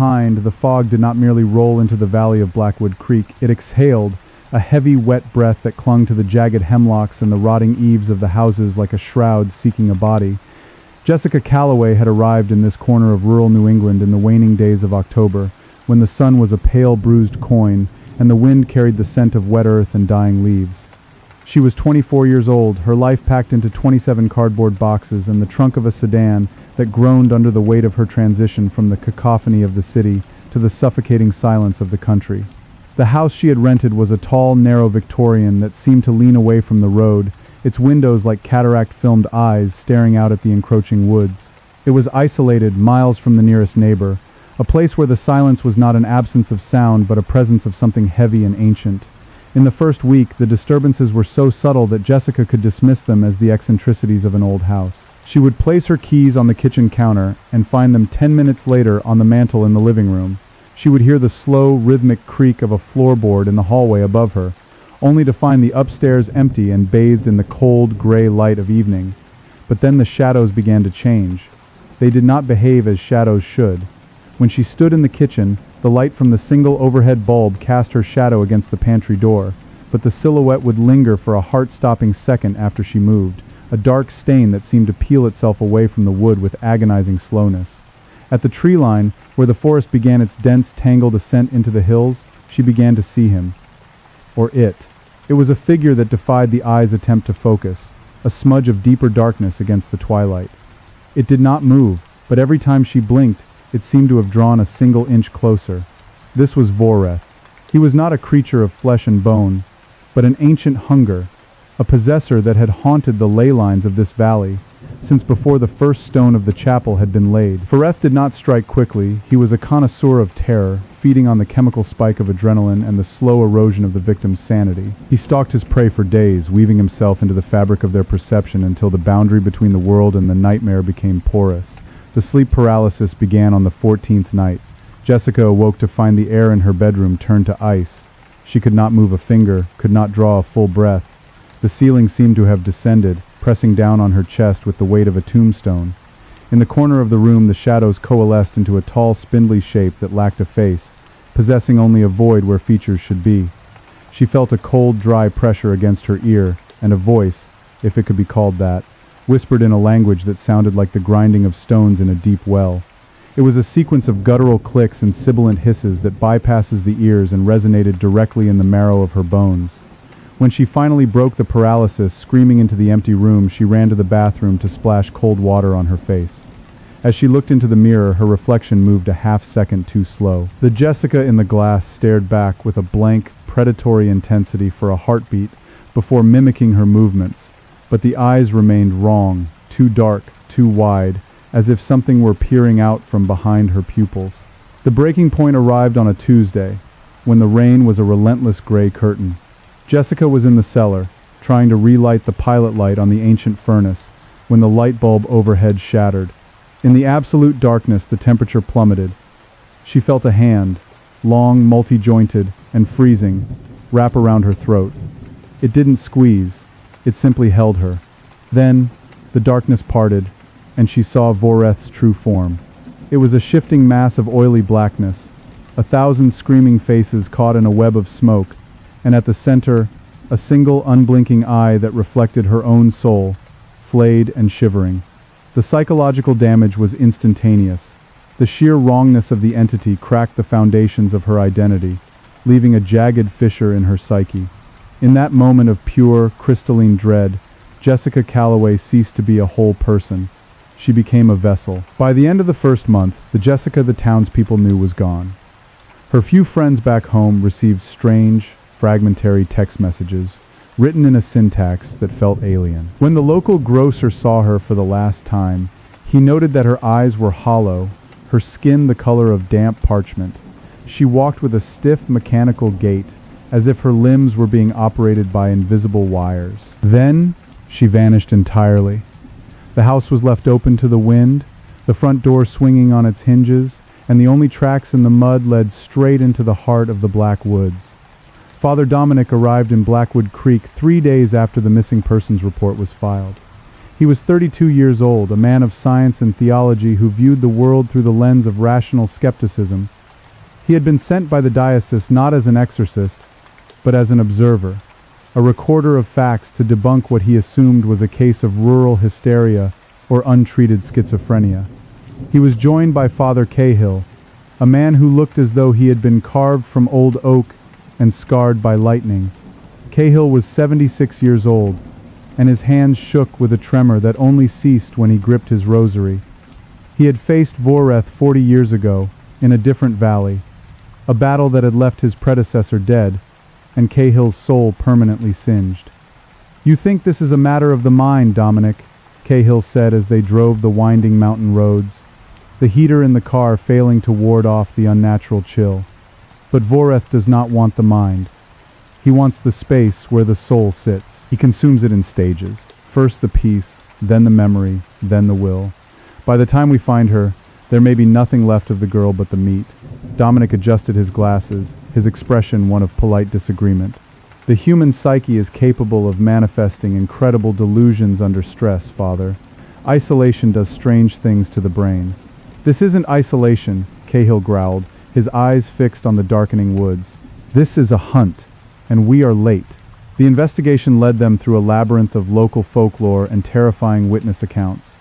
behind, the fog did not merely roll into the valley of Blackwood Creek, it exhaled, a heavy, wet breath that clung to the jagged hemlocks and the rotting eaves of the houses like a shroud seeking a body. Jessica Calloway had arrived in this corner of rural New England in the waning days of October, when the sun was a pale, bruised coin, and the wind carried the scent of wet earth and dying leaves. She was 24 years old, her life packed into 27 cardboard boxes and the trunk of a sedan that groaned under the weight of her transition from the cacophony of the city to the suffocating silence of the country. The house she had rented was a tall, narrow Victorian that seemed to lean away from the road, its windows like cataract-filmed eyes staring out at the encroaching woods. It was isolated, miles from the nearest neighbor, a place where the silence was not an absence of sound but a presence of something heavy and ancient. In the first week, the disturbances were so subtle that Jessica could dismiss them as the eccentricities of an old house. She would place her keys on the kitchen counter and find them 10 minutes later on the mantel in the living room. She would hear the slow, rhythmic creak of a floorboard in the hallway above her, only to find the upstairs empty and bathed in the cold, gray light of evening. But then the shadows began to change. They did not behave as shadows should. When she stood in the kitchen, the light from the single overhead bulb cast her shadow against the pantry door, but the silhouette would linger for a heart-stopping second after she moved, a dark stain that seemed to peel itself away from the wood with agonizing slowness. At the tree line, where the forest began its dense, tangled ascent into the hills, she began to see him. Or it. It was a figure that defied the eye's attempt to focus, a smudge of deeper darkness against the twilight. It did not move, but every time she blinked, it seemed to have drawn a single inch closer. This was Voreth. He was not a creature of flesh and bone, but an ancient hunger, a possessor that had haunted the ley lines of this valley, since before the first stone of the chapel had been laid. Voreth did not strike quickly. He was a connoisseur of terror, feeding on the chemical spike of adrenaline and the slow erosion of the victim's sanity. He stalked his prey for days, weaving himself into the fabric of their perception until the boundary between the world and the nightmare became porous. The sleep paralysis began on the 14th night. Jessica awoke to find the air in her bedroom turned to ice. She could not move a finger, could not draw a full breath. The ceiling seemed to have descended, pressing down on her chest with the weight of a tombstone. In the corner of the room, the shadows coalesced into a tall, spindly shape that lacked a face, possessing only a void where features should be. She felt a cold, dry pressure against her ear, and a voice, if it could be called that, whispered in a language that sounded like the grinding of stones in a deep well. It was a sequence of guttural clicks and sibilant hisses that bypasses the ears and resonated directly in the marrow of her bones. When she finally broke the paralysis, screaming into the empty room, she ran to the bathroom to splash cold water on her face. As she looked into the mirror, her reflection moved a half-second too slow. The Jessica in the glass stared back with a blank, predatory intensity for a heartbeat before mimicking her movements, but the eyes remained wrong, too dark, too wide, as if something were peering out from behind her pupils. The breaking point arrived on a Tuesday, when the rain was a relentless gray curtain. Jessica was in the cellar, trying to relight the pilot light on the ancient furnace, when the light bulb overhead shattered. In the absolute darkness, the temperature plummeted. She felt a hand, long, multi-jointed, and freezing, wrap around her throat. It didn't squeeze. It simply held her. Then, the darkness parted, and she saw Voreth's true form. It was a shifting mass of oily blackness, 1,000 screaming faces caught in a web of smoke, and at the center, a single unblinking eye that reflected her own soul, flayed and shivering. The psychological damage was instantaneous. The sheer wrongness of the entity cracked the foundations of her identity, leaving a jagged fissure in her psyche. In that moment of pure, crystalline dread, Jessica Calloway ceased to be a whole person. She became a vessel. By the end of the first month, the Jessica the townspeople knew was gone. Her few friends back home received strange, fragmentary text messages, written in a syntax that felt alien. When the local grocer saw her for the last time, he noted that her eyes were hollow, her skin the color of damp parchment. She walked with a stiff, mechanical gait, as if her limbs were being operated by invisible wires. Then, she vanished entirely. The house was left open to the wind, the front door swinging on its hinges, and the only tracks in the mud led straight into the heart of the Black Woods. Father Dominic arrived in Blackwood Creek 3 days after the missing persons report was filed. He was 32 years old, a man of science and theology who viewed the world through the lens of rational skepticism. He had been sent by the diocese not as an exorcist, but as an observer, a recorder of facts to debunk what he assumed was a case of rural hysteria or untreated schizophrenia. He was joined by Father Cahill, a man who looked as though he had been carved from old oak and scarred by lightning. Cahill was 76 years old, and his hands shook with a tremor that only ceased when he gripped his rosary. He had faced Voreth 40 years ago, in a different valley, a battle that had left his predecessor dead, and Cahill's soul permanently singed. "You think this is a matter of the mind, Dominic," Cahill said as they drove the winding mountain roads, the heater in the car failing to ward off the unnatural chill. "But Voreth does not want the mind. He wants the space where the soul sits. He consumes it in stages. First the peace, then the memory, then the will. By the time we find her, there may be nothing left of the girl but the meat." Dominic adjusted his glasses, his expression one of polite disagreement. "The human psyche is capable of manifesting incredible delusions under stress, Father. Isolation does strange things to the brain." "This isn't isolation," Cahill growled, his eyes fixed on the darkening woods. "This is a hunt, and we are late." The investigation led them through a labyrinth of local folklore and terrifying witness accounts.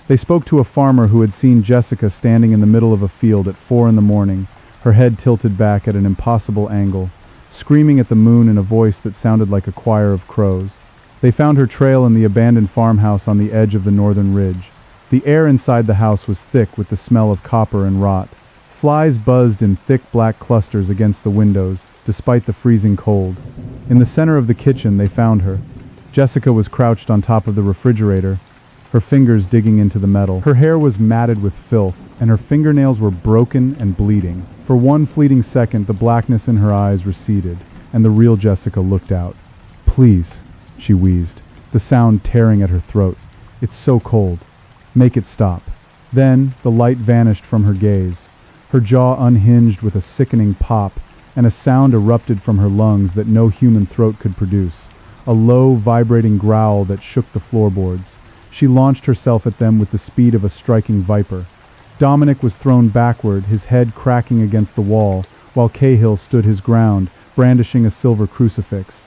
They spoke to a farmer who had seen Jessica standing in the middle of a field at 4 a.m, her head tilted back at an impossible angle, screaming at the moon in a voice that sounded like a choir of crows. They found her trail in the abandoned farmhouse on the edge of the northern ridge. The air inside the house was thick with the smell of copper and rot. Flies buzzed in thick black clusters against the windows, despite the freezing cold. In the center of the kitchen they found her. Jessica was crouched on top of the refrigerator, her fingers digging into the metal. Her hair was matted with filth, and her fingernails were broken and bleeding. For one fleeting second, the blackness in her eyes receded, and the real Jessica looked out. "Please," she wheezed, the sound tearing at her throat. "It's so cold. Make it stop." Then the light vanished from her gaze. Her jaw unhinged with a sickening pop, and a sound erupted from her lungs that no human throat could produce, a low, vibrating growl that shook the floorboards. She launched herself at them with the speed of a striking viper. Dominic was thrown backward, his head cracking against the wall, while Cahill stood his ground, brandishing a silver crucifix.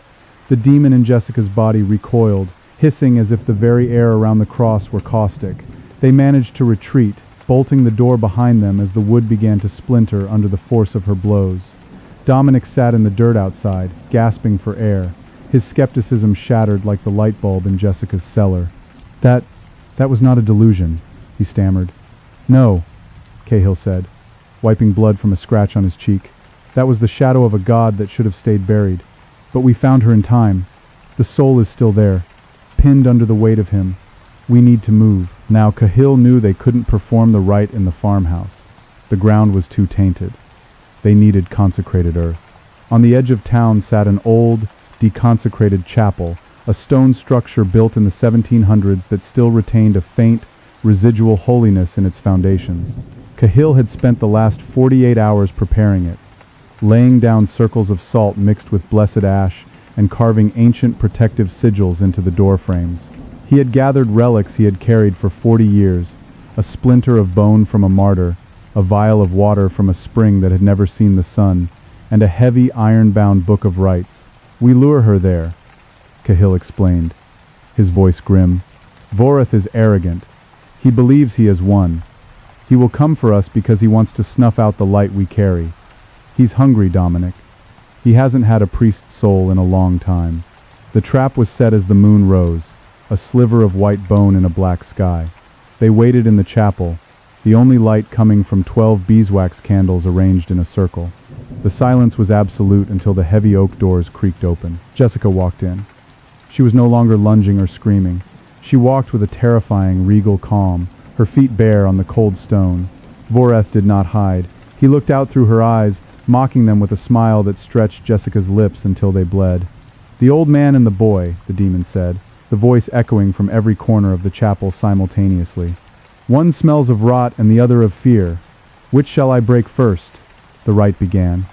The demon in Jessica's body recoiled, hissing as if the very air around the cross were caustic. They managed to retreat, bolting the door behind them as the wood began to splinter under the force of her blows. Dominic sat in the dirt outside, gasping for air, his skepticism shattered like the light bulb in Jessica's cellar. That was not a delusion," he stammered. "No," Cahill said, wiping blood from a scratch on his cheek. "That was the shadow of a god that should have stayed buried. But we found her in time. The soul is still there, pinned under the weight of him. We need to move." Now Cahill knew they couldn't perform the rite in the farmhouse. The ground was too tainted. They needed consecrated earth. On the edge of town sat an old, deconsecrated chapel, a stone structure built in the 1700s that still retained a faint, residual holiness in its foundations. Cahill had spent the last 48 hours preparing it, laying down circles of salt mixed with blessed ash and carving ancient protective sigils into the door frames. He had gathered relics he had carried for 40 years, a splinter of bone from a martyr, a vial of water from a spring that had never seen the sun, and a heavy iron-bound book of rites. "We lure her there," Cahill explained, his voice grim. "Voreth is arrogant. He believes he has won. He will come for us because he wants to snuff out the light we carry. He's hungry, Dominic. He hasn't had a priest's soul in a long time." The trap was set as the moon rose, a sliver of white bone in a black sky. They waited in the chapel, the only light coming from 12 beeswax candles arranged in a circle. The silence was absolute until the heavy oak doors creaked open. Jessica walked in. She was no longer lunging or screaming. She walked with a terrifying, regal calm, her feet bare on the cold stone. Voreth did not hide. He looked out through her eyes, mocking them with a smile that stretched Jessica's lips until they bled. "The old man and the boy," the demon said, the voice echoing from every corner of the chapel simultaneously. "One smells of rot and the other of fear. Which shall I break first?" The rite began.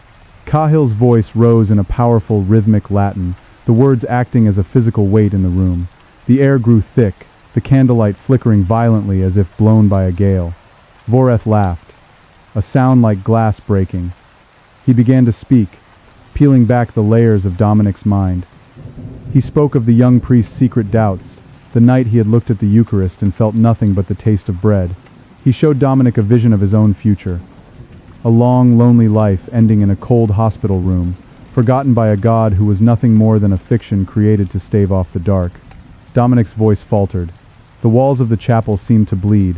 Cahill's voice rose in a powerful rhythmic Latin, the words acting as a physical weight in the room. The air grew thick, the candlelight flickering violently as if blown by a gale. Voreth laughed, a sound like glass breaking. He began to speak, peeling back the layers of Dominic's mind. He spoke of the young priest's secret doubts, the night he had looked at the Eucharist and felt nothing but the taste of bread. He showed Dominic a vision of his own future. A long, lonely life ending in a cold hospital room, forgotten by a God who was nothing more than a fiction created to stave off the dark. Dominic's voice faltered. The walls of the chapel seemed to bleed,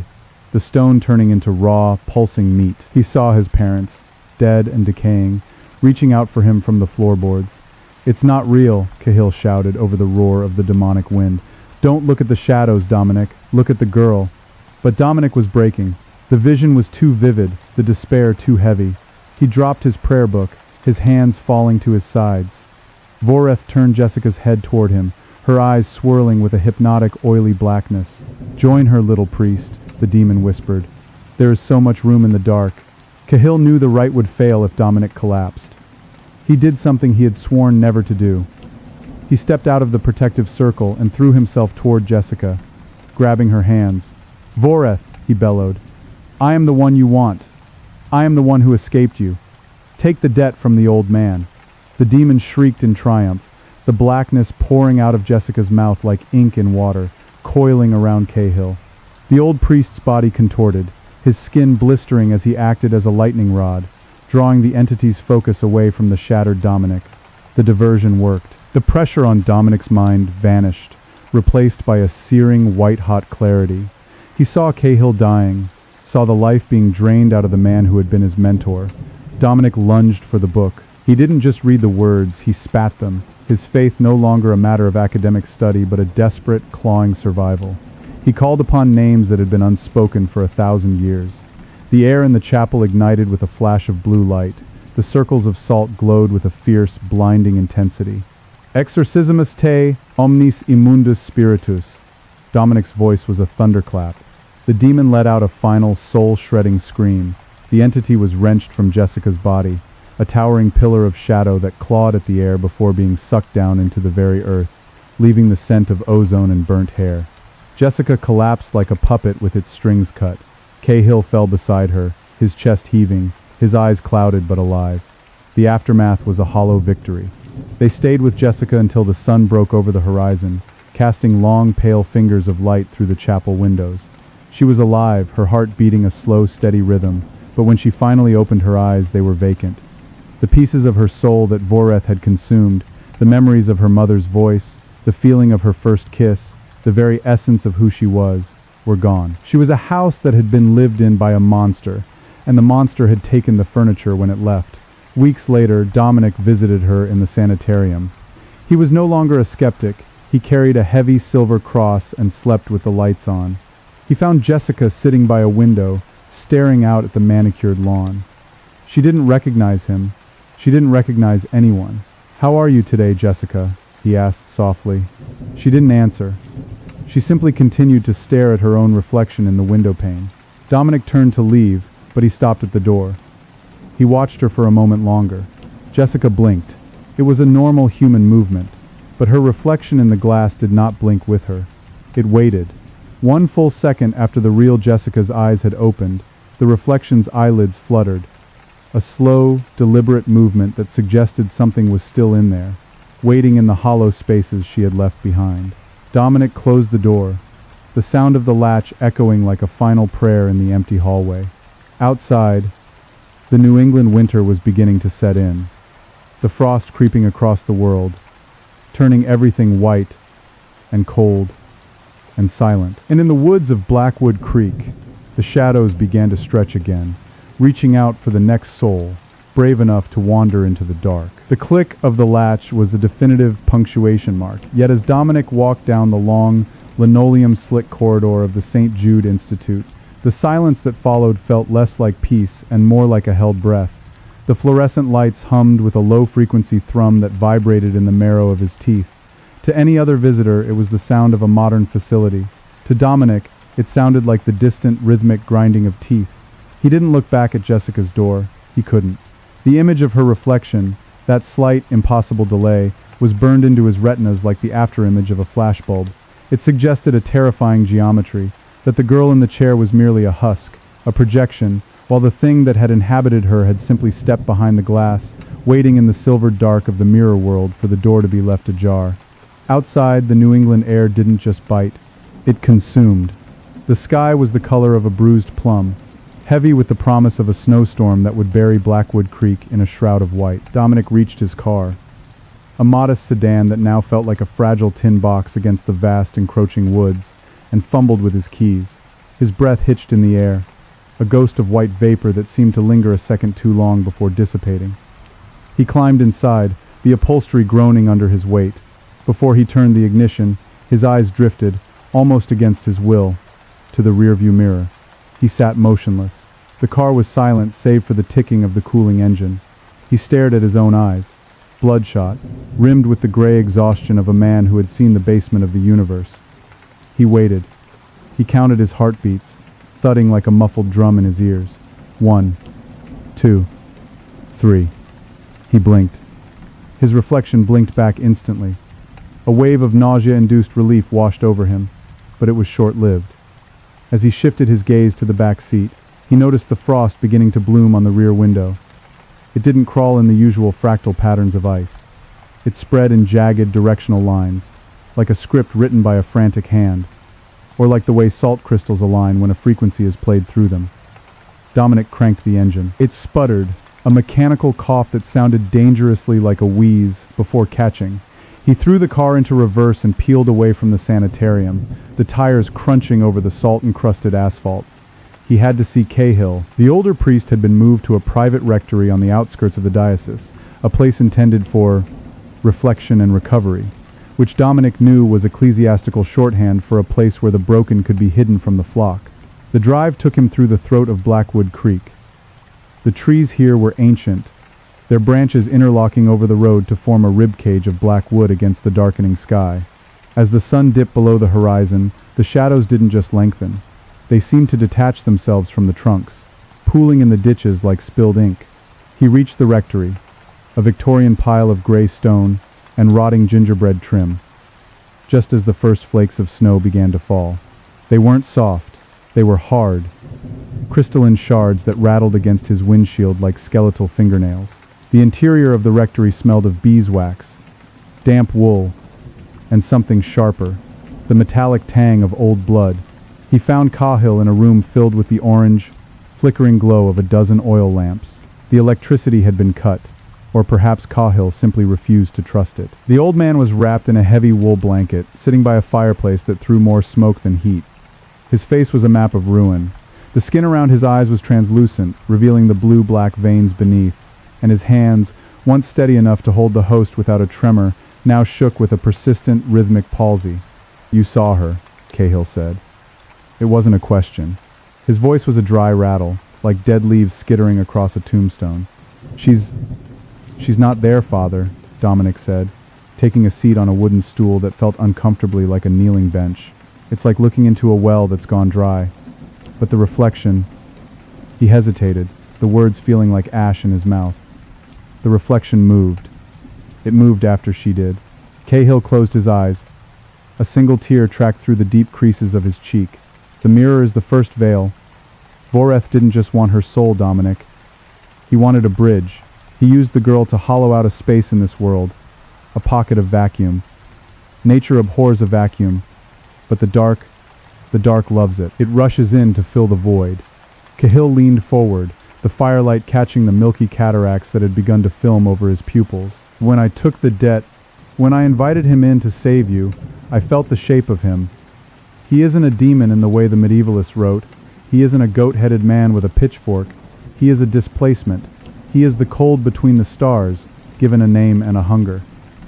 the stone turning into raw, pulsing meat. He saw his parents, dead and decaying, reaching out for him from the floorboards. "It's not real," Cahill shouted over the roar of the demonic wind. "Don't look at the shadows, Dominic. Look at the girl." But Dominic was breaking. The vision was too vivid, the despair too heavy. He dropped his prayer book, his hands falling to his sides. Voreth turned Jessica's head toward him, her eyes swirling with a hypnotic, oily blackness. "Join her, little priest," the demon whispered. "There is so much room in the dark." Cahill knew the rite would fail if Dominic collapsed. He did something he had sworn never to do. He stepped out of the protective circle and threw himself toward Jessica, grabbing her hands. "Voreth," he bellowed, "I am the one you want. I am the one who escaped you. Take the debt from the old man." The demon shrieked in triumph, the blackness pouring out of Jessica's mouth like ink in water, coiling around Cahill. The old priest's body contorted, his skin blistering as he acted as a lightning rod, drawing the entity's focus away from the shattered Dominic. The diversion worked. The pressure on Dominic's mind vanished, replaced by a searing white-hot clarity. He saw Cahill dying, saw the life being drained out of the man who had been his mentor. Dominic lunged for the book. He didn't just read the words, he spat them, his faith no longer a matter of academic study but a desperate, clawing survival. He called upon names that had been unspoken for 1,000 years. The air in the chapel ignited with a flash of blue light. The circles of salt glowed with a fierce, blinding intensity. "Exorcismus te, omnis immundus spiritus." Dominic's voice was a thunderclap. The demon let out a final, soul-shredding scream. The entity was wrenched from Jessica's body, a towering pillar of shadow that clawed at the air before being sucked down into the very earth, leaving the scent of ozone and burnt hair. Jessica collapsed like a puppet with its strings cut. Cahill fell beside her, his chest heaving, his eyes clouded but alive. The aftermath was a hollow victory. They stayed with Jessica until the sun broke over the horizon, casting long, pale fingers of light through the chapel windows. She was alive, her heart beating a slow, steady rhythm, but when she finally opened her eyes, they were vacant. The pieces of her soul that Voreth had consumed, the memories of her mother's voice, the feeling of her first kiss, the very essence of who she was, were gone. She was a house that had been lived in by a monster, and the monster had taken the furniture when it left. Weeks later, Dominic visited her in the sanitarium. He was no longer a skeptic. He carried a heavy silver cross and slept with the lights on. He found Jessica sitting by a window, staring out at the manicured lawn. She didn't recognize him. She didn't recognize anyone. "How are you today, Jessica?" he asked softly. She didn't answer. She simply continued to stare at her own reflection in the window pane. Dominic turned to leave, but he stopped at the door. He watched her for a moment longer. Jessica blinked. It was a normal human movement, but her reflection in the glass did not blink with her. It waited. One full second after the real Jessica's eyes had opened, the reflection's eyelids fluttered. A slow, deliberate movement that suggested something was still in there, waiting in the hollow spaces she had left behind. Dominic closed the door, the sound of the latch echoing like a final prayer in the empty hallway. Outside, the New England winter was beginning to set in, the frost creeping across the world, turning everything white and cold and silent. And in the woods of Blackwood Creek, the shadows began to stretch again, reaching out for the next soul, brave enough to wander into the dark. The click of the latch was a definitive punctuation mark, yet as Dominic walked down the long, linoleum-slick corridor of the St. Jude Institute, the silence that followed felt less like peace and more like a held breath. The fluorescent lights hummed with a low-frequency thrum that vibrated in the marrow of his teeth. To any other visitor, it was the sound of a modern facility. To Dominic, it sounded like the distant, rhythmic grinding of teeth. He didn't look back at Jessica's door. He couldn't. The image of her reflection, that slight, impossible delay, was burned into his retinas like the afterimage of a flashbulb. It suggested a terrifying geometry, that the girl in the chair was merely a husk, a projection, while the thing that had inhabited her had simply stepped behind the glass, waiting in the silvered dark of the mirror world for the door to be left ajar. Outside, the New England air didn't just bite, it consumed. The sky was the color of a bruised plum, heavy with the promise of a snowstorm that would bury Blackwood Creek in a shroud of white. Dominic reached his car, a modest sedan that now felt like a fragile tin box against the vast, encroaching woods, and fumbled with his keys. His breath hitched in the air, a ghost of white vapor that seemed to linger a second too long before dissipating. He climbed inside, the upholstery groaning under his weight. Before he turned the ignition, his eyes drifted, almost against his will, to the rearview mirror. He sat motionless. The car was silent save for the ticking of the cooling engine. He stared at his own eyes, bloodshot, rimmed with the gray exhaustion of a man who had seen the basement of the universe. He waited. He counted his heartbeats, thudding like a muffled drum in his ears. 1, 2, 3. He blinked. His reflection blinked back instantly. A wave of nausea-induced relief washed over him, but it was short-lived. As he shifted his gaze to the back seat, he noticed the frost beginning to bloom on the rear window. It didn't crawl in the usual fractal patterns of ice. It spread in jagged, directional lines, like a script written by a frantic hand, or like the way salt crystals align when a frequency is played through them. Dominic cranked the engine. It sputtered, a mechanical cough that sounded dangerously like a wheeze before catching. He threw the car into reverse and peeled away from the sanitarium, the tires crunching over the salt-encrusted asphalt. He had to see Cahill. The older priest had been moved to a private rectory on the outskirts of the diocese, a place intended for reflection and recovery, which Dominic knew was ecclesiastical shorthand for a place where the broken could be hidden from the flock. The drive took him through the throat of Blackwood Creek. The trees here were ancient, their branches interlocking over the road to form a ribcage of black wood against the darkening sky. As the sun dipped below the horizon, the shadows didn't just lengthen. They seemed to detach themselves from the trunks, pooling in the ditches like spilled ink. He reached the rectory, a Victorian pile of gray stone and rotting gingerbread trim, just as the first flakes of snow began to fall. They weren't soft, they were hard, crystalline shards that rattled against his windshield like skeletal fingernails. The interior of the rectory smelled of beeswax, damp wool, and something sharper, the metallic tang of old blood. He found Cahill in a room filled with the orange, flickering glow of a dozen oil lamps. The electricity had been cut, or perhaps Cahill simply refused to trust it. The old man was wrapped in a heavy wool blanket, sitting by a fireplace that threw more smoke than heat. His face was a map of ruin. The skin around his eyes was translucent, revealing the blue-black veins beneath, and his hands, once steady enough to hold the host without a tremor, now shook with a persistent, rhythmic palsy. "You saw her," Cahill said. It wasn't a question. His voice was a dry rattle, like dead leaves skittering across a tombstone. She's not there, Father," Dominic said, taking a seat on a wooden stool that felt uncomfortably like a kneeling bench. "It's like looking into a well that's gone dry. But the reflection..." He hesitated, the words feeling like ash in his mouth. The reflection moved. It moved after she did. Cahill closed his eyes. A single tear tracked through the deep creases of his cheek. The mirror is the first veil. Voreth didn't just want her soul, Dominic. He wanted a bridge. He used the girl to hollow out a space in this world, a pocket of vacuum. Nature abhors a vacuum, but the dark loves it. It rushes in to fill the void. Cahill leaned forward, the firelight catching the milky cataracts that had begun to film over his pupils. "When I took the debt, when I invited him in to save you, I felt the shape of him. He isn't a demon in the way the medievalists wrote. He isn't a goat-headed man with a pitchfork. He is a displacement. He is the cold between the stars, given a name and a hunger."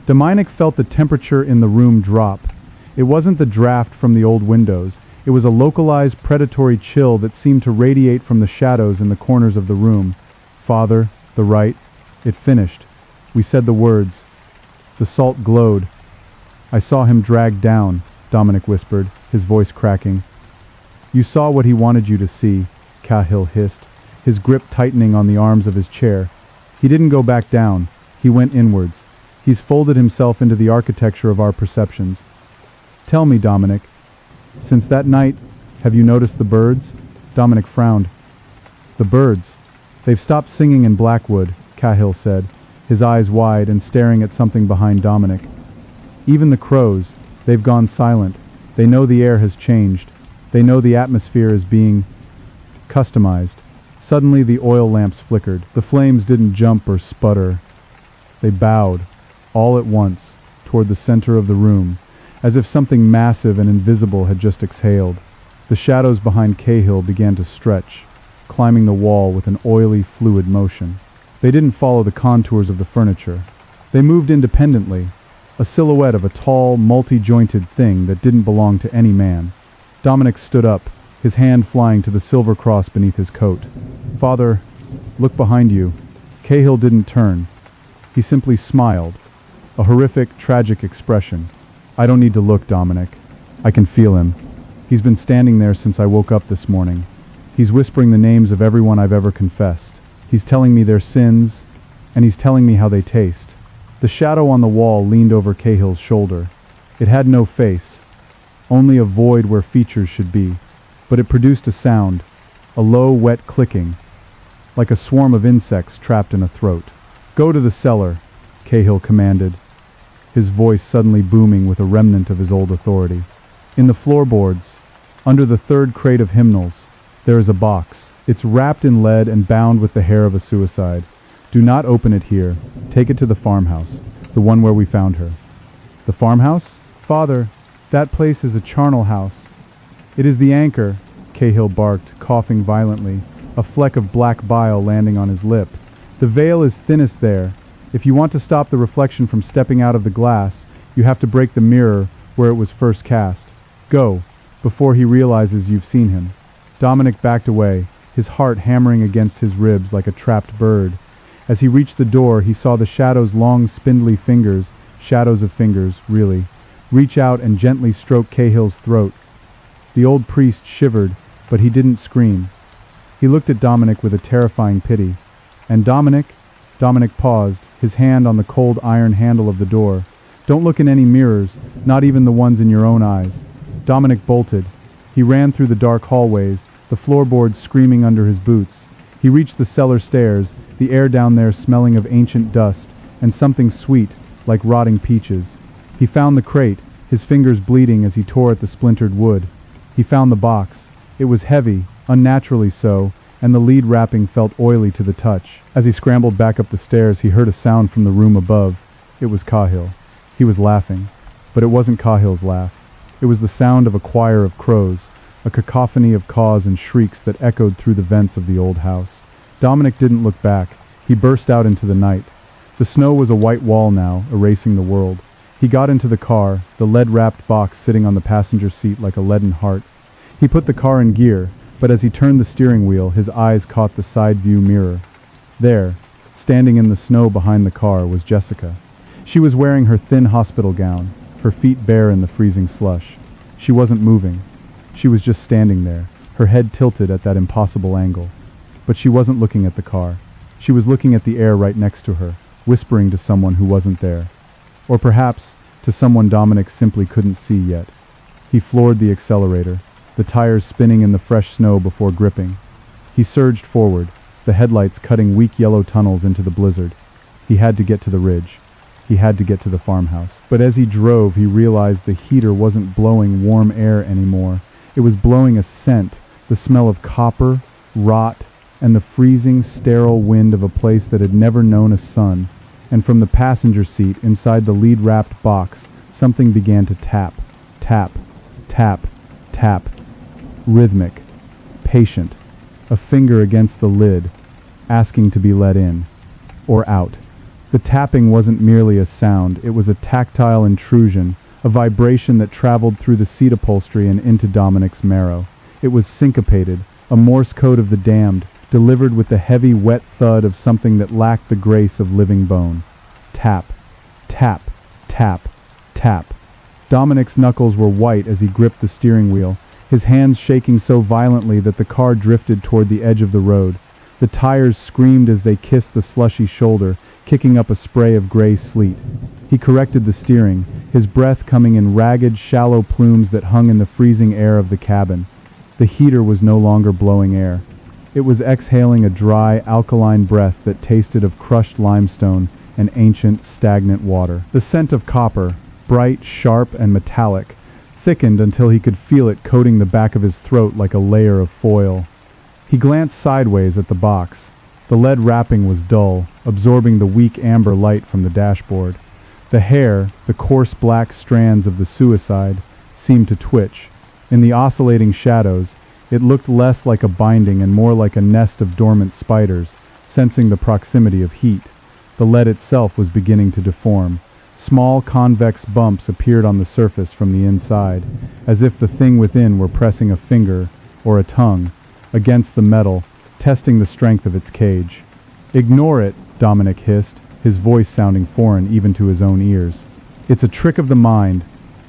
Dominic felt the temperature in the room drop. It wasn't the draft from the old windows. It was a localized predatory chill that seemed to radiate from the shadows in the corners of the room. "Father, the right." It finished. We said the words. The salt glowed. "I saw him dragged down," Dominic whispered, his voice cracking. "You saw what he wanted you to see," Cahill hissed, his grip tightening on the arms of his chair. "He didn't go back down. He went inwards. He's folded himself into the architecture of our perceptions. Tell me, Dominic, since that night, have you noticed the birds? Dominic frowned. The birds. They've stopped singing in Blackwood, Cahill said, his eyes wide and staring at something behind Dominic. Even the crows, they've gone silent. They know the air has changed. They know the atmosphere is being customized. Suddenly the oil lamps flickered. The flames didn't jump or sputter. They bowed, all at once, toward the center of the room, as if something massive and invisible had just exhaled. The shadows behind Cahill began to stretch, climbing the wall with an oily, fluid motion. They didn't follow the contours of the furniture. They moved independently, a silhouette of a tall, multi-jointed thing that didn't belong to any man. Dominic stood up, his hand flying to the silver cross beneath his coat. Father, look behind you. Cahill didn't turn. He simply smiled, a horrific, tragic expression. I don't need to look, Dominic. I can feel him. He's been standing there since I woke up this morning. He's whispering the names of everyone I've ever confessed. He's telling me their sins, and he's telling me how they taste. The shadow on the wall leaned over Cahill's shoulder. It had no face, only a void where features should be, but it produced a sound, a low, wet clicking, like a swarm of insects trapped in a throat. Go to the cellar, Cahill commanded, his voice suddenly booming with a remnant of his old authority. In the floorboards, under the third crate of hymnals, there is a box. It's wrapped in lead and bound with the hair of a suicide. Do not open it here. Take it to the farmhouse, the one where we found her. The farmhouse? Father, that place is a charnel house. It is the anchor, Cahill barked, coughing violently, a fleck of black bile landing on his lip. The veil is thinnest there. If you want to stop the reflection from stepping out of the glass, you have to break the mirror where it was first cast. Go, before he realizes you've seen him. Dominic backed away, his heart hammering against his ribs like a trapped bird. As he reached the door, he saw the shadow's long, spindly fingers, shadows of fingers, really, reach out and gently stroke Cahill's throat. The old priest shivered, but he didn't scream. He looked at Dominic with a terrifying pity. And Dominic paused, his hand on the cold iron handle of the door. Don't look in any mirrors, not even the ones in your own eyes. Dominic bolted. He ran through the dark hallways, the floorboards screaming under his boots. He reached the cellar stairs, the air down there smelling of ancient dust, and something sweet, like rotting peaches. He found the crate, his fingers bleeding as he tore at the splintered wood. He found the box. It was heavy, unnaturally so, and the lead wrapping felt oily to the touch. As he scrambled back up the stairs, he heard a sound from the room above. It was Cahill. He was laughing, but it wasn't Cahill's laugh. It was the sound of a choir of crows, a cacophony of caws and shrieks that echoed through the vents of the old house. Dominic didn't look back. He burst out into the night. The snow was a white wall now, erasing the world. He got into the car, the lead-wrapped box sitting on the passenger seat like a leaden heart. He put the car in gear, but as he turned the steering wheel, his eyes caught the side view mirror. There, standing in the snow behind the car, was Jessica. She was wearing her thin hospital gown, her feet bare in the freezing slush. She wasn't moving. She was just standing there, her head tilted at that impossible angle. But she wasn't looking at the car. She was looking at the air right next to her, whispering to someone who wasn't there. Or perhaps to someone Dominic simply couldn't see yet. He floored the accelerator, the tires spinning in the fresh snow before gripping. He surged forward, the headlights cutting weak yellow tunnels into the blizzard. He had to get to the ridge. He had to get to the farmhouse. But as he drove, he realized the heater wasn't blowing warm air anymore. It was blowing a scent, the smell of copper, rot, and the freezing, sterile wind of a place that had never known a sun. And from the passenger seat, inside the lead-wrapped box, something began to tap, tap, tap, tap. Rhythmic, patient, a finger against the lid, asking to be let in, or out. The tapping wasn't merely a sound, it was a tactile intrusion, a vibration that traveled through the seat upholstery and into Dominic's marrow. It was syncopated, a Morse code of the damned, delivered with the heavy, wet thud of something that lacked the grace of living bone. Tap, tap, tap, tap. Dominic's knuckles were white as he gripped the steering wheel, his hands shaking so violently that the car drifted toward the edge of the road. The tires screamed as they kissed the slushy shoulder, kicking up a spray of gray sleet. He corrected the steering, his breath coming in ragged, shallow plumes that hung in the freezing air of the cabin. The heater was no longer blowing air. It was exhaling a dry, alkaline breath that tasted of crushed limestone and ancient, stagnant water. The scent of copper, bright, sharp, and metallic, thickened until he could feel it coating the back of his throat like a layer of foil. He glanced sideways at the box. The lead wrapping was dull, absorbing the weak amber light from the dashboard. The hair, the coarse black strands of the suicide, seemed to twitch. In the oscillating shadows, it looked less like a binding and more like a nest of dormant spiders, sensing the proximity of heat. The lead itself was beginning to deform. Small convex bumps appeared on the surface from the inside, as if the thing within were pressing a finger, or a tongue, against the metal, testing the strength of its cage. "Ignore it," Dominic hissed, his voice sounding foreign even to his own ears. "It's a trick of the mind,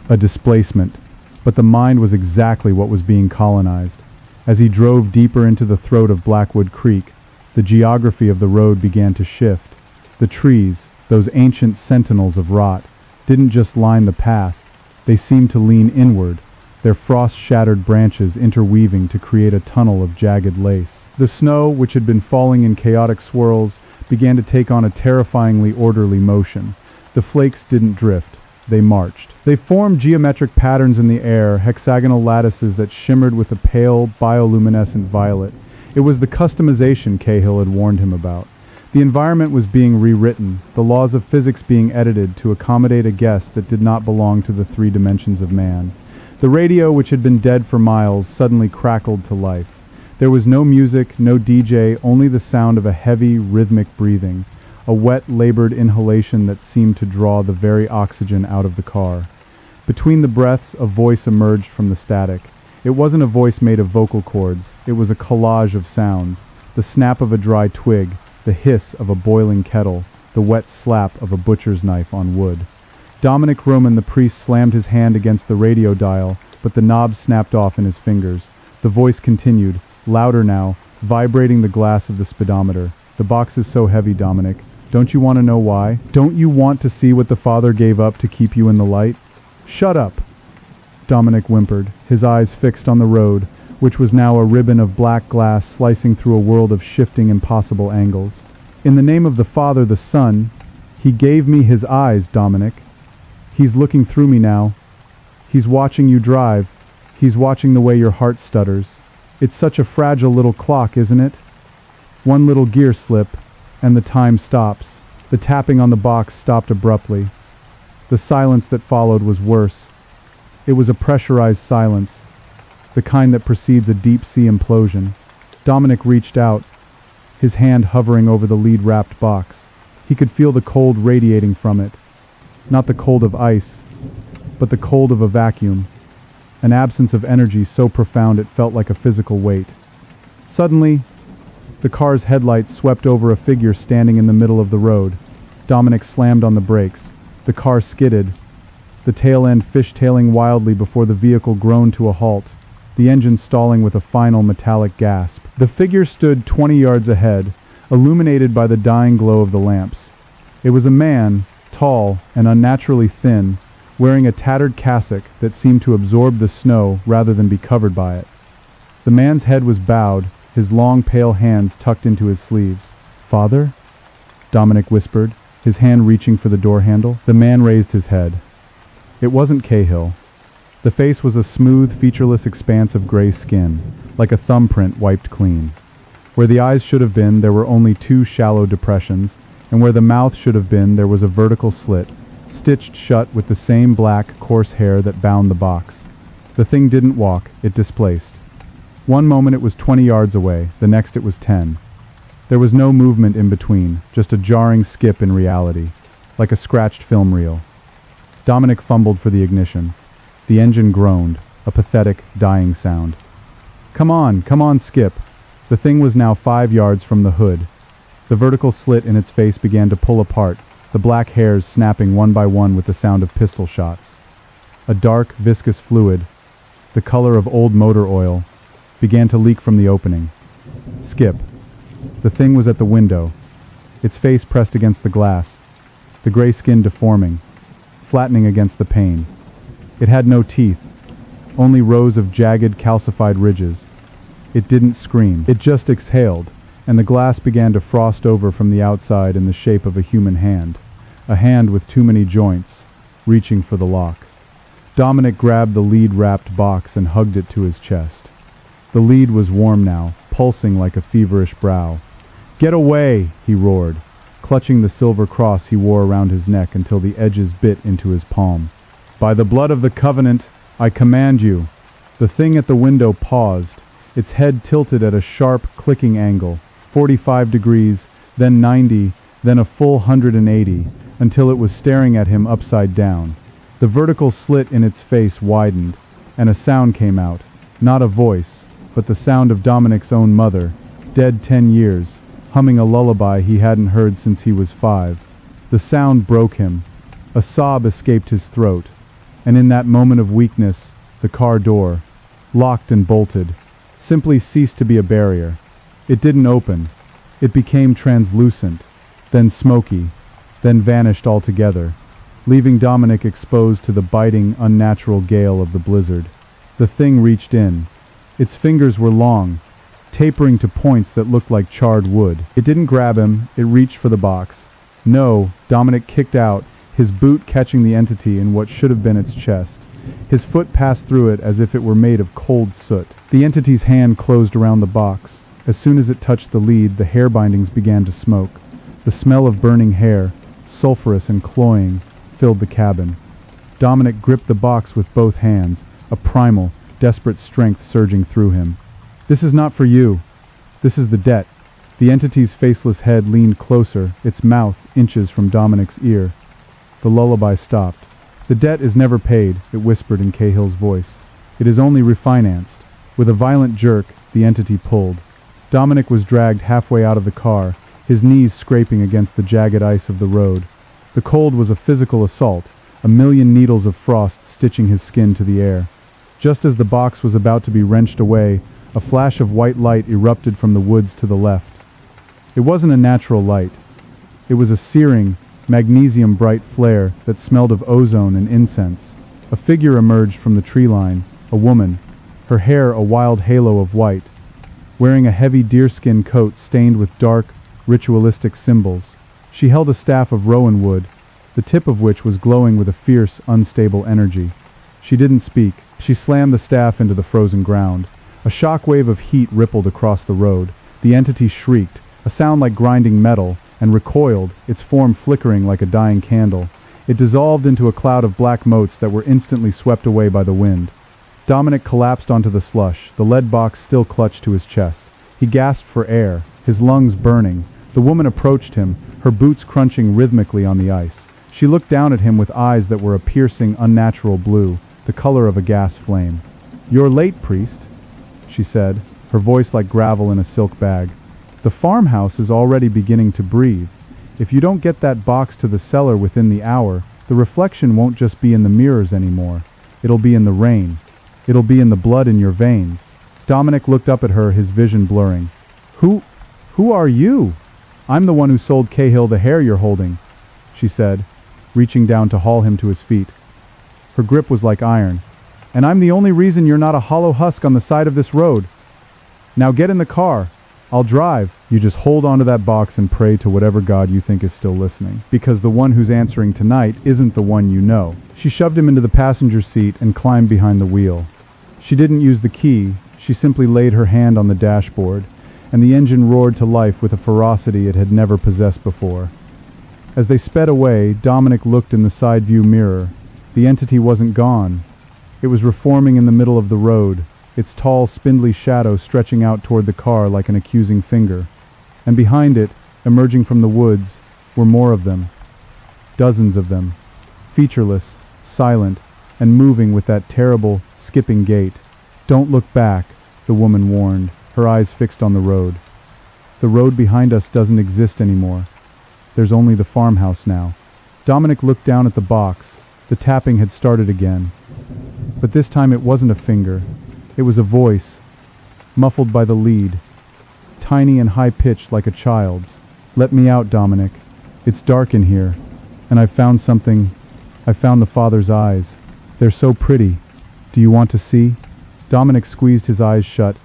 a displacement." But the mind was exactly what was being colonized. As he drove deeper into the throat of Blackwood Creek, the geography of the road began to shift. The trees, those ancient sentinels of rot, didn't just line the path, they seemed to lean inward, their frost-shattered branches interweaving to create a tunnel of jagged lace. The snow, which had been falling in chaotic swirls, began to take on a terrifyingly orderly motion. The flakes didn't drift, they marched. They formed geometric patterns in the air, hexagonal lattices that shimmered with a pale, bioluminescent violet. It was the customization Cahill had warned him about. The environment was being rewritten, the laws of physics being edited to accommodate a guest that did not belong to the three dimensions of man. The radio, which had been dead for miles, suddenly crackled to life. There was no music, no DJ, only the sound of a heavy, rhythmic breathing, a wet, labored inhalation that seemed to draw the very oxygen out of the car. Between the breaths, a voice emerged from the static. It wasn't a voice made of vocal cords, it was a collage of sounds, the snap of a dry twig, the hiss of a boiling kettle, the wet slap of a butcher's knife on wood. Dominic Roman, the priest, slammed his hand against the radio dial, but the knob snapped off in his fingers. The voice continued, louder now, vibrating the glass of the speedometer. "The box is so heavy, Dominic. Don't you want to know why? Don't you want to see what the Father gave up to keep you in the light?" "Shut up!" Dominic whimpered, his eyes fixed on the road, which was now a ribbon of black glass slicing through a world of shifting, impossible angles. "In the name of the Father, the Son, He gave me His eyes, Dominic. He's looking through me now. He's watching you drive. He's watching the way your heart stutters. It's such a fragile little clock, isn't it? One little gear slip, and the time stops." The tapping on the box stopped abruptly. The silence that followed was worse. It was a pressurized silence, the kind that precedes a deep-sea implosion. Dominic reached out, his hand hovering over the lead-wrapped box. He could feel the cold radiating from it. Not the cold of ice, but the cold of a vacuum, an absence of energy so profound it felt like a physical weight. Suddenly, the car's headlights swept over a figure standing in the middle of the road. Dominic slammed on the brakes. The car skidded, the tail end fishtailing wildly before the vehicle groaned to a halt, the engine stalling with a final metallic gasp. The figure stood 20 yards ahead, illuminated by the dying glow of the lamps. It was a man, tall and unnaturally thin, wearing a tattered cassock that seemed to absorb the snow rather than be covered by it. The man's head was bowed, his long pale hands tucked into his sleeves. "Father?" Dominic whispered, his hand reaching for the door handle. The man raised his head. It wasn't Cahill. The face was a smooth, featureless expanse of gray skin, like a thumbprint wiped clean. Where the eyes should have been, there were only two shallow depressions, and where the mouth should have been, there was a vertical slit, stitched shut with the same black, coarse hair that bound the box. The thing didn't walk, it displaced. One moment it was 20 yards away, the next it was 10. There was no movement in between, just a jarring skip in reality, like a scratched film reel. Dominic fumbled for the ignition. The engine groaned, a pathetic, dying sound. Come on, Skip." The thing was now 5 yards from the hood. The vertical slit in its face began to pull apart, the black hairs snapping one by one with the sound of pistol shots. A dark, viscous fluid, the color of old motor oil, began to leak from the opening. "Skip." The thing was at the window, its face pressed against the glass, the gray skin deforming, flattening against the pane. It had no teeth, only rows of jagged, calcified ridges. It didn't scream. It just exhaled, and the glass began to frost over from the outside in the shape of a human hand. A hand with too many joints, reaching for the lock. Dominic grabbed the lead-wrapped box and hugged it to his chest. The lead was warm now, pulsing like a feverish brow. "Get away!" he roared, clutching the silver cross he wore around his neck until the edges bit into his palm. "By the blood of the covenant, I command you!" The thing at the window paused, its head tilted at a sharp, clicking angle, 45 degrees, then 90, then a full 180, until it was staring at him upside down. The vertical slit in its face widened, and a sound came out. Not a voice, but the sound of Dominic's own mother, dead 10 years, humming a lullaby he hadn't heard since he was 5. The sound broke him. A sob escaped his throat, and in that moment of weakness, the car door, locked and bolted, simply ceased to be a barrier. It didn't open. It became translucent, then smoky, then vanished altogether, leaving Dominic exposed to the biting, unnatural gale of the blizzard. The thing reached in. Its fingers were long, tapering to points that looked like charred wood. It didn't grab him, it reached for the box. No, Dominic kicked out, his boot catching the entity in what should have been its chest. His foot passed through it as if it were made of cold soot. The entity's hand closed around the box. As soon as it touched the lead, the hair bindings began to smoke. The smell of burning hair, sulphurous and cloying, filled the cabin. Dominic gripped the box with both hands, a primal, desperate strength surging through him. "This is not for you. This is the debt." The entity's faceless head leaned closer, its mouth inches from Dominic's ear. The lullaby stopped. "The debt is never paid," it whispered in Cahill's voice. "It is only refinanced." With a violent jerk, the entity pulled. Dominic was dragged halfway out of the car, his knees scraping against the jagged ice of the road. The cold was a physical assault, a million needles of frost stitching his skin to the air. Just as the box was about to be wrenched away, a flash of white light erupted from the woods to the left. It wasn't a natural light. It was a searing, magnesium-bright flare that smelled of ozone and incense. A figure emerged from the tree line, a woman, her hair a wild halo of white, wearing a heavy deerskin coat stained with dark, ritualistic symbols. She held a staff of rowan wood, the tip of which was glowing with a fierce, unstable energy. She didn't speak. She slammed the staff into the frozen ground. A shock wave of heat rippled across the road. The entity shrieked, a sound like grinding metal, and recoiled, its form flickering like a dying candle. It dissolved into a cloud of black motes that were instantly swept away by the wind. Dominic collapsed onto the slush, the lead box still clutched to his chest. He gasped for air, his lungs burning. The woman approached him, her boots crunching rhythmically on the ice. She looked down at him with eyes that were a piercing, unnatural blue, the color of a gas flame. "You're late, priest," she said, her voice like gravel in a silk bag. "The farmhouse is already beginning to breathe. If you don't get that box to the cellar within the hour, the reflection won't just be in the mirrors anymore. It'll be in the rain. It'll be in the blood in your veins." Dominic looked up at her, his vision blurring. Who are you?" "I'm the one who sold Cahill the hair you're holding," she said, reaching down to haul him to his feet. Her grip was like iron. "And I'm the only reason you're not a hollow husk on the side of this road. Now get in the car. I'll drive. You just hold onto that box and pray to whatever God you think is still listening, because the one who's answering tonight isn't the one you know." She shoved him into the passenger seat and climbed behind the wheel. She didn't use the key, she simply laid her hand on the dashboard, and the engine roared to life with a ferocity it had never possessed before. As they sped away, Dominic looked in the side view mirror. The entity wasn't gone. It was reforming in the middle of the road, its tall, spindly shadow stretching out toward the car like an accusing finger. And behind it, emerging from the woods, were more of them. Dozens of them, featureless, silent, and moving with that terrible, skipping gait. "Don't look back," the woman warned, her eyes fixed on the road. "The road behind us doesn't exist anymore. There's only the farmhouse now." Dominic looked down at the box. The tapping had started again. But this time it wasn't a finger. It was a voice, muffled by the lead, tiny and high-pitched like a child's. "Let me out, Dominic. It's dark in here, and I've found something I found the father's eyes. They're so pretty. Do you want to see? Dominic squeezed his eyes shut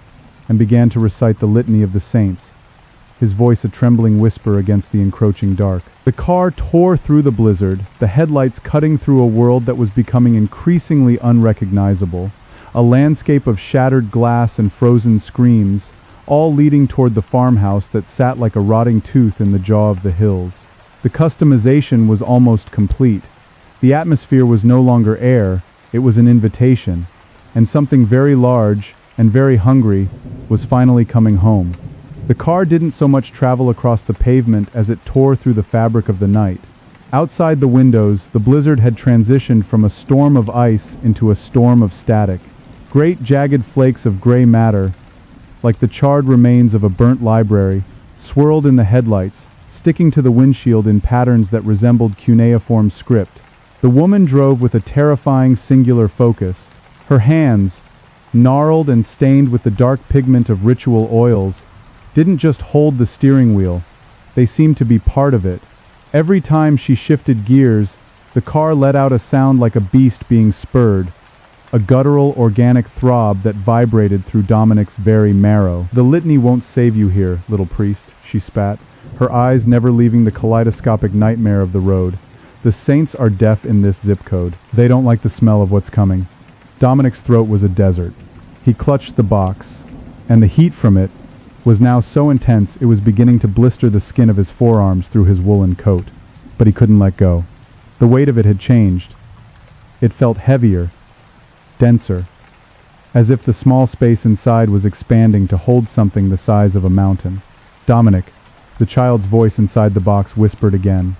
and began to recite the litany of the saints, his voice a trembling whisper against the encroaching dark. The car tore through the blizzard, the headlights cutting through a world that was becoming increasingly unrecognizable, a landscape of shattered glass and frozen screams, all leading toward the farmhouse that sat like a rotting tooth in the jaw of the hills. The customization was almost complete. The atmosphere was no longer air, it was an invitation, and something very large and very hungry was finally coming home. The car didn't so much travel across the pavement as it tore through the fabric of the night. Outside the windows, the blizzard had transitioned from a storm of ice into a storm of static. Great jagged flakes of gray matter, like the charred remains of a burnt library, swirled in the headlights, sticking to the windshield in patterns that resembled cuneiform script. The woman drove with a terrifying singular focus. Her hands, gnarled and stained with the dark pigment of ritual oils, didn't just hold the steering wheel, they seemed to be part of it. Every time she shifted gears, the car let out a sound like a beast being spurred, a guttural organic throb that vibrated through Dominic's very marrow. "The litany won't save you here, little priest," she spat, her eyes never leaving the kaleidoscopic nightmare of the road. "The saints are deaf in this zip code. They don't like the smell of what's coming." Dominic's throat was a desert. He clutched the box, and the heat from it was now so intense it was beginning to blister the skin of his forearms through his woolen coat. But he couldn't let go. The weight of it had changed. It felt heavier, denser, as if the small space inside was expanding to hold something the size of a mountain. "Dominic," the child's voice inside the box whispered again.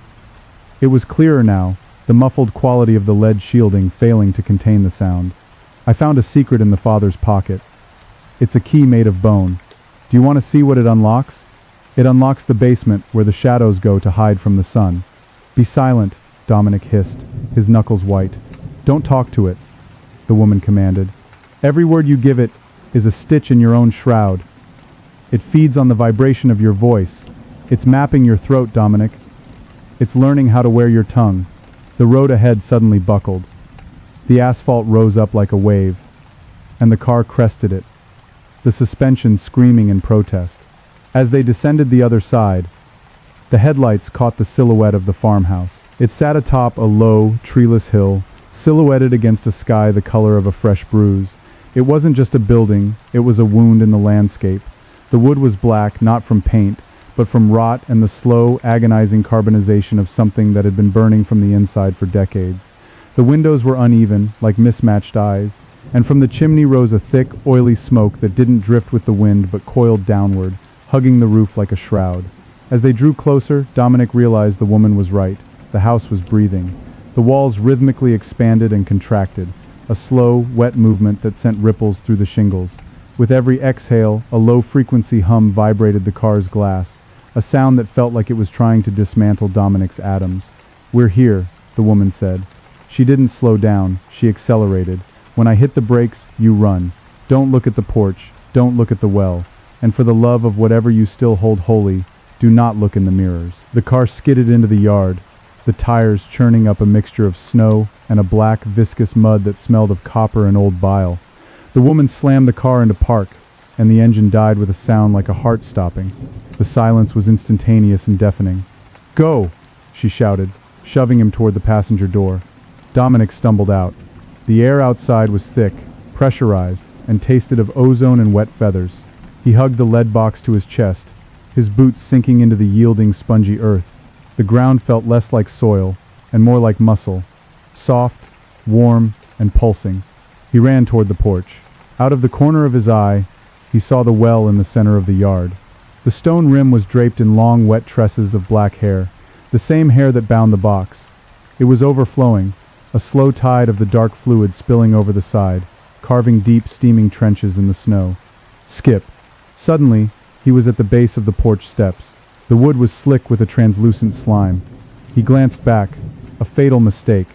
It was clearer now, the muffled quality of the lead shielding failing to contain the sound. "I found a secret in the father's pocket. It's a key made of bone. Do you want to see what it unlocks? It unlocks the basement where the shadows go to hide from the sun." "Be silent," Dominic hissed, his knuckles white. "Don't talk to it," the woman commanded. "Every word you give it is a stitch in your own shroud. It feeds on the vibration of your voice. It's mapping your throat, Dominic. It's learning how to wear your tongue." The road ahead suddenly buckled. The asphalt rose up like a wave, and the car crested it, the suspension screaming in protest. As they descended the other side, the headlights caught the silhouette of the farmhouse. It sat atop a low, treeless hill, silhouetted against a sky the color of a fresh bruise. It wasn't just a building, it was a wound in the landscape. The wood was black, not from paint, but from rot and the slow, agonizing carbonization of something that had been burning from the inside for decades. The windows were uneven, like mismatched eyes, and from the chimney rose a thick, oily smoke that didn't drift with the wind but coiled downward, hugging the roof like a shroud. As they drew closer, Dominic realized the woman was right. The house was breathing. The walls rhythmically expanded and contracted, a slow, wet movement that sent ripples through the shingles. With every exhale, a low-frequency hum vibrated the car's glass, a sound that felt like it was trying to dismantle Dominic's atoms. "We're here," the woman said. She didn't slow down, she accelerated. "When I hit the brakes, you run. Don't look at the porch, don't look at the well, and for the love of whatever you still hold holy, do not look in the mirrors." The car skidded into the yard, the tires churning up a mixture of snow and a black, viscous mud that smelled of copper and old bile. The woman slammed the car into park, and the engine died with a sound like a heart stopping. The silence was instantaneous and deafening. "Go!" she shouted, shoving him toward the passenger door. Dominic stumbled out. The air outside was thick, pressurized, and tasted of ozone and wet feathers. He hugged the lead box to his chest, his boots sinking into the yielding, spongy earth. The ground felt less like soil and more like muscle, soft, warm, and pulsing. He ran toward the porch. Out of the corner of his eye, he saw the well in the center of the yard. The stone rim was draped in long, wet tresses of black hair, the same hair that bound the box. It was overflowing, a slow tide of the dark fluid spilling over the side, carving deep, steaming trenches in the snow. Skip. Suddenly, he was at the base of the porch steps. The wood was slick with a translucent slime. He glanced back, a fatal mistake.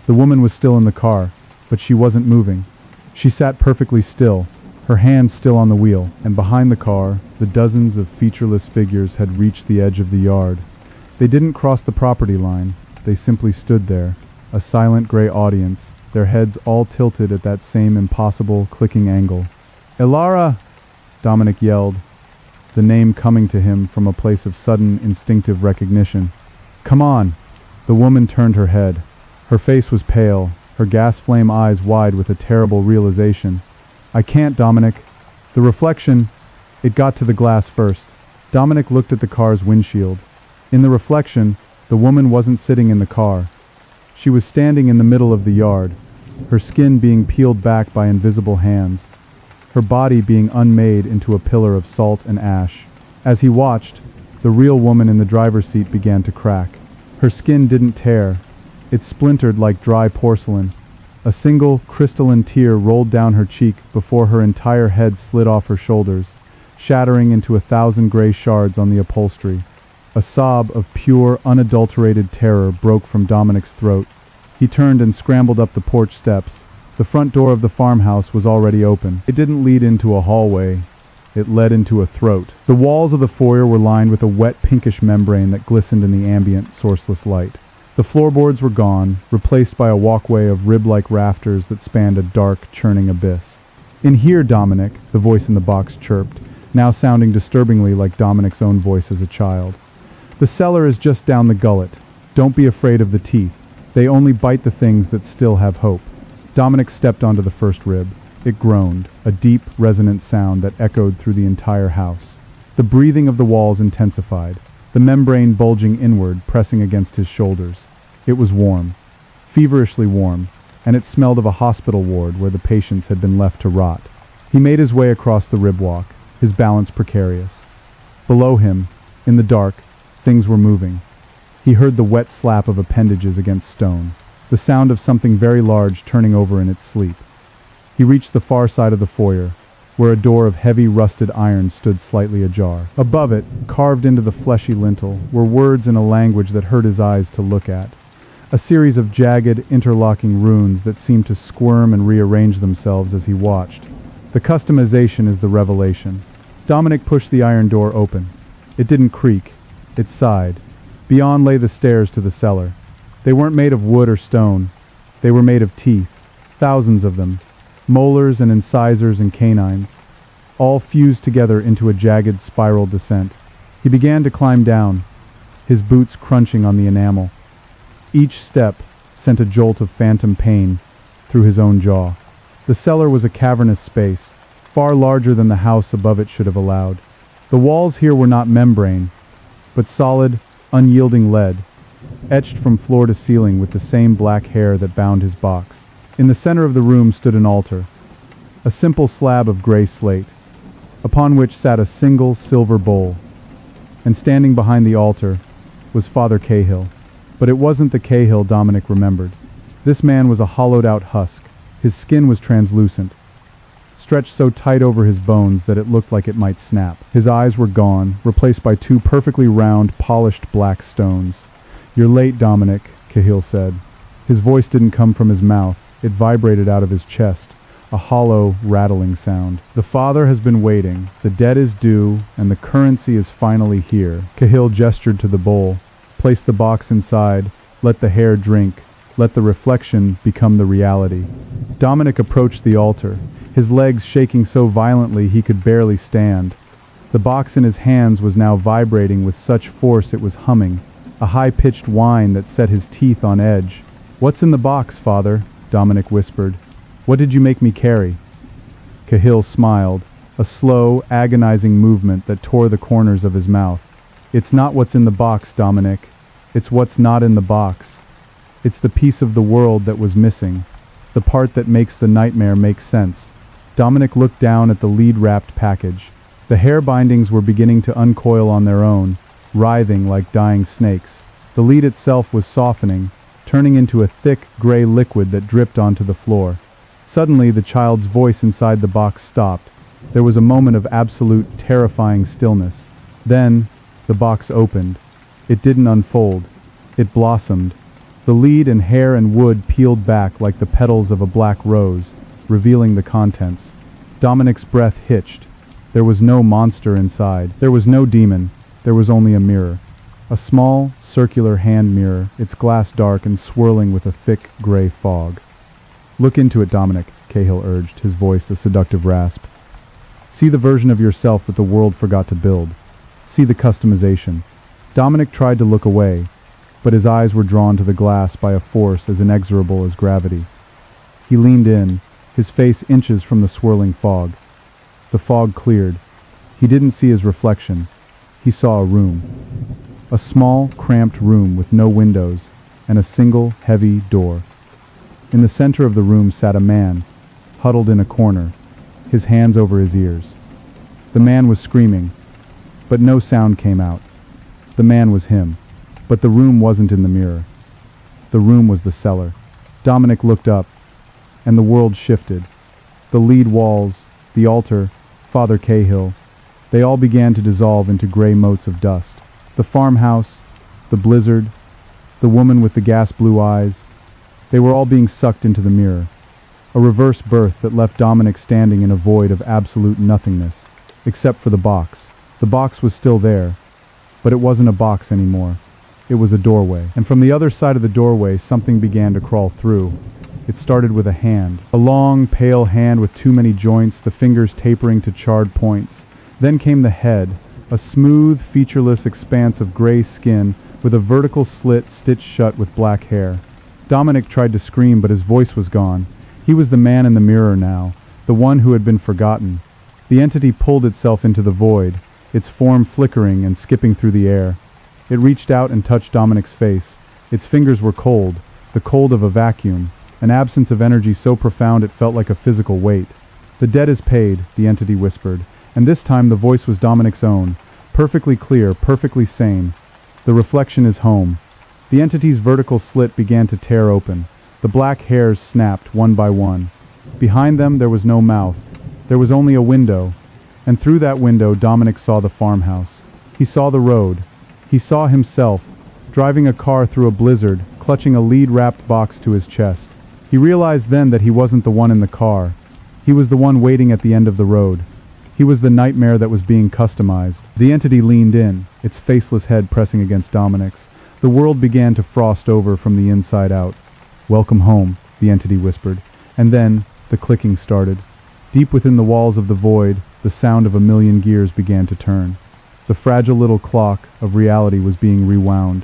The woman was still in the car, but she wasn't moving. She sat perfectly still, her hands still on the wheel, and behind the car, the dozens of featureless figures had reached the edge of the yard. They didn't cross the property line, they simply stood there, a silent gray audience, their heads all tilted at that same impossible, clicking angle. "Elara!" Dominic yelled, the name coming to him from a place of sudden, instinctive recognition. "Come on!" The woman turned her head. Her face was pale, her gas flame eyes wide with a terrible realization. "I can't, Dominic." The reflection, it got to the glass first. Dominic looked at the car's windshield. In the reflection, the woman wasn't sitting in the car. She was standing in the middle of the yard, her skin being peeled back by invisible hands, her body being unmade into a pillar of salt and ash. As he watched, the real woman in the driver's seat began to crack. Her skin didn't tear. It splintered like dry porcelain. A single crystalline tear rolled down her cheek before her entire head slid off her shoulders, shattering into 1,000 gray shards on the upholstery. A sob of pure, unadulterated terror broke from Dominic's throat. He turned and scrambled up the porch steps. The front door of the farmhouse was already open. It didn't lead into a hallway. It led into a throat. The walls of the foyer were lined with a wet pinkish membrane that glistened in the ambient, sourceless light. The floorboards were gone, replaced by a walkway of rib-like rafters that spanned a dark, churning abyss. "In here, Dominic," the voice in the box chirped, now sounding disturbingly like Dominic's own voice as a child. "The cellar is just down the gullet. Don't be afraid of the teeth. They only bite the things that still have hope." Dominic stepped onto the first rib. It groaned, a deep, resonant sound that echoed through the entire house. The breathing of the walls intensified, the membrane bulging inward, pressing against his shoulders. It was warm, feverishly warm, and it smelled of a hospital ward where the patients had been left to rot. He made his way across the rib walk, his balance precarious. Below him, in the dark, things were moving. He heard the wet slap of appendages against stone, the sound of something very large turning over in its sleep. He reached the far side of the foyer, where a door of heavy rusted iron stood slightly ajar. Above it, carved into the fleshy lintel, were words in a language that hurt his eyes to look at. A series of jagged, interlocking runes that seemed to squirm and rearrange themselves as he watched. The customization is the revelation. Dominic pushed the iron door open. It didn't creak. It sighed. Beyond lay the stairs to the cellar. They weren't made of wood or stone. They were made of teeth, thousands of them, molars and incisors and canines, all fused together into a jagged spiral descent. He began to climb down, his boots crunching on the enamel. Each step sent a jolt of phantom pain through his own jaw. The cellar was a cavernous space, far larger than the house above it should have allowed. The walls here were not membrane, but solid, unyielding lead, etched from floor to ceiling with the same black hair that bound his box. In the center of the room stood an altar, a simple slab of gray slate, upon which sat a single silver bowl. And standing behind the altar was Father Cahill. But it wasn't the Cahill Dominic remembered. This man was a hollowed-out husk. His skin was translucent, stretched so tight over his bones that it looked like it might snap. His eyes were gone, replaced by two perfectly round, polished black stones. "You're late, Dominic," Cahill said. His voice didn't come from his mouth. It vibrated out of his chest, a hollow, rattling sound. "The Father has been waiting. The debt is due, and the currency is finally here." Cahill gestured to the bowl. "Place the box inside. Let the hair drink. Let the reflection become the reality." Dominic approached the altar, his legs shaking so violently he could barely stand. The box in his hands was now vibrating with such force it was humming, a high-pitched whine that set his teeth on edge. "What's in the box, Father?" Dominic whispered. "What did you make me carry?" Cahill smiled, a slow, agonizing movement that tore the corners of his mouth. "It's not what's in the box, Dominic. It's what's not in the box. It's the piece of the world that was missing, the part that makes the nightmare make sense." Dominic looked down at the lead-wrapped package. The hair bindings were beginning to uncoil on their own, writhing like dying snakes. The lead itself was softening, turning into a thick, gray liquid that dripped onto the floor. Suddenly, the child's voice inside the box stopped. There was a moment of absolute, terrifying stillness. Then, the box opened. It didn't unfold. It blossomed. The lead and hair and wood peeled back like the petals of a black rose, revealing the contents. Dominic's breath hitched. There was no monster inside. There was no demon. There was only a mirror. A small, circular hand mirror, its glass dark and swirling with a thick, gray fog. "Look into it, Dominic," Cahill urged, his voice a seductive rasp. "See the version of yourself that the world forgot to build. See the customization." Dominic tried to look away, but his eyes were drawn to the glass by a force as inexorable as gravity. He leaned in, his face inches from the swirling fog. The fog cleared. He didn't see his reflection. He saw a room. A small, cramped room with no windows and a single, heavy door. In the center of the room sat a man, huddled in a corner, his hands over his ears. The man was screaming, but no sound came out. The man was him, but the room wasn't in the mirror. The room was the cellar. Dominic looked up, and the world shifted. The lead walls, the altar, Father Cahill, they all began to dissolve into gray motes of dust. The farmhouse, the blizzard, the woman with the gas-blue eyes, they were all being sucked into the mirror. A reverse birth that left Dominic standing in a void of absolute nothingness, except for the box. The box was still there, but it wasn't a box anymore. It was a doorway. And from the other side of the doorway, something began to crawl through. It started with a hand. A long, pale hand with too many joints, the fingers tapering to charred points. Then came the head, a smooth, featureless expanse of gray skin with a vertical slit stitched shut with black hair. Dominic tried to scream, but his voice was gone. He was the man in the mirror now, the one who had been forgotten. The entity pulled itself into the void, its form flickering and skipping through the air. It reached out and touched Dominic's face. Its fingers were cold, the cold of a vacuum, an absence of energy so profound it felt like a physical weight. "The debt is paid," the entity whispered, and this time the voice was Dominic's own, perfectly clear, perfectly sane. "The reflection is home." The entity's vertical slit began to tear open. The black hairs snapped one by one. Behind them there was no mouth. There was only a window, and through that window Dominic saw the farmhouse. He saw the road. He saw himself, driving a car through a blizzard, clutching a lead-wrapped box to his chest. He realized then that he wasn't the one in the car. He was the one waiting at the end of the road. He was the nightmare that was being customized. The entity leaned in, its faceless head pressing against Dominic's. The world began to frost over from the inside out. "Welcome home," the entity whispered. And then, the clicking started. Deep within the walls of the void, the sound of a million gears began to turn. The fragile little clock of reality was being rewound,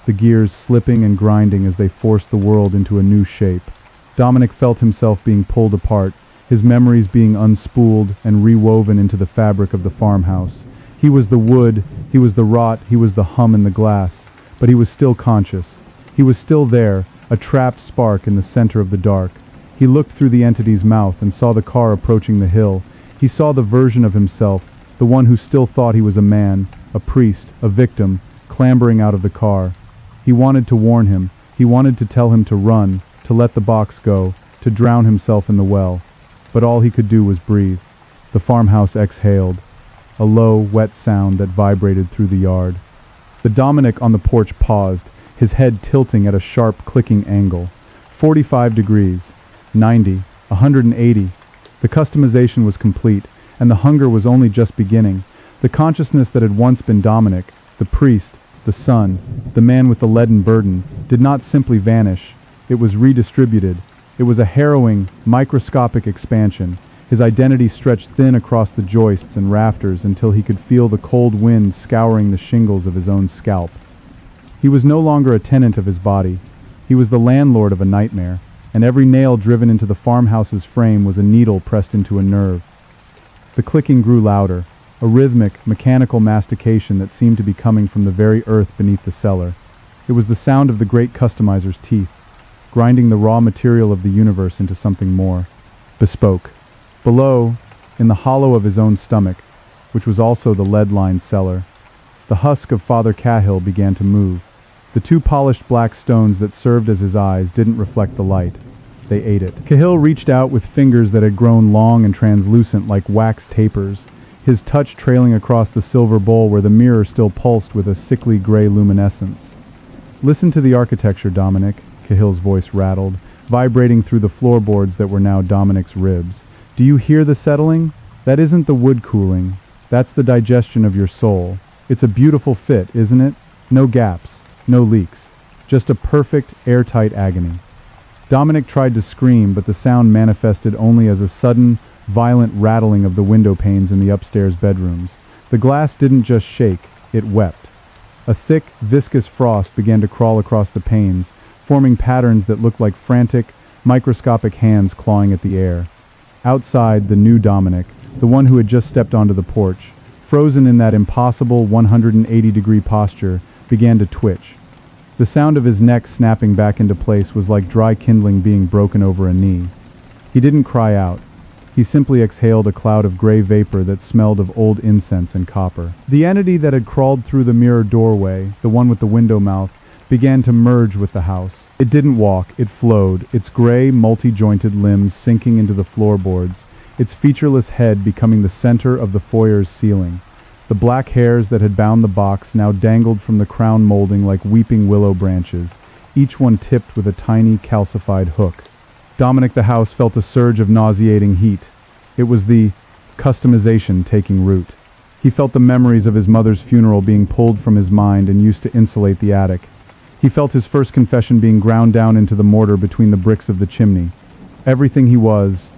the gears slipping and grinding as they forced the world into a new shape. Dominic felt himself being pulled apart, his memories being unspooled and rewoven into the fabric of the farmhouse. He was the wood, he was the rot, he was the hum in the glass, but he was still conscious. He was still there, a trapped spark in the center of the dark. He looked through the entity's mouth and saw the car approaching the hill. He saw the version of himself, the one who still thought he was a man, a priest, a victim, clambering out of the car. He wanted to warn him. He wanted to tell him to run, to let the box go, to drown himself in the well. But all he could do was breathe. The farmhouse exhaled, a low, wet sound that vibrated through the yard. The Dominic on the porch paused, his head tilting at a sharp, clicking angle. 45 degrees, 90, 180. The customization was complete, and the hunger was only just beginning. The consciousness that had once been Dominic, the priest, the son, the man with the leaden burden, did not simply vanish. It was redistributed. It was a harrowing, microscopic expansion. His identity stretched thin across the joists and rafters until he could feel the cold wind scouring the shingles of his own scalp. He was no longer a tenant of his body. He was the landlord of a nightmare, and every nail driven into the farmhouse's frame was a needle pressed into a nerve. The clicking grew louder, a rhythmic, mechanical mastication that seemed to be coming from the very earth beneath the cellar. It was the sound of the great customizer's teeth, grinding the raw material of the universe into something more bespoke. Below, in the hollow of his own stomach, which was also the lead-lined cellar, the husk of Father Cahill began to move. The two polished black stones that served as his eyes didn't reflect the light. They ate it. Cahill reached out with fingers that had grown long and translucent like wax tapers, his touch trailing across the silver bowl where the mirror still pulsed with a sickly gray luminescence. "Listen to the architecture, Dominic," Cahill's voice rattled, vibrating through the floorboards that were now Dominic's ribs. "Do you hear the settling? That isn't the wood cooling. That's the digestion of your soul. It's a beautiful fit, isn't it? No gaps, no leaks, just a perfect, airtight agony. Dominic tried to scream, but the sound manifested only as a sudden, violent rattling of the window panes in the upstairs bedrooms. The glass didn't just shake, it wept. A thick, viscous frost began to crawl across the panes, forming patterns that looked like frantic, microscopic hands clawing at the air. Outside, the new Dominic, the one who had just stepped onto the porch, frozen in that impossible 180-degree posture, began to twitch. The sound of his neck snapping back into place was like dry kindling being broken over a knee. He didn't cry out. He simply exhaled a cloud of gray vapor that smelled of old incense and copper. The entity that had crawled through the mirrored doorway, the one with the window mouth, began to merge with the house. It didn't walk, it flowed, its gray, multi-jointed limbs sinking into the floorboards, its featureless head becoming the center of the foyer's ceiling. The black hairs that had bound the box now dangled from the crown molding like weeping willow branches, each one tipped with a tiny calcified hook. Dominic the house felt a surge of nauseating heat. It was the customization taking root. He felt the memories of his mother's funeral being pulled from his mind and used to insulate the attic. He felt his first confession being ground down into the mortar between the bricks of the chimney. Everything he was,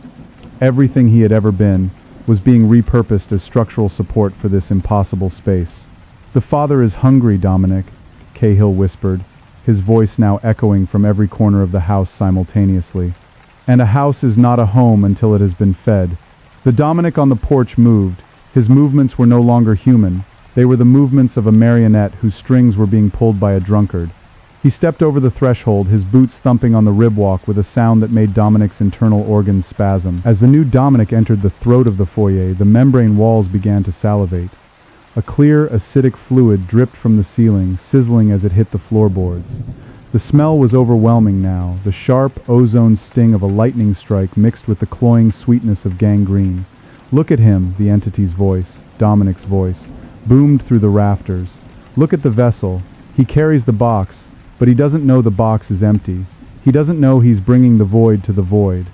everything he had ever been, was being repurposed as structural support for this impossible space. "The father is hungry, Dominic," Cahill whispered, his voice now echoing from every corner of the house simultaneously. "And a house is not a home until it has been fed." The Dominic on the porch moved. His movements were no longer human. They were the movements of a marionette whose strings were being pulled by a drunkard. He stepped over the threshold, his boots thumping on the ribwalk with a sound that made Dominic's internal organs spasm. As the new Dominic entered the throat of the foyer, the membrane walls began to salivate. A clear, acidic fluid dripped from the ceiling, sizzling as it hit the floorboards. The smell was overwhelming now, the sharp, ozone sting of a lightning strike mixed with the cloying sweetness of gangrene. "Look at him," the entity's voice, Dominic's voice, boomed through the rafters. "Look at the vessel. He carries the box, but he doesn't know the box is empty. He doesn't know he's bringing the void to the void."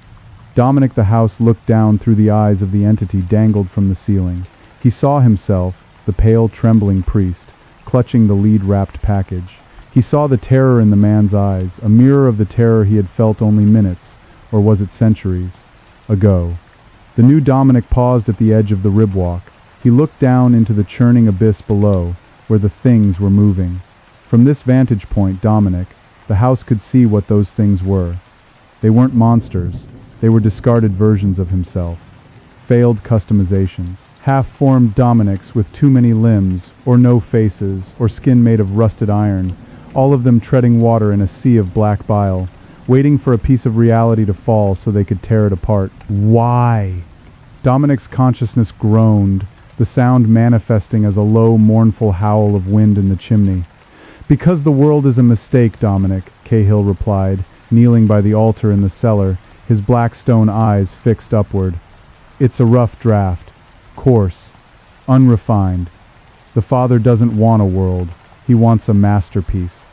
Dominic the house looked down through the eyes of the entity dangled from the ceiling. He saw himself, the pale, trembling priest, clutching the lead-wrapped package. He saw the terror in the man's eyes, a mirror of the terror he had felt only minutes, or was it centuries, ago. The new Dominic paused at the edge of the ribwalk. He looked down into the churning abyss below, where the things were moving. From this vantage point, Dominic, the house could see what those things were. They weren't monsters. They were discarded versions of himself. Failed customizations. Half-formed Dominics with too many limbs, or no faces, or skin made of rusted iron, all of them treading water in a sea of black bile, waiting for a piece of reality to fall so they could tear it apart. Why? Dominic's consciousness groaned, the sound manifesting as a low, mournful howl of wind in the chimney. "Because the world is a mistake, Dominic," Cahill replied, kneeling by the altar in the cellar, his black stone eyes fixed upward. "It's a rough draft, coarse, unrefined. The father doesn't want a world. He wants a masterpiece.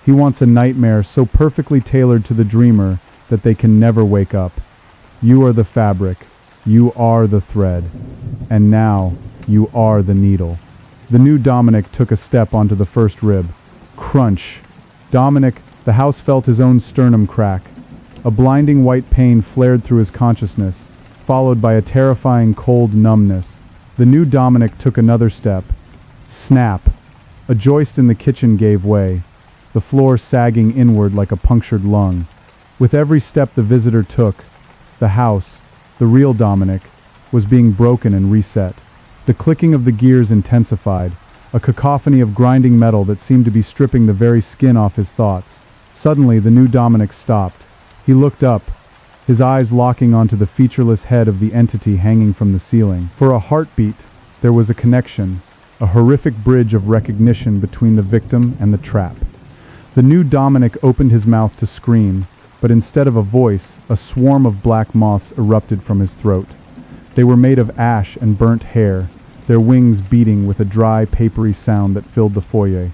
He wants a nightmare so perfectly tailored to the dreamer that they can never wake up. You are the fabric. You are the thread. And now, you are the needle." The new Dominic took a step onto the first rib. Crunch. Dominic, the house felt his own sternum crack. A blinding white pain flared through his consciousness, followed by a terrifying cold numbness. The new Dominic took another step. Snap. A joist in the kitchen gave way, the floor sagging inward like a punctured lung. With every step the visitor took, the house, the real Dominic, was being broken and reset. The clicking of the gears intensified, a cacophony of grinding metal that seemed to be stripping the very skin off his thoughts. Suddenly, the new Dominic stopped. He looked up, his eyes locking onto the featureless head of the entity hanging from the ceiling. For a heartbeat, there was a connection, a horrific bridge of recognition between the victim and the trap. The new Dominic opened his mouth to scream, but instead of a voice, a swarm of black moths erupted from his throat. They were made of ash and burnt hair, their wings beating with a dry, papery sound that filled the foyer.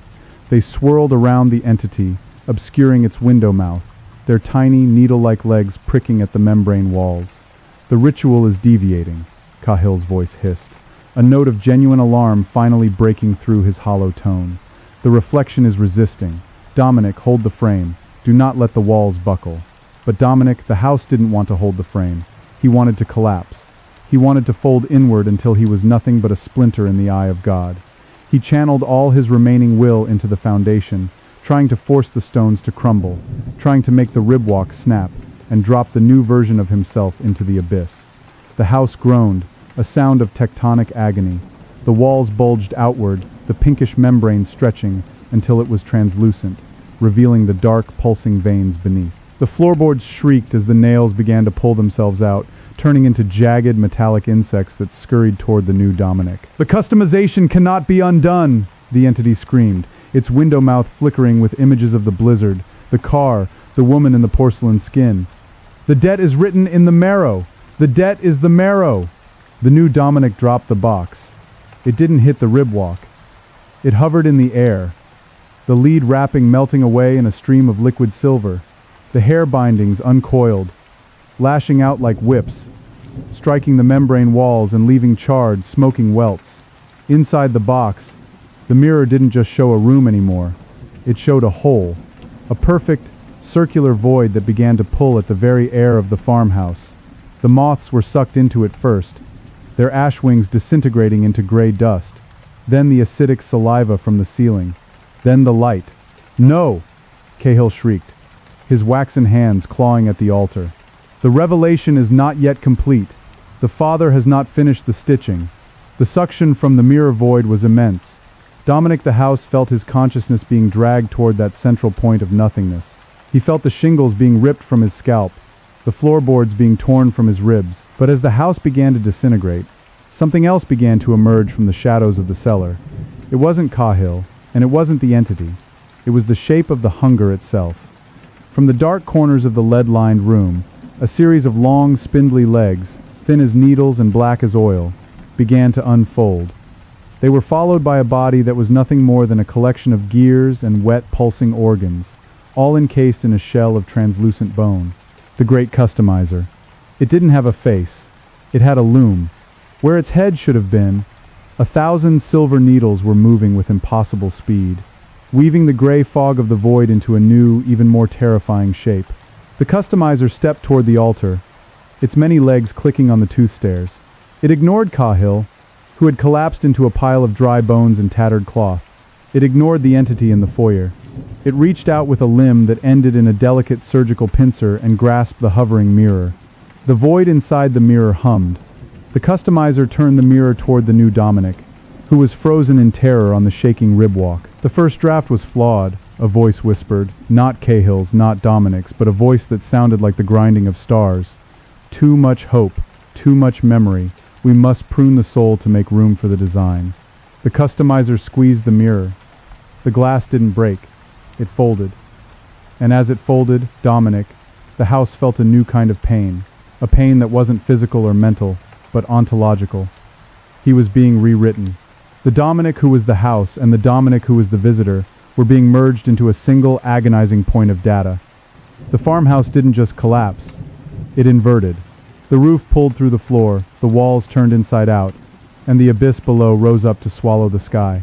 They swirled around the entity, obscuring its window mouth, their tiny, needle-like legs pricking at the membrane walls. "The ritual is deviating," Cahill's voice hissed, a note of genuine alarm finally breaking through his hollow tone. The reflection is resisting. Dominic, hold the frame. Do not let the walls buckle. But Dominic, the house didn't want to hold the frame. He wanted to collapse. He wanted to fold inward until he was nothing but a splinter in the eye of God. He channeled all his remaining will into the foundation, trying to force the stones to crumble, trying to make the ribwalk snap, and drop the new version of himself into the abyss. The house groaned, a sound of tectonic agony. The walls bulged outward, the pinkish membrane stretching until it was translucent, revealing the dark, pulsing veins beneath. The floorboards shrieked as the nails began to pull themselves out, turning into jagged metallic insects that scurried toward the new Dominic. "The customization cannot be undone!" the entity screamed, its window mouth flickering with images of the blizzard, the car, the woman in the porcelain skin. "The debt is written in the marrow! The debt is the marrow!" The new Dominic dropped the box. It didn't hit the ribwalk. It hovered in the air, the lead wrapping melting away in a stream of liquid silver, the hair bindings uncoiled, lashing out like whips, striking the membrane walls and leaving charred, smoking welts. Inside the box, the mirror didn't just show a room anymore. It showed a hole, a perfect, circular void that began to pull at the very air of the farmhouse. The moths were sucked into it first, their ash wings disintegrating into gray dust, then the acidic saliva from the ceiling, then the light. "No!" Cahill shrieked, his waxen hands clawing at the altar. "The revelation is not yet complete. The Father has not finished the stitching." The suction from the mirror void was immense. Dominic the house felt his consciousness being dragged toward that central point of nothingness. He felt the shingles being ripped from his scalp, the floorboards being torn from his ribs. But as the house began to disintegrate, something else began to emerge from the shadows of the cellar. It wasn't Cahill, and it wasn't the entity. It was the shape of the hunger itself. From the dark corners of the lead-lined room, a series of long, spindly legs, thin as needles and black as oil, began to unfold. They were followed by a body that was nothing more than a collection of gears and wet, pulsing organs, all encased in a shell of translucent bone. The great customizer. It didn't have a face. It had a loom. Where its head should have been, 1,000 silver needles were moving with impossible speed, weaving the gray fog of the void into a new, even more terrifying shape. The customizer stepped toward the altar, its many legs clicking on the tooth stairs. It ignored Cahill, who had collapsed into a pile of dry bones and tattered cloth. It ignored the entity in the foyer. It reached out with a limb that ended in a delicate surgical pincer and grasped the hovering mirror. The void inside the mirror hummed. The customizer turned the mirror toward the new Dominic, who was frozen in terror on the shaking ribwalk. The first draft was flawed, a voice whispered, not Cahill's, not Dominic's, but a voice that sounded like the grinding of stars. Too much hope, too much memory. We must prune the soul to make room for the design. The customizer squeezed the mirror. The glass didn't break. It folded. And as it folded, Dominic, the house felt a new kind of pain, a pain that wasn't physical or mental, but ontological. He was being rewritten. The Dominic who was the house and the Dominic who was the visitor were being merged into a single agonizing point of data. The farmhouse didn't just collapse. It inverted. The roof pulled through the floor, the walls turned inside out, and the abyss below rose up to swallow the sky.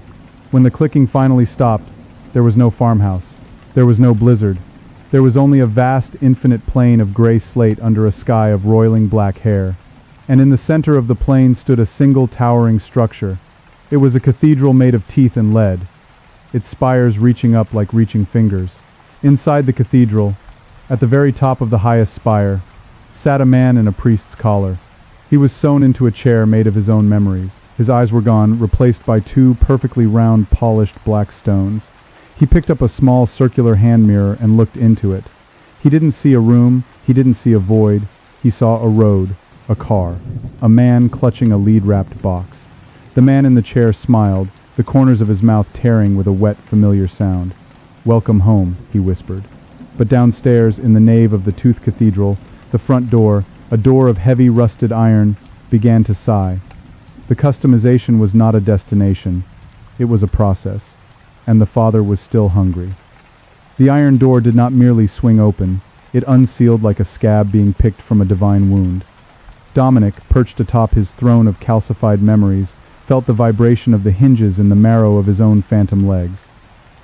When the clicking finally stopped, there was no farmhouse. There was no blizzard. There was only a vast, infinite plain of gray slate under a sky of roiling black hair. And in the center of the plain stood a single towering structure. It was a cathedral made of teeth and lead, its spires reaching up like reaching fingers. Inside the cathedral, at the very top of the highest spire, sat a man in a priest's collar. He was sewn into a chair made of his own memories. His eyes were gone, replaced by two perfectly round, polished black stones. He picked up a small circular hand mirror and looked into it. He didn't see a room, he didn't see a void. He saw a road, a car, a man clutching a lead-wrapped box. The man in the chair smiled, the corners of his mouth tearing with a wet, familiar sound. "Welcome home," he whispered. But downstairs, in the nave of the Tooth Cathedral, the front door, a door of heavy rusted iron, began to sigh. The customization was not a destination. It was a process. And the father was still hungry. The iron door did not merely swing open. It unsealed like a scab being picked from a divine wound. Dominic, perched atop his throne of calcified memories, felt the vibration of the hinges in the marrow of his own phantom legs.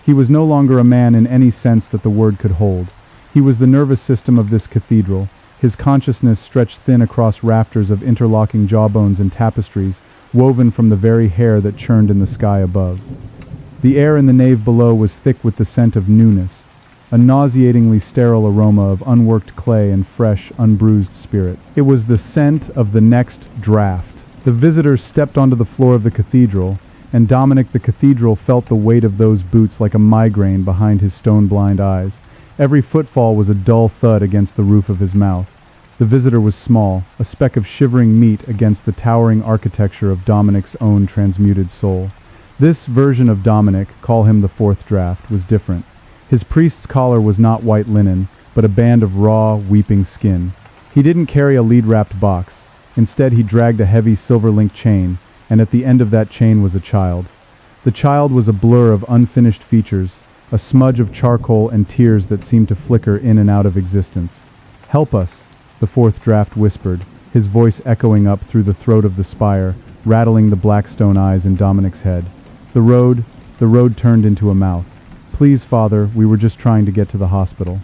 He was no longer a man in any sense that the word could hold. He was the nervous system of this cathedral, his consciousness stretched thin across rafters of interlocking jawbones and tapestries, woven from the very hair that churned in the sky above. The air in the nave below was thick with the scent of newness, a nauseatingly sterile aroma of unworked clay and fresh, unbruised spirit. It was the scent of the next draft. The visitors stepped onto the floor of the cathedral, and Dominic the cathedral felt the weight of those boots like a migraine behind his stone-blind eyes. Every footfall was a dull thud against the roof of his mouth. The visitor was small, a speck of shivering meat against the towering architecture of Dominic's own transmuted soul. This version of Dominic, call him the fourth draft, was different. His priest's collar was not white linen, but a band of raw, weeping skin. He didn't carry a lead-wrapped box. Instead, he dragged a heavy silver-linked chain, and at the end of that chain was a child. The child was a blur of unfinished features, a smudge of charcoal and tears that seemed to flicker in and out of existence. "Help us," the fourth draft whispered, his voice echoing up through the throat of the spire, rattling the black stone eyes in Dominic's head. The road turned into a mouth. "Please, Father, we were just trying to get to the hospital."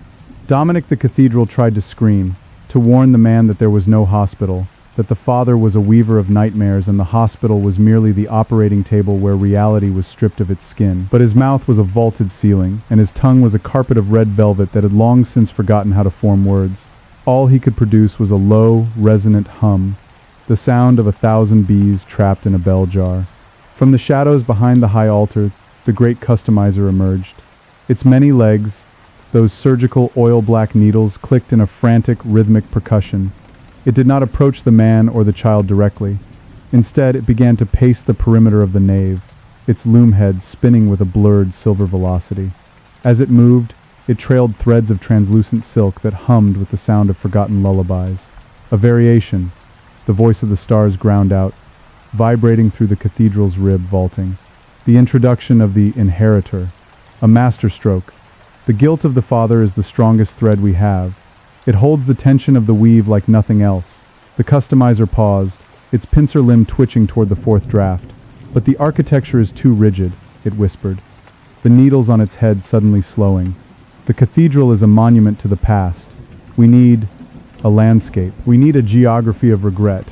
Dominic the cathedral tried to scream, to warn the man that there was no hospital, that the father was a weaver of nightmares and the hospital was merely the operating table where reality was stripped of its skin. But his mouth was a vaulted ceiling, and his tongue was a carpet of red velvet that had long since forgotten how to form words. All he could produce was a low, resonant hum, the sound of 1,000 bees trapped in a bell jar. From the shadows behind the high altar, the great customizer emerged. Its many legs, those surgical oil-black needles, clicked in a frantic, rhythmic percussion. It did not approach the man or the child directly. Instead, it began to pace the perimeter of the nave, its loom head spinning with a blurred silver velocity. As it moved, it trailed threads of translucent silk that hummed with the sound of forgotten lullabies. A variation, the voice of the stars ground out, vibrating through the cathedral's rib vaulting. The introduction of the inheritor, a masterstroke. The guilt of the father is the strongest thread we have. It holds the tension of the weave like nothing else. The customizer paused, its pincer limb twitching toward the fourth draft. "But the architecture is too rigid," it whispered, the needles on its head suddenly slowing. "The cathedral is a monument to the past. We need a landscape. We need a geography of regret."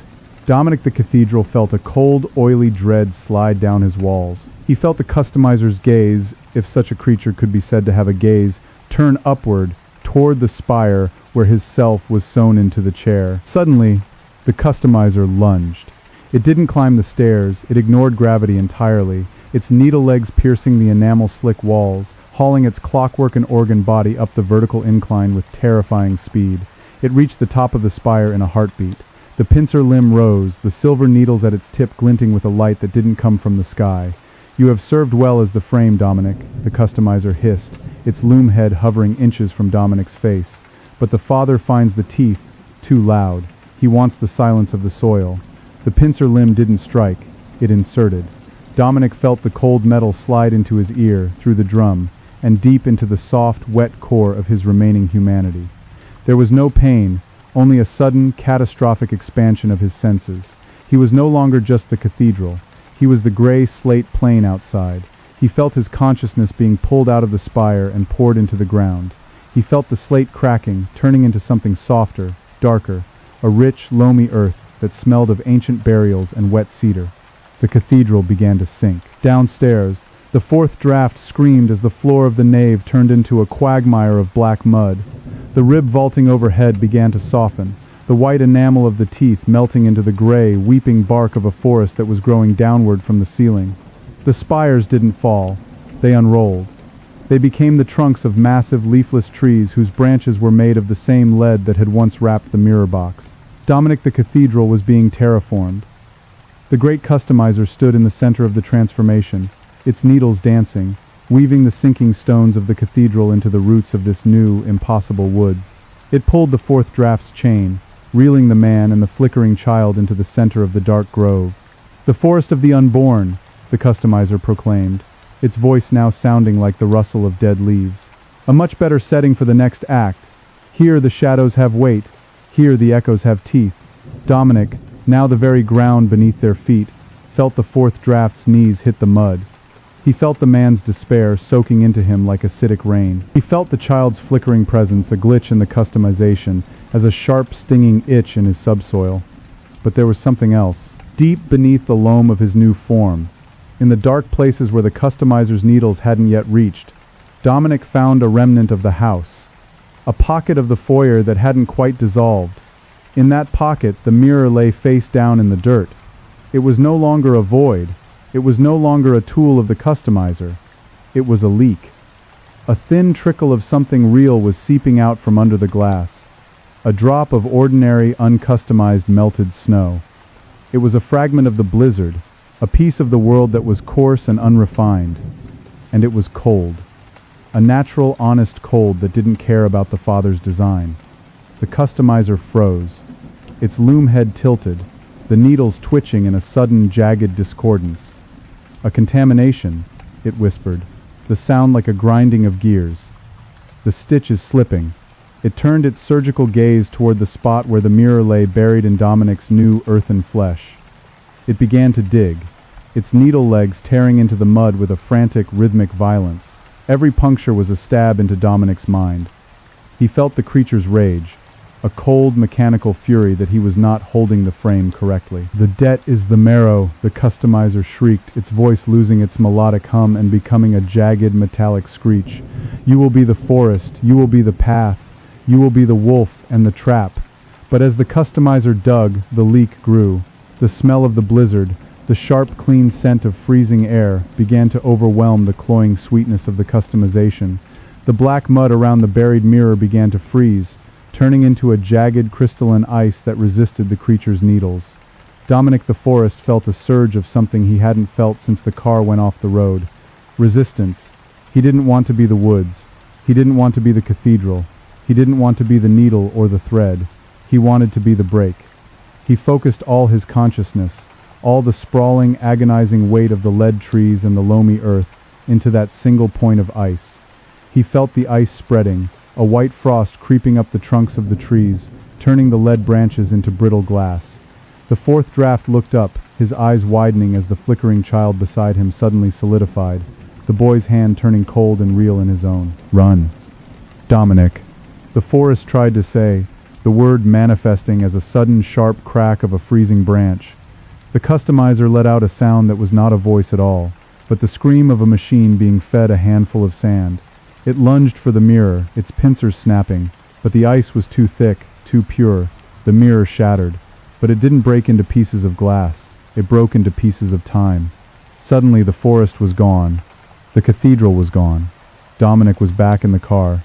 Dominic the cathedral felt a cold, oily dread slide down his walls. He felt the customizer's gaze, if such a creature could be said to have a gaze, turn upward, toward the spire where his self was sewn into the chair. Suddenly, the customizer lunged. It didn't climb the stairs, it ignored gravity entirely, its needle legs piercing the enamel-slick walls, hauling its clockwork and organ body up the vertical incline with terrifying speed. It reached the top of the spire in a heartbeat. The pincer limb rose, the silver needles at its tip glinting with a light that didn't come from the sky. "You have served well as the frame, Dominic," the customizer hissed, its loom head hovering inches from Dominic's face. But the father finds the teeth too loud. He wants the silence of the soil. The pincer limb didn't strike, it inserted. Dominic felt the cold metal slide into his ear, through the drum, and deep into the soft, wet core of his remaining humanity. There was no pain, only a sudden, catastrophic expansion of his senses. He was no longer just the cathedral. He was the gray slate plain outside. He felt his consciousness being pulled out of the spire and poured into the ground. He felt the slate cracking, turning into something softer, darker, a rich, loamy earth that smelled of ancient burials and wet cedar. The cathedral began to sink. Downstairs, the fourth draft screamed as the floor of the nave turned into a quagmire of black mud. The rib vaulting overhead began to soften, the white enamel of the teeth melting into the gray, weeping bark of a forest that was growing downward from the ceiling. The spires didn't fall. They unrolled. They became the trunks of massive leafless trees whose branches were made of the same lead that had once wrapped the mirror box. Dominic the cathedral was being terraformed. The great customizer stood in the center of the transformation, its needles dancing, weaving the sinking stones of the cathedral into the roots of this new, impossible woods. It pulled the fourth draft's chain, reeling the man and the flickering child into the center of the dark grove. "The forest of the unborn," the customizer proclaimed, its voice now sounding like the rustle of dead leaves. "A much better setting for the next act. Here the shadows have weight. Here the echoes have teeth." Dominic, now the very ground beneath their feet, felt the fourth draft's knees hit the mud. He felt the man's despair soaking into him like acidic rain. He felt the child's flickering presence, a glitch in the customization, as a sharp, stinging itch in his subsoil. But there was something else. Deep beneath the loam of his new form, in the dark places where the customizer's needles hadn't yet reached, Dominic found a remnant of the house. A pocket of the foyer that hadn't quite dissolved. In that pocket, the mirror lay face down in the dirt. It was no longer a void. It was no longer a tool of the customizer. It was a leak. A thin trickle of something real was seeping out from under the glass. A drop of ordinary, uncustomized melted snow. It was a fragment of the blizzard, a piece of the world that was coarse and unrefined. And it was cold. A natural, honest cold that didn't care about the father's design. The customizer froze. Its loom head tilted, the needles twitching in a sudden, jagged discordance. A contamination, it whispered, the sound like a grinding of gears. The stitch is slipping. It turned its surgical gaze toward the spot where the mirror lay buried in Dominic's new earthen flesh. It began to dig, its needle legs tearing into the mud with a frantic, rhythmic violence. Every puncture was a stab into Dominic's mind. He felt the creature's rage, a cold, mechanical fury that he was not holding the frame correctly. "The debt is the marrow," the customizer shrieked, its voice losing its melodic hum and becoming a jagged, metallic screech. "You will be the forest, you will be the path, you will be the wolf and the trap." But as the customizer dug, the leak grew. The smell of the blizzard, the sharp, clean scent of freezing air, began to overwhelm the cloying sweetness of the customization. The black mud around the buried mirror began to freeze, turning into a jagged crystalline ice that resisted the creature's needles. Dominic the Forest felt a surge of something he hadn't felt since the car went off the road. Resistance. He didn't want to be the woods. He didn't want to be the cathedral. He didn't want to be the needle or the thread. He wanted to be the break. He focused all his consciousness, all the sprawling, agonizing weight of the lead trees and the loamy earth, into that single point of ice. He felt the ice spreading, a white frost creeping up the trunks of the trees, turning the lead branches into brittle glass. The fourth draft looked up, his eyes widening as the flickering child beside him suddenly solidified, the boy's hand turning cold and real in his own. "Run." "Dominic." The forest tried to say, the word manifesting as a sudden sharp crack of a freezing branch. The customizer let out a sound that was not a voice at all, but the scream of a machine being fed a handful of sand. It lunged for the mirror, its pincers snapping, but the ice was too thick, too pure. The mirror shattered, but it didn't break into pieces of glass. It broke into pieces of time. Suddenly the forest was gone. The cathedral was gone. Dominic was back in the car.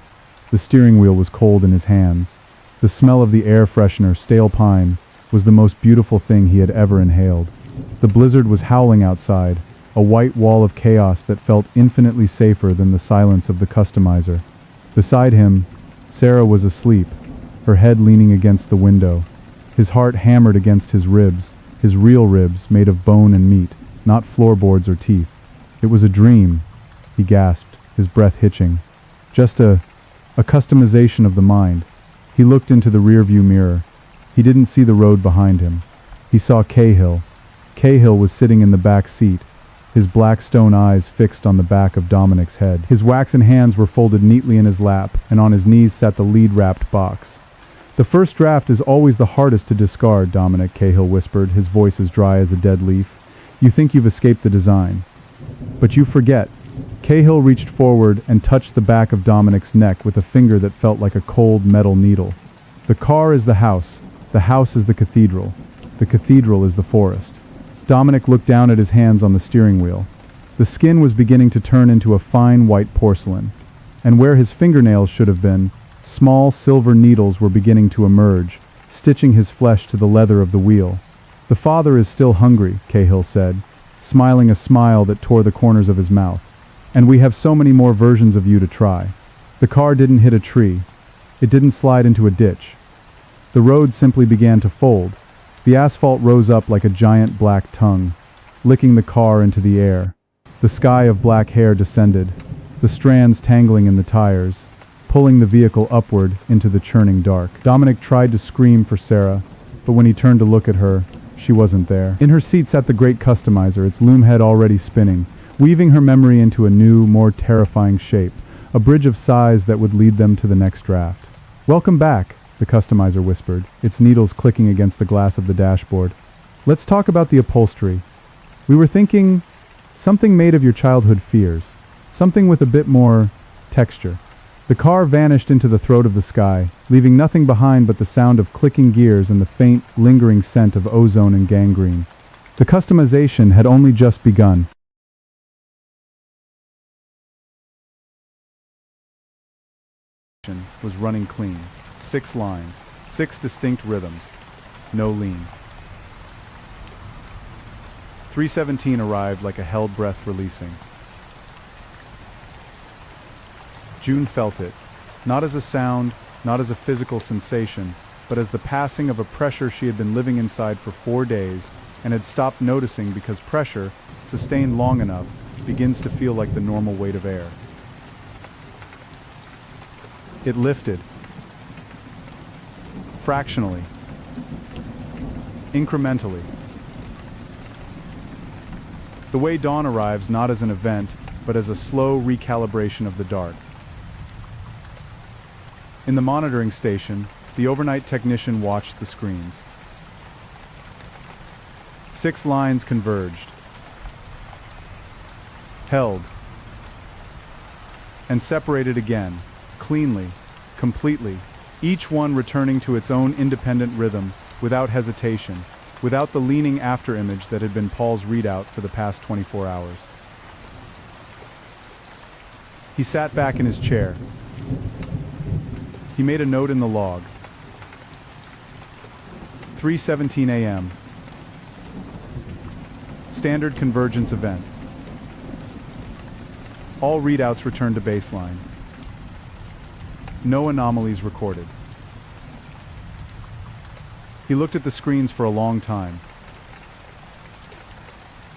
The steering wheel was cold in his hands. The smell of the air freshener, stale pine, was the most beautiful thing he had ever inhaled. The blizzard was howling outside, a white wall of chaos that felt infinitely safer than the silence of the customizer. Beside him, Sarah was asleep, her head leaning against the window. His heart hammered against his ribs, his real ribs made of bone and meat, not floorboards or teeth. "It was a dream," he gasped, his breath hitching. "Just a customization of the mind." He looked into the rearview mirror. He didn't see the road behind him. He saw Cahill. Cahill was sitting in the back seat, his black stone eyes fixed on the back of Dominic's head. His waxen hands were folded neatly in his lap, and on his knees sat the lead-wrapped box. "The first draft is always the hardest to discard," Dominic, Cahill whispered, his voice as dry as a dead leaf. "You think you've escaped the design. But you forget." Cahill reached forward and touched the back of Dominic's neck with a finger that felt like a cold metal needle. "The car is the house is the cathedral is the forest." Dominic looked down at his hands on the steering wheel. The skin was beginning to turn into a fine white porcelain, and where his fingernails should have been, small silver needles were beginning to emerge, stitching his flesh to the leather of the wheel. "The father is still hungry," Cahill said, smiling a smile that tore the corners of his mouth. "And we have so many more versions of you to try." The car didn't hit a tree. It didn't slide into a ditch. The road simply began to fold. The asphalt rose up like a giant black tongue, licking the car into the air. The sky of black hair descended, the strands tangling in the tires, pulling the vehicle upward into the churning dark. Dominic tried to scream for Sarah, but when he turned to look at her, she wasn't there. In her seat sat the great customizer, its loom head already spinning, weaving her memory into a new, more terrifying shape, a bridge of sighs that would lead them to the next draft. "Welcome back," the customizer whispered, its needles clicking against the glass of the dashboard. "Let's talk about the upholstery. We were thinking something made of your childhood fears, something with a bit more texture." The car vanished into the throat of the sky, leaving nothing behind but the sound of clicking gears and the faint, lingering scent of ozone and gangrene. The customization had only just begun. Was running clean. 6 lines, 6 distinct rhythms. No lean. 317 arrived like a held breath releasing. June felt it, not as a sound, not as a physical sensation, but as the passing of a pressure she had been living inside for 4 days and had stopped noticing because pressure, sustained long enough, begins to feel like the normal weight of air. It lifted. Fractionally. Incrementally. The way dawn arrives not as an event, but as a slow recalibration of the dark. In the monitoring station, the overnight technician watched the screens. 6 lines converged. Held. And separated again, cleanly, completely, each one returning to its own independent rhythm, without hesitation, without the leaning afterimage that had been Paul's readout for the past 24 hours. He sat back in his chair. He made a note in the log. 3:17 a.m. Standard convergence event. All readouts returned to baseline. No anomalies recorded. He looked at the screens for a long time.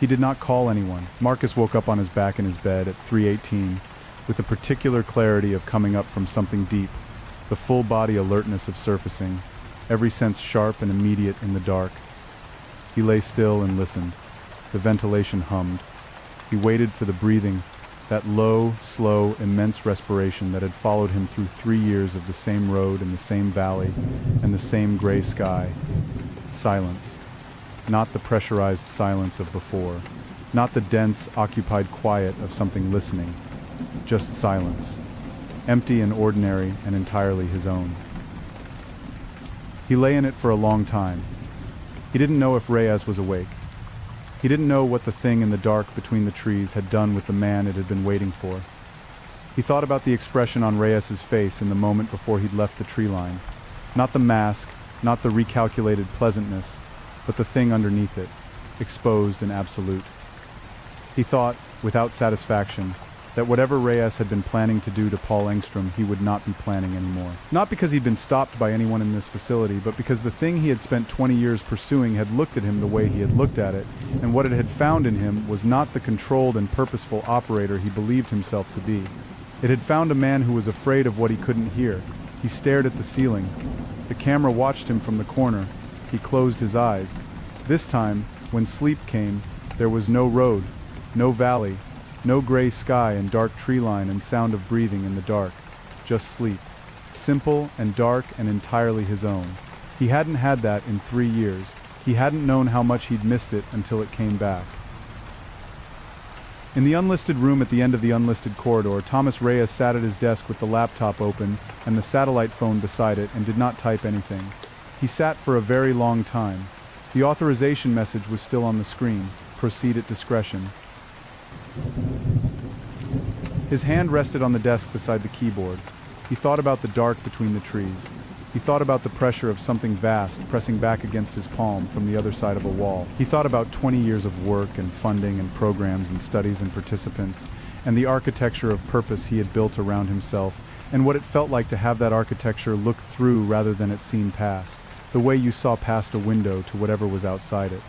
He did not call anyone. Marcus woke up on his back in his bed at 3:18 with the particular clarity of coming up from something deep, the full body alertness of surfacing, every sense sharp and immediate in the dark. He lay still and listened. The ventilation hummed. He waited for the breathing, that low, slow, immense respiration that had followed him through 3 years of the same road and the same valley and the same gray sky. Silence. Not the pressurized silence of before. Not the dense, occupied quiet of something listening. Just silence. Empty and ordinary and entirely his own. He lay in it for a long time. He didn't know if Reyes was awake. He didn't know what the thing in the dark between the trees had done with the man it had been waiting for. He thought about the expression on Reyes's face in the moment before he'd left the tree line. Not the mask, not the recalculated pleasantness, but the thing underneath it, exposed and absolute. He thought, without satisfaction, that whatever Reyes had been planning to do to Paul Engstrom, he would not be planning anymore. Not because he'd been stopped by anyone in this facility, but because the thing he had spent 20 years pursuing had looked at him the way he had looked at it, and what it had found in him was not the controlled and purposeful operator he believed himself to be. It had found a man who was afraid of what he couldn't hear. He stared at the ceiling. The camera watched him from the corner. He closed his eyes. This time, when sleep came, there was no road, no valley, no gray sky and dark tree line and sound of breathing in the dark. Just sleep. Simple and dark and entirely his own. He hadn't had that in 3 years. He hadn't known how much he'd missed it until it came back. In the unlisted room at the end of the unlisted corridor, Thomas Reyes sat at his desk with the laptop open and the satellite phone beside it and did not type anything. He sat for a very long time. The authorization message was still on the screen. Proceed at discretion. His hand rested on the desk beside the keyboard. He thought about the dark between the trees. He thought about the pressure of something vast pressing back against his palm from the other side of a wall. He thought about 20 years of work and funding and programs and studies and participants, and the architecture of purpose he had built around himself, and what it felt like to have that architecture look through rather than it seen past, the way you saw past a window to whatever was outside it.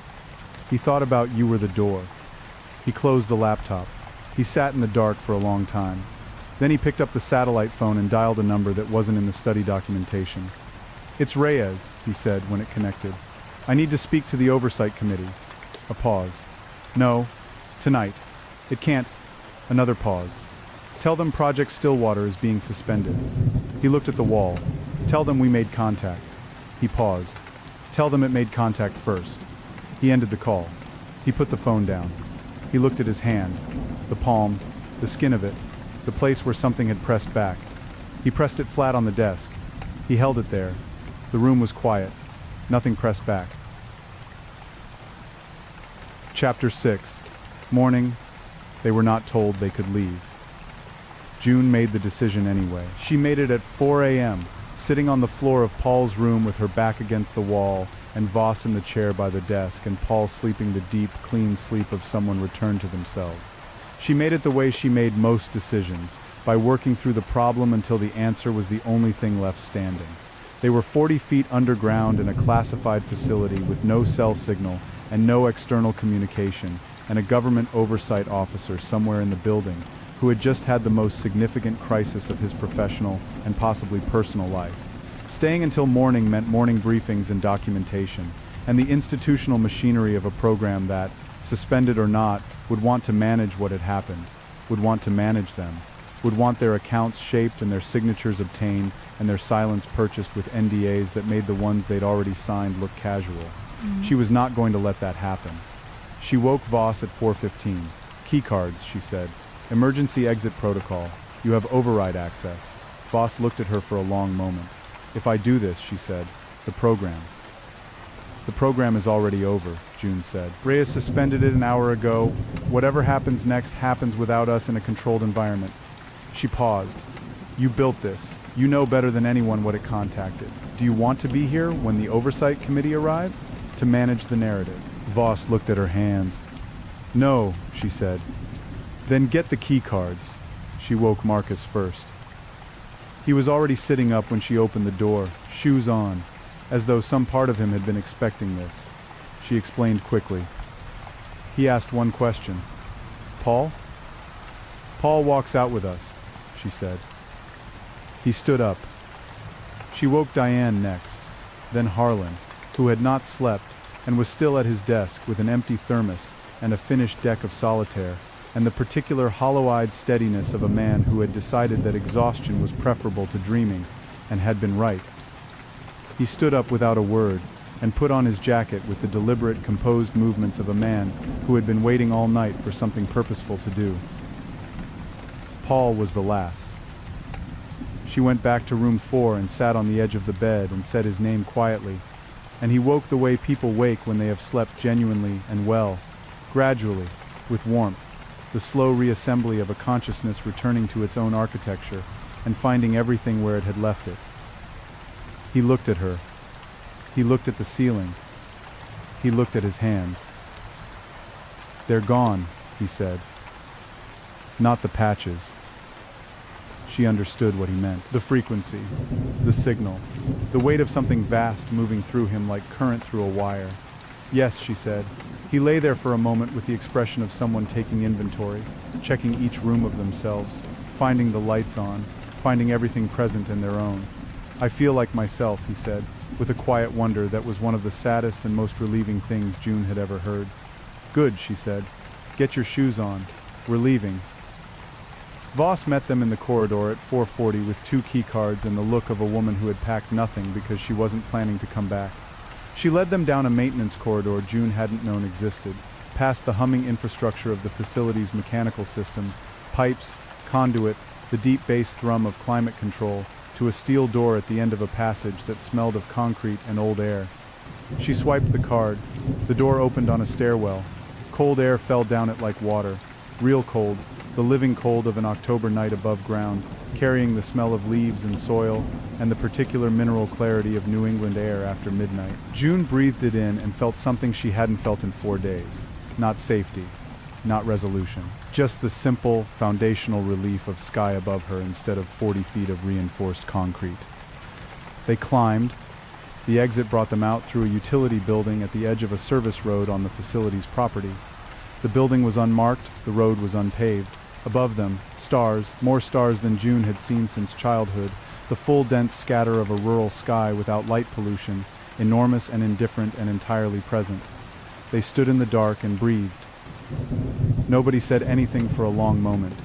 He thought about You Were the Door. He closed the laptop. He sat in the dark for a long time. Then he picked up the satellite phone and dialed a number that wasn't in the study documentation. "It's Reyes," he said when it connected. "I need to speak to the oversight committee." A pause. "No, tonight." It can't. Another pause. Tell them Project Stillwater is being suspended. He looked at the wall. Tell them we made contact. He paused. Tell them it made contact first. He ended the call. He put the phone down. He looked at his hand, the palm, the skin of it, the place where something had pressed back. He pressed it flat on the desk. He held it there. The room was quiet. Nothing pressed back. Chapter 6. Morning. They were not told they could leave. June made the decision anyway. She made it at 4 a.m., sitting on the floor of Paul's room with her back against the wall, and Voss in the chair by the desk, and Paul sleeping the deep, clean sleep of someone returned to themselves. She made it the way she made most decisions, by working through the problem until the answer was the only thing left standing. They were 40 feet underground in a classified facility with no cell signal and no external communication, and a government oversight officer somewhere in the building who had just had the most significant crisis of his professional and possibly personal life. Staying until morning meant morning briefings and documentation, and the institutional machinery of a program that, suspended or not, would want to manage what had happened, would want to manage them, would want their accounts shaped and their signatures obtained and their silence purchased with NDAs that made the ones they'd already signed look casual. She was not going to let that happen. She woke Voss at 4:15. Keycards, she said. Emergency exit protocol. You have override access. Voss looked at her for a long moment. If I do this, she said, the program. The program is already over, June said. Reyes suspended it an hour ago. Whatever happens next happens without us in a controlled environment. She paused. You built this. You know better than anyone what it contacted. Do you want to be here when the oversight committee arrives? To manage the narrative. Voss looked at her hands. No, she said. Then get the key cards. She woke Marcus first. He was already sitting up when she opened the door, shoes on, as though some part of him had been expecting this. She explained quickly. He asked one question. Paul? Paul walks out with us, she said. He stood up. She woke Diane next, then Harlan, who had not slept and was still at his desk with an empty thermos and a finished deck of solitaire, and the particular hollow-eyed steadiness of a man who had decided that exhaustion was preferable to dreaming, and had been right. He stood up without a word, and put on his jacket with the deliberate, composed movements of a man who had been waiting all night for something purposeful to do. Paul was the last. She went back to room 4 and sat on the edge of the bed and said his name quietly, and he woke the way people wake when they have slept genuinely and well, gradually, with warmth. The slow reassembly of a consciousness returning to its own architecture and finding everything where it had left it. He looked at her. He looked at the ceiling. He looked at his hands. They're gone, he said. Not the patches. She understood what he meant. The frequency, the signal, the weight of something vast moving through him like current through a wire. Yes, she said. He lay there for a moment with the expression of someone taking inventory, checking each room of themselves, finding the lights on, finding everything present in their own. I feel like myself, he said, with a quiet wonder that was one of the saddest and most relieving things June had ever heard. Good, she said. Get your shoes on. We're leaving. Voss met them in the corridor at 4:40 with 2 key cards and the look of a woman who had packed nothing because she wasn't planning to come back. She led them down a maintenance corridor June hadn't known existed, past the humming infrastructure of the facility's mechanical systems, pipes, conduit, the deep bass thrum of climate control, to a steel door at the end of a passage that smelled of concrete and old air. She swiped the card. The door opened on a stairwell. Cold air fell down it like water, real cold, the living cold of an October night above ground, carrying the smell of leaves and soil and the particular mineral clarity of New England air after midnight. June breathed it in and felt something she hadn't felt in 4 days. Not safety, not resolution. Just the simple, foundational relief of sky above her instead of 40 feet of reinforced concrete. They climbed. The exit brought them out through a utility building at the edge of a service road on the facility's property. The building was unmarked, the road was unpaved. Above them, stars, more stars than June had seen since childhood, the full dense scatter of a rural sky without light pollution, enormous and indifferent and entirely present. They stood in the dark and breathed. Nobody said anything for a long moment.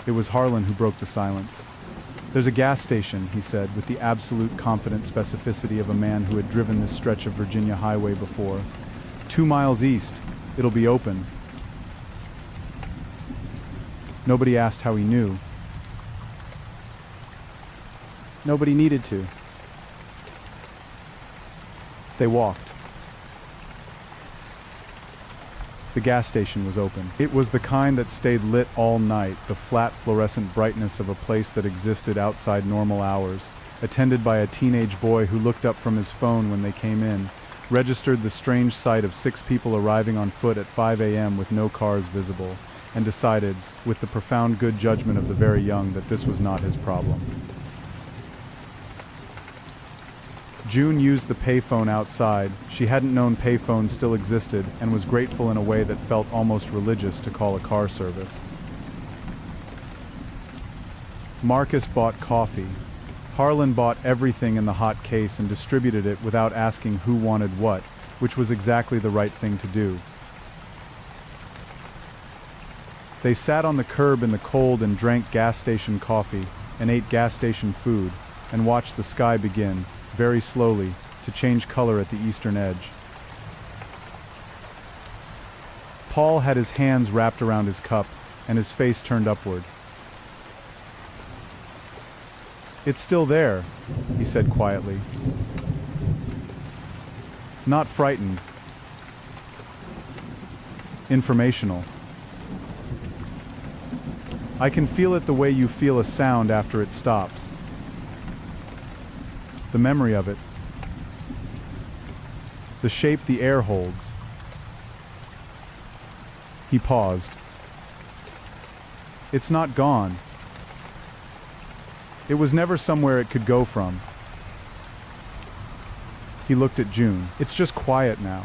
It was Harlan who broke the silence. "There's a gas station," he said, with the absolute confident specificity of a man who had driven this stretch of Virginia highway before. 2 miles east. It'll be open." Nobody asked how he knew. Nobody needed to. They walked. The gas station was open. It was the kind that stayed lit all night, the flat fluorescent brightness of a place that existed outside normal hours, attended by a teenage boy who looked up from his phone when they came in, registered the strange sight of 6 people arriving on foot at 5 a.m. with no cars visible, and decided, with the profound good judgment of the very young, that this was not his problem. June used the payphone outside. She hadn't known payphones still existed and was grateful in a way that felt almost religious to call a car service. Marcus bought coffee. Harlan bought everything in the hot case and distributed it without asking who wanted what, which was exactly the right thing to do. They sat on the curb in the cold and drank gas station coffee and ate gas station food and watched the sky begin, very slowly, to change color at the eastern edge. Paul had his hands wrapped around his cup and his face turned upward. "It's still there," he said quietly. Not frightened. Informational. "I can feel it the way you feel a sound after it stops. The memory of it. The shape the air holds." He paused. "It's not gone. It was never somewhere it could go from." He looked at June. "It's just quiet now.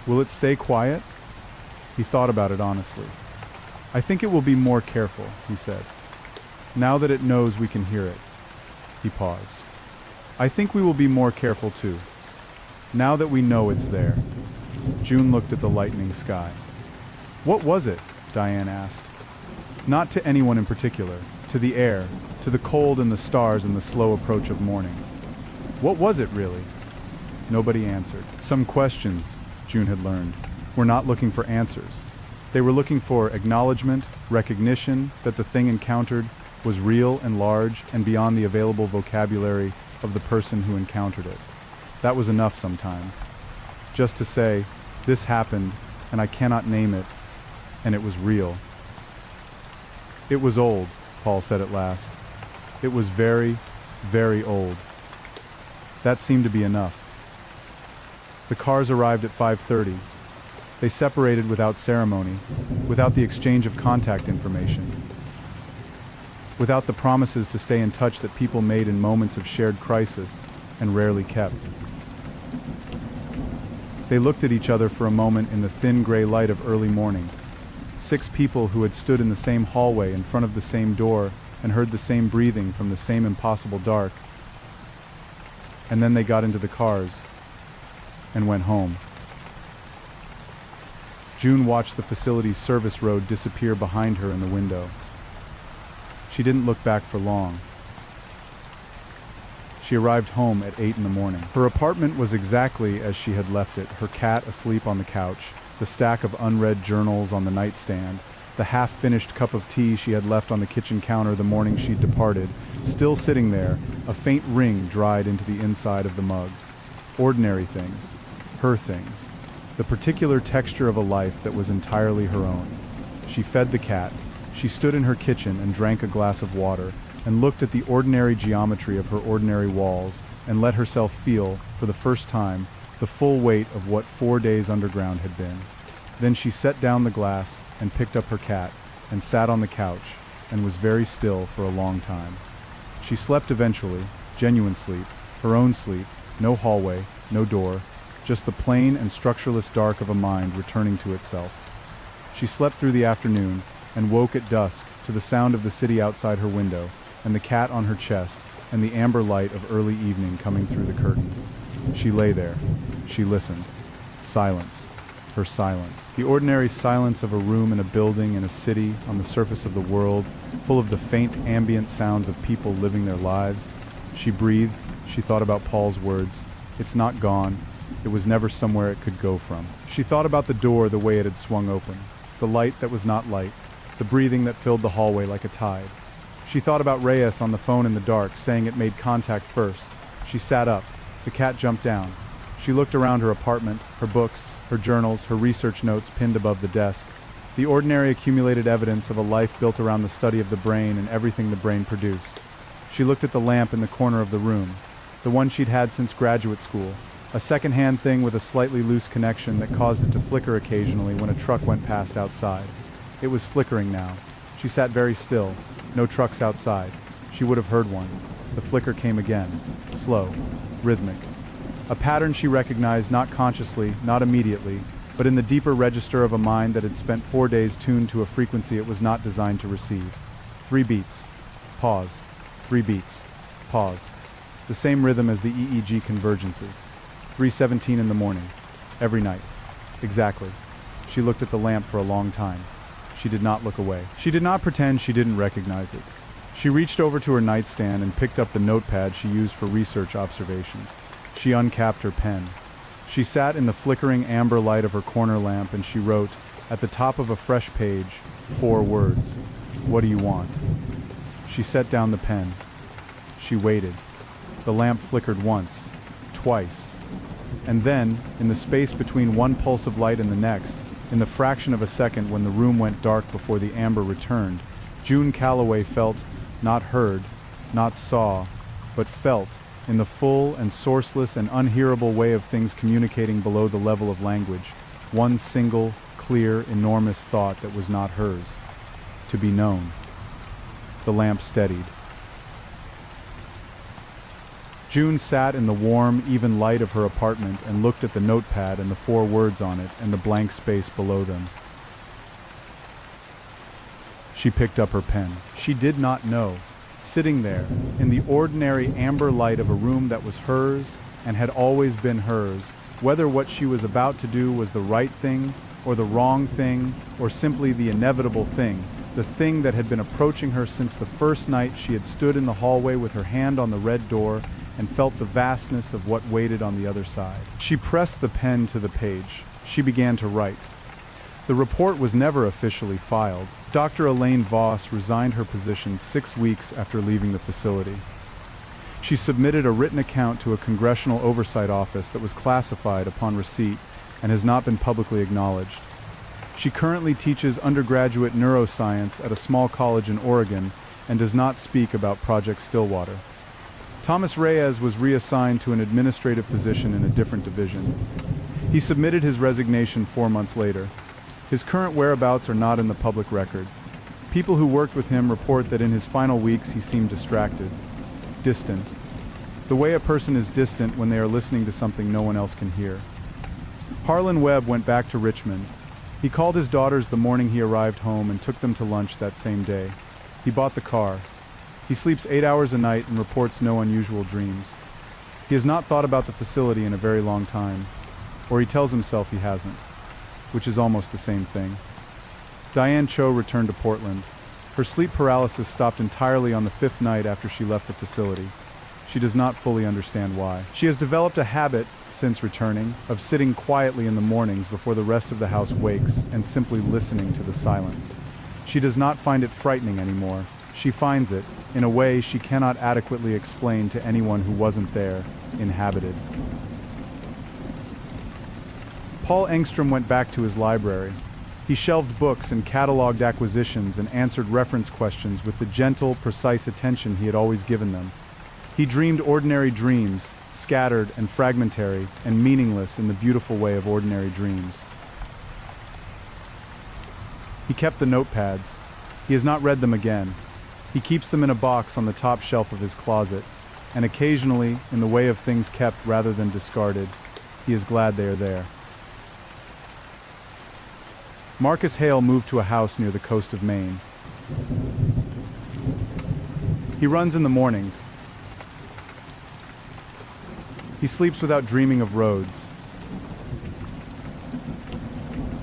Will it stay quiet?" He thought about it honestly. "I think it will be more careful," he said. "Now that it knows we can hear it." He paused. "I think we will be more careful too. Now that we know it's there." June looked at the lightening sky. "What was it?" Diane asked. Not to anyone in particular, to the air, to the cold and the stars and the slow approach of morning. "What was it really?" Nobody answered. Some questions, June had learned, were not looking for answers. They were looking for acknowledgement, recognition that the thing encountered was real and large and beyond the available vocabulary of the person who encountered it. That was enough sometimes. Just to say, "This happened, and I cannot name it, and it was real." "It was old," Paul said at last. "It was very, very old." That seemed to be enough. The cars arrived at 5:30. They separated without ceremony, without the exchange of contact information, without the promises to stay in touch that people made in moments of shared crisis and rarely kept. They looked at each other for a moment in the thin gray light of early morning. 6 people who had stood in the same hallway in front of the same door and heard the same breathing from the same impossible dark. And then they got into the cars and went home. June watched the facility's service road disappear behind her in the window. She didn't look back for long. She arrived home at 8 in the morning. Her apartment was exactly as she had left it, her cat asleep on the couch, the stack of unread journals on the nightstand, the half-finished cup of tea she had left on the kitchen counter the morning she'd departed, still sitting there, a faint ring dried into the inside of the mug. Ordinary things, her things, the particular texture of a life that was entirely her own. She fed the cat. She stood in her kitchen and drank a glass of water, and looked at the ordinary geometry of her ordinary walls, and let herself feel, for the first time, the full weight of what 4 days underground had been. Then she set down the glass, and picked up her cat, and sat on the couch, and was very still for a long time. She slept eventually, genuine sleep, her own sleep, no hallway, no door, just the plain and structureless dark of a mind returning to itself. She slept through the afternoon, and woke at dusk to the sound of the city outside her window, and the cat on her chest, and the amber light of early evening coming through the curtains. She lay there. She listened. Silence. her silence. The ordinary silence of a room in a building in a city on the surface of the world, full of the faint ambient sounds of people living their lives. She breathed. She thought about Paul's words. It's not gone. It was never somewhere it could go from. She thought about the door the way it had swung open, the light that was not light, the breathing that filled the hallway like a tide. She thought about Reyes on the phone in the dark, saying it made contact first. She sat up. The cat jumped down. She looked around her apartment, her books, her journals, her research notes pinned above the desk. The ordinary accumulated evidence of a life built around the study of the brain and everything the brain produced. She looked at the lamp in the corner of the room, the one she'd had since graduate school, a second-hand thing with a slightly loose connection that caused it to flicker occasionally when a truck went past outside. It was flickering now. She sat very still. No trucks outside. She would have heard one. The flicker came again, slow, rhythmic. A pattern she recognized not consciously, not immediately, but in the deeper register of a mind that had spent 4 days tuned to a frequency it was not designed to receive. 3 beats. Pause. 3 beats. Pause. The same rhythm as the EEG convergences. 3:17 in the morning. Every night. Exactly. She looked at the lamp for a long time. She did not look away. She did not pretend she didn't recognize it. She reached over to her nightstand and picked up the notepad she used for research observations. She uncapped her pen. She sat in the flickering amber light of her corner lamp and she wrote, at the top of a fresh page, 4 words. What do you want? She set down the pen. She waited. The lamp flickered once, twice, and then, in the space between one pulse of light and the next, in the fraction of a second when the room went dark before the amber returned, June Calloway felt, not heard, not saw, but felt, in the full and sourceless and unhearable way of things communicating below the level of language, one single, clear, enormous thought that was not hers. To be known. The lamp steadied. June sat in the warm, even light of her apartment and looked at the notepad and the 4 words on it and the blank space below them. She picked up her pen. She did not know, sitting there, in the ordinary amber light of a room that was hers and had always been hers, whether what she was about to do was the right thing or the wrong thing or simply the inevitable thing, the thing that had been approaching her since the first night she had stood in the hallway with her hand on the red door and felt the vastness of what waited on the other side. She pressed the pen to the page. She began to write. The report was never officially filed. Dr. Elaine Voss resigned her position 6 weeks after leaving the facility. She submitted a written account to a congressional oversight office that was classified upon receipt and has not been publicly acknowledged. She currently teaches undergraduate neuroscience at a small college in Oregon and does not speak about Project Stillwater. Thomas Reyes was reassigned to an administrative position in a different division. He submitted his resignation 4 months later. His current whereabouts are not in the public record. People who worked with him report that in his final weeks he seemed distracted, distant. The way a person is distant when they are listening to something no one else can hear. Harlan Webb went back to Richmond. He called his daughters the morning he arrived home and took them to lunch that same day. He bought the car. He sleeps 8 hours a night and reports no unusual dreams. He has not thought about the facility in a very long time, or he tells himself he hasn't, which is almost the same thing. Diane Cho returned to Portland. Her sleep paralysis stopped entirely on the 5th night after she left the facility. She does not fully understand why. She has developed a habit, since returning, of sitting quietly in the mornings before the rest of the house wakes and simply listening to the silence. She does not find it frightening anymore. She finds it, in a way she cannot adequately explain to anyone who wasn't there, inhabited. Paul Engstrom went back to his library. He shelved books and cataloged acquisitions and answered reference questions with the gentle, precise attention he had always given them. He dreamed ordinary dreams, scattered and fragmentary and meaningless in the beautiful way of ordinary dreams. He kept the notepads. He has not read them again. He keeps them in a box on the top shelf of his closet, and occasionally, in the way of things kept rather than discarded, he is glad they are there. Marcus Hale moved to a house near the coast of Maine. He runs in the mornings. He sleeps without dreaming of roads.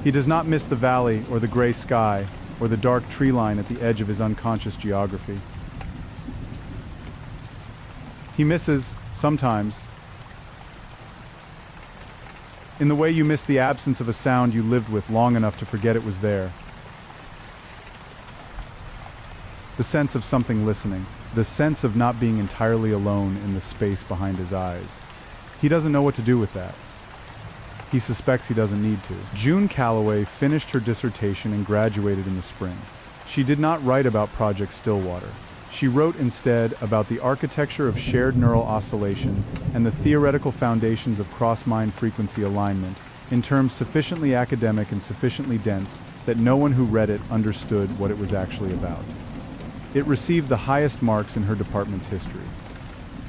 He does not miss the valley or the gray sky or the dark tree line at the edge of his unconscious geography. He misses, sometimes, in the way you miss the absence of a sound you lived with long enough to forget it was there. The sense of something listening, the sense of not being entirely alone in the space behind his eyes. He doesn't know what to do with that. He suspects he doesn't need to. June Calloway finished her dissertation and graduated in the spring. She did not write about Project Stillwater. She wrote instead about the architecture of shared neural oscillation and the theoretical foundations of cross-mind frequency alignment in terms sufficiently academic and sufficiently dense that no one who read it understood what it was actually about. It received the highest marks in her department's history.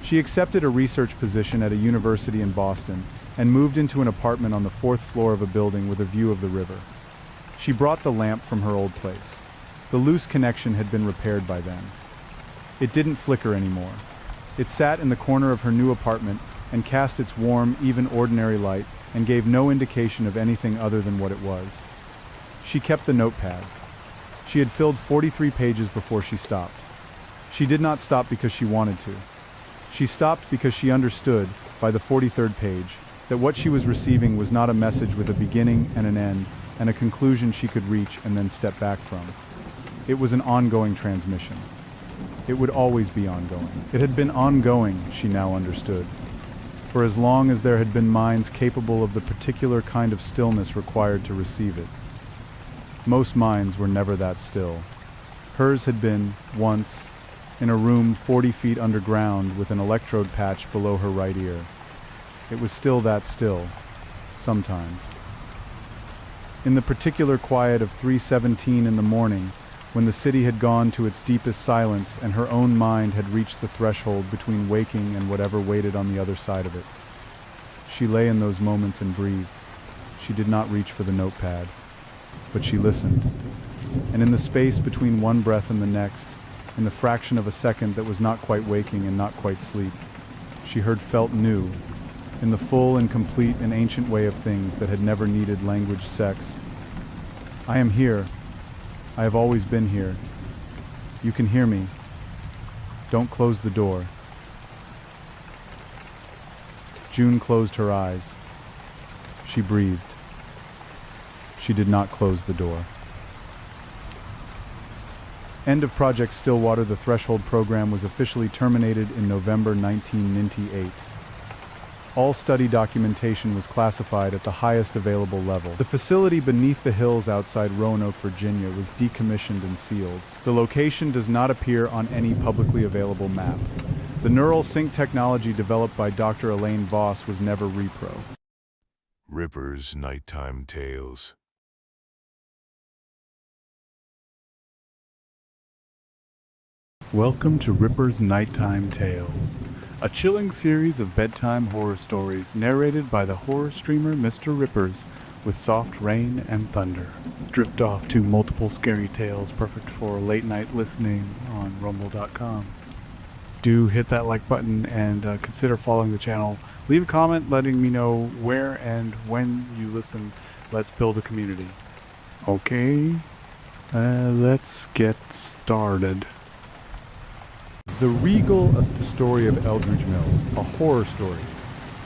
She accepted a research position at a university in Boston and moved into an apartment on the 4th floor of a building with a view of the river. She brought the lamp from her old place. The loose connection had been repaired by then. It didn't flicker anymore. It sat in the corner of her new apartment and cast its warm, even ordinary light and gave no indication of anything other than what it was. She kept the notepad. She had filled 43 pages before she stopped. She did not stop because she wanted to. She stopped because she understood, by the 43rd page, that what she was receiving was not a message with a beginning and an end and a conclusion she could reach and then step back from. It was an ongoing transmission. It would always be ongoing. It had been ongoing, she now understood, for as long as there had been minds capable of the particular kind of stillness required to receive it. Most minds were never that still. Hers had been, once, in a room 40 feet underground with an electrode patch below her right ear. It was still that still, sometimes. In the particular quiet of 3:17 in the morning, when the city had gone to its deepest silence and her own mind had reached the threshold between waking and whatever waited on the other side of it. She lay in those moments and breathed. She did not reach for the notepad, but she listened. And in the space between one breath and the next, in the fraction of a second that was not quite waking and not quite sleep, she heard felt new, in the full and complete and ancient way of things that had never needed language sex. I am here. I have always been here. You can hear me. Don't close the door. June closed her eyes. She breathed. She did not close the door. End of Project Stillwater. The Threshold program was officially terminated in November 1998. All study documentation was classified at the highest available level. The facility beneath the hills outside Roanoke, Virginia was decommissioned and sealed. The location does not appear on any publicly available map. The neural sync technology developed by Dr. Elaine Voss was never repro. Ripper's Nighttime Tales. Welcome to Ripper's Nighttime Tales, a chilling series of bedtime horror stories narrated by the horror streamer Mr. Rippers with soft rain and thunder. Drift off to multiple scary tales perfect for late night listening on rumble.com. Do hit that like button and consider following the channel. Leave a comment letting me know where and when you listen. Let's build a community. Okay, let's get started. The Regal Story of Eldridge Mills, a horror story.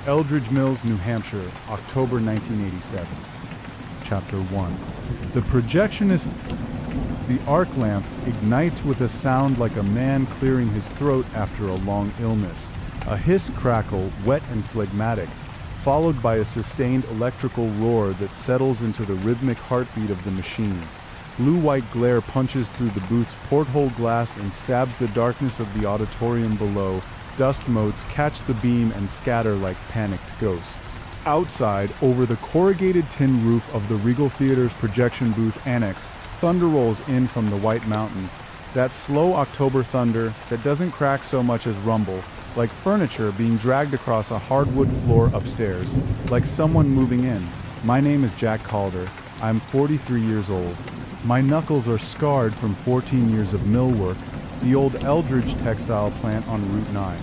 Eldridge Mills, New Hampshire, October 1987. Chapter 1. The projectionist. The arc lamp ignites with a sound like a man clearing his throat after a long illness. A hiss crackle, wet and phlegmatic, followed by a sustained electrical roar that settles into the rhythmic heartbeat of the machine. Blue-white glare punches through the booth's porthole glass and stabs the darkness of the auditorium below. Dust motes catch the beam and scatter like panicked ghosts. Outside, over the corrugated tin roof of the Regal Theater's projection booth annex, thunder rolls in from the White Mountains. That slow October thunder that doesn't crack so much as rumble, like furniture being dragged across a hardwood floor upstairs, like someone moving in. My name is Jack Calder. I'm 43 years old. My knuckles are scarred from 14 years of mill work, the old Eldridge textile plant on Route 9.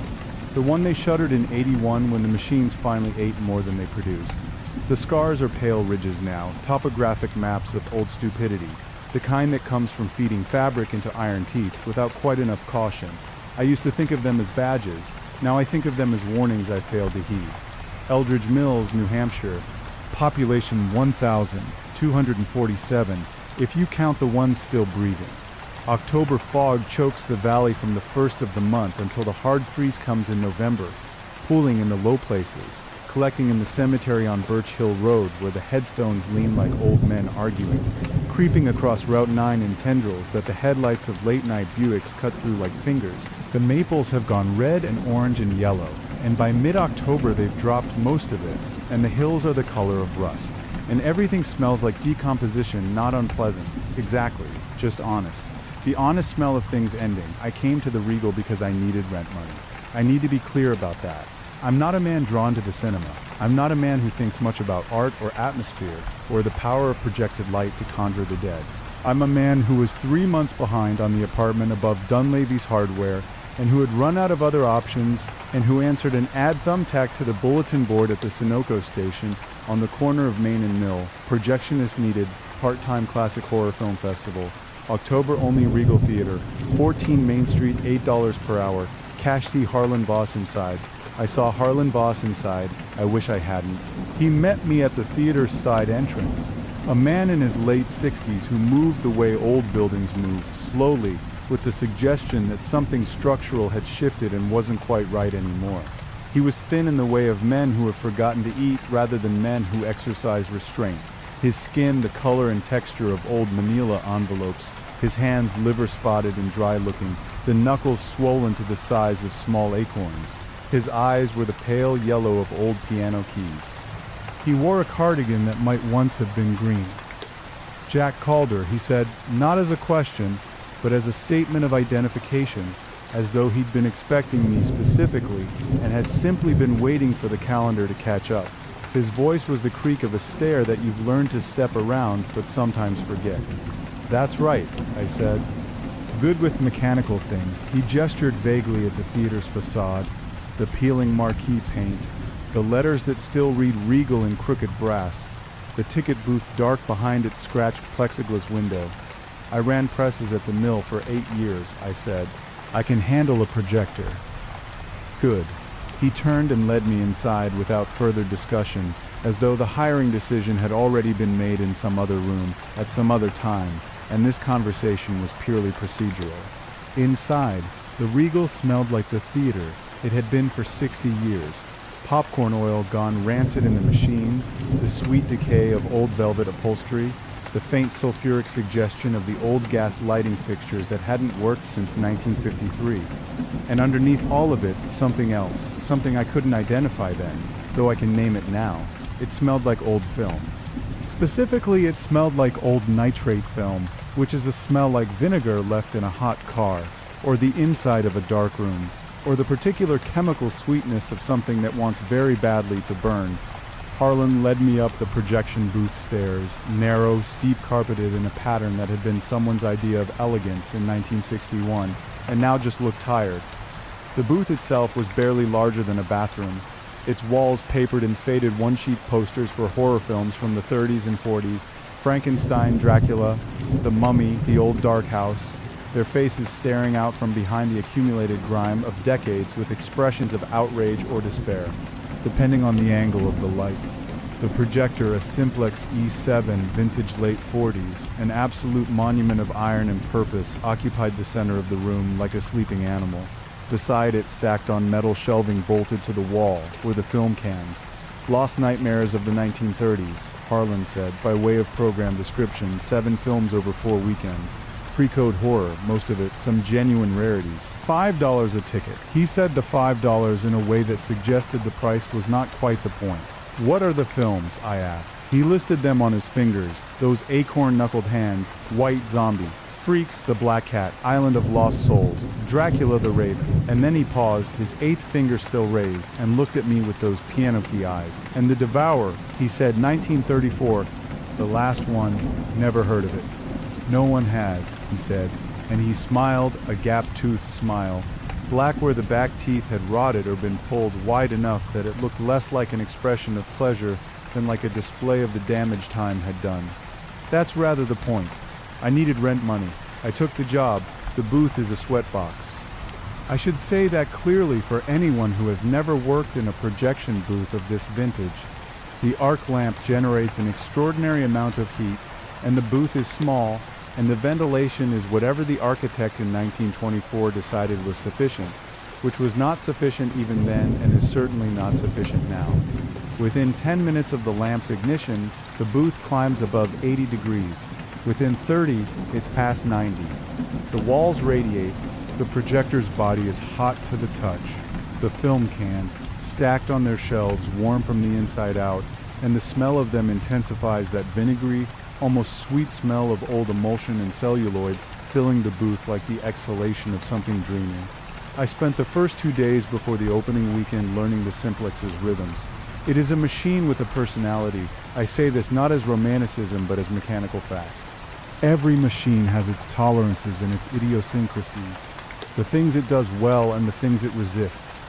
The one they shuttered in '81 when the machines finally ate more than they produced. The scars are pale ridges now, topographic maps of old stupidity, the kind that comes from feeding fabric into iron teeth without quite enough caution. I used to think of them as badges. Now I think of them as warnings I failed to heed. Eldridge Mills, New Hampshire. Population 1,247, if you count the ones still breathing. October fog chokes the valley from the first of the month until the hard freeze comes in November, pooling in the low places, collecting in the cemetery on Birch Hill Road where the headstones lean like old men arguing, creeping across Route 9 in tendrils that the headlights of late-night Buicks cut through like fingers. The maples have gone red and orange and yellow, and by mid-October they've dropped most of it, and the hills are the color of rust. And everything smells like decomposition, not unpleasant. Exactly, just honest. The honest smell of things ending. I came to the Regal because I needed rent money. I need to be clear about that. I'm not a man drawn to the cinema. I'm not a man who thinks much about art or atmosphere or the power of projected light to conjure the dead. I'm a man who was 3 months behind on the apartment above Dunleavy's Hardware and who had run out of other options and who answered an ad thumbtack to the bulletin board at the Sunoco station on the corner of Main and Mill. Projectionist needed, part-time classic horror film festival. October only Regal Theater, 14 Main Street, $8 per hour. Cash see Harlan Voss inside. I saw Harlan Voss inside. I wish I hadn't. He met me at the theater's side entrance. A man in his late 60s who moved the way old buildings move, slowly, with the suggestion that something structural had shifted and wasn't quite right anymore. He was thin in the way of men who have forgotten to eat rather than men who exercise restraint. His skin the color and texture of old manila envelopes, his hands liver-spotted and dry-looking, the knuckles swollen to the size of small acorns. His eyes were the pale yellow of old piano keys. He wore a cardigan that might once have been green. Jack Calder, he said, not as a question, but as a statement of identification, as though he'd been expecting me specifically and had simply been waiting for the calendar to catch up. His voice was the creak of a stair that you've learned to step around but sometimes forget. That's right, I said. Good with mechanical things, he gestured vaguely at the theater's facade, the peeling marquee paint, the letters that still read Regal in crooked brass, the ticket booth dark behind its scratched plexiglass window. I ran presses at the mill for 8 years, I said. I can handle a projector. Good. He turned and led me inside without further discussion, as though the hiring decision had already been made in some other room, at some other time, and this conversation was purely procedural. Inside, the Regal smelled like the theater it had been for 60 years. Popcorn oil gone rancid in the machines, the sweet decay of old velvet upholstery, the faint sulfuric suggestion of the old gas lighting fixtures that hadn't worked since 1953. And underneath all of it, something else, something I couldn't identify then, though I can name it now. It smelled like old film. Specifically, it smelled like old nitrate film, which is a smell like vinegar left in a hot car, or the inside of a dark room, or the particular chemical sweetness of something that wants very badly to burn. Harlan led me up the projection booth stairs, narrow, steep-carpeted in a pattern that had been someone's idea of elegance in 1961, and now just looked tired. The booth itself was barely larger than a bathroom, its walls papered in faded one-sheet posters for horror films from the 30s and 40s, Frankenstein, Dracula, The Mummy, The Old Dark House, their faces staring out from behind the accumulated grime of decades with expressions of outrage or despair, depending on the angle of the light. The projector, a Simplex E7 vintage late 40s, an absolute monument of iron and purpose, occupied the center of the room like a sleeping animal. Beside it, stacked on metal shelving bolted to the wall, were the film cans. Lost nightmares of the 1930s, Harlan said, by way of program description, 7 films over 4 weekends. Pre-code horror, most of it some genuine rarities. $5 a ticket. He said the $5 in a way that suggested the price was not quite the point. What are the films? I asked. He listed them on his fingers, those acorn-knuckled hands, White Zombie, Freaks, The Black Cat, Island of Lost Souls, Dracula the Raven, and then he paused, his 8th finger still raised, and looked at me with those piano key eyes. And The Devourer, he said, 1934, the last one, never heard of it. No one has, he said, and he smiled, a gap-toothed smile, black where the back teeth had rotted or been pulled wide enough that it looked less like an expression of pleasure than like a display of the damage time had done. That's rather the point. I needed rent money. I took the job. The booth is a sweatbox. I should say that clearly for anyone who has never worked in a projection booth of this vintage. The arc lamp generates an extraordinary amount of heat, and the booth is small, and the ventilation is whatever the architect in 1924 decided was sufficient, which was not sufficient even then and is certainly not sufficient now. Within 10 minutes of the lamp's ignition, the booth climbs above 80 degrees. Within 30, it's past 90. The walls radiate. The projector's body is hot to the touch. The film cans, stacked on their shelves, warm from the inside out, and the smell of them intensifies that vinegary, almost sweet smell of old emulsion and celluloid, filling the booth like the exhalation of something dreamy. I spent the first 2 days before the opening weekend learning the Simplex's rhythms. It is a machine with a personality. I say this not as romanticism, but as mechanical fact. Every machine has its tolerances and its idiosyncrasies, the things it does well and the things it resists.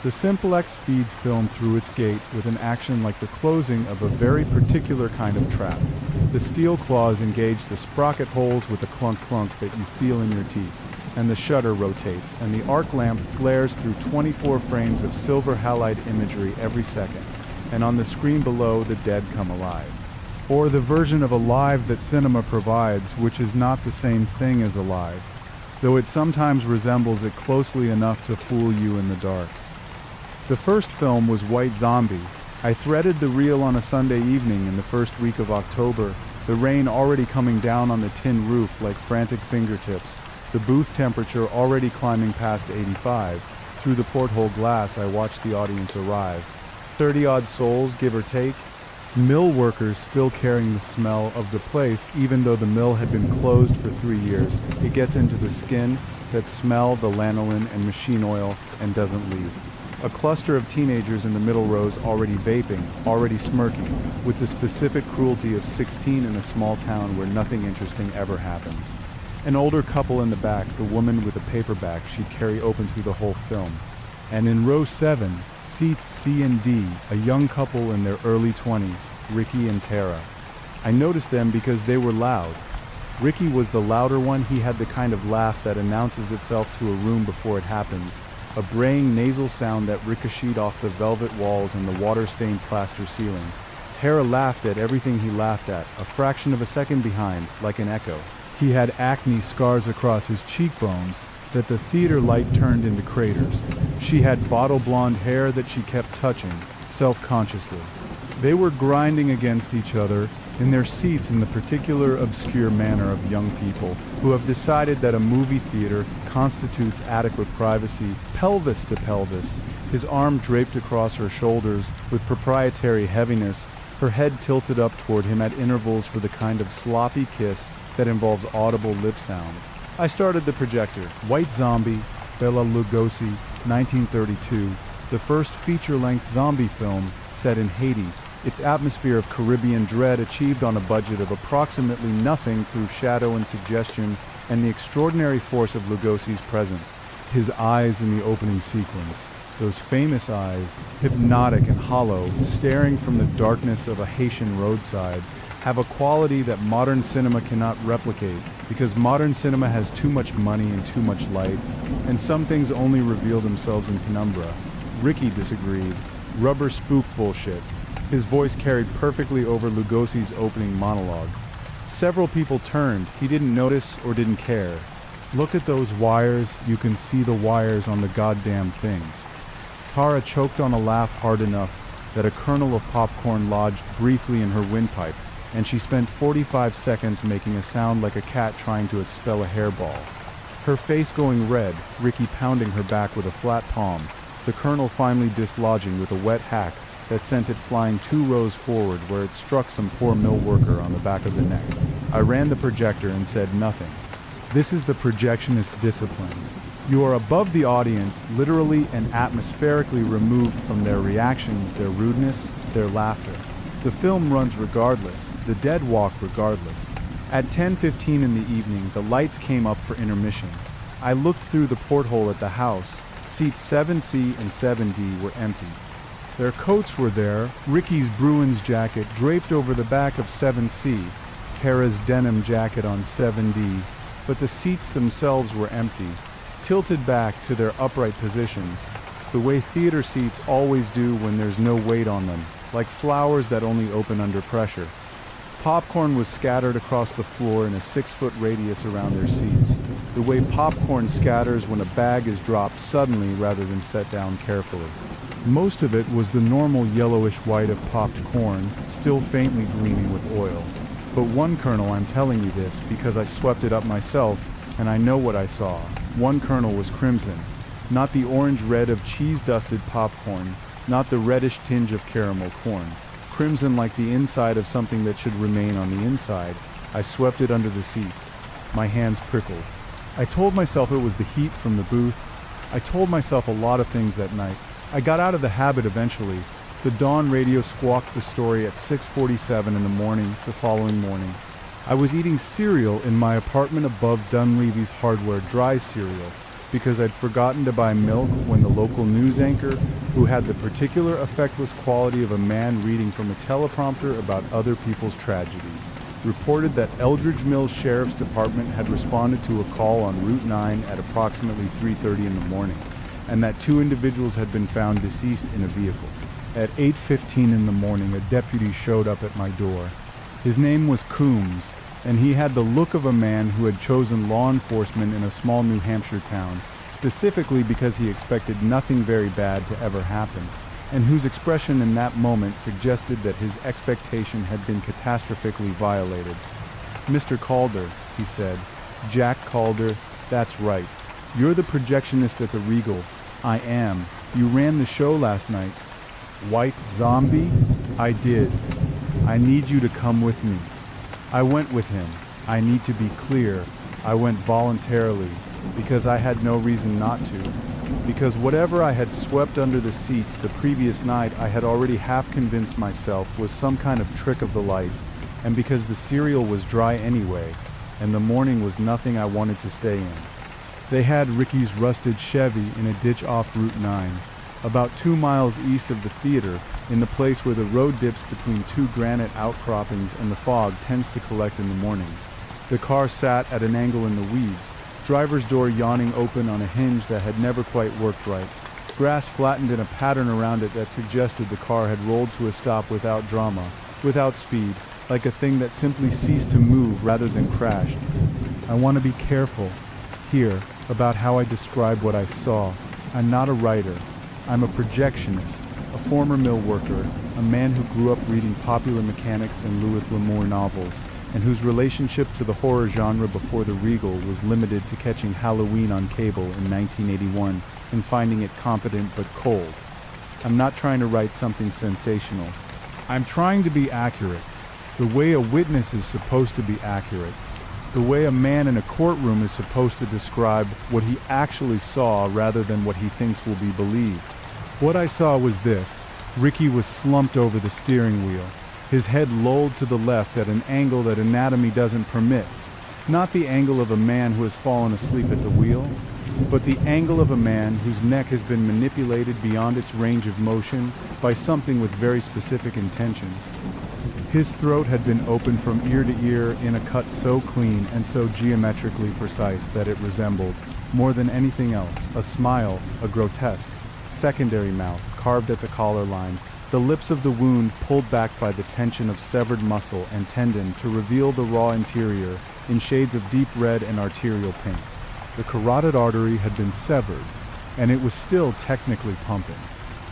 The Simplex feeds film through its gate with an action like the closing of a very particular kind of trap. The steel claws engage the sprocket holes with a clunk-clunk that you feel in your teeth, and the shutter rotates, and the arc lamp flares through 24 frames of silver halide imagery every second, and on the screen below the dead come alive. Or the version of alive that cinema provides, which is not the same thing as alive, though it sometimes resembles it closely enough to fool you in the dark. The first film was White Zombie. I threaded the reel on a Sunday evening in the first week of October, the rain already coming down on the tin roof like frantic fingertips, the booth temperature already climbing past 85. Through the porthole glass I watched the audience arrive. 30-odd souls, give or take. Mill workers still carrying the smell of the place, even though the mill had been closed for 3 years. It gets into the skin, that smell, the lanolin and machine oil, and doesn't leave. A cluster of teenagers in the middle rows already vaping, already smirking, with the specific cruelty of 16 in a small town where nothing interesting ever happens. An older couple in the back, the woman with a paperback she'd carry open through the whole film. And in row 7, seats C and D, a young couple in their early 20s, Ricky and Tara. I noticed them because they were loud. Ricky was the louder one. He had the kind of laugh that announces itself to a room before it happens, a braying nasal sound that ricocheted off the velvet walls and the water-stained plaster ceiling. Tara laughed at everything he laughed at, a fraction of a second behind, like an echo. He had acne scars across his cheekbones that the theater light turned into craters. She had bottle blonde hair that she kept touching, self-consciously. They were grinding against each other in their seats in the particular obscure manner of young people who have decided that a movie theater constitutes adequate privacy, pelvis to pelvis, his arm draped across her shoulders with proprietary heaviness, her head tilted up toward him at intervals for the kind of sloppy kiss that involves audible lip sounds. I started the projector. White Zombie, Bela Lugosi, 1932, the first feature-length zombie film set in Haiti. Its atmosphere of Caribbean dread achieved on a budget of approximately nothing through shadow and suggestion and the extraordinary force of Lugosi's presence. His eyes in the opening sequence, those famous eyes, hypnotic and hollow, staring from the darkness of a Haitian roadside, have a quality that modern cinema cannot replicate, because modern cinema has too much money and too much light, and some things only reveal themselves in penumbra. Ricky disagreed. Rubber spook bullshit. His voice carried perfectly over Lugosi's opening monologue. Several people turned. He didn't notice or didn't care. Look at those wires. You can see the wires on the goddamn things. Tara choked on a laugh hard enough that a kernel of popcorn lodged briefly in her windpipe, and she spent 45 seconds making a sound like a cat trying to expel a hairball. Her face going red, Ricky pounding her back with a flat palm, the kernel finally dislodging with a wet hack that sent it flying 2 rows forward where it struck some poor mill worker on the back of the neck. I ran the projector and said nothing. This is the projectionist discipline. You are above the audience, literally and atmospherically removed from their reactions, their rudeness, their laughter. The film runs regardless, the dead walk regardless. At 10:15 in the evening, the lights came up for intermission. I looked through the porthole at the house. Seats 7C and 7D were empty. Their coats were there, Ricky's Bruins jacket draped over the back of 7C, Tara's denim jacket on 7D, but the seats themselves were empty, tilted back to their upright positions, the way theater seats always do when there's no weight on them, like flowers that only open under pressure. Popcorn was scattered across the floor in a 6-foot radius around their seats, the way popcorn scatters when a bag is dropped suddenly rather than set down carefully. Most of it was the normal yellowish white of popped corn, still faintly gleaming with oil. But one kernel, I'm telling you this because I swept it up myself, and I know what I saw. One kernel was crimson, not the orange-red of cheese-dusted popcorn, not the reddish tinge of caramel corn. Crimson like the inside of something that should remain on the inside. I swept it under the seats. My hands prickled. I told myself it was the heat from the booth. I told myself a lot of things that night. I got out of the habit eventually. The dawn radio squawked the story at 6:47 in the morning the following morning. I was eating cereal in my apartment above Dunleavy's Hardware, dry cereal, because I'd forgotten to buy milk when the local news anchor, who had the particular effectless quality of a man reading from a teleprompter about other people's tragedies, reported that Eldridge Mills Sheriff's Department had responded to a call on Route 9 at approximately 3:30 in the morning, and that 2 individuals had been found deceased in a vehicle. At 8:15 in the morning, a deputy showed up at my door. His name was Coombs, and he had the look of a man who had chosen law enforcement in a small New Hampshire town, specifically because he expected nothing very bad to ever happen, and whose expression in that moment suggested that his expectation had been catastrophically violated. "Mr. Calder," he said. "Jack Calder, that's right. You're the projectionist at the Regal." "I am. You ran the show last night." "White Zombie?" "I did. I need you to come with me." I went with him. I need to be clear. I went voluntarily, because I had no reason not to. Because whatever I had swept under the seats the previous night I had already half convinced myself was some kind of trick of the light, and because the cereal was dry anyway, and the morning was nothing I wanted to stay in. They had Ricky's rusted Chevy in a ditch off Route 9, about 2 miles east of the theater, in the place where the road dips between 2 granite outcroppings and the fog tends to collect in the mornings. The car sat at an angle in the weeds, driver's door yawning open on a hinge that had never quite worked right. Grass flattened in a pattern around it that suggested the car had rolled to a stop without drama, without speed, like a thing that simply ceased to move rather than crashed. I want to be careful here about how I describe what I saw. I'm not a writer. I'm a projectionist, a former mill worker, a man who grew up reading popular mechanics and Louis L'Amour novels, and whose relationship to the horror genre before the Regal was limited to catching Halloween on cable in 1981 and finding it competent but cold. I'm not trying to write something sensational. I'm trying to be accurate, the way a witness is supposed to be accurate, the way a man in a courtroom is supposed to describe what he actually saw rather than what he thinks will be believed. What I saw was this. Ricky was slumped over the steering wheel, his head lolled to the left at an angle that anatomy doesn't permit. Not the angle of a man who has fallen asleep at the wheel, but the angle of a man whose neck has been manipulated beyond its range of motion by something with very specific intentions. His throat had been opened from ear to ear in a cut so clean and so geometrically precise that it resembled, more than anything else, a smile, a grotesque, secondary mouth carved at the collar line, the lips of the wound pulled back by the tension of severed muscle and tendon to reveal the raw interior in shades of deep red and arterial pink. The carotid artery had been severed, and it was still technically pumping.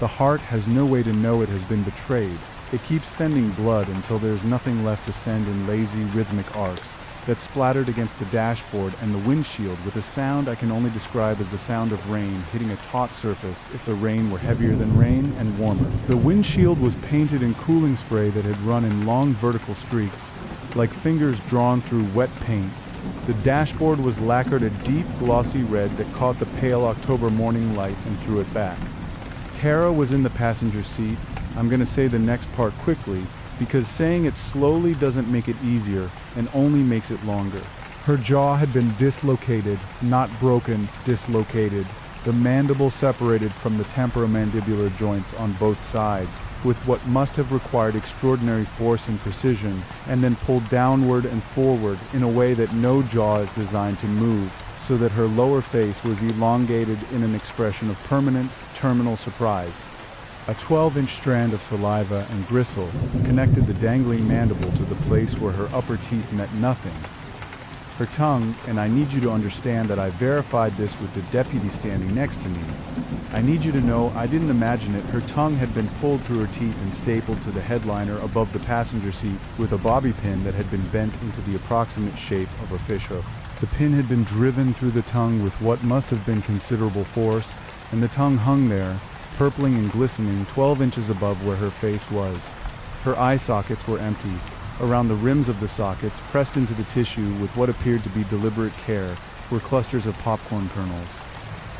The heart has no way to know it has been betrayed. It keeps sending blood until there's nothing left to send in lazy, rhythmic arcs that splattered against the dashboard and the windshield with a sound I can only describe as the sound of rain hitting a taut surface if the rain were heavier than rain and warmer. The windshield was painted in cooling spray that had run in long vertical streaks, like fingers drawn through wet paint. The dashboard was lacquered a deep, glossy red that caught the pale October morning light and threw it back. Tara was in the passenger seat. I'm going to say the next part quickly, because saying it slowly doesn't make it easier and only makes it longer. Her jaw had been dislocated, not broken, dislocated. the mandible separated from the temporomandibular joints on both sides, with what must have required extraordinary force and precision, and then pulled downward and forward in a way that no jaw is designed to move, so that her lower face was elongated in an expression of permanent, terminal surprise. A 12-inch strand of saliva and gristle connected the dangling mandible to the place where her upper teeth met nothing. Her tongue, and I need you to understand that I verified this with the deputy standing next to me. I need you to know I didn't imagine it. Her tongue had been pulled through her teeth and stapled to the headliner above the passenger seat with a bobby pin that had been bent into the approximate shape of a fishhook. The pin had been driven through the tongue with what must have been considerable force, and the tongue hung there, purpling and glistening 12 inches above where her face was. Her eye sockets were empty. Around the rims of the sockets, pressed into the tissue with what appeared to be deliberate care, were clusters of popcorn kernels.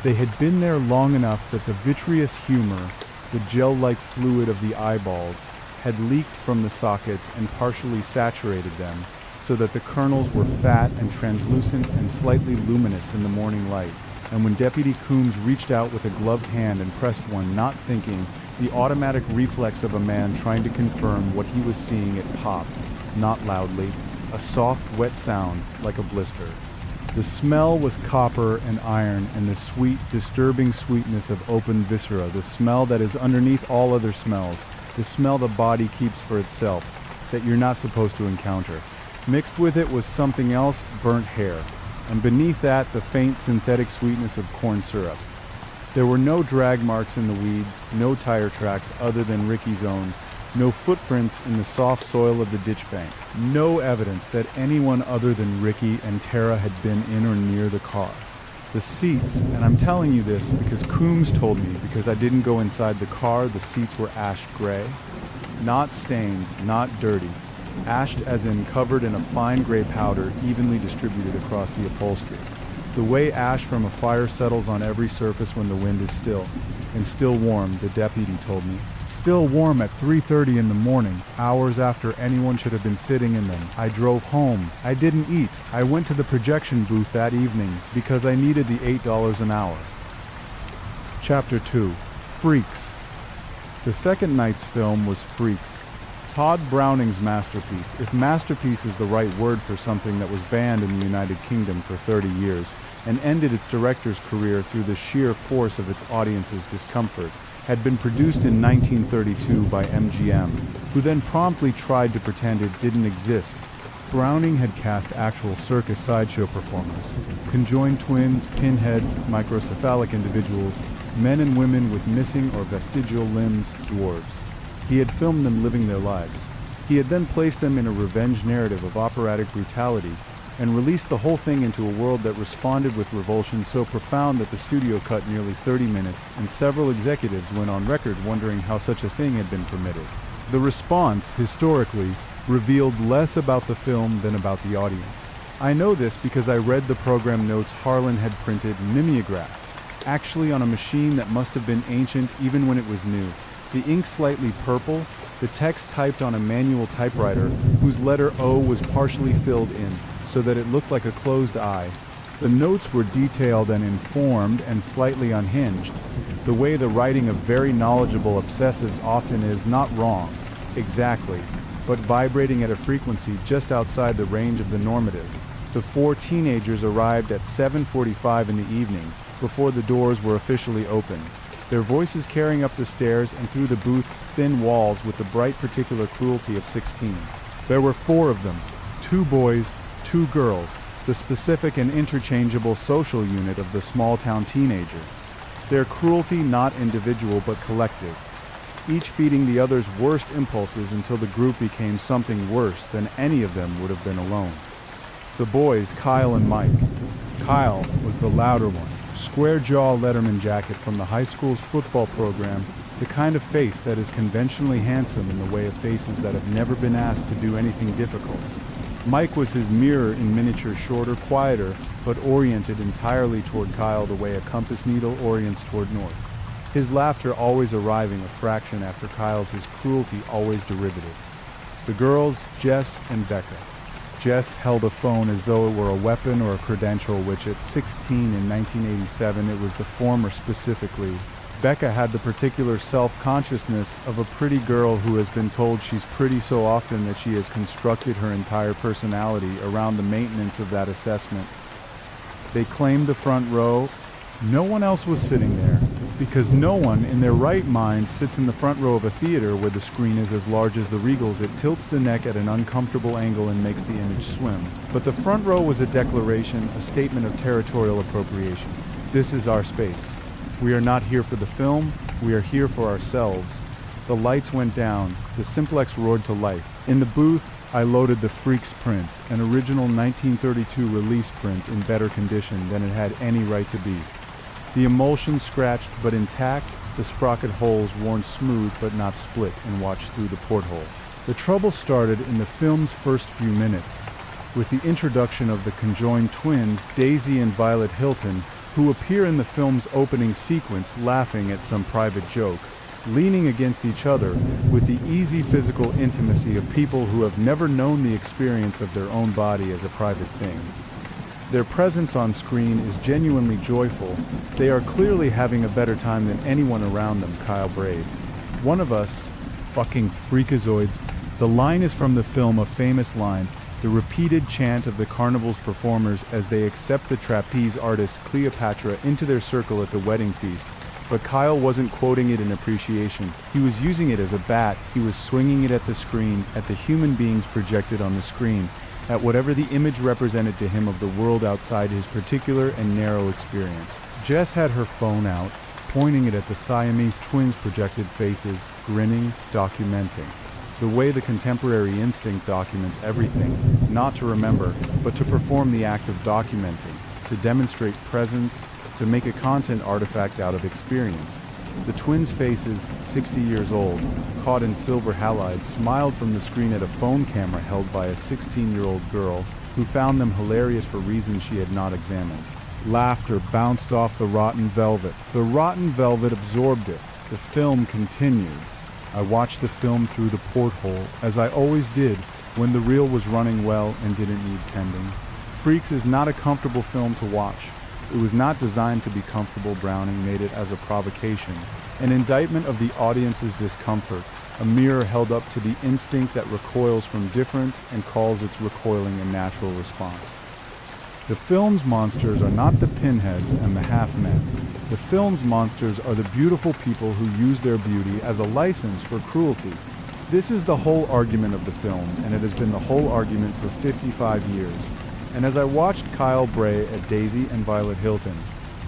They had been there long enough that the vitreous humor, the gel-like fluid of the eyeballs, had leaked from the sockets and partially saturated them, so that the kernels were fat and translucent and slightly luminous in the morning light. And when Deputy Coombs reached out with a gloved hand and pressed one, not thinking, the automatic reflex of a man trying to confirm what he was seeing, it popped, not loudly, a soft, wet sound like a blister. The smell was copper and iron and the sweet, disturbing sweetness of open viscera, the smell that is underneath all other smells, the smell the body keeps for itself, that you're not supposed to encounter. Mixed with it was something else, burnt hair, and beneath that the faint synthetic sweetness of corn syrup. There were no drag marks in the weeds, no tire tracks other than Ricky's own, no footprints in the soft soil of the ditch bank, no evidence that anyone other than Ricky and Tara had been in or near the car. The seats, and I'm telling you this because Coombs told me, because I didn't go inside the car, the seats were ash gray. Not stained, not dirty. Ashed as in covered in a fine gray powder evenly distributed across the upholstery. The way ash from a fire settles on every surface when the wind is still. And still warm, the deputy told me. Still warm at 3:30 in the morning, hours after anyone should have been sitting in them. I drove home. I didn't eat. I went to the projection booth that evening because I needed the $8 an hour. Chapter 2. Freaks. The second night's film was Freaks. Todd Browning's masterpiece, if masterpiece is the right word for something that was banned in the United Kingdom for 30 years and ended its director's career through the sheer force of its audience's discomfort, had been produced in 1932 by MGM, who then promptly tried to pretend it didn't exist. Browning had cast actual circus sideshow performers, conjoined twins, pinheads, microcephalic individuals, men and women with missing or vestigial limbs, dwarves. He had filmed them living their lives. He had then placed them in a revenge narrative of operatic brutality and released the whole thing into a world that responded with revulsion so profound that the studio cut nearly 30 minutes and several executives went on record wondering how such a thing had been permitted. The response, historically, revealed less about the film than about the audience. I know this because I read the program notes Harlan had printed mimeographed, actually on a machine that must have been ancient even when it was new. The ink slightly purple, the text typed on a manual typewriter whose letter O was partially filled in so that it looked like a closed eye. The notes were detailed and informed and slightly unhinged, the way the writing of very knowledgeable obsessives often is, not wrong, exactly, but vibrating at a frequency just outside the range of the normative. The four teenagers arrived at 7:45 in the evening, before the doors were officially opened, their voices carrying up the stairs and through the booth's thin walls with the bright particular cruelty of 16. There were four of them, 2 boys, 2 girls, the specific and interchangeable social unit of the small-town teenager. Their cruelty not individual but collective, each feeding the other's worst impulses until the group became something worse than any of them would have been alone. The boys, Kyle and Mike. Kyle was the louder one. Square jaw Letterman jacket from the high school's football program, the kind of face that is conventionally handsome in the way of faces that have never been asked to do anything difficult. Mike was his mirror in miniature, shorter, quieter, but oriented entirely toward Kyle the way a compass needle orients toward north. His laughter always arriving a fraction after Kyle's, his cruelty always derivative. The girls, Jess and Becca. Jess held a phone as though it were a weapon or a credential, which at 16 in 1987 it was the former specifically. Becca had the particular self-consciousness of a pretty girl who has been told she's pretty so often that she has constructed her entire personality around the maintenance of that assessment. They claimed the front row. No one else was sitting there, because no one in their right mind sits in the front row of a theater where the screen is as large as the Regals. It tilts the neck at an uncomfortable angle and makes the image swim. But the front row was a declaration, a statement of territorial appropriation. This is our space. We are not here for the film, we are here for ourselves. The lights went down, the simplex roared to life. In the booth, I loaded the Freaks print, an original 1932 release print in better condition than it had any right to be. The emulsion scratched but intact, the sprocket holes worn smooth but not split and watched through the porthole. The trouble started in the film's first few minutes, with the introduction of the conjoined twins, Daisy and Violet Hilton, who appear in the film's opening sequence laughing at some private joke, leaning against each other with the easy physical intimacy of people who have never known the experience of their own body as a private thing. Their presence on screen is genuinely joyful. They are clearly having a better time than anyone around them, Kyle brayed. One of us, fucking freakazoids. The line is from the film, a famous line, the repeated chant of the carnival's performers as they accept the trapeze artist Cleopatra into their circle at the wedding feast. But Kyle wasn't quoting it in appreciation. He was using it as a bat. He was swinging it at the screen, at the human beings projected on the screen, at whatever the image represented to him of the world outside his particular and narrow experience. Jess had her phone out, pointing it at the Siamese twins' projected faces, grinning, documenting. The way the contemporary instinct documents everything, not to remember, but to perform the act of documenting, to demonstrate presence, to make a content artifact out of experience. The twins' faces, 60 years old, caught in silver halides, smiled from the screen at a phone camera held by a 16-year-old girl who found them hilarious for reasons she had not examined. Laughter bounced off the rotten velvet. The rotten velvet absorbed it. The film continued. I watched the film through the porthole, as I always did when the reel was running well and didn't need tending. Freaks is not a comfortable film to watch. It was not designed to be comfortable. Browning made it as a provocation, an indictment of the audience's discomfort, a mirror held up to the instinct that recoils from difference and calls its recoiling a natural response. The film's monsters are not the pinheads and the half-men. The film's monsters are the beautiful people who use their beauty as a license for cruelty. This is the whole argument of the film, and it has been the whole argument for 55 years. And as I watched Kyle bray at Daisy and Violet Hilton,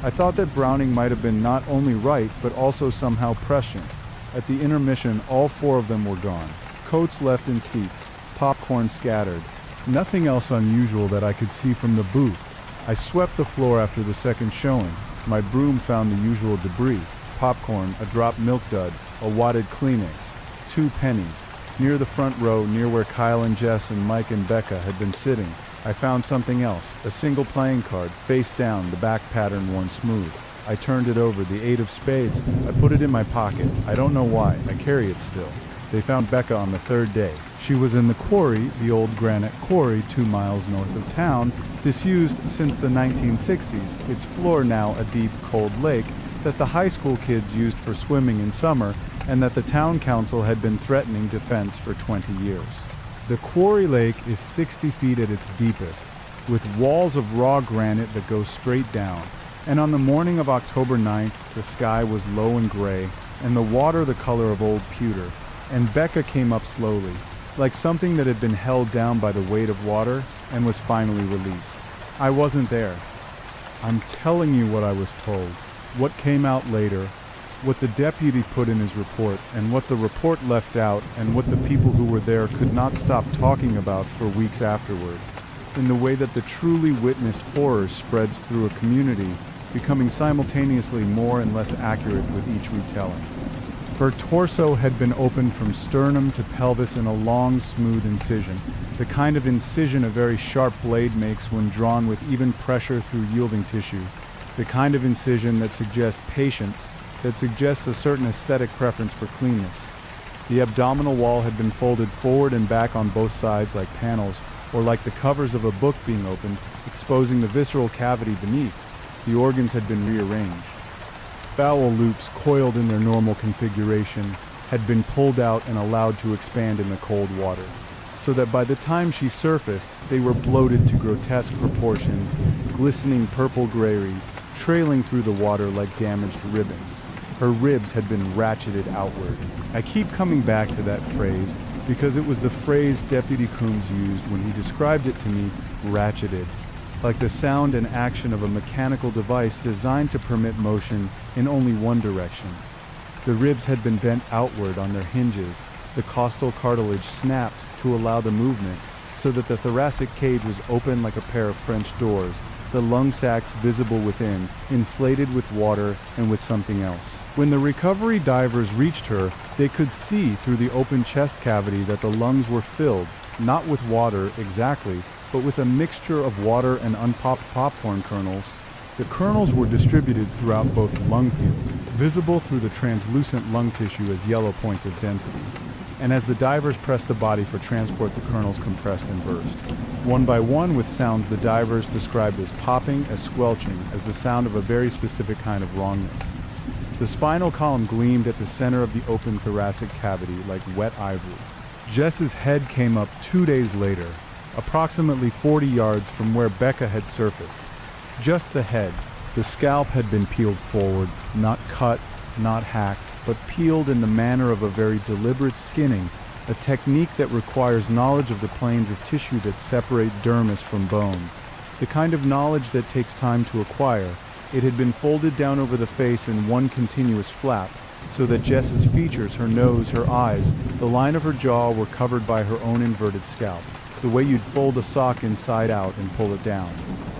I thought that Browning might have been not only right, but also somehow prescient. At the intermission, all four of them were gone. Coats left in seats, popcorn scattered. Nothing else unusual that I could see from the booth. I swept the floor after the second showing. My broom found the usual debris: popcorn, a dropped milk dud, a wadded Kleenex, 2 pennies. Near the front row, near where Kyle and Jess and Mike and Becca had been sitting, I found something else, a single playing card, face down, the back pattern worn smooth. I turned it over, the 8 of spades. I put it in my pocket. I don't know why, I carry it still. They found Becca on the 3rd day. She was in the quarry, the old granite quarry 2 miles north of town, disused since the 1960s, its floor now a deep, cold lake that the high school kids used for swimming in summer and that the town council had been threatening to fence for 20 years. The quarry lake is 60 feet at its deepest, with walls of raw granite that go straight down, and on the morning of October 9th, the sky was low and gray, and the water the color of old pewter, and Becca came up slowly, like something that had been held down by the weight of water and was finally released. I wasn't there. I'm telling you what I was told, what came out later, what the deputy put in his report, and what the report left out, and what the people who were there could not stop talking about for weeks afterward, in the way that the truly witnessed horror spreads through a community, becoming simultaneously more and less accurate with each retelling. Her torso had been opened from sternum to pelvis in a long, smooth incision, the kind of incision a very sharp blade makes when drawn with even pressure through yielding tissue, the kind of incision that suggests patience, that suggests a certain aesthetic preference for cleanness. The abdominal wall had been folded forward and back on both sides like panels, or like the covers of a book being opened, exposing the visceral cavity beneath. The organs had been rearranged. Bowel loops, coiled in their normal configuration, had been pulled out and allowed to expand in the cold water, so that by the time she surfaced, they were bloated to grotesque proportions, glistening purple-grayry, trailing through the water like damaged ribbons. Her ribs had been ratcheted outward. I keep coming back to that phrase because it was the phrase Deputy Coombs used when he described it to me, ratcheted, like the sound and action of a mechanical device designed to permit motion in only one direction. The ribs had been bent outward on their hinges, the costal cartilage snapped to allow the movement, so that the thoracic cage was open like a pair of French doors, the lung sacs visible within, inflated with water and with something else. When the recovery divers reached her, they could see through the open chest cavity that the lungs were filled, not with water exactly, but with a mixture of water and unpopped popcorn kernels. The kernels were distributed throughout both lung fields, visible through the translucent lung tissue as yellow points of density. And as the divers pressed the body for transport, the kernels compressed and burst. One by one, with sounds the divers described as popping, as squelching, as the sound of a very specific kind of wrongness. The spinal column gleamed at the center of the open thoracic cavity like wet ivory. Jess's head came up 2 days later, approximately 40 yards from where Becca had surfaced. Just the head. The scalp had been peeled forward, not cut, not hacked, but peeled in the manner of a very deliberate skinning, a technique that requires knowledge of the planes of tissue that separate dermis from bone, the kind of knowledge that takes time to acquire. It had been folded down over the face in one continuous flap, so that Jess's features, her nose, her eyes, the line of her jaw were covered by her own inverted scalp, the way you'd fold a sock inside out and pull it down.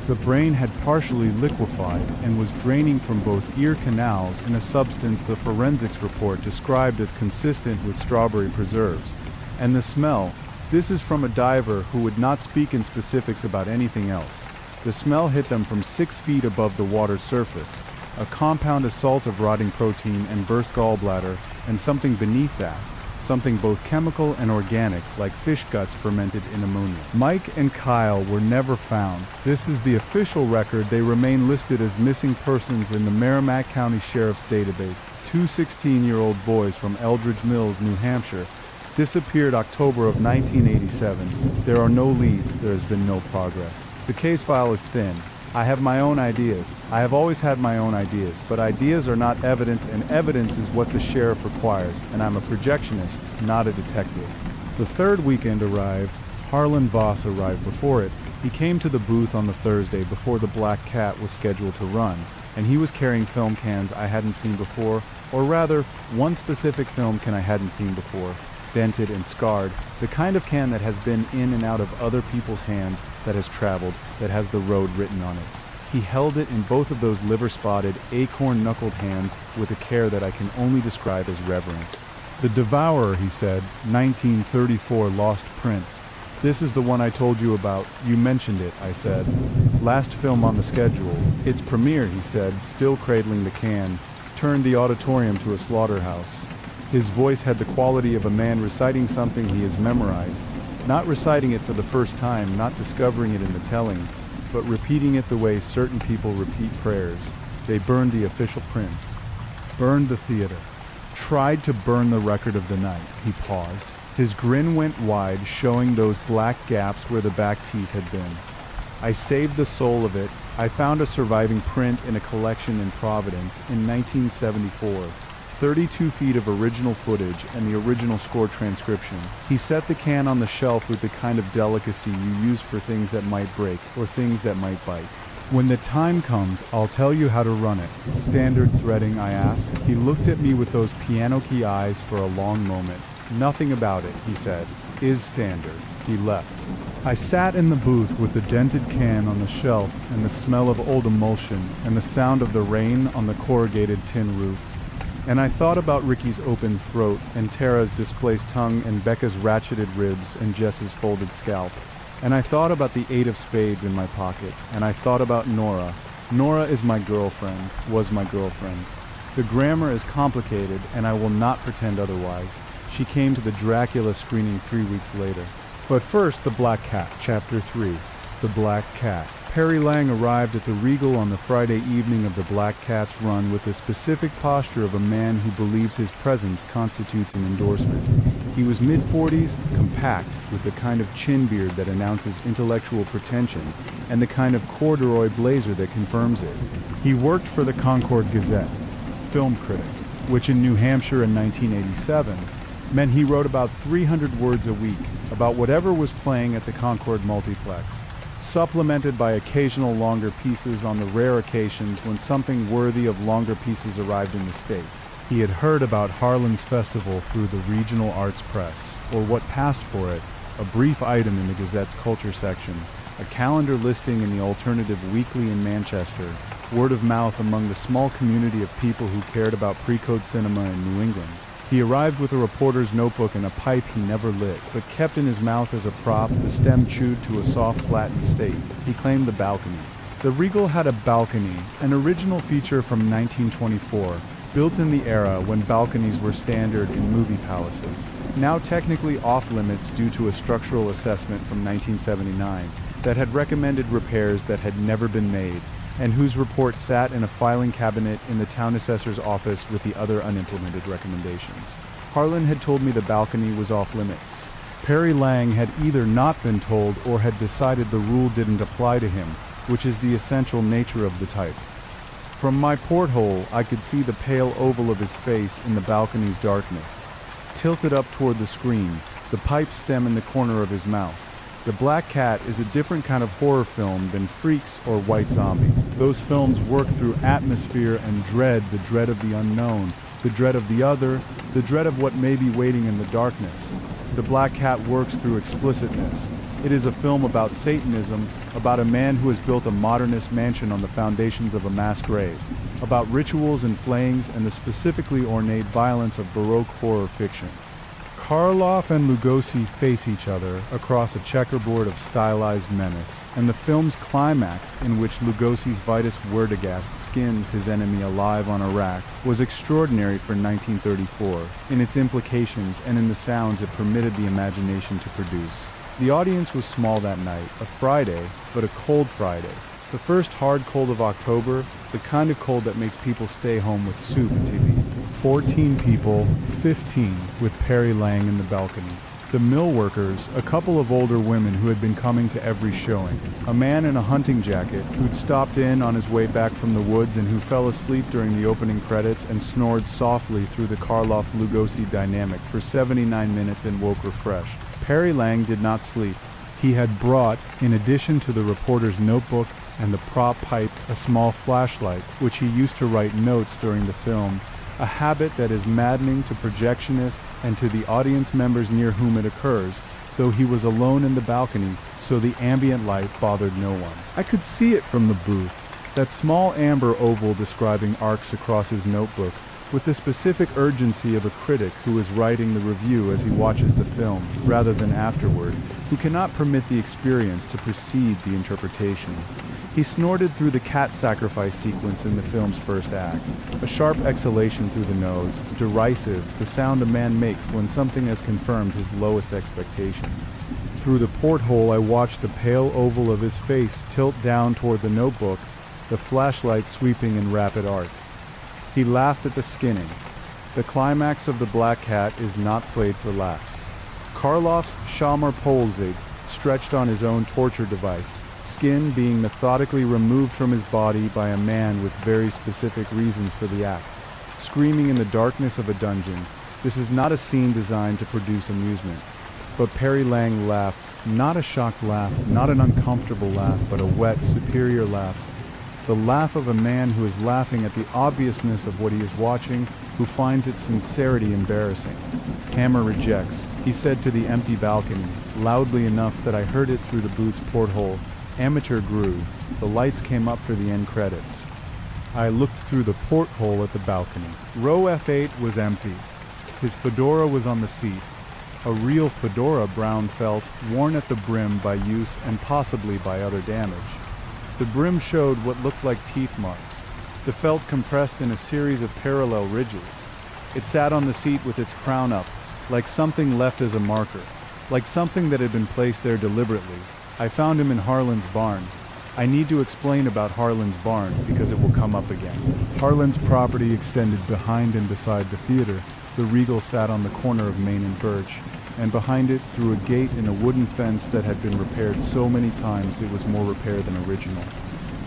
The brain had partially liquefied and was draining from both ear canals in a substance the forensics report described as consistent with strawberry preserves. And the smell, this is from a diver who would not speak in specifics about anything else. The smell hit them from 6 feet above the water's surface, a compound assault of rotting protein and burst gallbladder, and something beneath that, something both chemical and organic, like fish guts fermented in ammonia. Mike and Kyle were never found. This is the official record. They remain listed as missing persons in the Merrimack County Sheriff's database. 2 16-year-old boys from Eldridge Mills, New Hampshire, disappeared October of 1987. There are no leads. There has been no progress. The case file is thin. I have my own ideas. I have always had my own ideas, but ideas are not evidence, and evidence is what the sheriff requires, and I'm a projectionist, not a detective. The third weekend arrived. Harlan Voss arrived before it. He came to the booth on the Thursday before the Black Cat was scheduled to run, and he was carrying film cans I hadn't seen before, or rather, one specific film can I hadn't seen before, dented and scarred, the kind of can that has been in and out of other people's hands, that has traveled, that has the road written on it. He held it in both of those liver-spotted, acorn-knuckled hands with a care that I can only describe as reverent. "The Devourer," he said, 1934 lost print. "This is the one I told you about. You mentioned it," I said. "Last film on the schedule. Its premiere," he said, still cradling the can, turned the auditorium to a slaughterhouse. His voice had the quality of a man reciting something he has memorized, not reciting it for the first time, not discovering it in the telling, but repeating it the way certain people repeat prayers. They burned the official prints, burned the theater, tried to burn the record of the night. He paused. His grin went wide, showing those black gaps where the back teeth had been. "I saved the soul of it. I found a surviving print in a collection in Providence in 1974. 32 feet of original footage and the original score transcription." He set the can on the shelf with the kind of delicacy you use for things that might break or things that might bite. "When the time comes, I'll tell you how to run it." "Standard threading?" I asked. He looked at me with those piano key eyes for a long moment. "Nothing about it," he said, "is standard." He left. I sat in the booth with the dented can on the shelf and the smell of old emulsion and the sound of the rain on the corrugated tin roof. And I thought about Ricky's open throat and Tara's displaced tongue and Becca's ratcheted ribs and Jess's folded scalp. And I thought about the 8 of spades in my pocket. And I thought about Nora. Nora is my girlfriend, was my girlfriend. The grammar is complicated, and I will not pretend otherwise. She came to the Dracula screening 3 weeks later. But first, The Black Cat, Chapter 3. The Black Cat. Perry Lang arrived at the Regal on the Friday evening of the Black Cat's run with the specific posture of a man who believes his presence constitutes an endorsement. He was mid-40s, compact, with the kind of chin beard that announces intellectual pretension, and the kind of corduroy blazer that confirms it. He worked for the Concord Gazette, film critic, which in New Hampshire in 1987 meant he wrote about 300 words a week about whatever was playing at the Concord multiplex, supplemented by occasional longer pieces on the rare occasions when something worthy of longer pieces arrived in the state. He had heard about Harlan's festival through the regional arts press, or what passed for it, a brief item in the Gazette's culture section, a calendar listing in the alternative weekly in Manchester, word of mouth among the small community of people who cared about pre-code cinema in New England. He arrived with a reporter's notebook and a pipe he never lit, but kept in his mouth as a prop, the stem chewed to a soft, flattened state. He claimed the balcony. The Regal had a balcony, an original feature from 1924, built in the era when balconies were standard in movie palaces, now technically off-limits due to a structural assessment from 1979 that had recommended repairs that had never been made, and whose report sat in a filing cabinet in the town assessor's office with the other unimplemented recommendations. Harlan had told me the balcony was off-limits. Perry Lang had either not been told or had decided the rule didn't apply to him, which is the essential nature of the type. From my porthole, I could see the pale oval of his face in the balcony's darkness. Tilted up toward the screen, the pipe stem in the corner of his mouth. The Black Cat is a different kind of horror film than Freaks or White Zombie. Those films work through atmosphere and dread, the dread of the unknown, the dread of the other, the dread of what may be waiting in the darkness. The Black Cat works through explicitness. It is a film about Satanism, about a man who has built a modernist mansion on the foundations of a mass grave, about rituals and flayings and the specifically ornate violence of Baroque horror fiction. Karloff and Lugosi face each other across a checkerboard of stylized menace, and the film's climax, in which Lugosi's Vitus Werdegast skins his enemy alive on a rack, was extraordinary for 1934, in its implications and in the sounds it permitted the imagination to produce. The audience was small that night, a Friday, but a cold Friday. The first hard cold of October, the kind of cold that makes people stay home with soup and TV. 14 people, 15, with Perry Lang in the balcony. The mill workers, a couple of older women who had been coming to every showing. A man in a hunting jacket who'd stopped in on his way back from the woods and who fell asleep during the opening credits and snored softly through the Karloff-Lugosi dynamic for 79 minutes and woke refreshed. Perry Lang did not sleep. He had brought, in addition to the reporter's notebook and the prop pipe, a small flashlight, which he used to write notes during the film, a habit that is maddening to projectionists and to the audience members near whom it occurs, though he was alone in the balcony, so the ambient light bothered no one. I could see it from the booth, that small amber oval describing arcs across his notebook, with the specific urgency of a critic who is writing the review as he watches the film, rather than afterward, who cannot permit the experience to precede the interpretation. He snorted through the cat sacrifice sequence in the film's first act, a sharp exhalation through the nose, derisive, the sound a man makes when something has confirmed his lowest expectations. Through the porthole I watched the pale oval of his face tilt down toward the notebook, the flashlight sweeping in rapid arcs. He laughed at the skinning. The climax of The Black Cat is not played for laughs. Karloff's Schalmer Polzig stretched on his own torture device, skin being methodically removed from his body by a man with very specific reasons for the act. Screaming in the darkness of a dungeon, this is not a scene designed to produce amusement. But Perry Lang laughed, not a shocked laugh, not an uncomfortable laugh, but a wet, superior laugh. The laugh of a man who is laughing at the obviousness of what he is watching, who finds its sincerity embarrassing. Hammer rejects, he said to the empty balcony, loudly enough that I heard it through the booth's porthole. Amateur grew. The lights came up for the end credits. I looked through the porthole at the balcony. Row F8 was empty. His fedora was on the seat. A real fedora, Brown felt, worn at the brim by use and possibly by other damage. The brim showed what looked like teeth marks, the felt compressed in a series of parallel ridges. It sat on the seat with its crown up, like something left as a marker. like something that had been placed there deliberately. I found him in Harlan's barn. I need to explain about Harlan's barn because it will come up again. Harlan's property extended behind and beside the theater. The Regal sat on the corner of Main and Birch, and behind it, through a gate in a wooden fence that had been repaired so many times it was more repair than original.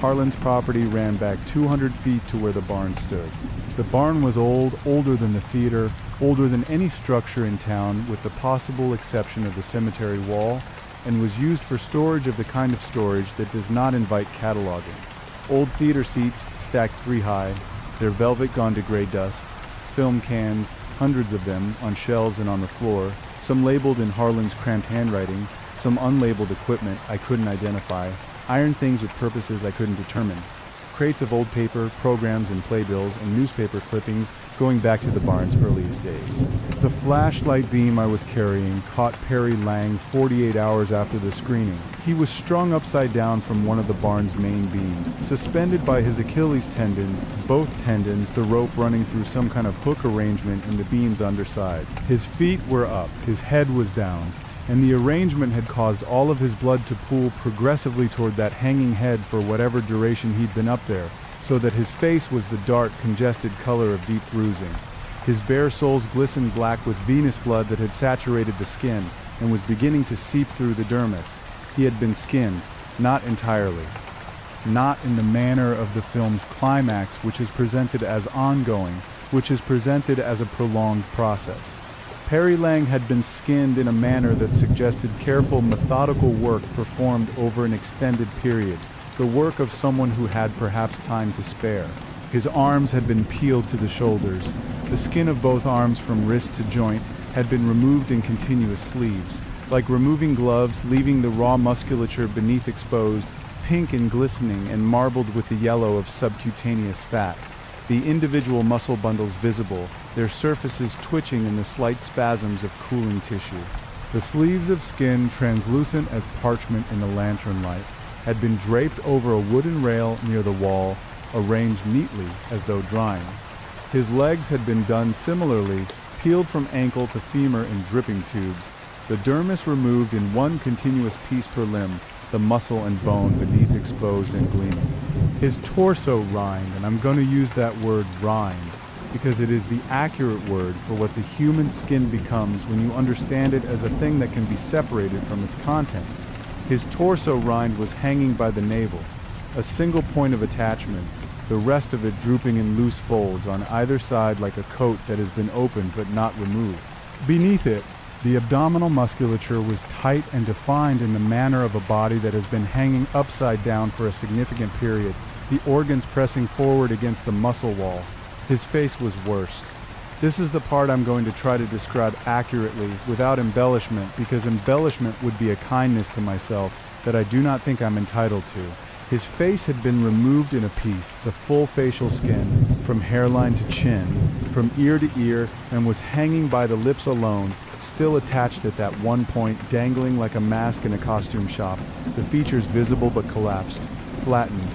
Harlan's property ran back 200 feet to where the barn stood. The barn was old, older than the theater, older than any structure in town with the possible exception of the cemetery wall, and was used for storage of the kind of storage that does not invite cataloging. Old theater seats stacked 3 high, their velvet gone to gray dust, film cans, hundreds of them, on shelves and on the floor, some labeled in Harlan's cramped handwriting, some unlabeled equipment I couldn't identify, iron things with purposes I couldn't determine, crates of old paper, programs and playbills, and newspaper clippings going back to the barn's earliest days. The flashlight beam I was carrying caught Perry Lang 48 hours after the screening. He was strung upside down from one of the barn's main beams, suspended by his Achilles tendons, both tendons, the rope running through some kind of hook arrangement in the beam's underside. His feet were up, his head was down, and the arrangement had caused all of his blood to pool progressively toward that hanging head for whatever duration he'd been up there, so that his face was the dark, congested color of deep bruising. His bare soles glistened black with venous blood that had saturated the skin and was beginning to seep through the dermis. He had been skinned, not entirely. Not in the manner of the film's climax, which is presented as ongoing, which is presented as a prolonged process. Perry Lang had been skinned in a manner that suggested careful, methodical work performed over an extended period, the work of someone who had perhaps time to spare. His arms had been peeled to the shoulders. The skin of both arms from wrist to joint had been removed in continuous sleeves, like removing gloves, leaving the raw musculature beneath exposed, pink and glistening and marbled with the yellow of subcutaneous fat. The individual muscle bundles visible, their surfaces twitching in the slight spasms of cooling tissue. The sleeves of skin, translucent as parchment in the lantern light, had been draped over a wooden rail near the wall, arranged neatly as though drying. His legs had been done similarly, peeled from ankle to femur in dripping tubes, the dermis removed in one continuous piece per limb, the muscle and bone beneath exposed and gleaming. His torso rind, and I'm going to use that word rind, because it is the accurate word for what the human skin becomes when you understand it as a thing that can be separated from its contents. His torso rind was hanging by the navel, a single point of attachment, the rest of it drooping in loose folds on either side like a coat that has been opened but not removed. Beneath it, the abdominal musculature was tight and defined in the manner of a body that has been hanging upside down for a significant period, the organs pressing forward against the muscle wall. His face was worst. This is the part I'm going to try to describe accurately, without embellishment, because embellishment would be a kindness to myself that I do not think I'm entitled to. His face had been removed in a piece, the full facial skin, from hairline to chin, from ear to ear, and was hanging by the lips alone, still attached at that one point, dangling like a mask in a costume shop, the features visible but collapsed, flattened,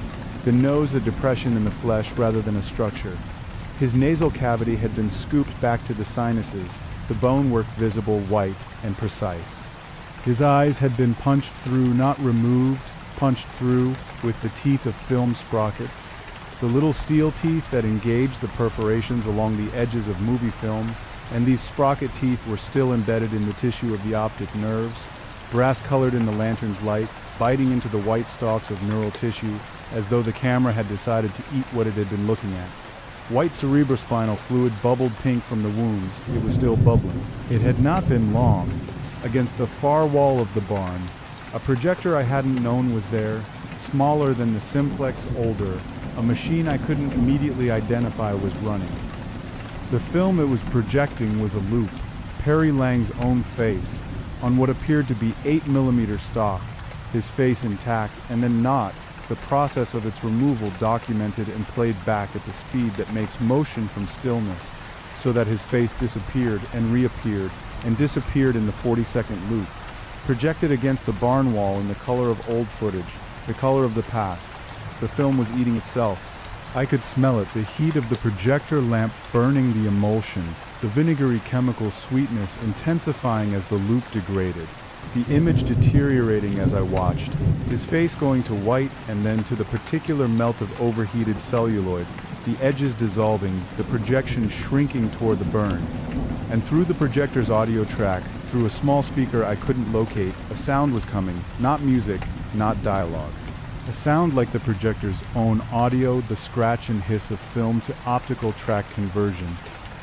the nose a depression in the flesh rather than a structure. His nasal cavity had been scooped back to the sinuses, the bonework visible, white and precise. His eyes had been punched through, not removed, punched through with the teeth of film sprockets, the little steel teeth that engaged the perforations along the edges of movie film, and these sprocket teeth were still embedded in the tissue of the optic nerves, brass-colored in the lantern's light, biting into the white stalks of neural tissue as though the camera had decided to eat what it had been looking at. White cerebrospinal fluid bubbled pink from the wounds. It was still bubbling. It had not been long. Against the far wall of the barn, a projector I hadn't known was there, smaller than the simplex older, a machine I couldn't immediately identify was running. The film it was projecting was a loop, Perry Lang's own face, on what appeared to be 8mm stock, his face intact, and then not, the process of its removal documented and played back at the speed that makes motion from stillness, so that his face disappeared and reappeared and disappeared in the 40-second loop, projected against the barn wall in the color of old footage, the color of the past. The film was eating itself. I could smell it, the heat of the projector lamp burning the emulsion, the vinegary chemical sweetness intensifying as the loop degraded, the image deteriorating as I watched, his face going to white and then to the particular melt of overheated celluloid, the edges dissolving, the projection shrinking toward the burn. And through the projector's audio track, through a small speaker I couldn't locate, a sound was coming, not music, not dialogue. A sound like the projector's own audio, the scratch and hiss of film to optical track conversion.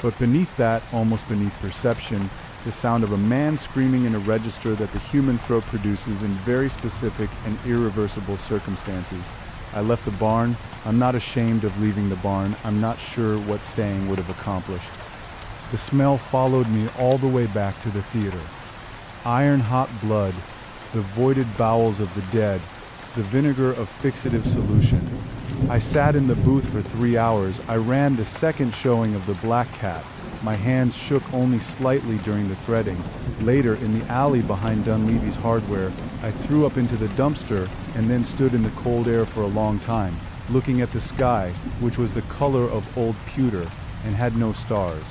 But beneath that, almost beneath perception, the sound of a man screaming in a register that the human throat produces in very specific and irreversible circumstances. I left the barn. I'm not ashamed of leaving the barn. I'm not sure what staying would have accomplished. The smell followed me all the way back to the theater. Iron-hot blood, the voided bowels of the dead, the vinegar of fixative solution. I sat in the booth for 3 hours. I ran the second showing of The Black Cat. My hands shook only slightly during the threading. Later, in the alley behind Dunleavy's Hardware, I threw up into the dumpster and then stood in the cold air for a long time, looking at the sky, which was the color of old pewter and had no stars.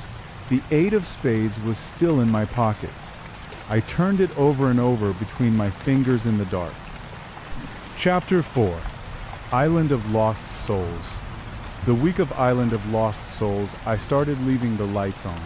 The 8 of spades was still in my pocket. I turned it over and over between my fingers in the dark. Chapter 4. Island of Lost Souls. The week of Island of Lost Souls, I started leaving the lights on.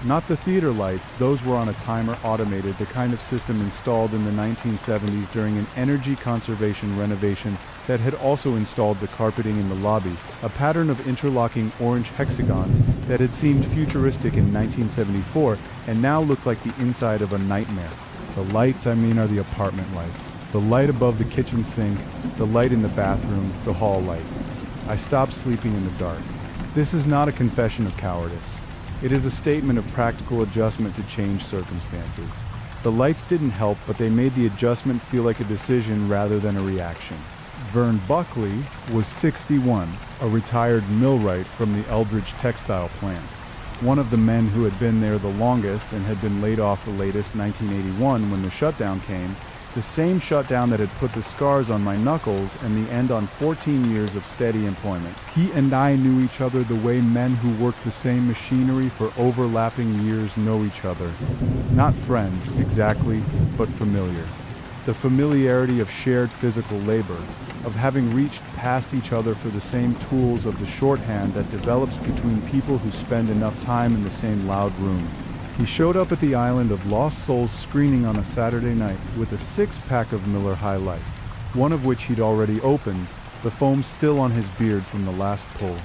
Not the theater lights, those were on a timer automated, the kind of system installed in the 1970s during an energy conservation renovation that had also installed the carpeting in the lobby, a pattern of interlocking orange hexagons that had seemed futuristic in 1974 and now looked like the inside of a nightmare. The lights, are the apartment lights. The light above the kitchen sink, the light in the bathroom, the hall light. I stopped sleeping in the dark. This is not a confession of cowardice. It is a statement of practical adjustment to changed circumstances. The lights didn't help, but they made the adjustment feel like a decision rather than a reaction. Vern Buckley was 61, a retired millwright from the Eldridge textile plant. One of the men who had been there the longest and had been laid off the latest 1981 when the shutdown came, the same shutdown that had put the scars on my knuckles and the end on 14 years of steady employment. He and I knew each other the way men who work the same machinery for overlapping years know each other. Not friends, exactly, but familiar. The familiarity of shared physical labor, of having reached past each other for the same tools of the shorthand that develops between people who spend enough time in the same loud room. He showed up at the Island of Lost Souls screening on a Saturday night with a 6-pack of Miller High Life, one of which he'd already opened, the foam still on his beard from the last pull.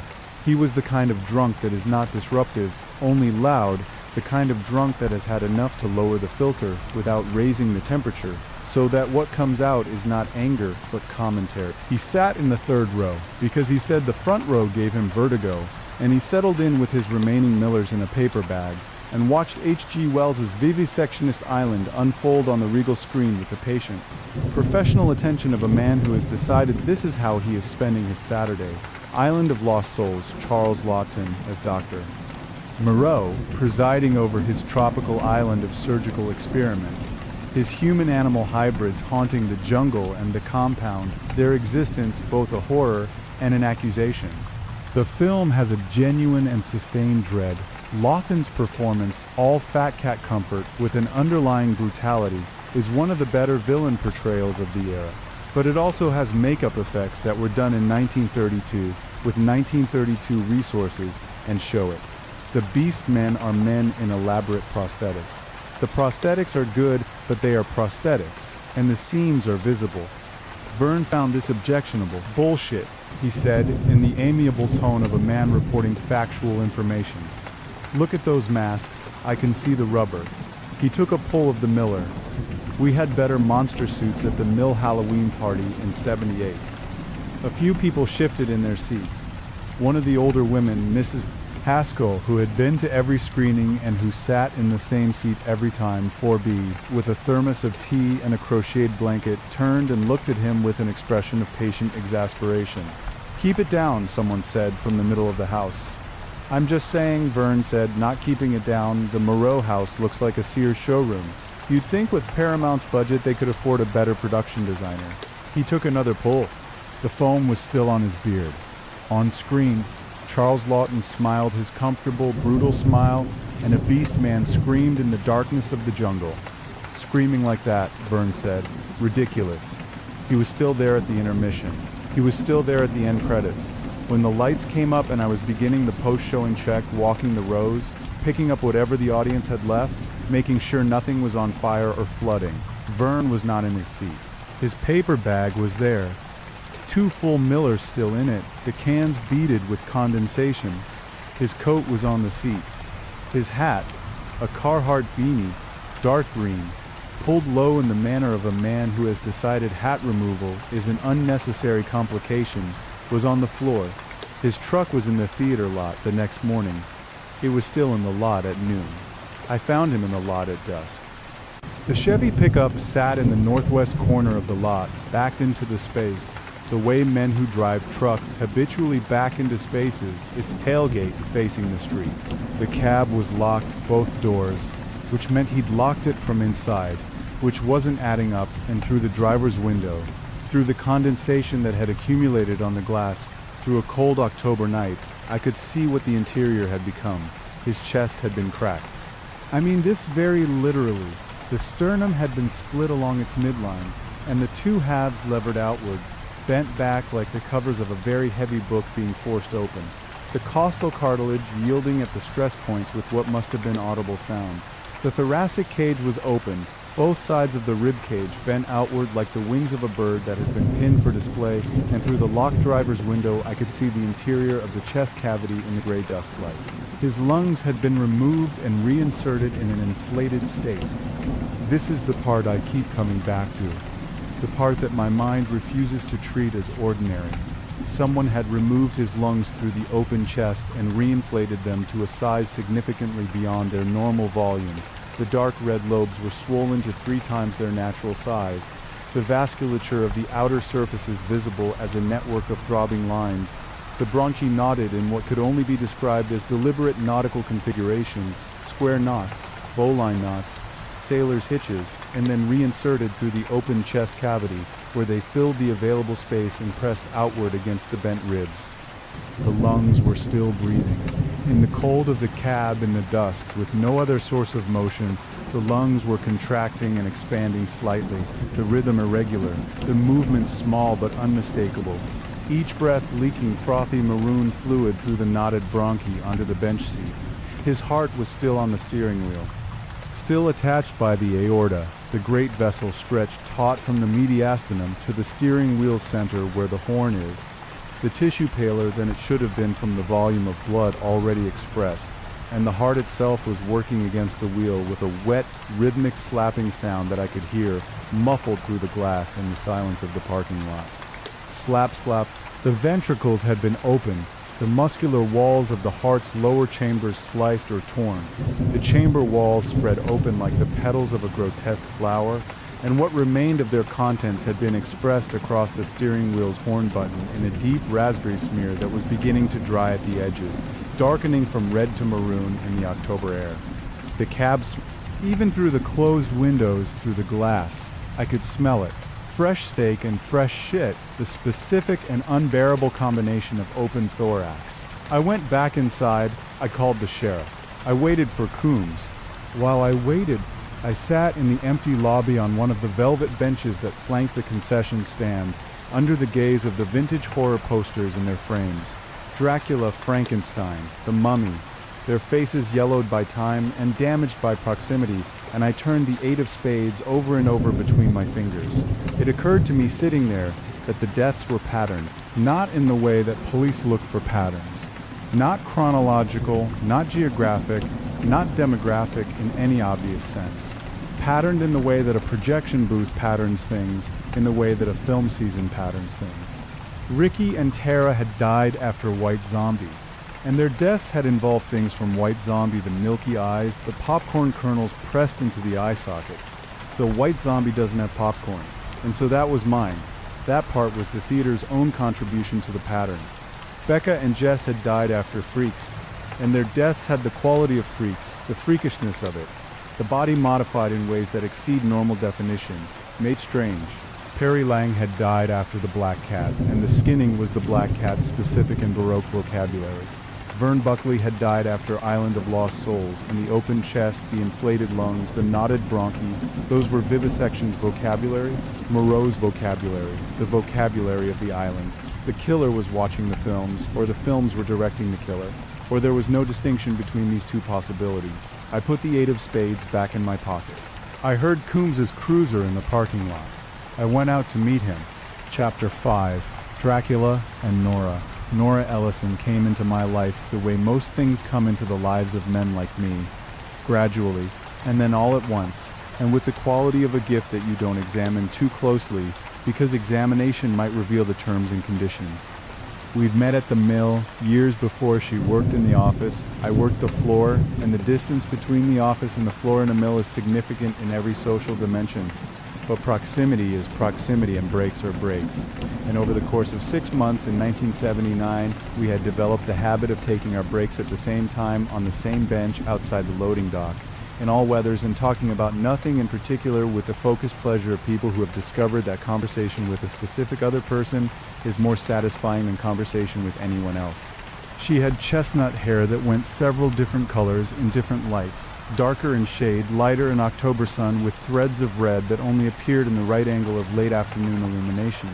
He was the kind of drunk that is not disruptive, only loud, the kind of drunk that has had enough to lower the filter without raising the temperature, so that what comes out is not anger, but commentary. He sat in the 3rd row, because he said the front row gave him vertigo, and he settled in with his remaining Millers in a paper bag, and watched H.G. Wells's Vivisectionist Island unfold on the regal screen with the patient. Professional attention of a man who has decided this is how he is spending his Saturday. Island of Lost Souls, Charles Lawton as doctor. Moreau, presiding over his tropical island of surgical experiments. His human-animal hybrids haunting the jungle and the compound, their existence both a horror and an accusation. The film has a genuine and sustained dread. Lawton's performance, all fat cat comfort with an underlying brutality, is one of the better villain portrayals of the era. But it also has makeup effects that were done in 1932 with 1932 resources and show it. The beast men are men in elaborate prosthetics. The prosthetics are good, but they are prosthetics, and the seams are visible. Vern found this objectionable. Bullshit, he said, in the amiable tone of a man reporting factual information. Look at those masks, I can see the rubber. He took a pull of the Miller. We had better monster suits at the Mill Halloween party in '78. A few people shifted in their seats. One of the older women, Mrs. Haskell, who had been to every screening and who sat in the same seat every time, 4B, with a thermos of tea and a crocheted blanket, turned and looked at him with an expression of patient exasperation. "Keep it down," someone said from the middle of the house. "I'm just saying," Vern said, not keeping it down, "the Moreau house looks like a Sears showroom. You'd think with Paramount's budget they could afford a better production designer." He took another pull. The foam was still on his beard. On screen, Charles Lawton smiled his comfortable, brutal smile, and a beast man screamed in the darkness of the jungle. Screaming like that, Vern said. Ridiculous. He was still there at the intermission. He was still there at the end credits. When the lights came up and I was beginning the post-showing check, walking the rows, picking up whatever the audience had left, making sure nothing was on fire or flooding, Vern was not in his seat. His paper bag was there. 2 full Millers still in it, the cans beaded with condensation. His coat was on the seat. His hat, a Carhartt beanie, dark green, pulled low in the manner of a man who has decided hat removal is an unnecessary complication, was on the floor. His truck was in the theater lot the next morning. It was still in the lot at noon. I found him in the lot at dusk. The Chevy pickup sat in the northwest corner of the lot, backed into the space, the way men who drive trucks habitually back into spaces, its tailgate facing the street. The cab was locked, both doors, which meant he'd locked it from inside, which wasn't adding up, and through the driver's window, through the condensation that had accumulated on the glass, through a cold October night, I could see what the interior had become. His chest had been cracked. I mean this very literally. The sternum had been split along its midline, and the 2 halves levered outward, bent back like the covers of a very heavy book being forced open. The costal cartilage yielding at the stress points with what must have been audible sounds. The thoracic cage was open, both sides of the rib cage bent outward like the wings of a bird that has been pinned for display, and through the locked driver's window I could see the interior of the chest cavity in the gray dusk light. His lungs had been removed and reinserted in an inflated state. This is the part I keep coming back to, the part that my mind refuses to treat as ordinary. Someone had removed his lungs through the open chest and reinflated them to a size significantly beyond their normal volume. The dark red lobes were swollen to 3 times their natural size. The vasculature of the outer surfaces visible as a network of throbbing lines. The bronchi knotted in what could only be described as deliberate nautical configurations, square knots, bowline knots, sailors' hitches, and then reinserted through the open chest cavity, where they filled the available space and pressed outward against the bent ribs. The lungs were still breathing. In the cold of the cab in the dusk, with no other source of motion, the lungs were contracting and expanding slightly, the rhythm irregular, the movement small but unmistakable, each breath leaking frothy maroon fluid through the knotted bronchi onto the bench seat. His heart was still on the steering wheel. Still attached by the aorta, the great vessel stretched taut from the mediastinum to the steering wheel center where the horn is, the tissue paler than it should have been from the volume of blood already expressed, and the heart itself was working against the wheel with a wet, rhythmic slapping sound that I could hear, muffled through the glass in the silence of the parking lot. Slap, slap. The ventricles had been opened, the muscular walls of the heart's lower chambers sliced or torn. The chamber walls spread open like the petals of a grotesque flower, and what remained of their contents had been expressed across the steering wheel's horn button in a deep raspberry smear that was beginning to dry at the edges, darkening from red to maroon in the October air. The cabs, even through the closed windows, through the glass, I could smell it. Fresh steak and fresh shit, the specific and unbearable combination of open thorax. I went back inside. I called the sheriff. I waited for Coombs. While I waited, I sat in the empty lobby on one of the velvet benches that flanked the concession stand, under the gaze of the vintage horror posters in their frames. Dracula, Frankenstein, the Mummy, their faces yellowed by time and damaged by proximity, and I turned the 8 of spades over and over between my fingers. It occurred to me sitting there that the deaths were patterned, not in the way that police look for patterns. Not chronological, not geographic, not demographic in any obvious sense. Patterned in the way that a projection booth patterns things, in the way that a film season patterns things. Ricky and Tara had died after White Zombie, and their deaths had involved things from White Zombie, the milky eyes, the popcorn kernels pressed into the eye sockets. The White Zombie doesn't have popcorn, and so that was mine. That part was the theater's own contribution to the pattern. Becca and Jess had died after Freaks, and their deaths had the quality of Freaks, the freakishness of it, the body modified in ways that exceed normal definition, made strange. Perry Lang had died after the Black Cat, and the skinning was the Black Cat's specific and Baroque vocabulary. Vern Buckley had died after Island of Lost Souls, and the open chest, the inflated lungs, the knotted bronchi, those were Vivisection's vocabulary, Moreau's vocabulary, the vocabulary of the island. The killer was watching the films, or the films were directing the killer, or there was no distinction between these two possibilities. I put the 8 of spades back in my pocket. I heard Coombs's cruiser in the parking lot. I went out to meet him. Chapter 5. Dracula and Nora. Nora Ellison came into my life the way most things come into the lives of men like me. Gradually, and then all at once, and with the quality of a gift that you don't examine too closely, because examination might reveal the terms and conditions. We'd met at the mill years before she worked in the office. I worked the floor, and the distance between the office and the floor in a mill is significant in every social dimension. But proximity is proximity and breaks are breaks. And over the course of 6 months in 1979, we had developed the habit of taking our breaks at the same time on the same bench outside the loading dock, in all weathers, and talking about nothing in particular, with the focused pleasure of people who have discovered that conversation with a specific other person is more satisfying than conversation with anyone else. She had chestnut hair that went several different colors in different lights, darker in shade, lighter in October sun, with threads of red that only appeared in the right angle of late afternoon illumination.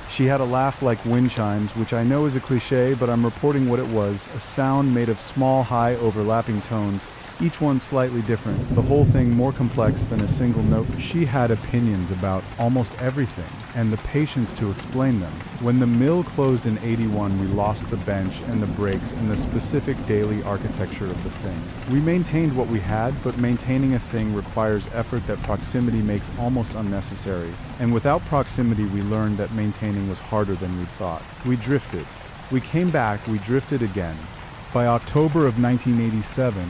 She had a laugh like wind chimes, which I know is a cliche, but I'm reporting what it was, a sound made of small, high, overlapping tones, each one slightly different, the whole thing more complex than a single note. She had opinions about almost everything, and the patience to explain them. When the mill closed in '81, we lost the bench and the breaks and the specific daily architecture of the thing. We maintained what we had, but maintaining a thing requires effort that proximity makes almost unnecessary. And without proximity, we learned that maintaining was harder than we'd thought. We drifted. We came back, we drifted again. By October of 1987,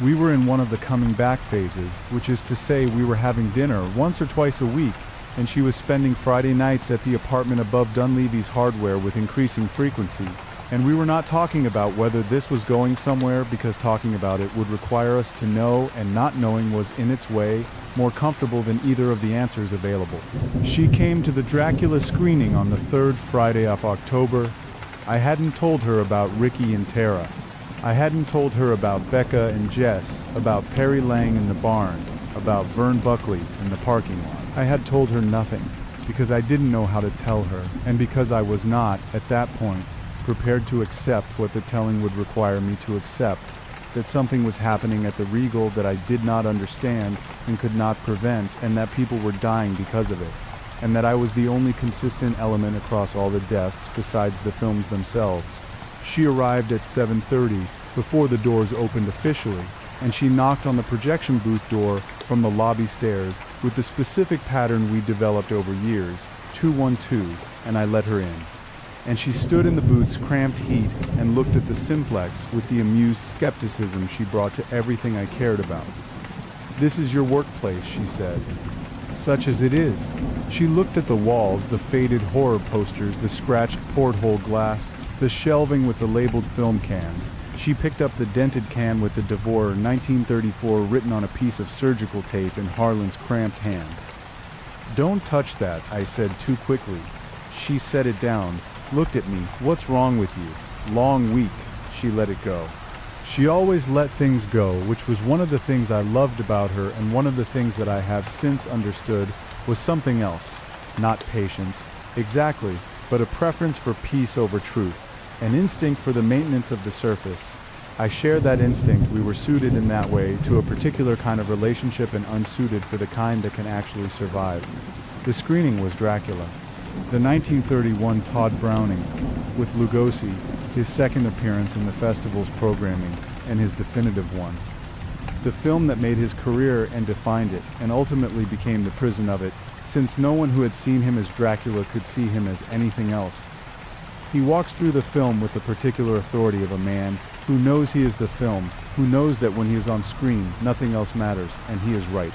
we were in one of the coming back phases, which is to say we were having dinner once or twice a week, and she was spending Friday nights at the apartment above Dunleavy's Hardware with increasing frequency. And we were not talking about whether this was going somewhere, because talking about it would require us to know, and not knowing was in its way more comfortable than either of the answers available. She came to the Dracula screening on the 3rd Friday of October. I hadn't told her about Ricky and Tara. I hadn't told her about Becca and Jess, about Perry Lang in the barn, about Vern Buckley in the parking lot. I had told her nothing, because I didn't know how to tell her, and because I was not, at that point, prepared to accept what the telling would require me to accept, that something was happening at the Regal that I did not understand and could not prevent, and that people were dying because of it, and that I was the only consistent element across all the deaths besides the films themselves. She arrived at 7:30, before the doors opened officially, and she knocked on the projection booth door from the lobby stairs with the specific pattern we developed over years, 212, and I let her in. And she stood in the booth's cramped heat and looked at the simplex with the amused skepticism she brought to everything I cared about. "This is your workplace," she said. "Such as it is." She looked at the walls, the faded horror posters, the scratched porthole glass, the shelving with the labeled film cans. She picked up the dented can with the Devore 1934 written on a piece of surgical tape in Harlan's cramped hand. "Don't touch that," I said too quickly. She set it down, looked at me. "What's wrong with you?" "Long week." She let it go. She always let things go, which was one of the things I loved about her, and one of the things that I have since understood was something else. Not patience, exactly, but a preference for peace over truth. An instinct for the maintenance of the surface. I shared that instinct. We were suited in that way to a particular kind of relationship and unsuited for the kind that can actually survive. The screening was Dracula. The 1931 Todd Browning, with Lugosi, his second appearance in the festival's programming, and his definitive one. The film that made his career and defined it, and ultimately became the prison of it, since no one who had seen him as Dracula could see him as anything else. He walks through the film with the particular authority of a man who knows he is the film, who knows that when he is on screen, nothing else matters, and he is right.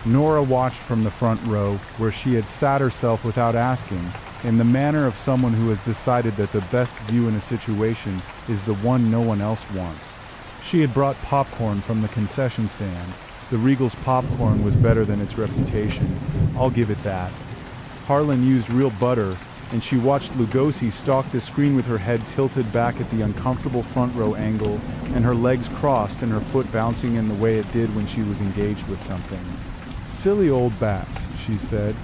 Nora watched from the front row, where she had sat herself without asking, in the manner of someone who has decided that the best view in a situation is the one no one else wants. She had brought popcorn from the concession stand. The Regal's popcorn was better than its reputation. I'll give it that. Harlan used real butter, and she watched Lugosi stalk the screen with her head tilted back at the uncomfortable front row angle, and her legs crossed and her foot bouncing in the way it did when she was engaged with something. "Silly old bats," she said,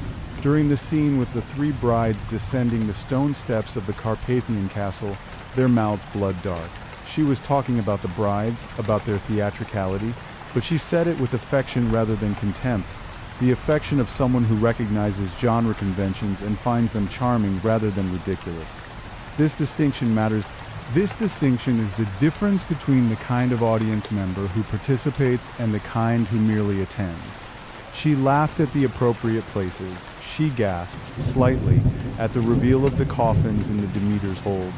during the scene with the three brides descending the stone steps of the Carpathian castle, their mouths blood dark. She was talking about the brides, about their theatricality, but she said it with affection rather than contempt, the affection of someone who recognizes genre conventions and finds them charming rather than ridiculous. This distinction matters. This distinction is the difference between the kind of audience member who participates and the kind who merely attends. She laughed at the appropriate places. She gasped, slightly, at the reveal of the coffins in the Demeter's hold.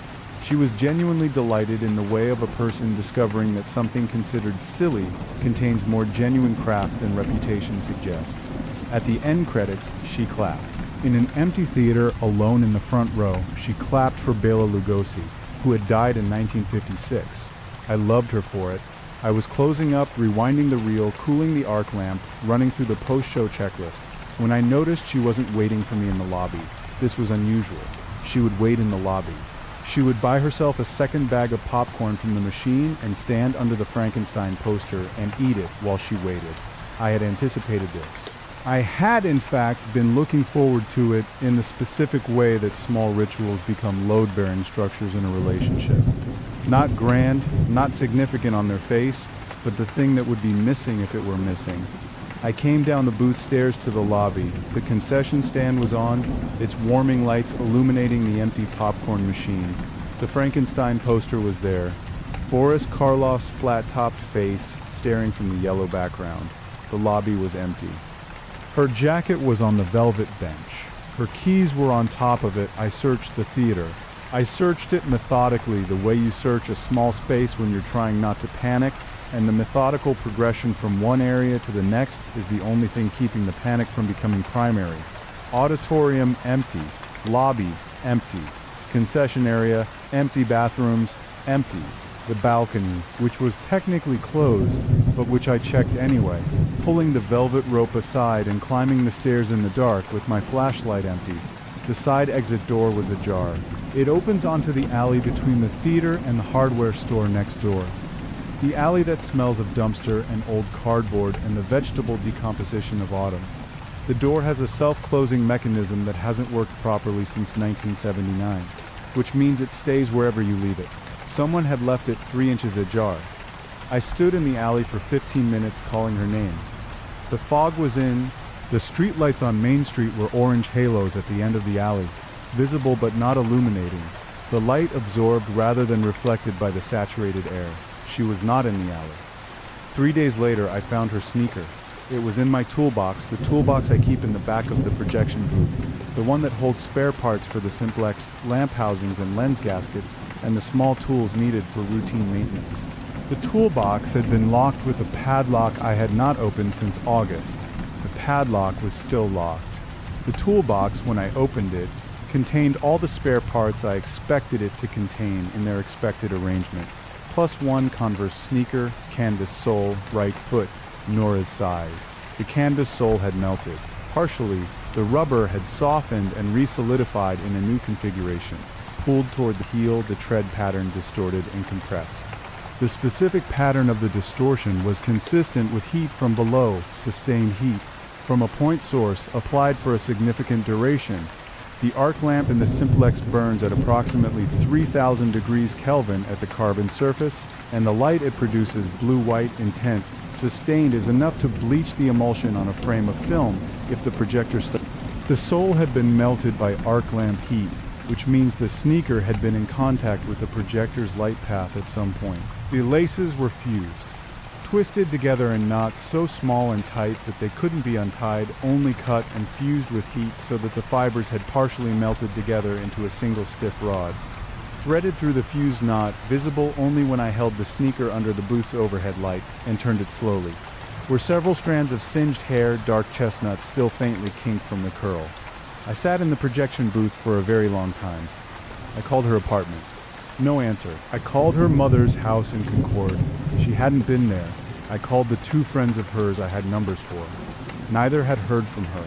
She was genuinely delighted in the way of a person discovering that something considered silly contains more genuine craft than reputation suggests. At the end credits, she clapped. In an empty theater, alone in the front row, she clapped for Bela Lugosi, who had died in 1956. I loved her for it. I was closing up, rewinding the reel, cooling the arc lamp, running through the post-show checklist, when I noticed she wasn't waiting for me in the lobby. This was unusual. She would wait in the lobby. She would buy herself a second bag of popcorn from the machine and stand under the Frankenstein poster and eat it while she waited. I had anticipated this. I had, in fact, been looking forward to it in the specific way that small rituals become load-bearing structures in a relationship. Not grand, not significant on their face, but the thing that would be missing if it were missing. I came down the booth stairs to the lobby. The concession stand was on, its warming lights illuminating the empty popcorn machine. The Frankenstein poster was there. Boris Karloff's flat-topped face staring from the yellow background. The lobby was empty. Her jacket was on the velvet bench. Her keys were on top of it. I searched the theater. I searched it methodically, the way you search a small space when you're trying not to panic, and the methodical progression from one area to the next is the only thing keeping the panic from becoming primary. Auditorium empty, lobby empty, concession area empty, bathrooms empty, the balcony, which was technically closed, but which I checked anyway, pulling the velvet rope aside and climbing the stairs in the dark with my flashlight empty. The side exit door was ajar. It opens onto the alley between the theater and the hardware store next door. The alley that smells of dumpster and old cardboard and the vegetable decomposition of autumn. The door has a self-closing mechanism that hasn't worked properly since 1979, which means it stays wherever you leave it. Someone had left it 3 inches ajar. I stood in the alley for 15 minutes calling her name. The fog was in. The streetlights on Main Street were orange halos at the end of the alley, visible but not illuminating, the light absorbed rather than reflected by the saturated air. She was not in the alley. 3 days later, I found her sneaker. It was in my toolbox, the toolbox I keep in the back of the projection booth, the one that holds spare parts for the Simplex lamp housings and lens gaskets, and the small tools needed for routine maintenance. The toolbox had been locked with a padlock I had not opened since August. The padlock was still locked. The toolbox, when I opened it, contained all the spare parts I expected it to contain in their expected arrangement. Plus one Converse sneaker, canvas sole, right foot, Nora's size. The canvas sole had melted. Partially, the rubber had softened and re-solidified in a new configuration. Pulled toward the heel, the tread pattern distorted and compressed. The specific pattern of the distortion was consistent with heat from below, sustained heat, from a point source applied for a significant duration. The arc lamp in the Simplex burns at approximately 3,000 degrees Kelvin at the carbon surface, and the light it produces, blue-white, intense, sustained, is enough to bleach the emulsion on a frame of film if the projector The sole had been melted by arc lamp heat, which means the sneaker had been in contact with the projector's light path at some point. The laces were fused, twisted together in knots so small and tight that they couldn't be untied, only cut and fused with heat so that the fibers had partially melted together into a single stiff rod. Threaded through the fused knot, visible only when I held the sneaker under the booth's overhead light and turned it slowly, were several strands of singed hair, dark chestnut, still faintly kinked from the curl. I sat in the projection booth for a very long time. I called her apartment. No answer. I called her mother's house in Concord. She hadn't been there. I called the 2 friends of hers I had numbers for. Neither had heard from her.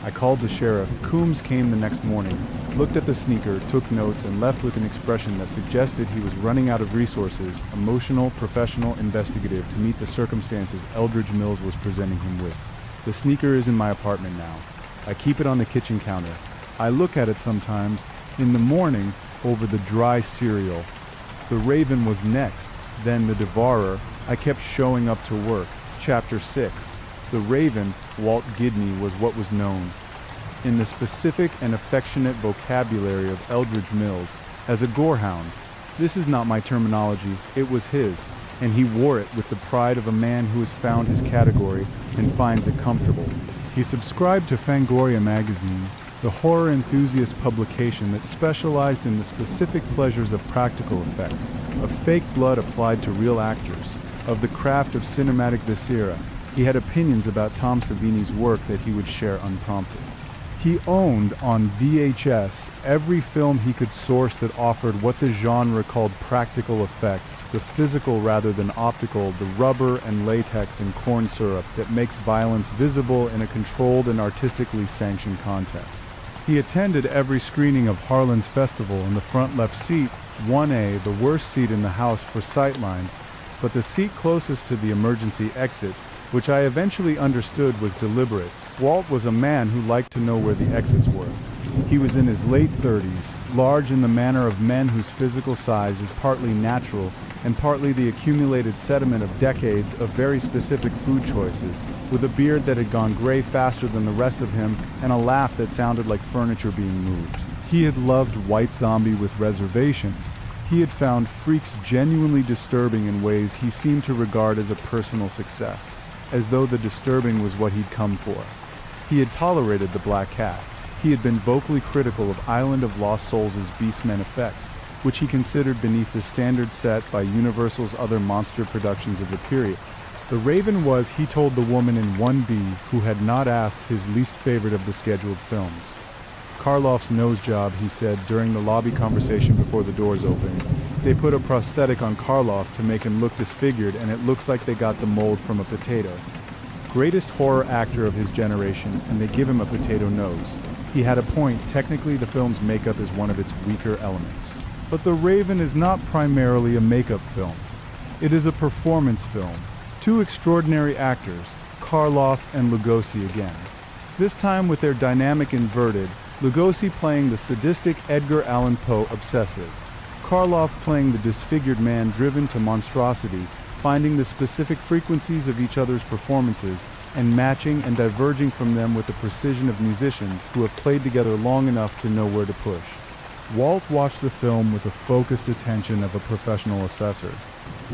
I called the sheriff. Coombs came the next morning, looked at the sneaker, took notes, and left with an expression that suggested he was running out of resources, emotional, professional, investigative, to meet the circumstances Eldridge Mills was presenting him with. The sneaker is in my apartment now. I keep it on the kitchen counter. I look at it sometimes, in the morning, over the dry cereal. The Raven was next, then the Devourer. I kept showing up to work. Chapter 6. The Raven, Walt Gidney, was what was known, in the specific and affectionate vocabulary of Eldridge Mills, as a gorehound. This is not my terminology, it was his, and he wore it with the pride of a man who has found his category and finds it comfortable. He subscribed to Fangoria magazine, the horror enthusiast publication that specialized in the specific pleasures of practical effects, of fake blood applied to real actors, of the craft of cinematic viscera. He had opinions about Tom Savini's work that he would share unprompted. He owned on VHS every film he could source that offered what the genre called practical effects, the physical rather than optical, the rubber and latex and corn syrup that makes violence visible in a controlled and artistically sanctioned context. He attended every screening of Harlan's Festival in the front left seat, 1A, the worst seat in the house for sightlines, but the seat closest to the emergency exit, which I eventually understood was deliberate. Walt was a man who liked to know where the exits were. He was in his late 30s, large in the manner of men whose physical size is partly natural and partly the accumulated sediment of decades of very specific food choices, with a beard that had gone gray faster than the rest of him and a laugh that sounded like furniture being moved. He had loved White Zombie with reservations. He had found freaks genuinely disturbing in ways he seemed to regard as a personal success, as though the disturbing was what he'd come for. He had tolerated the Black Cat. He had been vocally critical of Island of Lost Souls' Beastmen effects, which he considered beneath the standard set by Universal's other monster productions of the period. The Raven was, he told the woman in 1B who had not asked, his least favorite of the scheduled films. Karloff's nose job, he said during the lobby conversation before the doors opened. They put a prosthetic on Karloff to make him look disfigured, and it looks like they got the mold from a potato. Greatest horror actor of his generation, and they give him a potato nose. He had a point. Technically, the film's makeup is one of its weaker elements. But The Raven is not primarily a makeup film. It is a performance film. Two extraordinary actors, Karloff and Lugosi again. This time with their dynamic inverted, Lugosi playing the sadistic Edgar Allan Poe obsessive, Karloff playing the disfigured man driven to monstrosity, finding the specific frequencies of each other's performances and matching and diverging from them with the precision of musicians who have played together long enough to know where to push. Walt watched the film with the focused attention of a professional assessor.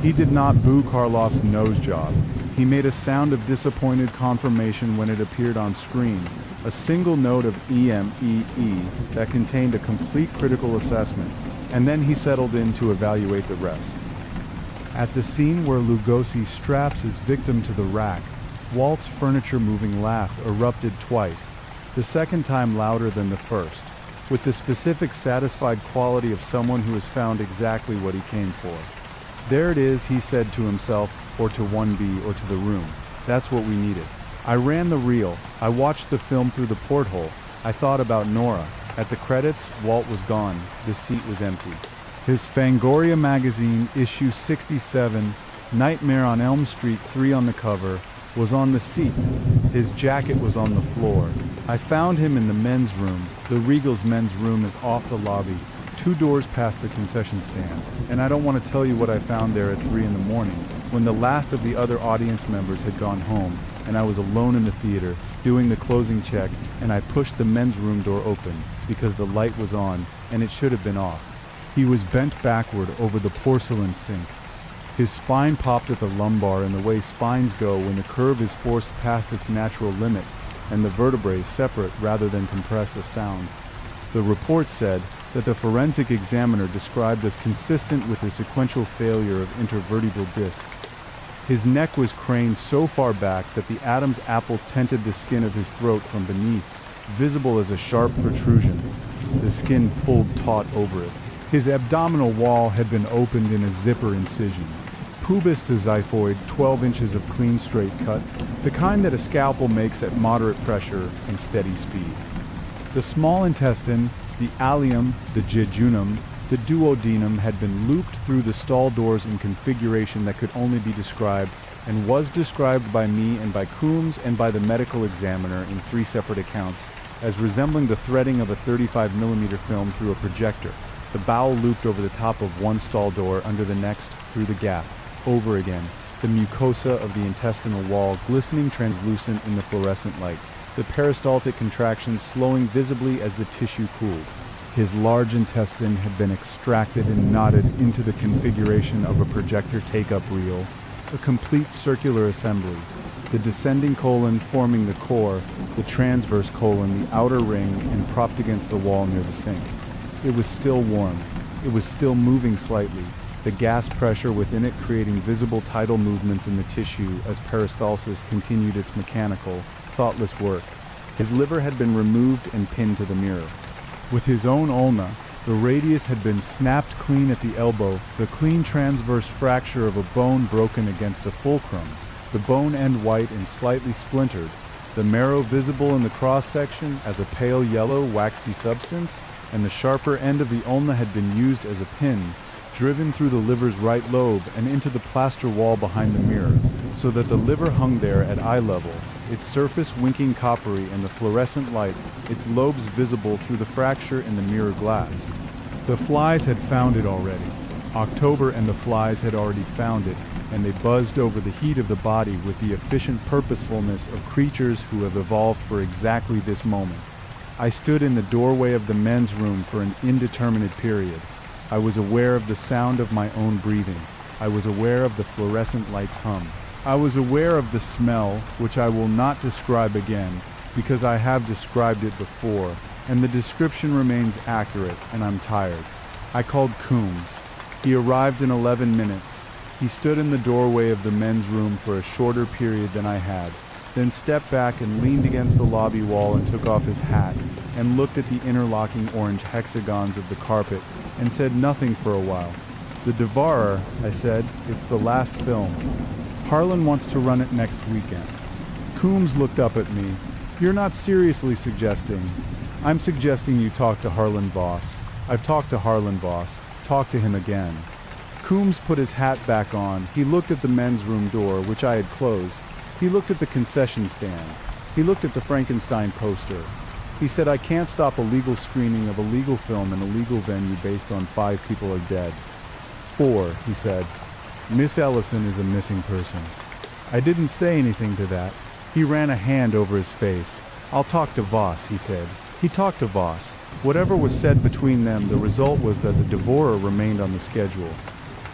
He did not boo Karloff's nose job. He made a sound of disappointed confirmation when it appeared on screen, a single note of E-M-E-E that contained a complete critical assessment, and then he settled in to evaluate the rest. At the scene where Lugosi straps his victim to the rack, Walt's furniture-moving laugh erupted twice, the second time louder than the first, with the specific satisfied quality of someone who has found exactly what he came for. There it is, he said to himself, or to 1B, or to the room. That's what we needed. I ran the reel. I watched the film through the porthole. I thought about Nora. At the credits, Walt was gone. The seat was empty. His Fangoria magazine, issue 67, Nightmare on Elm Street 3 on the cover, was on the seat. His jacket was on the floor. I found him in the men's room. The Regal's men's room is off the lobby, 2 doors past the concession stand. And I don't want to tell you what I found there at 3 in the morning, when the last of the other audience members had gone home, and I was alone in the theater, doing the closing check, and I pushed the men's room door open, because the light was on, and it should have been off. He was bent backward over the porcelain sink. His spine popped at the lumbar in the way spines go when the curve is forced past its natural limit, and the vertebrae separate rather than compress a sound. The report said that the forensic examiner described as consistent with the sequential failure of intervertebral discs. His neck was craned so far back that the Adam's apple tented the skin of his throat from beneath, visible as a sharp protrusion. The skin pulled taut over it. His abdominal wall had been opened in a zipper incision. Pubis to xiphoid, 12 inches of clean straight cut, the kind that a scalpel makes at moderate pressure and steady speed. The small intestine, the ileum, the jejunum, the duodenum had been looped through the stall doors in configuration that could only be described, and was described by me and by Coombs and by the medical examiner in 3 separate accounts, as resembling the threading of a 35mm film through a projector, the bowel looped over the top of one stall door, under the next, through the gap, over again, the mucosa of the intestinal wall glistening translucent in the fluorescent light, the peristaltic contractions slowing visibly as the tissue cooled. His large intestine had been extracted and knotted into the configuration of a projector take-up reel, a complete circular assembly, the descending colon forming the core, the transverse colon the outer ring, and propped against the wall near the sink. It was still warm. It was still moving slightly, the gas pressure within it creating visible tidal movements in the tissue as peristalsis continued its mechanical, thoughtless work. His liver had been removed and pinned to the mirror. With his own ulna, the radius had been snapped clean at the elbow, the clean transverse fracture of a bone broken against a fulcrum, the bone end white and slightly splintered, the marrow visible in the cross-section as a pale yellow, waxy substance, and the sharper end of the ulna had been used as a pin, driven through the liver's right lobe and into the plaster wall behind the mirror, so that the liver hung there at eye level, its surface winking coppery in the fluorescent light, its lobes visible through the fracture in the mirror glass. The flies had found it already. October and the flies had already found it, and they buzzed over the heat of the body with the efficient purposefulness of creatures who have evolved for exactly this moment. I stood in the doorway of the men's room for an indeterminate period. I was aware of the sound of my own breathing. I was aware of the fluorescent light's hum. I was aware of the smell, which I will not describe again, because I have described it before, and the description remains accurate, and I'm tired. I called Coombs. He arrived in 11 minutes. He stood in the doorway of the men's room for a shorter period than I had, then stepped back and leaned against the lobby wall and took off his hat, and looked at the interlocking orange hexagons of the carpet, and said nothing for a while. "The Devourer," I said, "it's the last film. Harlan wants to run it next weekend." Coombs looked up at me. "You're not seriously suggesting?" "I'm suggesting you talk to Harlan Voss. I've talked to Harlan Voss. Talk to him again." Coombs put his hat back on. He looked at the men's room door, which I had closed. He looked at the concession stand. He looked at the Frankenstein poster. He said, "I can't stop a legal screening of a legal film in a legal venue based on 5 people are dead." 4, he said. "Miss Ellison is a missing person." I didn't say anything to that. He ran a hand over his face. "I'll talk to Voss," he said. He talked to Voss. Whatever was said between them, the result was that the Devourer remained on the schedule.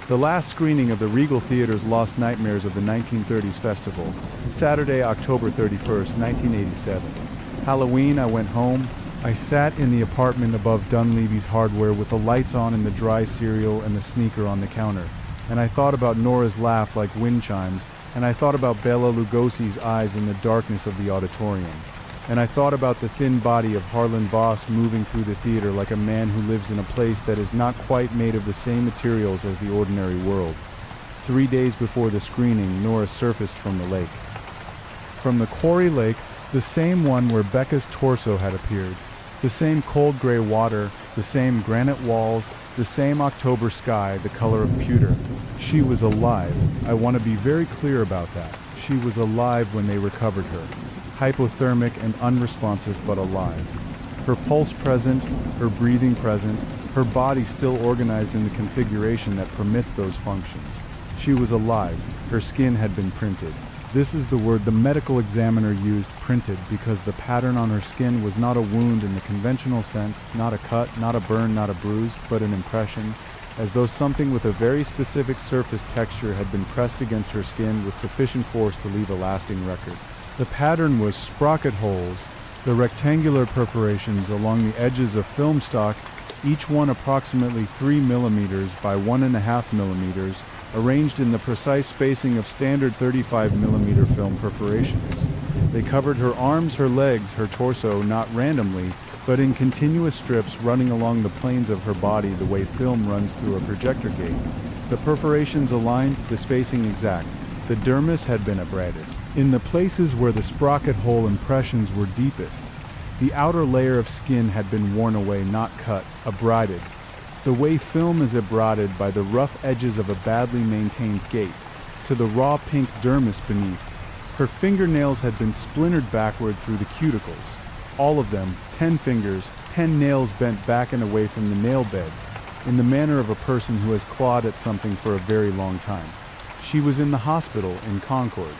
The last screening of the Regal Theater's Lost Nightmares of the 1930s Festival, Saturday, October 31st, 1987. Halloween, I went home. I sat in the apartment above Dunleavy's Hardware with the lights on and the dry cereal and the sneaker on the counter. And I thought about Nora's laugh like wind chimes, and I thought about Bela Lugosi's eyes in the darkness of the auditorium. And I thought about the thin body of Harlan Voss moving through the theater like a man who lives in a place that is not quite made of the same materials as the ordinary world. 3 days before the screening, Nora surfaced from the lake. From the quarry lake, the same one where Becca's torso had appeared. The same cold gray water, the same granite walls, the same October sky, the color of pewter. She was alive. I want to be very clear about that. She was alive when they recovered her. Hypothermic and unresponsive, but alive. Her pulse present, her breathing present, her body still organized in the configuration that permits those functions. She was alive. Her skin had been printed. This is the word the medical examiner used, printed, because the pattern on her skin was not a wound in the conventional sense, not a cut, not a burn, not a bruise, but an impression, as though something with a very specific surface texture had been pressed against her skin with sufficient force to leave a lasting record. The pattern was sprocket holes, the rectangular perforations along the edges of film stock, each one approximately 3 millimeters by 1.5 millimeters, arranged in the precise spacing of standard 35mm film perforations. They covered her arms, her legs, her torso, not randomly, but in continuous strips running along the planes of her body the way film runs through a projector gate. The perforations aligned, the spacing exact. The dermis had been abraded. In the places where the sprocket hole impressions were deepest, the outer layer of skin had been worn away, not cut, abraded. The way film is abraded by the rough edges of a badly maintained gate, to the raw pink dermis beneath. Her fingernails had been splintered backward through the cuticles. All of them, 10 fingers, 10 nails bent back and away from the nail beds, in the manner of a person who has clawed at something for a very long time. She was in the hospital in Concord.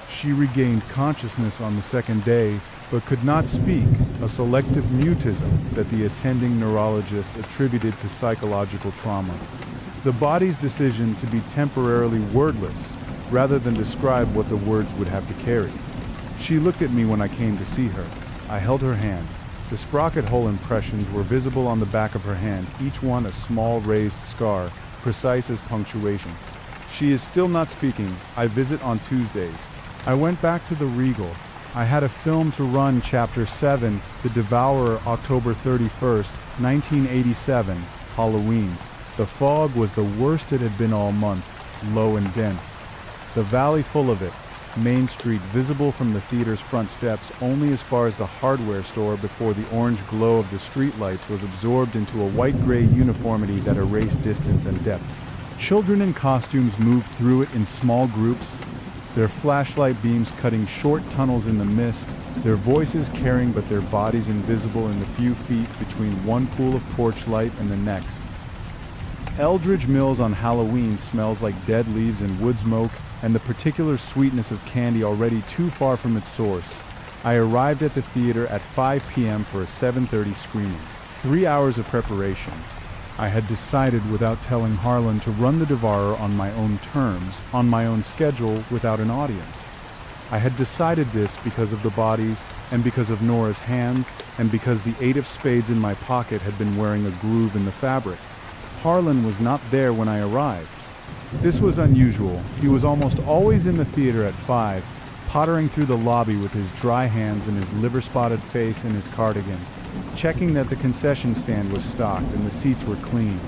She regained consciousness on the second day, but could not speak, a selective mutism that the attending neurologist attributed to psychological trauma. The body's decision to be temporarily wordless, rather than describe what the words would have to carry. She looked at me when I came to see her. I held her hand. The sprocket hole impressions were visible on the back of her hand, each one a small raised scar, precise as punctuation. She is still not speaking. I visit on Tuesdays. I went back to the Regal. I had a film to run, Chapter 7, The Devourer, October 31st, 1987, Halloween. The fog was the worst it had been all month, low and dense. The valley full of it, Main Street visible from the theater's front steps only as far as the hardware store before the orange glow of the streetlights was absorbed into a white-gray uniformity that erased distance and depth. Children in costumes moved through it in small groups, their flashlight beams cutting short tunnels in the mist, their voices carrying but their bodies invisible in the few feet between one pool of porch light and the next. Eldridge Mills on Halloween smells like dead leaves and wood smoke and the particular sweetness of candy already too far from its source. I arrived at the theater at 5 p.m. for a 7:30 screening. 3 hours of preparation. I had decided without telling Harlan to run The Devourer on my own terms, on my own schedule, without an audience. I had decided this because of the bodies, and because of Nora's hands, and because the 8 of spades in my pocket had been wearing a groove in the fabric. Harlan was not there when I arrived. This was unusual. He was almost always in the theater at 5, pottering through the lobby with his dry hands and his liver-spotted face in his cardigan, checking that the concession stand was stocked and the seats were clean.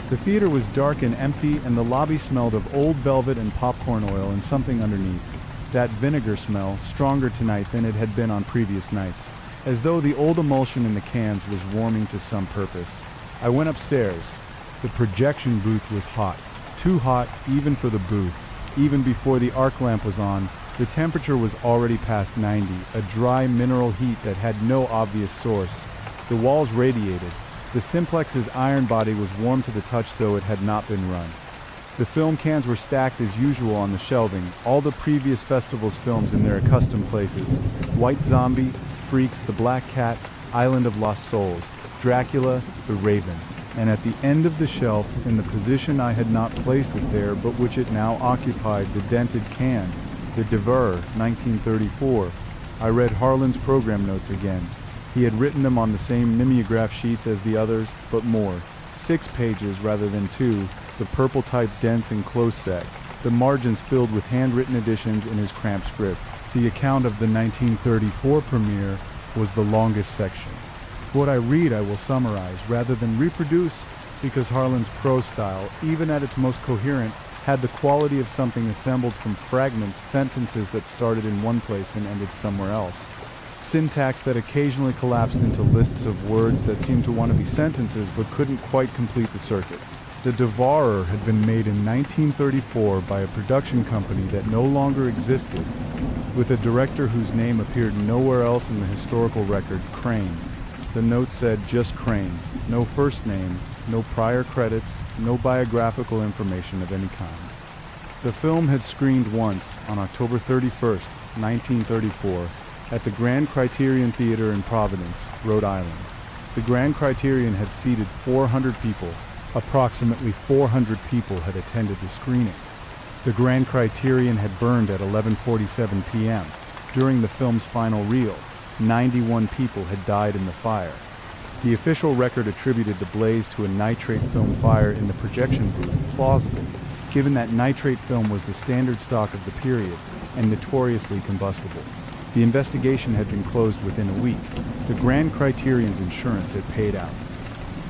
The theater was dark and empty, and the lobby smelled of old velvet and popcorn oil and something underneath. That vinegar smell, stronger tonight than it had been on previous nights, as though the old emulsion in the cans was warming to some purpose. I went upstairs. The projection booth was hot. Too hot even for the booth. Even before the arc lamp was on, the temperature was already past 90, a dry mineral heat that had no obvious source. The walls radiated. The Simplex's iron body was warm to the touch, though it had not been run. The film cans were stacked as usual on the shelving, all the previous festival's films in their accustomed places. White Zombie, Freaks, The Black Cat, Island of Lost Souls, Dracula, The Raven. And at the end of the shelf, in the position I had not placed it there, but which it now occupied, the dented can, The Devourer, 1934. I read Harlan's program notes again. He had written them on the same mimeograph sheets as the others, but more. 6 pages rather than 2, the purple type dense and close set, the margins filled with handwritten additions in his cramped script. The account of the 1934 premiere was the longest section. What I read I will summarize rather than reproduce, because Harlan's prose style, even at its most coherent, had the quality of something assembled from fragments, sentences that started in one place and ended somewhere else. Syntax that occasionally collapsed into lists of words that seemed to want to be sentences but couldn't quite complete the circuit. The Devourer had been made in 1934 by a production company that no longer existed, with a director whose name appeared nowhere else in the historical record, Crane. The note said just Crane, no first name, no prior credits, no biographical information of any kind. The film had screened once, on October 31st, 1934, at the Grand Criterion Theater in Providence, Rhode Island. The Grand Criterion had seated 400 people. Approximately 400 people had attended the screening. The Grand Criterion had burned at 11:47 p.m. During the film's final reel, 91 people had died in the fire. The official record attributed the blaze to a nitrate film fire in the projection booth, plausible, given that nitrate film was the standard stock of the period and notoriously combustible. The investigation had been closed within a week. The Grand Criterion's insurance had paid out.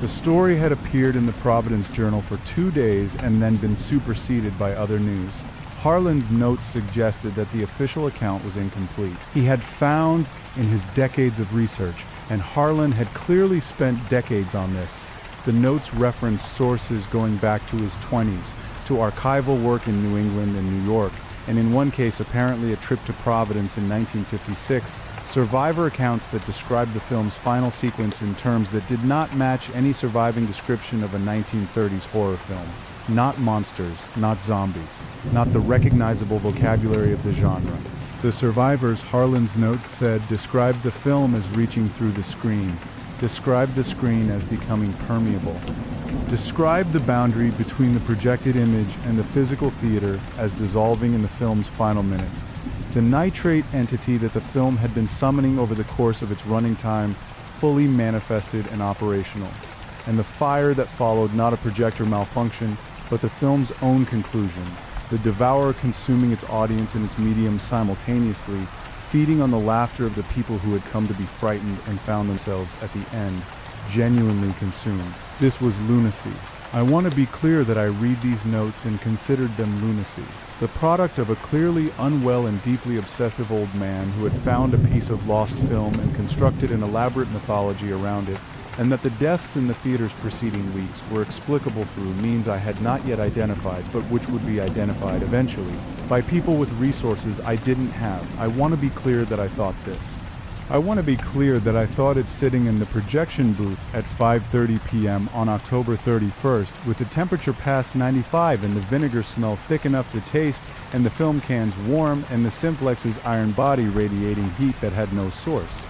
The story had appeared in the Providence Journal for 2 days and then been superseded by other news. Harlan's notes suggested that the official account was incomplete. He had found in his decades of research, and Harlan had clearly spent decades on this. The notes referenced sources going back to his 20s, to archival work in New England and New York, and in one case apparently a trip to Providence in 1956, survivor accounts that described the film's final sequence in terms that did not match any surviving description of a 1930s horror film. Not monsters, not zombies, not the recognizable vocabulary of the genre. The survivors, Harlan's notes said, described the film as reaching through the screen, described the screen as becoming permeable, described the boundary between the projected image and the physical theater as dissolving in the film's final minutes. The nitrate entity that the film had been summoning over the course of its running time fully manifested and operational, and the fire that followed not a projector malfunction, but the film's own conclusion, the devourer consuming its audience and its medium simultaneously, feeding on the laughter of the people who had come to be frightened and found themselves, at the end, genuinely consumed. This was lunacy. I want to be clear that I read these notes and considered them lunacy, the product of a clearly unwell and deeply obsessive old man who had found a piece of lost film and constructed an elaborate mythology around it, and that the deaths in the theater's preceding weeks were explicable through means I had not yet identified, but which would be identified eventually, by people with resources I didn't have. I want to be clear that I thought this. I want to be clear that I thought it sitting in the projection booth at 5:30 p.m. on October 31st, with the temperature past 95 and the vinegar smell thick enough to taste, and the film cans warm, and the Simplex's iron body radiating heat that had no source.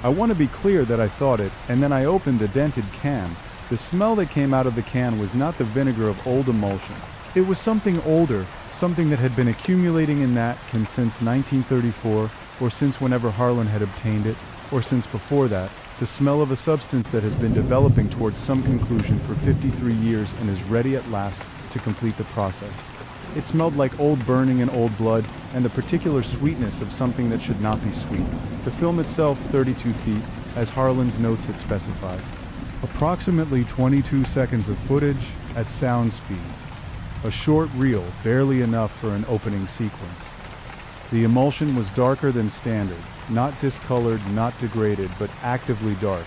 I want to be clear that I thought it, and then I opened the dented can. The smell that came out of the can was not the vinegar of old emulsion. It was something older, something that had been accumulating in that can since 1934, or since whenever Harlan had obtained it, or since before that, the smell of a substance that has been developing towards some conclusion for 53 years and is ready at last to complete the process. It smelled like old burning and old blood, and the particular sweetness of something that should not be sweet. The film itself, 32 feet, as Harlan's notes had specified. Approximately 22 seconds of footage at sound speed. A short reel, barely enough for an opening sequence. The emulsion was darker than standard, not discolored, not degraded, but actively dark.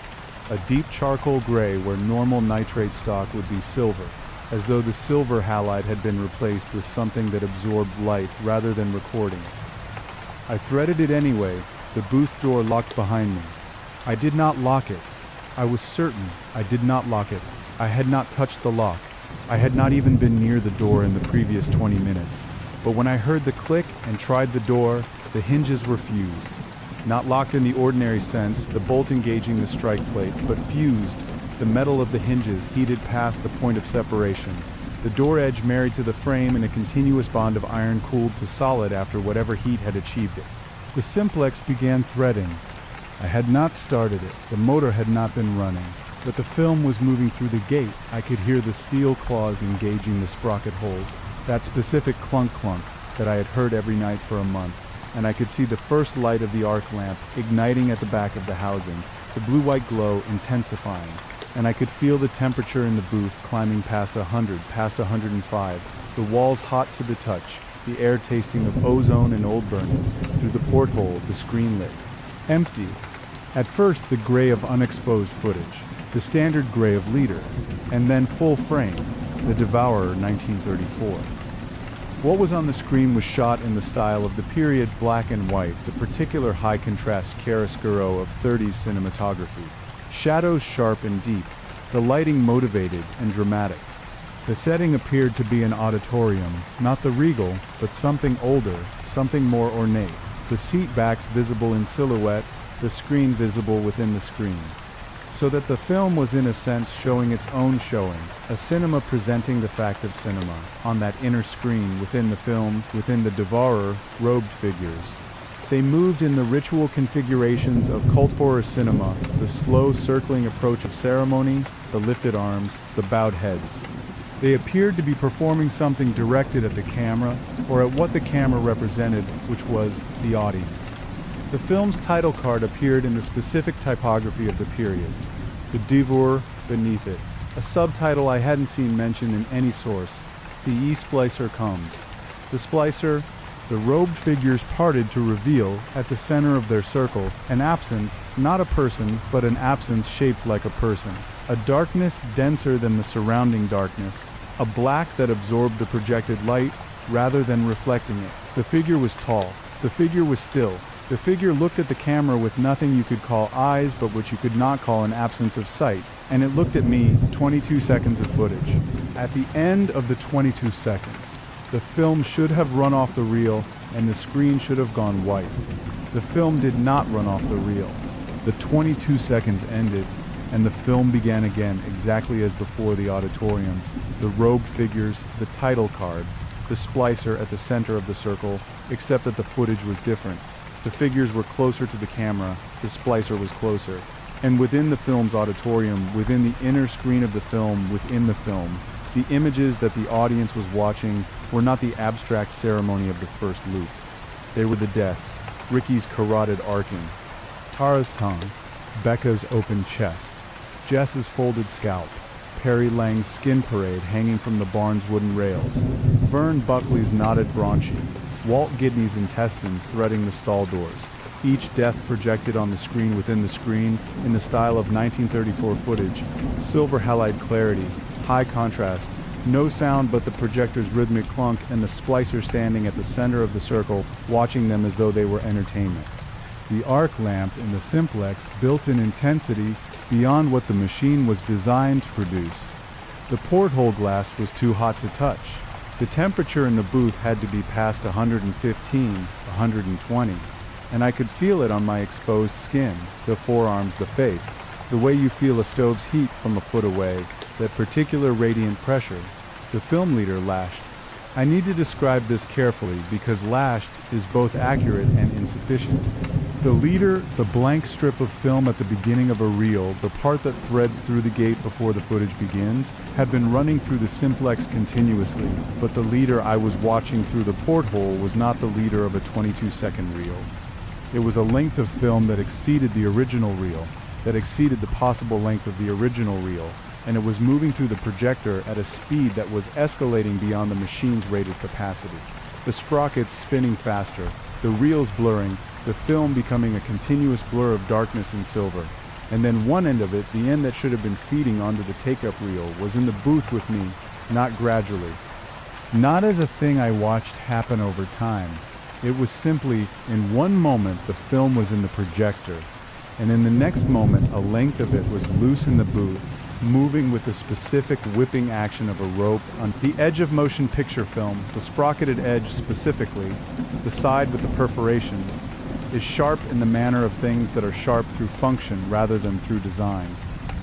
A deep charcoal gray where normal nitrate stock would be silver, as though the silver halide had been replaced with something that absorbed light rather than recording. I threaded it anyway, the booth door locked behind me. I did not lock it. I was certain I did not lock it. I had not touched the lock. I had not even been near the door in the previous 20 minutes. But when I heard the click and tried the door, the hinges were fused. Not locked in the ordinary sense, the bolt engaging the strike plate, but fused, the metal of the hinges heated past the point of separation. The door edge married to the frame in a continuous bond of iron cooled to solid after whatever heat had achieved it. The Simplex began threading. I had not started it, the motor had not been running, but the film was moving through the gate. I could hear the steel claws engaging the sprocket holes, that specific clunk-clunk that I had heard every night for a month, and I could see the first light of the arc lamp igniting at the back of the housing, the blue-white glow intensifying, and I could feel the temperature in the booth climbing past 100, past 105, the walls hot to the touch, the air tasting of ozone and old burning, through the porthole the screen lit. Empty. At first the gray of unexposed footage, the standard gray of leader, and then full frame, the Devourer 1934. What was on the screen was shot in the style of the period black and white, the particular high-contrast chiaroscuro of 30s cinematography. Shadows sharp and deep, the lighting motivated and dramatic. The setting appeared to be an auditorium, not the Regal, but something older, something more ornate. The seat backs visible in silhouette, the screen visible within the screen. So that the film was in a sense showing its own showing, a cinema presenting the fact of cinema, on that inner screen within the film, within the Devourer, robed figures. They moved in the ritual configurations of cult horror cinema, the slow circling approach of ceremony, the lifted arms, the bowed heads. They appeared to be performing something directed at the camera, or at what the camera represented, which was the audience. The film's title card appeared in the specific typography of the period, the Divor beneath it, a subtitle I hadn't seen mentioned in any source. The E-Splicer comes. The splicer, the robed figures parted to reveal, at the center of their circle, an absence, not a person, but an absence shaped like a person. A darkness denser than the surrounding darkness, a black that absorbed the projected light rather than reflecting it. The figure was tall. The figure was still. The figure looked at the camera with nothing you could call eyes but what you could not call an absence of sight. And it looked at me, 22 seconds of footage. At the end of the 22 seconds, the film should have run off the reel and the screen should have gone white. The film did not run off the reel. The 22 seconds ended and the film began again exactly as before the auditorium. The robed figures, the title card, the splicer at the center of the circle, except that the footage was different. The figures were closer to the camera, the splicer was closer. And within the film's auditorium, within the inner screen of the film, within the film, the images that the audience was watching were not the abstract ceremony of the first loop. They were the deaths, Ricky's carotid arcing, Tara's tongue, Becca's open chest, Jess's folded scalp, Perry Lang's skin parade hanging from the barn's wooden rails, Vern Buckley's knotted bronchi, Walt Gidney's intestines threading the stall doors, each death projected on the screen within the screen in the style of 1934 footage, silver halide clarity, high contrast, no sound but the projector's rhythmic clunk and the splicer standing at the center of the circle watching them as though they were entertainment. The arc lamp in the simplex built in intensity beyond what the machine was designed to produce. The porthole glass was too hot to touch. The temperature in the booth had to be past 115, 120, and I could feel it on my exposed skin, the forearms, the face, the way you feel a stove's heat from a foot away, that particular radiant pressure. The film leader lashed. I need to describe this carefully because lashed is both accurate and insufficient. The leader, the blank strip of film at the beginning of a reel, the part that threads through the gate before the footage begins, had been running through the simplex continuously, but the leader I was watching through the porthole was not the leader of a 22-second reel. It was a length of film that exceeded the original reel, that exceeded the possible length of the original reel, and it was moving through the projector at a speed that was escalating beyond the machine's rated capacity. The sprockets spinning faster, the reels blurring, the film becoming a continuous blur of darkness and silver. And then one end of it, the end that should have been feeding onto the take-up reel, was in the booth with me, not gradually. Not as a thing I watched happen over time. It was simply, in one moment, the film was in the projector, and in the next moment, a length of it was loose in the booth, moving with the specific whipping action of a rope on the edge of motion picture film. The sprocketed edge specifically, the side with the perforations, is sharp in the manner of things that are sharp through function rather than through design.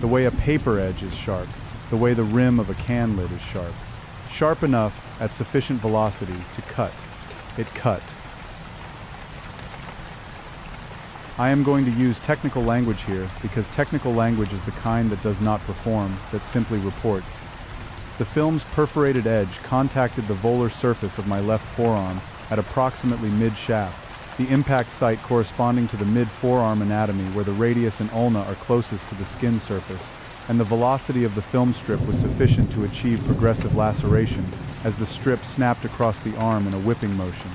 The way a paper edge is sharp, the way the rim of a can lid is sharp. Sharp enough at sufficient velocity to cut. It cut. I am going to use technical language here because technical language is the kind that does not perform, that simply reports. The film's perforated edge contacted the volar surface of my left forearm at approximately mid-shaft, the impact site corresponding to the mid-forearm anatomy where the radius and ulna are closest to the skin surface, and the velocity of the film strip was sufficient to achieve progressive laceration as the strip snapped across the arm in a whipping motion.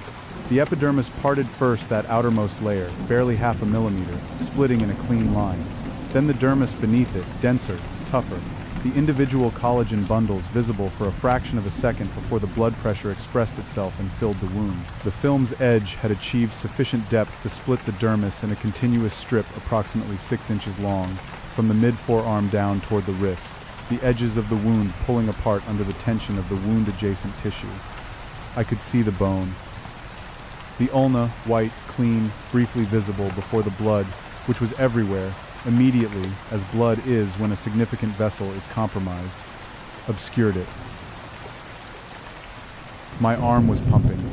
The epidermis parted first that outermost layer, barely half a millimeter, splitting in a clean line. Then the dermis beneath it, denser, tougher. The individual collagen bundles visible for a fraction of a second before the blood pressure expressed itself and filled the wound. The film's edge had achieved sufficient depth to split the dermis in a continuous strip approximately 6 inches long, from the mid-forearm down toward the wrist, the edges of the wound pulling apart under the tension of the wound-adjacent tissue. I could see the bone. The ulna, white, clean, briefly visible before the blood, which was everywhere, immediately, as blood is when a significant vessel is compromised, obscured it. My arm was pumping.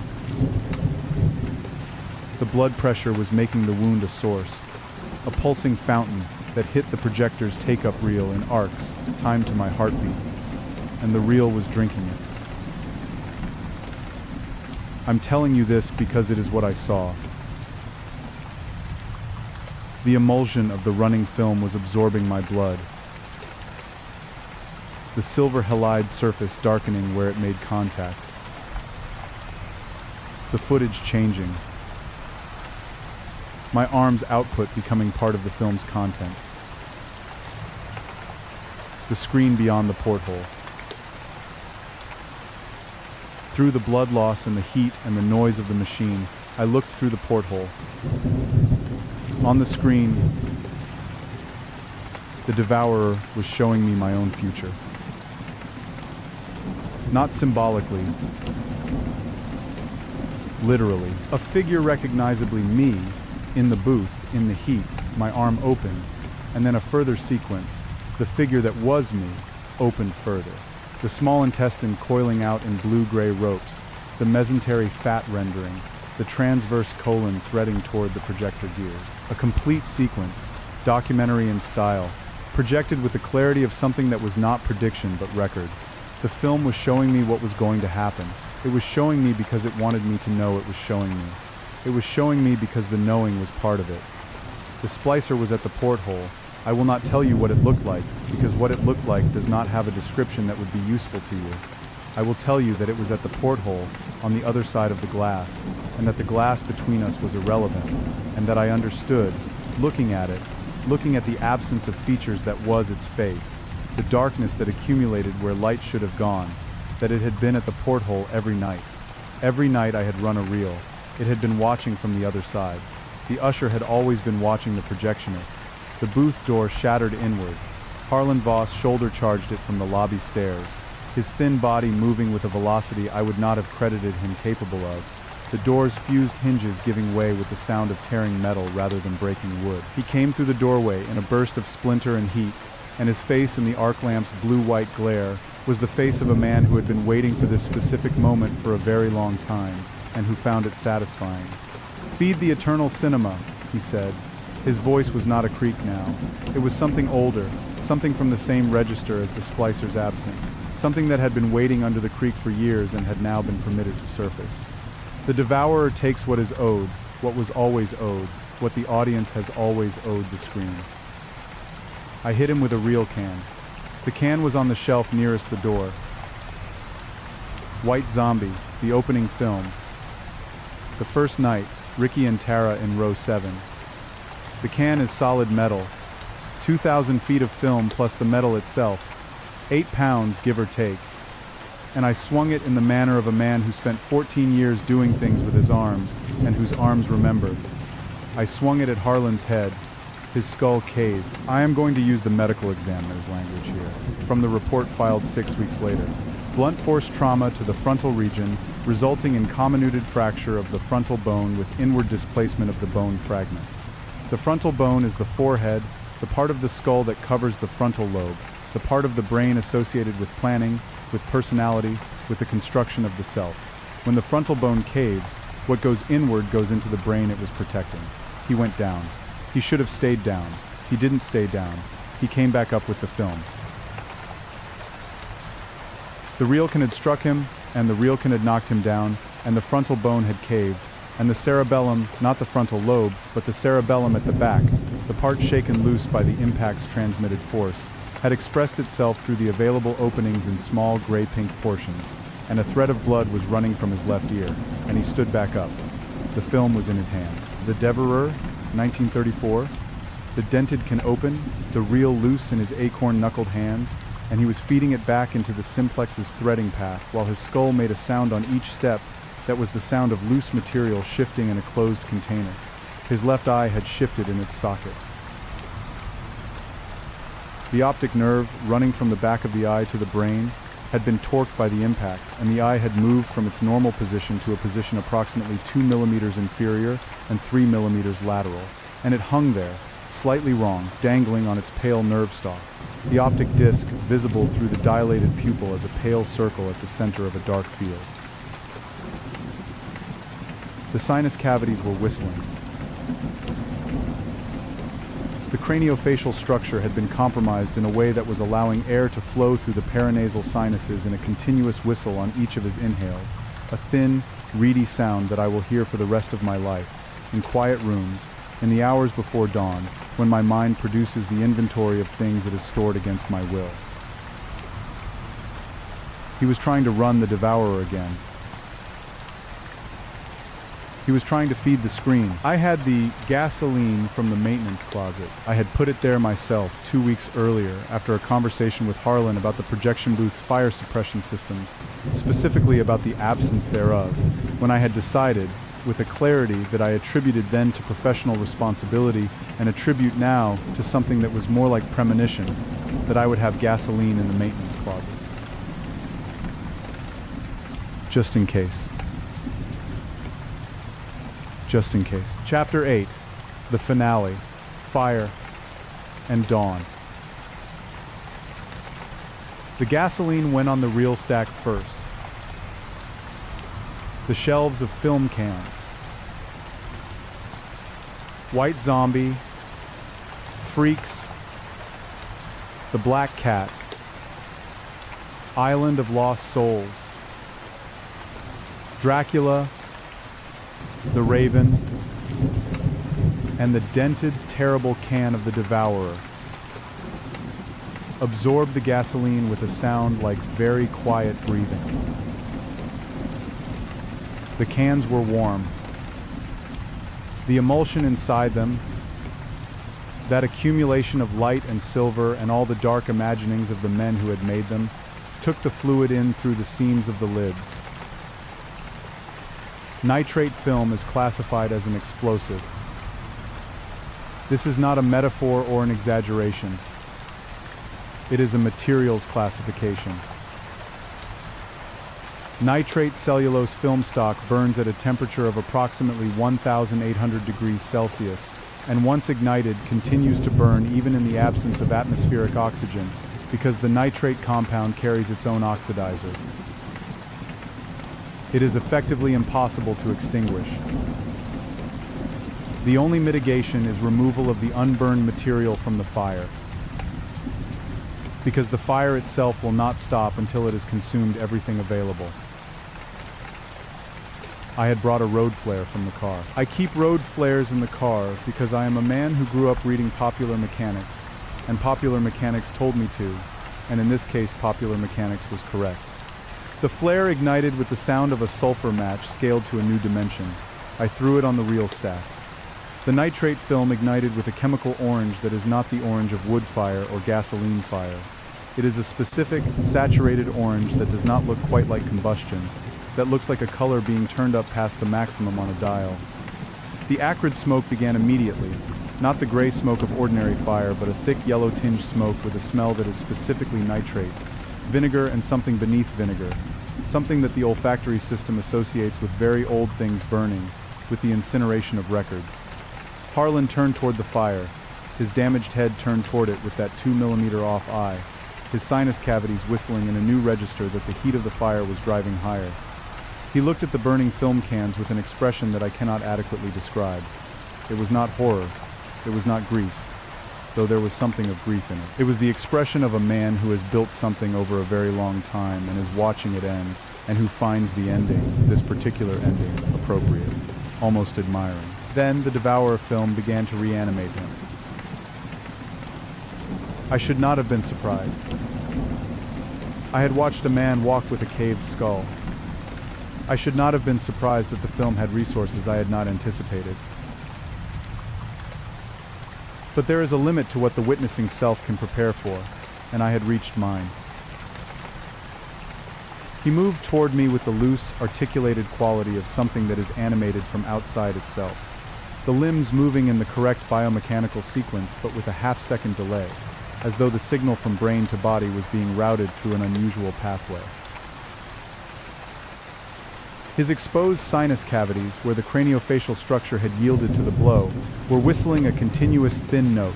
The blood pressure was making the wound a source, a pulsing fountain that hit the projector's take-up reel in arcs, timed to my heartbeat, and the reel was drinking it. I'm telling you this because it is what I saw. The emulsion of the running film was absorbing my blood, the silver halide surface darkening where it made contact. The footage changing. My arm's output becoming part of the film's content. The screen beyond the porthole. Through the blood loss and the heat and the noise of the machine, I looked through the porthole. On the screen, the devourer was showing me my own future. Not symbolically, literally. A figure recognizably me, in the booth, in the heat, my arm open, and then a further sequence, the figure that was me, opened further. The small intestine coiling out in blue-gray ropes, the mesentery fat rendering, the transverse colon threading toward the projector gears. A complete sequence, documentary in style, projected with the clarity of something that was not prediction but record. The film was showing me what was going to happen. It was showing me because it wanted me to know it was showing me. It was showing me because the knowing was part of it. The splicer was at the porthole. I will not tell you what it looked like, because what it looked like does not have a description that would be useful to you. I will tell you that it was at the porthole, on the other side of the glass, and that the glass between us was irrelevant, and that I understood, looking at it, looking at the absence of features that was its face, the darkness that accumulated where light should have gone, that it had been at the porthole every night. Every night I had run a reel. It had been watching from the other side. The usher had always been watching the projectionist. The booth door shattered inward. Harlan Voss shoulder-charged it from the lobby stairs, his thin body moving with a velocity I would not have credited him capable of. The door's fused hinges giving way with the sound of tearing metal rather than breaking wood. He came through the doorway in a burst of splinter and heat, and his face in the arc lamp's blue-white glare was the face of a man who had been waiting for this specific moment for a very long time, and who found it satisfying. "Feed the eternal cinema," he said. His voice was not a creak now. It was something older, something from the same register as the splicer's absence, something that had been waiting under the creek for years and had now been permitted to surface. The devourer takes what is owed, what was always owed, what the audience has always owed the screen. I hit him with a reel can. The can was on the shelf nearest the door. White Zombie, the opening film. The first night, Ricky and Tara in row 7. The can is solid metal, 2,000 feet of film plus the metal itself, 8 pounds give or take, and I swung it in the manner of a man who spent 14 years doing things with his arms, and whose arms remembered. I swung it at Harlan's head. His skull caved. I am going to use the medical examiner's language here, from the report filed 6 weeks later. Blunt force trauma to the frontal region, resulting in comminuted fracture of the frontal bone with inward displacement of the bone fragments. The frontal bone is the forehead, the part of the skull that covers the frontal lobe, the part of the brain associated with planning, with personality, with the construction of the self. When the frontal bone caves, what goes inward goes into the brain it was protecting. He went down. He should have stayed down. He didn't stay down. He came back up with the film. The reelcan had struck him, and the reelcan had knocked him down, and the frontal bone had caved, and the cerebellum, not the frontal lobe, but the cerebellum at the back, the part shaken loose by the impact's transmitted force, had expressed itself through the available openings in small gray-pink portions, and a thread of blood was running from his left ear, and he stood back up. The film was in his hands. The Devourer, 1934. The dented can open, the reel loose in his acorn-knuckled hands, and he was feeding it back into the simplex's threading path while his skull made a sound on each step that was the sound of loose material shifting in a closed container. His left eye had shifted in its socket. The optic nerve, running from the back of the eye to the brain, had been torqued by the impact, and the eye had moved from its normal position to a position approximately 2 millimeters inferior and 3 millimeters lateral, and it hung there, slightly wrong, dangling on its pale nerve stalk, the optic disc visible through the dilated pupil as a pale circle at the center of a dark field. The sinus cavities were whistling. The craniofacial structure had been compromised in a way that was allowing air to flow through the paranasal sinuses in a continuous whistle on each of his inhales, a thin, reedy sound that I will hear for the rest of my life, in quiet rooms, in the hours before dawn, when my mind produces the inventory of things it has stored against my will. He was trying to run the devourer again. He was trying to feed the screen. I had the gasoline from the maintenance closet. I had put it there myself 2 weeks earlier after a conversation with Harlan about the projection booth's fire suppression systems, specifically about the absence thereof, when I had decided, with a clarity that I attributed then to professional responsibility and attribute now to something that was more like premonition, that I would have gasoline in the maintenance closet. Just in case. Just in case. Chapter 8, the finale, fire and dawn. The gasoline went on the reel stack first. The shelves of film cans. White Zombie, Freaks, The Black Cat, Island of Lost Souls, Dracula, The Raven, and the dented, terrible can of the Devourer. Absorbed the gasoline with a sound like very quiet breathing. The cans were warm. The emulsion inside them, that accumulation of light and silver and all the dark imaginings of the men who had made them, took the fluid in through the seams of the lids. Nitrate film is classified as an explosive. This is not a metaphor or an exaggeration. It is a materials classification. Nitrate cellulose film stock burns at a temperature of approximately 1,800 degrees Celsius, and once ignited continues to burn even in the absence of atmospheric oxygen, because the nitrate compound carries its own oxidizer. It is effectively impossible to extinguish. The only mitigation is removal of the unburned material from the fire, because the fire itself will not stop until it has consumed everything available. I had brought a road flare from the car. I keep road flares in the car because I am a man who grew up reading Popular Mechanics, and Popular Mechanics told me to, and in this case Popular Mechanics was correct. The flare ignited with the sound of a sulfur match scaled to a new dimension. I threw it on the reel stack. The nitrate film ignited with a chemical orange that is not the orange of wood fire or gasoline fire. It is a specific, saturated orange that does not look quite like combustion, that looks like a color being turned up past the maximum on a dial. The acrid smoke began immediately, not the gray smoke of ordinary fire, but a thick yellow-tinged smoke with a smell that is specifically nitrate, vinegar and something beneath vinegar, something that the olfactory system associates with very old things burning, with the incineration of records. Harlan turned toward the fire, his damaged head turned toward it with that 2mm off eye, his sinus cavities whistling in a new register that the heat of the fire was driving higher. He looked at the burning film cans with an expression that I cannot adequately describe. It was not horror, it was not grief, though there was something of grief in it. It was the expression of a man who has built something over a very long time and is watching it end, and who finds the ending, this particular ending, appropriate, almost admiring. Then the Devourer film began to reanimate him. I should not have been surprised. I had watched a man walk with a caved skull. I should not have been surprised that the film had resources I had not anticipated. But there is a limit to what the witnessing self can prepare for, and I had reached mine. He moved toward me with the loose, articulated quality of something that is animated from outside itself, the limbs moving in the correct biomechanical sequence but with a half-second delay, as though the signal from brain to body was being routed through an unusual pathway. His exposed sinus cavities, where the craniofacial structure had yielded to the blow, were whistling a continuous thin note.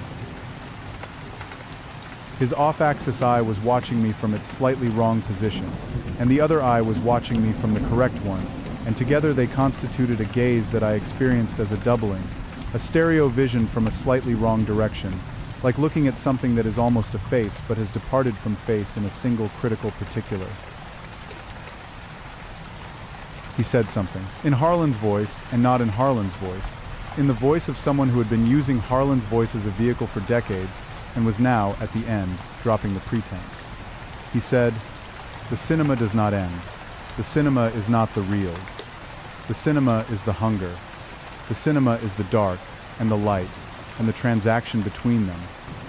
His off-axis eye was watching me from its slightly wrong position, and the other eye was watching me from the correct one, and together they constituted a gaze that I experienced as a doubling, a stereo vision from a slightly wrong direction, like looking at something that is almost a face but has departed from face in a single critical particular. He said something. In Harlan's voice, and not in Harlan's voice. in the voice of someone who had been using Harlan's voice as a vehicle for decades and was now, at the end, dropping the pretense. He said, "The cinema does not end. The cinema is not the reels. The cinema is the hunger. The cinema is the dark and the light and the transaction between them.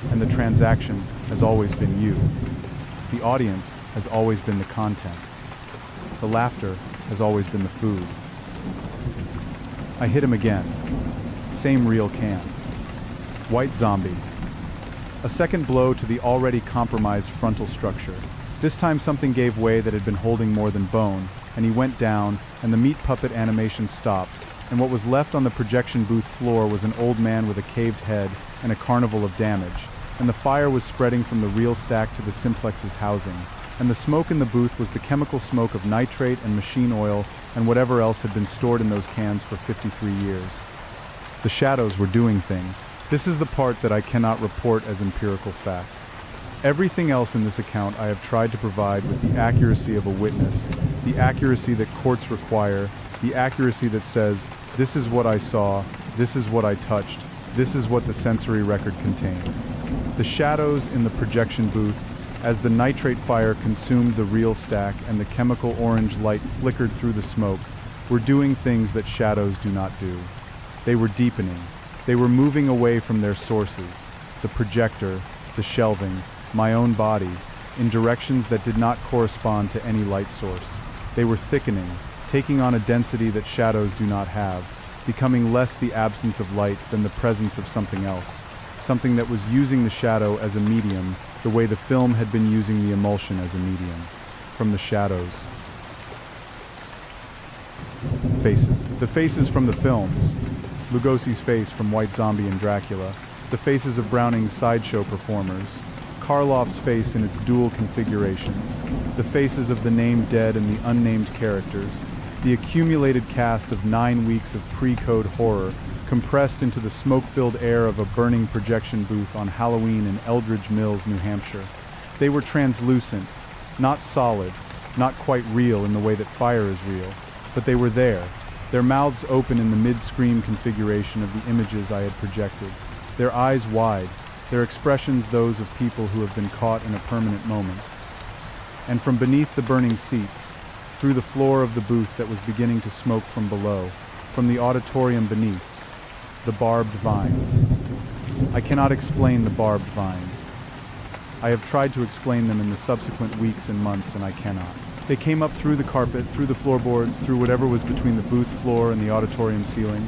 And the transaction has always been you. The audience has always been the content. The laughter has always been the food." I hit him again. Same reel can. White zombie. A second blow to the already compromised frontal structure. This time something gave way that had been holding more than bone, and he went down, and the meat puppet animation stopped, and what was left on the projection booth floor was an old man with a caved head and a carnival of damage, and the fire was spreading from the reel stack to the simplex's housing, and the smoke in the booth was the chemical smoke of nitrate and machine oil and whatever else had been stored in those cans for 53 years. The shadows were doing things. This is the part that I cannot report as empirical fact. Everything else in this account I have tried to provide with the accuracy of a witness, the accuracy that courts require, the accuracy that says, this is what I saw, this is what I touched, this is what the sensory record contained. The shadows in the projection booth, as the nitrate fire consumed the reel stack and the chemical orange light flickered through the smoke, were doing things that shadows do not do. They were deepening. They were moving away from their sources, the projector, the shelving, my own body, in directions that did not correspond to any light source. They were thickening, taking on a density that shadows do not have, becoming less the absence of light than the presence of something else, something that was using the shadow as a medium, the way the film had been using the emulsion as a medium. From the shadows. Faces. The faces from the films. Lugosi's face from White Zombie and Dracula. The faces of Browning's sideshow performers. Karloff's face in its dual configurations, the faces of the named dead and the unnamed characters, the accumulated cast of 9 weeks of pre-code horror compressed into the smoke-filled air of a burning projection booth on Halloween in Eldridge Mills, New Hampshire. They were translucent, not solid, not quite real in the way that fire is real, but they were there, their mouths open in the mid-scream configuration of the images I had projected, their eyes wide, their expressions those of people who have been caught in a permanent moment. And from beneath the burning seats, through the floor of the booth that was beginning to smoke from below, from the auditorium beneath, the barbed vines. I cannot explain the barbed vines. I have tried to explain them in the subsequent weeks and months, and I cannot. They came up through the carpet, through the floorboards, through whatever was between the booth floor and the auditorium ceiling,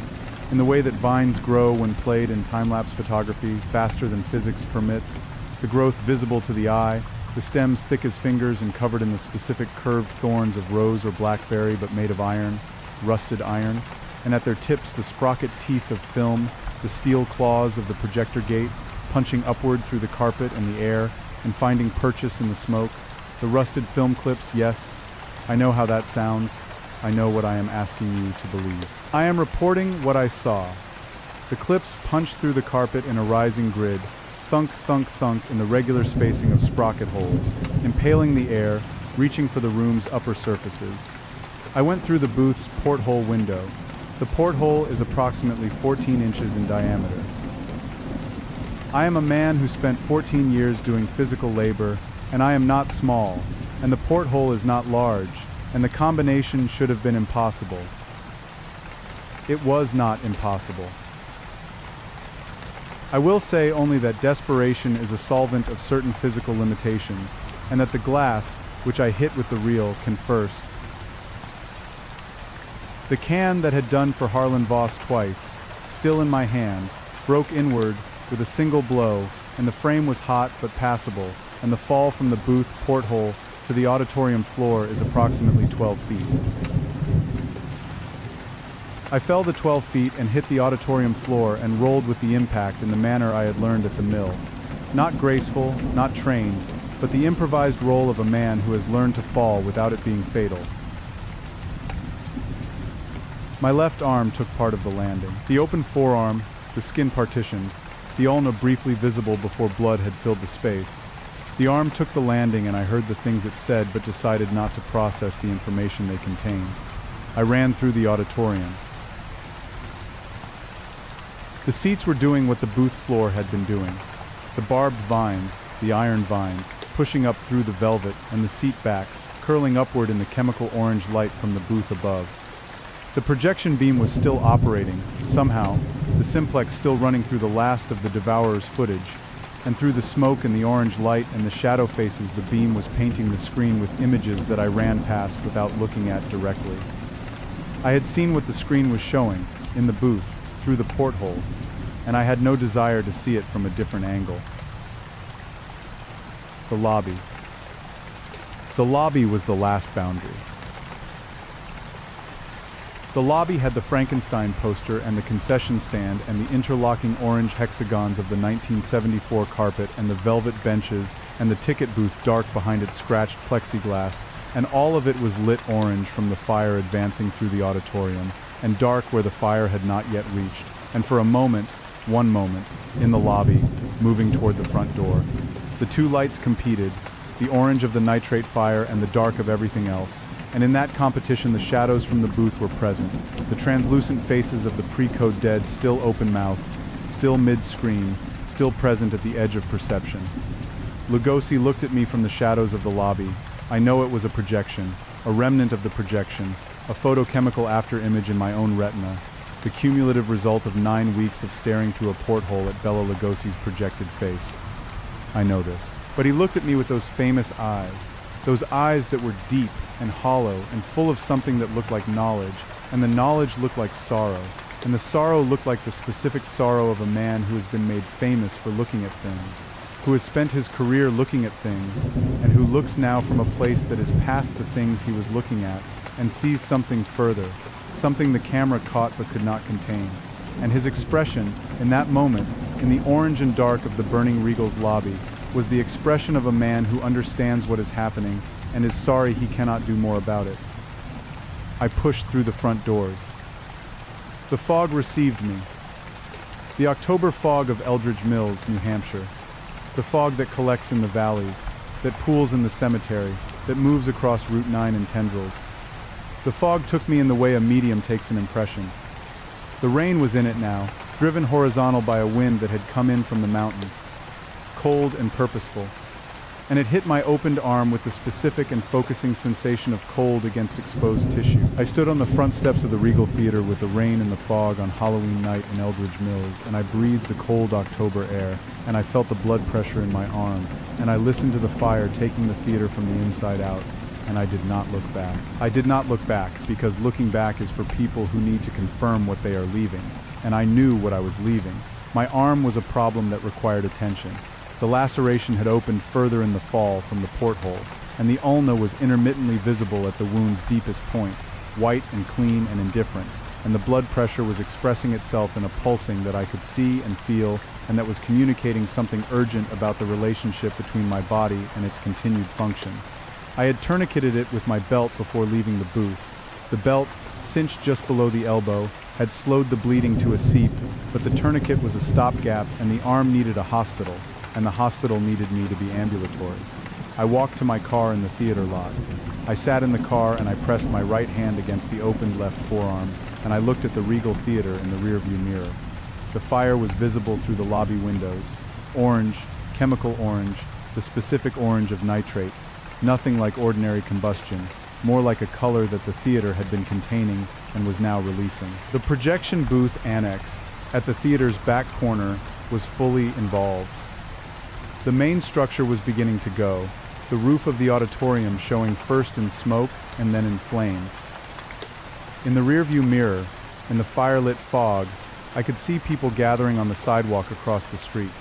in the way that vines grow when played in time-lapse photography faster than physics permits, the growth visible to the eye, the stems thick as fingers and covered in the specific curved thorns of rose or blackberry but made of iron, rusted iron, and at their tips the sprocket teeth of film, the steel claws of the projector gate, punching upward through the carpet and the air and finding purchase in the smoke, the rusted film clips, yes, I know how that sounds. I know what I am asking you to believe. I am reporting what I saw. The clips punched through the carpet in a rising grid, thunk, thunk, thunk in the regular spacing of sprocket holes, impaling the air, reaching for the room's upper surfaces. I went through the booth's porthole window. The porthole is approximately 14 inches in diameter. I am a man who spent 14 years doing physical labor, and I am not small, and the porthole is not large, and the combination should have been impossible. It was not impossible. I will say only that desperation is a solvent of certain physical limitations, and that the glass, which I hit with the reel, can first. The can that had done for Harlan Voss twice, still in my hand, broke inward with a single blow, and the frame was hot but passable, and the fall from the booth porthole to the auditorium floor is approximately 12 feet. I fell the 12 feet and hit the auditorium floor and rolled with the impact in the manner I had learned at the mill. Not graceful, not trained, but the improvised roll of a man who has learned to fall without it being fatal. My left arm took part of the landing. The open forearm, the skin partitioned, the ulna briefly visible before blood had filled the space. The arm took the landing and I heard the things it said but decided not to process the information they contained. I ran through the auditorium. The seats were doing what the booth floor had been doing. The barbed vines, the iron vines, pushing up through the velvet, and the seat backs, curling upward in the chemical orange light from the booth above. The projection beam was still operating, somehow, the simplex still running through the last of the Devourer's footage, and through the smoke and the orange light and the shadow faces the beam was painting the screen with images that I ran past without looking at directly. I had seen what the screen was showing, in the booth, through the porthole, and I had no desire to see it from a different angle. The lobby. The lobby was the last boundary. The lobby had the Frankenstein poster and the concession stand and the interlocking orange hexagons of the 1974 carpet and the velvet benches and the ticket booth dark behind its scratched plexiglass, and all of it was lit orange from the fire advancing through the auditorium, and dark where the fire had not yet reached, and for a moment, one moment, in the lobby, moving toward the front door. The two lights competed, the orange of the nitrate fire and the dark of everything else, and in that competition the shadows from the booth were present, the translucent faces of the pre-code dead still open-mouthed, still mid-screen, still present at the edge of perception. Lugosi looked at me from the shadows of the lobby. I know it was a projection, a remnant of the projection, a photochemical after-image in my own retina, the cumulative result of 9 weeks of staring through a porthole at Bela Lugosi's projected face. I know this. But he looked at me with those famous those eyes that were deep and hollow and full of something that looked like knowledge, and the knowledge looked like sorrow, and the sorrow looked like the specific sorrow of a man who has been made famous for looking at things, who has spent his career looking at things, and who looks now from a place that is past the things he was looking at, and sees something further, something the camera caught but could not contain. And his expression, in that moment, in the orange and dark of the burning Regal's lobby, was the expression of a man who understands what is happening and is sorry he cannot do more about it. I pushed through the front doors. The fog received me. The October fog of Eldridge Mills, New Hampshire. The fog that collects in the valleys, that pools in the cemetery, that moves across Route 9 in tendrils. The fog took me in the way a medium takes an impression. The rain was in it now, driven horizontal by a wind that had come in from the mountains, cold and purposeful, and it hit my opened arm with the specific and focusing sensation of cold against exposed tissue. I stood on the front steps of the Regal Theater with the rain and the fog on Halloween night in Eldridge Mills, and I breathed the cold October air, and I felt the blood pressure in my arm, and I listened to the fire taking the theater from the inside out, and I did not look back. I did not look back because looking back is for people who need to confirm what they are leaving, and I knew what I was leaving. My arm was a problem that required attention. The laceration had opened further in the fall from the porthole, and the ulna was intermittently visible at the wound's deepest point, white and clean and indifferent, and the blood pressure was expressing itself in a pulsing that I could see and feel, and that was communicating something urgent about the relationship between my body and its continued function. I had tourniqueted it with my belt before leaving the booth. The belt, cinched just below the elbow, had slowed the bleeding to a seep, but the tourniquet was a stopgap and the arm needed a hospital, and the hospital needed me to be ambulatory. I walked to my car in the theater lot. I sat in the car and I pressed my right hand against the opened left forearm, and I looked at the Regal Theater in the rearview mirror. The fire was visible through the lobby windows. Orange, chemical orange, the specific orange of nitrate, nothing like ordinary combustion, more like a color that the theater had been containing and was now releasing. The projection booth annex, at the theater's back corner, was fully involved. The main structure was beginning to go, the roof of the auditorium showing first in smoke and then in flame. In the rearview mirror, in the fire-lit fog, I could see people gathering on the sidewalk across the street.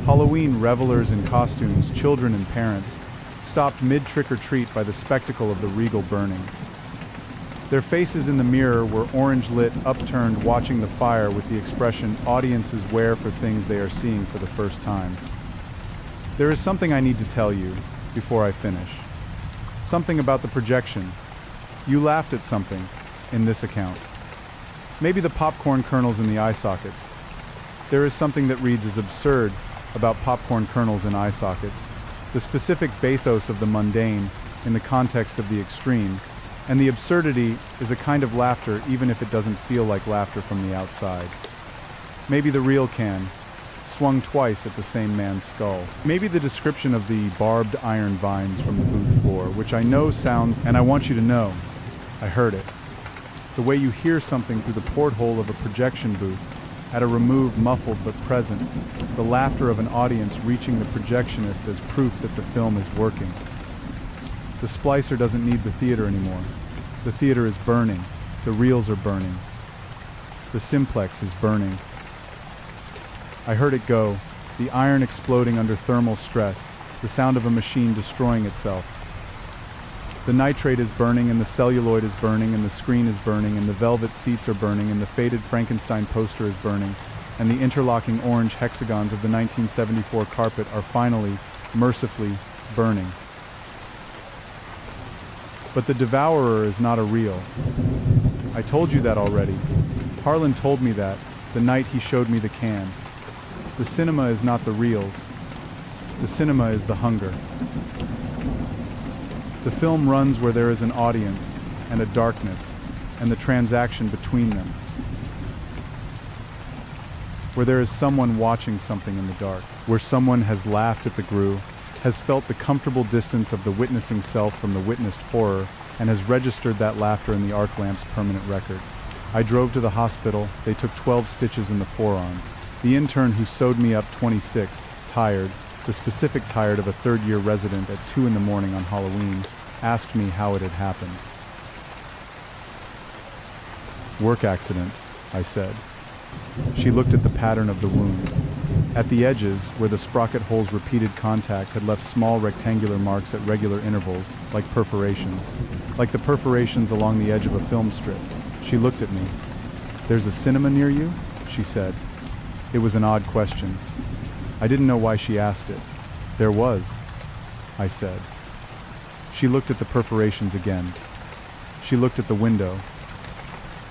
Halloween revelers in costumes, children and parents, stopped mid-trick-or-treat by the spectacle of the Regal burning. Their faces in the mirror were orange-lit, upturned, watching the fire with the expression audiences wear for things they are seeing for the first time. There is something I need to tell you before I finish. Something about the projection. You laughed at something in this account. Maybe the popcorn kernels in the eye sockets. There is something that reads as absurd about popcorn kernels in eye sockets, the specific bathos of the mundane in the context of the extreme, and the absurdity is a kind of laughter even if it doesn't feel like laughter from the outside. Maybe the real can, swung twice at the same man's skull. Maybe the description of the barbed iron vines from the booth floor, which I know sounds, and I want you to know, I heard it. The way you hear something through the porthole of a projection booth, at a remove muffled but present, the laughter of an audience reaching the projectionist as proof that the film is working. The splicer doesn't need the theater anymore. The theater is burning. The reels are burning. The simplex is burning. I heard it go, the iron exploding under thermal stress, the sound of a machine destroying itself. The nitrate is burning, and the celluloid is burning, and the screen is burning, and the velvet seats are burning, and the faded Frankenstein poster is burning, and the interlocking orange hexagons of the 1974 carpet are finally, mercifully, burning. But the devourer is not a reel. I told you that already. Harlan told me that, the night he showed me the can. The cinema is not the reels. The cinema is the hunger. The film runs where there is an audience and a darkness and the transaction between them. Where there is someone watching something in the dark. Where someone has laughed at the grue, has felt the comfortable distance of the witnessing self from the witnessed horror, and has registered that laughter in the arc lamp's permanent record. I drove to the hospital. They took 12 stitches in the forearm. The intern who sewed me up 26, tired, the specific tired of a third-year resident at 2 a.m. on Halloween, asked me how it had happened. Work accident, I said. She looked at the pattern of the wound. At the edges, where the sprocket hole's repeated contact had left small rectangular marks at regular intervals, like perforations. Like the perforations along the edge of a film strip. She looked at me. "There's a cinema near you?" she said. It was an odd question. I didn't know why she asked it. "There was," I said. She looked at the perforations again. She looked at the window.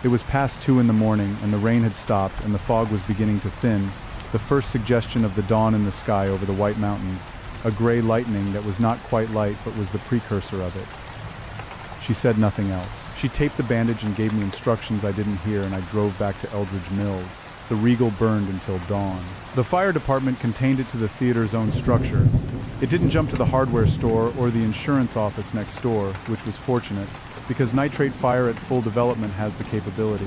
It was past 2 a.m, and the rain had stopped, and the fog was beginning to thin, the first suggestion of the dawn in the sky over the white mountains, a gray lightning that was not quite light but was the precursor of it. She said nothing else. She taped the bandage and gave me instructions I didn't hear, and I drove back to Eldridge Mills. The Regal burned until dawn. The fire department contained it to the theater's own structure. It didn't jump to the hardware store or the insurance office next door, which was fortunate, because nitrate fire at full development has the capability.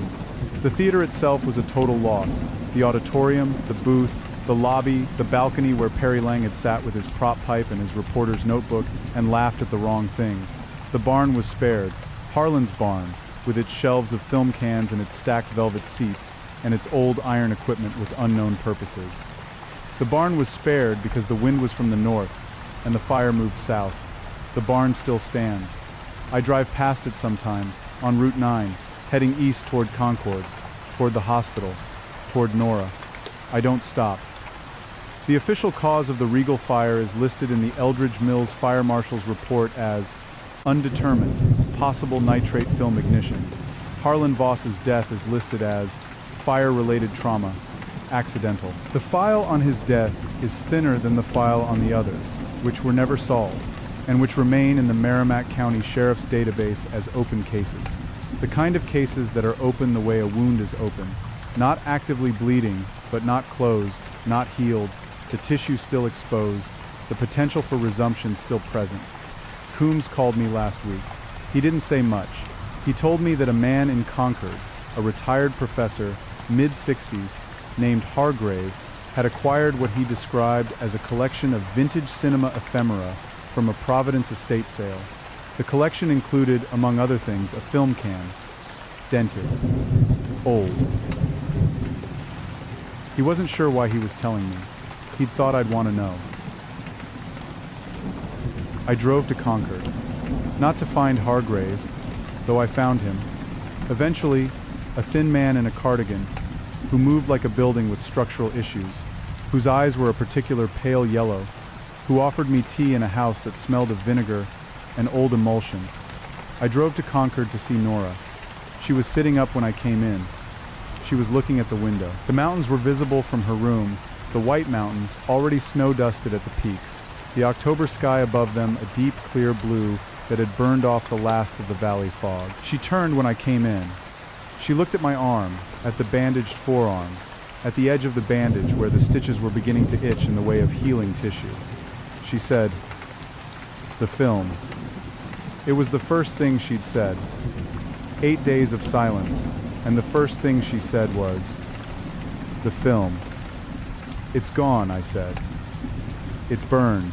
The theater itself was a total loss. The auditorium, the booth, the lobby, the balcony where Perry Lang had sat with his prop pipe and his reporter's notebook and laughed at the wrong things. The barn was spared. Harlan's barn, with its shelves of film cans and its stacked velvet seats, and its old iron equipment with unknown purposes. The barn was spared because the wind was from the north, and the fire moved south. The barn still stands. I drive past it sometimes, on Route 9, heading east toward Concord, toward the hospital, toward Nora. I don't stop. The official cause of the Regal fire is listed in the Eldridge Mills Fire Marshal's report as undetermined, possible nitrate film ignition. Harlan Voss's death is listed as fire-related trauma, accidental. The file on his death is thinner than the file on the others, which were never solved, and which remain in the Merrimack County Sheriff's database as open cases. The kind of cases that are open the way a wound is open, not actively bleeding, but not closed, not healed, the tissue still exposed, the potential for resumption still present. Coombs called me last week. He didn't say much. He told me that a man in Concord, a retired professor, mid-60s, named Hargrave, had acquired what he described as a collection of vintage cinema ephemera from a Providence estate sale. The collection included, among other things, a film can, dented, old. He wasn't sure why he was telling me. He'd thought I'd want to know. I drove to Concord, not to find Hargrave, though I found him. Eventually, a thin man in a cardigan, who moved like a building with structural issues, whose eyes were a particular pale yellow, who offered me tea in a house that smelled of vinegar and old emulsion. I drove to Concord to see Nora. She was sitting up when I came in. She was looking at the window. The mountains were visible from her room, the White Mountains, already snow-dusted at the peaks. The October sky above them, a deep, clear blue that had burned off the last of the valley fog. She turned when I came in. She looked at my arm, at the bandaged forearm, at the edge of the bandage where the stitches were beginning to itch in the way of healing tissue. She said, "The film." It was the first thing she'd said. 8 days of silence, and the first thing she said was, "The film." "It's gone," I said. "It burned."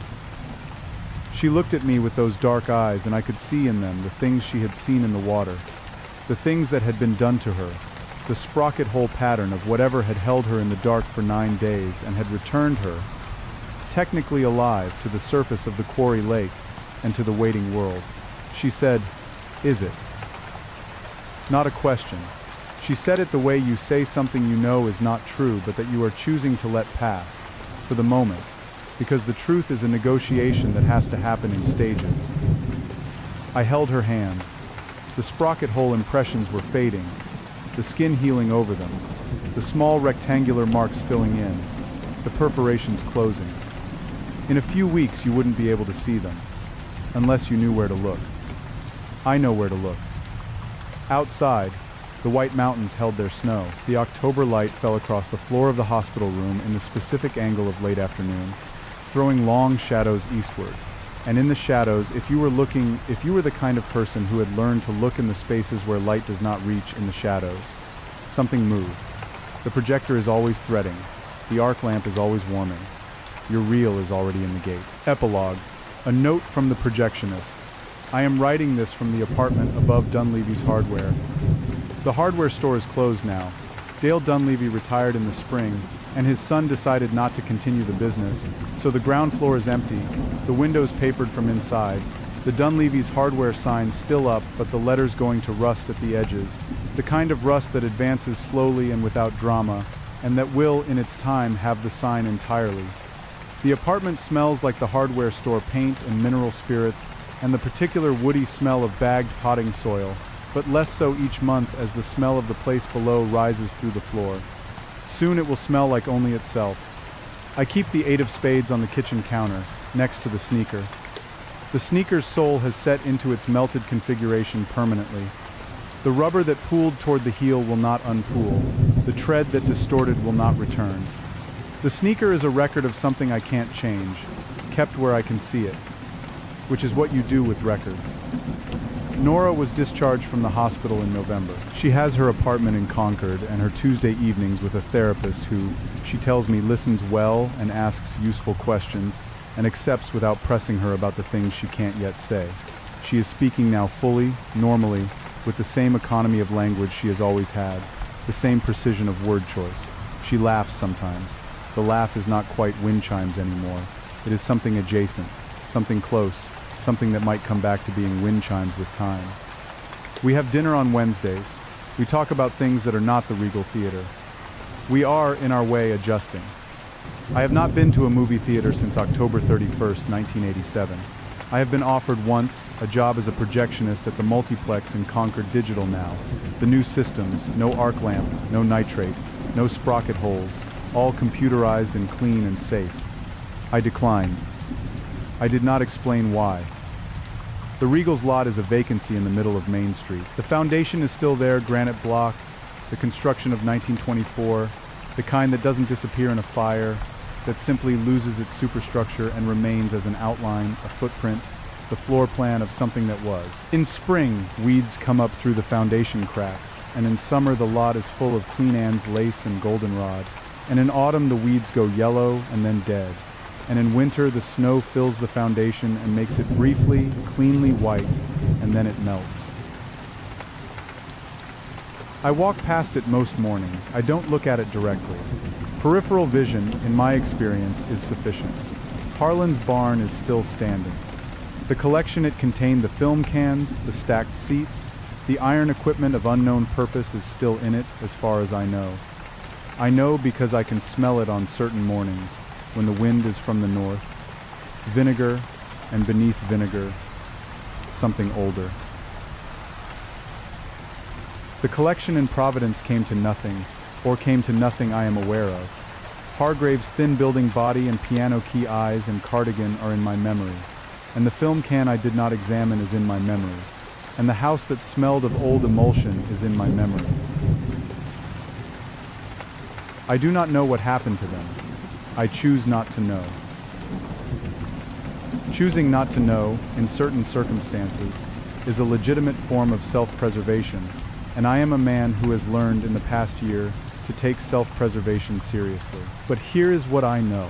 She looked at me with those dark eyes, and I could see in them the things she had seen in the water, the things that had been done to her, the sprocket hole pattern of whatever had held her in the dark for 9 days and had returned her, technically alive, to the surface of the quarry lake and to the waiting world. She said, "Is it?" Not a question. She said it the way you say something you know is not true but that you are choosing to let pass, for the moment, because the truth is a negotiation that has to happen in stages. I held her hand. The sprocket hole impressions were fading, the skin healing over them, the small rectangular marks filling in, the perforations closing. In a few weeks you wouldn't be able to see them, unless you knew where to look. I know where to look. Outside, the white mountains held their snow. The October light fell across the floor of the hospital room in the specific angle of late afternoon, throwing long shadows eastward. And in the shadows, if you were the kind of person who had learned to look in the spaces where light does not reach in the shadows, something moved. The projector is always threading. The arc lamp is always warming. Your reel is already in the gate. Epilogue. A note from the projectionist. I am writing this from the apartment above Dunleavy's Hardware. The hardware store is closed now. Dale Dunleavy retired in the spring, and his son decided not to continue the business, so the ground floor is empty, the windows papered from inside, the Dunleavy's Hardware sign still up but the letters going to rust at the edges, the kind of rust that advances slowly and without drama, and that will, in its time, have the sign entirely. The apartment smells like the hardware store paint and mineral spirits, and the particular woody smell of bagged potting soil, but less so each month as the smell of the place below rises through the floor. Soon it will smell like only itself. I keep the 8 of spades on the kitchen counter, next to the sneaker. The sneaker's sole has set into its melted configuration permanently. The rubber that pooled toward the heel will not unpool. The tread that distorted will not return. The sneaker is a record of something I can't change, kept where I can see it, which is what you do with records. Nora was discharged from the hospital in November. She has her apartment in Concord and her Tuesday evenings with a therapist who, she tells me, listens well and asks useful questions and accepts without pressing her about the things she can't yet say. She is speaking now fully, normally, with the same economy of language she has always had, the same precision of word choice. She laughs sometimes. The laugh is not quite wind chimes anymore. It is something adjacent, something close, something that might come back to being wind chimes with time. We have dinner on Wednesdays. We talk about things that are not the Regal Theater. We are, in our way, adjusting. I have not been to a movie theater since October 31st, 1987. I have been offered once a job as a projectionist at the multiplex in Concord Digital now. The new systems, no arc lamp, no nitrate, no sprocket holes, all computerized and clean and safe. I declined. I did not explain why. The Regal's lot is a vacancy in the middle of Main Street. The foundation is still there, granite block, the construction of 1924, the kind that doesn't disappear in a fire, that simply loses its superstructure and remains as an outline, a footprint, the floor plan of something that was. In spring, weeds come up through the foundation cracks, and in summer the lot is full of Queen Anne's lace and goldenrod, and in autumn the weeds go yellow and then dead. And in winter, the snow fills the foundation and makes it briefly, cleanly white, and then it melts. I walk past it most mornings. I don't look at it directly. Peripheral vision, in my experience, is sufficient. Harlan's barn is still standing. The collection it contained, the film cans, the stacked seats, the iron equipment of unknown purpose is still in it, as far as I know. I know because I can smell it on certain mornings, when the wind is from the north, vinegar, and beneath vinegar, something older. The collection in Providence came to nothing, or came to nothing I am aware of. Hargrave's thin building body and piano key eyes and cardigan are in my memory, and the film can I did not examine is in my memory, and the house that smelled of old emulsion is in my memory. I do not know what happened to them. I choose not to know. Choosing not to know, in certain circumstances, is a legitimate form of self-preservation, and I am a man who has learned in the past year to take self-preservation seriously. But here is what I know.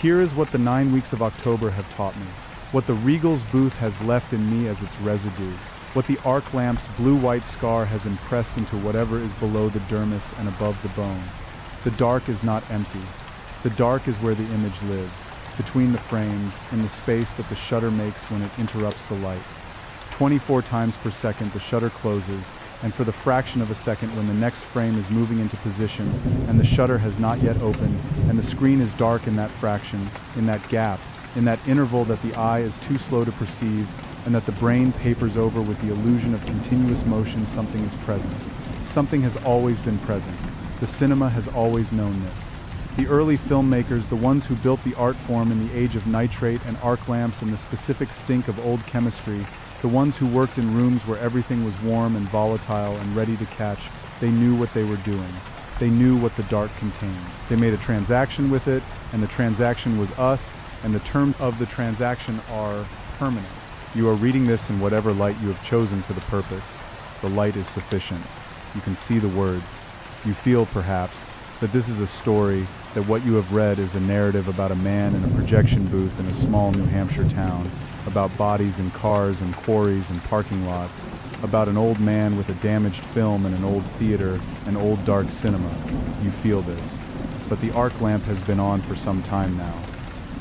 Here is what the 9 weeks of October have taught me. What the Regal's booth has left in me as its residue. What the arc lamp's blue-white scar has impressed into whatever is below the dermis and above the bone. The dark is not empty. The dark is where the image lives, between the frames, in the space that the shutter makes when it interrupts the light. 24 times per second the shutter closes, and for the fraction of a second when the next frame is moving into position and the shutter has not yet opened and the screen is dark in that fraction, in that gap, in that interval that the eye is too slow to perceive and that the brain papers over with the illusion of continuous motion, something is present. Something has always been present. The cinema has always known this. The early filmmakers, the ones who built the art form in the age of nitrate and arc lamps and the specific stink of old chemistry, the ones who worked in rooms where everything was warm and volatile and ready to catch, they knew what they were doing. They knew what the dark contained. They made a transaction with it, and the transaction was us, and the terms of the transaction are permanent. You are reading this in whatever light you have chosen for the purpose. The light is sufficient. You can see the words. You feel, perhaps, that this is a story, that what you have read is a narrative about a man in a projection booth in a small New Hampshire town, about bodies and cars and quarries and parking lots, about an old man with a damaged film in an old theater, an old dark cinema. You feel this. But the arc lamp has been on for some time now.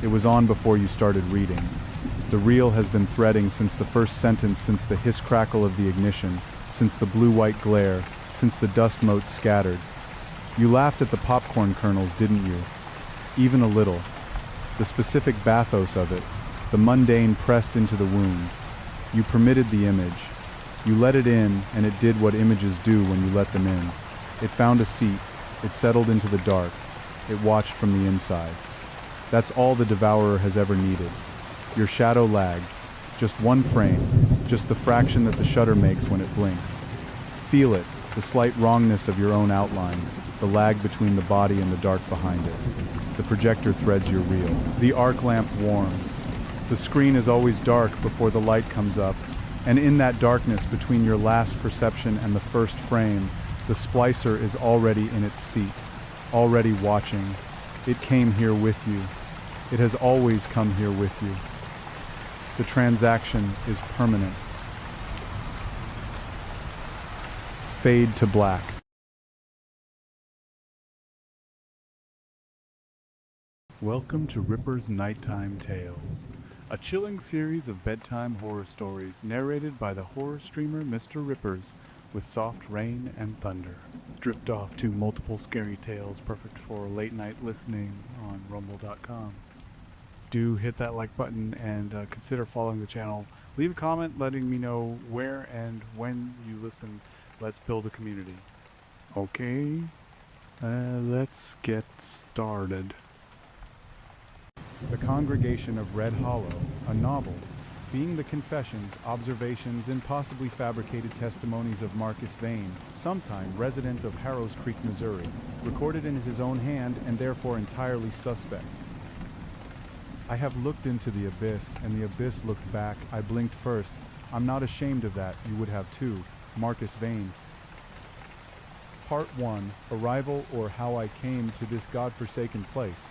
It was on before you started reading. The reel has been threading since the first sentence, since the hiss-crackle of the ignition, since the blue-white glare, since the dust motes scattered. You laughed at the popcorn kernels, didn't you? Even a little. The specific bathos of it, the mundane pressed into the wound. You permitted the image. You let it in, and it did what images do when you let them in. It found a seat. It settled into the dark. It watched from the inside. That's all the devourer has ever needed. Your shadow lags. Just one frame. Just the fraction that the shutter makes when it blinks. Feel it, the slight wrongness of your own outline, the lag between the body and the dark behind it. The projector threads your reel. The arc lamp warms. The screen is always dark before the light comes up, and in that darkness between your last perception and the first frame, the splicer is already in its seat, already watching. It came here with you. It has always come here with you. The transaction is permanent. Fade to black. Welcome to Ripper's Nighttime Tales, a chilling series of bedtime horror stories narrated by the horror streamer Mr. Rippers with soft rain and thunder. Drift off to multiple scary tales perfect for late night listening on rumble.com. Do hit that like button and consider following the channel. Leave a comment letting me know where and when you listen. Let's build a community. Okay, let's get started. The Congregation of Red Hollow, a novel, being the confessions, observations, and possibly fabricated testimonies of Marcus Vane, sometime resident of Harrows Creek, Missouri, recorded in his own hand and therefore entirely suspect. I have looked into the abyss, and the abyss looked back. I blinked first. I'm not ashamed of that. You would have too. Marcus Vane. Part 1, Arrival, or How I Came to This God-Forsaken Place.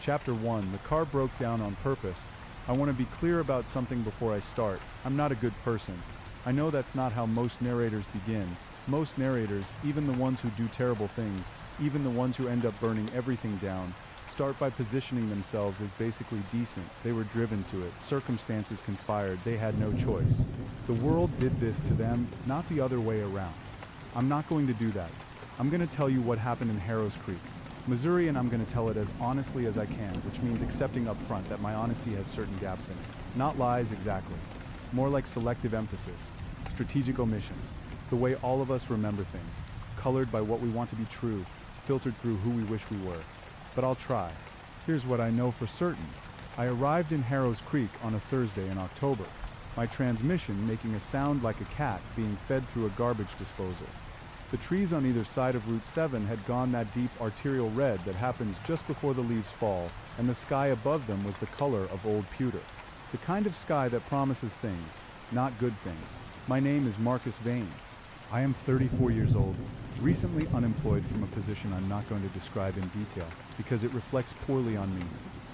Chapter 1, The car broke down on purpose. I want to be clear about something before I start. I'm not a good person. I know that's not how most narrators begin. Most narrators, even the ones who do terrible things, even the ones who end up burning everything down, start by positioning themselves as basically decent. They were driven to it. Circumstances conspired. They had no choice. The world did this to them, not the other way around. I'm not going to do that. I'm going to tell you what happened in Harrows Creek, Missouri, and I'm going to tell it as honestly as I can, which means accepting up front that my honesty has certain gaps in it. Not lies exactly. More like selective emphasis, strategic omissions, the way all of us remember things, colored by what we want to be true, filtered through who we wish we were. But I'll try. Here's what I know for certain. I arrived in Harrows Creek on a Thursday in October, my transmission making a sound like a cat being fed through a garbage disposal. The trees on either side of Route 7 had gone that deep arterial red that happens just before the leaves fall, and the sky above them was the color of old pewter. The kind of sky that promises things, not good things. My name is Marcus Vane. I am 34 years old, recently unemployed from a position I'm not going to describe in detail because it reflects poorly on me.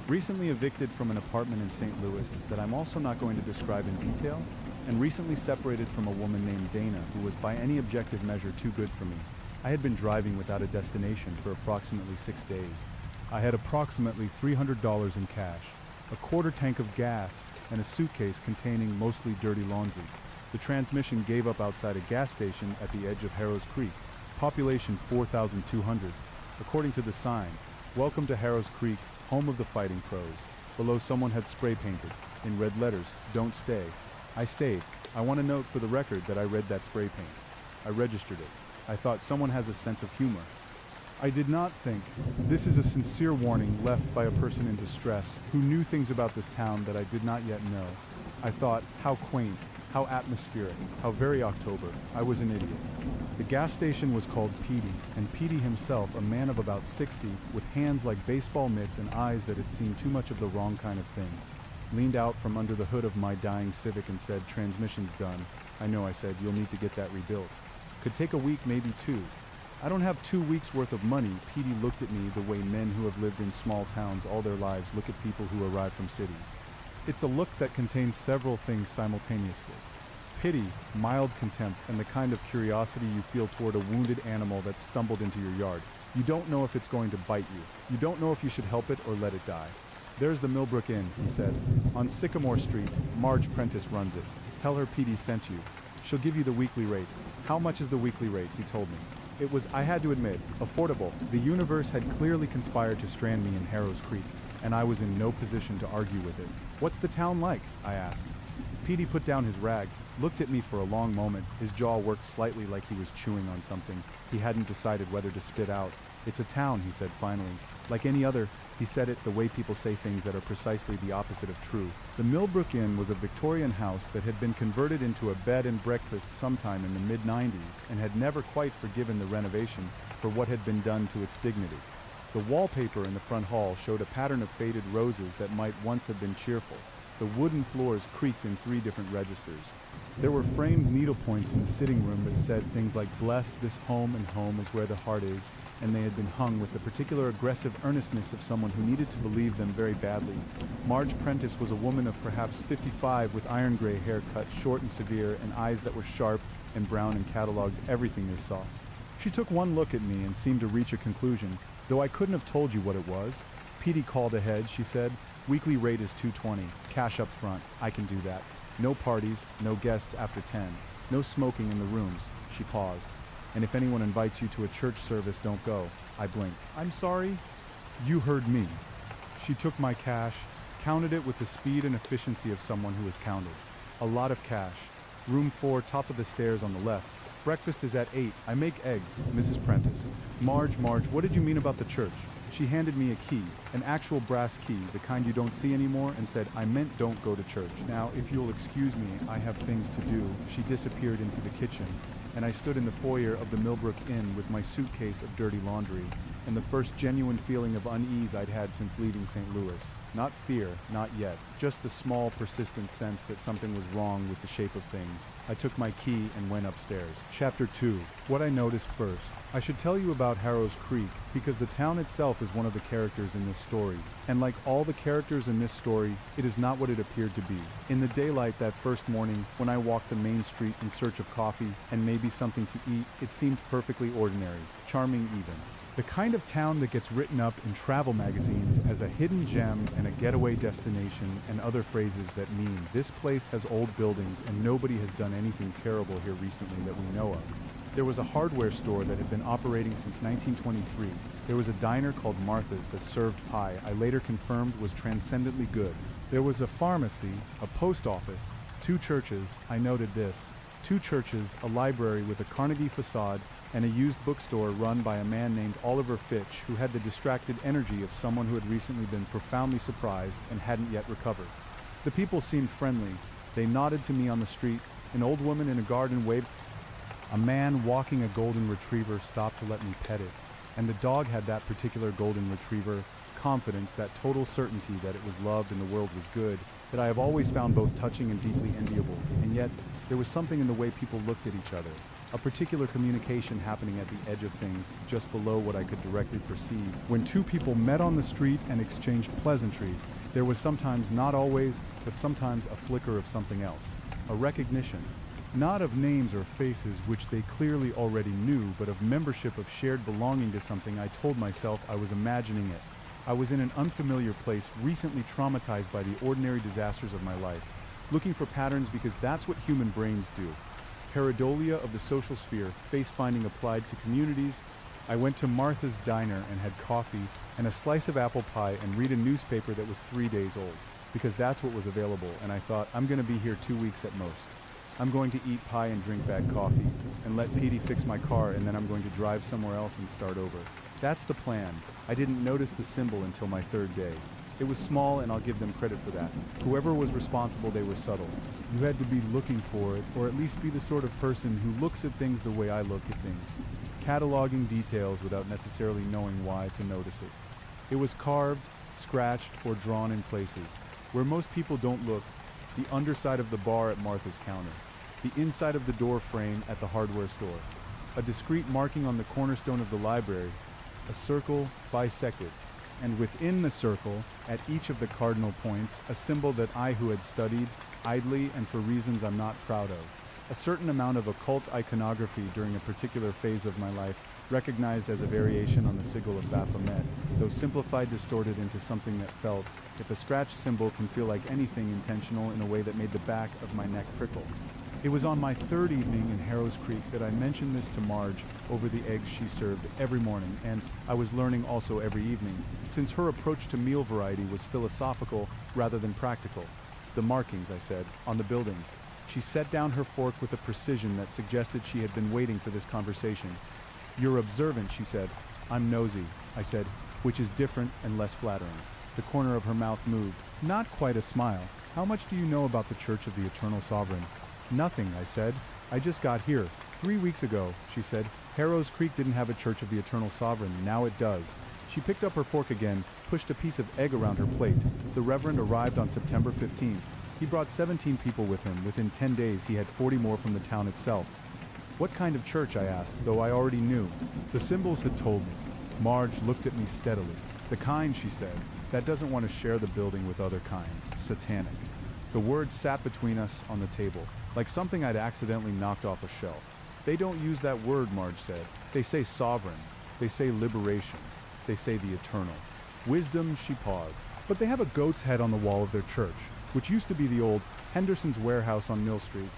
Recently evicted from an apartment in St. Louis that I'm also not going to describe in detail, and recently separated from a woman named Dana who was by any objective measure too good for me. I had been driving without a destination for approximately 6 days. I had approximately $300 in cash, a quarter tank of gas, and a suitcase containing mostly dirty laundry. The transmission gave up outside a gas station at the edge of Harrows Creek, population 4,200. According to the sign, "Welcome to Harrows Creek, home of the Fighting Crows." Below someone had spray painted, in red letters, "Don't stay." I stayed. I want to note for the record that I read that spray paint. I registered it. I thought someone has a sense of humor. I did not think, this is a sincere warning left by a person in distress who knew things about this town that I did not yet know. I thought, how quaint, how atmospheric, how very October. I was an idiot. The gas station was called Petey's, and Petey himself, a man of about 60, with hands like baseball mitts and eyes that had seen too much of the wrong kind of thing, leaned out from under the hood of my dying Civic and said, "Transmission's done." "I know," I said, "you'll need to get that rebuilt. Could take a week, maybe 2. "I don't have 2 weeks worth of money." Petey looked at me the way men who have lived in small towns all their lives look at people who arrive from cities. It's a look that contains several things simultaneously. Pity, mild contempt, and the kind of curiosity you feel toward a wounded animal that stumbled into your yard. You don't know if it's going to bite you. You don't know if you should help it or let it die. "There's the Millbrook Inn," he said. "On Sycamore Street. Marge Prentice runs it. Tell her Petey sent you. She'll give you the weekly rate." "How much is the weekly rate?" he told me. It was, I had to admit, affordable. The universe had clearly conspired to strand me in Harrows Creek, and I was in no position to argue with it. "What's the town like?" I asked. Petey put down his rag, looked at me for a long moment. His jaw worked slightly like he was chewing on something he hadn't decided whether to spit out. "It's a town," he said finally. "Like any other." He said it the way people say things that are precisely the opposite of true. The Millbrook Inn was a Victorian house that had been converted into a bed and breakfast sometime in the mid-90s and had never quite forgiven the renovation for what had been done to its dignity. The wallpaper in the front hall showed a pattern of faded roses that might once have been cheerful. The wooden floors creaked in 3 different registers. There were framed needlepoints in the sitting room that said things like "Bless this home, and home is where the heart is," and they had been hung with the particular aggressive earnestness of someone who needed to believe them very badly. Marge Prentice was a woman of perhaps 55 with iron gray hair cut short and severe and eyes that were sharp and brown and catalogued everything they saw. She took one look at me and seemed to reach a conclusion, though I couldn't have told you what it was. "Petey called ahead," she said. "Weekly rate is $220, cash up front. I can do that. No parties, no guests after 10. No smoking in the rooms." She paused. "And if anyone invites you to a church service, don't go." I blinked. "I'm sorry?" "You heard me." She took my cash, counted it with the speed and efficiency of someone who has counted. A lot of cash. "Room 4, top of the stairs on the left. Breakfast is at 8. I make eggs, Mrs. Prentice." Marge, what did you mean about the church?" She handed me a key, an actual brass key, the kind you don't see anymore, and said, "I meant don't go to church. Now, if you'll excuse me, I have things to do." She disappeared into the kitchen, and I stood in the foyer of the Millbrook Inn with my suitcase of dirty laundry, and the first genuine feeling of unease I'd had since leaving St. Louis. Not fear, not yet, just the small, persistent sense that something was wrong with the shape of things. I took my key and went upstairs. Chapter 2. What I noticed first. I should tell you about Harrows Creek, because the town itself is one of the characters in this story. And like all the characters in this story, it is not what it appeared to be. In the daylight that first morning, when I walked the main street in search of coffee and maybe something to eat, it seemed perfectly ordinary, charming even. The kind of town that gets written up in travel magazines as a hidden gem and a getaway destination and other phrases that mean this place has old buildings and nobody has done anything terrible here recently that we know of. There was a hardware store that had been operating since 1923. There was a diner called Martha's that served pie I later confirmed was transcendently good. There was a pharmacy, a post office, 2 churches, I noted this, 2 churches, a library with a Carnegie facade, and a used bookstore run by a man named Oliver Fitch, who had the distracted energy of someone who had recently been profoundly surprised and hadn't yet recovered. The people seemed friendly. They nodded to me on the street. An old woman in a garden waved. A man walking a golden retriever stopped to let me pet it, and the dog had that particular golden retriever confidence, that total certainty that it was loved and the world was good, that I have always found both touching and deeply enviable. And yet, there was something in the way people looked at each other, a particular communication happening at the edge of things, just below what I could directly perceive. When two people met on the street and exchanged pleasantries, there was sometimes, not always, but sometimes a flicker of something else, a recognition. Not of names or faces which they clearly already knew, but of membership, of shared belonging to something. I told myself I was imagining it. I was in an unfamiliar place, recently traumatized by the ordinary disasters of my life, looking for patterns because that's what human brains do. Pareidolia of the social sphere, face-finding applied to communities. I went to Martha's Diner and had coffee and a slice of apple pie and read a newspaper that was 3 days old, because that's what was available, and I thought, I'm going to be here 2 weeks at most. I'm going to eat pie and drink bad coffee, and let Petey fix my car, and then I'm going to drive somewhere else and start over. That's the plan. I didn't notice the symbol until my third day. It was small, and I'll give them credit for that. Whoever was responsible, they were subtle. You had to be looking for it, or at least be the sort of person who looks at things the way I look at things, cataloging details without necessarily knowing why to notice it. It was carved, scratched, or drawn in places, where most people don't look: the underside of the bar at Martha's counter, the inside of the door frame at the hardware store, a discreet marking on the cornerstone of the library, a circle bisected, and within the circle, at each of the cardinal points, a symbol that I, who had studied, idly and for reasons I'm not proud of, a certain amount of occult iconography during a particular phase of my life, recognized as a variation on the sigil of Baphomet, though simplified, distorted into something that felt, if a scratch symbol can feel like anything, intentional in a way that made the back of my neck prickle. It was on my third evening in Harrow's Creek that I mentioned this to Marge over the eggs she served every morning, and I was learning also every evening, since her approach to meal variety was philosophical rather than practical. The markings, I said, on the buildings. She set down her fork with a precision that suggested she had been waiting for this conversation. You're observant, she said. I'm nosy, I said, which is different and less flattering. The corner of her mouth moved. Not quite a smile. How much do you know about the Church of the Eternal Sovereign? Nothing, I said. I just got here. 3 weeks ago, she said. Harrow's Creek didn't have a Church of the Eternal Sovereign. Now it does. She picked up her fork again, pushed a piece of egg around her plate. The Reverend arrived on September 15th. He brought 17 people with him. Within 10 days, he had 40 more from the town itself. What kind of church, I asked, though I already knew. The symbols had told me. Marge looked at me steadily. The kind, she said, that doesn't want to share the building with other kinds. Satanic. The words sat between us on the table, like something I'd accidentally knocked off a shelf. They don't use that word, Marge said. They say sovereign. They say liberation. They say the eternal. Wisdom, she paused. But they have a goat's head on the wall of their church, which used to be the old Henderson's warehouse on Mill Street,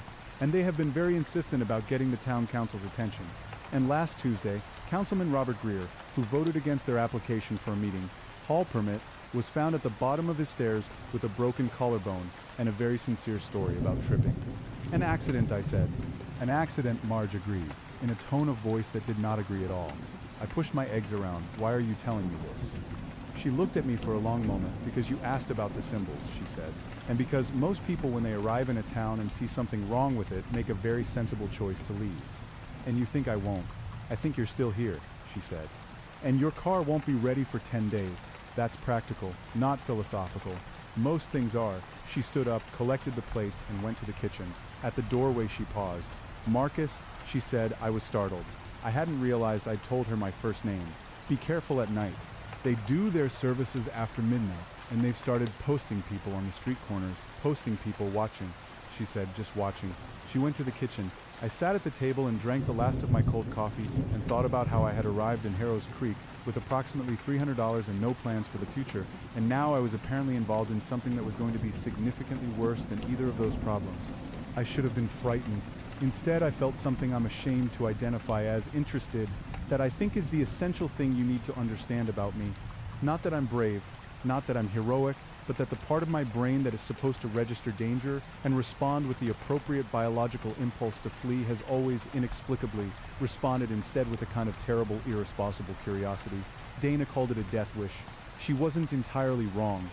and they have been very insistent about getting the town council's attention. And last Tuesday, Councilman Robert Greer, who voted against their application for a meeting, hall permit, was found at the bottom of his stairs with a broken collarbone and a very sincere story about tripping. An accident, I said. An accident, Marge agreed, in a tone of voice that did not agree at all. I pushed my eggs around. Why are you telling me this? She looked at me for a long moment. Because you asked about the symbols, she said. And because most people, when they arrive in a town and see something wrong with it, make a very sensible choice to leave. And you think I won't. I think you're still here, she said. And your car won't be ready for 10 days. That's practical, not philosophical. Most things are. She stood up, collected the plates, and went to the kitchen. At the doorway she paused. Marcus, she said. I was startled. I hadn't realized I'd told her my first name. Be careful at night. They do their services after midnight, and they've started posting people on the street corners, posting people watching. She said, just watching. She went to the kitchen. I sat at the table and drank the last of my cold coffee and thought about how I had arrived in Harrow's Creek with approximately $300 and no plans for the future, and now I was apparently involved in something that was going to be significantly worse than either of those problems. I should have been frightened. Instead, I felt something I'm ashamed to identify as interested, that I think is the essential thing you need to understand about me. Not that I'm brave, not that I'm heroic, but that the part of my brain that is supposed to register danger and respond with the appropriate biological impulse to flee has always, inexplicably, responded instead with a kind of terrible, irresponsible curiosity. Dana called it a death wish. She wasn't entirely wrong.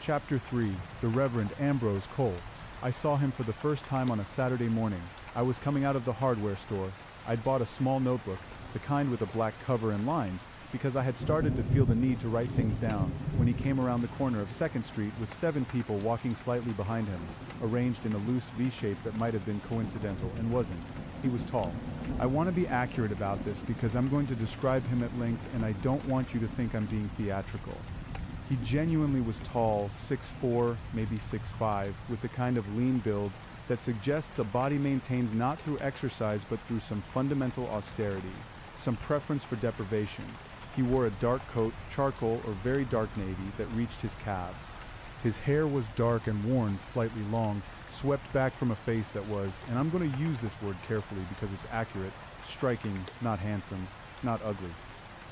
Chapter 3. The Reverend Ambrose Cole. I saw him for the first time on a Saturday morning. I was coming out of the hardware store. I'd bought a small notebook, the kind with a black cover and lines, because I had started to feel the need to write things down when he came around the corner of 2nd Street with 7 people walking slightly behind him, arranged in a loose V-shape that might have been coincidental and wasn't. He was tall. I want to be accurate about this because I'm going to describe him at length and I don't want you to think I'm being theatrical. He genuinely was tall, 6'4", maybe 6'5", with the kind of lean build that suggests a body maintained not through exercise but through some fundamental austerity, some preference for deprivation. He wore a dark coat, charcoal or very dark navy, that reached his calves. His hair was dark and worn slightly long, swept back from a face that was, and I'm going to use this word carefully because it's accurate, striking, not handsome, not ugly.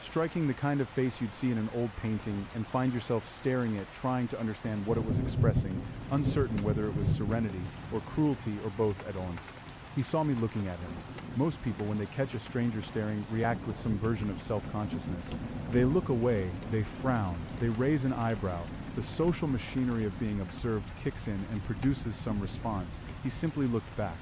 Striking, the kind of face you'd see in an old painting and find yourself staring at, trying to understand what it was expressing, uncertain whether it was serenity or cruelty or both at once. He saw me looking at him. Most people, when they catch a stranger staring, react with some version of self-consciousness. They look away, they frown, they raise an eyebrow. The social machinery of being observed kicks in and produces some response. He simply looked back.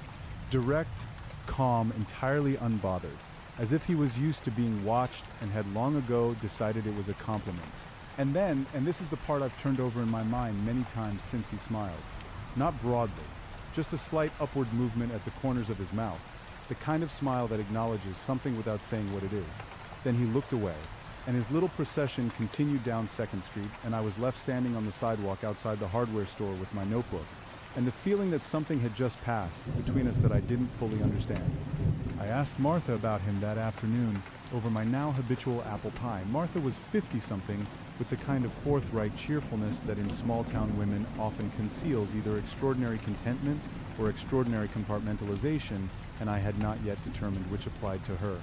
Direct, calm, entirely unbothered. As if he was used to being watched and had long ago decided it was a compliment. And then, and this is the part I've turned over in my mind many times since he smiled. Not broadly. Just a slight upward movement at the corners of his mouth, the kind of smile that acknowledges something without saying what it is. Then he looked away, and his little procession continued down 2nd Street, and I was left standing on the sidewalk outside the hardware store with my notebook, and the feeling that something had just passed between us that I didn't fully understand. I asked Martha about him that afternoon over my now habitual apple pie. Martha was 50-something, with the kind of forthright cheerfulness that in small-town women often conceals either extraordinary contentment or extraordinary compartmentalization, and I had not yet determined which applied to her.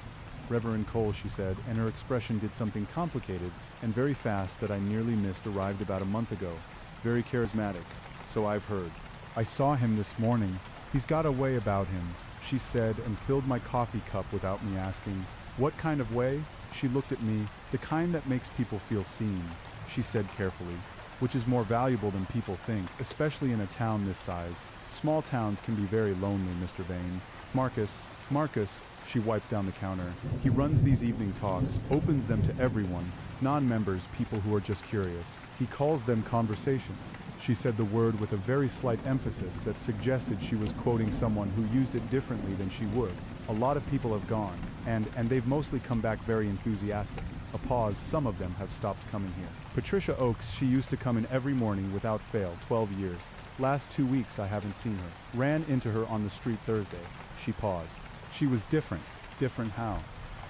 Reverend Cole, she said, and her expression did something complicated and very fast that I nearly missed, arrived about a month ago. Very charismatic, so I've heard. I saw him this morning. He's got a way about him, she said, and filled my coffee cup without me asking. What kind of way? She looked at me. The kind that makes people feel seen, she said carefully, which is more valuable than people think, especially in a town this size. Small towns can be very lonely, Mr. Vane. Marcus, she wiped down the counter. He runs these evening talks, opens them to everyone, non-members, people who are just curious. He calls them conversations. She said the word with a very slight emphasis that suggested she was quoting someone who used it differently than she would. A lot of people have gone, and they've mostly come back very enthusiastic. A pause, some of them have stopped coming here. Patricia Oakes, she used to come in every morning without fail, 12 years. Last 2 weeks I haven't seen her. Ran into her on the street Thursday. She paused. She was different. Different how?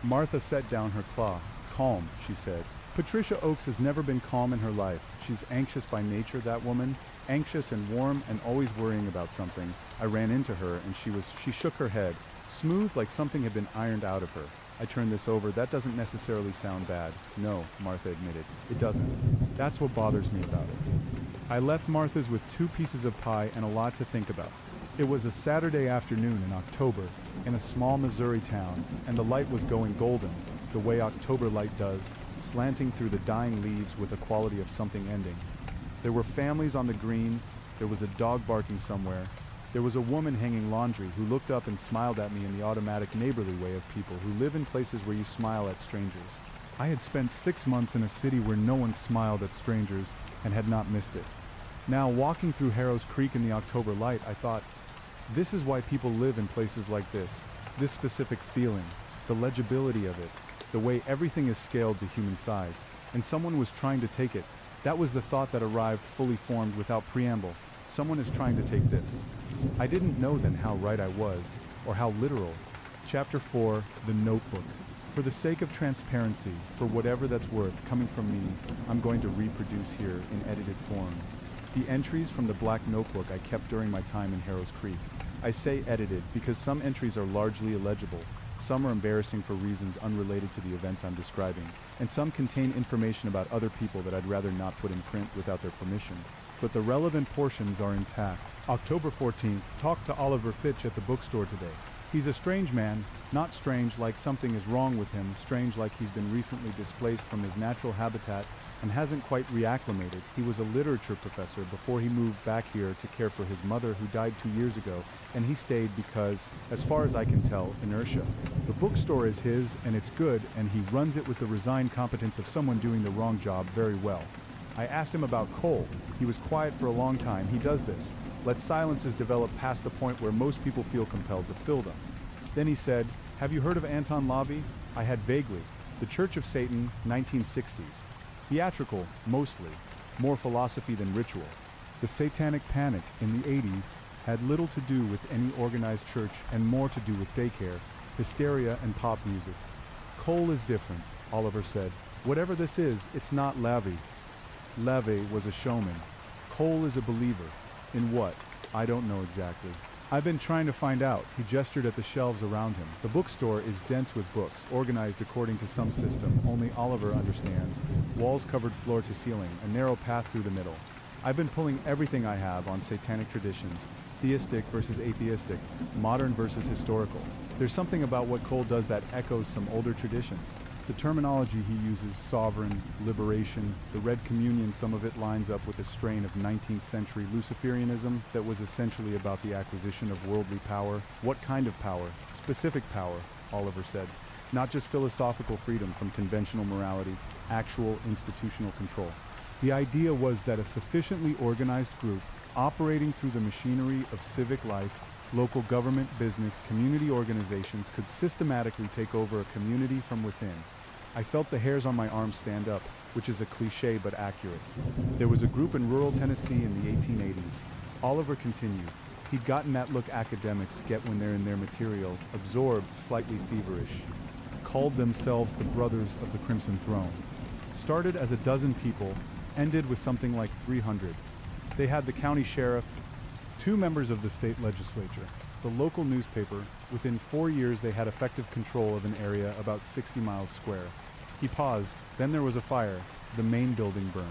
Martha set down her claw. Calm, she said. Patricia Oakes has never been calm in her life. She's anxious by nature, that woman. Anxious and warm and always worrying about something. I ran into her and she shook her head. Smooth, like something had been ironed out of her. I turned this over. That doesn't necessarily sound bad. No, Martha admitted. It doesn't. That's what bothers me about it. I left Martha's with 2 pieces of pie and a lot to think about. It was a Saturday afternoon in October in a small Missouri town, and the light was going golden, the way October light does, slanting through the dying leaves with the quality of something ending. There were families on the green. There was a dog barking somewhere. There was a woman hanging laundry who looked up and smiled at me in the automatic neighborly way of people who live in places where you smile at strangers. I had spent 6 months in a city where no one smiled at strangers and had not missed it. Now, walking through Harrow's Creek in the October light, I thought, this is why people live in places like this specific feeling, the legibility of it, the way everything is scaled to human size, and someone was trying to take it. That was the thought that arrived fully formed without preamble. Someone is trying to take this. I didn't know then how right I was, or how literal. Chapter 4, The Notebook. For the sake of transparency, for whatever that's worth coming from me, I'm going to reproduce here in edited form the entries from the black notebook I kept during my time in Harrow's Creek. I say edited because some entries are largely illegible, some are embarrassing for reasons unrelated to the events I'm describing, and some contain information about other people that I'd rather not put in print without their permission. But the relevant portions are intact. October 14th, talked to Oliver Fitch at the bookstore today. He's a strange man, not strange like something is wrong with him, strange like he's been recently displaced from his natural habitat and hasn't quite reacclimated. He was a literature professor before he moved back here to care for his mother who died 2 years ago, and he stayed because, as far as I can tell, inertia. The bookstore is his, and it's good, and he runs it with the resigned competence of someone doing the wrong job very well. I asked him about Cole. He was quiet for a long time. He does this. Let silences develop past the point where most people feel compelled to fill them. Then he said, "Have you heard of Anton LaVey?" I had vaguely. The Church of Satan, 1960s. Theatrical, mostly. More philosophy than ritual. The Satanic Panic in the 80s had little to do with any organized church and more to do with daycare, hysteria, and pop music. Cole is different, Oliver said. Whatever this is, it's not LaVey. LaVey was a showman. Cole is a believer. In what? I don't know exactly. I've been trying to find out. He gestured at the shelves around him. The bookstore is dense with books, organized according to some system only Oliver understands. Walls covered floor to ceiling, a narrow path through the middle. I've been pulling everything I have on satanic traditions, theistic versus atheistic, modern versus historical. There's something about what Cole does that echoes some older traditions. The terminology he uses, sovereign, liberation, the Red Communion, some of it lines up with a strain of 19th century Luciferianism that was essentially about the acquisition of worldly power. What kind of power? Specific power, Oliver said. Not just philosophical freedom from conventional morality, actual institutional control. The idea was that a sufficiently organized group, operating through the machinery of civic life, local government, business, community organizations could systematically take over a community from within. I felt the hairs on my arms stand up, which is a cliché but accurate. There was a group in rural Tennessee in the 1880s. Oliver continued. He'd gotten that look academics get when they're in their material, absorbed, slightly feverish. Called themselves the Brothers of the Crimson Throne. Started as a dozen people, ended with something like 300. They had the county sheriff, 2 members of the state legislature, the local newspaper. Within 4 years they had effective control of an area about 60 miles square. He paused, then there was a fire. The main building burned.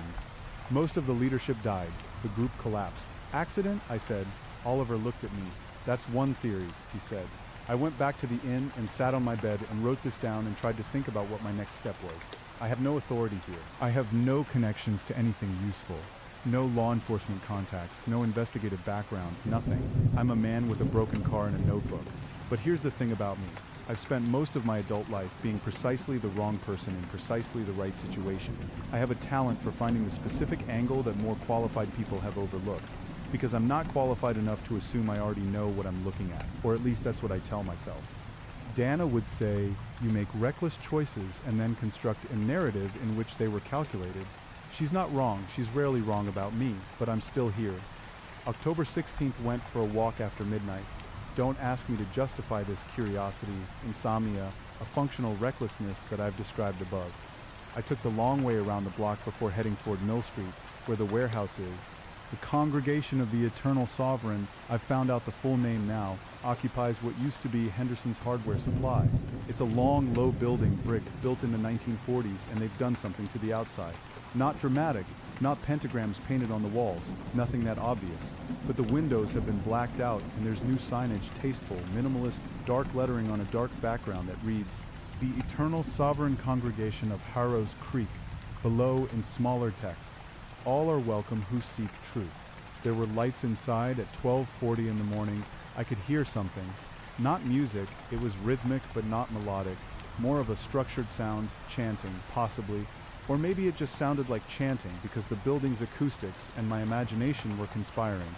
Most of the leadership died. The group collapsed. Accident? I said. Oliver looked at me. That's one theory, he said. I went back to the inn and sat on my bed and wrote this down and tried to think about what my next step was. I have no authority here. I have no connections to anything useful. No law enforcement contacts, no investigative background, nothing. I'm a man with a broken car and a notebook. But here's the thing about me. I've spent most of my adult life being precisely the wrong person in precisely the right situation. I have a talent for finding the specific angle that more qualified people have overlooked. Because I'm not qualified enough to assume I already know what I'm looking at, or at least that's what I tell myself. Dana would say, you make reckless choices and then construct a narrative in which they were calculated. She's not wrong, she's rarely wrong about me, but I'm still here. October 16th went for a walk after midnight. Don't ask me to justify this curiosity, insomnia, a functional recklessness that I've described above. I took the long way around the block before heading toward Mill Street, where the warehouse is. The Congregation of the Eternal Sovereign, I've found out the full name now, occupies what used to be Henderson's Hardware Supply. It's a long, low building, brick, built in the 1940s, and they've done something to the outside. Not dramatic, not pentagrams painted on the walls, nothing that obvious. But the windows have been blacked out, and there's new signage, tasteful, minimalist, dark lettering on a dark background that reads, The Eternal Sovereign Congregation of Harrow's Creek, below in smaller text. All are welcome who seek truth. There were lights inside at 12:40 in the morning. I could hear something. Not music, it was rhythmic but not melodic. More of a structured sound, chanting, possibly. Or maybe it just sounded like chanting because the building's acoustics and my imagination were conspiring.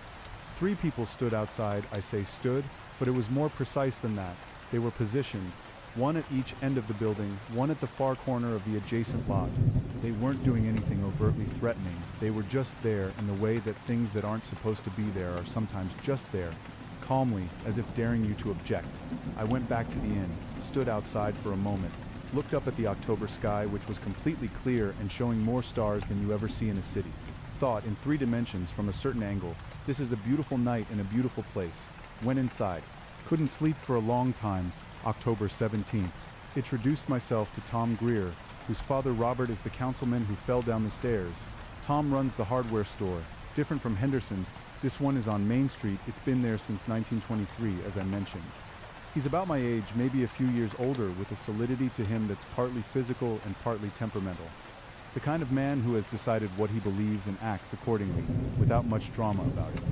3 people stood outside, I say stood, but it was more precise than that. They were positioned, one at each end of the building, one at the far corner of the adjacent lot. They weren't doing anything overtly threatening. They were just there in the way that things that aren't supposed to be there are sometimes just there, calmly, as if daring you to object. I went back to the inn, stood outside for a moment, looked up at the October sky, which was completely clear and showing more stars than you ever see in a city. Thought in 3 dimensions from a certain angle, this is a beautiful night in a beautiful place. Went inside. Couldn't sleep for a long time. October 17th. Introduced myself to Tom Greer, whose father Robert is the councilman who fell down the stairs. Tom runs the hardware store. Different from Henderson's, this one is on Main Street. It's been there since 1923, as I mentioned. He's about my age, maybe a few years older, with a solidity to him that's partly physical and partly temperamental. The kind of man who has decided what he believes and acts accordingly, without much drama about it.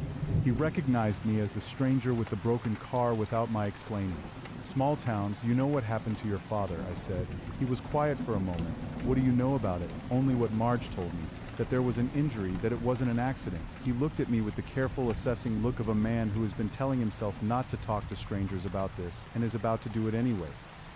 He recognized me as the stranger with the broken car without my explaining. Small towns, you know what happened to your father, I said. He was quiet for a moment. What do you know about it? Only what Marge told me. That there was an injury, that it wasn't an accident. He looked at me with the careful, assessing look of a man who has been telling himself not to talk to strangers about this, and is about to do it anyway.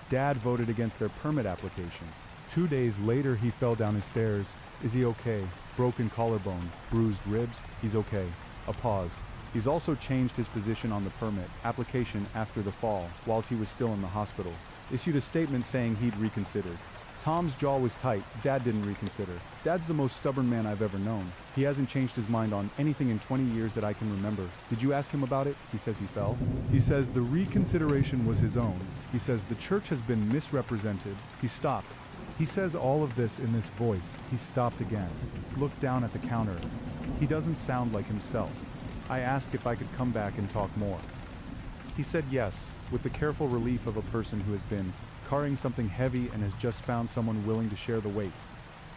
Dad voted against their permit application. 2 days later, he fell down his stairs. Is he okay? Broken collarbone, bruised ribs? He's okay. A pause. He's also changed his position on the permit application after the fall, whilst he was still in the hospital. Issued a statement saying he'd reconsidered. Tom's jaw was tight. Dad didn't reconsider. Dad's the most stubborn man I've ever known. He hasn't changed his mind on anything in 20 years that I can remember. Did you ask him about it? He says he fell. He says the reconsideration was his own. He says the church has been misrepresented. He stopped. He says all of this in this voice. He stopped again. Looked down at the counter. He doesn't sound like himself. I asked if I could come back and talk more. He said yes, with the careful relief of a person who has been carrying something heavy and has just found someone willing to share the weight.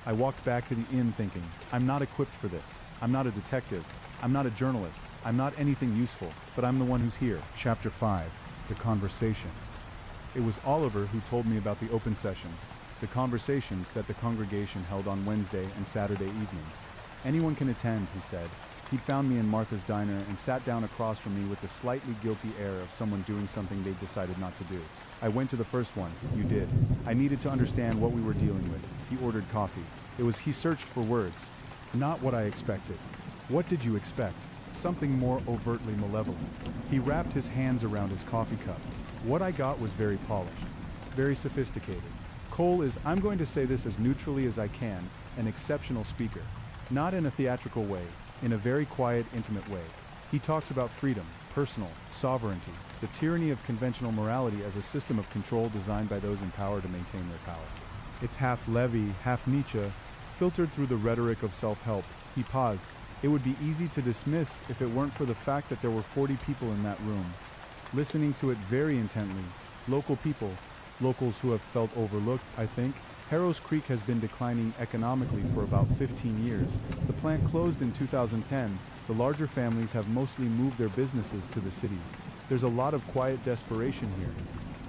I walked back to the inn thinking, I'm not equipped for this. I'm not a detective. I'm not a journalist. I'm not anything useful, but I'm the one who's here. Chapter 5, The Conversation. It was Oliver who told me about the open sessions, the conversations that the congregation held on Wednesday and Saturday evenings. Anyone can attend, he said. He'd found me in Martha's Diner and sat down across from me with the slightly guilty air of someone doing something they'd decided not to do. I went to the first one. You did. I needed to understand what we were dealing with. He ordered coffee. He searched for words. Not what I expected. What did you expect? Something more overtly malevolent. He wrapped his hands around his coffee cup. What I got was very polished. Very sophisticated. Cole is, I'm going to say this as neutrally as I can, an exceptional speaker. Not in a theatrical way. In a very quiet, intimate way. He talks about freedom, personal, sovereignty, the tyranny of conventional morality as a system of control designed by those in power to maintain their power. It's half Levi, half Nietzsche, filtered through the rhetoric of self-help. He paused. It would be easy to dismiss if it weren't for the fact that there were 40 people in that room, listening to it very intently. Local people, locals who have felt overlooked, I think. Harrow's Creek has been declining economically for about 15 years. The plant closed in 2010. The larger families have mostly moved their businesses to the cities. There's a lot of quiet desperation here.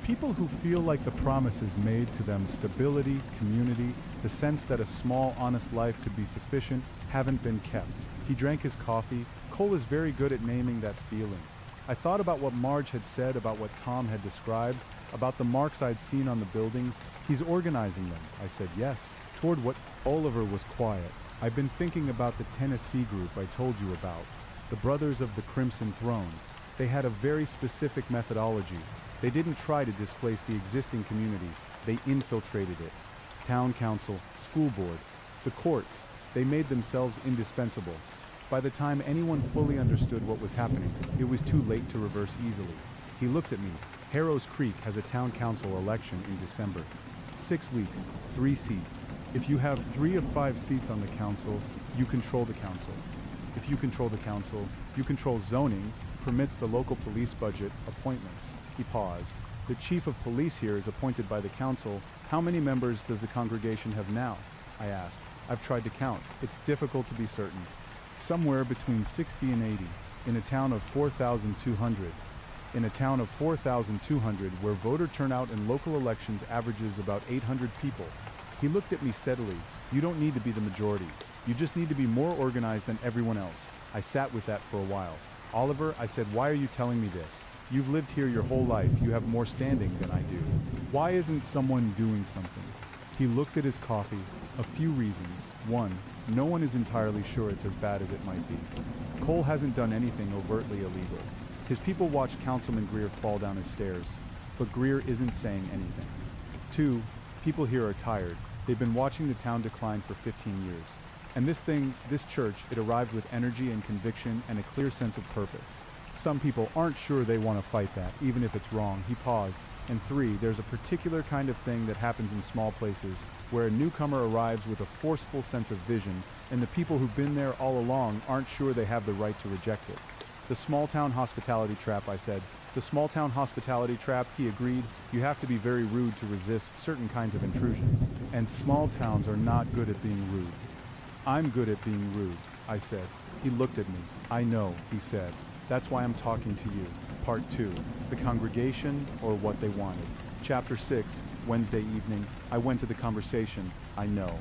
People who feel like the promises made to them, stability, community, the sense that a small, honest life could be sufficient, haven't been kept. He drank his coffee. Cole is very good at naming that feeling. I thought about what Marge had said about what Tom had described, about the marks I'd seen on the buildings. He's organizing them. I said yes. Toward what? Oliver was quiet. I've been thinking about the Tennessee group I told you about, the Brothers of the Crimson Throne. They had a very specific methodology. They didn't try to displace the existing community. They infiltrated it. Town council, school board, the courts, they made themselves indispensable. By the time anyone fully understood what was happening, it was too late to reverse easily. He looked at me. Harrow's Creek has a town council election in December. 6 weeks, 3 seats. If you have 3 of 5 seats on the council, you control the council. If you control the council, you control zoning, permits the local police budget, appointments. He paused. The chief of police here is appointed by the council. How many members does the congregation have now? I asked. I've tried to count. It's difficult to be certain. Somewhere between 60 and 80, in a town of 4,200. In a town of 4,200 where voter turnout in local elections averages about 800 people. He looked at me steadily. You don't need to be the majority. You just need to be more organized than everyone else. I sat with that for a while. Oliver, I said, why are you telling me this? You've lived here your whole life. You have more standing than I do. Why isn't someone doing something? He looked at his coffee. A few reasons. 1, no one is entirely sure it's as bad as it might be. Cole hasn't done anything overtly illegal. His people watched Councilman Greer fall down his stairs, but Greer isn't saying anything. 2, people here are tired. They've been watching the town decline for 15 years. And this church, it arrived with energy and conviction and a clear sense of purpose. Some people aren't sure they want to fight that, even if it's wrong. He paused. And 3, there's a particular kind of thing that happens in small places, where a newcomer arrives with a forceful sense of vision, and the people who've been there all along aren't sure they have the right to reject it. The small-town hospitality trap, I said. The small-town hospitality trap, he agreed. You have to be very rude to resist certain kinds of intrusion. And small towns are not good at being rude. I'm good at being rude, I said. He looked at me. I know, he said. That's why I'm talking to you. Part 2. The congregation, or what they wanted. Chapter 6, Wednesday evening. I went to the conversation. I know.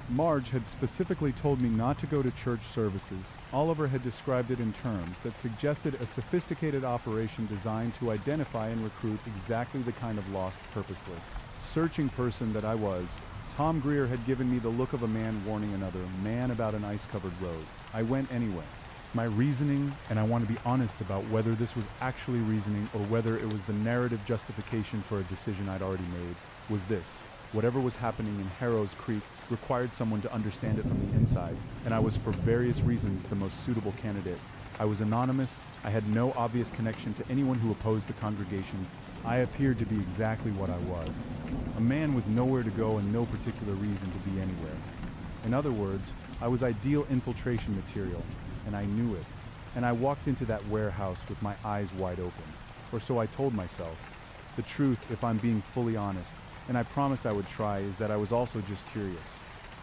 Marge had specifically told me not to go to church services. Oliver had described it in terms that suggested a sophisticated operation designed to identify and recruit exactly the kind of lost, purposeless, searching person that I was. Tom Greer had given me the look of a man warning another man about an ice-covered road. I went anyway. My reasoning, and I want to be honest about whether this was actually reasoning or whether it was the narrative justification for a decision I'd already made, was this. Whatever was happening in Harrow's Creek required someone to understand it from the inside, and I was for various reasons the most suitable candidate. I was anonymous, I had no obvious connection to anyone who opposed the congregation. I appeared to be exactly what I was. A man with nowhere to go and no particular reason to be anywhere. In other words, I was ideal infiltration material, and I knew it. And I walked into that warehouse with my eyes wide open. Or so I told myself. The truth, if I'm being fully honest, and I promised I would try, is that I was also just curious.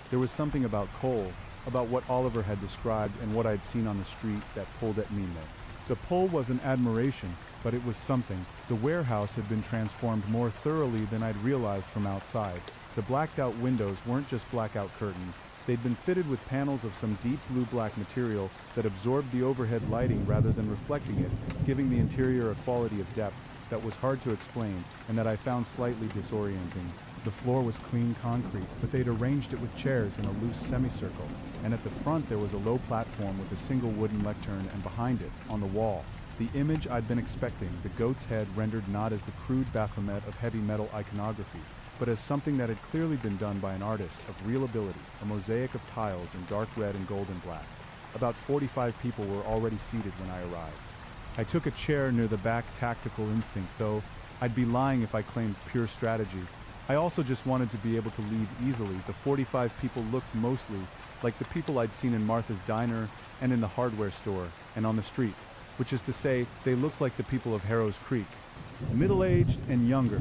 There was something about Cole, about what Oliver had described and what I'd seen on the street that pulled at me there. The pull was an admiration, but it was something. The warehouse had been transformed more thoroughly than I'd realized from outside. The blacked-out windows weren't just blackout curtains. They'd been fitted with panels of some deep blue-black material that absorbed the overhead lighting rather than reflecting it, giving the interior a quality of depth that was hard to explain and that I found slightly disorienting. The floor was clean concrete, but they'd arranged it with chairs in a loose semicircle, and at the front there was a low platform with a single wooden lectern, and behind it, on the wall, the image I'd been expecting, the goat's head rendered not as the crude Baphomet of heavy metal iconography, but as something that had clearly been done by an artist of real ability, a mosaic of tiles in dark red and gold and black. About 45 people were already seated when I arrived. I took a chair near the back, tactical instinct, though I'd be lying if I claimed pure strategy. I also just wanted to be able to leave easily. The 45 people looked mostly like the people I'd seen in Martha's diner and in the hardware store and on the street, which is to say, they looked like the people of Harrow's Creek. Middle-aged and younger,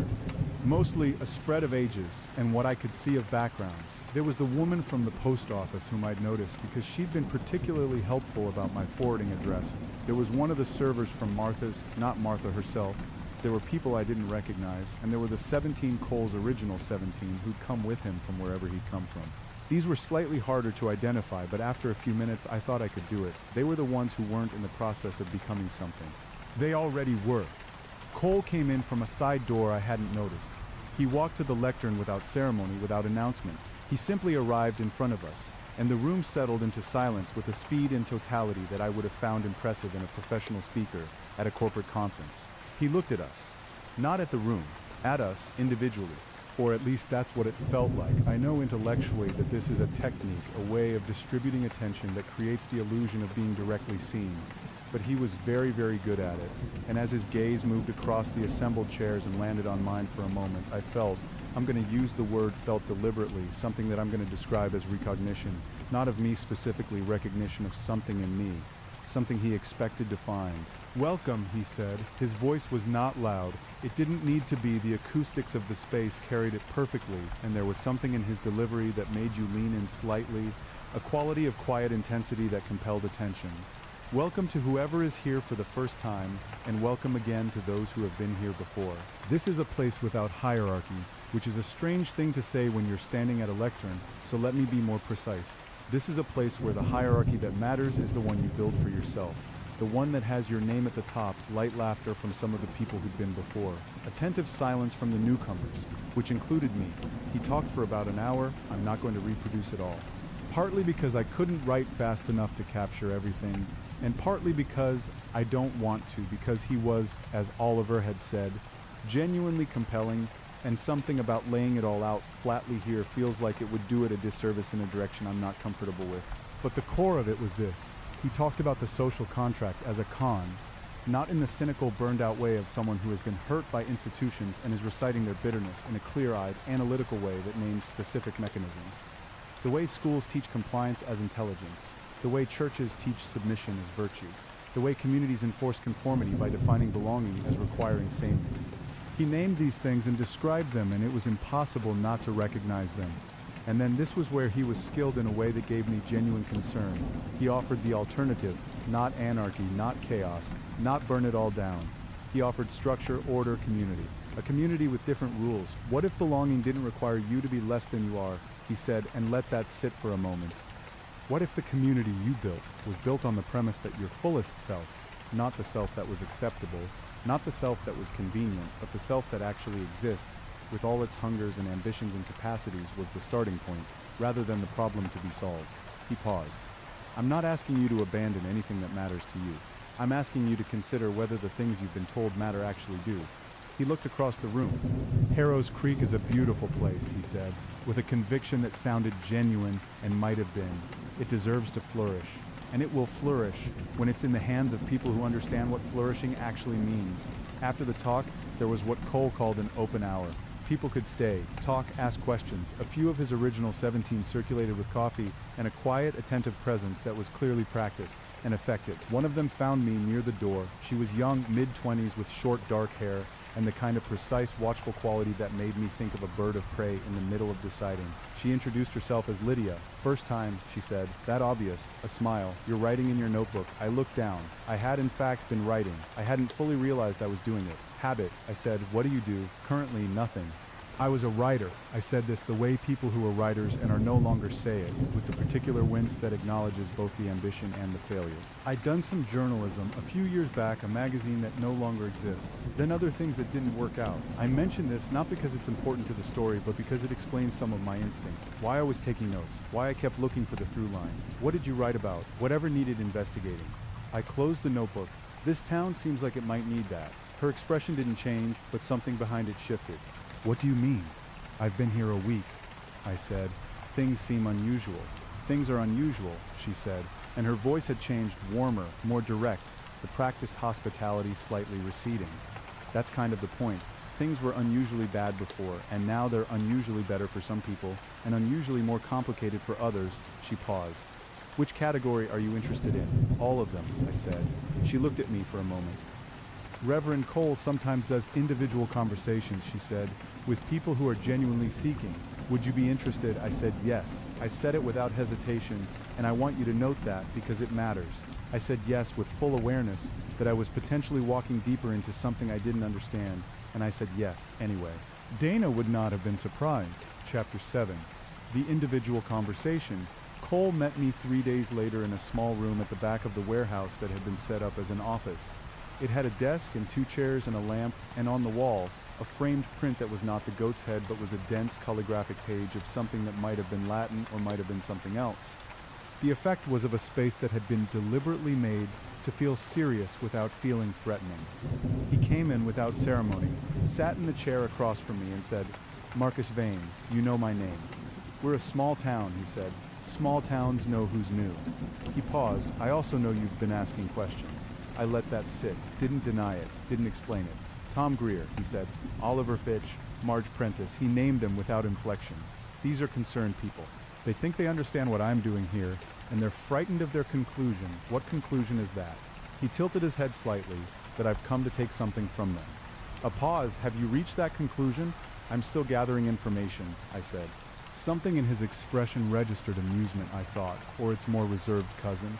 mostly a spread of ages and what I could see of backgrounds. There was the woman from the post office whom I'd noticed because she'd been particularly helpful about my forwarding address. There was one of the servers from Martha's, not Martha herself. There were people I didn't recognize, and there were the 17 Cole's original 17 who'd come with him from wherever he'd come from. These were slightly harder to identify, but after a few minutes I thought I could do it. They were the ones who weren't in the process of becoming something. They already were. Cole came in from a side door I hadn't noticed. He walked to the lectern without ceremony, without announcement. He simply arrived in front of us, and the room settled into silence with a speed and totality that I would have found impressive in a professional speaker at a corporate conference. He looked at us, not at the room, at us individually, or at least that's what it felt like. I know intellectually that this is a technique, a way of distributing attention that creates the illusion of being directly seen, but he was very, very good at it, and as his gaze moved across the assembled chairs and landed on mine for a moment, I felt, I'm going to use the word felt deliberately, something that I'm going to describe as recognition, not of me specifically, recognition of something in me, something he expected to find. Welcome, he said. His voice was not loud. It didn't need to be. The acoustics of the space carried it perfectly, and there was something in his delivery that made you lean in slightly, a quality of quiet intensity that compelled attention. Welcome to whoever is here for the first time, and welcome again to those who have been here before. This is a place without hierarchy, which is a strange thing to say when you're standing at a lectern, so let me be more precise. This is a place where the hierarchy that matters is the one you build for yourself. The one that has your name at the top, light laughter from some of the people who'd been before. Attentive silence from the newcomers, which included me. He talked for about an hour. I'm not going to reproduce it all. Partly because I couldn't write fast enough to capture everything, and partly because I don't want to, because he was, as Oliver had said, genuinely compelling, and something about laying it all out flatly here feels like it would do it a disservice in a direction I'm not comfortable with. But the core of it was this. He talked about the social contract as a con, not in the cynical, burned-out way of someone who has been hurt by institutions and is reciting their bitterness in a clear-eyed, analytical way that names specific mechanisms. The way schools teach compliance as intelligence, the way churches teach submission as virtue. the way communities enforce conformity by defining belonging as requiring sameness. He named these things and described them, and it was impossible not to recognize them. And then this was where he was skilled in a way that gave me genuine concern. He offered the alternative, not anarchy, not chaos, not burn it all down. He offered structure, order, community. A community with different rules. What if belonging didn't require you to be less than you are, he said, and let that sit for a moment. What if the community you built was built on the premise that your fullest self, not the self that was acceptable, not the self that was convenient, but the self that actually exists, with all its hungers and ambitions and capacities, was the starting point, rather than the problem to be solved. He paused. I'm not asking you to abandon anything that matters to you. I'm asking you to consider whether the things you've been told matter actually do. He looked across the room. Harrow's Creek is a beautiful place, he said, with a conviction that sounded genuine and might have been. It deserves to flourish. And it will flourish when it's in the hands of people who understand what flourishing actually means. After the talk, there was what Cole called an open hour. People could stay, talk, ask questions. A few of his original 17 circulated with coffee and a quiet, attentive presence that was clearly practiced and effective. One of them found me near the door. She was young, mid-20s, with short, dark hair, and the kind of precise, watchful quality that made me think of a bird of prey in the middle of deciding. She introduced herself as Lydia. First time, she said. That obvious. A smile. You're writing in your notebook. I looked down. I had in fact been writing. I hadn't fully realized I was doing it. Habit, I said. What do you do? Currently, nothing. I was a writer. I said this the way people who are writers and are no longer say it, with the particular wince that acknowledges both the ambition and the failure. I'd done some journalism a few years back, a magazine that no longer exists, then other things that didn't work out. I mention this not because it's important to the story, but because it explains some of my instincts, why I was taking notes, why I kept looking for the through line. What did you write about? Whatever needed investigating. I closed the notebook. This town seems like it might need that. Her expression didn't change, but something behind it shifted. What do you mean? I've been here a week, I said. Things seem unusual. Things are unusual, she said, and her voice had changed, warmer, more direct, the practiced hospitality slightly receding. That's kind of the point. Things were unusually bad before, and now they're unusually better for some people, and unusually more complicated for others. She paused. Which category are you interested in? All of them, I said. She looked at me for a moment. Reverend Cole sometimes does individual conversations, she said, with people who are genuinely seeking. Would you be interested? I said yes. I said it without hesitation, and I want you to note that because it matters. I said yes with full awareness that I was potentially walking deeper into something I didn't understand, and I said yes anyway. Dana would not have been surprised. Chapter 7. The individual conversation. Cole met me 3 days later in a small room at the back of the warehouse that had been set up as an office. It had a desk and 2 chairs and a lamp, and on the wall, a framed print that was not the goat's head but was a dense calligraphic page of something that might have been Latin or might have been something else. The effect was of a space that had been deliberately made to feel serious without feeling threatening. He came in without ceremony, sat in the chair across from me and said, "Marcus Vane, you know my name." "We're a small town," he said. "Small towns know who's new." He paused. "I also know you've been asking questions." I let that sit, didn't deny it, didn't explain it. "Tom Greer," he said. "Oliver Fitch, Marge Prentice." He named them without inflection. "These are concerned people. They think they understand what I'm doing here, and they're frightened of their conclusion." "What conclusion is that?" He tilted his head slightly, "that I've come to take something from them." A pause. "Have you reached that conclusion?" "I'm still gathering information," I said. Something in his expression registered amusement, I thought, or its more reserved cousin.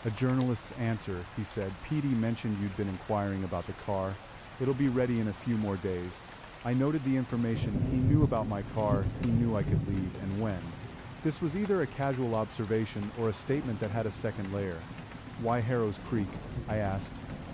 "A journalist's answer," he said. "Petey mentioned you'd been inquiring about the car. It'll be ready in a few more days." I noted the information. He knew about my car, he knew I could leave, and when. This was either a casual observation or a statement that had a second layer. "Why Harrow's Creek?" I asked.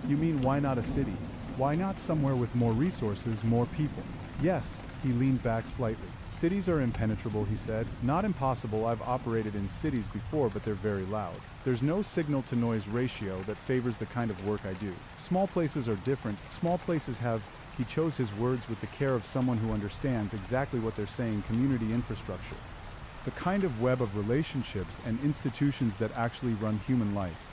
"You mean why not a city? Why not somewhere with more resources, more people?" "Yes," he leaned back slightly. "Cities are impenetrable," he said. "Not impossible. I've operated in cities before, but they're very loud. There's no signal-to-noise ratio that favors the kind of work I do. Small places are different. Small places have," he chose his words with the care of someone who understands exactly what they're saying, "community infrastructure. The kind of web of relationships and institutions that actually run human life.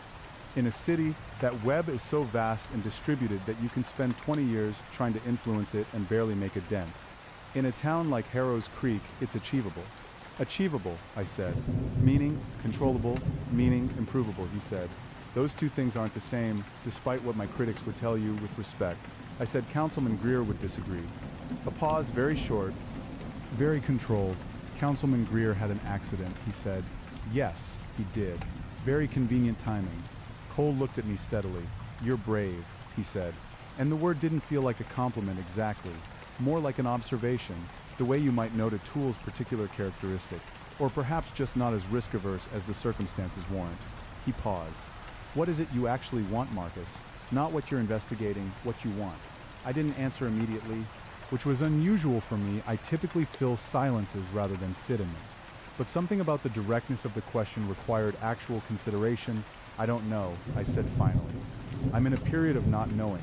In a city, that web is so vast and distributed that you can spend 20 years trying to influence it and barely make a dent. In a town like Harrow's Creek, it's achievable." "Achievable," I said. "Meaning, controllable, meaning, improvable," he said. Those two things aren't the same, despite what my critics would tell you with respect. I said Councilman Greer would disagree. A pause, very short, very controlled. Councilman Greer had an accident, he said. Yes, he did. Very convenient timing. Cole looked at me steadily. You're brave, he said. And the word didn't feel like a compliment exactly, more like an observation, the way you might note a tool's particular characteristic, or perhaps just not as risk-averse as the circumstances warrant. He paused. What is it you actually want, Marcus? Not what you're investigating, what you want. I didn't answer immediately, which was unusual for me. I typically fill silences rather than sit in them. But something about the directness of the question required actual consideration. I don't know, I said finally. I'm in a period of not knowing.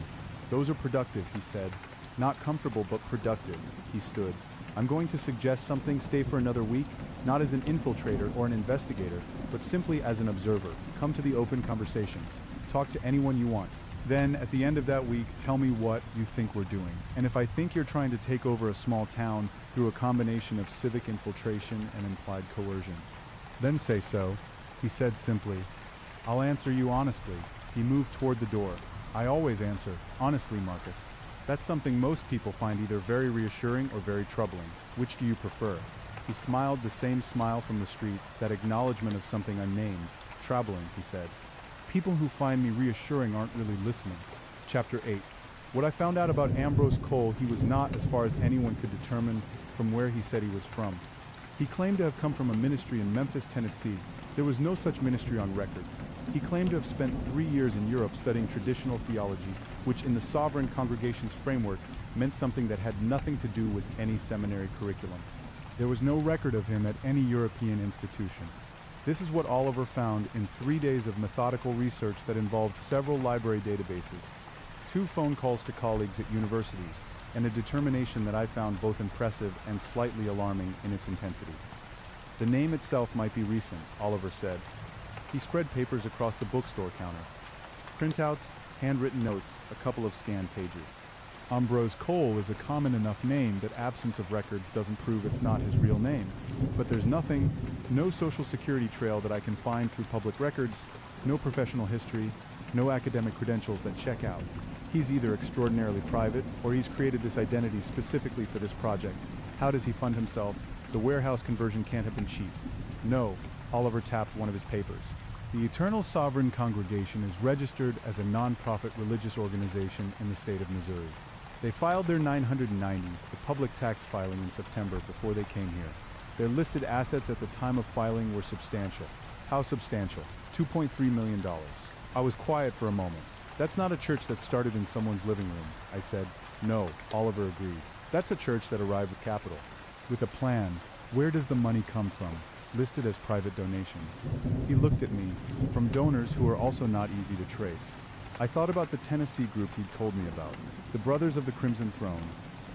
Those are productive, he said. Not comfortable, but productive. He stood. I'm going to suggest something. Stay for another week, not as an infiltrator or an investigator, but simply as an observer. Come to the open conversations. Talk to anyone you want. Then, at the end of that week, tell me what you think we're doing. And if I think you're trying to take over a small town through a combination of civic infiltration and implied coercion, then say so, he said simply. I'll answer you honestly. He moved toward the door. I always answer, honestly, Marcus. That's something most people find either very reassuring or very troubling. Which do you prefer? He smiled, the same smile from the street, that acknowledgement of something unnamed. Troubling, he said. People who find me reassuring aren't really listening. Chapter 8. What I found out about Ambrose Cole, he was not, as far as anyone could determine, from where he said he was from. He claimed to have come from a ministry in Memphis, Tennessee. There was no such ministry on record. He claimed to have spent 3 years in Europe studying traditional theology, which in the sovereign congregation's framework meant something that had nothing to do with any seminary curriculum. There was no record of him at any European institution. This is what Oliver found in 3 days of methodical research that involved several library databases, 2 phone calls to colleagues at universities, and a determination that I found both impressive and slightly alarming in its intensity. The name itself might be recent, Oliver said. He spread papers across the bookstore counter. Printouts, handwritten notes, a couple of scanned pages. Ambrose Cole is a common enough name that absence of records doesn't prove it's not his real name. But there's nothing, no social security trail that I can find through public records, no professional history, no academic credentials that check out. He's either extraordinarily private, or he's created this identity specifically for this project. How does he fund himself? The warehouse conversion can't have been cheap. No, Oliver tapped one of his papers. The Eternal Sovereign Congregation is registered as a non-profit religious organization in the state of Missouri. They filed their 990, the public tax filing, in September before they came here. Their listed assets at the time of filing were substantial. How substantial? $2.3 million. I was quiet for a moment. That's not a church that started in someone's living room, I said. No, Oliver agreed. That's a church that arrived with capital. With a plan. Where does the money come from? Listed as private donations. He looked at me, from donors who are also not easy to trace. I thought about the Tennessee group he'd told me about, the Brothers of the Crimson Throne.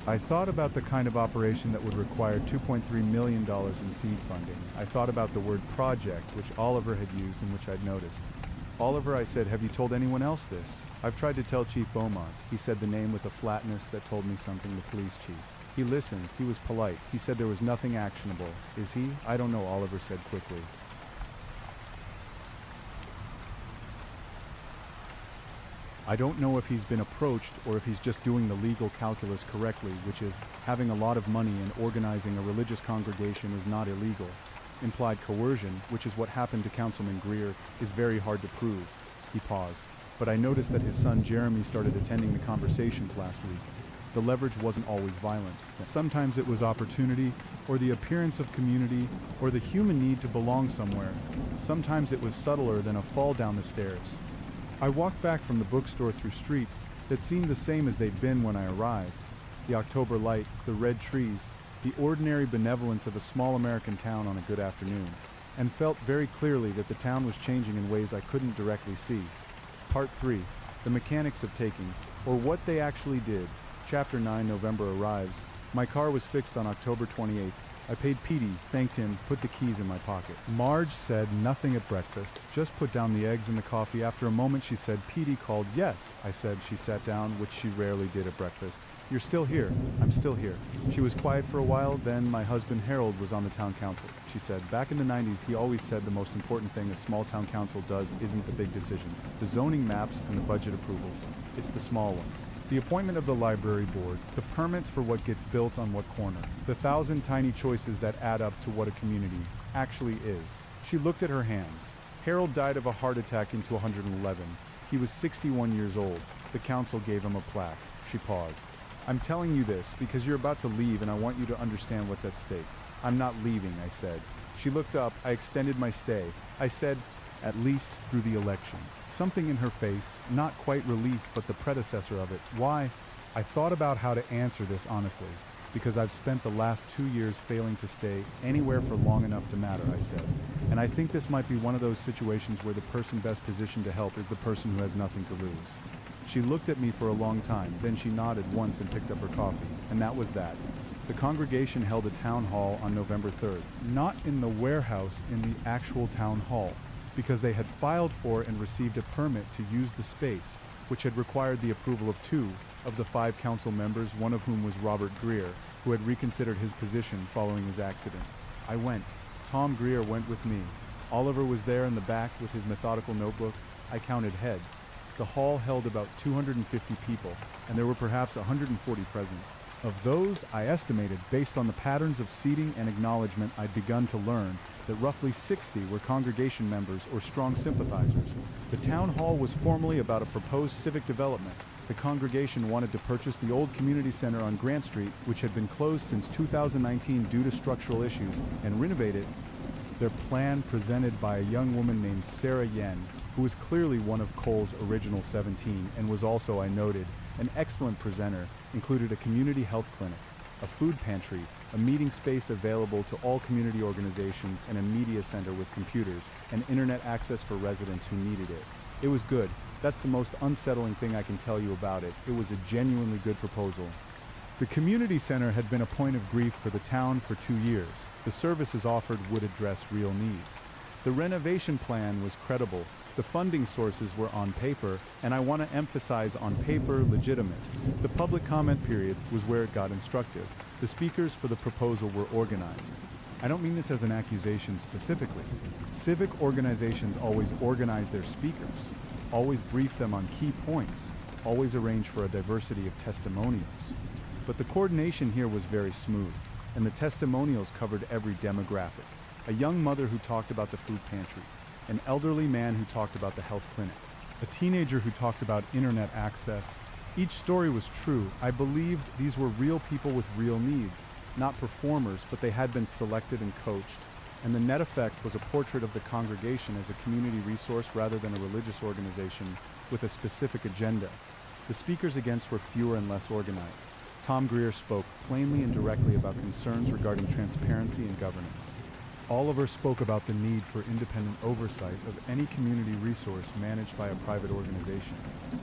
I thought about the kind of operation that would require $2.3 million in seed funding. I thought about the word project, which Oliver had used and which I'd noticed. Oliver, I said, have you told anyone else this? I've tried to tell Chief Beaumont. He said the name with a flatness that told me something, the police chief. He listened. He was polite. He said there was nothing actionable. Is he? I don't know, Oliver said quickly. I don't know if he's been approached or if he's just doing the legal calculus correctly, which is having a lot of money and organizing a religious congregation is not illegal. Implied coercion, which is what happened to Councilman Greer, is very hard to prove. He paused. But I noticed that his son Jeremy started attending the conversations last week. The leverage wasn't always violence. Sometimes it was opportunity, or the appearance of community, or the human need to belong somewhere. Sometimes it was subtler than a fall down the stairs. I walked back from the bookstore through streets that seemed the same as they'd been when I arrived. The October light, the red trees, the ordinary benevolence of a small American town on a good afternoon, and felt very clearly that the town was changing in ways I couldn't directly see. Part 3. The mechanics of taking, or what they actually did. Chapter 9, November arrives. My car was fixed on October 28th. I paid Petey, thanked him, put the keys in my pocket. Marge said nothing at breakfast, just put down the eggs and the coffee. After a moment she said, Petey called. Yes, I said. She sat down, which she rarely did at breakfast. "You're still here. I'm still here." She was quiet for a while, then my husband Harold was on the town council. She said, "Back in the 90s, he always said the most important thing a small town council does isn't the big decisions, the zoning maps and the budget approvals. It's the small ones. The appointment of the library board, the permits for what gets built on what corner, the 1,000 tiny choices that add up to what a community actually is." She looked at her hands. Harold died of a heart attack in 111. He was 61 years old. The council gave him a plaque. She paused. "I'm telling you this because you're about to leave and I want you to understand what's at stake." "I'm not leaving," I said. She looked up. I extended my stay. I said, "At least through the election." Something in her face, not quite relief but the predecessor of it. Why? I thought about how to answer this honestly. "Because I've spent the last 2 years failing to stay anywhere for long enough to matter," I said. "And I think this might be one of those situations where the person best positioned to help is the person who has nothing to lose." She looked at me for a long time, then she nodded once and picked up her coffee, and that was that. The congregation held a town hall on November 3rd, not in the warehouse, in the actual town hall, because they had filed for and received a permit to use the space, which had required the approval of 2 of the 5 council members, one of whom was Robert Greer, who had reconsidered his position following his accident. I went. Tom Greer went with me. Oliver was there in the back with his methodical notebook. I counted heads. The hall held about 250 people, and there were perhaps 140 present. Of those, I estimated, based on the patterns of seating and acknowledgement I'd begun to learn, that roughly 60 were congregation members or strong sympathizers. The town hall was formally about a proposed civic development. The congregation wanted to purchase the old community center on Grant Street, which had been closed since 2019 due to structural issues, and renovate it. Their plan, presented by a young woman named Sarah Yen, who was clearly one of Cole's original 17 and was also, I noted, an excellent presenter, included a community health clinic, a food pantry, a meeting space available to all community organizations, and a media center with computers and internet access for residents who needed it. It was good. That's the most unsettling thing I can tell you about it. It was a genuinely good proposal. The community center had been a point of grief for the town for 2 years. The services offered would address real needs. The renovation plan was credible. The funding sources were on paper, and I want to emphasize on paper, legitimate. The public comment period was where it got instructive. The speakers for the proposal were organized. I don't mean this as an accusation specifically. Civic organizations always organize their speakers, always brief them on key points, always arrange for a diversity of testimonials. But the coordination here was very smooth, and the testimonials covered every demographic. A young mother who talked about the food pantry, an elderly man who talked about the health clinic, a teenager who talked about internet access. Each story was true. I believed these were real people with real needs, not performers, but they had been selected and coached. And the net effect was a portrait of the congregation as a community resource rather than a religious organization with a specific agenda. The speakers against were fewer and less organized. Tom Greer spoke plainly and directly about concerns regarding transparency and governance. Oliver spoke about the need for independent oversight of any community resource managed by a private organization.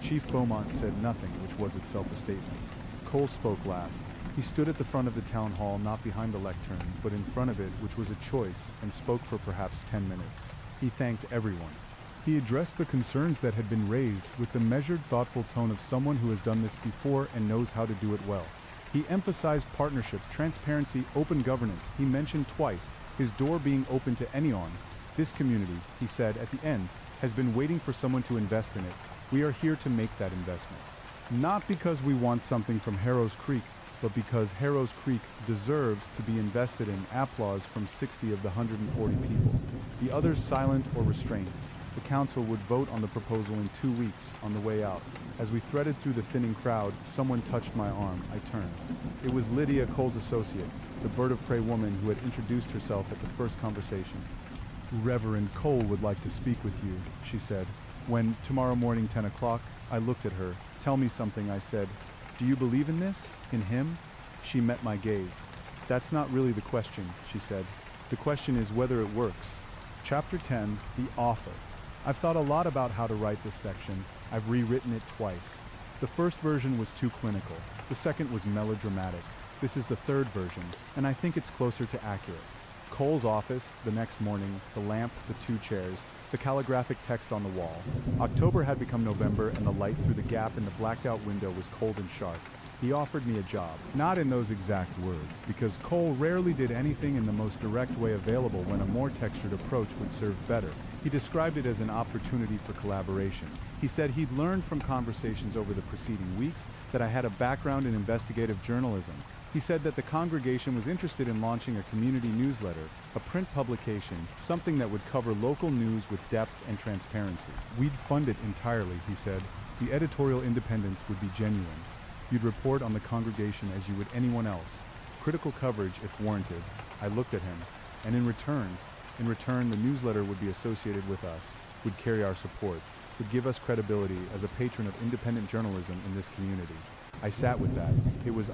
Chief Beaumont said nothing, which was itself a statement. Cole spoke last. He stood at the front of the town hall, not behind the lectern, but in front of it, which was a choice, and spoke for perhaps 10 minutes. He thanked everyone. He addressed the concerns that had been raised with the measured, thoughtful tone of someone who has done this before and knows how to do it well. He emphasized partnership, transparency, open governance. He mentioned twice his door being open to anyone. This community, he said at the end, has been waiting for someone to invest in it. We are here to make that investment. Not because we want something from Harrow's Creek, but because Harrow's Creek deserves to be invested in. Applause from 60 of the 140 people. The others silent or restrained. The council would vote on the proposal in 2 weeks. On the way out, as we threaded through the thinning crowd, someone touched my arm. I turned. It was Lydia, Cole's associate, the bird of prey woman who had introduced herself at the first conversation. "Reverend Cole would like to speak with you," she said. "When, tomorrow morning, 10 o'clock, I looked at her. "Tell me something," I said. "Do you believe in this? In him?" She met my gaze. "That's not really the question," she said. "The question is whether it works." Chapter 10, The Offer. I've thought a lot about how to write this section. I've rewritten it twice. The first version was too clinical. The second was melodramatic. This is the third version, and I think it's closer to accurate. Cole's office, the next morning, the lamp, the 2 chairs, the calligraphic text on the wall. October had become November, and the light through the gap in the blacked-out window was cold and sharp. He offered me a job. Not in those exact words, because Cole rarely did anything in the most direct way available when a more textured approach would serve better. He described it as an opportunity for collaboration. He said he'd learned from conversations over the preceding weeks that I had a background in investigative journalism. He said that the congregation was interested in launching a community newsletter, a print publication, something that would cover local news with depth and transparency. We'd fund it entirely, he said. The editorial independence would be genuine. You'd report on the congregation as you would anyone else. Critical coverage if warranted. I looked at him, and in return, the newsletter would be associated with us, would carry our support, would give us credibility as a patron of independent journalism in this community. I sat with that.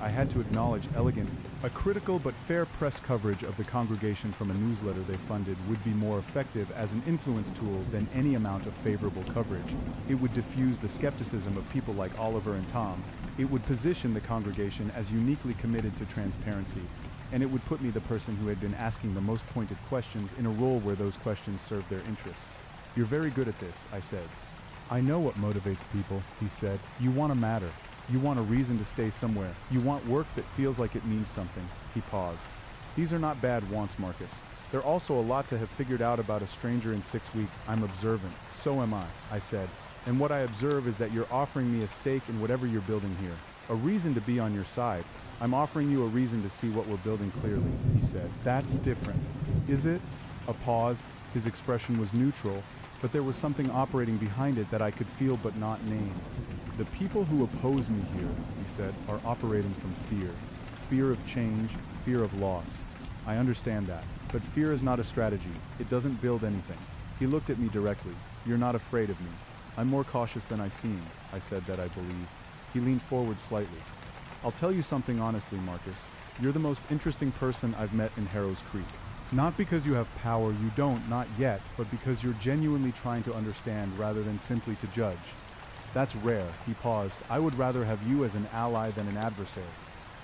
I had to acknowledge a critical but fair press coverage of the congregation from a newsletter they funded would be more effective as an influence tool than any amount of favorable coverage. It would diffuse the skepticism of people like Oliver and Tom. It would position the congregation as uniquely committed to transparency. And it would put me, the person who had been asking the most pointed questions, in a role where those questions served their interests. You're very good at this, I said. I know what motivates people, he said. You want to matter. You want a reason to stay somewhere. You want work that feels like it means something. He paused. These are not bad wants, Marcus. They're also a lot to have figured out about a stranger in 6 weeks. I'm observant. So am I said. And what I observe is that you're offering me a stake in whatever you're building here. A reason to be on your side. I'm offering you a reason to see what we're building clearly, he said. That's different. Is it? A pause. His expression was neutral, but there was something operating behind it that I could feel but not name. The people who oppose me here, he said, are operating from fear. Fear of change, fear of loss. I understand that, but fear is not a strategy. It doesn't build anything. He looked at me directly. You're not afraid of me. I'm more cautious than I seem, I said that I believe. He leaned forward slightly. I'll tell you something honestly, Marcus. You're the most interesting person I've met in Harrow's Creek. Not because you have power, you don't, not yet, but because you're genuinely trying to understand rather than simply to judge. That's rare, he paused. I would rather have you as an ally than an adversary.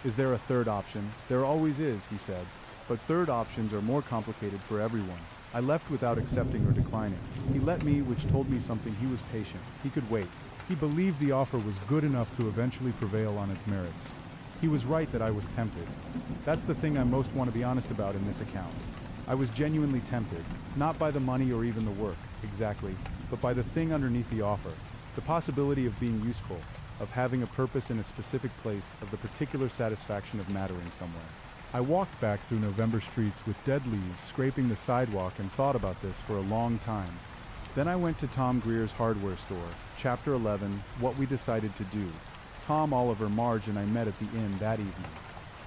Is there a third option? There always is, he said. But third options are more complicated for everyone. I left without accepting or declining. He let me, which told me something. He was patient. He could wait. He believed the offer was good enough to eventually prevail on its merits. He was right that I was tempted. That's the thing I most want to be honest about in this account. I was genuinely tempted, not by the money or even the work, exactly, but by the thing underneath the offer. The possibility of being useful, of having a purpose in a specific place, of the particular satisfaction of mattering somewhere. I walked back through November streets with dead leaves scraping the sidewalk and thought about this for a long time. Then I went to Tom Greer's hardware store, Chapter 11, What We Decided to Do. Tom, Oliver, Marge, and I met at the inn that evening.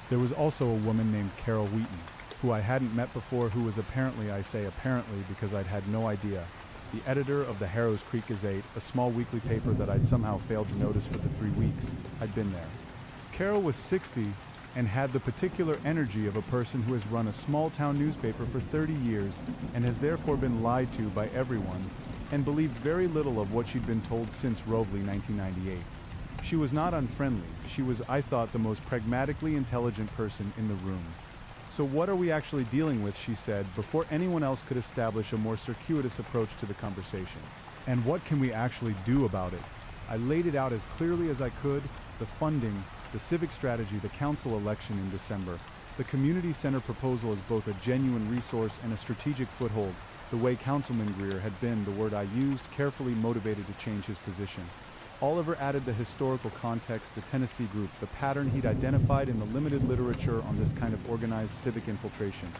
There was also a woman named Carol Wheaton, who I hadn't met before, who was apparently, I say apparently because I'd had no idea, the editor of the Harrow's Creek Gazette, a small weekly paper that I'd somehow failed to notice for the 3 weeks I'd been there. Carol was 60 and had the particular energy of a person who has run a small-town newspaper for 30 years and has therefore been lied to by everyone and believed very little of what she'd been told since Rovely 1998. She was not unfriendly. She was, I thought, the most pragmatically intelligent person in the room. So what are we actually dealing with, she said, before anyone else could establish a more circuitous approach to the conversation. And what can we actually do about it? I laid it out as clearly as I could: the funding, the civic strategy, the council election in December. The community center proposal is both a genuine resource and a strategic foothold, the way Councilman Greer had been, the word I used, carefully motivated to change his position. Oliver added the historical context, the Tennessee group, the pattern he'd identified in the limited literature on this kind of organized civic infiltration.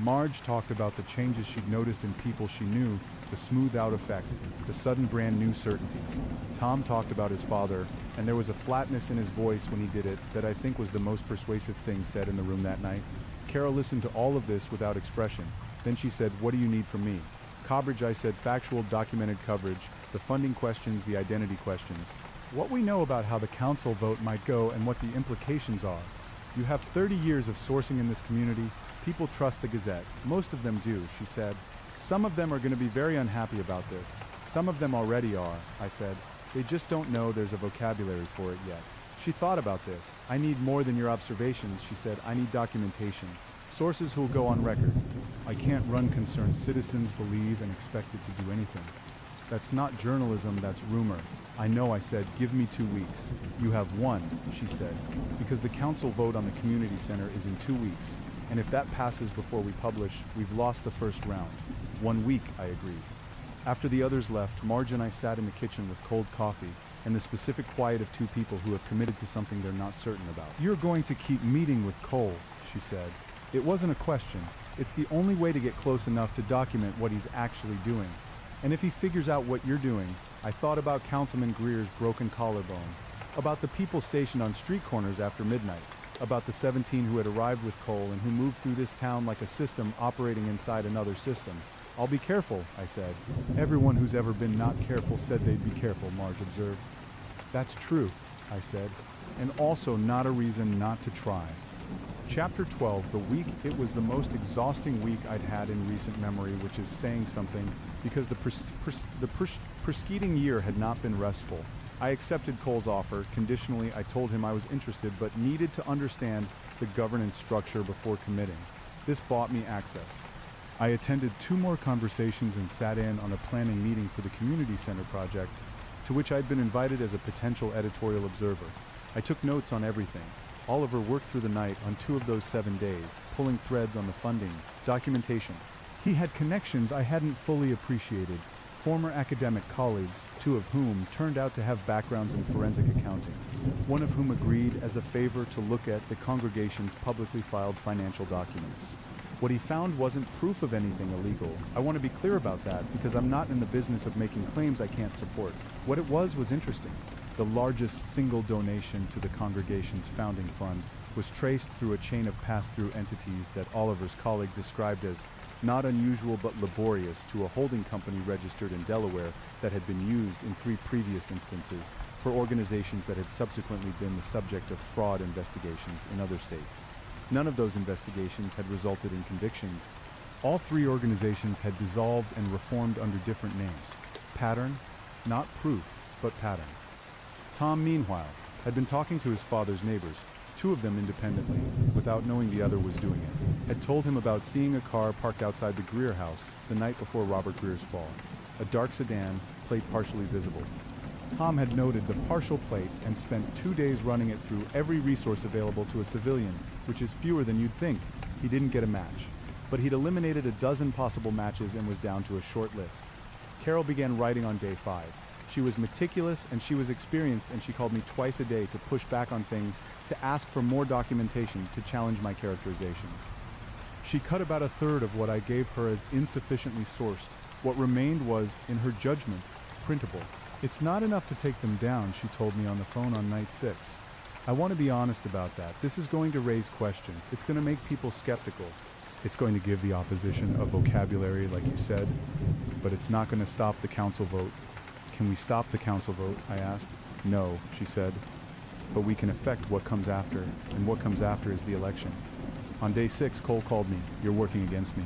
Marge talked about the changes she'd noticed in people she knew, the smooth-out effect, the sudden brand-new certainties. Tom talked about his father, and there was a flatness in his voice when he did it that I think was the most persuasive thing said in the room that night. Carol listened to all of this without expression. Then she said, "What do you need from me?" Coverage, I said. Factual, documented coverage. The funding questions, the identity questions. What we know about how the council vote might go and what the implications are. You have 30 years of sourcing in this community. People trust the Gazette. Most of them do, she said. Some of them are going to be very unhappy about this. Some of them already are, I said. They just don't know there's a vocabulary for it yet. She thought about this. I need more than your observations, she said. I need documentation. Sources who will go on record. I can't run concerns citizens believe and expect it to do anything. That's not journalism, that's rumor. I know, I said, give me 2 weeks. You have one, she said, because the council vote on the community center is in 2 weeks, and if that passes before we publish, we've lost the first round. 1 week, I agreed. After the others left, Marge and I sat in the kitchen with cold coffee and the specific quiet of two people who have committed to something they're not certain about. You're going to keep meeting with Cole, she said. It wasn't a question. It's the only way to get close enough to document what he's actually doing. And if he figures out what you're doing, I thought about Councilman Greer's broken collarbone, about the people stationed on street corners after midnight, about the 17 who had arrived with Cole and who moved through this town like a system operating inside another system. I'll be careful, I said. Everyone who's ever been not careful said they'd be careful, Marge observed. That's true, I said, and also not a reason not to try. Chapter 12, the week. It was the most exhausting week I'd had in recent memory, which is saying something, because the preceding year had not been restful. I accepted Cole's offer. Conditionally, I told him I was interested but needed to understand the governance structure before committing. This bought me access. I attended 2 more conversations and sat in on a planning meeting for the community center project, to which I'd been invited as a potential editorial observer. I took notes on everything. Oliver worked through the night on 2 of those 7 days, pulling threads on the funding, documentation. He had connections I hadn't fully appreciated, former academic colleagues, 2 of whom turned out to have backgrounds in forensic accounting, one of whom agreed as a favor to look at the congregation's publicly filed financial documents. What he found wasn't proof of anything illegal. I want to be clear about that because I'm not in the business of making claims I can't support. What it was interesting. The largest single donation to the congregation's founding fund was traced through a chain of pass-through entities that Oliver's colleague described as not unusual but laborious to a holding company registered in Delaware that had been used in 3 previous instances for organizations that had subsequently been the subject of fraud investigations in other states. None of those investigations had resulted in convictions. All 3 organizations had dissolved and reformed under different names. Pattern, not proof, but pattern. Tom, meanwhile, had been talking to his father's neighbors, 2 of them independently, without knowing the other was doing it, had told him about seeing a car parked outside the Greer house the night before Robert Greer's fall. A dark sedan, plate partially visible. Tom had noted the partial plate and spent 2 days running it through every resource available to a civilian, which is fewer than you'd think. He didn't get a match, but he'd eliminated a dozen possible matches and was down to a short list. Carol began writing on day 5. She was meticulous and she was experienced, and she called me twice a day to push back on things, to ask for more documentation, to challenge my characterizations. She cut about a third of what I gave her as insufficiently sourced. What remained was, in her judgment, printable. It's not enough to take them down, she told me on the phone on night 6. I want to be honest about that. This is going to raise questions. It's going to make people skeptical. It's going to give the opposition a vocabulary, like you said, but it's not going to stop the council vote. Can we stop the council vote? I asked. No, she said. But we can affect what comes after, and what comes after is the election. On day 6, Cole called me. You're working against me,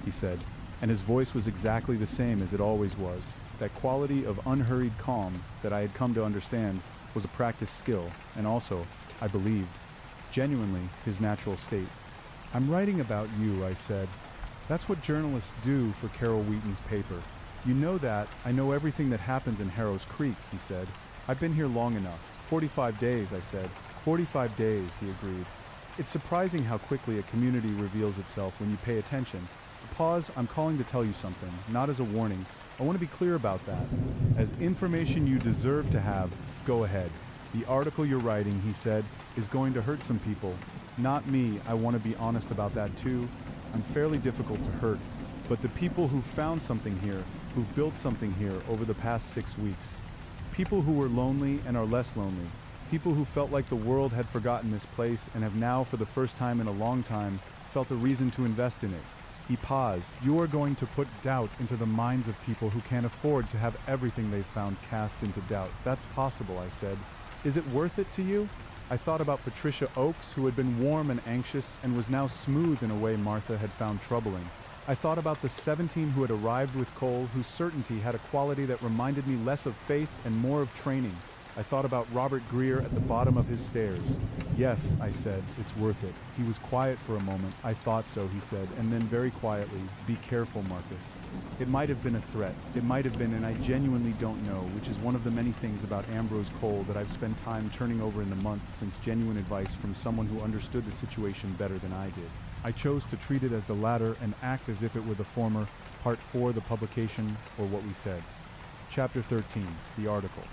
he said, and his voice was exactly the same as it always was. That quality of unhurried calm that I had come to understand was a practiced skill, and also, I believed, genuinely his natural state. I'm writing about you, I said. That's what journalists do for Carol Wheaton's paper. You know that. I know everything that happens in Harrow's Creek, he said. I've been here long enough. 45 days, I said. 45 days, he agreed. It's surprising how quickly a community reveals itself when you pay attention. Pause, I'm calling to tell you something, not as a warning. I want to be clear about that. As information you deserve to have, go ahead. The article you're writing, he said, is going to hurt some people. Not me, I want to be honest about that too. I'm fairly difficult to hurt. But the people who found something here, who've built something here over the past 6 weeks. People who were lonely and are less lonely. People who felt like the world had forgotten this place and have now, for the first time in a long time, felt a reason to invest in it. He paused. You are going to put doubt into the minds of people who can't afford to have everything they've found cast into doubt. That's possible, I said. Is it worth it to you? I thought about Patricia Oakes, who had been warm and anxious and was now smooth in a way Martha had found troubling. I thought about the 17 who had arrived with Cole, whose certainty had a quality that reminded me less of faith and more of training. I thought about Robert Greer at the bottom of his stairs. Yes, I said, it's worth it. He was quiet for a moment. I thought so, he said, and then very quietly, be careful, Marcus. It might have been a threat. It might have been, and I genuinely don't know, which is one of the many things about Ambrose Cole that I've spent time turning over in the months since genuine advice from someone who understood the situation better than I did. I chose to treat it as the latter and act as if it were the former, part 4, the publication, or what we said. Chapter 13, the article.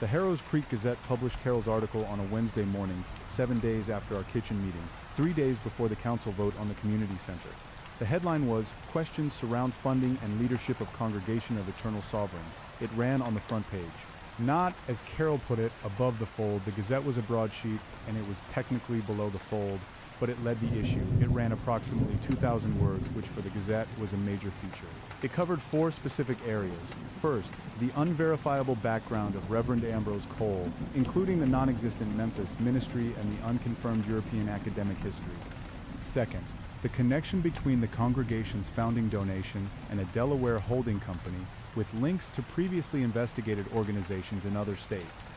The Harrows Creek Gazette published Carol's article on a Wednesday morning, 7 days after our kitchen meeting, 3 days before the council vote on the community center. The headline was, Questions Surround Funding and Leadership of Congregation of Eternal Sovereign. It ran on the front page. Not, as Carol put it, above the fold. The Gazette was a broadsheet, and it was technically below the fold, but it led the issue. It ran approximately 2,000 words, which for the Gazette was a major feature. It covered 4 specific areas. First, the unverifiable background of Reverend Ambrose Cole, including the non-existent Memphis ministry and the unconfirmed European academic history. Second, the connection between the congregation's founding donation and a Delaware holding company with links to previously investigated organizations in other states.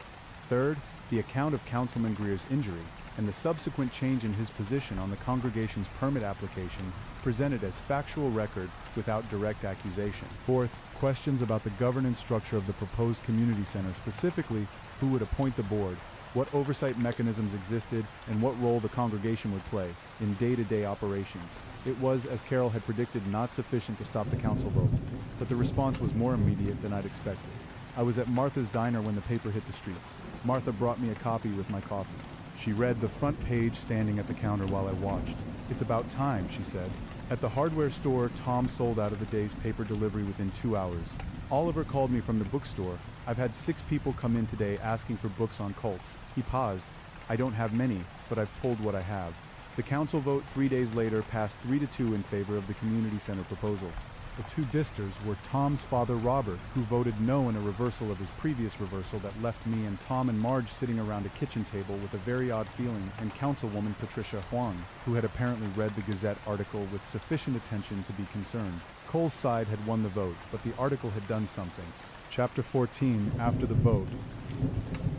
Third, the account of Councilman Greer's injury and the subsequent change in his position on the congregation's permit application presented as factual record without direct accusation. Fourth, questions about the governance structure of the proposed community center, specifically who would appoint the board, what oversight mechanisms existed, and what role the congregation would play in day-to-day operations. It was, as Carol had predicted, not sufficient to stop the council vote, but the response was more immediate than I'd expected. I was at Martha's diner when the paper hit the streets. Martha brought me a copy with my coffee. She read the front page standing at the counter while I watched. It's about time, she said. At the hardware store, Tom sold out of the day's paper delivery within 2 hours. Oliver called me from the bookstore. I've had 6 people come in today asking for books on cults. He paused. I don't have many, but I've pulled what I have. The council vote 3 days later passed 3-2 in favor of the community center proposal. The 2 disters were Tom's father Robert, who voted no in a reversal of his previous reversal that left me and Tom and Marge sitting around a kitchen table with a very odd feeling, and Councilwoman Patricia Huang, who had apparently read the Gazette article with sufficient attention to be concerned. Cole's side had won the vote, but the article had done something. Chapter 14, after the vote.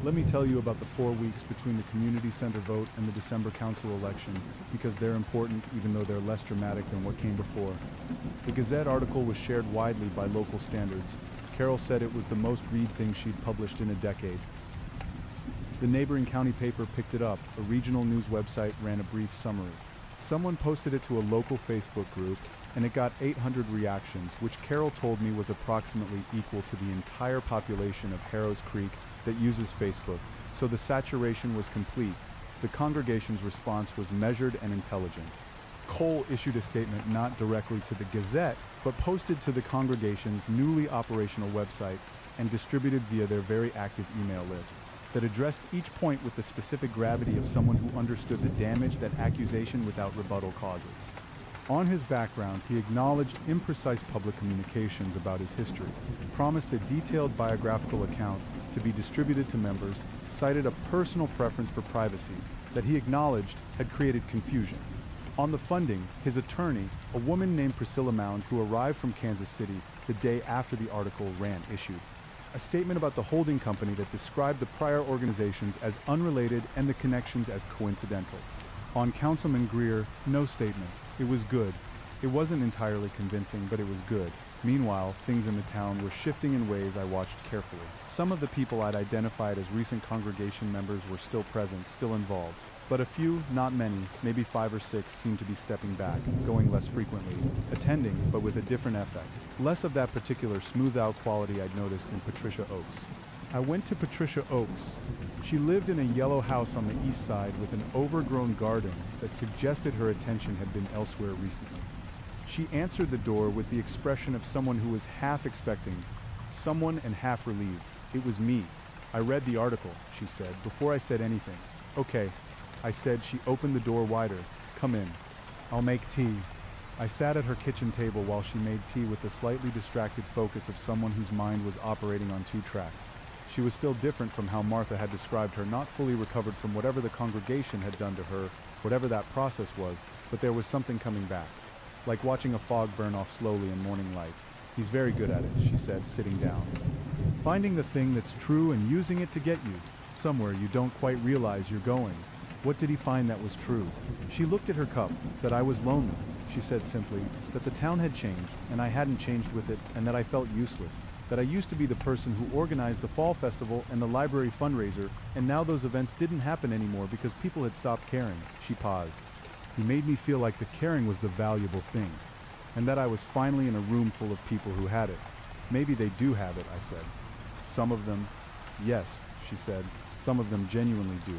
Let me tell you about the 4 weeks between the community center vote and the December council election, because they're important even though they're less dramatic than what came before. The Gazette article was shared widely by local standards. Carol said it was the most read thing she'd published in a decade. The neighboring county paper picked it up. A regional news website ran a brief summary. Someone posted it to a local Facebook group, and it got 800 reactions, which Carol told me was approximately equal to the entire population of Harrows Creek that uses Facebook, so the saturation was complete. The congregation's response was measured and intelligent. Cole issued a statement not directly to the Gazette, but posted to the congregation's newly operational website and distributed via their very active email list that addressed each point with the specific gravity of someone who understood the damage that accusation without rebuttal causes. On his background, he acknowledged imprecise public communications about his history, promised a detailed biographical account to be distributed to members, cited a personal preference for privacy that he acknowledged had created confusion. On the funding, his attorney, a woman named Priscilla Mound, who arrived from Kansas City the day after the article ran, issued a statement about the holding company that described the prior organizations as unrelated and the connections as coincidental. On Councilman Greer, no statement. It was good. It wasn't entirely convincing, but it was good. Meanwhile, things in the town were shifting in ways I watched carefully. Some of the people I'd identified as recent congregation members were still present, still involved. But a few, not many, maybe 5 or 6, seemed to be stepping back, going less frequently, attending, but with a different effect. Less of that particular smooth-out quality I'd noticed in Patricia Oaks. I went to Patricia Oaks. She lived in a yellow house on the east side with an overgrown garden that suggested her attention had been elsewhere recently. She answered the door with the expression of someone who was half expecting, someone and half relieved. It was me. I read the article, she said, before I said anything. Okay, I said. She opened the door wider. Come in. I'll make tea. I sat at her kitchen table while she made tea with the slightly distracted focus of someone whose mind was operating on 2 tracks. She was still different from how Martha had described her, not fully recovered from whatever the congregation had done to her, whatever that process was, but there was something coming back. Like watching a fog burn off slowly in morning light. He's very good at it, she said, sitting down. Finding the thing that's true and using it to get you somewhere you don't quite realize you're going. What did he find that was true? She looked at her cup. That I was lonely, she said simply. That the town had changed, and I hadn't changed with it, and that I felt useless. That I used to be the person who organized the fall festival and the library fundraiser, and now those events didn't happen anymore because people had stopped caring. She paused. He made me feel like the caring was the valuable thing, and that I was finally in a room full of people who had it. Maybe they do have it, I said. Some of them, yes, she said. Some of them genuinely do.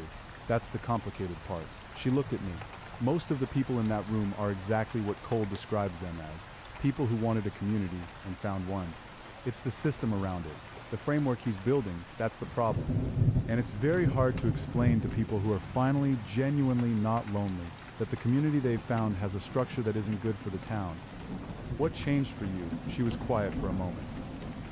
That's the complicated part. She looked at me. Most of the people in that room are exactly what Cole describes them as. People who wanted a community and found one. It's the system around it. The framework he's building, that's the problem. And it's very hard to explain to people who are finally, genuinely not lonely, that the community they've found has a structure that isn't good for the town. What changed for you? She was quiet for a moment.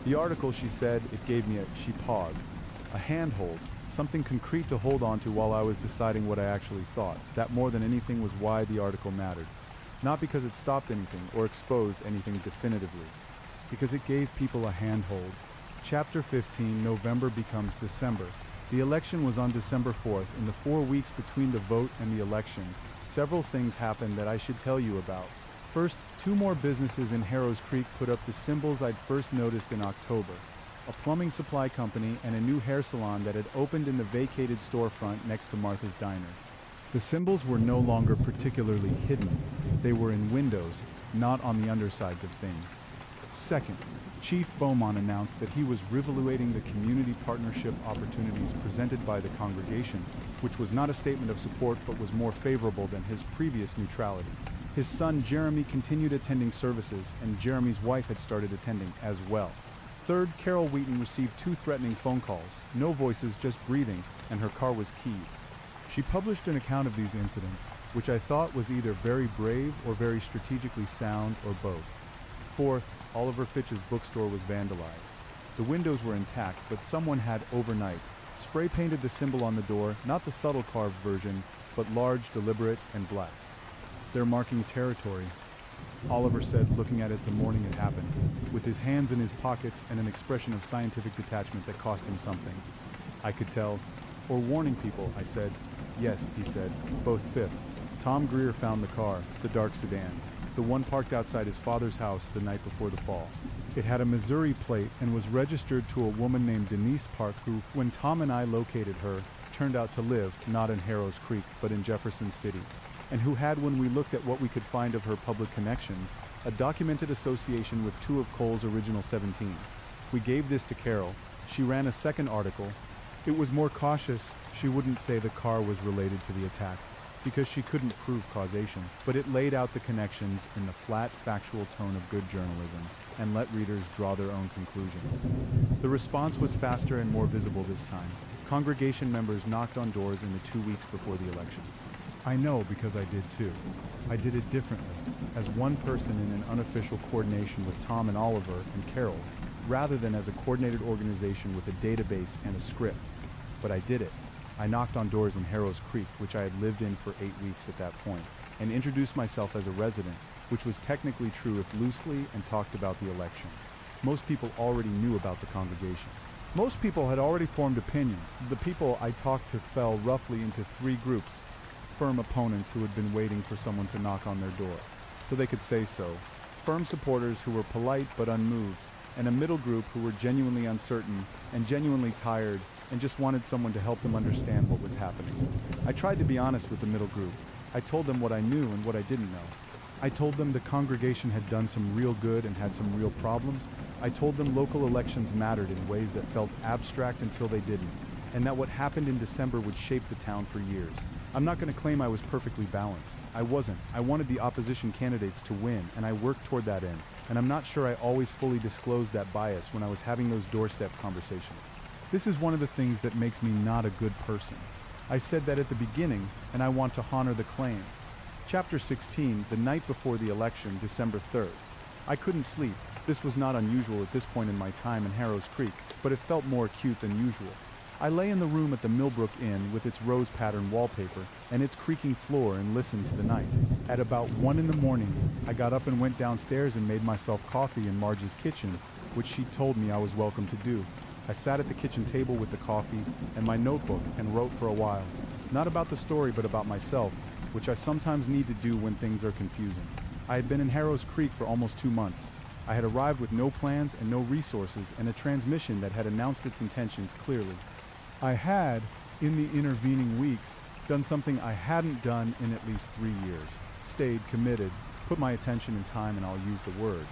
The article, she said, it gave me she paused. A handhold, something concrete to hold on to while I was deciding what I actually thought. That more than anything was why the article mattered. Not because it stopped anything or exposed anything definitively. Because it gave people a handhold. Chapter 15, November becomes December. The election was on December 4th. In the 4 weeks between the vote and the election, several things happened that I should tell you about. First, 2 more businesses in Harrows Creek put up the symbols I'd first noticed in October. A plumbing supply company and a new hair salon that had opened in the vacated storefront next to Martha's Diner. The symbols were no longer particularly hidden. They were in windows, not on the undersides of things. Second, Chief Beaumont announced that he was reevaluating the community partnership opportunities presented by the congregation, which was not a statement of support but was more favorable than his previous neutrality. His son Jeremy continued attending services, and Jeremy's wife had started attending as well. Third, Carol Wheaton received 2 threatening phone calls, no voices, just breathing, and her car was keyed. She published an account of these incidents, which I thought was either very brave or very strategically sound or both. Fourth, Oliver Fitch's bookstore was vandalized. The windows were intact, but someone had overnight spray painted the symbol on the door, not the subtle carved version, but large, deliberate, and black. They're marking territory, Oliver said, looking at it the morning it happened, with his hands in his pockets and an expression of scientific detachment that cost him something. I could tell. Or warning people, I said. Yes, he said, both fifth. Tom Greer found the car, the dark sedan, the one parked outside his father's house the night before the fall. It had a Missouri plate and was registered to a woman named Denise Park who, when Tom and I located her, turned out to live not in Harrows Creek but in Jefferson City, and who had, when we looked at what we could find of her public connections, a documented association with 2 of Cole's original 17. We gave this to Carol. She ran a second article. It was more cautious. She wouldn't say the car was related to the attack, because she couldn't prove causation, but it laid out the connections in the flat, factual tone of good journalism, and let readers draw their own conclusions. The response was faster and more visible this time. Congregation members knocked on doors in the 2 weeks before the election. I know because I did too. I did it differently, as one person in an unofficial coordination with Tom and Oliver and Carol, rather than as a coordinated organization with a database and a script. But I did it. I knocked on doors in Harrows Creek, which I had lived in for 8 weeks at that point, and introduced myself as a resident, which was technically true if loosely, and talked about the election. Most people already knew about the congregation. Most people had already formed opinions. The people I talked to fell roughly into 3 groups. Firm opponents who had been waiting for someone to knock on their door, so they could say so. Firm supporters who were polite but unmoved, and a middle group who were genuinely uncertain and genuinely tired and just wanted someone to help them understand what was happening. I tried to be honest with the middle group. I told them what I knew and what I didn't know. I told them the congregation had done some real good and had some real problems. I told them local elections mattered in ways that felt abstract until they didn't, and that what happened in December would shape the town for years. I'm not going to claim I was perfectly balanced. I wasn't. I wanted the opposition candidates to win, and I worked toward that end. And I'm not sure I always fully disclosed that bias when I was having those doorstep conversations. This is one of the things that makes me not a good person. I said that at the beginning, and I want to honor the claim. Chapter 16, the night before the election, December 3rd. I couldn't sleep. This was not unusual at this point in my time in Harrows Creek, but it felt more acute than usual. I lay in the room at the Millbrook Inn with its rose-patterned wallpaper and its creaking floor and listened to the night. At about 1 in the morning, I got up and went downstairs and made myself coffee in Marge's kitchen, which she told me I was welcome to do. I sat at the kitchen table with the coffee and my notebook and wrote for a while. Not about the story, but about myself, which I sometimes need to do when things are confusing. I had been in Harrows Creek for almost 2 months. I had arrived with no plans and no resources and a transmission that had announced its intentions clearly. I had, in the intervening weeks, done something I hadn't done in at least 3 years. Stayed committed, put my attention and time, and I'll use the word,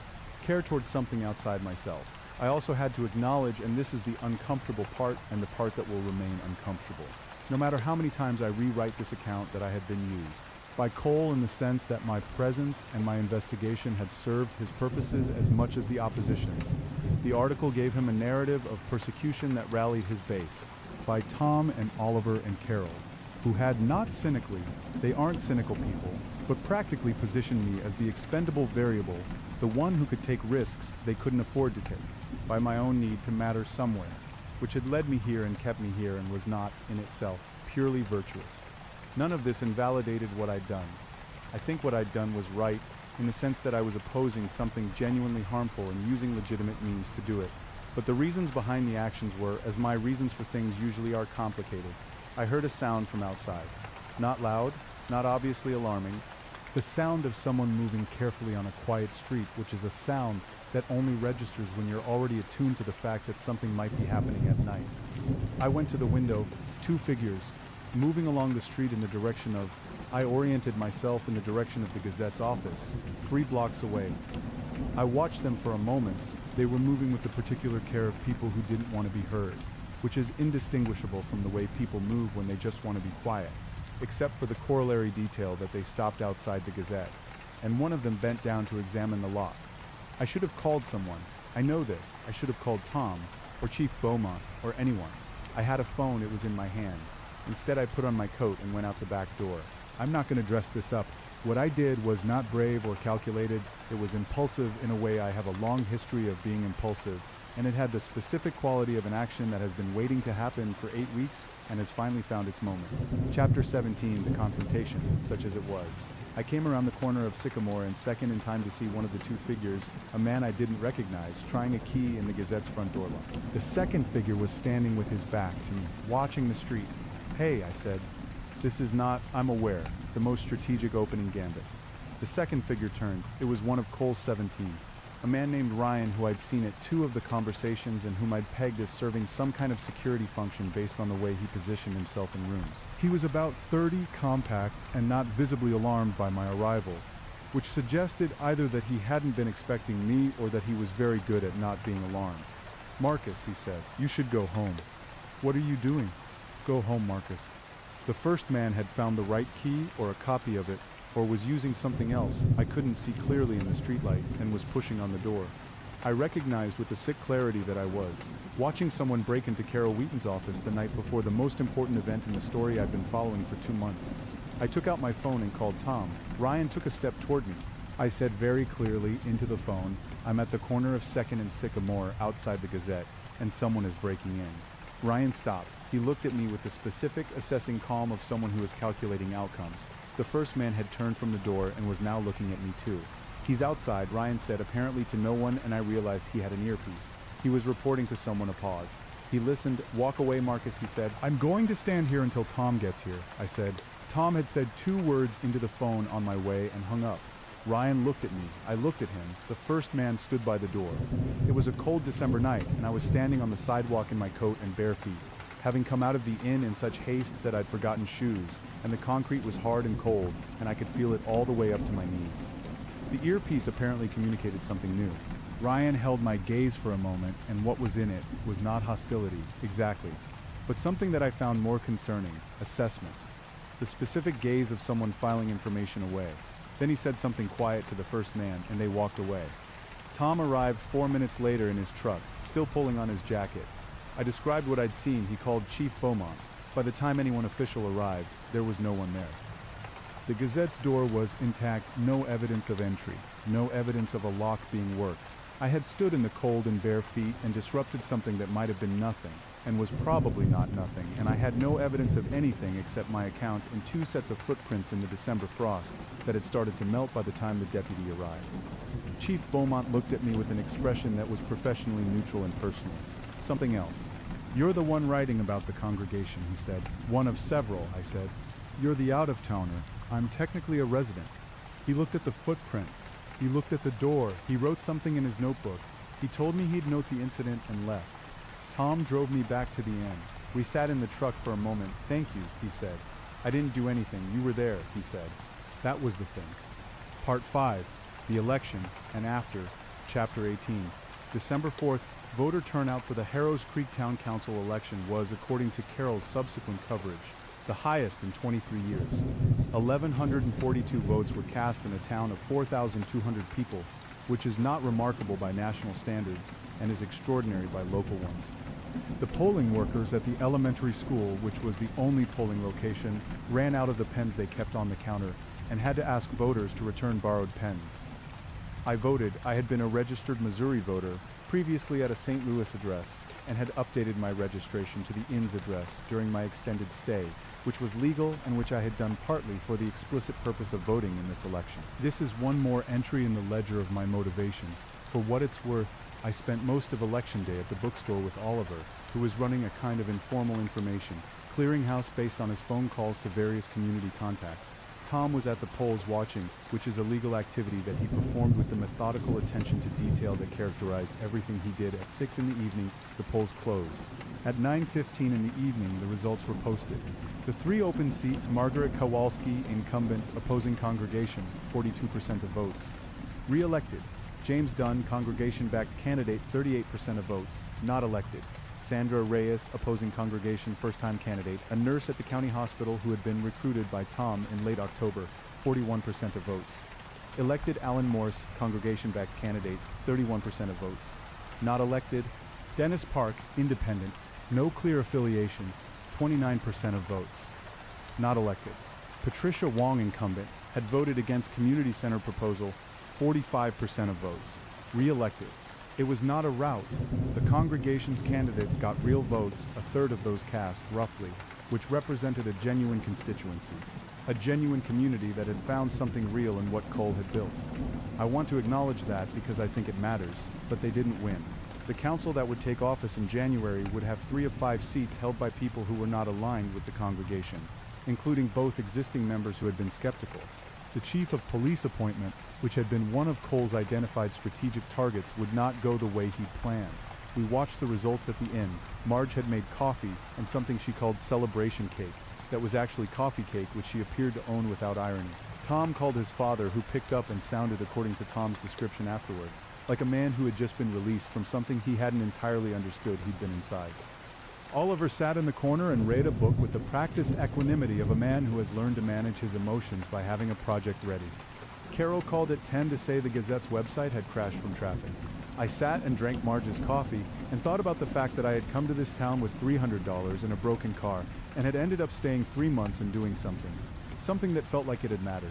care towards something outside myself. I also had to acknowledge, and this is the uncomfortable part and the part that will remain uncomfortable, no matter how many times I rewrite this account, that I had been used by Cole in the sense that my presence and my investigation had served his purposes as much as the opposition's. The article gave him a narrative of persecution that rallied his base, by Tom and Oliver and Carol, who had not cynically, they aren't cynical people, but practically positioned me as the expendable variable, the one who could take risks they couldn't afford to take, by my own need to matter somewhere, which had led me here and kept me here and was not, in itself, purely virtuous. None of this invalidated what I'd done. I think what I'd done was right, in the sense that I was opposing something genuinely harmful and using legitimate means to do it. But the reasons behind the actions were, as my reasons for things usually are, complicated. I heard a sound from outside. Not loud, not obviously alarming. The sound of someone moving carefully on a quiet street, which is a sound that only registers when you're already attuned to the fact that something might be happening at night. I went to the window, 2 figures, moving along the street in the direction of, I oriented myself in the direction of the Gazette's office, 3 blocks away. I watched them for a moment. They were moving with the particular care of people who didn't want to be heard, which is indistinguishable from the way people move when they just want to be quiet, except for the corollary detail that they stopped outside the Gazette, and one of them bent down to examine the lock. I should have called someone. I know this. I should have called Tom, or Chief Beaumont, or anyone. I had a phone, it was in my hand. Instead, I put on my coat and went out the back door. I'm not going to dress this up. What I did was not brave or calculated. It was impulsive in a way I have a long history of being impulsive, and it had the specific quality of an action that has been waiting to happen for 8 weeks and has finally found its moment. Chapter 17, The Confrontation, such as it was. I came around the corner of Sycamore and second in time to see one of the 2 figures, a man I didn't recognize, trying a key in the Gazette's front door lock. The second figure was standing with his back to me, watching the street. Hey, I said. This is not, I'm aware, the most strategic opening gambit. The second figure turned. It was one of Cole's 17. A man named Ryan who I'd seen at 2 of the conversations and whom I'd pegged as serving some kind of security function based on the way he positioned himself in rooms. He was about 30, compact, and not visibly alarmed by my arrival, which suggested either that he hadn't been expecting me or that he was very good at not being alarmed. Marcus, he said, you should go home. What are you doing? Go home, Marcus. The first man had found the right key or a copy of it, or was using something else I couldn't see clearly in the streetlight, and was pushing on the door. I recognized with the sick clarity that I was watching someone break into Carol Wheaton's office the night before the most important event in the story I'd been following for 2 months. I took out my phone and called Tom. Ryan took a step toward me. I said very clearly into the phone, I'm at the corner of 2nd and Sycamore outside the Gazette, and someone is breaking in. Ryan stopped. He looked at me with the specific, assessing calm of someone who is calculating outcomes. The first man had turned from the door and was now looking at me too. He's outside, Ryan said, apparently to no one, and I realized he had an earpiece. He was reporting to someone. A pause. He listened. Walk away, Marcus, he said. I'm going to stand here until Tom gets here, I said. Tom had said 2 words into the phone on my way and hung up. Ryan looked at me. I looked at him. The first man stood by the door. It was a cold December night, and I was standing on the sidewalk in my coat and bare feet, having come out of the inn in such haste that I'd forgotten shoes, and the concrete was hard and cold, and I could feel it all the way up to my knees. The earpiece apparently communicated something new. Ryan held my gaze for a moment, and what was in it was not hostility, exactly, but something that I found more concerning, assessment. The specific gaze of someone filing information away. Then he said something quiet to the first man, and they walked away. Tom arrived 4 minutes later in his truck, still pulling on his jacket. I described what I'd seen. He called Chief Beaumont. By the time anyone official arrived, there was no one there. The Gazette's door was intact, no evidence of entry, no evidence of a lock being worked. I had stood in the cold and bare feet and disrupted something that might have been nothing, and was probably not nothing, and I had no evidence of anything except my account and 2 sets of footprints in the December frost that had started to melt by the time the deputy arrived. Chief Beaumont looked at me with an expression that was professionally neutral and personal. Something else. You're the one writing about the congregation, he said. One of several, I said. You're the out-of-towner. I'm technically a resident. He looked at the footprints. He looked at the door. He wrote something in his notebook. He told me he'd note the incident and left. Tom drove me back to the inn. We sat in the truck for a moment. Thank you, he said. I didn't do anything. You were there, he said. That was the thing. Part 5. The Election and After. Chapter 18. December 4th, voter turnout for the Harrows Creek Town Council election was, according to Carroll's subsequent coverage, the highest in 23 years. 1,142 votes were cast in a town of 4,200 people, which is not remarkable by national standards and is extraordinary by local ones. The polling workers at the elementary school, which was the only polling location, ran out of the pens they kept on the counter and had to ask voters to return borrowed pens. I voted. I had been a registered Missouri voter, previously at a St. Louis address, and had updated my registration to the inn's address during my extended stay, which was legal and which I had done partly for the explicit purpose of voting in this election. This is one more entry in the ledger of my motivations. For what it's worth, I spent most of election day at the bookstore with Oliver, who was running a kind of informal information clearinghouse based on his phone calls to various community contacts. Tom was at the polls watching, which is a legal activity that he performed with the methodical attention to detail that characterized everything he did. At 6 in the evening, the polls closed. At 9:15 in the evening, the results were posted. The 3 open seats, Margaret Kowalski, incumbent, opposing congregation, 42% of votes. Re-elected, James Dunn, congregation-backed candidate, 38% of votes. Not elected, Sandra Reyes, opposing congregation, first-time candidate, a nurse at the county hospital who had been recruited by Tom in late October, 41% of votes. Elected, Alan Morse, congregation-backed candidate, 31% of votes. Not elected, Dennis Park, independent, no clear affiliation, 29% of votes. Not elected, Patricia Wong, incumbent, had voted against community center proposal, 45% of votes. Re-elected. It was not a rout. The congregation's candidates got real votes, a third of those cast, roughly, which represented a genuine constituency, a genuine community that had found something real in what Cole had built. I want to acknowledge that because I think it matters, but they didn't win. The council that would take office in January would have 3 of 5 seats held by people who were not aligned with the congregation, including both existing members who had been skeptical. The chief of police appointment, which had been one of Cole's identified strategic targets, would not go the way he'd planned. We watched the results at the inn. Marge had made coffee and something she called celebration cake, that was actually coffee cake, which she appeared to own without irony. Tom called his father, who picked up and sounded, according to Tom's description afterward, like a man who had just been released from something he hadn't entirely understood he'd been inside. Oliver sat in the corner and read a book with the practiced equanimity of a man who has learned to manage his emotions by having a project ready. Carol called at 10 to say the Gazette's website had crashed from traffic. I sat and drank Marge's coffee and thought about the fact that I had come to this town with $300 in a broken car and had ended up staying 3 months and doing something that felt like it had mattered.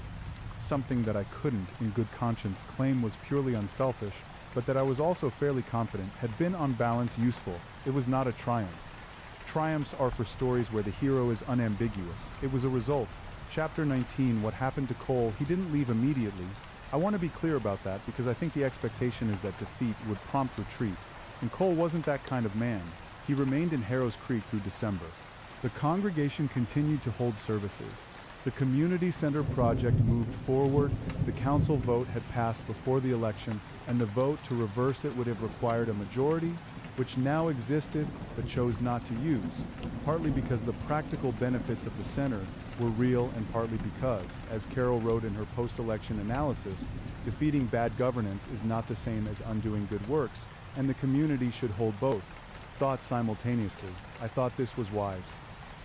Something that I couldn't, in good conscience, claim was purely unselfish, but that I was also fairly confident had been on balance useful. It was not a triumph. Triumphs are for stories where the hero is unambiguous. It was a result. Chapter 19, what happened to Cole, he didn't leave immediately. I want to be clear about that because I think the expectation is that defeat would prompt retreat. And Cole wasn't that kind of man. He remained in Harrows Creek through December. The congregation continued to hold services. The community center project moved forward. The council vote had passed before the election, and the vote to reverse it would have required a majority, which now existed but chose not to use, partly because the practical benefits of the center were real and partly because, as Carol wrote in her post-election analysis, defeating bad governance is not the same as undoing good works, and the community should hold both thoughts simultaneously. I thought this was wise.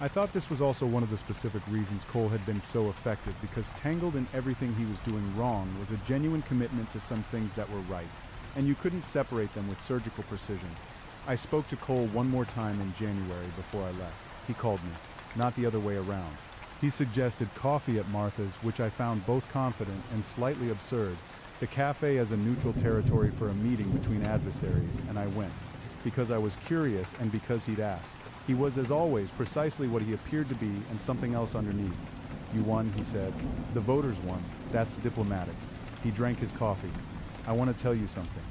I thought this was also one of the specific reasons Cole had been so effective, because tangled in everything he was doing wrong was a genuine commitment to some things that were right, and you couldn't separate them with surgical precision. I spoke to Cole one more time in January before I left. He called me, not the other way around. He suggested coffee at Martha's, which I found both confident and slightly absurd. The cafe as a neutral territory for a meeting between adversaries, and I went. Because I was curious and because he'd asked. He was, as always, precisely what he appeared to be and something else underneath. You won, he said. The voters won. That's diplomatic. He drank his coffee. I want to tell you something.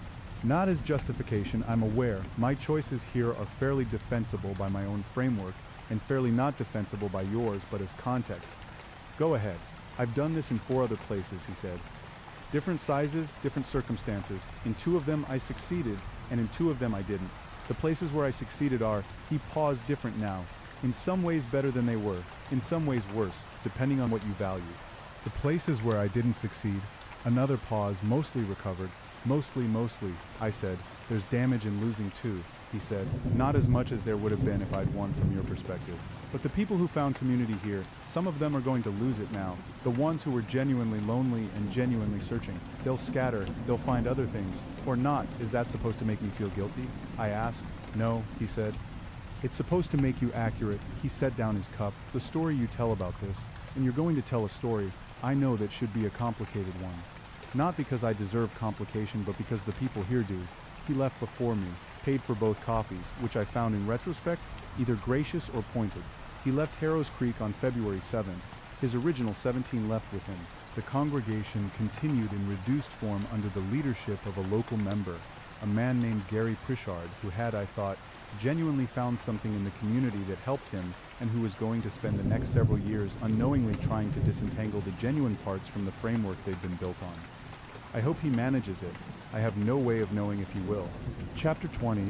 Not as justification, I'm aware. My choices here are fairly defensible by my own framework, and fairly not defensible by yours, but as context. Go ahead. I've done this in 4 other places, he said. Different sizes, different circumstances. In 2 of them I succeeded, and in 2 of them I didn't. The places where I succeeded are, he paused, different now. In some ways better than they were, in some ways worse, depending on what you value. The places where I didn't succeed, another pause, mostly recovered. Mostly, I said. There's damage in losing too, he said. Not as much as there would have been if I'd won from your perspective. But the people who found community here, some of them are going to lose it now. The ones who were genuinely lonely and genuinely searching. They'll scatter, they'll find other things. Or not. Is that supposed to make me feel guilty? I asked. No, he said. It's supposed to make you accurate. He set down his cup. The story you tell about this, and you're going to tell a story, I know that should be a complicated one. Not because I deserve complication, but because the people here do. He left before me, paid for both coffees, which I found in retrospect either gracious or pointed. He left Harrow's Creek on February 7th. His original 17 left with him. The congregation continued in reduced form under the leadership of a local member, a man named Gary Pritchard, who had, I thought, genuinely found something in the community that helped him, and who was going to spend the next several years unknowingly trying to disentangle the genuine parts from the framework they've been built on. I hope he manages it. I have no way of knowing if he will. Chapter 20,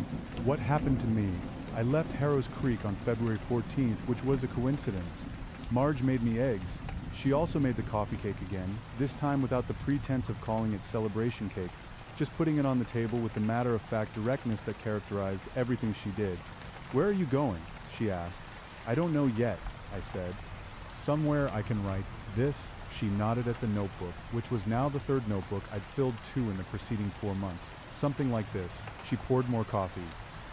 What Happened to Me. I left Harrow's Creek on February 14th, which was a coincidence. Marge made me eggs. She also made the coffee cake again, this time without the pretense of calling it celebration cake, just putting it on the table with the matter-of-fact directness that characterized everything she did. Where are you going? She asked. I don't know yet, I said. Somewhere I can write this. She nodded at the notebook, which was now the 3rd notebook. I'd filled 2 in the preceding 4 months. Something like this. She poured more coffee.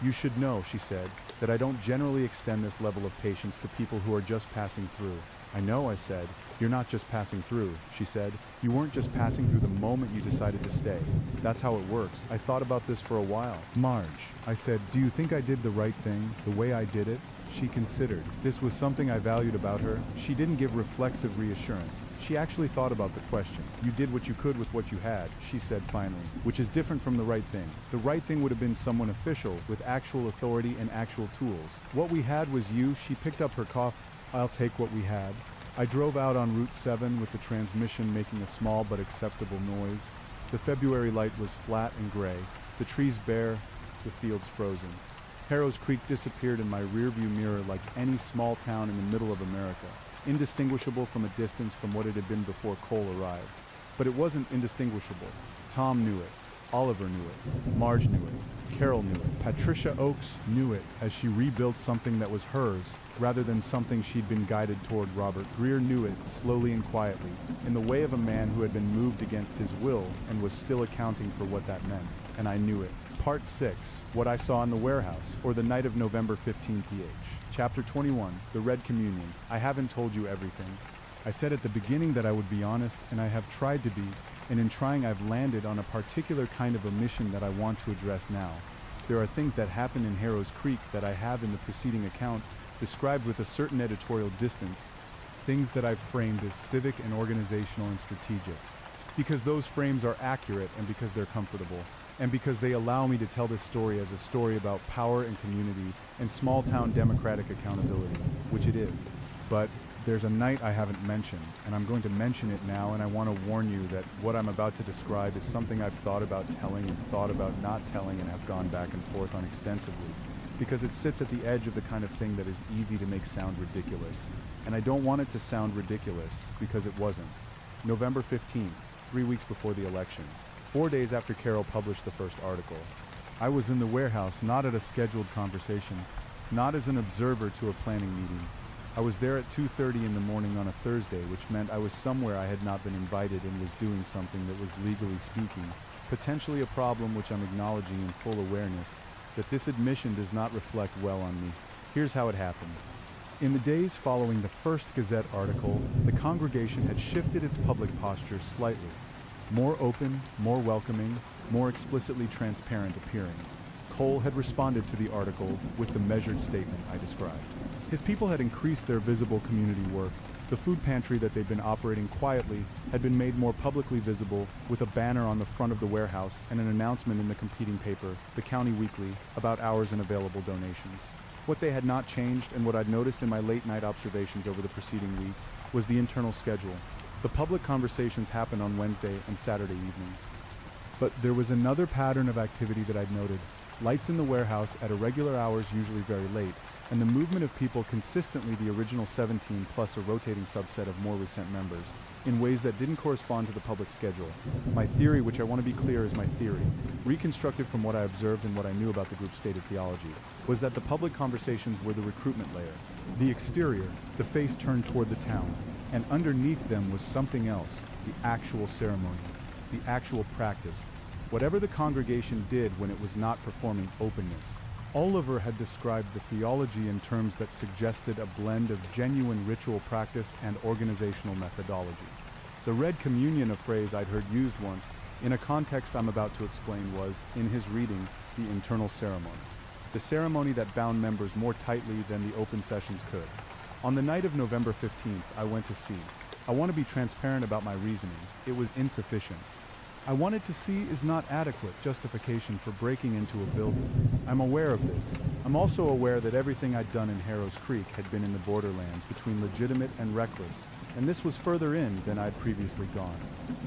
You should know, she said, that I don't generally extend this level of patience to people who are just passing through. I know, I said. You're not just passing through, she said. You weren't just passing through the moment you decided to stay. That's how it works. I thought about this for a while. Marge, I said, do you think I did the right thing, the way I did it? She considered. This was something I valued about her. She didn't give reflexive reassurance. She actually thought about the question. You did what you could with what you had, she said finally, which is different from the right thing. The right thing would have been someone official, with actual authority and actual tools. What we had was you. She picked up her coffee. I'll take what we had. I drove out on Route 7 with the transmission making a small but acceptable noise. The February light was flat and gray, the trees bare, the fields frozen. Harrow's Creek disappeared in my rearview mirror like any small town in the middle of America, indistinguishable from a distance from what it had been before Cole arrived. But it wasn't indistinguishable. Tom knew it. Oliver knew it. Marge knew it. Carol knew it. Patricia Oakes knew it as she rebuilt something that was hers, rather than something she'd been guided toward. Robert Greer knew it, slowly and quietly, in the way of a man who had been moved against his will and was still accounting for what that meant. And I knew it. Part 6, What I Saw in the Warehouse, or the Night of November 15 PH. Chapter 21, The Red Communion. I haven't told you everything. I said at the beginning that I would be honest, and I have tried to be, and in trying I've landed on a particular kind of omission that I want to address now. There are things that happen in Harrow's Creek that I have in the preceding account described with a certain editorial distance, things that I've framed as civic and organizational and strategic. Because those frames are accurate and because they're comfortable. And because they allow me to tell this story as a story about power and community and small-town democratic accountability, which it is. But there's a night I haven't mentioned, and I'm going to mention it now, and I want to warn you that what I'm about to describe is something I've thought about telling and thought about not telling and have gone back and forth on extensively, because it sits at the edge of the kind of thing that is easy to make sound ridiculous. And I don't want it to sound ridiculous, because it wasn't. November 15th, 3 weeks before the election. 4 days after Carol published the first article. I was in the warehouse, not at a scheduled conversation, not as an observer to a planning meeting. I was there at 2:30 in the morning on a Thursday, which meant I was somewhere I had not been invited and was doing something that was, legally speaking, potentially a problem which I'm acknowledging in full awareness, that this admission does not reflect well on me. Here's how it happened. In the days following the first Gazette article, the congregation had shifted its public posture slightly. More open, more welcoming, more explicitly transparent appearing. Cole had responded to the article with the measured statement I described. His people had increased their visible community work, The food pantry that they'd been operating quietly had been made more publicly visible with a banner on the front of the warehouse and an announcement in the competing paper, the County Weekly, about hours and available donations. What they had not changed, and what I'd noticed in my late-night observations over the preceding weeks, was the internal schedule. The public conversations happened on Wednesday and Saturday evenings. But there was another pattern of activity that I'd noted. Lights in the warehouse at irregular hours, usually very late, and the movement of people consistently the original 17 plus a rotating subset of more recent members, in ways that didn't correspond to the public schedule. My theory, which I want to be clear is my theory, reconstructed from what I observed and what I knew about the group's stated theology, was that the public conversations were the recruitment layer. The exterior, the face turned toward the town, and underneath them was something else, the actual ceremony, the actual practice, whatever the congregation did when it was not performing openness. Oliver had described the theology in terms that suggested a blend of genuine ritual practice and organizational methodology. The Red Communion, a phrase I'd heard used once, in a context I'm about to explain, was, in his reading, the internal ceremony. The ceremony that bound members more tightly than the open sessions could. On the night of November 15th, I went to see. I want to be transparent about my reasoning. It was insufficient. I wanted to see is not adequate justification for breaking into a building. I'm aware of this. I'm also aware that everything I'd done in Harrow's Creek had been in the borderlands between legitimate and reckless, and this was further in than I'd previously gone.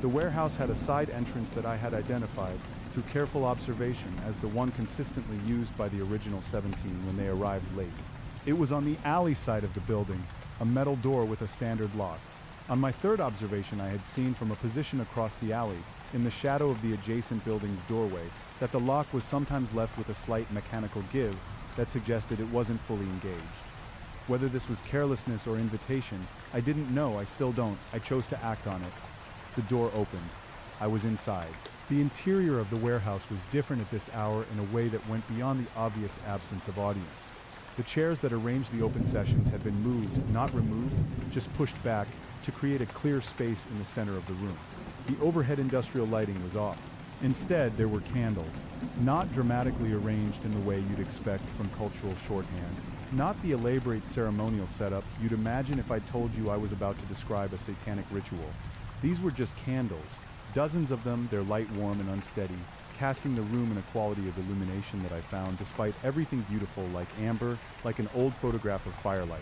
The warehouse had a side entrance that I had identified through careful observation as the one consistently used by the original 17 when they arrived late. It was on the alley side of the building, a metal door with a standard lock. On my third observation, I had seen from a position across the alley, in the shadow of the adjacent building's doorway, that the lock was sometimes left with a slight mechanical give that suggested it wasn't fully engaged. Whether this was carelessness or invitation, I didn't know, I still don't. I chose to act on it. The door opened. I was inside. The interior of the warehouse was different at this hour in a way that went beyond the obvious absence of audience. The chairs that arranged the open sessions had been moved, not removed, just pushed back to create a clear space in the center of the room. The overhead industrial lighting was off. Instead, there were candles, not dramatically arranged in the way you'd expect from cultural shorthand, not the elaborate ceremonial setup you'd imagine if I told you I was about to describe a satanic ritual. These were just candles, dozens of them, their light warm and unsteady, casting the room in a quality of illumination that I found, despite everything beautiful, like amber, like an old photograph of firelight.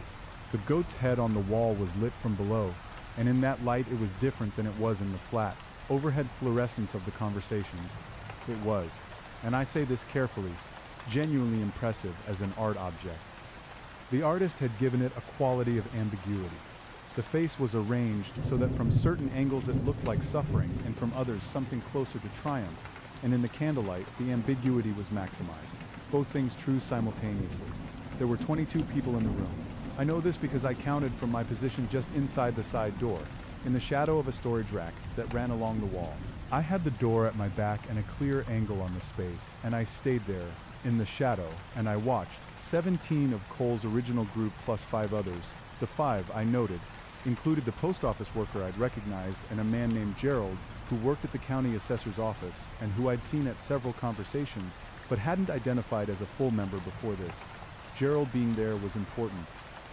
The goat's head on the wall was lit from below, and in that light it was different than it was in the flat, overhead fluorescence of the conversations. It was, and I say this carefully, genuinely impressive as an art object. The artist had given it a quality of ambiguity. The face was arranged so that from certain angles it looked like suffering, and from others something closer to triumph, and in the candlelight the ambiguity was maximized, both things true simultaneously. There were 22 people in the room. I know this because I counted from my position just inside the side door, in the shadow of a storage rack that ran along the wall. I had the door at my back and a clear angle on the space, and I stayed there, in the shadow, and I watched 17 of Cole's original group plus 5 others. The 5, I noted, included the post office worker I'd recognized and a man named Gerald who worked at the county assessor's office and who I'd seen at several conversations but hadn't identified as a full member before this. Gerald being there was important.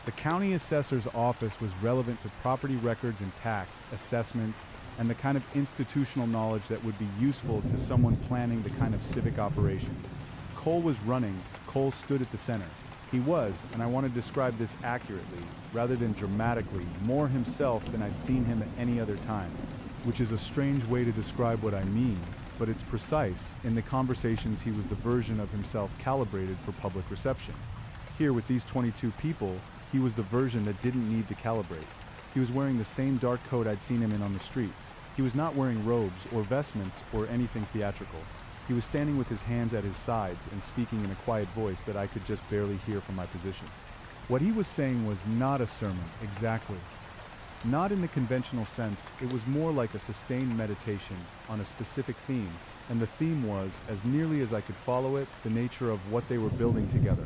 The county assessor's office was relevant to property records and tax, assessments, and the kind of institutional knowledge that would be useful to someone planning the kind of civic operation. Cole was running, Cole stood at the center. He was, and I want to describe this accurately, rather than dramatically, more himself than I'd seen him at any other time, which is a strange way to describe what I mean, but it's precise. In the conversations, he was the version of himself calibrated for public reception. Here, with these 22 people, he was the version that didn't need to calibrate. He was wearing the same dark coat I'd seen him in on the street. He was not wearing robes or vestments or anything theatrical. He was standing with his hands at his sides and speaking in a quiet voice that I could just barely hear from my position. What he was saying was not a sermon, exactly. Not in the conventional sense, it was more like a sustained meditation on a specific theme, and the theme was, as nearly as I could follow it, the nature of what they were building together.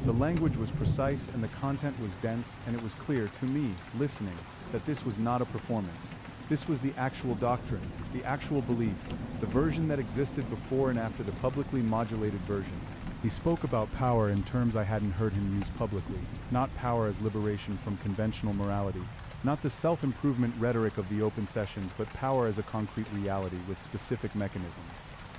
The language was precise and the content was dense, and it was clear to me, listening, that this was not a performance. This was the actual doctrine, the actual belief, the version that existed before and after the publicly modulated version. He spoke about power in terms I hadn't heard him use publicly, not power as liberation from conventional morality, Not the self-improvement rhetoric of the open sessions, but power as a concrete reality with specific mechanisms.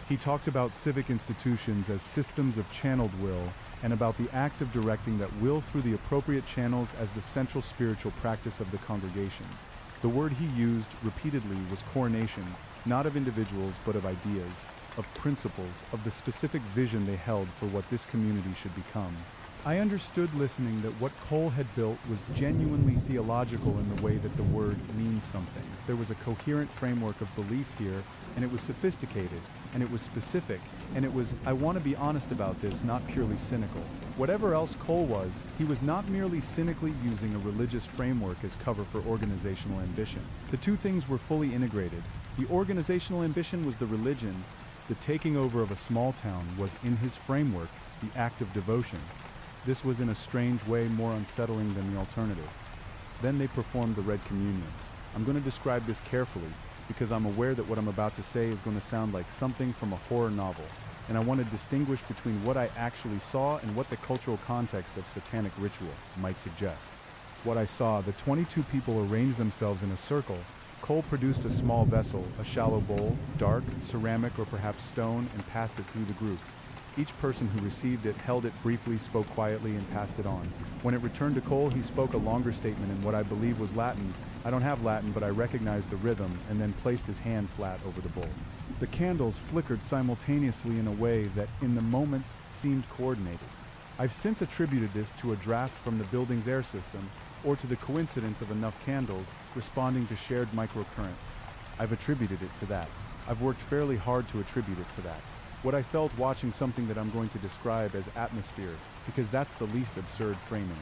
He talked about civic institutions as systems of channeled will, and about the act of directing that will through the appropriate channels as the central spiritual practice of the congregation. The word he used repeatedly was coronation, not of individuals but of ideas, of principles, of the specific vision they held for what this community should become. I understood listening that what Cole had built was genuinely theological in the way that the word means something. There was a coherent framework of belief here, and it was sophisticated, and it was specific, and it was, I want to be honest about this, not purely cynical. Whatever else Cole was, he was not merely cynically using a religious framework as cover for organizational ambition. The two things were fully integrated. The organizational ambition was the religion. The taking over of a small town was, in his framework, the act of devotion. This was in a strange way more unsettling than the alternative. Then they performed the Red Communion. I'm going to describe this carefully, because I'm aware that what I'm about to say is going to sound like something from a horror novel, and I want to distinguish between what I actually saw and what the cultural context of satanic ritual might suggest. What I saw, the 22 people arranged themselves in a circle. Cole produced a small vessel, a shallow bowl, dark, ceramic or perhaps stone, and passed it through the group. Each person who received it held it briefly, spoke quietly, and passed it on. When it returned to Cole, he spoke a longer statement in what I believe was Latin. I don't have Latin, but I recognized the rhythm, and then placed his hand flat over the bowl. The candles flickered simultaneously in a way that, in the moment, seemed coordinated. I've since attributed this to a draft from the building's air system, or to the coincidence of enough candles responding to shared microcurrents. I've attributed it to that. I've worked fairly hard to attribute it to that. What I felt watching something that I'm going to describe as atmosphere, because that's the least absurd framing.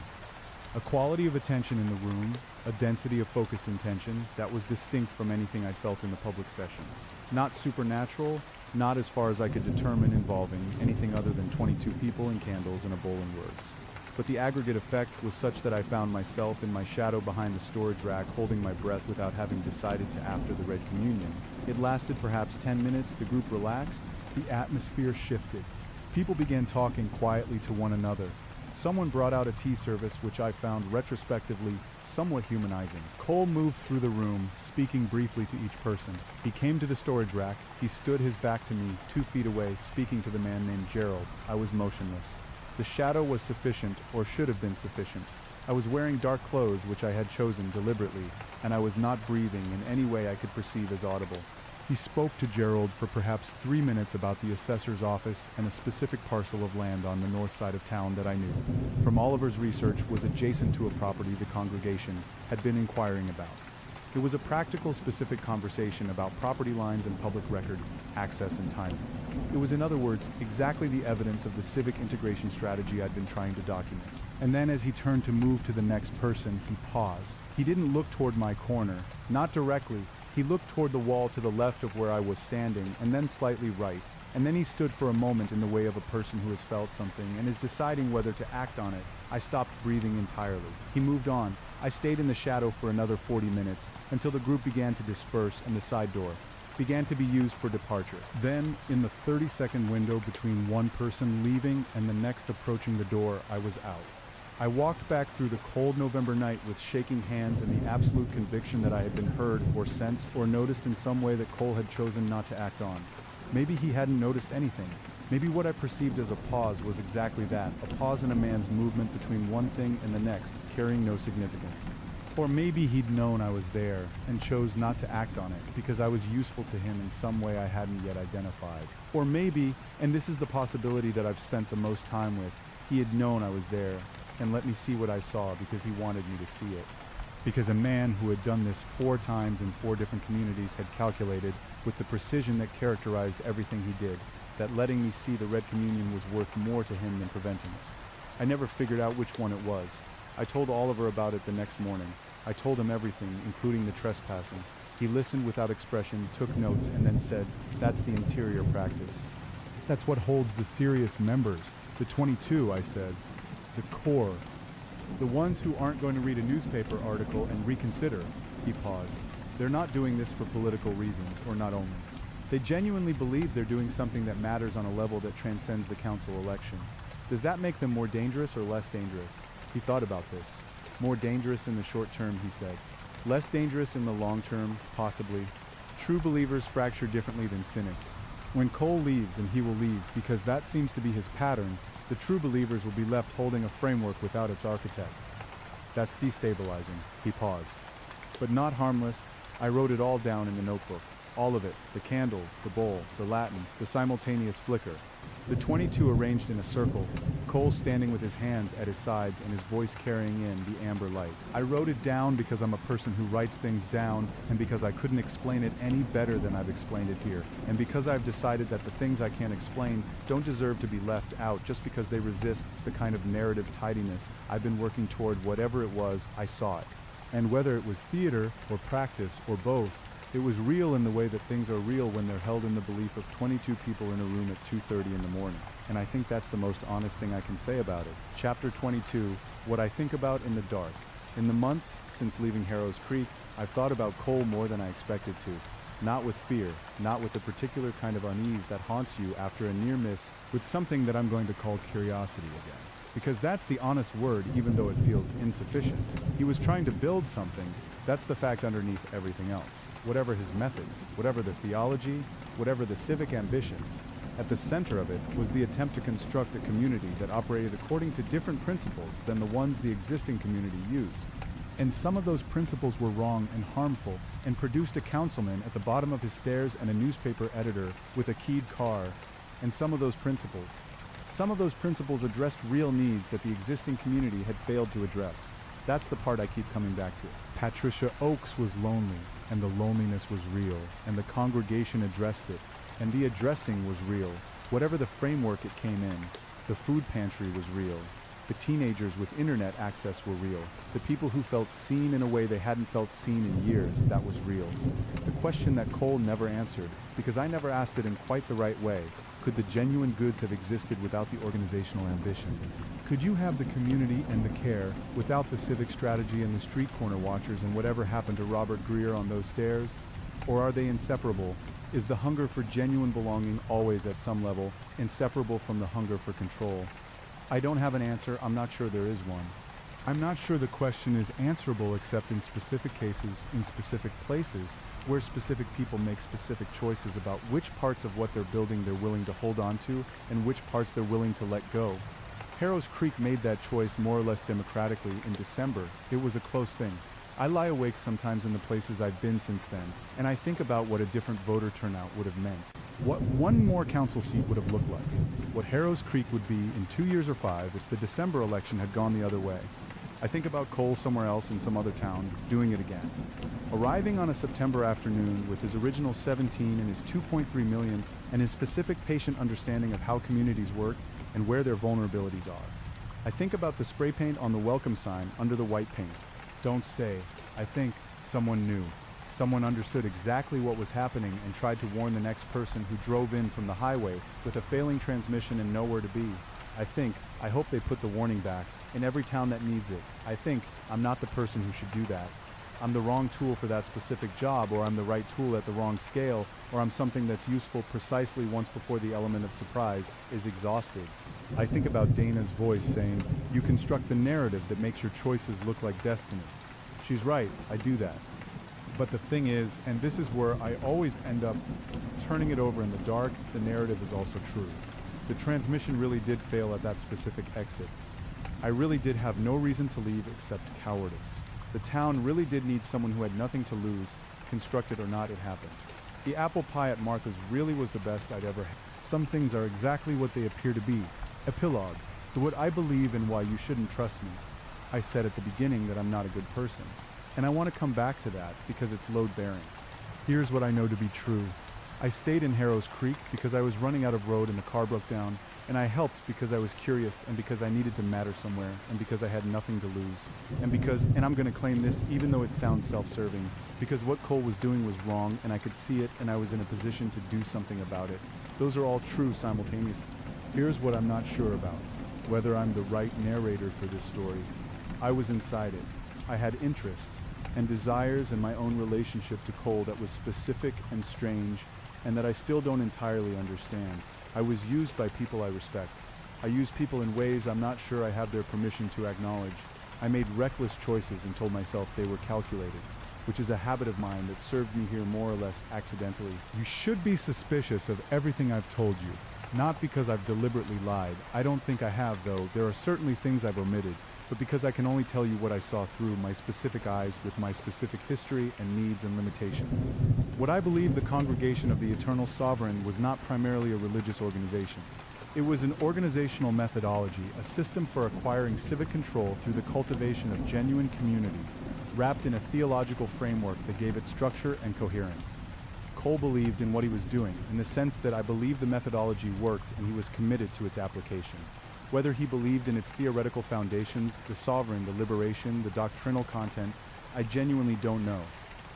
A quality of attention in the room, a density of focused intention that was distinct from anything I'd felt in the public sessions. Not supernatural, not as far as I could determine involving anything other than 22 people and candles and a bowl and words. But the aggregate effect was such that I found myself in my shadow behind the storage rack holding my breath without having decided to after the Red Communion. It lasted perhaps 10 minutes, the group relaxed. The atmosphere shifted. People began talking quietly to one another. Someone brought out a tea service, which I found retrospectively somewhat humanizing. Cole moved through the room, speaking briefly to each person. He came to the storage rack. He stood his back to me, 2 feet away, speaking to the man named Gerald. I was motionless. The shadow was sufficient, or should have been sufficient. I was wearing dark clothes, which I had chosen deliberately, and I was not breathing in any way I could perceive as audible. He spoke to Gerald for perhaps 3 minutes about the assessor's office and a specific parcel of land on the north side of town that I knew, from Oliver's research, was adjacent to a property the congregation had been inquiring about. It was a practical, specific conversation about property lines and public record, access and timing. It was, in other words, exactly the evidence of the civic integration strategy I'd been trying to document. And then as he turned to move to the next person, he paused. He didn't look toward my corner, not directly. He looked toward the wall to the left of where I was standing, and then slightly right, and then he stood for a moment in the way of a person who has felt something and is deciding whether to act on it. I stopped breathing entirely. He moved on. I stayed in the shadow for another 40 minutes, until the group began to disperse and the side door began to be used for departure. Then, in the 30-second window between one person leaving and the next approaching the door, I was out. I walked back through the cold November night with shaking hands and the absolute conviction that I had been heard or sensed or noticed in some way that Cole had chosen not to act on. Maybe he hadn't noticed anything. Maybe what I perceived as a pause was exactly that, a pause in a man's movement between one thing and the next, carrying no significance. Or maybe he'd known I was there and chose not to act on it because I was useful to him in some way I hadn't yet identified. Or maybe, and this is the possibility that I've spent the most time with, he had known I was there and let me see what I saw because he wanted me to see it. Because a man who had done this 4 times in 4 different communities had calculated, with the precision that characterized everything he did, that letting me see the Red Communion was worth more to him than preventing it. I never figured out which one it was. I told Oliver about it the next morning. I told him everything, including the trespassing. He listened without expression, took notes, and then said, "That's the interior practice. That's what holds the serious members. The 22, I said. The core. The ones who aren't going to read a newspaper article and reconsider." He paused. "They're not doing this for political reasons, or not only. They genuinely believe they're doing something that matters on a level that transcends the council election. Does that make them more dangerous or less dangerous?" He thought about this. "More dangerous in the short term," he said. Less dangerous in the long term, possibly. True believers fracture differently than cynics. When Cole leaves, and he will leave because that seems to be his pattern, the true believers will be left holding a framework without its architect. That's destabilizing, he paused. But not harmless. I wrote it all down in the notebook. All of it, the candles, the bowl, the Latin, the simultaneous flicker. The 22 arranged in a circle, Cole standing with his hands at his sides and his voice carrying in the amber light. I wrote it down because I'm a person who writes things down, and because I couldn't explain it any better than I've explained it here, and because I've decided that the things I can't explain don't deserve to be left out just because they resist the kind of narrative tidiness I've been working toward. Whatever it was, I saw it. And whether it was theater or practice or both, it was real in the way that things are real when they're held in the belief of 22 people in a room at 2:30 in the morning. And I think that's the most honest thing I can say about it. Chapter 22, What I Think About in the Dark. In the months since leaving Harrow's Creek, I've thought about Cole more than I expected to. Not with fear, not with the particular kind of unease that haunts you after a near miss, with something that I'm going to call curiosity again. Because that's the honest word, even though it feels insufficient. He was trying to build something. That's the fact underneath everything else. Whatever his methods, whatever the theology, whatever the civic ambitions, at the center of it was the attempt to construct a community that operated according to different principles than the ones the existing community used. And some of those principles were wrong and harmful, and produced a councilman at the bottom of his stairs and a newspaper editor with a keyed car. And some of those principles addressed real needs that the existing community had failed to address. That's the part I keep coming back to. Patricia Oakes was lonely, and the loneliness was real, and the congregation addressed it, and the addressing was real. Whatever the framework it came in, the food pantry was real. The teenagers with internet access were real. The people who felt seen in a way they hadn't felt seen in years, that was real. The question that Cole never answered, because I never asked it in quite the right way, could the genuine goods have existed without the organizational ambition? Could you have the community and the care without the civic strategy and the street corner watchers and whatever happened to Robert Greer on those stairs? Or are they inseparable? Is the hunger for genuine belonging always at some level inseparable from the hunger for control? I don't have an answer. I'm not sure there is one. I'm not sure the question is answerable except in specific cases, in specific places, where specific people make specific choices about which parts of what they're building they're willing to hold on to and which parts they're willing to let go. Harrow's Creek made that choice more or less democratically in December. It was a close thing. I lie awake sometimes in the places I've been since then, and I think about what a different voter turnout would have meant. What one more council seat would have looked like. What Harrow's Creek would be in 2 years or 5 if the December election had gone the other way. I think about Cole somewhere else in some other town, doing it again. Arriving on a September afternoon with his original 17 and his 2.3 million and his specific patient understanding of how communities work and where their vulnerabilities are. I think about the spray paint on the welcome sign under the white paint. Don't stay. I think someone knew. Someone understood exactly what was happening and tried to warn the next person who drove in from the highway with a failing transmission and nowhere to be. I hope they put the warning back in every town that needs it. I think I'm not the person who should do that. I'm the wrong tool for that specific job, or I'm the right tool at the wrong scale, or I'm something that's useful precisely once before the element of surprise is exhausted. I think about Dana's voice saying, "You construct the narrative that makes your choices look like destiny." She's right, I do that. But the thing is, and this is where I always end up turning it over in the dark, the narrative is also true. The transmission really did fail at that specific exit. I really did have no reason to leave except cowardice. The town really did need someone who had nothing to lose, constructed or not, it happened. The apple pie at Martha's really was the best I'd ever had. Some things are exactly what they appear to be. Epilogue. To what I believe and why you shouldn't trust me. I said at the beginning that I'm not a good person. And I want to come back to that because it's load-bearing. Here's what I know to be true. I stayed in Harrow's Creek because I was running out of road and the car broke down, and I helped because I was curious and because I needed to matter somewhere and because I had nothing to lose. And I'm going to claim this even though it sounds self-serving, because what Cole was doing was wrong and I could see it and I was in a position to do something about it. Those are all true simultaneously. Here's what I'm not sure about, whether I'm the right narrator for this story. I was inside it. I had interests and desires in my own relationship to Cole that was specific and strange, and that I still don't entirely understand. I was used by people I respect. I use people in ways I'm not sure I have their permission to acknowledge. I made reckless choices and told myself they were calculated. which is a habit of mine that served me here more or less accidentally. You should be suspicious of everything I've told you. Not because I've deliberately lied. I don't think I have, though. There are certainly things I've omitted, but because I can only tell you what I saw through my specific eyes with my specific history and needs and limitations. What I believe the Congregation of the Eternal Sovereign was not primarily a religious organization. It was an organizational methodology, a system for acquiring civic control through the cultivation of genuine community, wrapped in a theological framework that gave it structure and coherence. Cole believed in what he was doing, in the sense that I believe the methodology worked and he was committed to its application. Whether he believed in its theoretical foundations, the sovereign, the liberation, the doctrinal content, I genuinely don't know.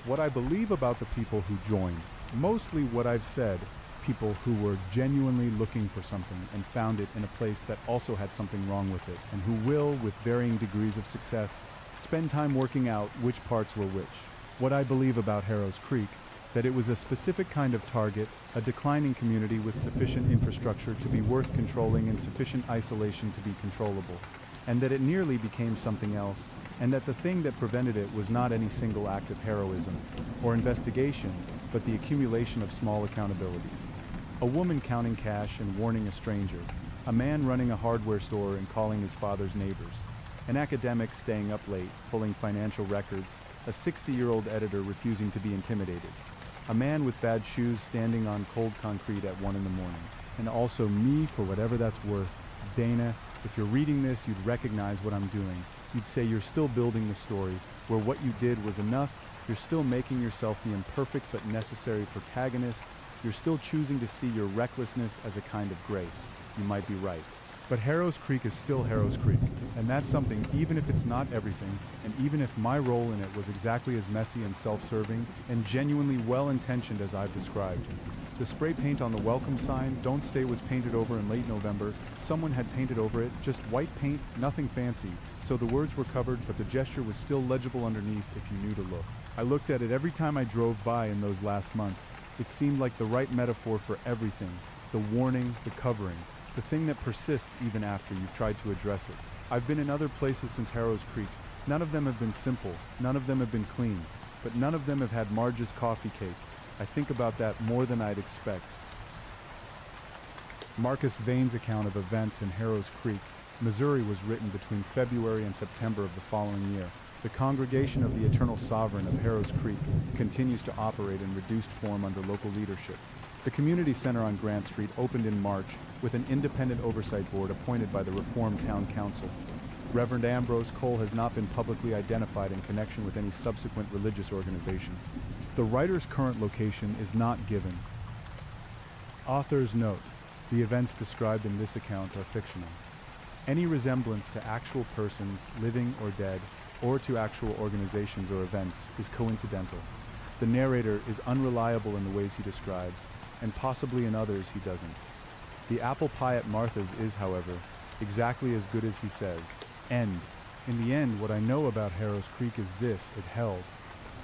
What I believe about the people who joined, mostly what I've said, people who were genuinely looking for something and found it in a place that also had something wrong with it, and who will, with varying degrees of success, spend time working out which parts were which. What I believe about Harrow's Creek, that it was a specific kind of target, a declining community with sufficient infrastructure to be worth controlling and sufficient isolation to be controllable, and that it nearly became something else, and that the thing that prevented it was not any single act of heroism or investigation, but the accumulation of small accountabilities. A woman counting cash and warning a stranger, a man running a hardware store and calling his father's neighbors, an academic staying up late, pulling financial records, a 60-year-old editor refusing to be intimidated, a man with bad shoes standing on cold concrete at 1 a.m, and also me for whatever that's worth. Dana, if you're reading this, you'd recognize what I'm doing. You'd say you're still building the story, where what you did was enough, you're still making yourself the imperfect but necessary protagonist, you're still choosing to see your recklessness as a kind of grace. You might be right. But Harrow's Creek is still Harrow's Creek, and that's something even if it's not everything, and even if my role in it was exactly as messy and self-serving and genuinely well-intentioned as I've described. The spray paint on the welcome sign, Don't Stay, was painted over in late November. Someone had painted over it, just white paint, nothing fancy, so the words were covered, but the gesture was still legible underneath if you knew to look. I looked at it every time I drove by in those last months. It seemed like the right metaphor for everything, the warning, the covering, the thing that persists even after you've tried to address it. I've been in other places since Harrow's Creek. None of them have been simple, none of them have been clean, but none of them have had Marge's coffee cake. I think about that more than I'd expect. Marcus Vane's account of events in Harrow's Creek, Missouri, was written between February and September of the following year. The Congregation of the Eternal Sovereign of Harrow's Creek continues to operate in reduced form under local leadership. The community center on Grant Street opened in March with an independent oversight board appointed by the Reformed Town Council. Reverend Ambrose Cole has not been publicly identified in connection with any subsequent religious organization. The writer's current location is not given. Author's note: the events described in this account are fictional. Any resemblance to actual persons, living or dead, or to actual organizations or events is coincidental. The narrator is unreliable in the ways he describes, and possibly in others he doesn't. The apple pie at Martha's is, however, exactly as good as he says. End. In the end, what I know about Harrow's Creek is this: it held.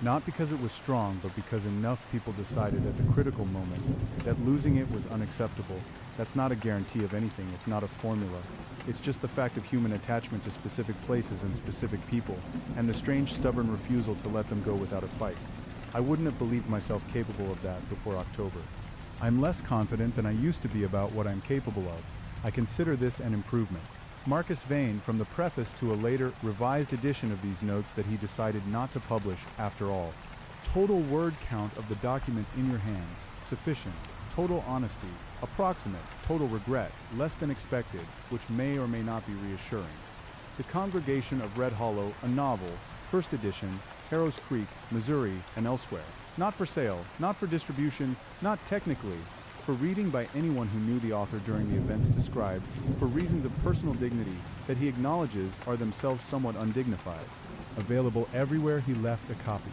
Not because it was strong, but because enough people decided at the critical moment that losing it was unacceptable. That's not a guarantee of anything, it's not a formula. It's just the fact of human attachment to specific places and specific people, and the strange stubborn refusal to let them go without a fight. I wouldn't have believed myself capable of that before October. I'm less confident than I used to be about what I'm capable of. I consider this an improvement. Marcus Vane, from the preface to a later, revised edition of these notes that he decided not to publish after all. Total word count of the document in your hands, sufficient. Total honesty, approximate. Total regret, less than expected, which may or may not be reassuring. The Congregation of Red Hollow, a novel, first edition, Harrow's Creek, Missouri, and elsewhere. Not for sale, not for distribution, not technically, for reading by anyone who knew the author during the events described, for reasons of personal dignity that he acknowledges are themselves somewhat undignified. Available everywhere he left a copy.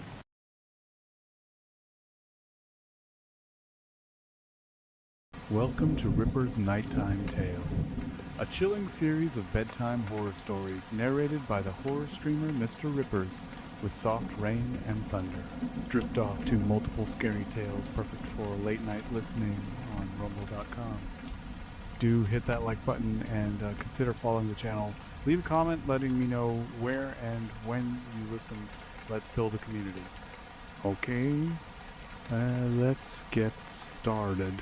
Welcome to Ripper's Nighttime Tales, a chilling series of bedtime horror stories narrated by the horror streamer Mr. Rippers, with soft rain and thunder. Dripped off to multiple scary tales perfect for late night listening on rumble.com. Do hit that like button and consider following the channel. Leave a comment letting me know where and when you listen. Let's build a community. Okay, let's get started.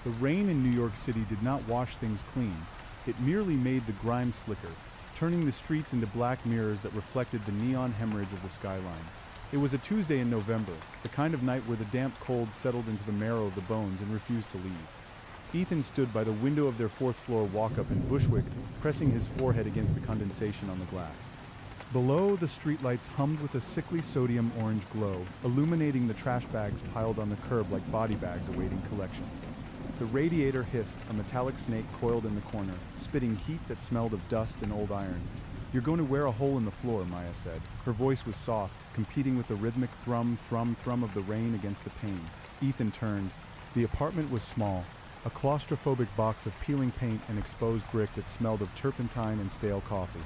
The rain in New York City did not wash things clean. It merely made the grime slicker, turning the streets into black mirrors that reflected the neon hemorrhage of the skyline. It was a Tuesday in November, the kind of night where the damp cold settled into the marrow of the bones and refused to leave. Ethan stood by the window of their fourth-floor walk-up in Bushwick, pressing his forehead against the condensation on the glass. Below, the streetlights hummed with a sickly sodium orange glow, illuminating the trash bags piled on the curb like body bags awaiting collection. The radiator hissed, a metallic snake coiled in the corner, spitting heat that smelled of dust and old iron. "You're going to wear a hole in the floor," Maya said. Her voice was soft, competing with the rhythmic thrum, thrum, thrum of the rain against the pane. Ethan turned. The apartment was small, a claustrophobic box of peeling paint and exposed brick that smelled of turpentine and stale coffee.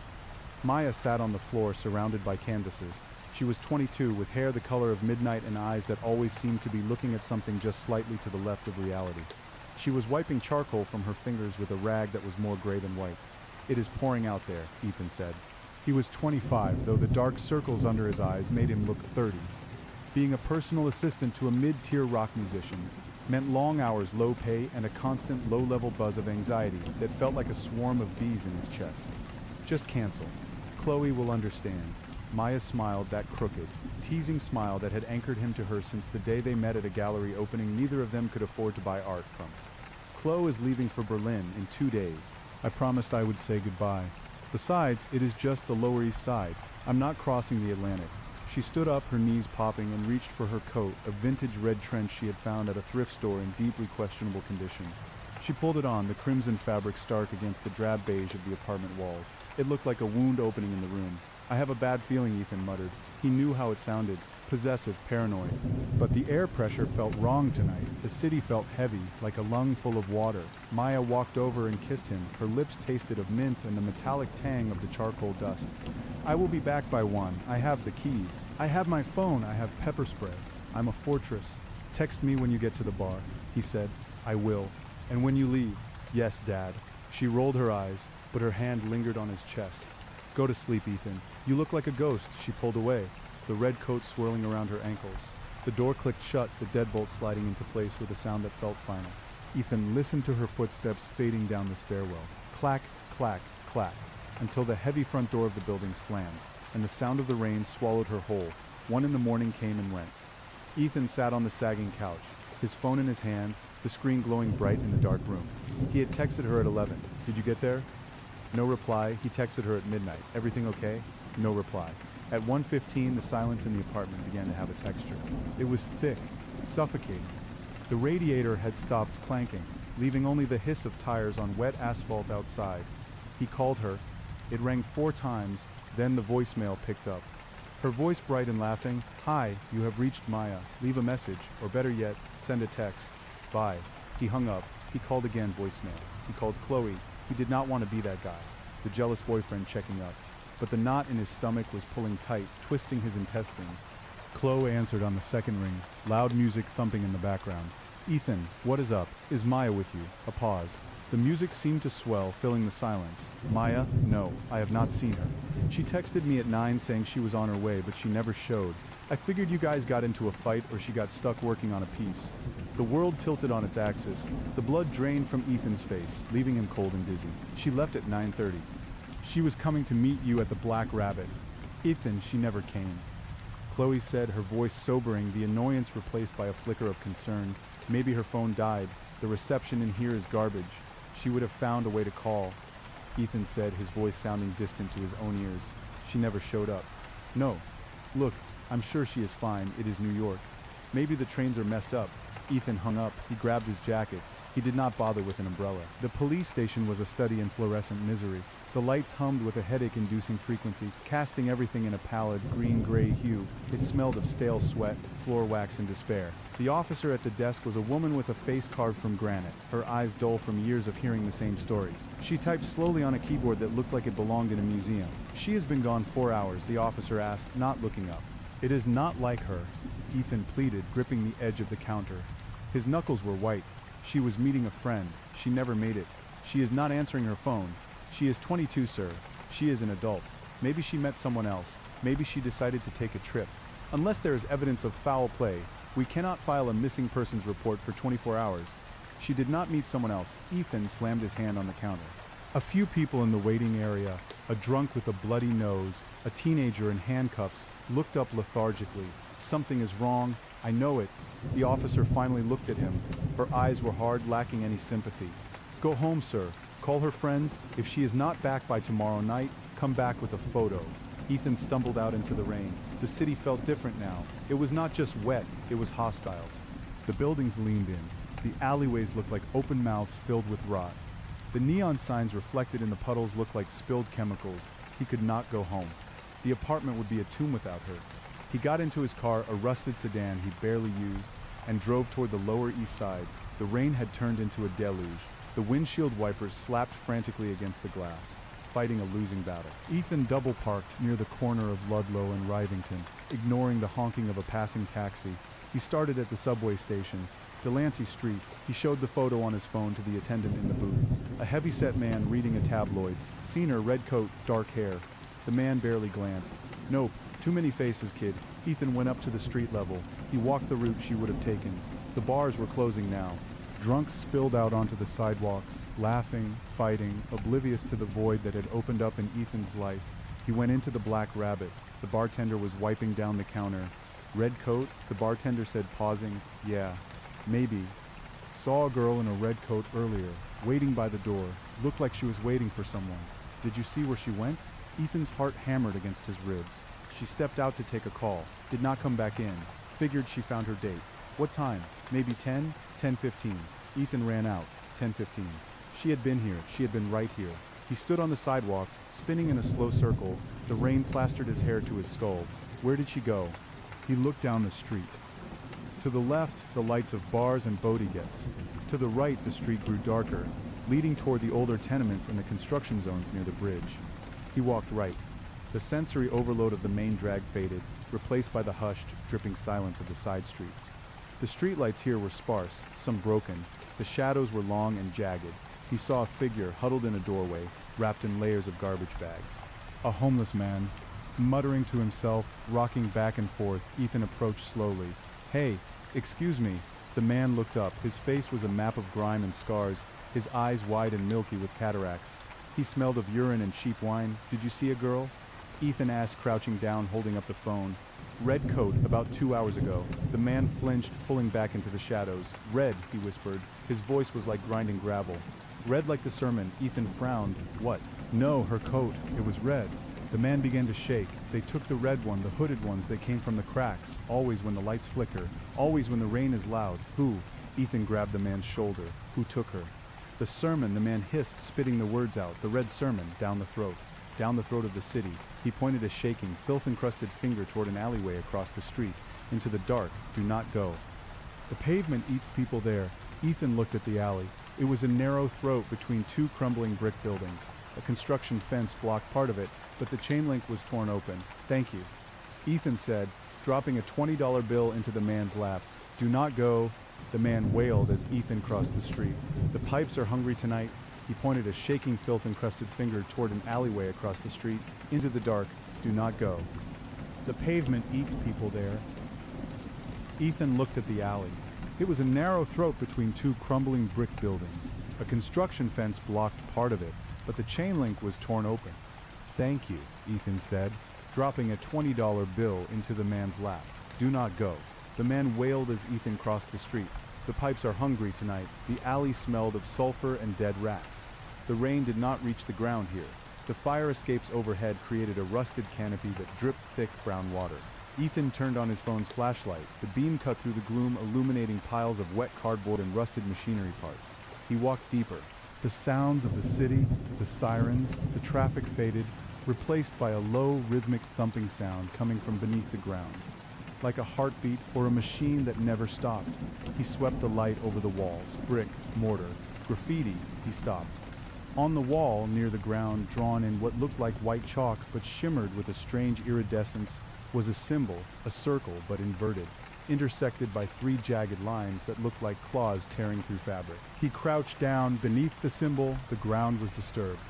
Maya sat on the floor, surrounded by canvases. She was 22, with hair the color of midnight and eyes that always seemed to be looking at something just slightly to the left of reality. She was wiping charcoal from her fingers with a rag that was more gray than white. "It is pouring out there," Ethan said. He was 25, though the dark circles under his eyes made him look 30. Being a personal assistant to a mid-tier rock musician meant long hours, low pay, and a constant low-level buzz of anxiety that felt like a swarm of bees in his chest. "Just cancel. Chloe will understand." Maya smiled, that crooked, teasing smile that had anchored him to her since the day they met at a gallery opening neither of them could afford to buy art from. "Chloe is leaving for Berlin in 2 days. I promised I would say goodbye. Besides, it is just the Lower East Side. I'm not crossing the Atlantic." She stood up, her knees popping, and reached for her coat, a vintage red trench she had found at a thrift store in deeply questionable condition. She pulled it on, the crimson fabric stark against the drab beige of the apartment walls. It looked like a wound opening in the room. "I have a bad feeling," Ethan muttered. He knew how it sounded, possessive, paranoid. But the air pressure felt wrong tonight. The city felt heavy, like a lung full of water. Maya walked over and kissed him. Her lips tasted of mint and the metallic tang of the charcoal dust. "I will be back by 1. I have the keys. I have my phone. I have pepper spray. I'm a fortress. Text me when you get to the bar," he said. "I will. And when you leave." "Yes, Dad." She rolled her eyes, but her hand lingered on his chest. "Go to sleep, Ethan. You look like a ghost." She pulled away, the red coat swirling around her ankles. The door clicked shut, the deadbolt sliding into place with a sound that felt final. Ethan listened to her footsteps fading down the stairwell. Clack, clack, clack, until the heavy front door of the building slammed, and the sound of the rain swallowed her whole. 1 in the morning came and went. Ethan sat on the sagging couch, his phone in his hand, the screen glowing bright in the dark room. He had texted her at 11. "Did you get there?" No reply. He texted her at midnight. "Everything okay?" No reply. At 1:15, the silence in the apartment began to have a texture. It was thick, suffocating. The radiator had stopped clanking, leaving only the hiss of tires on wet asphalt outside. He called her. It rang 4 times, then the voicemail picked up. Her voice bright and laughing. "Hi, you have reached Maya. Leave a message, or better yet, send a text. Bye." He hung up. He called again, voicemail. He called Chloe. He did not want to be that guy, the jealous boyfriend checking up. But the knot in his stomach was pulling tight, twisting his intestines. Chloe answered on the second ring, loud music thumping in the background. "Ethan, what is up? Is Maya with you?" A pause. The music seemed to swell, filling the silence. "Maya? No, I have not seen her. She texted me at 9 saying she was on her way, but she never showed. I figured you guys got into a fight or she got stuck working on a piece." The world tilted on its axis. The blood drained from Ethan's face, leaving him cold and dizzy. "She left at 9:30. She was coming to meet you at the Black Rabbit." "Ethan, she never came." Chloe said, her voice sobering, the annoyance replaced by a flicker of concern. "Maybe her phone died. The reception in here is garbage. She would have found a way to call." Ethan said, his voice sounding distant to his own ears. "She never showed up." "No. Look, I'm sure she is fine. It is New York. Maybe the trains are messed up." Ethan hung up. He grabbed his jacket. He did not bother with an umbrella. The police station was a study in fluorescent misery. The lights hummed with a headache-inducing frequency, casting everything in a pallid, green-gray hue. It smelled of stale sweat, floor wax, and despair. The officer at the desk was a woman with a face carved from granite, her eyes dull from years of hearing the same stories. She typed slowly on a keyboard that looked like it belonged in a museum. "She has been gone 4 hours," the officer asked, not looking up. "It is not like her," Ethan pleaded, gripping the edge of the counter. His knuckles were white. "She was meeting a friend. She never made it. She is not answering her phone. She is 22, sir. She is an adult. Maybe she met someone else. Maybe she decided to take a trip. Unless there is evidence of foul play, we cannot file a missing persons report for 24 hours. She did not meet someone else. Ethan slammed his hand on the counter. A few people in the waiting area, a drunk with a bloody nose, a teenager in handcuffs, looked up lethargically. Something is wrong. I know it. The officer finally looked at him. Her eyes were hard, lacking any sympathy. Go home, sir. Call her friends. If she is not back by tomorrow night, come back with a photo. Ethan stumbled out into the rain. The city felt different now. It was not just wet, it was hostile. The buildings leaned in. The alleyways looked like open mouths filled with rot. The neon signs reflected in the puddles looked like spilled chemicals. He could not go home. The apartment would be a tomb without her. He got into his car, a rusted sedan he barely used, and drove toward the Lower East Side. The rain had turned into a deluge. The windshield wipers slapped frantically against the glass, fighting a losing battle. Ethan double-parked near the corner of Ludlow and Rivington, ignoring the honking of a passing taxi. He started at the subway station, Delancey Street. He showed the photo on his phone to the attendant in the booth. A heavy-set man reading a tabloid. Senior, red coat, dark hair. The man barely glanced. Nope, too many faces, kid. Ethan went up to the street level. He walked the route she would have taken. The bars were closing now. Drunks spilled out onto the sidewalks, laughing, fighting, oblivious to the void that had opened up in Ethan's life. He went into the Black Rabbit. The bartender was wiping down the counter. Red coat? The bartender said, pausing. Yeah, maybe. Saw a girl in a red coat earlier, waiting by the door. Looked like she was waiting for someone. Did you see where she went? Ethan's heart hammered against his ribs. She stepped out to take a call. Did not come back in. Figured she found her date. What time? Maybe 10? 10:15. Ethan ran out. 10:15. She had been here. She had been right here. He stood on the sidewalk, spinning in a slow circle. The rain plastered his hair to his skull. Where did she go? He looked down the street. To the left, the lights of bars and bodegas. To the right, the street grew darker, leading toward the older tenements and the construction zones near the bridge. He walked right. The sensory overload of the main drag faded, replaced by the hushed, dripping silence of the side streets. The streetlights here were sparse, some broken. The shadows were long and jagged. He saw a figure huddled in a doorway, wrapped in layers of garbage bags. A homeless man. Muttering to himself, rocking back and forth, Ethan approached slowly. Hey, excuse me. The man looked up. His face was a map of grime and scars, his eyes wide and milky with cataracts. He smelled of urine and cheap wine. Did you see a girl? Ethan asked, crouching down, holding up the phone. Red coat, about 2 hours ago. The man flinched, pulling back into the shadows. Red, he whispered. His voice was like grinding gravel. Red like the sermon. Ethan frowned. What? No, her coat. It was red. The man began to shake. They took the red one, the hooded ones. They came from the cracks. Always when the lights flicker. Always when the rain is loud. Who? Ethan grabbed the man's shoulder. Who took her? The sermon, the man hissed, spitting the words out. The red sermon, down the throat. Down the throat of the city. He pointed a shaking, filth-encrusted finger toward an alleyway across the street. Into the dark. Do not go. The pavement eats people there. Ethan looked at the alley. It was a narrow throat between two crumbling brick buildings. A construction fence blocked part of it, but the chain link was torn open. Thank you, Ethan said, dropping a $20 bill into the man's lap. Do not go, the man wailed as Ethan crossed the street. The pipes are hungry tonight. He pointed a shaking, filth-encrusted finger toward an alleyway across the street. Into the dark. Do not go. The pavement eats people there. Ethan looked at the alley. It was a narrow throat between two crumbling brick buildings. A construction fence blocked part of it, but the chain link was torn open. Thank you, Ethan said, dropping a $20 bill into the man's lap. Do not go. The man wailed as Ethan crossed the street. The pipes are hungry tonight. The alley smelled of sulfur and dead rats. The rain did not reach the ground here. The fire escapes overhead created a rusted canopy that dripped thick brown water. Ethan turned on his phone's flashlight. The beam cut through the gloom, illuminating piles of wet cardboard and rusted machinery parts. He walked deeper. The sounds of the city, the sirens, the traffic faded, replaced by a low, rhythmic thumping sound coming from beneath the ground. Like a heartbeat or a machine that never stopped. He swept the light over the walls, brick, mortar, graffiti. He stopped. On the wall, near the ground, drawn in what looked like white chalk but shimmered with a strange iridescence, was a symbol, a circle but inverted, intersected by three jagged lines that looked like claws tearing through fabric. He crouched down. Beneath the symbol, the ground was disturbed.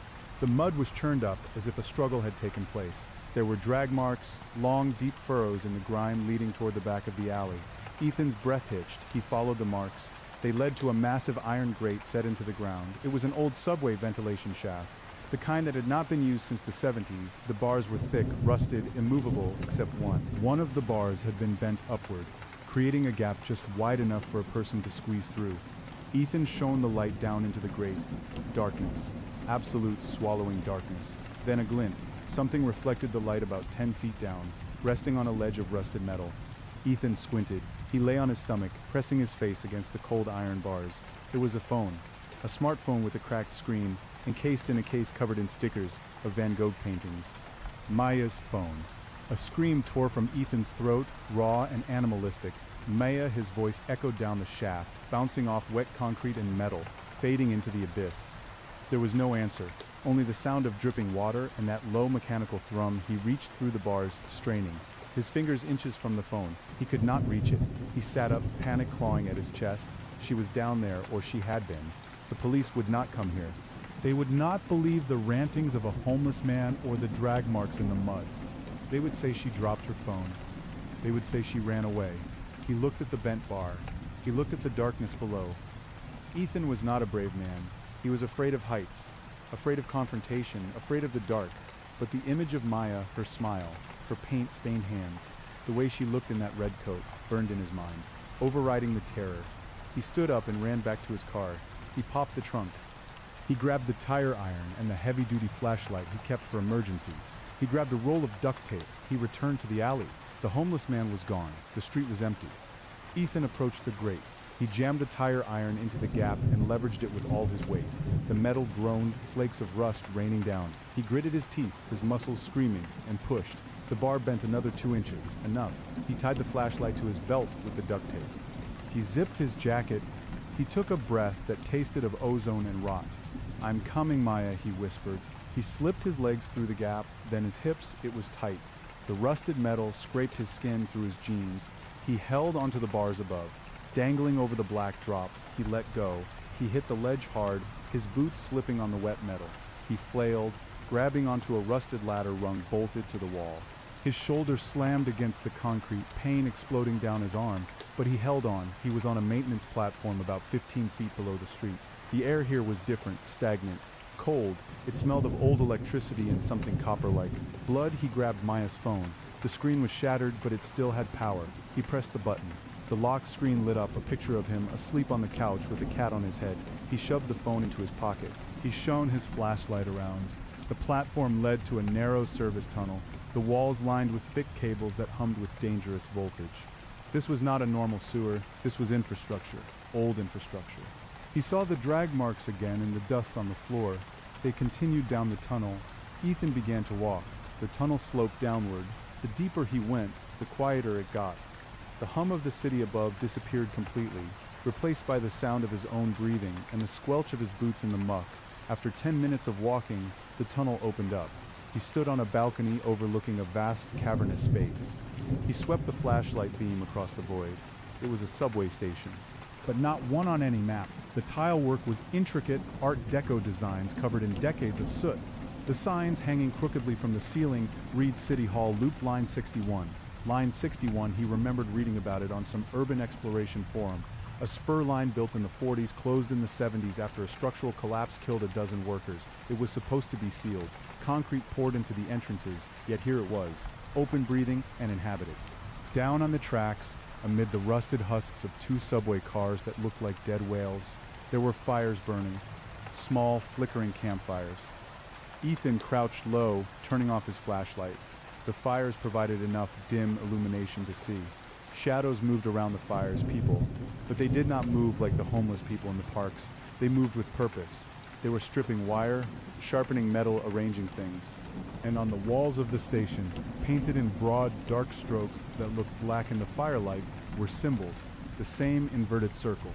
The mud was churned up as if a struggle had taken place. There were drag marks, long, deep furrows in the grime leading toward the back of the alley. Ethan's breath hitched. He followed the marks. They led to a massive iron grate set into the ground. It was an old subway ventilation shaft, the kind that had not been used since the 70s. The bars were thick, rusted, immovable, except one. One of the bars had been bent upward, creating a gap just wide enough for a person to squeeze through. Ethan shone the light down into the grate. Darkness. Absolute swallowing darkness. Then a glint. Something reflected the light about 10 feet down, resting on a ledge of rusted metal. Ethan squinted. He lay on his stomach, pressing his face against the cold iron bars. It was a phone. A smartphone with a cracked screen, encased in a case covered in stickers of Van Gogh paintings. Maya's phone. A scream tore from Ethan's throat, raw and animalistic. Maya, his voice echoed down the shaft, bouncing off wet concrete and metal, fading into the abyss. There was no answer, only the sound of dripping water and that low mechanical thrum. He reached through the bars, straining. His fingers inches from the phone. He could not reach it. He sat up, panic clawing at his chest. She was down there, or she had been. The police would not come here. They would not believe the rantings of a homeless man or the drag marks in the mud. They would say she dropped her phone. They would say she ran away. He looked at the bent bar. He looked at the darkness below. Ethan was not a brave man. He was afraid of heights, afraid of confrontation, afraid of the dark. But the image of Maya, her smile, her paint-stained hands, the way she looked in that red coat, burned in his mind, overriding the terror. He stood up and ran back to his car. He popped the trunk. He grabbed the tire iron and the heavy-duty flashlight he kept for emergencies. He grabbed a roll of duct tape. He returned to the alley. The homeless man was gone. The street was empty. Ethan approached the grate. He jammed the tire iron into the gap and leveraged it with all his weight. The metal groaned, flakes of rust raining down. He gritted his teeth, his muscles screaming, and pushed. The bar bent another 2 inches. Enough. He tied the flashlight to his belt with the duct tape. He zipped his jacket. He took a breath that tasted of ozone and rot. "I'm coming, Maya," he whispered. He slipped his legs through the gap, then his hips. It was tight. The rusted metal scraped his skin through his jeans. He held onto the bars above. Dangling over the black drop, he let go. He hit the ledge hard, his boots slipping on the wet metal. He flailed, grabbing onto a rusted ladder rung bolted to the wall. His shoulder slammed against the concrete, pain exploding down his arm, but he held on. He was on a maintenance platform about 15 feet below the street. The air here was different, stagnant, cold. It smelled of old electricity and something copper-like. Blood. He grabbed Maya's phone. The screen was shattered, but it still had power. He pressed the button. The lock screen lit up, a picture of him asleep on the couch with a cat on his head. He shoved the phone into his pocket. He shone his flashlight around. The platform led to a narrow service tunnel, the walls lined with thick cables that hummed with dangerous voltage. This was not a normal sewer. This was infrastructure, old infrastructure. He saw the drag marks again in the dust on the floor. They continued down the tunnel. Ethan began to walk. The tunnel sloped downward. The deeper he went, the quieter it got. The hum of the city above disappeared completely, replaced by the sound of his own breathing and the squelch of his boots in the muck. After 10 minutes of walking, the tunnel opened up. He stood on a balcony overlooking a vast, cavernous space. He swept the flashlight beam across the void. It was a subway station, but not one on any map. The tile work was intricate Art Deco designs covered in decades of soot. The signs hanging crookedly from the ceiling read City Hall Loop Line 61. Line 61, he remembered reading about it on some urban exploration forum. A spur line built in the 40s, closed in the 70s after a structural collapse killed a dozen workers. It was supposed to be sealed. Concrete poured into the entrances, yet here it was, open breathing and inhabited. Down on the tracks, amid the rusted husks of 2 subway cars that looked like dead whales, there were fires burning, small, flickering campfires. Ethan crouched low, turning off his flashlight. The fires provided enough dim illumination to see. Shadows moved around the fires, people, but they did not move like the homeless people in the parks. They moved with purpose. They were stripping wire, sharpening metal, arranging things. And on the walls of the station, painted in broad, dark strokes that looked black in the firelight, were symbols, the same inverted circle.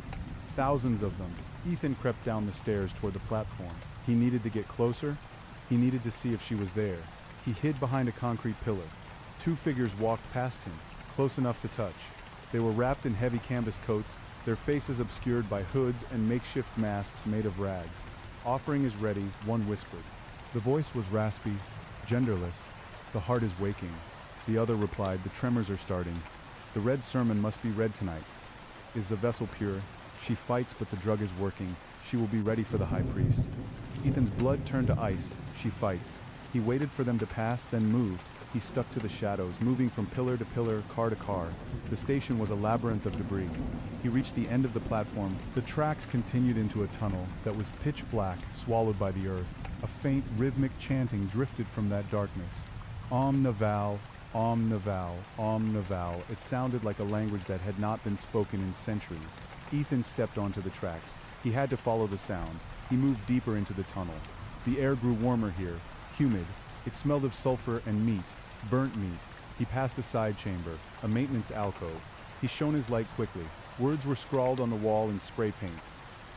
Thousands of them. Ethan crept down the stairs toward the platform. He needed to get closer. He needed to see if she was there. He hid behind a concrete pillar. 2 figures walked past him, close enough to touch. They were wrapped in heavy canvas coats, their faces obscured by hoods and makeshift masks made of rags. Offering is ready, one whispered. The voice was raspy, genderless. The heart is waking. The other replied, the tremors are starting. The red sermon must be read tonight. Is the vessel pure? She fights, but the drug is working. She will be ready for the high priest. Ethan's blood turned to ice. She fights. He waited for them to pass, then moved. He stuck to the shadows, moving from pillar to pillar, car to car. The station was a labyrinth of debris. He reached the end of the platform. The tracks continued into a tunnel that was pitch black, swallowed by the earth. A faint, rhythmic chanting drifted from that darkness. Om Naval, Om Naval, Om Naval. It sounded like a language that had not been spoken in centuries. Ethan stepped onto the tracks. He had to follow the sound. He moved deeper into the tunnel. The air grew warmer here, humid. It smelled of sulfur and meat, burnt meat. He passed a side chamber, a maintenance alcove. He shone his light quickly. Words were scrawled on the wall in spray paint.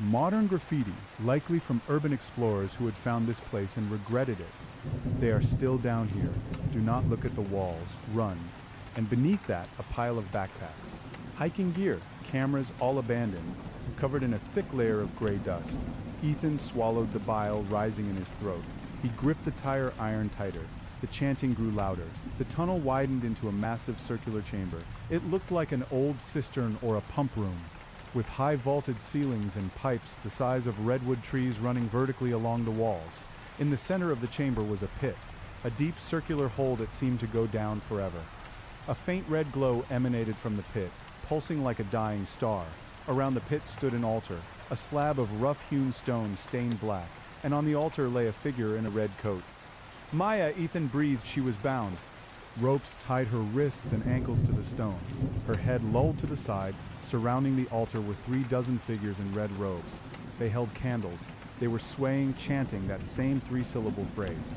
Modern graffiti, likely from urban explorers who had found this place and regretted it. They are still down here. Do not look at the walls. Run. And beneath that, a pile of backpacks. Hiking gear, cameras all abandoned, covered in a thick layer of gray dust. Ethan swallowed the bile rising in his throat. He gripped the tire iron tighter. The chanting grew louder. The tunnel widened into a massive circular chamber. It looked like an old cistern or a pump room, with high vaulted ceilings and pipes the size of redwood trees running vertically along the walls. In the center of the chamber was a pit, a deep circular hole that seemed to go down forever. A faint red glow emanated from the pit, pulsing like a dying star. Around the pit stood an altar, a slab of rough-hewn stone stained black, and on the altar lay a figure in a red coat. Maya, Ethan breathed. She was bound. Ropes tied her wrists and ankles to the stone. Her head lolled to the side. Surrounding the altar were 36 figures in red robes. They held candles. They were swaying, chanting that same 3-syllable phrase.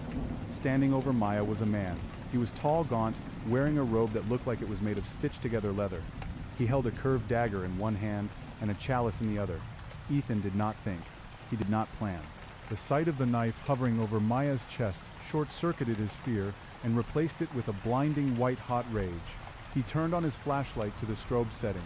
Standing over Maya was a man. He was tall, gaunt, wearing a robe that looked like it was made of stitched-together leather. He held a curved dagger in one hand and a chalice in the other. Ethan did not think. He did not plan. The sight of the knife hovering over Maya's chest short-circuited his fear and replaced it with a blinding white-hot rage. He turned on his flashlight to the strobe setting.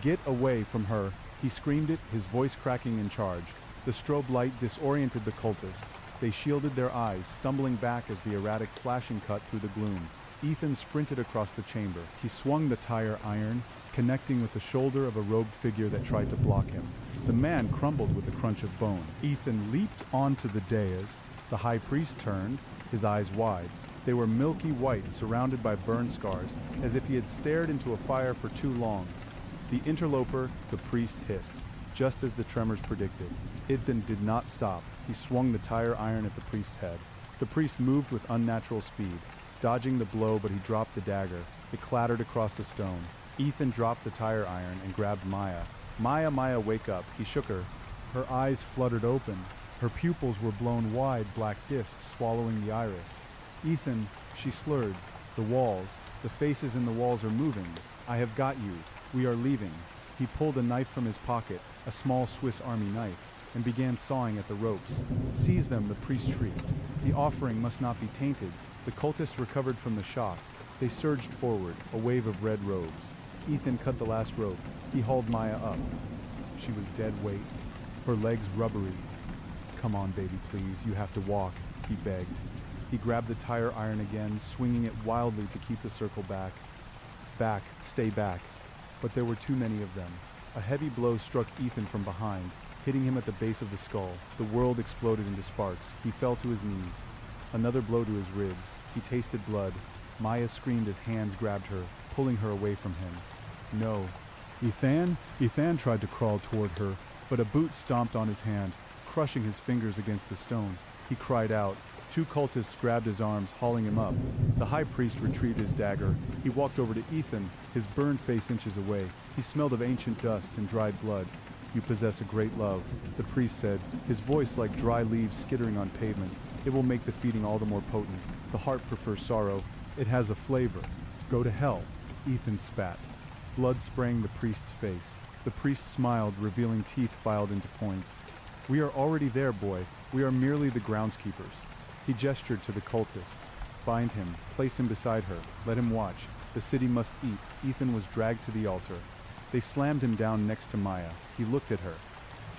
Get away from her, he screamed it, his voice cracking in charge. The strobe light disoriented the cultists. They shielded their eyes, stumbling back as the erratic flashing cut through the gloom. Ethan sprinted across the chamber. He swung the tire iron, connecting with the shoulder of a robed figure that tried to block him. The man crumbled with a crunch of bone. Ethan leaped onto the dais. The high priest turned, his eyes wide. They were milky white, surrounded by burn scars, as if he had stared into a fire for too long. The interloper, the priest, hissed, just as the tremors predicted. Ethan did not stop. He swung the tire iron at the priest's head. The priest moved with unnatural speed, dodging the blow, but he dropped the dagger. It clattered across the stone. Ethan dropped the tire iron and grabbed Maya. Maya, wake up. He shook her. Her eyes fluttered open. Her pupils were blown wide, black discs swallowing the iris. Ethan, she slurred. The walls, the faces in the walls are moving. I have got you. We are leaving. He pulled a knife from his pocket, a small Swiss Army knife, and began sawing at the ropes. Seize them, the priest shrieked. The offering must not be tainted. The cultists recovered from the shock. They surged forward, a wave of red robes. Ethan cut the last rope. He hauled Maya up. She was dead weight, her legs rubbery. Come on, baby, please. You have to walk, he begged. He grabbed the tire iron again, swinging it wildly to keep the circle back. Back, stay back. But there were too many of them. A heavy blow struck Ethan from behind, hitting him at the base of the skull. The world exploded into sparks. He fell to his knees. Another blow to his ribs. He tasted blood. Maya screamed as hands grabbed her, pulling her away from him. No. Ethan tried to crawl toward her, but a boot stomped on his hand, crushing his fingers against the stone. He cried out. 2 cultists grabbed his arms, hauling him up. The high priest retrieved his dagger. He walked over to Ethan, his burned face inches away. He smelled of ancient dust and dried blood. You possess a great love, the priest said, his voice like dry leaves skittering on pavement. It will make the feeding all the more potent. The heart prefers sorrow. It has a flavor. Go to hell. Ethan spat. Blood spraying the priest's face. The priest smiled, revealing teeth filed into points. We are already there, boy. We are merely the groundskeepers. He gestured to the cultists. Bind him. Place him beside her. Let him watch. The city must eat. Ethan was dragged to the altar. They slammed him down next to Maya. He looked at her.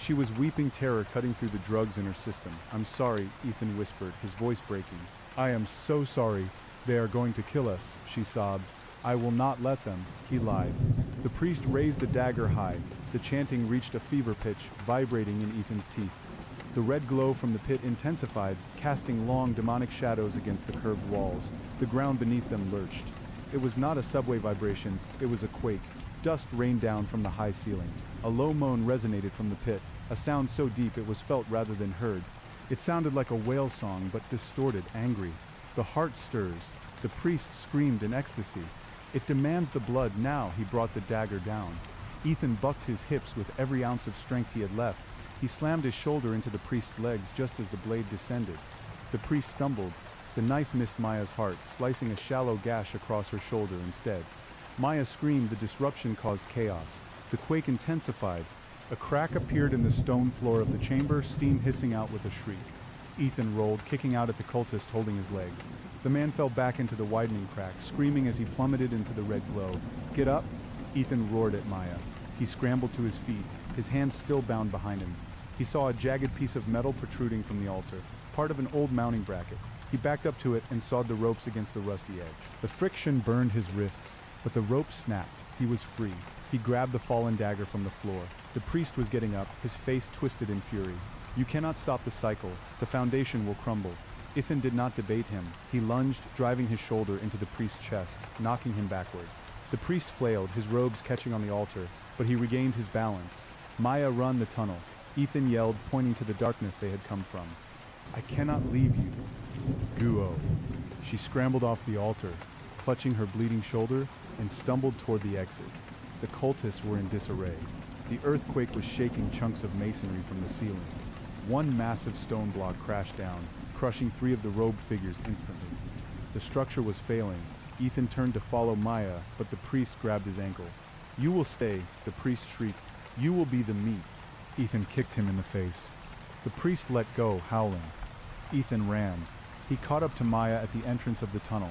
She was weeping terror cutting through the drugs in her system. I'm sorry, Ethan whispered, his voice breaking. I am so sorry. "They are going to kill us," she sobbed. "I will not let them," he lied. The priest raised the dagger high. The chanting reached a fever pitch, vibrating in Ethan's teeth. The red glow from the pit intensified, casting long demonic shadows against the curved walls. The ground beneath them lurched. It was not a subway vibration, it was a quake. Dust rained down from the high ceiling. A low moan resonated from the pit, a sound so deep it was felt rather than heard. It sounded like a whale song, but distorted, angry. The heart stirs. The priest screamed in ecstasy. "It demands the blood now," he brought the dagger down. Ethan bucked his hips with every ounce of strength he had left. He slammed his shoulder into the priest's legs just as the blade descended. The priest stumbled. The knife missed Maya's heart, slicing a shallow gash across her shoulder instead. Maya screamed. The disruption caused chaos. The quake intensified. A crack appeared in the stone floor of the chamber, steam hissing out with a shriek. Ethan rolled, kicking out at the cultist holding his legs. The man fell back into the widening crack, screaming as he plummeted into the red glow. "Get up!" Ethan roared at Maya. He scrambled to his feet, his hands still bound behind him. He saw a jagged piece of metal protruding from the altar, part of an old mounting bracket. He backed up to it and sawed the ropes against the rusty edge. The friction burned his wrists, but the rope snapped. He was free. He grabbed the fallen dagger from the floor. The priest was getting up, his face twisted in fury. "You cannot stop the cycle. The foundation will crumble." Ethan did not debate him. He lunged, driving his shoulder into the priest's chest, knocking him backwards. The priest flailed, his robes catching on the altar, but he regained his balance. "Maya, run the tunnel," Ethan yelled, pointing to the darkness they had come from. "I cannot leave you." Guo. She scrambled off the altar, clutching her bleeding shoulder, and stumbled toward the exit. The cultists were in disarray. The earthquake was shaking chunks of masonry from the ceiling. One massive stone block crashed down, crushing 3 of the robed figures instantly. The structure was failing. Ethan turned to follow Maya, but the priest grabbed his ankle. "You will stay," the priest shrieked. "You will be the meat." Ethan kicked him in the face. The priest let go, howling. Ethan ran. He caught up to Maya at the entrance of the tunnel.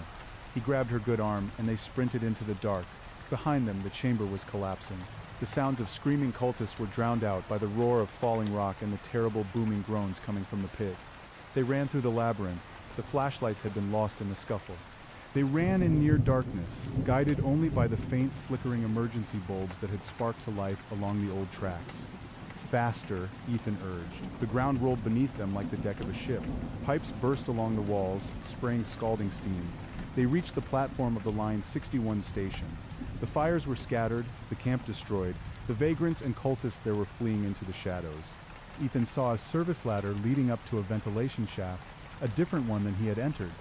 He grabbed her good arm, and they sprinted into the dark. Behind them, the chamber was collapsing. The sounds of screaming cultists were drowned out by the roar of falling rock and the terrible booming groans coming from the pit. They ran through the labyrinth. The flashlights had been lost in the scuffle. They ran in near darkness, guided only by the faint flickering emergency bulbs that had sparked to life along the old tracks. "Faster," Ethan urged. The ground rolled beneath them like the deck of a ship. Pipes burst along the walls, spraying scalding steam. They reached the platform of the Line 61 station. The fires were scattered, the camp destroyed. The vagrants and cultists there were fleeing into the shadows. Ethan saw a service ladder leading up to a ventilation shaft, a different one than he had entered.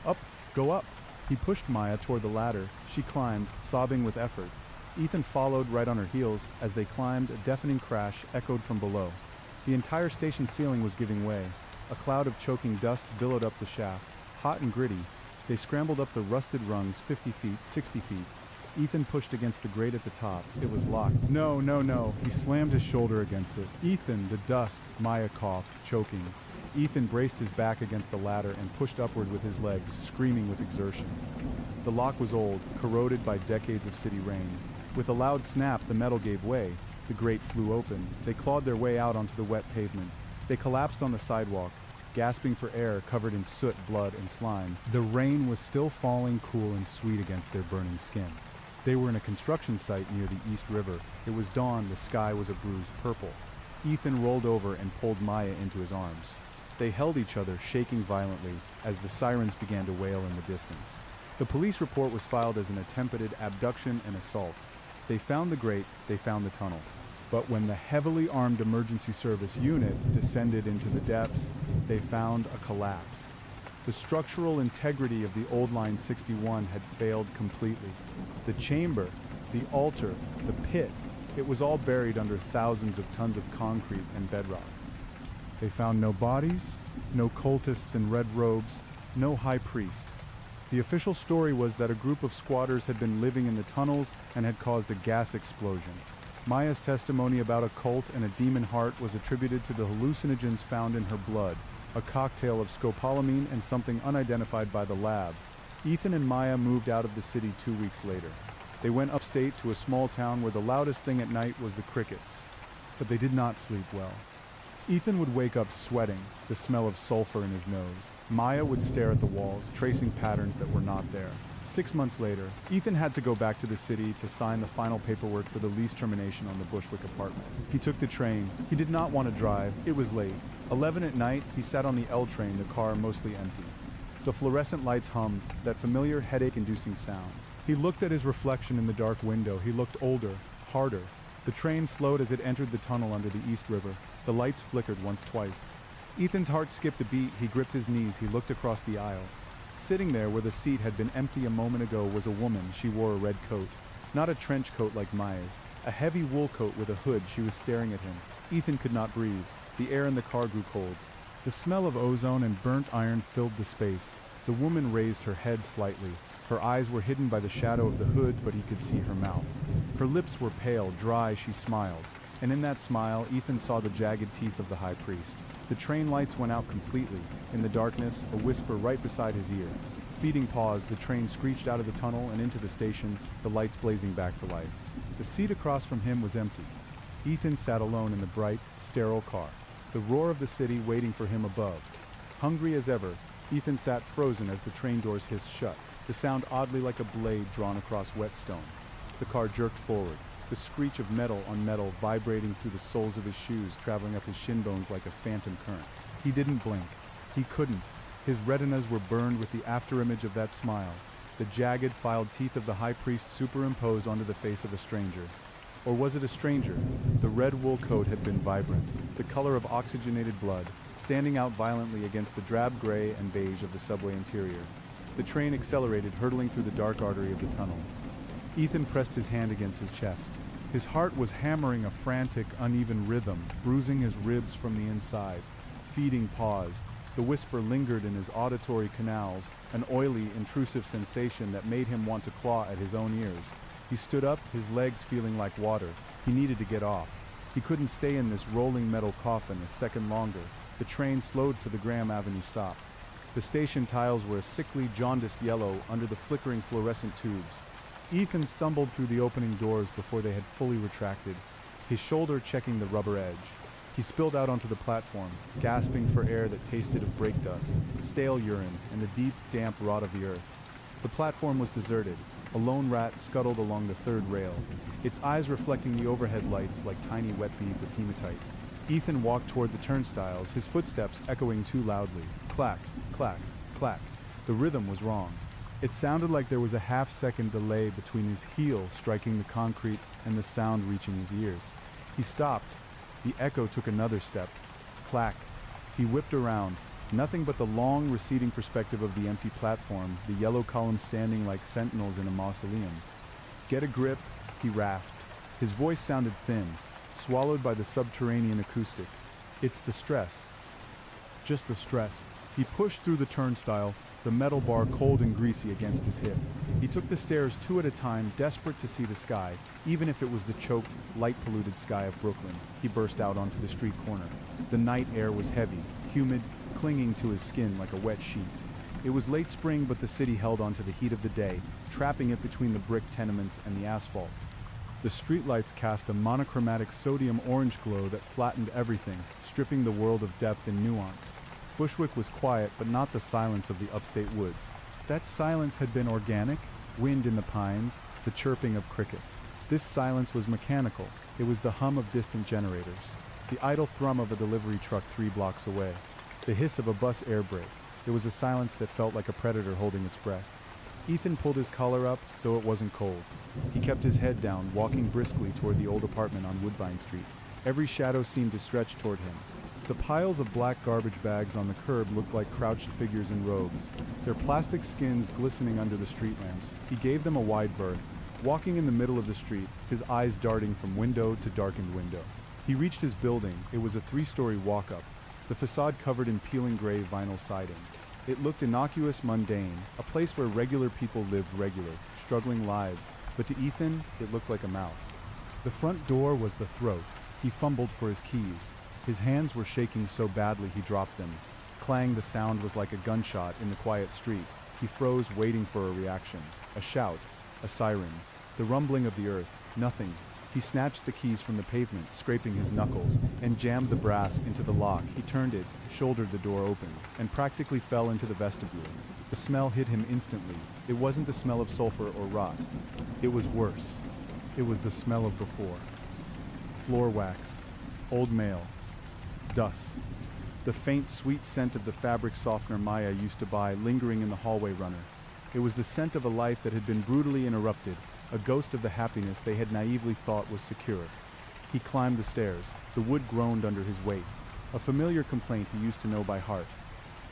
"Up, go up!" He pushed Maya toward the ladder. She climbed, sobbing with effort. Ethan followed right on her heels. As they climbed, a deafening crash echoed from below. The entire station ceiling was giving way. A cloud of choking dust billowed up the shaft. Hot and gritty, they scrambled up the rusted rungs 50 feet, 60 feet. Ethan pushed against the grate at the top. It was locked. "No, no, no." He slammed his shoulder against it. "Ethan, the dust," Maya coughed, choking. Ethan braced his back against the ladder and pushed upward with his legs, screaming with exertion. The lock was old, corroded by decades of city rain. With a loud snap, the metal gave way. The grate flew open. They clawed their way out onto the wet pavement. They collapsed on the sidewalk, gasping for air, covered in soot, blood, and slime. The rain was still falling cool and sweet against their burning skin. They were in a construction site near the East River. It was dawn. The sky was a bruised purple. Ethan rolled over and pulled Maya into his arms. They held each other, shaking violently, as the sirens began to wail in the distance. The police report was filed as an attempted abduction and assault. They found the grate, they found the tunnel. But when the heavily armed emergency service unit descended into the depths, they found a collapse. The structural integrity of the old Line 61 had failed completely. The chamber, the altar, the pit, it was all buried under thousands of tons of concrete and bedrock. They found no bodies, no cultists in red robes, no high priest. The official story was that a group of squatters had been living in the tunnels and had caused a gas explosion. Maya's testimony about a cult and a demon heart was attributed to the hallucinogens found in her blood, a cocktail of scopolamine and something unidentified by the lab. Ethan and Maya moved out of the city 2 weeks later. They went upstate to a small town where the loudest thing at night was the crickets. But they did not sleep well. Ethan would wake up sweating, the smell of sulfur in his nose. Maya would stare at the walls, tracing patterns that were not there. 6 months later, Ethan had to go back to the city to sign the final paperwork for the lease termination on the Bushwick apartment. He took the train. He did not want to drive. It was late. 11 at night, he sat on the L train, the car mostly empty. The fluorescent lights hummed, that familiar headache-inducing sound. He looked at his reflection in the dark window. He looked older, harder. The train slowed as it entered the tunnel under the East River. The lights flickered once, twice. Ethan's heart skipped a beat. He gripped his knees. He looked across the aisle. Sitting there where the seat had been empty a moment ago was a woman. She wore a red coat. Not a trench coat like Maya's. A heavy wool coat with a hood. She was staring at him. Ethan could not breathe. The air in the car grew cold. The smell of ozone and burnt iron filled the space. The woman raised her head slightly. Her eyes were hidden by the shadow of the hood, but he could see her mouth. Her lips were pale, dry. She smiled. And in that smile, Ethan saw the jagged teeth of the high priest. The train lights went out completely. In the darkness, a whisper right beside his ear. Feeding paused, the train screeched out of the tunnel and into the station, the lights blazing back to life. The seat across from him was empty. Ethan sat alone in the bright, sterile car. The roar of the city waiting for him above. Hungry as ever, Ethan sat frozen as the train doors hissed shut, the sound oddly like a blade drawn across wet stone. The car jerked forward, the screech of metal on metal vibrating through the soles of his shoes, traveling up his shin bones like a phantom current. He didn't blink. He couldn't. His retinas were burned with the afterimage of that smile, the jagged, filed teeth of the high priest superimposed onto the face of a stranger. Or was it a stranger? The red wool coat had been vibrant, the color of oxygenated blood, standing out violently against the drab gray and beige of the subway interior. The train accelerated, hurtling through the dark artery of the tunnel. Ethan pressed his hand against his chest. His heart was hammering a frantic, uneven rhythm, bruising his ribs from the inside. Feeding paused. The whisper lingered in his auditory canals, an oily, intrusive sensation that made him want to claw at his own ears. He stood up, his legs feeling like water. He needed to get off. He couldn't stay in this rolling metal coffin a second longer. The train slowed for the Graham Avenue stop. The station tiles were a sickly, jaundiced yellow under the flickering fluorescent tubes. Ethan stumbled through the opening doors before they had fully retracted, his shoulder checking the rubber edge. He spilled out onto the platform, gasping for air that tasted of brake dust, stale urine, and the deep, damp rot of the earth. The platform was deserted. A lone rat scuttled along the third rail, its eyes reflecting the overhead lights like tiny wet beads of hematite. Ethan walked toward the turnstiles, his footsteps echoing too loudly. Clack, clack, clack. The rhythm was wrong. It sounded like there was a half-second delay between his heel striking the concrete and the sound reaching his ears. He stopped. The echo took another step. Clack. He whipped around. Nothing but the long, receding perspective of the empty platform, the yellow columns standing like sentinels in a mausoleum. Get a grip, he rasped. His voice sounded thin, swallowed by the subterranean acoustic. It's the stress. Just the stress. He pushed through the turnstile, the metal bar cold and greasy against his hip. He took the stairs 2 at a time, desperate to see the sky, even if it was the choked, light-polluted sky of Brooklyn. He burst out onto the street corner. The night air was heavy, humid, clinging to his skin like a wet sheet. It was late spring, but the city held on to the heat of the day, trapping it between the brick tenements and the asphalt. The streetlights cast a monochromatic sodium orange glow that flattened everything, stripping the world of depth and nuance. Bushwick was quiet, but not the silence of the upstate woods. That silence had been organic, wind in the pines, the chirping of crickets. This silence was mechanical. It was the hum of distant generators, the idle thrum of a delivery truck 3 blocks away, the hiss of a bus air brake. It was a silence that felt like a predator holding its breath. Ethan pulled his collar up, though it wasn't cold. He kept his head down, walking briskly toward the old apartment on Woodbine Street. Every shadow seemed to stretch toward him. The piles of black garbage bags on the curb looked like crouched figures in robes, their plastic skins glistening under the street lamps. He gave them a wide berth, walking in the middle of the street, his eyes darting from window to darkened window. He reached his building. It was a 3-story walk-up, the facade covered in peeling gray vinyl siding. It looked innocuous, mundane, a place where regular people lived regular, struggling lives, but to Ethan, it looked like a mouth. The front door was the throat. He fumbled for his keys. His hands were shaking so badly he dropped them. Clang, the sound was like a gunshot in the quiet street. He froze, waiting for a reaction. A shout, a siren, the rumbling of the earth. Nothing. He snatched the keys from the pavement, scraping his knuckles, and jammed the brass into the lock. He turned it, shouldered the door open, and practically fell into the vestibule. The smell hit him instantly. It wasn't the smell of sulfur or rot. It was worse. It was the smell of before. Floor wax, old mail, dust. The faint, sweet scent of the fabric softener Maya used to buy lingering in the hallway runner. It was the scent of a life that had been brutally interrupted, a ghost of the happiness they had naively thought was secure. He climbed the stairs. The wood groaned under his weight. A familiar complaint he used to know by heart.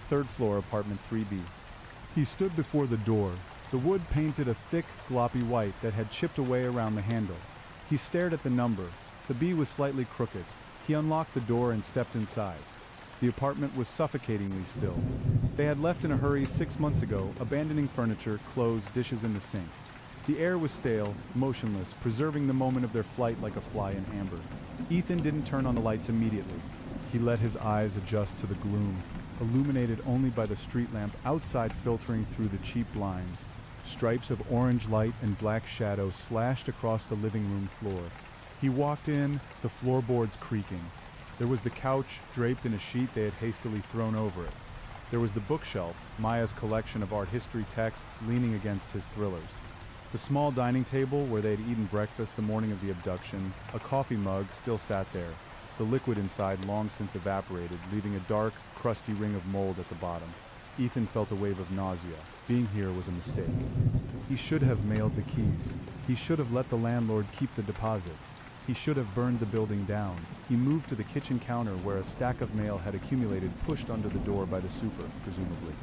3rd floor, apartment 3B. He stood before the door. The wood painted a thick, gloppy white that had chipped away around the handle. He stared at the number. The B was slightly crooked. He unlocked the door and stepped inside. The apartment was suffocatingly still. They had left in a hurry 6 months ago, abandoning furniture, clothes, dishes in the sink. The air was stale, motionless, preserving the moment of their flight like a fly in amber. Ethan didn't turn on the lights immediately. He let his eyes adjust to the gloom, illuminated only by the street lamp outside filtering through the cheap blinds. Stripes of orange light and black shadow slashed across the living room floor. He walked in, the floorboards creaking. There was the couch, draped in a sheet they had hastily thrown over it. There was the bookshelf, Maya's collection of art history texts leaning against his thrillers. The small dining table where they had eaten breakfast the morning of the abduction, a coffee mug, still sat there. The liquid inside long since evaporated, leaving a dark, crusty ring of mold at the bottom. Ethan felt a wave of nausea. Being here was a mistake. He should have mailed the keys. He should have let the landlord keep the deposit. He should have burned the building down. He moved to the kitchen counter where a stack of mail had accumulated, pushed under the door by the super, presumably.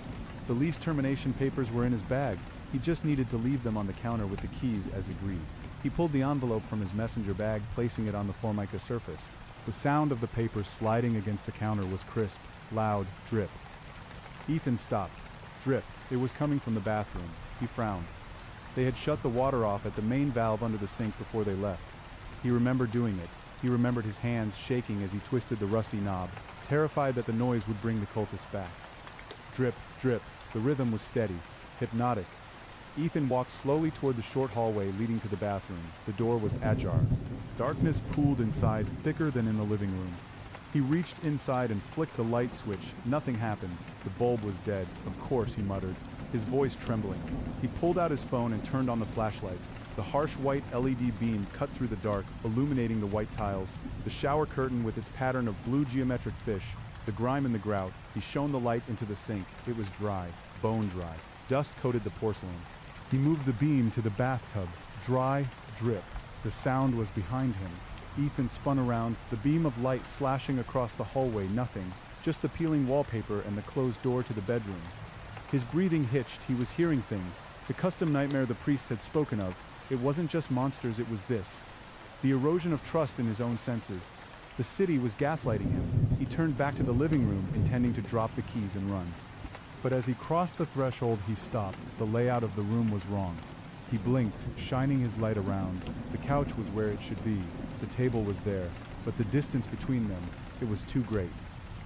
The lease termination papers were in his bag. He just needed to leave them on the counter with the keys as agreed. He pulled the envelope from his messenger bag, placing it on the Formica surface. The sound of the paper sliding against the counter was crisp, loud, drip. Ethan stopped. Drip. It was coming from the bathroom. He frowned. They had shut the water off at the main valve under the sink before they left. He remembered doing it. He remembered his hands shaking as he twisted the rusty knob, terrified that the noise would bring the cultists back. Drip, drip. The rhythm was steady, hypnotic. Ethan walked slowly toward the short hallway leading to the bathroom. The door was ajar. Darkness pooled inside, thicker than in the living room. He reached inside and flicked the light switch. Nothing happened. The bulb was dead. Of course, he muttered, his voice trembling. He pulled out his phone and turned on the flashlight. The harsh white LED beam cut through the dark, illuminating the white tiles, the shower curtain with its pattern of blue geometric fish, the grime in the grout. He shone the light into the sink. It was dry, bone dry. Dust coated the porcelain. He moved the beam to the bathtub. Dry, drip. The sound was behind him. Ethan spun around, the beam of light slashing across the hallway. Nothing, just the peeling wallpaper and the closed door to the bedroom. His breathing hitched. He was hearing things. The custom nightmare the priest had spoken of. It wasn't just monsters, it was this. The erosion of trust in his own senses. The city was gaslighting him. He turned back to the living room, intending to drop the keys and run. But as he crossed the threshold, he stopped. The layout of the room was wrong. He blinked, shining his light around. The couch was where it should be. The table was there. But the distance between them, it was too great.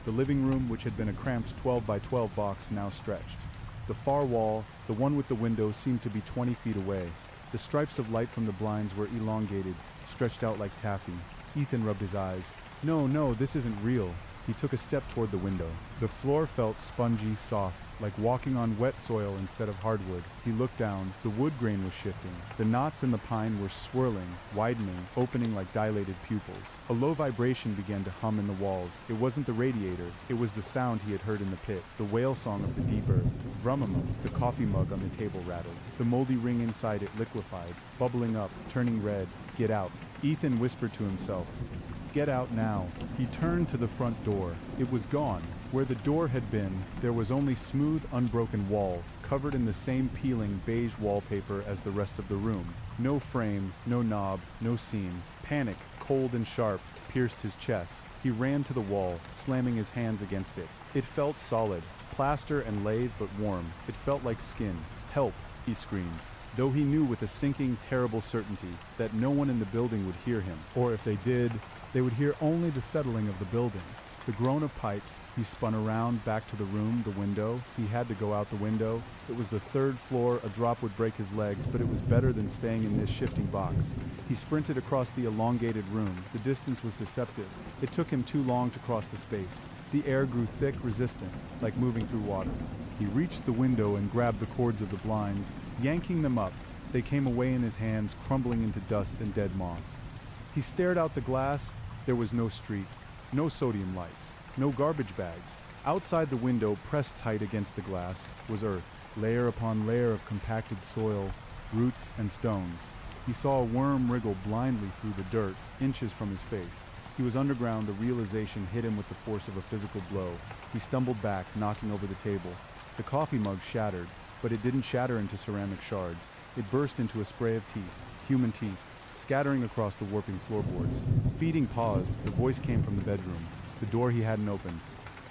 The living room, which had been a cramped 12 by 12 box, now stretched. The far wall, the one with the window, seemed to be 20 feet away. The stripes of light from the blinds were elongated, stretched out like taffy. Ethan rubbed his eyes. No, this isn't real. He took a step toward the window. The floor felt spongy, soft, like walking on wet soil instead of hardwood. He looked down. The wood grain was shifting. The knots in the pine were swirling, widening, opening like dilated pupils. A low vibration began to hum in the walls. It wasn't the radiator. It was the sound he had heard in the pit, the whale song of the deep earth. Vrumamum, the coffee mug on the table rattled. The moldy ring inside it liquefied, bubbling up, turning red. Get out. Ethan whispered to himself. Get out now. He turned to the front door. It was gone. Where the door had been, there was only smooth, unbroken wall, covered in the same peeling beige wallpaper as the rest of the room. No frame, no knob, no seam. Panic, cold and sharp, pierced his chest. He ran to the wall, slamming his hands against it. It felt solid, plaster and laid but warm. It felt like skin. Help, he screamed, though he knew with a sinking, terrible certainty that no one in the building would hear him, or if they did, they would hear only the settling of the building. The groan of pipes, he spun around, back to the room, the window. He had to go out the window. It was the third floor, a drop would break his legs, but it was better than staying in this shifting box. He sprinted across the elongated room. The distance was deceptive. It took him too long to cross the space. The air grew thick, resistant, like moving through water. He reached the window and grabbed the cords of the blinds, yanking them up. They came away in his hands, crumbling into dust and dead moths. He stared out the glass. There was no street. No sodium lights, no garbage bags. Outside the window, pressed tight against the glass, was earth, layer upon layer of compacted soil, roots and stones. He saw a worm wriggle blindly through the dirt, inches from his face. He was underground. The realization hit him with the force of a physical blow. He stumbled back, knocking over the table. The coffee mug shattered, but it didn't shatter into ceramic shards. It burst into a spray of teeth, human teeth, scattering across the warping floorboards. Feeding paused. The voice came from the bedroom. The door he hadn't opened.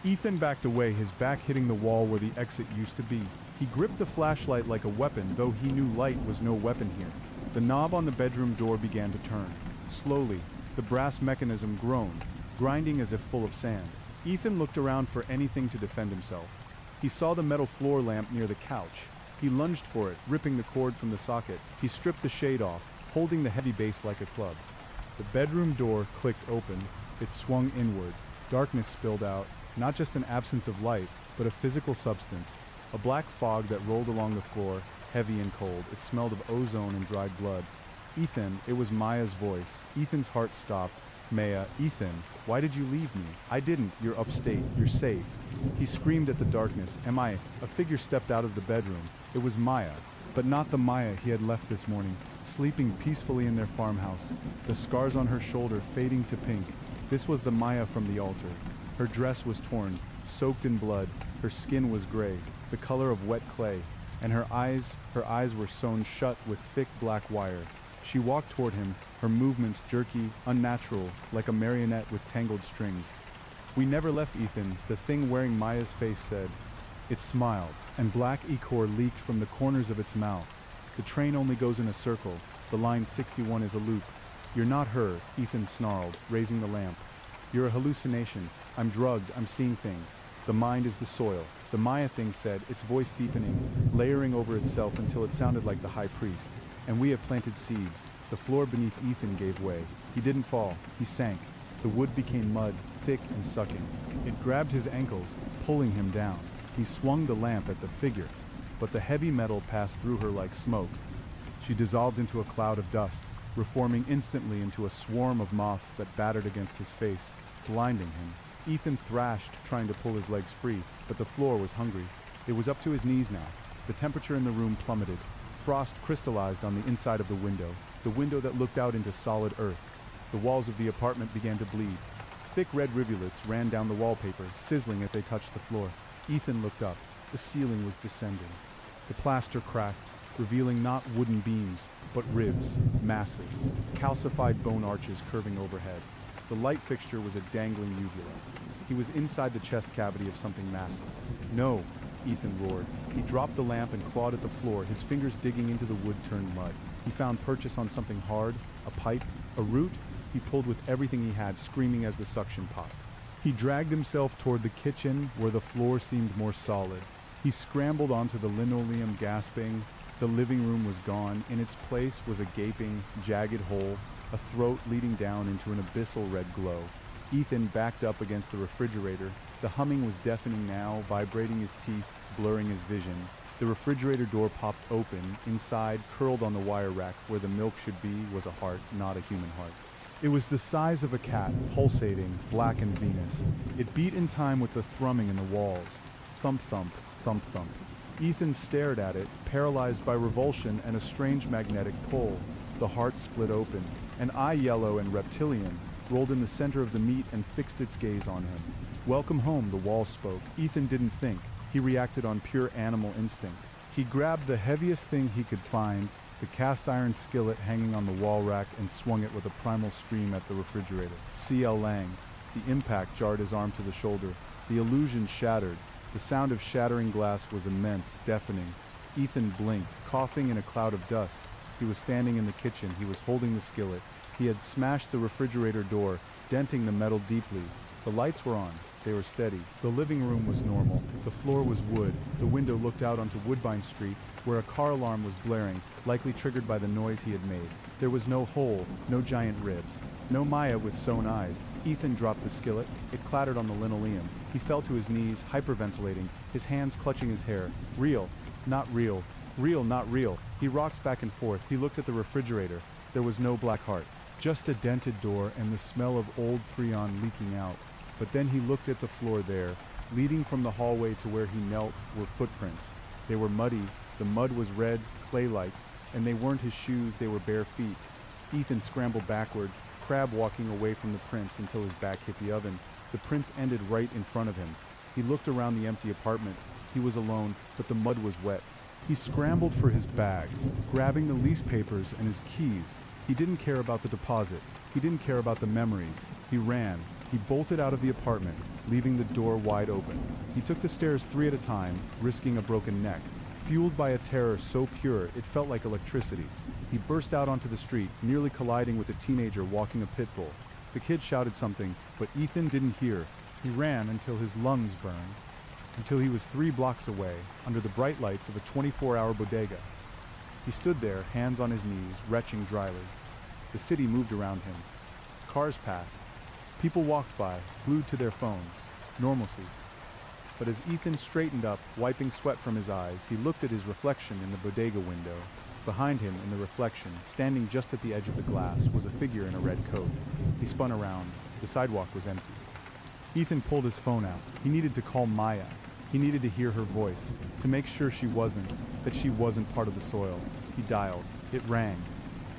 Ethan backed away, his back hitting the wall where the exit used to be. He gripped the flashlight like a weapon, though he knew light was no weapon here. The knob on the bedroom door began to turn. Slowly, the brass mechanism groaned, grinding as if full of sand. Ethan looked around for anything to defend himself. He saw the metal floor lamp near the couch. He lunged for it, ripping the cord from the socket. He stripped the shade off, holding the heavy base like a club. The bedroom door clicked open. It swung inward. Darkness spilled out, not just an absence of light, but a physical substance. A black fog that rolled along the floor, heavy and cold. It smelled of ozone and dried blood. Ethan, it was Maya's voice. Ethan's heart stopped. Maya, Ethan, why did you leave me? I didn't. You're upstate. You're safe. He screamed at the darkness. Am I? A figure stepped out of the bedroom. It was Maya, but not the Maya he had left this morning, sleeping peacefully in their farmhouse, the scars on her shoulder fading to pink. This was the Maya from the altar. Her dress was torn, soaked in blood. Her skin was gray, the color of wet clay, and her eyes were sewn shut with thick black wire. She walked toward him, her movements jerky, unnatural, like a marionette with tangled strings. We never left, Ethan, the thing wearing Maya's face said. It smiled, and black ichor leaked from the corners of its mouth. The train only goes in a circle. The line 61 is a loop. You're not her, Ethan snarled, raising the lamp. You're a hallucination. I'm drugged. I'm seeing things. The mind is the soil. The Maya thing said, its voice deepening, layering over itself until it sounded like the high priest. And we have planted seeds. The floor beneath Ethan gave way. He didn't fall. He sank. The wood became mud, thick and sucking. It grabbed his ankles, pulling him down. He swung the lamp at the figure, but the heavy metal passed through her like smoke. She dissolved into a cloud of dust, reforming instantly into a swarm of moths that battered against his face, blinding him. Ethan thrashed, trying to pull his legs free, but the floor was hungry. It was up to his knees now. The temperature in the room plummeted. Frost crystallized on the inside of the window that looked out into solid earth. The walls of the apartment began to bleed. Thick red rivulets ran down the wallpaper, sizzling as they touched the floor. Ethan looked up. The ceiling was descending. The plaster cracked, revealing not wooden beams, but ribs, massive, calcified bone arches curving overhead. The light fixture was a dangling uvula. He was inside the chest cavity of something massive. No, Ethan roared. He dropped the lamp and clawed at the floor, his fingers digging into the wood-turned mud. He found purchase on something hard, a pipe, a root. He pulled with everything he had, screaming as the suction popped. He dragged himself toward the kitchen, where the floor seemed more solid. He scrambled onto the linoleum, gasping. The living room was gone. In its place was a gaping, jagged hole, a throat leading down into an abyssal red glow. Ethan backed up against the refrigerator. The humming was deafening now, vibrating his teeth, blurring his vision. The refrigerator door popped open. Inside, curled on the wire rack where the milk should be, was a heart, not a human heart. It was the size of a cat, pulsating, black and venous. It beat in time with the thrumming in the walls. Thump, thump, thump, thump. Ethan stared at it, paralyzed by revulsion and a strange magnetic pull. The heart split open. An eye, yellow and reptilian, rolled in the center of the meat and fixed its gaze on him. Welcome home, the wall spoke. Ethan didn't think. He reacted on pure animal instinct. He grabbed the heaviest thing he could find, the cast iron skillet hanging on the wall rack, and swung it with a primal scream at the refrigerator. C.L. Lang. The impact jarred his arm to the shoulder. The illusion shattered. The sound of shattering glass was immense, deafening. Ethan blinked, coughing in a cloud of dust. He was standing in the kitchen. He was holding the skillet. He had smashed the refrigerator door, denting the metal deeply. The lights were on. They were steady. The living room was normal. The floor was wood. The window looked out onto Woodbine Street, where a car alarm was blaring, likely triggered by the noise he had made. There was no hole, no giant ribs. No Maya with sewn eyes. Ethan dropped the skillet. It clattered on the linoleum. He fell to his knees, hyperventilating, his hands clutching his hair. Real. Not real. Real, not real. He rocked back and forth. He looked at the refrigerator. There was no black heart. Just a dented door and the smell of old Freon leaking out. But then he looked at the floor there. Leading from the hallway to where he knelt were footprints. They were muddy. The mud was red, clay-like, and they weren't his shoes, they were bare feet. Ethan scrambled backward, crab walking away from the prints until his back hit the oven. The prints ended right in front of him. He looked around the empty apartment. He was alone, but the mud was wet. He scrambled for his bag, grabbing the lease papers and his keys. He didn't care about the deposit. He didn't care about the memories. He ran. He bolted out of the apartment, leaving the door wide open. He took the stairs 3 at a time, risking a broken neck. Fueled by a terror so pure it felt like electricity. He burst out onto the street, nearly colliding with a teenager walking a pit bull. The kid shouted something, but Ethan didn't hear. He ran until his lungs burned, until he was 3 blocks away, under the bright lights of a 24-hour bodega. He stood there, hands on his knees, retching dryly. The city moved around him. Cars passed. People walked by, glued to their phones. Normalcy. But as Ethan straightened up, wiping sweat from his eyes, he looked at his reflection in the bodega window. Behind him, in the reflection, standing just at the edge of the glass, was a figure in a red coat. He spun around. The sidewalk was empty. Ethan pulled his phone out. He needed to call Maya. He needed to hear her voice, to make sure that she wasn't part of the soil. He dialed. It rang.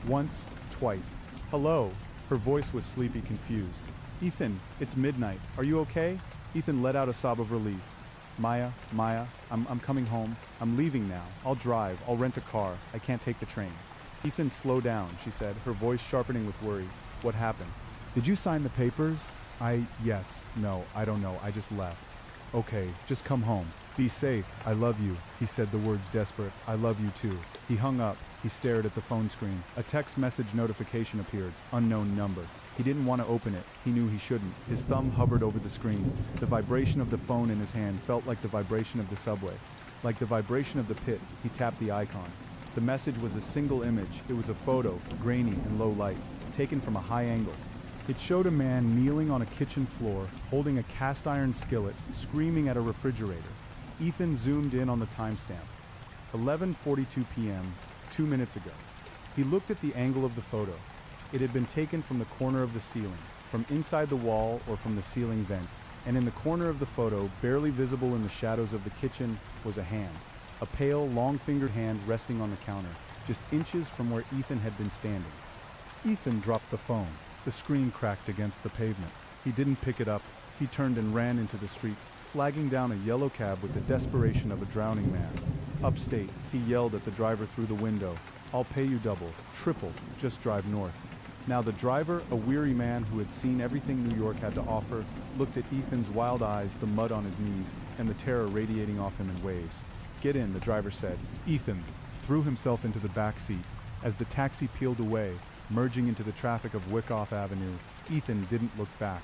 Once, twice. Hello. Her voice was sleepy, confused. Ethan, it's midnight. Are you okay? Ethan let out a sob of relief. Maya, I'm coming home. I'm leaving now. I'll drive. I'll rent a car. I can't take the train. Ethan, slow down, she said, her voice sharpening with worry. What happened? Did you sign the papers? Yes. No, I don't know. I just left. Okay, just come home. Be safe. I love you. He said the words desperate. I love you too. He hung up. He stared at the phone screen. A text message notification appeared. Unknown number. He didn't want to open it. He knew he shouldn't. His thumb hovered over the screen. The vibration of the phone in his hand felt like the vibration of the subway. Like the vibration of the pit. He tapped the icon. The message was a single image. It was a photo, grainy and low light, taken from a high angle. It showed a man kneeling on a kitchen floor, holding a cast iron skillet, screaming at a refrigerator. Ethan zoomed in on the timestamp. 11:42 p.m., 2 minutes ago. He looked at the angle of the photo. It had been taken from the corner of the ceiling, from inside the wall or from the ceiling vent, and in the corner of the photo, barely visible in the shadows of the kitchen, was a hand. A pale, long-fingered hand resting on the counter, just inches from where Ethan had been standing. Ethan dropped the phone. The screen cracked against the pavement. He didn't pick it up. He turned and ran into the street, flagging down a yellow cab with the desperation of a drowning man. Upstate, he yelled at the driver through the window, "I'll pay you double, triple, just drive north." Now the driver, a weary man who had seen everything New York had to offer, looked at Ethan's wild eyes, the mud on his knees, and the terror radiating off him in waves. "Get in," the driver said. Ethan threw himself into the back seat. As the taxi peeled away, merging into the traffic of Wyckoff Avenue, Ethan didn't look back.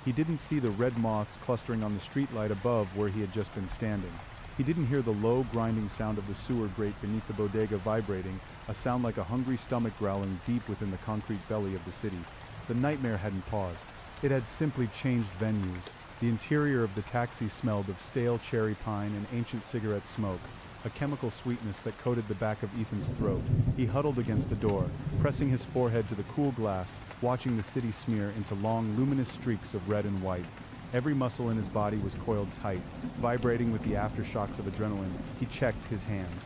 He didn't see the red moths clustering on the streetlight above where he had just been standing. He didn't hear the low, grinding sound of the sewer grate beneath the bodega vibrating, a sound like a hungry stomach growling deep within the concrete belly of the city. The nightmare hadn't paused. It had simply changed venues. The interior of the taxi smelled of stale cherry pine and ancient cigarette smoke, a chemical sweetness that coated the back of Ethan's throat. He huddled against the door, pressing his forehead to the cool glass, watching the city smear into long, luminous streaks of red and white. Every muscle in his body was coiled tight, vibrating with the aftershocks of adrenaline. He checked his hands.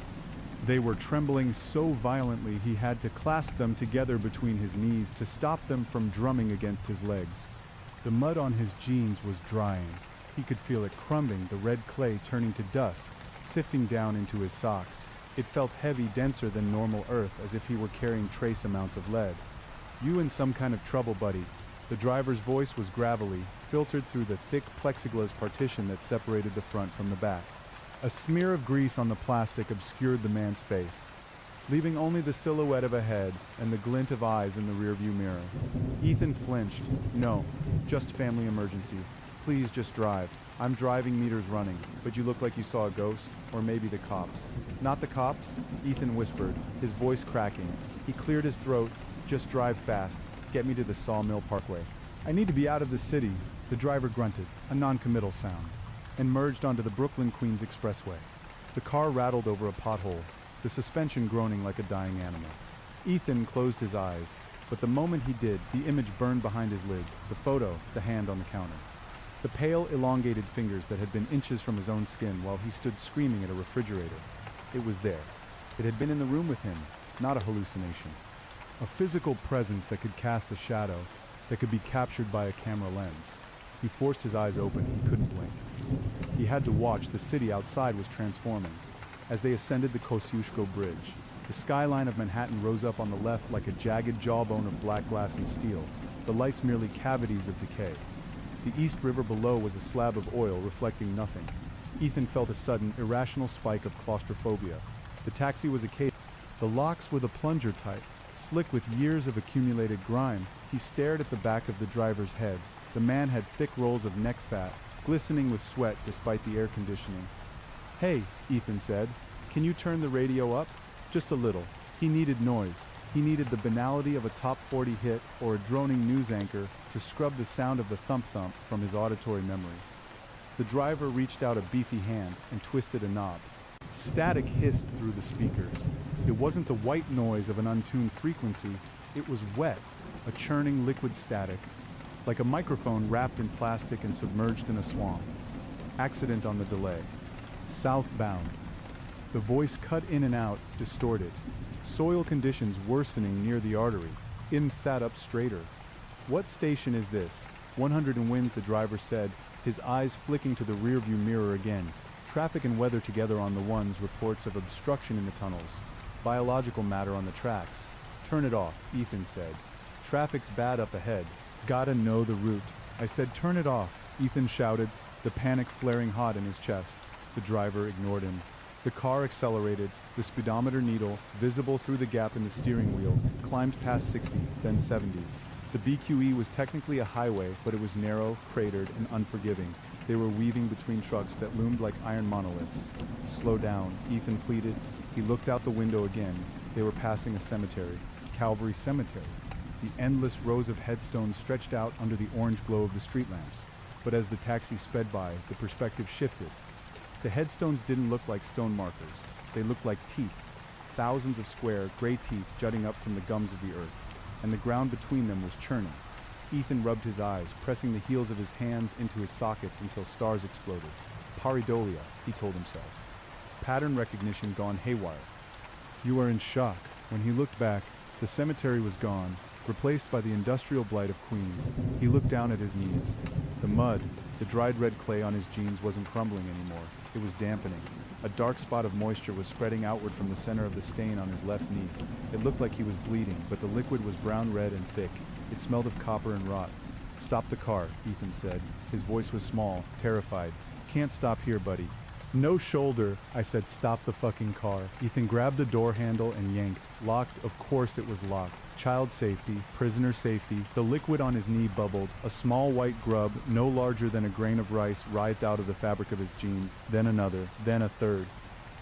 They were trembling so violently he had to clasp them together between his knees to stop them from drumming against his legs. The mud on his jeans was drying. He could feel it crumbing, the red clay turning to dust, sifting down into his socks. It felt heavy, denser than normal earth, as if he were carrying trace amounts of lead. "You in some kind of trouble, buddy." The driver's voice was gravelly, filtered through the thick plexiglass partition that separated the front from the back. A smear of grease on the plastic obscured the man's face. leaving only the silhouette of a head and the glint of eyes in the rearview mirror. Ethan flinched. No, just family emergency. Please just drive. I'm driving, meters running, but you look like you saw a ghost, or maybe the cops. Not the cops? Ethan whispered, his voice cracking. He cleared his throat. Just drive fast. Get me to the Sawmill Parkway. I need to be out of the city. The driver grunted, a non-committal sound, and merged onto the Brooklyn-Queens Expressway. The car rattled over a pothole, the suspension groaning like a dying animal. Ethan closed his eyes, but the moment he did, the image burned behind his lids, the photo, the hand on the counter. The pale, elongated fingers that had been inches from his own skin while he stood screaming at a refrigerator. It was there. It had been in the room with him, not a hallucination. A physical presence that could cast a shadow, that could be captured by a camera lens. He forced his eyes open. He couldn't blink. He had to watch. The city outside was transforming. As they ascended the Kosciuszko Bridge, the skyline of Manhattan rose up on the left like a jagged jawbone of black glass and steel, the lights merely cavities of decay. The East River below was a slab of oil reflecting nothing. Ethan felt a sudden, irrational spike of claustrophobia. The taxi was a cave. The locks were the plunger type, slick with years of accumulated grime. He stared at the back of the driver's head. The man had thick rolls of neck fat, glistening with sweat despite the air conditioning. Hey, Ethan said, can you turn the radio up? Just a little. He needed noise. He needed the banality of a top 40 hit or a droning news anchor to scrub the sound of the thump-thump from his auditory memory. The driver reached out a beefy hand and twisted a knob. Static hissed through the speakers. It wasn't the white noise of an untuned frequency. It was wet, a churning liquid static, like a microphone wrapped in plastic and submerged in a swamp. Accident on the delay. Southbound. The voice cut in and out, distorted. Soil conditions worsening near the artery. In sat up straighter. What station is this? 100 and wins, the driver said, his eyes flicking to the rearview mirror again. Traffic and weather together on the ones, reports of obstruction in the tunnels. Biological matter on the tracks. Turn it off, Ethan said. Traffic's bad up ahead. Gotta know the route. I said turn it off, Ethan shouted, the panic flaring hot in his chest. The driver ignored him. The car accelerated, the speedometer needle, visible through the gap in the steering wheel, climbed past 60, then 70. The BQE was technically a highway, but it was narrow, cratered, and unforgiving. They were weaving between trucks that loomed like iron monoliths. Slow down, Ethan pleaded. He looked out the window again. They were passing a cemetery. Calvary Cemetery. The endless rows of headstones stretched out under the orange glow of the street lamps. But as the taxi sped by, the perspective shifted. The headstones didn't look like stone markers. They looked like teeth. Thousands of square, gray teeth jutting up from the gums of the earth. And the ground between them was churning. Ethan rubbed his eyes, pressing the heels of his hands into his sockets until stars exploded. Pareidolia, he told himself. Pattern recognition gone haywire. You are in shock. When he looked back, the cemetery was gone, replaced by the industrial blight of Queens. He looked down at his knees. The mud, the dried red clay on his jeans wasn't crumbling anymore. It was dampening. A dark spot of moisture was spreading outward from the center of the stain on his left knee. It looked like he was bleeding, but the liquid was brown-red and thick. It smelled of copper and rot. Stop the car, Ethan said. His voice was small, terrified. Can't stop here, buddy. No shoulder, I said. Stop the fucking car. Ethan grabbed the door handle and yanked. Locked, of course it was locked. Child safety, prisoner safety. The liquid on his knee bubbled. A small white grub, no larger than a grain of rice, writhed out of the fabric of his jeans. Then another, then a third.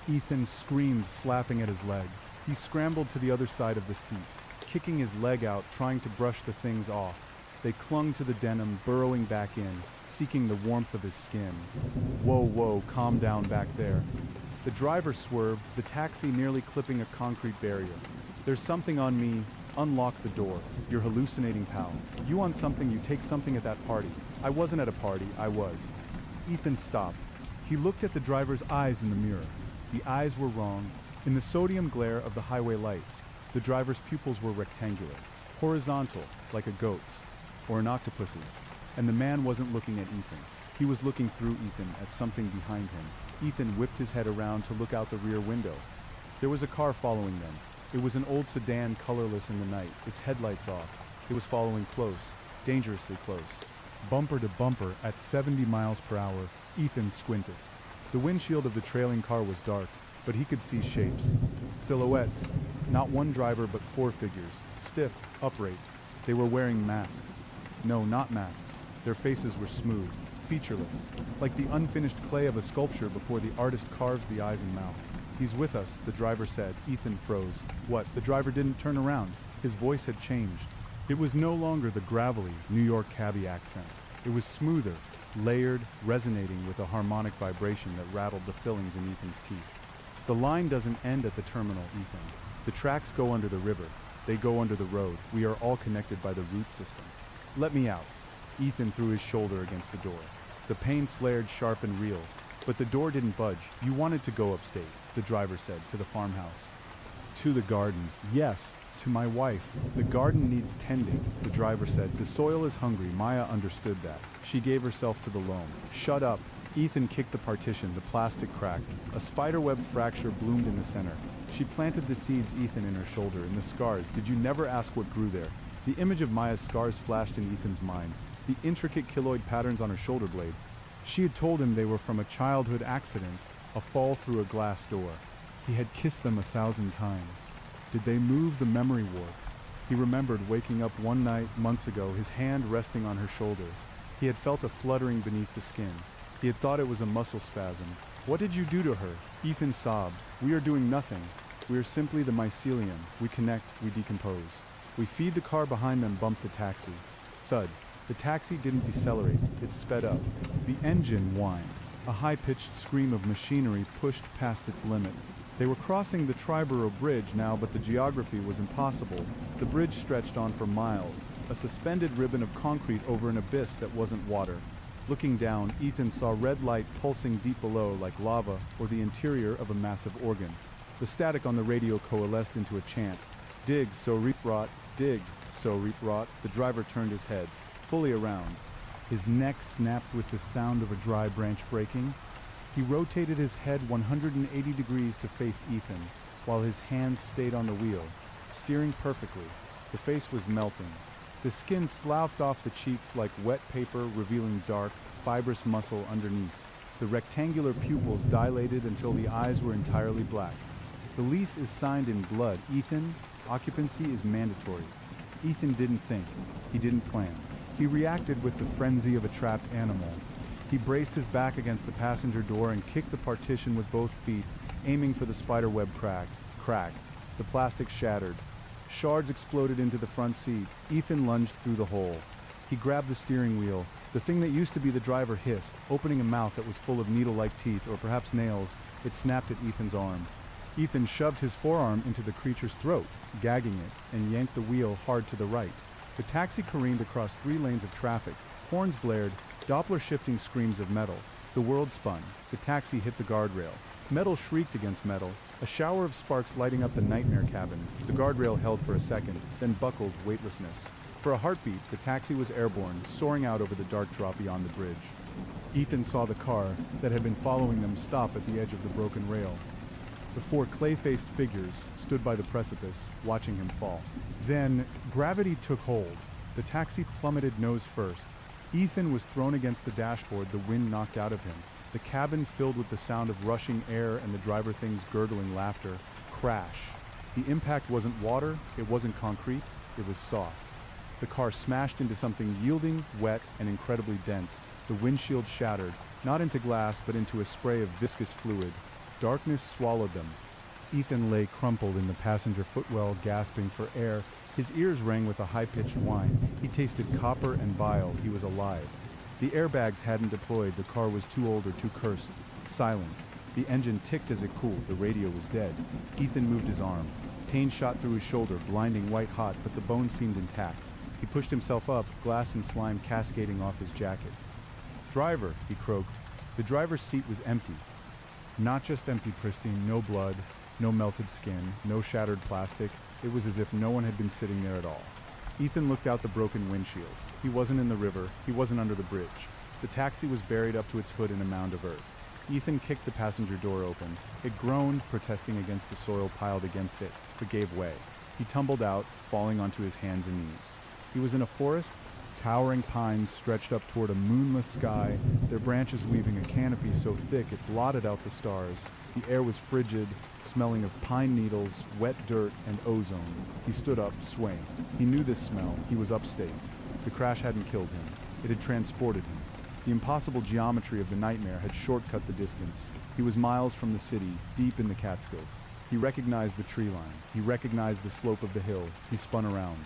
Ethan screamed, slapping at his leg. He scrambled to the other side of the seat, kicking his leg out, trying to brush the things off. They clung to the denim, burrowing back in, seeking the warmth of his skin. Whoa, calm down back there. The driver swerved, the taxi nearly clipping a concrete barrier. There's something on me. Unlock the door. You're hallucinating, pal. You on something, you take something at that party. I wasn't at a party, I was. Ethan stopped. He looked at the driver's eyes in the mirror. The eyes were wrong. In the sodium glare of the highway lights, the driver's pupils were rectangular, horizontal, like a goat's, or an octopus's. And the man wasn't looking at Ethan. He was looking through Ethan at something behind him. Ethan whipped his head around to look out the rear window. There was a car following them. It was an old sedan, colorless in the night, its headlights off. It was following close, dangerously close. Bumper to bumper at 70 miles per hour, Ethan squinted. The windshield of the trailing car was dark, but he could see shapes. Silhouettes. Not one driver, but four figures. Stiff, upright. They were wearing masks. No, not masks. Their faces were smooth, featureless, like the unfinished clay of a sculpture before the artist carves the eyes and mouth. "He's with us," the driver said. Ethan froze. What? The driver didn't turn around. His voice had changed. It was no longer the gravelly New York cabbie accent. It was smoother, layered, resonating with a harmonic vibration that rattled the fillings in Ethan's teeth. "The line doesn't end at the terminal, Ethan. The tracks go under the river. They go under the road. We are all connected by the root system. Let me out." Ethan threw his shoulder against the door. The pain flared sharp and real, but the door didn't budge. "You wanted to go upstate," the driver said, "to the farmhouse." "To the garden." "Yes, to my wife. The garden needs tending," the driver said. "The soil is hungry." Maya understood that. She gave herself to the loam. "Shut up." Ethan kicked the partition. The plastic cracked. A spiderweb fracture bloomed in the center. She planted the seeds, Ethan, in her shoulder, in the scars. "Did you never ask what grew there?" The image of Maya's scars flashed in Ethan's mind. The intricate keloid patterns on her shoulder blade. She had told him they were from a childhood accident, a fall through a glass door. He had kissed them 1,000 times. Did they move? The memory warp. He remembered waking up one night, months ago, his hand resting on her shoulder. He had felt a fluttering beneath the skin. He had thought it was a muscle spasm. "What did you do to her?" Ethan sobbed. "We are doing nothing. We are simply the mycelium. We connect, we decompose." We feed the car behind them bumped the taxi. Thud. The taxi didn't decelerate, it sped up. The engine whined. A high-pitched scream of machinery pushed past its limit. They were crossing the Triborough Bridge now, but the geography was impossible. The bridge stretched on for miles, a suspended ribbon of concrete over an abyss that wasn't water. Looking down, Ethan saw red light pulsing deep below like lava or the interior of a massive organ. The static on the radio coalesced into a chant. "Dig, so reap rot, dig, so reap rot." The driver turned his head, fully around. His neck snapped with the sound of a dry branch breaking. He rotated his head 180 degrees to face Ethan, while his hands stayed on the wheel, steering perfectly. The face was melting. The skin sloughed off the cheeks like wet paper, revealing dark, fibrous muscle underneath. The rectangular pupils dilated until the eyes were entirely black. "The lease is signed in blood, Ethan. Occupancy is mandatory." Ethan didn't think. He didn't plan. He reacted with the frenzy of a trapped animal. He braced his back against the passenger door and kicked the partition with both feet, aiming for the spiderweb crack. Crack. The plastic shattered. Shards exploded into the front seat. Ethan lunged through the hole. He grabbed the steering wheel. The thing that used to be the driver hissed, opening a mouth that was full of needle-like teeth, or perhaps nails. It snapped at Ethan's arm. Ethan shoved his forearm into the creature's throat, gagging it, and yanked the wheel hard to the right. The taxi careened across 3 lanes of traffic. Horns blared, Doppler-shifting screams of metal. The world spun. The taxi hit the guardrail. Metal shrieked against metal, a shower of sparks lighting up the nightmare cabin. The guardrail held for a second, then buckled weightlessness. For a heartbeat, the taxi was airborne, soaring out over the dark drop beyond the bridge. Ethan saw the car that had been following them stop at the edge of the broken rail. The 4 clay-faced figures stood by the precipice, watching him fall. Then, gravity took hold. The taxi plummeted nose first. Ethan was thrown against the dashboard, the wind knocked out of him. The cabin filled with the sound of rushing air and the driver thing's gurgling laughter. Crash. The impact wasn't water, it wasn't concrete, it was soft. The car smashed into something yielding, wet, and incredibly dense. The windshield shattered, not into glass, but into a spray of viscous fluid. Darkness swallowed them. Ethan lay crumpled in the passenger footwell, gasping for air. His ears rang with a high-pitched whine. He tasted copper and bile. He was alive. The airbags hadn't deployed. The car was too old or too cursed. Silence. The engine ticked as it cooled. The radio was dead. Ethan moved his arm. Pain shot through his shoulder, blinding white-hot, but the bone seemed intact. He pushed himself up, glass and slime cascading off his jacket. "Driver," he croaked. The driver's seat was empty. Not just empty, pristine, no blood, no melted skin, no shattered plastic. It was as if no one had been sitting there at all. Ethan looked out the broken windshield. He wasn't in the river, he wasn't under the bridge. The taxi was buried up to its hood in a mound of earth. Ethan kicked the passenger door open. It groaned, protesting against the soil piled against it, but gave way. He tumbled out, falling onto his hands and knees. He was in a forest. Towering pines stretched up toward a moonless sky, their branches weaving a canopy so thick it blotted out the stars. The air was frigid, smelling of pine needles, wet dirt, and ozone. He stood up, swaying. He knew this smell. He was upstate. The crash hadn't killed him. It had transported him. The impossible geometry of the nightmare had shortcut the distance. He was miles from the city, deep in the Catskills. He recognized the tree line. He recognized the slope of the hill. He spun around.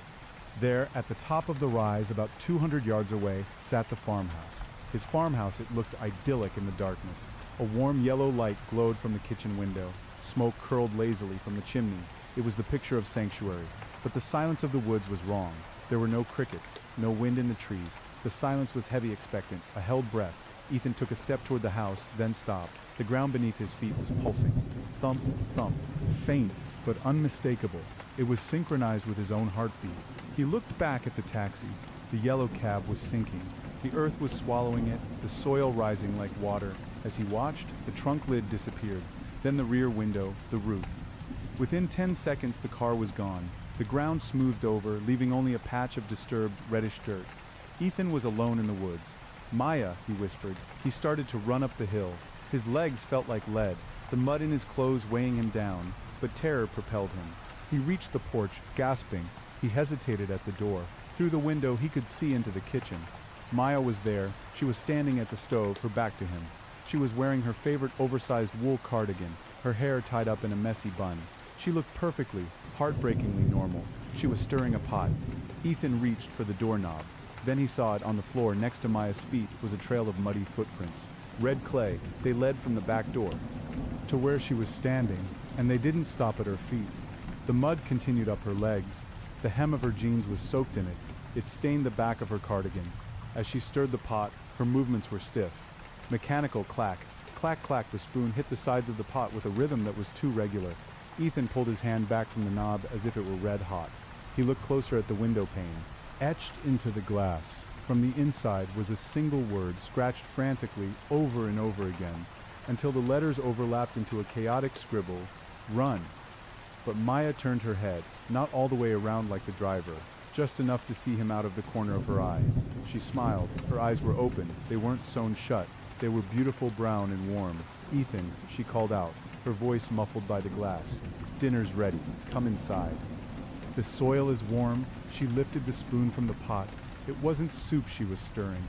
There, at the top of the rise, about 200 yards away, sat the farmhouse. His farmhouse, it looked idyllic in the darkness. A warm yellow light glowed from the kitchen window. Smoke curled lazily from the chimney. It was the picture of sanctuary. But the silence of the woods was wrong. There were no crickets, no wind in the trees. The silence was heavy, expectant, a held breath. Ethan took a step toward the house, then stopped. The ground beneath his feet was pulsing. Thump, thump. Faint, but unmistakable. It was synchronized with his own heartbeat. He looked back at the taxi. The yellow cab was sinking. The earth was swallowing it, the soil rising like water. As he watched, the trunk lid disappeared. Then the rear window, the roof. Within 10 seconds, the car was gone. The ground smoothed over, leaving only a patch of disturbed, reddish dirt. Ethan was alone in the woods. "Maya," he whispered. He started to run up the hill. His legs felt like lead, the mud in his clothes weighing him down, but terror propelled him. He reached the porch, gasping. He hesitated at the door. Through the window, he could see into the kitchen. Maya was there. She was standing at the stove, her back to him. She was wearing her favorite oversized wool cardigan, her hair tied up in a messy bun. She looked perfectly, heartbreakingly normal. She was stirring a pot. Ethan reached for the doorknob. Then he saw it on the floor next to Maya's feet was a trail of muddy footprints. Red clay, they led from the back door to where she was standing, and they didn't stop at her feet. The mud continued up her legs. The hem of her jeans was soaked in it. It stained the back of her cardigan. As she stirred the pot, her movements were stiff. Mechanical clack, clack, clack. The spoon hit the sides of the pot with a rhythm that was too regular. Ethan pulled his hand back from the knob as if it were red hot. He looked closer at the window pane. Etched into the glass, from the inside, was a single word scratched frantically over and over again, until the letters overlapped into a chaotic scribble, "Run." But Maya turned her head, not all the way around like the driver, just enough to see him out of the corner of her eye. She smiled. Her eyes were open. They weren't sewn shut. They were beautiful brown and warm. "Ethan," she called out, her voice muffled by the glass. "Dinner's ready. Come inside." "The soil is warm." She lifted the spoon from the pot. It wasn't soup she was stirring.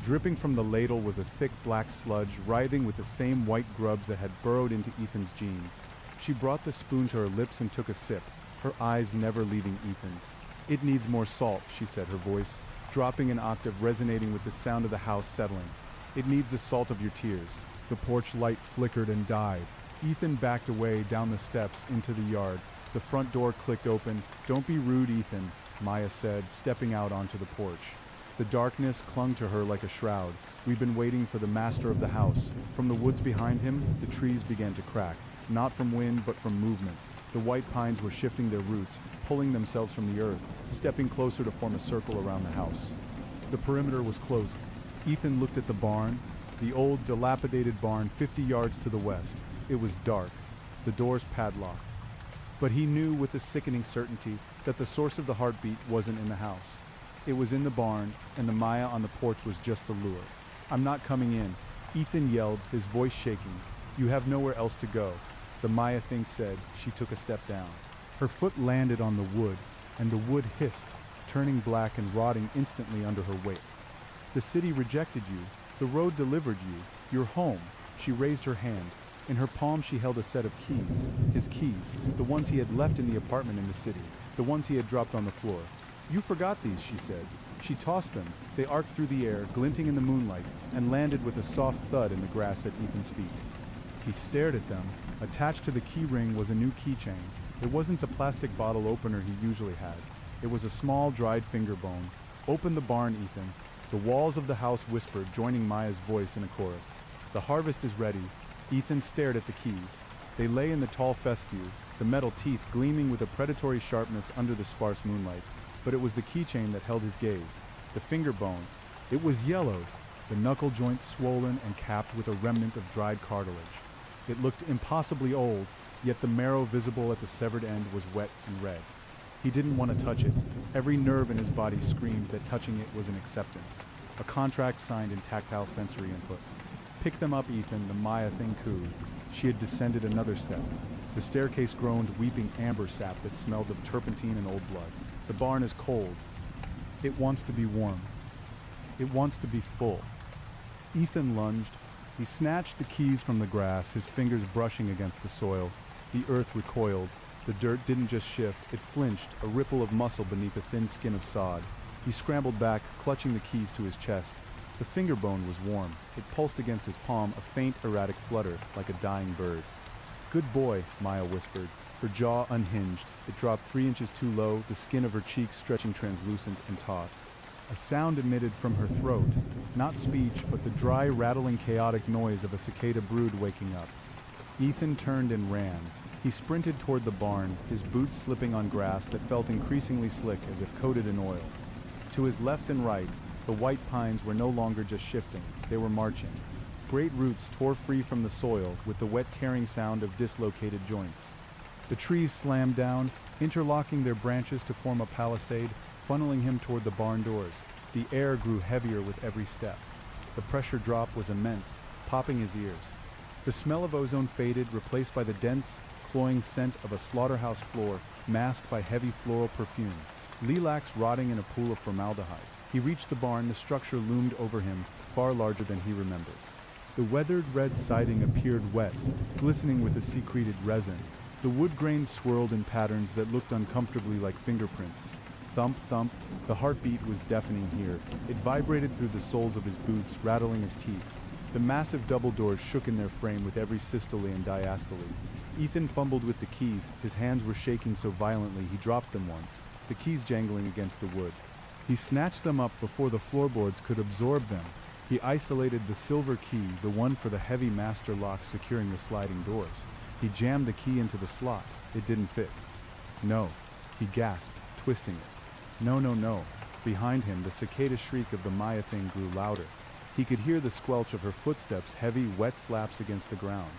Dripping from the ladle was a thick black sludge, writhing with the same white grubs that had burrowed into Ethan's jeans. She brought the spoon to her lips and took a sip, her eyes never leaving Ethan's. "It needs more salt," she said, her voice dropping an octave, resonating with the sound of the house settling. "It needs the salt of your tears." The porch light flickered and died. Ethan backed away down the steps into the yard. The front door clicked open. "Don't be rude, Ethan," Maya said, stepping out onto the porch. The darkness clung to her like a shroud. "We've been waiting for the master of the house." From the woods behind him, the trees began to crack, not from wind but from movement. The white pines were shifting their roots, pulling themselves from the earth, stepping closer to form a circle around the house. The perimeter was closing. Ethan looked at the barn, the old, dilapidated barn 50 yards to the west. It was dark, the doors padlocked. But he knew with a sickening certainty that the source of the heartbeat wasn't in the house. It was in the barn, and the Maya on the porch was just the lure. "I'm not coming in," Ethan yelled, his voice shaking. "You have nowhere else to go," the Maya thing said. She took a step down. Her foot landed on the wood, and the wood hissed, turning black and rotting instantly under her weight. "The city rejected you. The road delivered you. You're home." She raised her hand. In her palm she held a set of keys, his keys, the ones he had left in the apartment in the city, the ones he had dropped on the floor. "You forgot these," she said. She tossed them. They arced through the air, glinting in the moonlight, and landed with a soft thud in the grass at Ethan's feet. He stared at them. Attached to the key ring was a new keychain. It wasn't the plastic bottle opener he usually had. It was a small, dried finger bone. "Open the barn, Ethan." The walls of the house whispered, joining Maya's voice in a chorus. "The harvest is ready." Ethan stared at the keys. They lay in the tall fescue, the metal teeth gleaming with a predatory sharpness under the sparse moonlight. But it was the keychain that held his gaze. The finger bone. It was yellow, the knuckle joints swollen and capped with a remnant of dried cartilage. It looked impossibly old, yet the marrow visible at the severed end was wet and red. He didn't want to touch it. Every nerve in his body screamed that touching it was an acceptance, a contract signed in tactile sensory input. "Pick them up, Ethan," the Maya thing cooed. She had descended another step. The staircase groaned, weeping amber sap that smelled of turpentine and old blood. The barn is cold. It wants to be warm. It wants to be full. Ethan lunged. He snatched the keys from the grass, his fingers brushing against the soil. The earth recoiled. The dirt didn't just shift, it flinched, a ripple of muscle beneath a thin skin of sod. He scrambled back, clutching the keys to his chest. The finger bone was warm. It pulsed against his palm, a faint, erratic flutter, like a dying bird. "Good boy," Maya whispered. Her jaw unhinged. It dropped 3 inches too low, the skin of her cheek stretching translucent and taut. A sound emitted from her throat, not speech, but the dry, rattling, chaotic noise of a cicada brood waking up. Ethan turned and ran. He sprinted toward the barn, his boots slipping on grass that felt increasingly slick as if coated in oil. To his left and right, the white pines were no longer just shifting, they were marching. Great roots tore free from the soil with the wet tearing sound of dislocated joints. The trees slammed down, interlocking their branches to form a palisade, funneling him toward the barn doors. The air grew heavier with every step. The pressure drop was immense, popping his ears. The smell of ozone faded, replaced by the dense, cloying scent of a slaughterhouse floor, masked by heavy floral perfume. Lilacs rotting in a pool of formaldehyde. He reached the barn, the structure loomed over him, far larger than he remembered. The weathered red siding appeared wet, glistening with a secreted resin. The wood grains swirled in patterns that looked uncomfortably like fingerprints. Thump, thump, the heartbeat was deafening here. It vibrated through the soles of his boots, rattling his teeth. The massive double doors shook in their frame with every systole and diastole. Ethan fumbled with the keys, his hands were shaking so violently he dropped them once, the keys jangling against the wood. He snatched them up before the floorboards could absorb them. He isolated the silver key, the one for the heavy master lock securing the sliding doors. He jammed the key into the slot. It didn't fit. "No," he gasped, twisting it. "No, no, no." Behind him, the cicada shriek of the Maya thing grew louder. He could hear the squelch of her footsteps, heavy, wet slaps against the ground.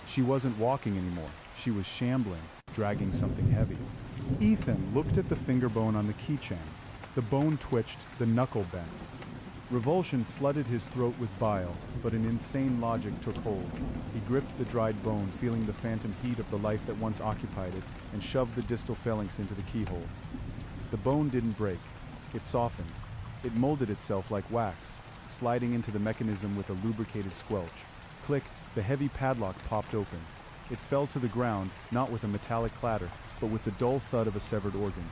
She wasn't walking anymore. She was shambling, dragging something heavy. Ethan looked at the finger bone on the keychain. The bone twitched, the knuckle bent. Revulsion flooded his throat with bile, but an insane logic took hold. He gripped the dried bone, feeling the phantom heat of the life that once occupied it, and shoved the distal phalanx into the keyhole. The bone didn't break. It softened. It molded itself like wax, sliding into the mechanism with a lubricated squelch. Click, the heavy padlock popped open. It fell to the ground, not with a metallic clatter, but with the dull thud of a severed organ.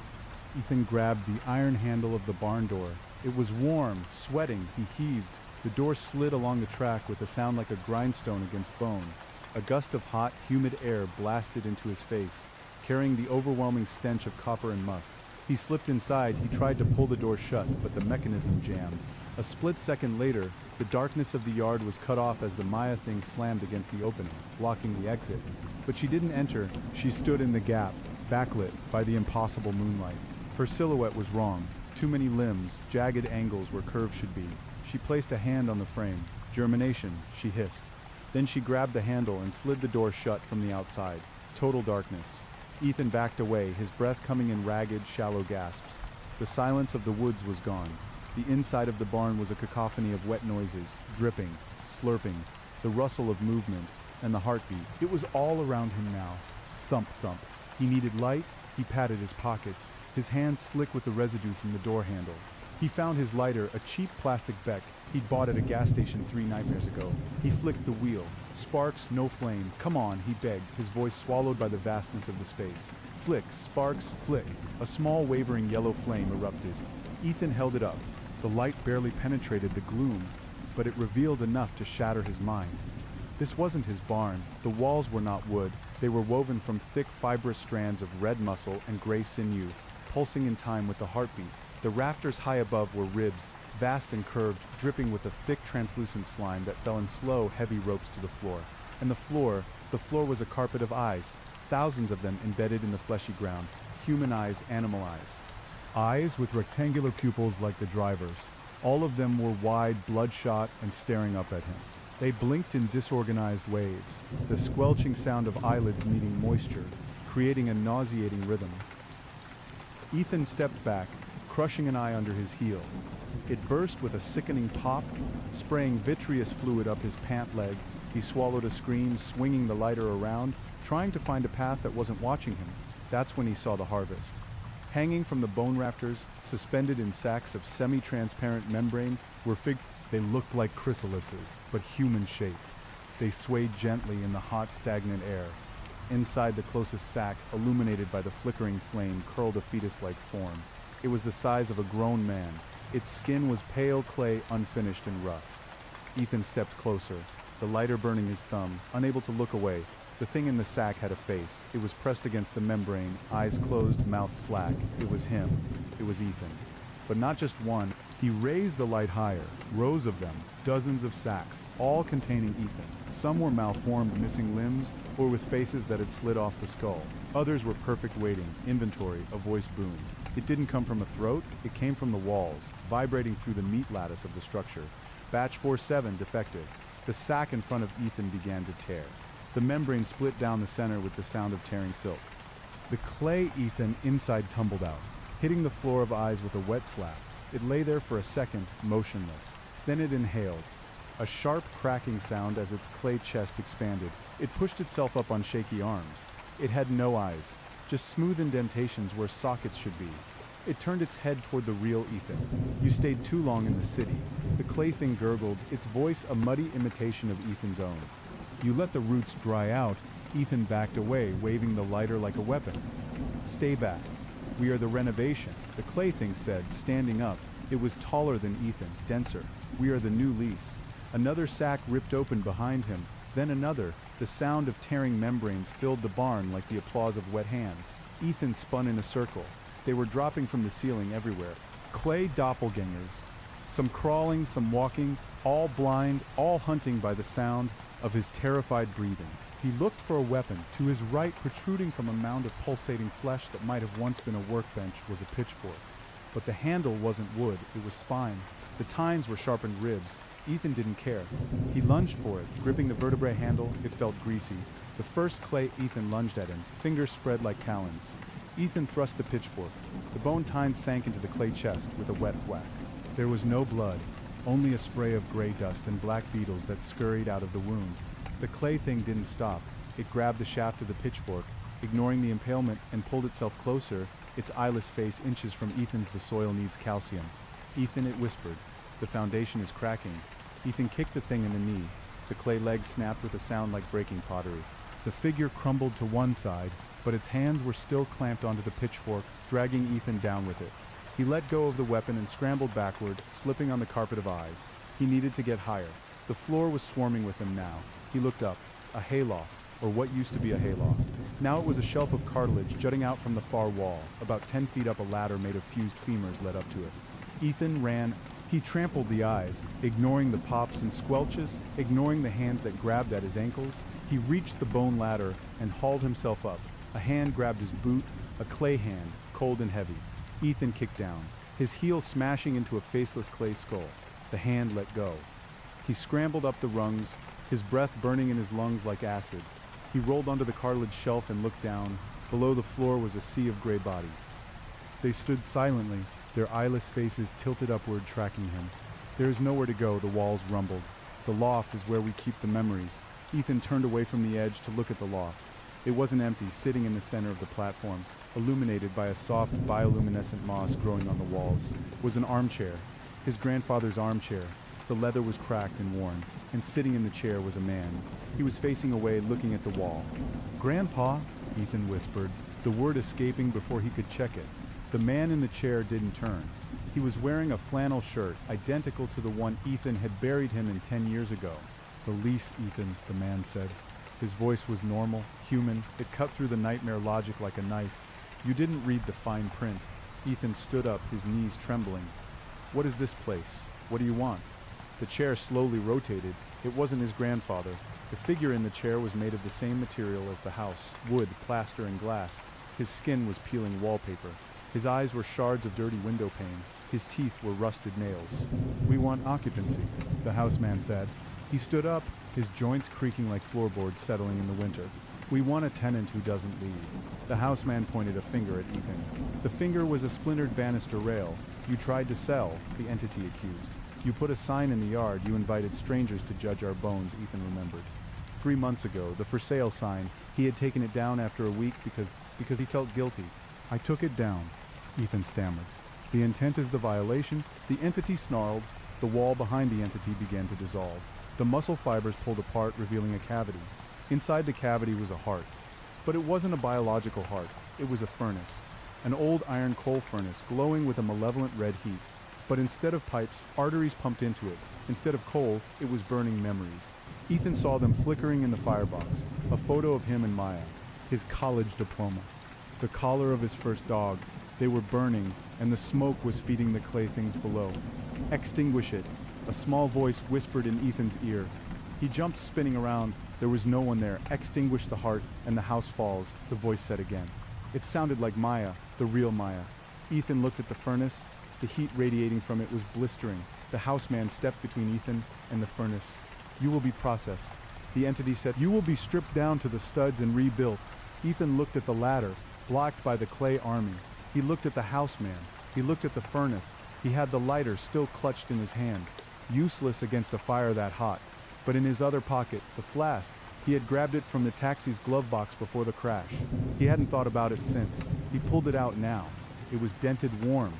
Ethan grabbed the iron handle of the barn door. It was warm, sweating, he heaved. The door slid along the track with a sound like a grindstone against bone. A gust of hot, humid air blasted into his face, carrying the overwhelming stench of copper and musk. He slipped inside. He tried to pull the door shut, but the mechanism jammed. A split second later, the darkness of the yard was cut off as the Maya thing slammed against the opening, blocking the exit. But she didn't enter. She stood in the gap, backlit by the impossible moonlight. Her silhouette was wrong. Too many limbs, jagged angles where curves should be. She placed a hand on the frame. "Germination," she hissed. Then she grabbed the handle and slid the door shut from the outside. Total darkness. Ethan backed away, his breath coming in ragged, shallow gasps. The silence of the woods was gone. The inside of the barn was a cacophony of wet noises, dripping, slurping, the rustle of movement, and the heartbeat. It was all around him now. Thump, thump. He needed light. He patted his pockets, his hands slick with the residue from the door handle. He found his lighter, a cheap plastic Beck he'd bought at a gas station 3 nightmares ago. He flicked the wheel. Sparks, no flame. "Come on," he begged, his voice swallowed by the vastness of the space. Flick, sparks, flick. A small wavering yellow flame erupted. Ethan held it up. The light barely penetrated the gloom, but it revealed enough to shatter his mind. This wasn't his barn. The walls were not wood. They were woven from thick, fibrous strands of red muscle and gray sinew, pulsing in time with the heartbeat. The rafters high above were ribs, vast and curved, dripping with a thick, translucent slime that fell in slow, heavy ropes to the floor. And the floor was a carpet of eyes, thousands of them embedded in the fleshy ground, human eyes, animal eyes. Eyes with rectangular pupils like the driver's. All of them were wide, bloodshot, and staring up at him. They blinked in disorganized waves, the squelching sound of eyelids meeting moisture, creating a nauseating rhythm. Ethan stepped back, crushing an eye under his heel. It burst with a sickening pop, spraying vitreous fluid up his pant leg. He swallowed a scream, swinging the lighter around, trying to find a path that wasn't watching him. That's when he saw the harvest. Hanging from the bone rafters, suspended in sacks of semi-transparent membrane, they looked like chrysalises, but human-shaped. They swayed gently in the hot, stagnant air. Inside the closest sack, illuminated by the flickering flame, curled a fetus-like form. It was the size of a grown man. Its skin was pale clay, unfinished and rough. Ethan stepped closer, the lighter burning his thumb, unable to look away. The thing in the sack had a face. It was pressed against the membrane, eyes closed, mouth slack. It was him. It was Ethan. But not just one. He raised the light higher, rows of them, dozens of sacks, all containing Ethan. Some were malformed, missing limbs, or with faces that had slid off the skull. Others were perfect waiting, inventory, a voice boomed. It didn't come from a throat, it came from the walls, vibrating through the meat lattice of the structure. Batch 47 defective. The sack in front of Ethan began to tear. The membrane split down the center with the sound of tearing silk. The clay Ethan inside tumbled out, hitting the floor of eyes with a wet slap. It lay there for a second, motionless. Then it inhaled. A sharp cracking sound as its clay chest expanded. It pushed itself up on shaky arms. It had no eyes, just smooth indentations where sockets should be. It turned its head toward the real Ethan. You stayed too long in the city. The clay thing gurgled, its voice a muddy imitation of Ethan's own. You let the roots dry out. Ethan backed away, waving the lighter like a weapon. Stay back. We are the renovation, the clay thing said, standing up. It was taller than Ethan, denser. We are the new lease. Another sack ripped open behind him, then another. The sound of tearing membranes filled the barn like the applause of wet hands. Ethan spun in a circle. They were dropping from the ceiling everywhere. Clay doppelgangers. Some crawling, some walking, all blind, all hunting by the sound of his terrified breathing. He looked for a weapon. To his right, protruding from a mound of pulsating flesh that might have once been a workbench, was a pitchfork. But the handle wasn't wood, it was spine. The tines were sharpened ribs. Ethan didn't care. He lunged for it, gripping the vertebrae handle. It felt greasy. The first clay Ethan lunged at him, fingers spread like talons. Ethan thrust the pitchfork. The bone tines sank into the clay chest with a wet whack. There was no blood, only a spray of gray dust and black beetles that scurried out of the wound. The clay thing didn't stop. It grabbed the shaft of the pitchfork, ignoring the impalement, and pulled itself closer, its eyeless face inches from Ethan's. The soil needs calcium. Ethan, it whispered. The foundation is cracking. Ethan kicked the thing in the knee. The clay leg snapped with a sound like breaking pottery. The figure crumbled to one side, but its hands were still clamped onto the pitchfork, dragging Ethan down with it. He let go of the weapon and scrambled backward, slipping on the carpet of eyes. He needed to get higher. The floor was swarming with them now. He looked up. A hayloft, or what used to be a hayloft. Now it was a shelf of cartilage jutting out from the far wall. About 10 feet up, a ladder made of fused femurs led up to it. Ethan ran. He trampled the eyes, ignoring the pops and squelches, ignoring the hands that grabbed at his ankles. He reached the bone ladder and hauled himself up. A hand grabbed his boot, a clay hand, cold and heavy. Ethan kicked down, his heel smashing into a faceless clay skull. The hand let go. He scrambled up the rungs, his breath burning in his lungs like acid. He rolled onto the cartilage shelf and looked down. Below the floor was a sea of gray bodies. They stood silently, their eyeless faces tilted upward, tracking him. There is nowhere to go, the walls rumbled. The loft is where we keep the memories. Ethan turned away from the edge to look at the loft. It wasn't empty. Sitting in the center of the platform, illuminated by a soft bioluminescent moss growing on the walls, was an armchair. His grandfather's armchair. The leather was cracked and worn, and sitting in the chair was a man. He was facing away, looking at the wall. "Grandpa," Ethan whispered, the word escaping before he could check it. The man in the chair didn't turn. He was wearing a flannel shirt, identical to the one Ethan had buried him in 10 years ago. "The lease, Ethan," the man said. His voice was normal, human. It cut through the nightmare logic like a knife. "You didn't read the fine print." Ethan stood up, his knees trembling. "What is this place? What do you want?" The chair slowly rotated. It wasn't his grandfather. The figure in the chair was made of the same material as the house, wood, plaster, and glass. His skin was peeling wallpaper. His eyes were shards of dirty window pane. His teeth were rusted nails. "We want occupancy," the houseman said. He stood up, his joints creaking like floorboards settling in the winter. "We want a tenant who doesn't leave." The houseman pointed a finger at Ethan. The finger was a splintered banister rail. "You tried to sell," the entity accused. "You put a sign in the yard. You invited strangers to judge our bones," Ethan remembered. 3 months ago, the for sale sign. He had taken it down after a week because he felt guilty. I took it down, Ethan stammered. The intent is the violation. The entity snarled. The wall behind the entity began to dissolve. The muscle fibers pulled apart, revealing a cavity. Inside the cavity was a heart. But it wasn't a biological heart. It was a furnace. An old iron coal furnace, glowing with a malevolent red heat. But instead of pipes, arteries pumped into it. Instead of coal, it was burning memories. Ethan saw them flickering in the firebox. A photo of him and Maya. His college diploma. The collar of his first dog. They were burning, and the smoke was feeding the clay things below. Extinguish it. A small voice whispered in Ethan's ear. He jumped, spinning around. There was no one there. Extinguish the heart, and the house falls, the voice said again. It sounded like Maya, the real Maya. Ethan looked at the furnace. The heat radiating from it was blistering. The houseman stepped between Ethan and the furnace. You will be processed. The entity said, you will be stripped down to the studs and rebuilt. Ethan looked at the ladder, blocked by the clay army. He looked at the houseman. He looked at the furnace. He had the lighter still clutched in his hand, useless against a fire that hot. But in his other pocket, the flask, he had grabbed it from the taxi's glove box before the crash. He hadn't thought about it since. He pulled it out now. It was dented warm.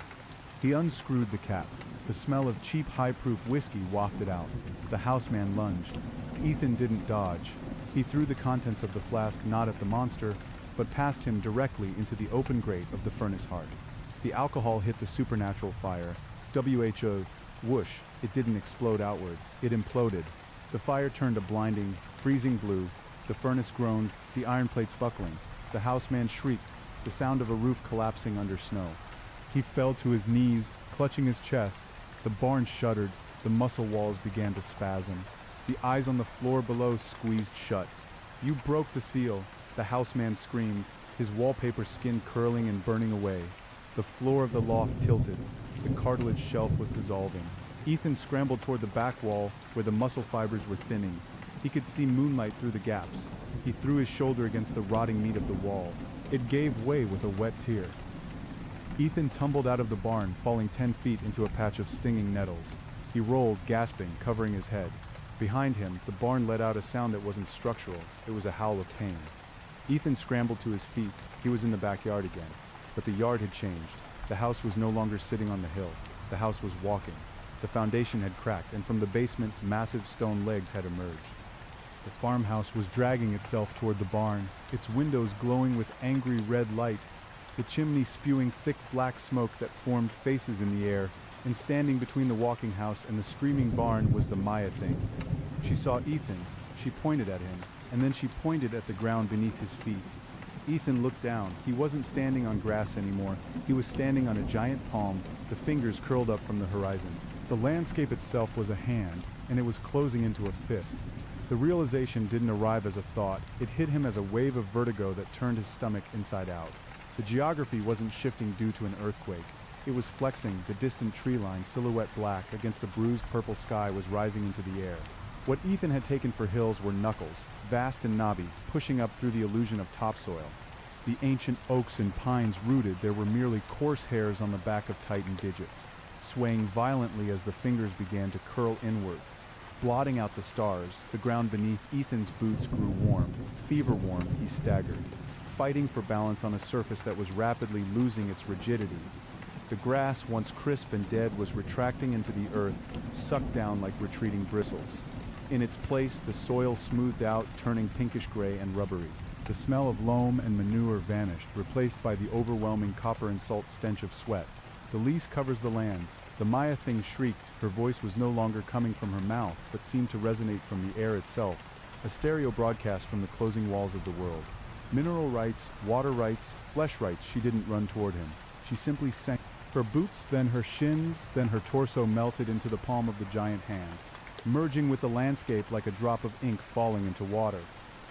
He unscrewed the cap. The smell of cheap, high-proof whiskey wafted out. The houseman lunged. Ethan didn't dodge. He threw the contents of the flask not at the monster, but past him directly into the open grate of the furnace heart. The alcohol hit the supernatural fire. WHO, whoosh, it didn't explode outward. It imploded. The fire turned a blinding, freezing blue. The furnace groaned, the iron plates buckling. The houseman shrieked, the sound of a roof collapsing under snow. He fell to his knees, clutching his chest. The barn shuddered. The muscle walls began to spasm. The eyes on the floor below squeezed shut. You broke the seal, the houseman screamed, his wallpaper skin curling and burning away. The floor of the loft tilted. The cartilage shelf was dissolving. Ethan scrambled toward the back wall where the muscle fibers were thinning. He could see moonlight through the gaps. He threw his shoulder against the rotting meat of the wall. It gave way with a wet tear. Ethan tumbled out of the barn, falling 10 feet into a patch of stinging nettles. He rolled, gasping, covering his head. Behind him, the barn let out a sound that wasn't structural. It was a howl of pain. Ethan scrambled to his feet. He was in the backyard again. But the yard had changed. The house was no longer sitting on the hill. The house was walking. The foundation had cracked, and from the basement, massive stone legs had emerged. The farmhouse was dragging itself toward the barn, its windows glowing with angry red light, the chimney spewing thick black smoke that formed faces in the air, and standing between the walking house and the screaming barn was the Maya thing. She saw Ethan. She pointed at him, and then she pointed at the ground beneath his feet. Ethan looked down. He wasn't standing on grass anymore. He was standing on a giant palm, the fingers curled up from the horizon. The landscape itself was a hand, and it was closing into a fist. The realization didn't arrive as a thought. It hit him as a wave of vertigo that turned his stomach inside out. The geography wasn't shifting due to an earthquake. It was flexing, the distant tree line, silhouette black, against the bruised purple sky was rising into the air. What Ethan had taken for hills were knuckles, vast and knobby, pushing up through the illusion of topsoil. The ancient oaks and pines rooted, there were merely coarse hairs on the back of tightened digits, swaying violently as the fingers began to curl inward. Blotting out the stars, the ground beneath Ethan's boots grew warm. Fever warm, he staggered, fighting for balance on a surface that was rapidly losing its rigidity. The grass, once crisp and dead, was retracting into the earth, sucked down like retreating bristles. In its place, the soil smoothed out, turning pinkish gray and rubbery. The smell of loam and manure vanished, replaced by the overwhelming copper and salt stench of sweat. The lease covers the land. The Maya thing shrieked. Her voice was no longer coming from her mouth, but seemed to resonate from the air itself, a stereo broadcast from the closing walls of the world. Mineral rights, water rights, flesh rights. She didn't run toward him. She simply sank. Her boots, then her shins, then her torso melted into the palm of the giant hand, merging with the landscape like a drop of ink falling into water.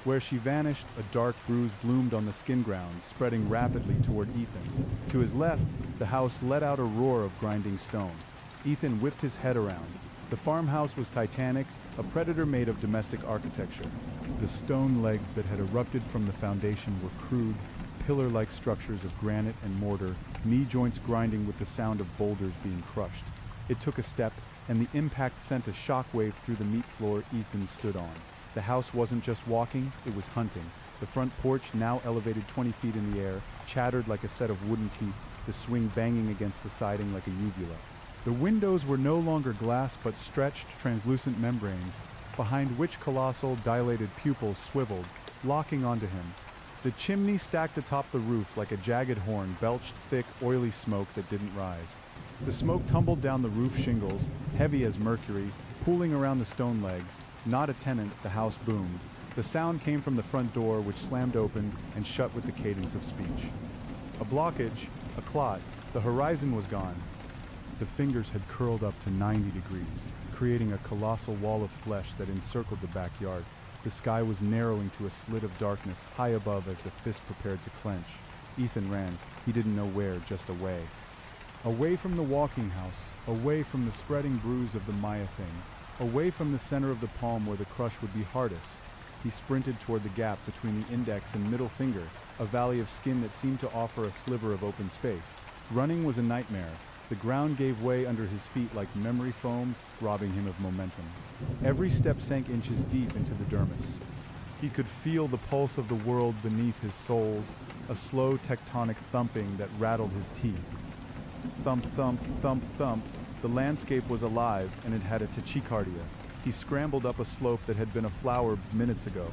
Where she vanished, a dark bruise bloomed on the skin ground, spreading rapidly toward Ethan. To his left, the house let out a roar of grinding stone. Ethan whipped his head around. The farmhouse was titanic, a predator made of domestic architecture. The stone legs that had erupted from the foundation were crude, pillar-like structures of granite and mortar, knee joints grinding with the sound of boulders being crushed. It took a step, and the impact sent a shockwave through the meat floor Ethan stood on. The house wasn't just walking, it was hunting. The front porch, now elevated 20 feet in the air, chattered like a set of wooden teeth, the swing banging against the siding like a uvula. The windows were no longer glass but stretched, translucent membranes, behind which colossal, dilated pupils swiveled, locking onto him. The chimney stacked atop the roof like a jagged horn belched thick, oily smoke that didn't rise. The smoke tumbled down the roof shingles, heavy as mercury, pooling around the stone legs. Not a tenant, the house boomed. The sound came from the front door, which slammed open and shut with the cadence of speech. A blockage, a clot, the horizon was gone. The fingers had curled up to 90 degrees, creating a colossal wall of flesh that encircled the backyard. The sky was narrowing to a slit of darkness high above as the fist prepared to clench. Ethan ran. He didn't know where, just away. Away from the walking house, away from the spreading bruise of the Maya thing, away from the center of the palm where the crush would be hardest. He sprinted toward the gap between the index and middle finger, a valley of skin that seemed to offer a sliver of open space. Running was a nightmare. The ground gave way under his feet like memory foam, robbing him of momentum. Every step sank inches deep into the dermis. He could feel the pulse of the world beneath his soles, a slow tectonic thumping that rattled his teeth. Thump, thump, thump, thump. The landscape was alive, and it had a tachycardia. He scrambled up a slope that had been a flower minutes ago.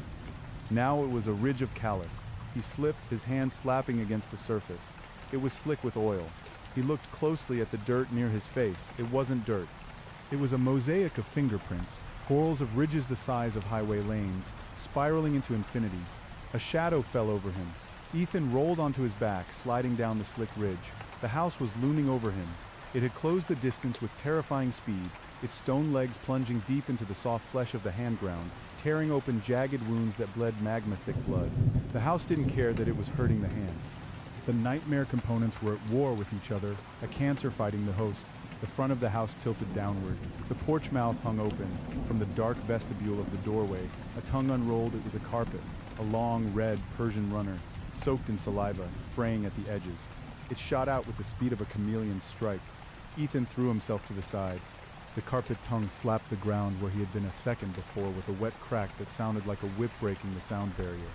Now it was a ridge of callus. He slipped, his hands slapping against the surface. It was slick with oil. He looked closely at the dirt near his face. It wasn't dirt. It was a mosaic of fingerprints, whorls of ridges the size of highway lanes, spiraling into infinity. A shadow fell over him. Ethan rolled onto his back, sliding down the slick ridge. The house was looming over him. It had closed the distance with terrifying speed, its stone legs plunging deep into the soft flesh of the hand ground, tearing open jagged wounds that bled magma-thick blood. The house didn't care that it was hurting the hand. The nightmare components were at war with each other, a cancer fighting the host. The front of the house tilted downward. The porch mouth hung open. From the dark vestibule of the doorway, a tongue unrolled. It was a carpet, a long, red Persian runner, soaked in saliva, fraying at the edges. It shot out with the speed of a chameleon's strike. Ethan threw himself to the side. The carpet tongue slapped the ground where he had been a second before with a wet crack that sounded like a whip breaking the sound barrier.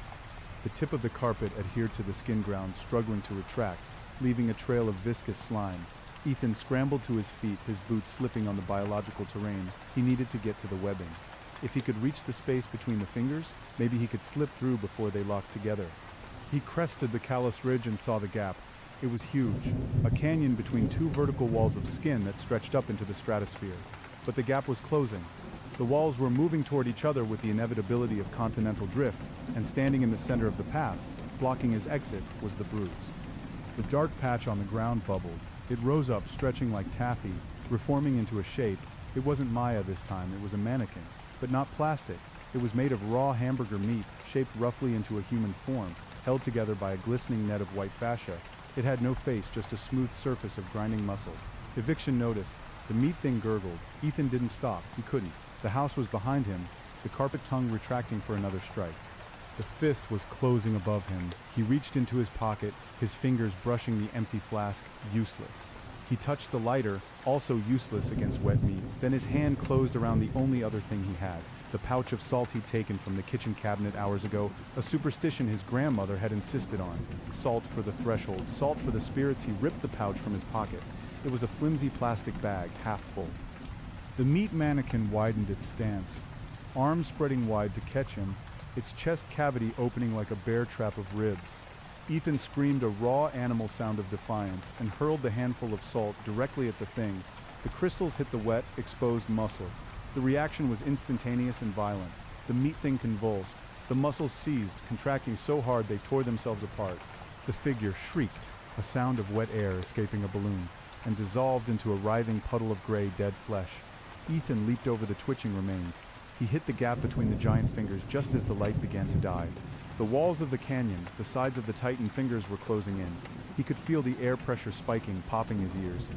The tip of the carpet adhered to the skin ground, struggling to retract, leaving a trail of viscous slime. Ethan scrambled to his feet, his boots slipping on the biological terrain. He needed to get to the webbing. If he could reach the space between the fingers, maybe he could slip through before they locked together. He crested the callous ridge and saw the gap. It was huge, a canyon between two vertical walls of skin that stretched up into the stratosphere. But the gap was closing. The walls were moving toward each other with the inevitability of continental drift, and standing in the center of the path, blocking his exit, was the bruise. The dark patch on the ground bubbled. It rose up, stretching like taffy, reforming into a shape. It wasn't Maya this time, it was a mannequin, but not plastic. It was made of raw hamburger meat, shaped roughly into a human form, held together by a glistening net of white fascia. It had no face, just a smooth surface of grinding muscle. Eviction notice. The meat thing gurgled. Ethan didn't stop. He couldn't. The house was behind him, the carpet tongue retracting for another strike. The fist was closing above him. He reached into his pocket, his fingers brushing the empty flask, useless. He touched the lighter, also useless against wet meat. Then his hand closed around the only other thing he had, the pouch of salt he'd taken from the kitchen cabinet hours ago, a superstition his grandmother had insisted on. Salt for the threshold, salt for the spirits. He ripped the pouch from his pocket. It was a flimsy plastic bag, half full. The meat mannequin widened its stance, arms spreading wide to catch him, its chest cavity opening like a bear trap of ribs. Ethan screamed a raw animal sound of defiance and hurled the handful of salt directly at the thing. The crystals hit the wet, exposed muscle. The reaction was instantaneous and violent. The meat thing convulsed. The muscles seized, contracting so hard they tore themselves apart. The figure shrieked, a sound of wet air escaping a balloon, and dissolved into a writhing puddle of gray, dead flesh. Ethan leaped over the twitching remains. He hit the gap between the giant fingers just as the light began to die. The walls of the canyon, the sides of the tightened fingers were closing in. He could feel the air pressure spiking, popping his ears.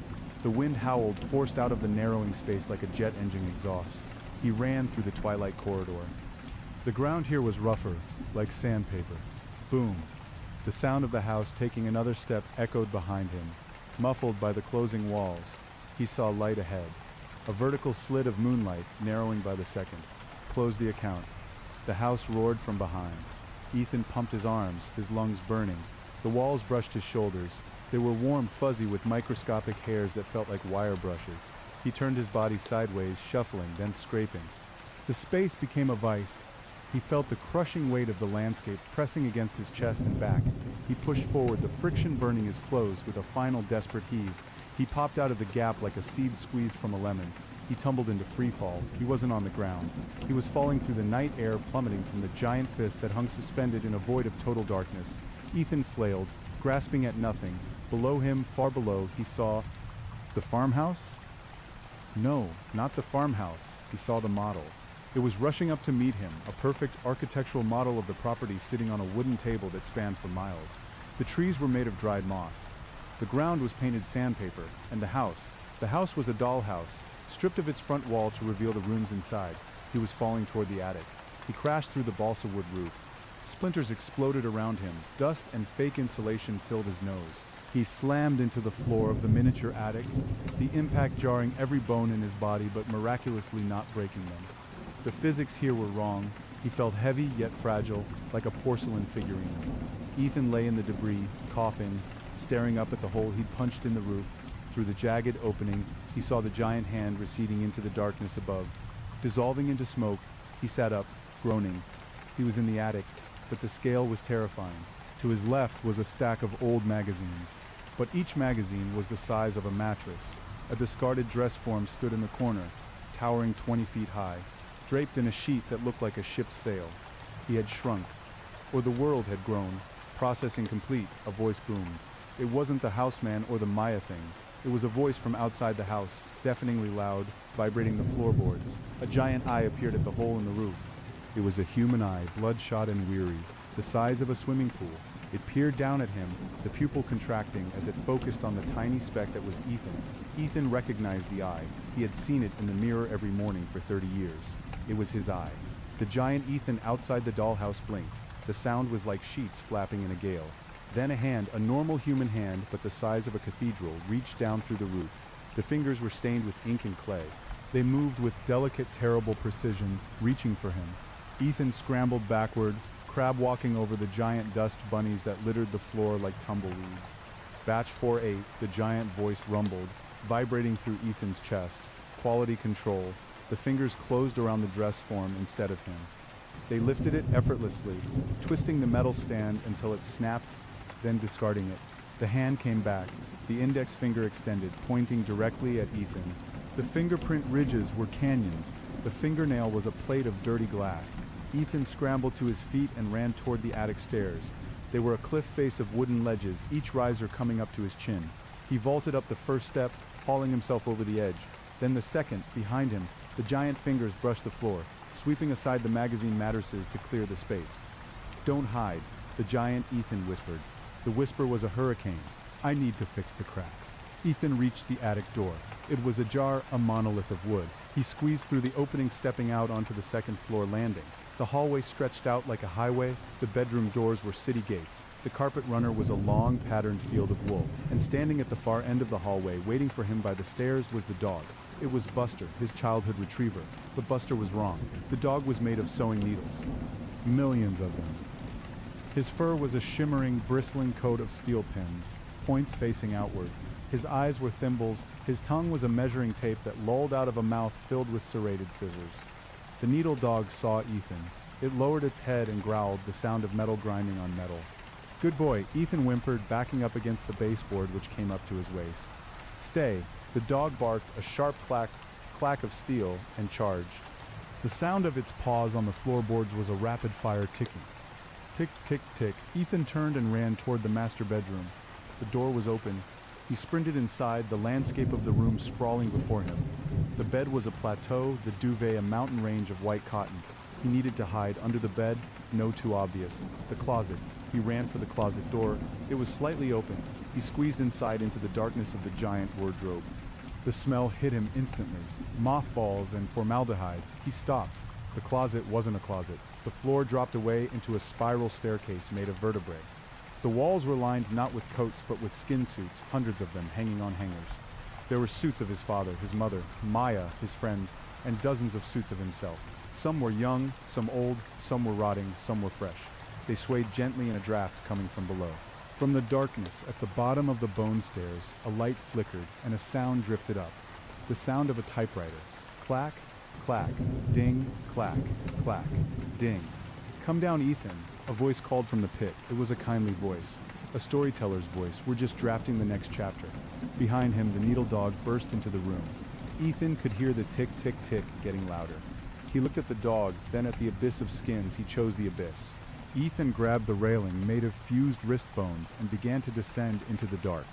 The wind howled, forced out of the narrowing space like a jet engine exhaust. He ran through the twilight corridor. The ground here was rougher, like sandpaper. Boom. The sound of the house taking another step echoed behind him, muffled by the closing walls. He saw light ahead. A vertical slit of moonlight, narrowing by the second. Close the account. The house roared from behind. Ethan pumped his arms, his lungs burning. The walls brushed his shoulders. They were warm, fuzzy, with microscopic hairs that felt like wire brushes. He turned his body sideways, shuffling, then scraping. The space became a vice. He felt the crushing weight of the landscape pressing against his chest and back. He pushed forward, the friction burning his clothes with a final desperate heave. He popped out of the gap like a seed squeezed from a lemon. He tumbled into freefall. He wasn't on the ground. He was falling through the night air, plummeting from the giant fist that hung suspended in a void of total darkness. Ethan flailed, grasping at nothing. Below him, far below, he saw the farmhouse? No, not the farmhouse. He saw the model. It was rushing up to meet him, a perfect architectural model of the property sitting on a wooden table that spanned for miles. The trees were made of dried moss. The ground was painted sandpaper, and the house was a dollhouse, stripped of its front wall to reveal the rooms inside. He was falling toward the attic. He crashed through the balsa wood roof. Splinters exploded around him. Dust and fake insulation filled his nose. He slammed into the floor of the miniature attic, the impact jarring every bone in his body but miraculously not breaking them. The physics here were wrong. He felt heavy yet fragile, like a porcelain figurine. Ethan lay in the debris, coughing, staring up at the hole he'd punched in the roof. Through the jagged opening, he saw the giant hand receding into the darkness above. Dissolving into smoke, he sat up, groaning. He was in the attic, but the scale was terrifying. To his left was a stack of old magazines, but each magazine was the size of a mattress. A discarded dress form stood in the corner, towering 20 feet high, draped in a sheet that looked like a ship's sail. He had shrunk, or the world had grown. Processing complete, a voice boomed. It wasn't the houseman or the Maya thing. It was a voice from outside the house, deafeningly loud, vibrating the floorboards. A giant eye appeared at the hole in the roof. It was a human eye, bloodshot and weary, the size of a swimming pool. It peered down at him, the pupil contracting as it focused on the tiny speck that was Ethan. Ethan recognized the eye. He had seen it in the mirror every morning for 30 years. It was his eye. The giant Ethan outside the dollhouse blinked. The sound was like sheets flapping in a gale. Then a hand, a normal human hand, but the size of a cathedral, reached down through the roof. The fingers were stained with ink and clay. They moved with delicate, terrible precision, reaching for him. Ethan scrambled backward, crab walking over the giant dust bunnies that littered the floor like tumbleweeds. Batch 4-8, the giant voice rumbled, vibrating through Ethan's chest. Quality control. The fingers closed around the dress form instead of him. They lifted it effortlessly, twisting the metal stand until it snapped, then discarding it. The hand came back, the index finger extended, pointing directly at Ethan. The fingerprint ridges were canyons. The fingernail was a plate of dirty glass. Ethan scrambled to his feet and ran toward the attic stairs. They were a cliff face of wooden ledges, each riser coming up to his chin. He vaulted up the first step, hauling himself over the edge. Then the second, behind him, the giant fingers brushed the floor, sweeping aside the magazine mattresses to clear the space. "Don't hide," the giant Ethan whispered. The whisper was a hurricane. "I need to fix the cracks." Ethan reached the attic door. It was ajar, a monolith of wood. He squeezed through the opening, stepping out onto the second floor landing. The hallway stretched out like a highway. The bedroom doors were city gates. The carpet runner was a long, patterned field of wool. And standing at the far end of the hallway, waiting for him by the stairs, was the dog. It was Buster, his childhood retriever. But Buster was wrong. The dog was made of sewing needles. Millions of them. His fur was a shimmering, bristling coat of steel pins, points facing outward. His eyes were thimbles. His tongue was a measuring tape that lolled out of a mouth filled with serrated scissors. The needle dog saw Ethan. It lowered its head and growled, the sound of metal grinding on metal. "Good boy," Ethan whimpered, backing up against the baseboard which came up to his waist. "Stay." The dog barked, a sharp clack of steel, and charged. The sound of its paws on the floorboards was a rapid-fire ticking. Tick, tick, tick. Ethan turned and ran toward the master bedroom. The door was open. He sprinted inside, the landscape of the room sprawling before him. The bed was a plateau, the duvet a mountain range of white cotton. He needed to hide under the bed, no too obvious. The closet. He ran for the closet door. It was slightly open. He squeezed inside into the darkness of the giant wardrobe. The smell hit him instantly. Mothballs and formaldehyde. He stopped. The closet wasn't a closet. The floor dropped away into a spiral staircase made of vertebrae. The walls were lined not with coats but with skin suits, hundreds of them hanging on hangers. There were suits of his father, his mother, Maya, his friends, and dozens of suits of himself. Some were young, some old, some were rotting, some were fresh. They swayed gently in a draft coming from below. From the darkness at the bottom of the bone stairs, a light flickered and a sound drifted up. The sound of a typewriter. Clack, clack, ding, clack, clack, ding. "Come down, Ethan," a voice called from the pit. It was a kindly voice, a storyteller's voice. "We're just drafting the next chapter." Behind him, the needle dog burst into the room. Ethan could hear the tick, tick, tick getting louder. He looked at the dog, then at the abyss of skins. He chose the abyss. Ethan grabbed the railing made of fused wrist bones and began to descend into the dark.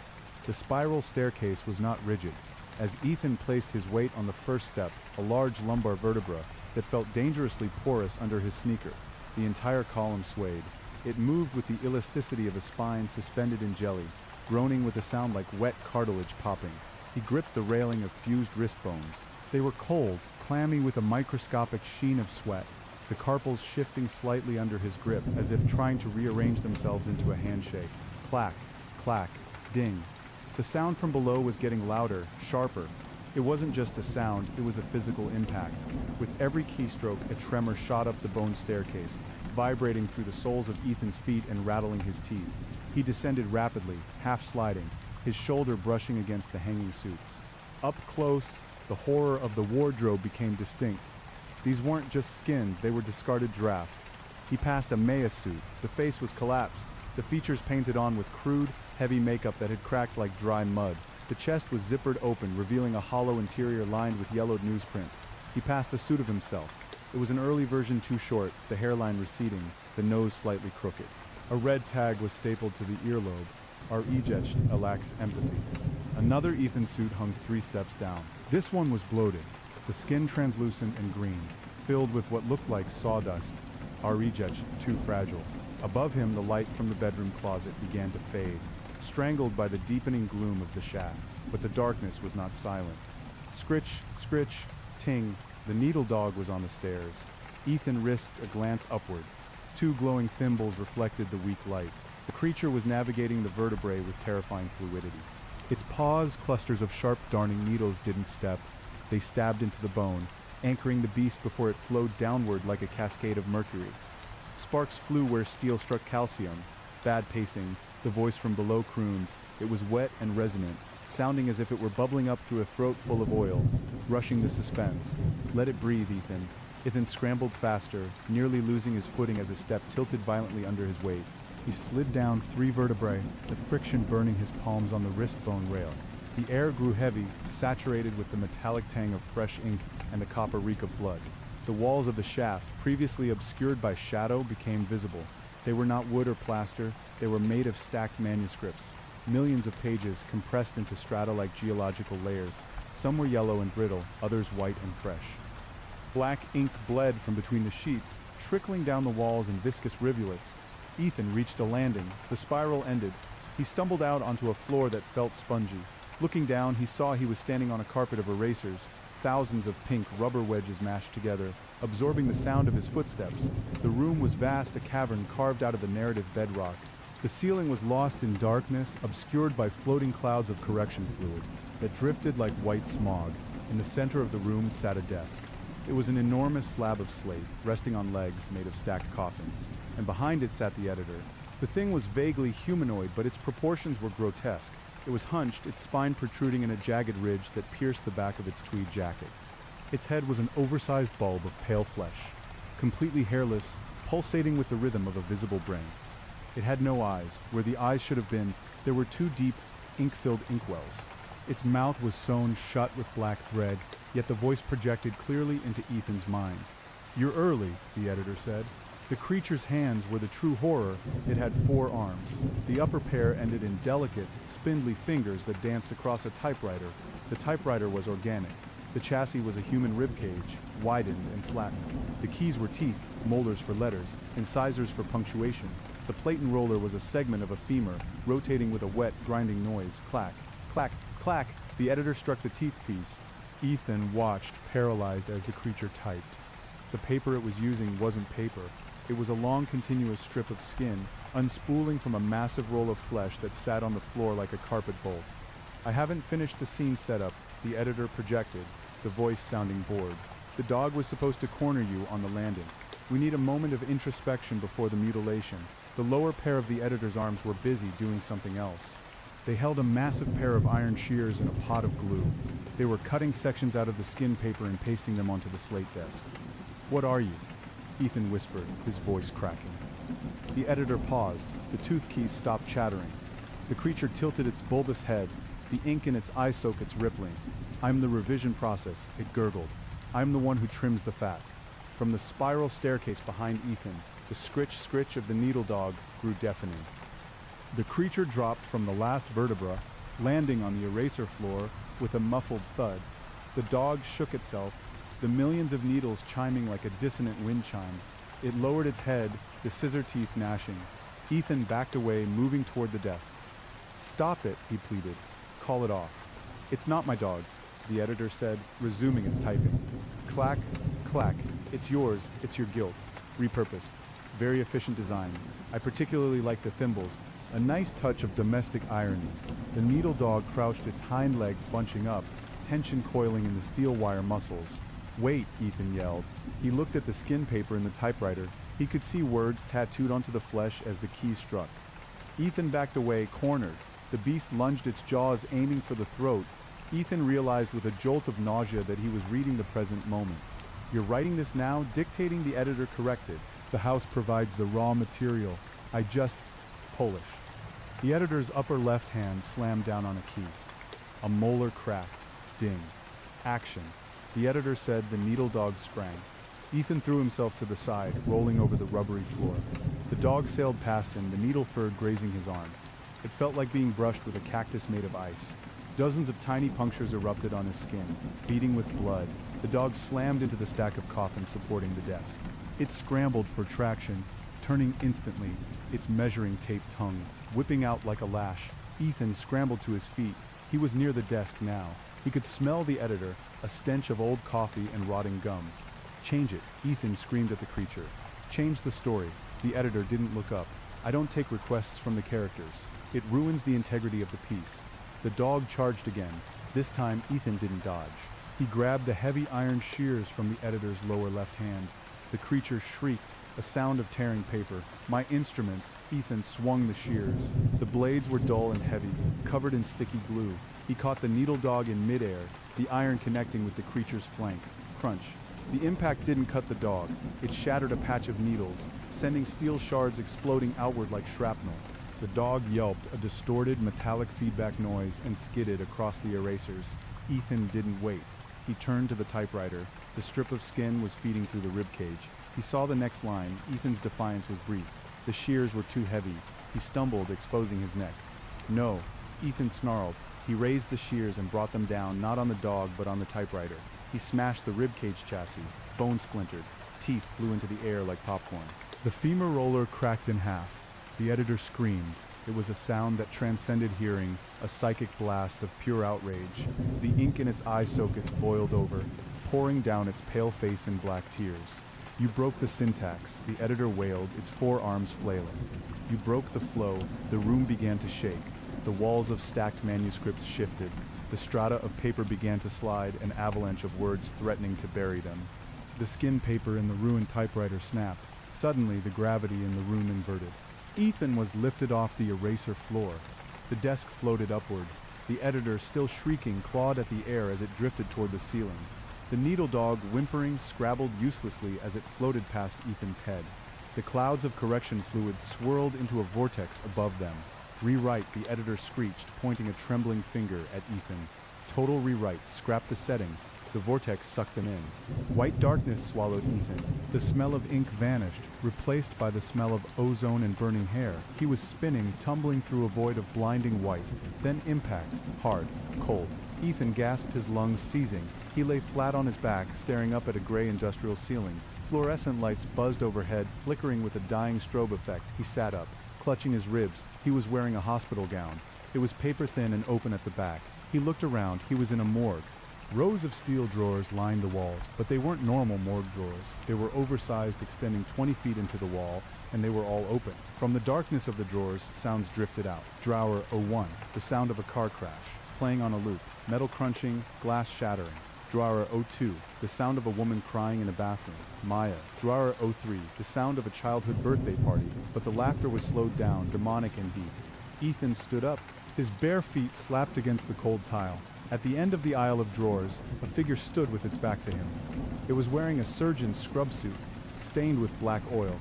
The spiral staircase was not rigid. As Ethan placed his weight on the first step, a large lumbar vertebra that felt dangerously porous under his sneaker, the entire column swayed. It moved with the elasticity of a spine suspended in jelly, groaning with a sound like wet cartilage popping. He gripped the railing of fused wrist bones. They were cold, clammy with a microscopic sheen of sweat, the carpals shifting slightly under his grip as if trying to rearrange themselves into a handshake. Clack, clack, ding. The sound from below was getting louder, sharper. It wasn't just a sound, it was a physical impact. With every keystroke, a tremor shot up the bone staircase, vibrating through the soles of Ethan's feet and rattling his teeth. He descended rapidly, half sliding, his shoulder brushing against the hanging suits. Up close, the horror of the wardrobe became distinct. These weren't just skins, they were discarded drafts. He passed a Maya suit. The face was collapsed, the features painted on with crude, heavy makeup that had cracked like dry mud. The chest was zippered open, revealing a hollow interior lined with yellowed newsprint. He passed a suit of himself. It was an early version too short, the hairline receding, the nose slightly crooked. A red tag was stapled to the earlobe. Our Ejecht lacks empathy. Another Ethan suit hung 3 steps down. This one was bloated, the skin translucent and green, filled with what looked like sawdust. Our Ejecht too fragile. Above him, the light from the bedroom closet began to fade, strangled by the deepening gloom of the shaft. But the darkness was not silent. Scritch, scritch, ting, the needle dog was on the stairs. Ethan risked a glance upward. 2 glowing thimbles reflected the weak light. The creature was navigating the vertebrae with terrifying fluidity. Its paws, clusters of sharp darning needles, didn't step. They stabbed into the bone, anchoring the beast before it flowed downward like a cascade of mercury. Sparks flew where steel struck calcium. Bad pacing, the voice from below crooned. It was wet and resonant, sounding as if it were bubbling up through a throat full of oil, rushing the suspense. "Let it breathe, Ethan." Ethan scrambled faster, nearly losing his footing as a step tilted violently under his weight. He slid down 3 vertebrae, the friction burning his palms on the wrist bone rail. The air grew heavy, saturated with the metallic tang of fresh ink and the copper reek of blood. The walls of the shaft, previously obscured by shadow, became visible. They were not wood or plaster, they were made of stacked manuscripts. Millions of pages compressed into strata like geological layers. Some were yellow and brittle, others white and fresh. Black ink bled from between the sheets, trickling down the walls in viscous rivulets. Ethan reached a landing. The spiral ended. He stumbled out onto a floor that felt spongy. Looking down, he saw he was standing on a carpet of erasers, thousands of pink rubber wedges mashed together, absorbing the sound of his footsteps. The room was vast, a cavern carved out of the narrative bedrock. The ceiling was lost in darkness, obscured by floating clouds of correction fluid that drifted like white smog. In the center of the room sat a desk. It was an enormous slab of slate, resting on legs made of stacked coffins, and behind it sat the editor. The thing was vaguely humanoid, but its proportions were grotesque. It was hunched, its spine protruding in a jagged ridge that pierced the back of its tweed jacket. Its head was an oversized bulb of pale flesh, completely hairless, pulsating with the rhythm of a visible brain. It had no eyes. Where the eyes should have been, there were 2 deep, ink-filled inkwells. Its mouth was sewn shut with black thread, yet the voice projected clearly into Ethan's mind. "You're early," the editor said. The creature's hands were the true horror. It had 4 arms. The upper pair ended in delicate, spindly fingers that danced across a typewriter. The typewriter was organic. The chassis was a human ribcage, widened and flattened. The keys were teeth, molders for letters, incisors for punctuation. The plate and roller was a segment of a femur, rotating with a wet, grinding noise. Clack, clack, clack. The editor struck the teeth piece. Ethan watched, paralyzed, as the creature typed. The paper it was using wasn't paper. It was a long, continuous strip of skin, unspooling from a massive roll of flesh that sat on the floor like a carpet bolt. I haven't finished the scene setup, the editor projected, the voice sounding bored. The dog was supposed to corner you on the landing. We need a moment of introspection before the mutilation. The lower pair of the editor's arms were busy doing something else. They held a massive pair of iron shears and a pot of glue. They were cutting sections out of the skin paper and pasting them onto the slate desk. "What are you?" Ethan whispered, his voice cracking. The editor paused. The tooth keys stopped chattering. The creature tilted its bulbous head, the ink in its eye sockets rippling. "I'm the revision process," it gurgled. "I'm the one who trims the fat." From the spiral staircase behind Ethan, the scritch of the needle dog grew deafening. The creature dropped from the last vertebra, landing on the eraser floor with a muffled thud. The dog shook itself, the millions of needles chiming like a dissonant wind chime. It lowered its head, the scissor teeth gnashing. Ethan backed away, moving toward the desk. "Stop it," he pleaded. "Call it off." "It's not my dog," the editor said, resuming its typing. Clack, clack. "It's yours, it's your guilt. Repurposed. Very efficient design. I particularly like the thimbles. A nice touch of domestic irony." The needle dog crouched, its hind legs bunching up, tension coiling in the steel wire muscles. "Wait," Ethan yelled. He looked at the skin paper in the typewriter. He could see words tattooed onto the flesh as the key struck. Ethan backed away, cornered. The beast lunged its jaws, aiming for the throat. Ethan realized with a jolt of nausea that he was reading the present moment. "You're writing this now?" Dictating, the editor corrected. "The house provides the raw material. I just..." Polish. The editor's upper left hand slammed down on a key. A molar cracked. Ding. "Action." The editor said. The needle dog sprang. Ethan threw himself to the side, rolling over the rubbery floor. The dog sailed past him, the needle fur grazing his arm. It felt like being brushed with a cactus made of ice. Dozens of tiny punctures erupted on his skin, beading with blood. The dog slammed into the stack of coffins supporting the desk. It scrambled for traction, turning instantly, its measuring tape tongue whipping out like a lash. Ethan scrambled to his feet. He was near the desk now. He could smell the editor, a stench of old coffee and rotting gums. "Change it," Ethan screamed at the creature. "Change the story." The editor didn't look up. "I don't take requests from the characters. It ruins the integrity of the piece." The dog charged again. This time, Ethan didn't dodge. He grabbed the heavy iron shears from the editor's lower left hand. The creature shrieked, a sound of tearing paper. "My instruments!" Ethan swung the shears. The blades were dull and heavy, covered in sticky glue. He caught the needle dog in midair, the iron connecting with the creature's flank. Crunch. The impact didn't cut the dog. It shattered a patch of needles, sending steel shards exploding outward like shrapnel. The dog yelped, a distorted metallic feedback noise, and skidded across the erasers. Ethan didn't wait. He turned to the typewriter. The strip of skin was feeding through the ribcage. He saw the next line. Ethan's defiance was brief. The shears were too heavy. He stumbled, exposing his neck. "No," Ethan snarled. He raised the shears and brought them down, not on the dog, but on the typewriter. He smashed the ribcage chassis. Bone splintered. Teeth flew into the air like popcorn. The femur roller cracked in half. The editor screamed. It was a sound that transcended hearing, a psychic blast of pure outrage. The ink in its eye sockets boiled over, pouring down its pale face in black tears. "You broke the syntax," the editor wailed, its forearms flailing. "You broke the flow." The room began to shake. The walls of stacked manuscripts shifted. The strata of paper began to slide, an avalanche of words threatening to bury them. The skin paper in the ruined typewriter snapped. Suddenly, the gravity in the room inverted. Ethan was lifted off the eraser floor. The desk floated upward. The editor, still shrieking, clawed at the air as it drifted toward the ceiling. The needle dog, whimpering, scrabbled uselessly as it floated past Ethan's head. The clouds of correction fluid swirled into a vortex above them. "Rewrite," the editor screeched, pointing a trembling finger at Ethan. "Total rewrite. Scrap the setting." The vortex sucked them in. White darkness swallowed Ethan. The smell of ink vanished, replaced by the smell of ozone and burning hair. He was spinning, tumbling through a void of blinding white. Then impact. Hard. Cold. Ethan gasped, his lungs seizing. He lay flat on his back, staring up at a gray industrial ceiling. Fluorescent lights buzzed overhead, flickering with a dying strobe effect. He sat up, clutching his ribs. He was wearing a hospital gown. It was paper-thin and open at the back. He looked around. He was in a morgue. Rows of steel drawers lined the walls, but they weren't normal morgue drawers. They were oversized, extending 20 feet into the wall, and they were all open. From the darkness of the drawers, sounds drifted out. Drawer 01, the sound of a car crash. playing on a loop, metal crunching, glass shattering. Drawer 02, the sound of a woman crying in a bathroom. Maya. Drawer 03, the sound of a childhood birthday party, but the laughter was slowed down, demonic and deep. Ethan stood up. His bare feet slapped against the cold tile. At the end of the aisle of drawers, a figure stood with its back to him. It was wearing a surgeon's scrub suit, stained with black oil.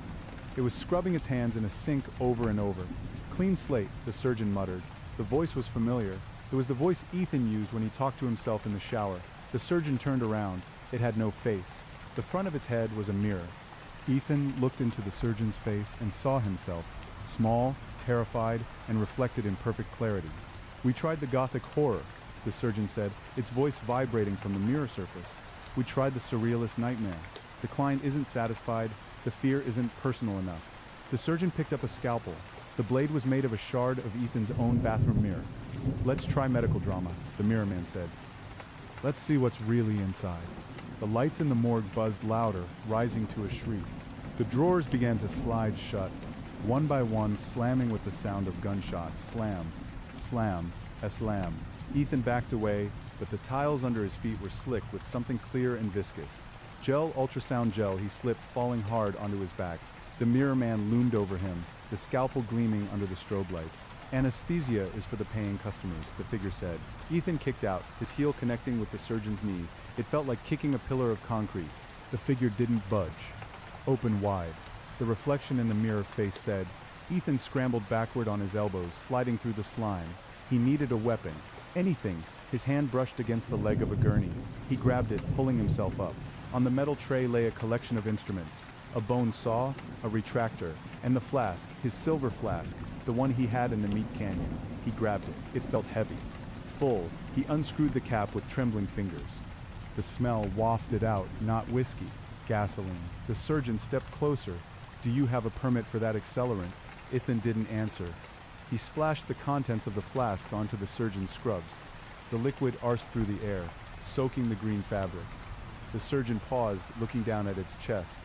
It was scrubbing its hands in a sink over and over. Clean slate, the surgeon muttered. The voice was familiar. It was the voice Ethan used when he talked to himself in the shower. The surgeon turned around. It had no face. The front of its head was a mirror. Ethan looked into the surgeon's face and saw himself, small, terrified, and reflected in perfect clarity. "We tried the gothic horror," the surgeon said, its voice vibrating from the mirror surface. "We tried the surrealist nightmare. The client isn't satisfied. The fear isn't personal enough." The surgeon picked up a scalpel. The blade was made of a shard of Ethan's own bathroom mirror. "Let's try medical drama," the mirror man said. "Let's see what's really inside." The lights in the morgue buzzed louder, rising to a shriek. The drawers began to slide shut, one by one, slamming with the sound of gunshots. Slam, slam, a slam. Ethan backed away, but the tiles under his feet were slick with something clear and viscous. Gel, ultrasound gel, he slipped, falling hard onto his back. The mirror man loomed over him, the scalpel gleaming under the strobe lights. "Anesthesia is for the paying customers," the figure said. Ethan kicked out, his heel connecting with the surgeon's knee. It felt like kicking a pillar of concrete. The figure didn't budge. Open wide. The reflection in the mirror face said. Ethan scrambled backward on his elbows, sliding through the slime. He needed a weapon. Anything. His hand brushed against the leg of a gurney. He grabbed it, pulling himself up. On the metal tray lay a collection of instruments. A bone saw, a retractor, and the flask, his silver flask, the one he had in the meat canyon. He grabbed it. It felt heavy. Full. He unscrewed the cap with trembling fingers. The smell wafted out, not whiskey, gasoline. The surgeon stepped closer. "Do you have a permit for that accelerant?" Ethan didn't answer. He splashed the contents of the flask onto the surgeon's scrubs. The liquid arsed through the air, soaking the green fabric. The surgeon paused, looking down at its chest.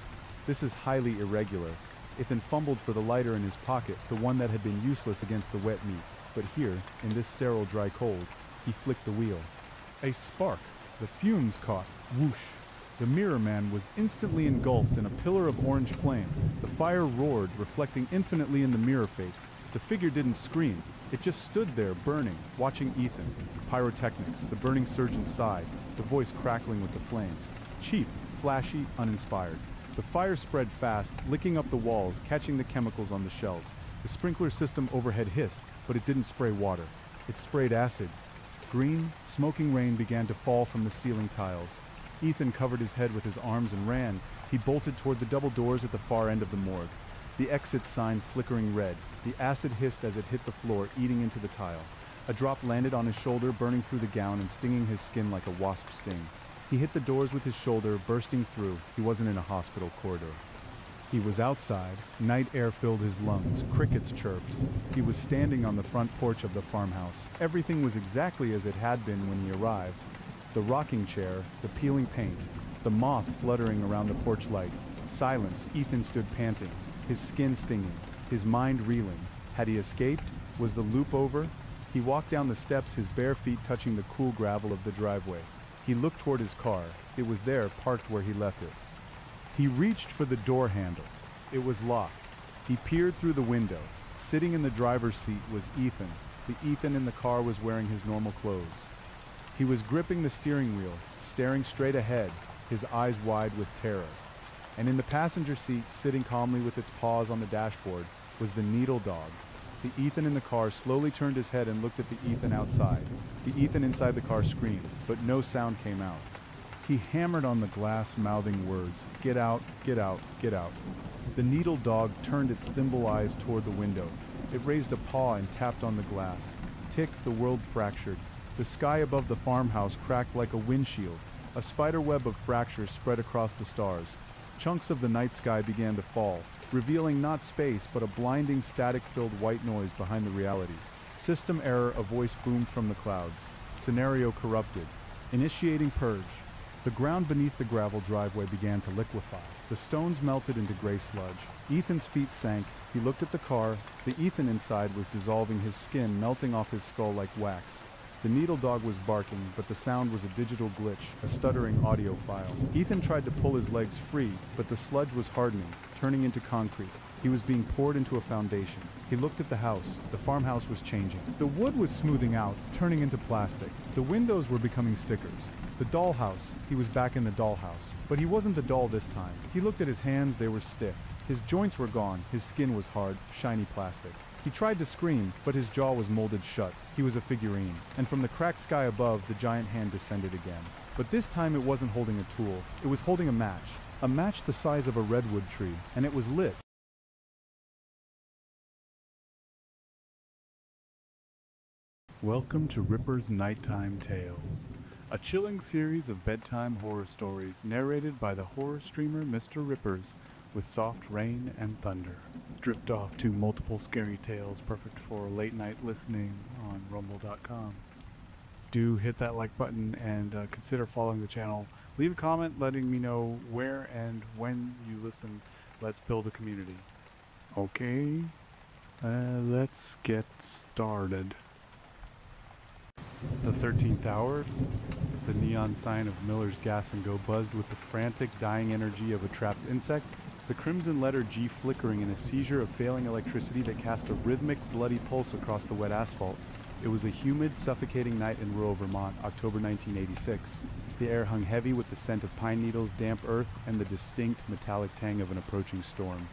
"This is highly irregular." Ethan fumbled for the lighter in his pocket, the one that had been useless against the wet meat. But here, in this sterile dry cold, he flicked the wheel. A spark. The fumes caught. Whoosh. The mirror man was instantly engulfed in a pillar of orange flame. The fire roared, reflecting infinitely in the mirror face. The figure didn't scream. It just stood there, burning, watching Ethan. Pyrotechnics. The burning surgeon sighed, the voice crackling with the flames. Cheap, flashy, uninspired. The fire spread fast, licking up the walls, catching the chemicals on the shelves. The sprinkler system overhead hissed, but it didn't spray water. It sprayed acid. Green, smoking rain began to fall from the ceiling tiles. Ethan covered his head with his arms and ran. He bolted toward the double doors at the far end of the morgue. The exit sign flickering red. The acid hissed as it hit the floor, eating into the tile. A drop landed on his shoulder, burning through the gown and stinging his skin like a wasp sting. He hit the doors with his shoulder, bursting through. He wasn't in a hospital corridor. He was outside. Night air filled his lungs. Crickets chirped. He was standing on the front porch of the farmhouse. Everything was exactly as it had been when he arrived. The rocking chair, the peeling paint, the moth fluttering around the porch light. Silence. Ethan stood panting, his skin stinging, his mind reeling. Had he escaped? Was the loop over? He walked down the steps, his bare feet touching the cool gravel of the driveway. He looked toward his car. It was there, parked where he left it. He reached for the door handle. It was locked. He peered through the window. Sitting in the driver's seat was Ethan. The Ethan in the car was wearing his normal clothes. He was gripping the steering wheel, staring straight ahead, his eyes wide with terror. And in the passenger seat, sitting calmly with its paws on the dashboard, was the needle dog. The Ethan in the car slowly turned his head and looked at the Ethan outside. The Ethan inside the car screamed, but no sound came out. He hammered on the glass, mouthing words, "Get out, get out, get out." The needle dog turned its thimble eyes toward the window. It raised a paw and tapped on the glass. Tick, the world fractured. The sky above the farmhouse cracked like a windshield. A spider web of fractures spread across the stars. Chunks of the night sky began to fall, revealing not space but a blinding static-filled white noise behind the reality. System error, a voice boomed from the clouds. Scenario corrupted. Initiating purge. The ground beneath the gravel driveway began to liquefy. The stones melted into gray sludge. Ethan's feet sank. He looked at the car. The Ethan inside was dissolving, his skin melting off his skull like wax. The needle dog was barking, but the sound was a digital glitch, a stuttering audio file. Ethan tried to pull his legs free, but the sludge was hardening, turning into concrete. He was being poured into a foundation. He looked at the house. The farmhouse was changing. The wood was smoothing out, turning into plastic. The windows were becoming stickers. The dollhouse. He was back in the dollhouse. But he wasn't the doll this time. He looked at his hands, they were stiff. His joints were gone, his skin was hard, shiny plastic. He tried to scream, but his jaw was molded shut. He was a figurine. And from the cracked sky above, the giant hand descended again. But this time it wasn't holding a tool. It was holding a match the size of a redwood tree, and it was lit. Welcome to Ripper's Nighttime Tales, a chilling series of bedtime horror stories narrated by the horror streamer Mr. Rippers with soft rain and thunder. Drift off to multiple scary tales perfect for late night listening on rumble.com. Do hit that like button and consider following the channel. Leave a comment letting me know where and when you listen. Let's build a community. Okay, let's get started. The 13th hour, the neon sign of Miller's Gas and Go buzzed with the frantic, dying energy of a trapped insect, the crimson letter G flickering in a seizure of failing electricity that cast a rhythmic, bloody pulse across the wet asphalt. It was a humid, suffocating night in rural Vermont, October 1986. The air hung heavy with the scent of pine needles, damp earth, and the distinct, metallic tang of an approaching storm.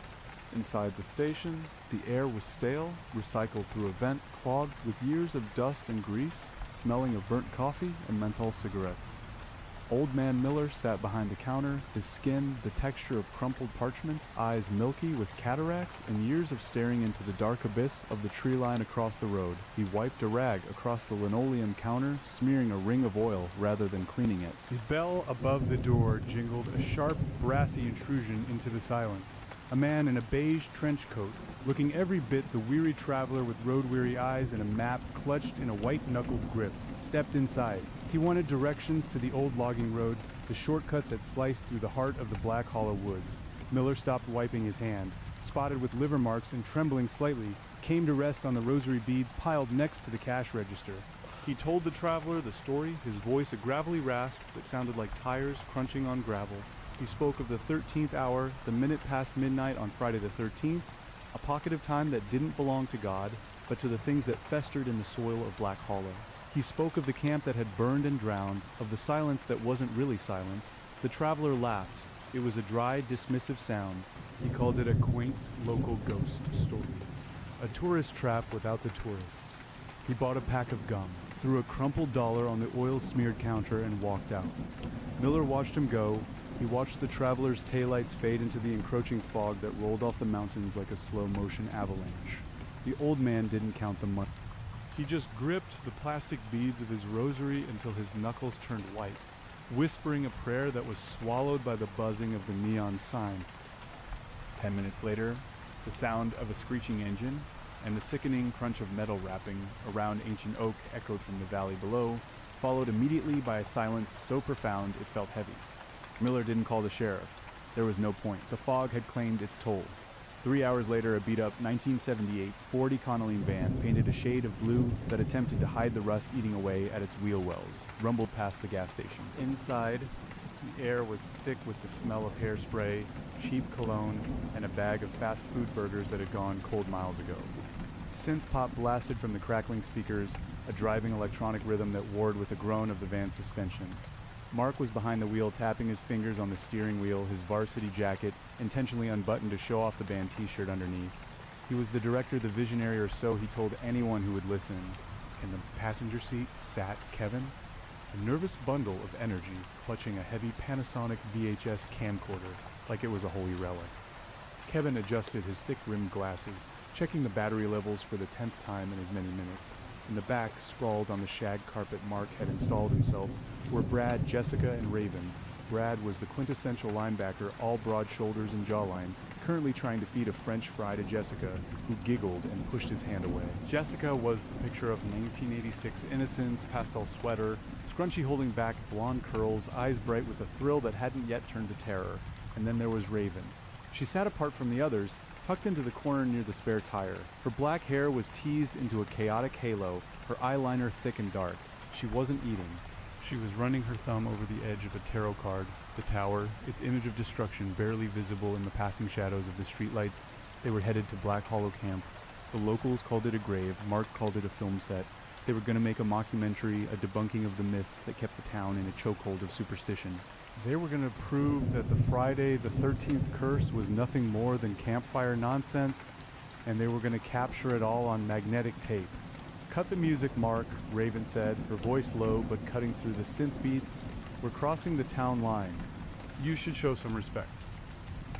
Inside the station, the air was stale, recycled through a vent clogged with years of dust and grease, smelling of burnt coffee and menthol cigarettes. Old Man Miller sat behind the counter, his skin the texture of crumpled parchment, eyes milky with cataracts and years of staring into the dark abyss of the tree line across the road. He wiped a rag across the linoleum counter, smearing a ring of oil rather than cleaning it. The bell above the door jingled a sharp, brassy intrusion into the silence. A man in a beige trench coat, looking every bit the weary traveler with road-weary eyes and a map clutched in a white-knuckled grip, stepped inside. He wanted directions to the old logging road, the shortcut that sliced through the heart of the Black Hollow woods. Miller stopped wiping his hand, spotted with liver marks and trembling slightly, came to rest on the rosary beads piled next to the cash register. He told the traveler the story, his voice a gravelly rasp that sounded like tires crunching on gravel. He spoke of the 13th hour, the minute past midnight on Friday the 13th, a pocket of time that didn't belong to God, but to the things that festered in the soil of Black Hollow. He spoke of the camp that had burned and drowned, of the silence that wasn't really silence. The traveler laughed. It was a dry, dismissive sound. He called it a quaint, local ghost story. A tourist trap without the tourists. He bought a pack of gum, threw a crumpled dollar on the oil-smeared counter, and walked out. Miller watched him go. He watched the traveler's taillights fade into the encroaching fog that rolled off the mountains like a slow-motion avalanche. The old man didn't count the money. He just gripped the plastic beads of his rosary until his knuckles turned white, whispering a prayer that was swallowed by the buzzing of the neon sign. 10 minutes later, the sound of a screeching engine and the sickening crunch of metal wrapping around ancient oak echoed from the valley below, followed immediately by a silence so profound it felt heavy. Miller didn't call the sheriff. There was no point. The fog had claimed its toll. 3 hours later, a beat-up 1978 Ford Econoline van, painted a shade of blue that attempted to hide the rust eating away at its wheel wells, rumbled past the gas station. Inside, the air was thick with the smell of hairspray, cheap cologne, and a bag of fast food burgers that had gone cold miles ago. Synth pop blasted from the crackling speakers, a driving electronic rhythm that warred with the groan of the van's suspension. Mark was behind the wheel, tapping his fingers on the steering wheel, his varsity jacket intentionally unbuttoned to show off the band t-shirt underneath. He was the director, the visionary, or so he told anyone who would listen. In the passenger seat sat Kevin, a nervous bundle of energy, clutching a heavy Panasonic VHS camcorder like it was a holy relic. Kevin adjusted his thick-rimmed glasses, checking the battery levels for the 10th time in as many minutes. In the back, sprawled on the shag carpet Mark had installed himself, were Brad, Jessica, and Raven. Brad was the quintessential linebacker, all broad shoulders and jawline, currently trying to feed a French fry to Jessica, who giggled and pushed his hand away. Jessica was the picture of 1986 innocence, pastel sweater, scrunchy holding back blonde curls, eyes bright with a thrill that hadn't yet turned to terror. And then there was Raven. She sat apart from the others, tucked into the corner near the spare tire. Her black hair was teased into a chaotic halo, her eyeliner thick and dark. She wasn't eating. She was running her thumb over the edge of a tarot card. The tower, its image of destruction barely visible in the passing shadows of the streetlights. They were headed to Black Hollow Camp. The locals called it a grave. Mark called it a film set. They were going to make a mockumentary, a debunking of the myths that kept the town in a chokehold of superstition. They were going to prove that the Friday the 13th curse was nothing more than campfire nonsense, and they were going to capture it all on magnetic tape. "Cut the music, Mark," Raven said, her voice low but cutting through the synth beats. "We're crossing the town line. You should show some respect."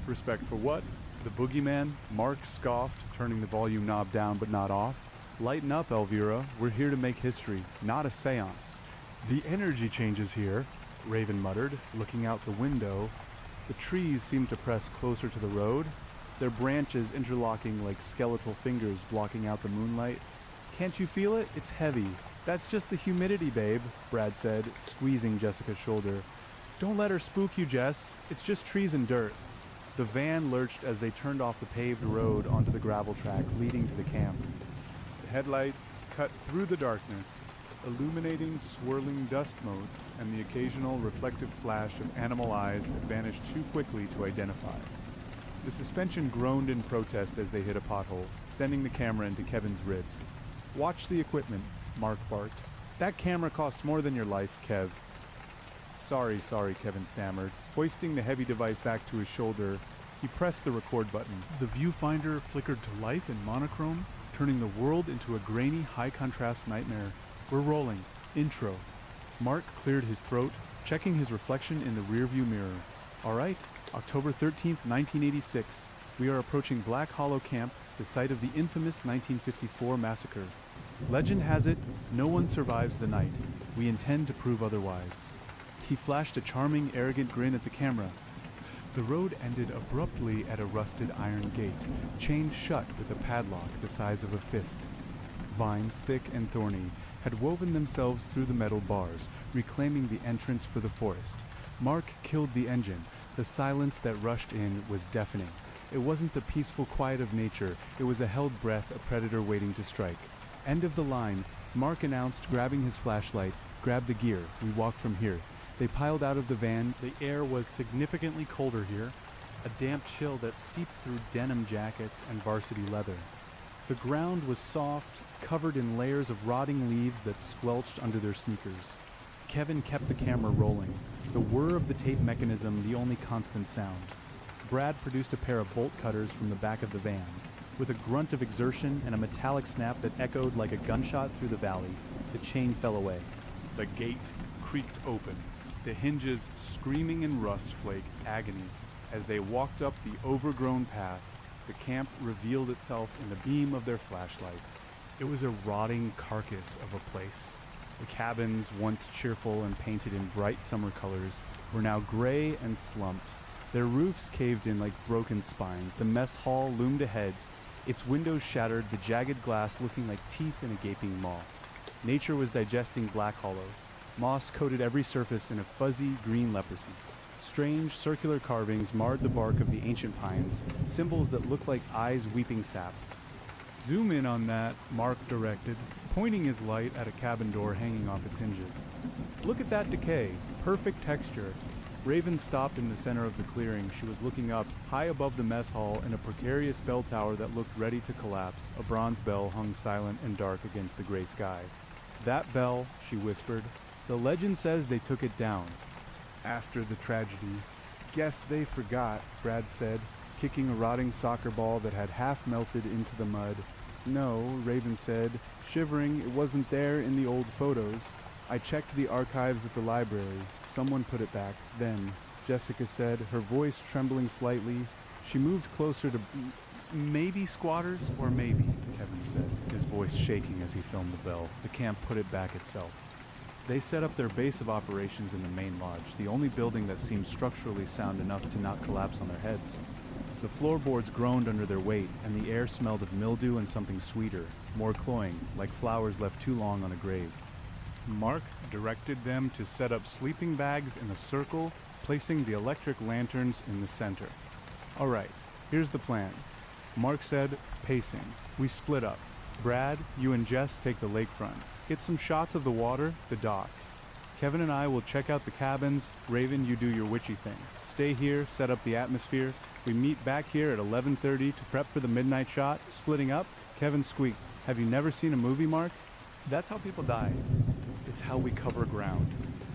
"Respect for what? The boogeyman?" Mark scoffed, turning the volume knob down but not off. "Lighten up, Elvira. We're here to make history, not a seance." "The energy changes here," Raven muttered, looking out the window. The trees seemed to press closer to the road, their branches interlocking like skeletal fingers blocking out the moonlight. "Can't you feel it? It's heavy." "That's just the humidity, babe," Brad said, squeezing Jessica's shoulder. "Don't let her spook you, Jess. It's just trees and dirt." The van lurched as they turned off the paved road onto the gravel track leading to the camp. The headlights cut through the darkness, illuminating swirling dust motes and the occasional reflective flash of animal eyes that vanished too quickly to identify. The suspension groaned in protest as they hit a pothole, sending the camera into Kevin's ribs. "Watch the equipment," Mark barked. "That camera costs more than your life, Kev." Sorry, Kevin stammered. Hoisting the heavy device back to his shoulder, he pressed the record button. The viewfinder flickered to life in monochrome, turning the world into a grainy, high-contrast nightmare. "We're rolling. Intro." Mark cleared his throat, checking his reflection in the rearview mirror. "All right, October 13th, 1986. We are approaching Black Hollow Camp, the site of the infamous 1954 massacre. Legend has it, no one survives the night. We intend to prove otherwise." He flashed a charming, arrogant grin at the camera. The road ended abruptly at a rusted iron gate, chained shut with a padlock the size of a fist. Vines, thick and thorny, had woven themselves through the metal bars, reclaiming the entrance for the forest. Mark killed the engine. The silence that rushed in was deafening. It wasn't the peaceful quiet of nature, it was a held breath, a predator waiting to strike. "End of the line," Mark announced, grabbing his flashlight. "Grab the gear, we walk from here." They piled out of the van. The air was significantly colder here, a damp chill that seeped through denim jackets and varsity leather. The ground was soft, covered in layers of rotting leaves that squelched under their sneakers. Kevin kept the camera rolling, the whir of the tape mechanism the only constant sound. Brad produced a pair of bolt cutters from the back of the van. With a grunt of exertion and a metallic snap that echoed like a gunshot through the valley, the chain fell away. The gate creaked open, the hinges screaming in rust flake agony. As they walked up the overgrown path, the camp revealed itself in the beam of their flashlights. It was a rotting carcass of a place. The cabins, once cheerful and painted in bright summer colors, were now gray and slumped. Their roofs caved in like broken spines. The mess hall loomed ahead, its windows shattered, the jagged glass looking like teeth in a gaping maw. Nature was digesting Black Hollow. Moss coated every surface in a fuzzy green leprosy. Strange circular carvings marred the bark of the ancient pines, symbols that looked like eyes weeping sap. "Zoom in on that," Mark directed, pointing his light at a cabin door hanging off its hinges. "Look at that decay, perfect texture." Raven stopped in the center of the clearing. She was looking up, high above the mess hall, in a precarious bell tower that looked ready to collapse. A bronze bell hung silent and dark against the gray sky. "That bell," she whispered, "the legend says they took it down after the tragedy." "Guess they forgot," Brad said, kicking a rotting soccer ball that had half melted into the mud. "No," Raven said, shivering, "it wasn't there in the old photos. I checked the archives at the library. Someone put it back then," Jessica said, her voice trembling slightly. She moved closer to... "Maybe squatters, or maybe," Kevin said, his voice shaking as he filmed the bell. The camp put it back itself. They set up their base of operations in the main lodge, the only building that seemed structurally sound enough to not collapse on their heads. The floorboards groaned under their weight, and the air smelled of mildew and something sweeter, more cloying, like flowers left too long on a grave. Mark directed them to set up sleeping bags in a circle, placing the electric lanterns in the center. "All right, here's the plan," Mark said, pacing. "We split up. Brad, you and Jess take the lakefront. Get some shots of the water, the dock. Kevin and I will check out the cabins. Raven, you do your witchy thing. Stay here, set up the atmosphere. We meet back here at 11:30 to prep for the midnight shot. Splitting up, Kevin squeaked. Have you never seen a movie, Mark? That's how people die. It's how we cover ground.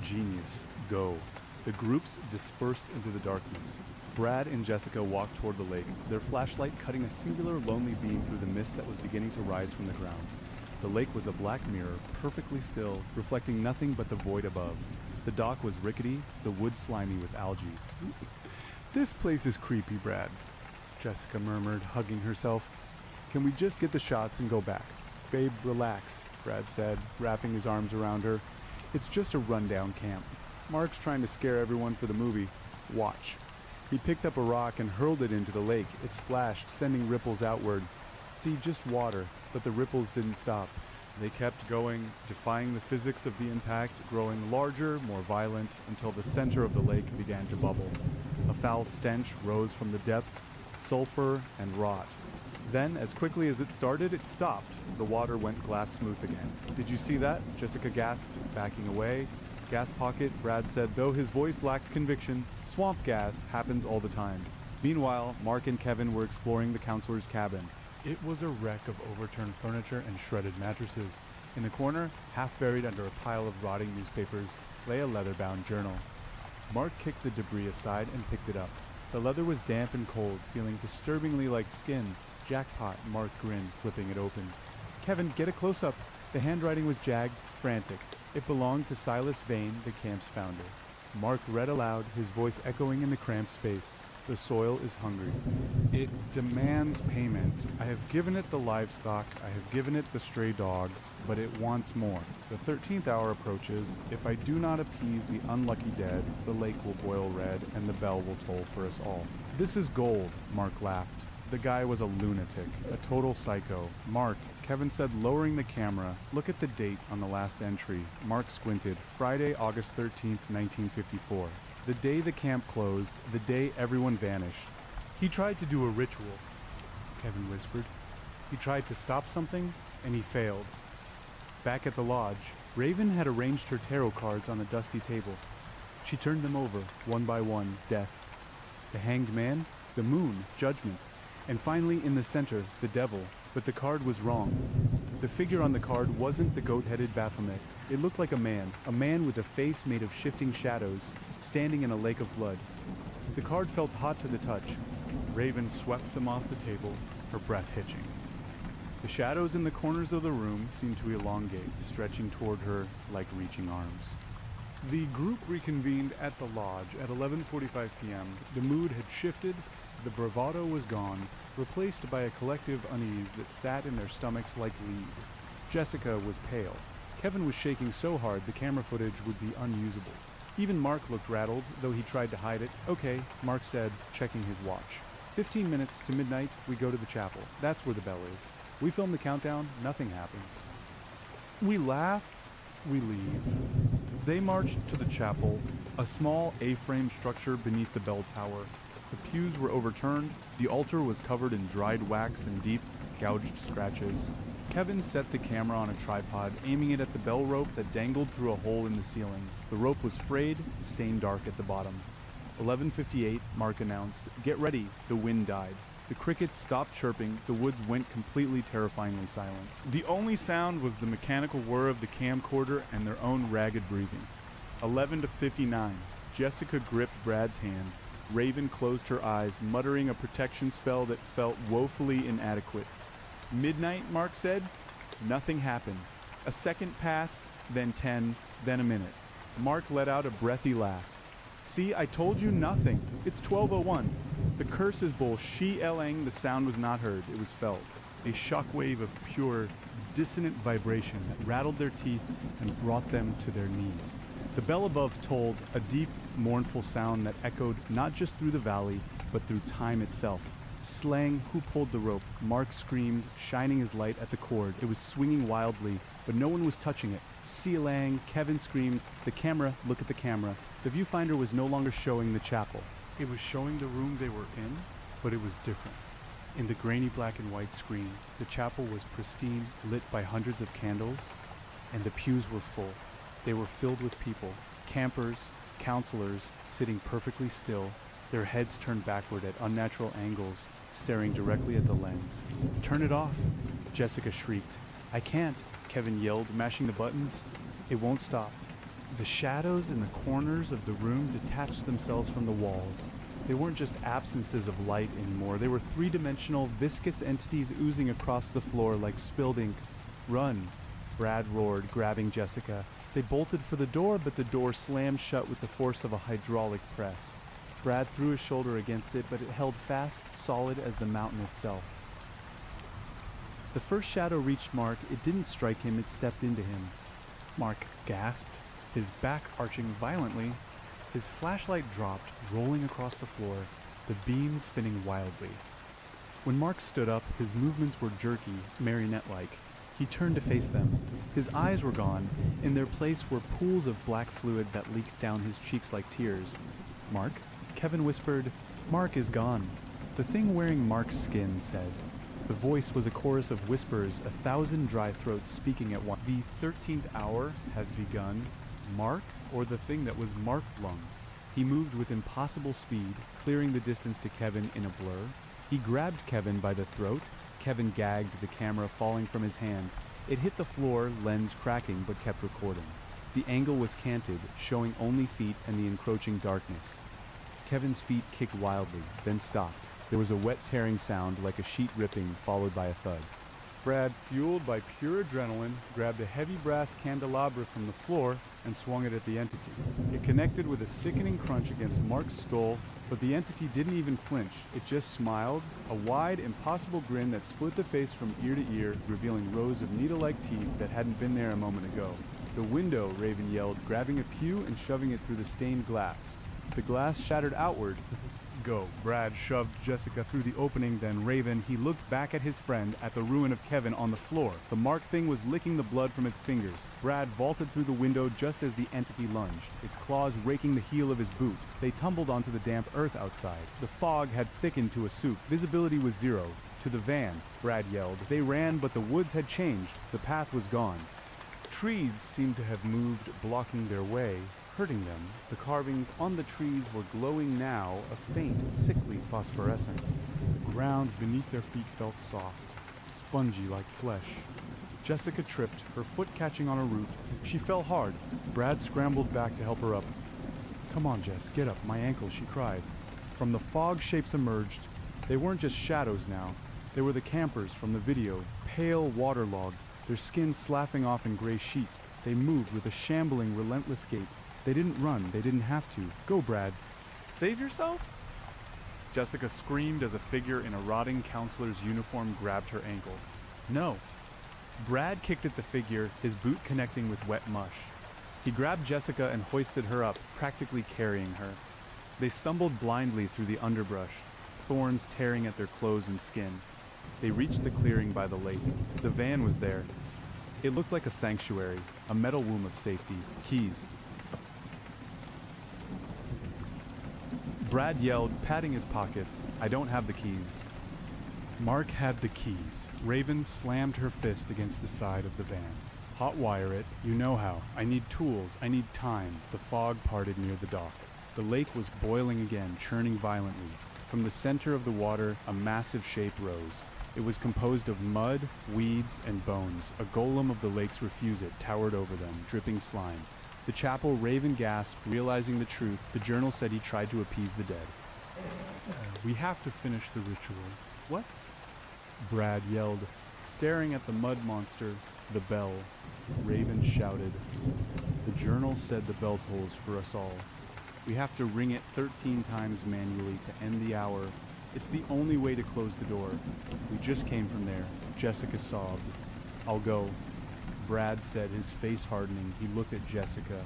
Genius. Go. The groups dispersed into the darkness. Brad and Jessica walked toward the lake, their flashlight cutting a singular lonely beam through the mist that was beginning to rise from the ground. The lake was a black mirror, perfectly still, reflecting nothing but the void above. The dock was rickety, the wood slimy with algae. This place is creepy, Brad, Jessica murmured, hugging herself. Can we just get the shots and go back? Babe, relax, Brad said, wrapping his arms around her. It's just a rundown camp. Mark's trying to scare everyone for the movie. Watch. He picked up a rock and hurled it into the lake. It splashed, sending ripples outward. See, just water, but the ripples didn't stop. They kept going, defying the physics of the impact, growing larger, more violent, until the center of the lake began to bubble. A foul stench rose from the depths, sulfur and rot. Then, as quickly as it started, it stopped. The water went glass smooth again. Did you see that? Jessica gasped, backing away. Gas pocket, Brad said, though his voice lacked conviction. Swamp gas happens all the time. Meanwhile, Mark and Kevin were exploring the counselor's cabin. It was a wreck of overturned furniture and shredded mattresses. In the corner, half buried under a pile of rotting newspapers, lay a leather-bound journal. Mark kicked the debris aside and picked it up. The leather was damp and cold, feeling disturbingly like skin. Jackpot, Mark grinned, flipping it open. Kevin, get a close-up. The handwriting was jagged, frantic. It belonged to Silas Vane, the camp's founder. Mark read aloud, his voice echoing in the cramped space. The soil is hungry. It demands payment. I have given it the livestock, I have given it the stray dogs, but it wants more. The 13th hour approaches. If I do not appease the unlucky dead, the lake will boil red and the bell will toll for us all. This is gold, Mark laughed. The guy was a lunatic, a total psycho. Mark, Kevin said, lowering the camera, look at the date on the last entry. Mark squinted, Friday, August 13th, 1954. The day the camp closed, the day everyone vanished. He tried to do a ritual, Kevin whispered. He tried to stop something, and he failed. Back at the lodge, Raven had arranged her tarot cards on a dusty table. She turned them over, one by one, death. The hanged man, the moon, judgment. And finally, in the center, the devil. But the card was wrong. The figure on the card wasn't the goat-headed Baphomet. It looked like a man with a face made of shifting shadows, standing in a lake of blood. The card felt hot to the touch. Raven swept them off the table, her breath hitching. The shadows in the corners of the room seemed to elongate, stretching toward her like reaching arms. The group reconvened at the lodge at 11:45 p.m. The mood had shifted, the bravado was gone, replaced by a collective unease that sat in their stomachs like lead. Jessica was pale. Kevin was shaking so hard the camera footage would be unusable. Even Mark looked rattled, though he tried to hide it. Okay, Mark said, checking his watch. 15 minutes to midnight, we go to the chapel. That's where the bell is. We film the countdown, nothing happens. We laugh, we leave. They marched to the chapel, a small A-frame structure beneath the bell tower. The pews were overturned, the altar was covered in dried wax and deep, gouged scratches. Kevin set the camera on a tripod, aiming it at the bell rope that dangled through a hole in the ceiling. The rope was frayed, stained dark at the bottom. 11:58, Mark announced, "Get ready." The wind died. The crickets stopped chirping, the woods went completely terrifyingly silent. The only sound was the mechanical whir of the camcorder and their own ragged breathing. 11:59, Jessica gripped Brad's hand. Raven closed her eyes, muttering a protection spell that felt woefully inadequate. Midnight, Mark said. Nothing happened. A second passed, then 10, then a minute. Mark let out a breathy laugh. See, I told you nothing. It's 12:01. The curse is bull. She-elling, the sound was not heard, it was felt. A shockwave of pure, dissonant vibration that rattled their teeth and brought them to their knees. The bell above tolled, a deep, mournful sound that echoed not just through the valley, but through time itself. Slang, who pulled the rope? Mark screamed, shining his light at the cord. It was swinging wildly, but no one was touching it. Sealang, Kevin screamed, the camera, look at the camera. The viewfinder was no longer showing the chapel. It was showing the room they were in, but it was different. In the grainy black and white screen, the chapel was pristine, lit by hundreds of candles. and the pews were full. They were filled with people, campers, counselors, sitting perfectly still, their heads turned backward at unnatural angles, staring directly at the lens. "Turn it off!" Jessica shrieked. "I can't," Kevin yelled, mashing the buttons. "It won't stop." The shadows in the corners of the room detached themselves from the walls. They weren't just absences of light anymore. They were three-dimensional, viscous entities oozing across the floor like spilled ink. "Run!" Brad roared, grabbing Jessica. They bolted for the door, but the door slammed shut with the force of a hydraulic press. Brad threw his shoulder against it, but it held fast, solid as the mountain itself. The first shadow reached Mark. It didn't strike him, it stepped into him. Mark gasped, his back arching violently. His flashlight dropped, rolling across the floor, the beam spinning wildly. When Mark stood up, his movements were jerky, marionette-like. He turned to face them. His eyes were gone. In their place were pools of black fluid that leaked down his cheeks like tears. "Mark?" Kevin whispered. "Mark is gone." The thing wearing Mark's skin said. The voice was a chorus of whispers, 1,000 dry throats speaking at once. "The 13th hour has begun." Mark, or the thing that was Mark Lung? He moved with impossible speed, clearing the distance to Kevin in a blur. He grabbed Kevin by the throat. Kevin gagged, the camera falling from his hands. It hit the floor, lens cracking, but kept recording. The angle was canted, showing only feet and the encroaching darkness. Kevin's feet kicked wildly, then stopped. There was a wet tearing sound like a sheet ripping, followed by a thud. Brad, fueled by pure adrenaline, grabbed a heavy brass candelabra from the floor and swung it at the entity. It connected with a sickening crunch against Mark's skull, but the entity didn't even flinch. It just smiled, a wide, impossible grin that split the face from ear to ear, revealing rows of needle-like teeth that hadn't been there a moment ago. "The window," Raven yelled, grabbing a pew and shoving it through the stained glass. The glass shattered outward. "Go." Brad shoved Jessica through the opening, then Raven. He looked back at his friend, at the ruin of Kevin on the floor. The Mark thing was licking the blood from its fingers. Brad vaulted through the window just as the entity lunged, its claws raking the heel of his boot. They tumbled onto the damp earth outside. The fog had thickened to a soup. Visibility was zero. "To the van," Brad yelled. They ran, but the woods had changed. The path was gone. Trees seemed to have moved, blocking their way, hurting them. The carvings on the trees were glowing now, a faint, sickly phosphorescence. The ground beneath their feet felt soft, spongy like flesh. Jessica tripped, her foot catching on a root. She fell hard. Brad scrambled back to help her up. "Come on, Jess, get up, my ankle," she cried. From the fog, shapes emerged. They weren't just shadows now. They were the campers from the video, pale, waterlogged, their skin sloughing off in gray sheets. They moved with a shambling, relentless gait. They didn't run, they didn't have to. "Go, Brad." "Save yourself?" Jessica screamed as a figure in a rotting counselor's uniform grabbed her ankle. "No." Brad kicked at the figure, his boot connecting with wet mush. He grabbed Jessica and hoisted her up, practically carrying her. They stumbled blindly through the underbrush, thorns tearing at their clothes and skin. They reached the clearing by the lake. The van was there. It looked like a sanctuary, a metal womb of safety, keys. Brad yelled, patting his pockets, "I don't have the keys." Mark had the keys. Raven slammed her fist against the side of the van. "Hot wire it, you know how. I need tools, I need time." The fog parted near the dock. The lake was boiling again, churning violently. From the center of the water, a massive shape rose. It was composed of mud, weeds, and bones. A golem of the lake's refused towered over them, dripping slime. The chapel, Raven gasped, realizing the truth. The journal said he tried to appease the dead. "We have to finish the ritual." "What?" Brad yelled, staring at the mud monster. "The bell," Raven shouted. "The journal said the bell tolls for us all. We have to ring it 13 times manually to end the hour. It's the only way to close the door. We just came from there." Jessica sobbed. "I'll go." Brad said, his face hardening. He looked at Jessica.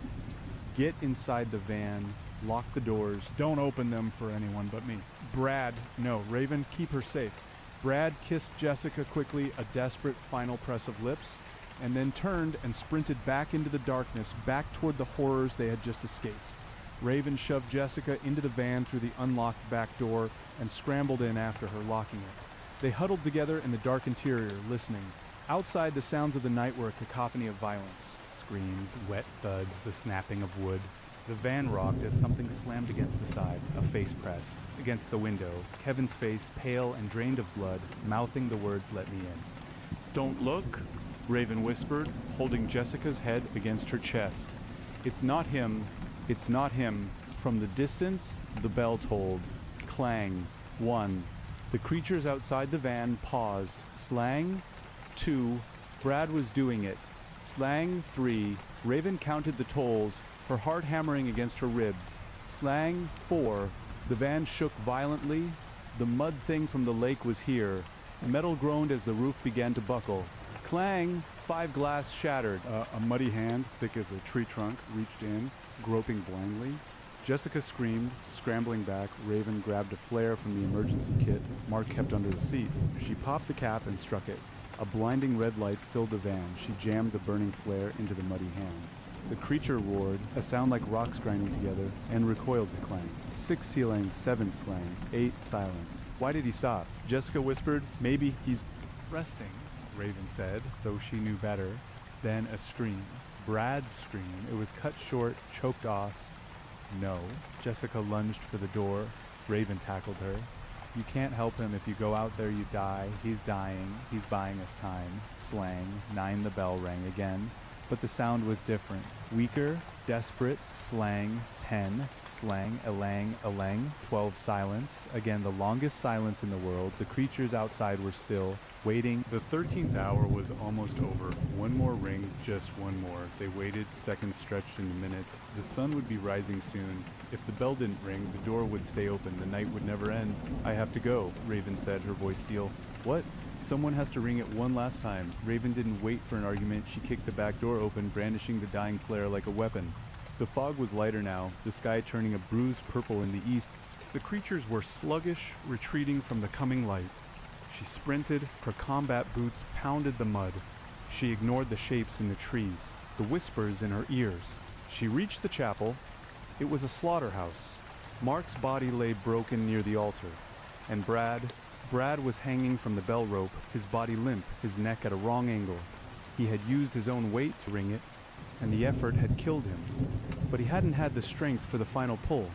"Get inside the van, lock the doors, don't open them for anyone but me." "Brad, no, Raven, keep her safe." Brad kissed Jessica quickly, a desperate final press of lips, and then turned and sprinted back into the darkness, back toward the horrors they had just escaped. Raven shoved Jessica into the van through the unlocked back door and, scrambled in after her, locking it. They huddled together in the dark interior, listening. Outside, the sounds of the night were a cacophony of violence. Screams, wet thuds, the snapping of wood. The van rocked as something slammed against the side, a face pressed. Against the window, Kevin's face, pale and drained of blood, mouthing the words, "Let me in." "Don't look," Raven whispered, holding Jessica's head against her chest. "It's not him. It's not him." From the distance, the bell tolled. Clang. 1. The creatures outside the van paused. Slang. 2. Brad was doing it. Slang. 3. Raven counted the tolls, her heart hammering against her ribs. Slang. 4. The van shook violently. The mud thing from the lake was here. Metal groaned as the roof began to buckle. Clang! 5 glass shattered. A muddy hand, thick as a tree trunk, reached in, groping blindly. Jessica screamed, scrambling back. Raven grabbed a flare from the emergency kit Mark kept under the seat. She popped the cap and struck it. A blinding red light filled the van. She jammed the burning flare into the muddy hand. The creature roared, a sound like rocks grinding together, and recoiled to clang. 6 ceiling, 7 slang, 8 silence. Why did he stop? Jessica whispered, "Maybe he's resting," Raven said, though she knew better. Then a scream. Brad's scream. It was cut short, choked off. No. Jessica lunged for the door. Raven tackled her. "You can't help him. If you go out there, you die. He's dying. He's buying us time." Slang. 9 the bell rang again. But the sound was different. Weaker, desperate, slang. 10, slang, elang, elang. 12 silence. Again, the longest silence in the world. The creatures outside were still, waiting. The 13th hour was almost over. One more ring, just one more. They waited, seconds stretched into minutes. The sun would be rising soon. If the bell didn't ring, the door would stay open. The night would never end. "I have to go," Raven said, her voice steel. "What?" "Someone has to ring it one last time." Raven didn't wait for an argument. She kicked the back door open, brandishing the dying flare like a weapon. The fog was lighter now, the sky turning a bruised purple in the east. The creatures were sluggish, retreating from the coming light. She sprinted, her combat boots pounded the mud. She ignored the shapes in the trees, the whispers in her ears. She reached the chapel. It was a slaughterhouse. Mark's body lay broken near the altar. And Brad was hanging from the bell rope, his body limp, his neck at a wrong angle. He had used his own weight to ring it, and the effort had killed him. But he hadn't had the strength for the final pull.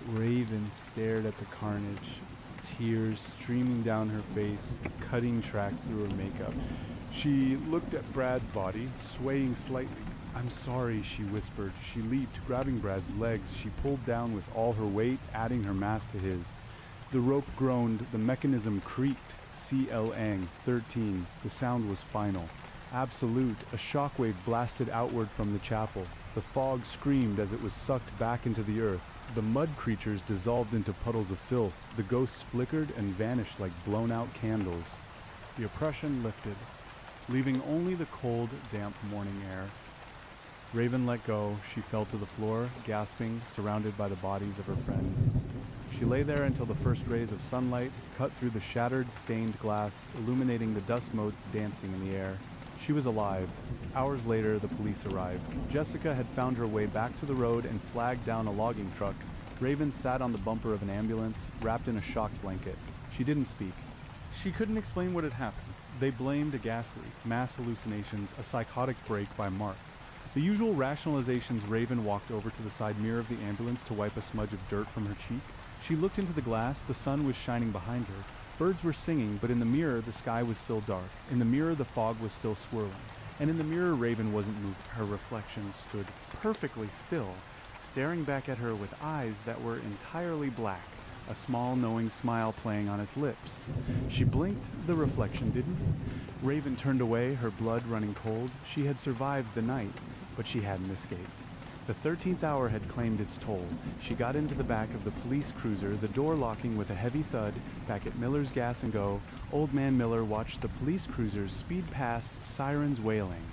Raven stared at the carnage, tears streaming down her face, cutting tracks through her makeup. She looked at Brad's body, swaying slightly. "I'm sorry," she whispered. She leaped, grabbing Brad's legs. She pulled down with all her weight, adding her mass to his. The rope groaned, the mechanism creaked. C-L-ang, 13. The sound was final. Absolute. A shockwave blasted outward from the chapel. The fog screamed as it was sucked back into the earth. The mud creatures dissolved into puddles of filth. The ghosts flickered and vanished like blown-out candles. The oppression lifted, leaving only the cold, damp morning air. Raven let go. She fell to the floor, gasping, surrounded by the bodies of her friends. She lay there until the first rays of sunlight cut through the shattered, stained glass, illuminating the dust motes dancing in the air. She was alive. Hours later, the police arrived. Jessica had found her way back to the road and flagged down a logging truck. Raven sat on the bumper of an ambulance, wrapped in a shock blanket. She didn't speak. She couldn't explain what had happened. They blamed a gas leak, mass hallucinations, a psychotic break by Mark. The usual rationalizations. Raven walked over to the side mirror of the ambulance to wipe a smudge of dirt from her cheek. She looked into the glass. The sun was shining behind her. Birds were singing, but in the mirror, the sky was still dark. In the mirror, the fog was still swirling. And in the mirror, Raven wasn't moved. Her reflection stood perfectly still, staring back at her with eyes that were entirely black, a small, knowing smile playing on its lips. She blinked. The reflection didn't. Raven turned away, her blood running cold. She had survived the night, but she hadn't escaped. The 13th hour had claimed its toll. She got into the back of the police cruiser, the door locking with a heavy thud. Back at Miller's Gas and Go, Old Man Miller watched the police cruisers speed past, sirens wailing.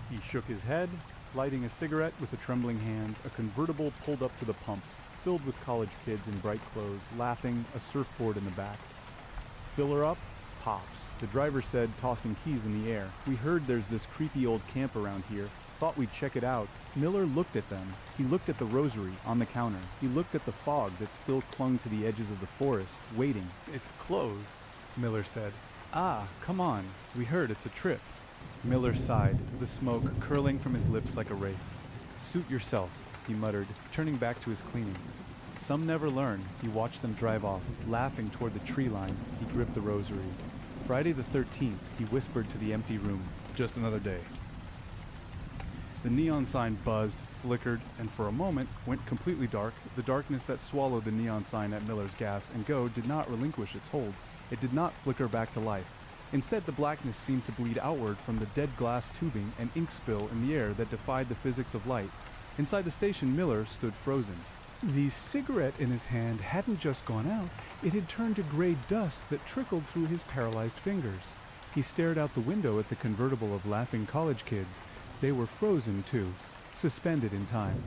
He shook his head, lighting a cigarette with a trembling hand. A convertible pulled up to the pumps, filled with college kids in bright clothes, laughing, a surfboard in the back. "Fill her up?" "Pops." The driver said, tossing keys in the air. "We heard there's this creepy old camp around here. Thought we'd check it out." Miller looked at them. He looked at the rosary on the counter. He looked at the fog that still clung to the edges of the forest, waiting. "It's closed," Miller said. "Ah, come on. We heard it's a trip." Miller sighed, the smoke curling from his lips like a wraith. "Suit yourself," he muttered, turning back to his cleaning. Some never learn. He watched them drive off, laughing toward the tree line. He gripped the rosary. Friday the 13th, he whispered to the empty room. "Just another day." The neon sign buzzed, flickered, and for a moment went completely dark. The darkness that swallowed the neon sign at Miller's Gas and Go did not relinquish its hold. It did not flicker back to life. Instead, the blackness seemed to bleed outward from the dead glass tubing and ink spill in the air that defied the physics of light. Inside the station, Miller stood frozen. The cigarette in his hand hadn't just gone out, it had turned to gray dust that trickled through his paralyzed fingers. He stared out the window at the convertible of laughing college kids. They were frozen too, suspended in time.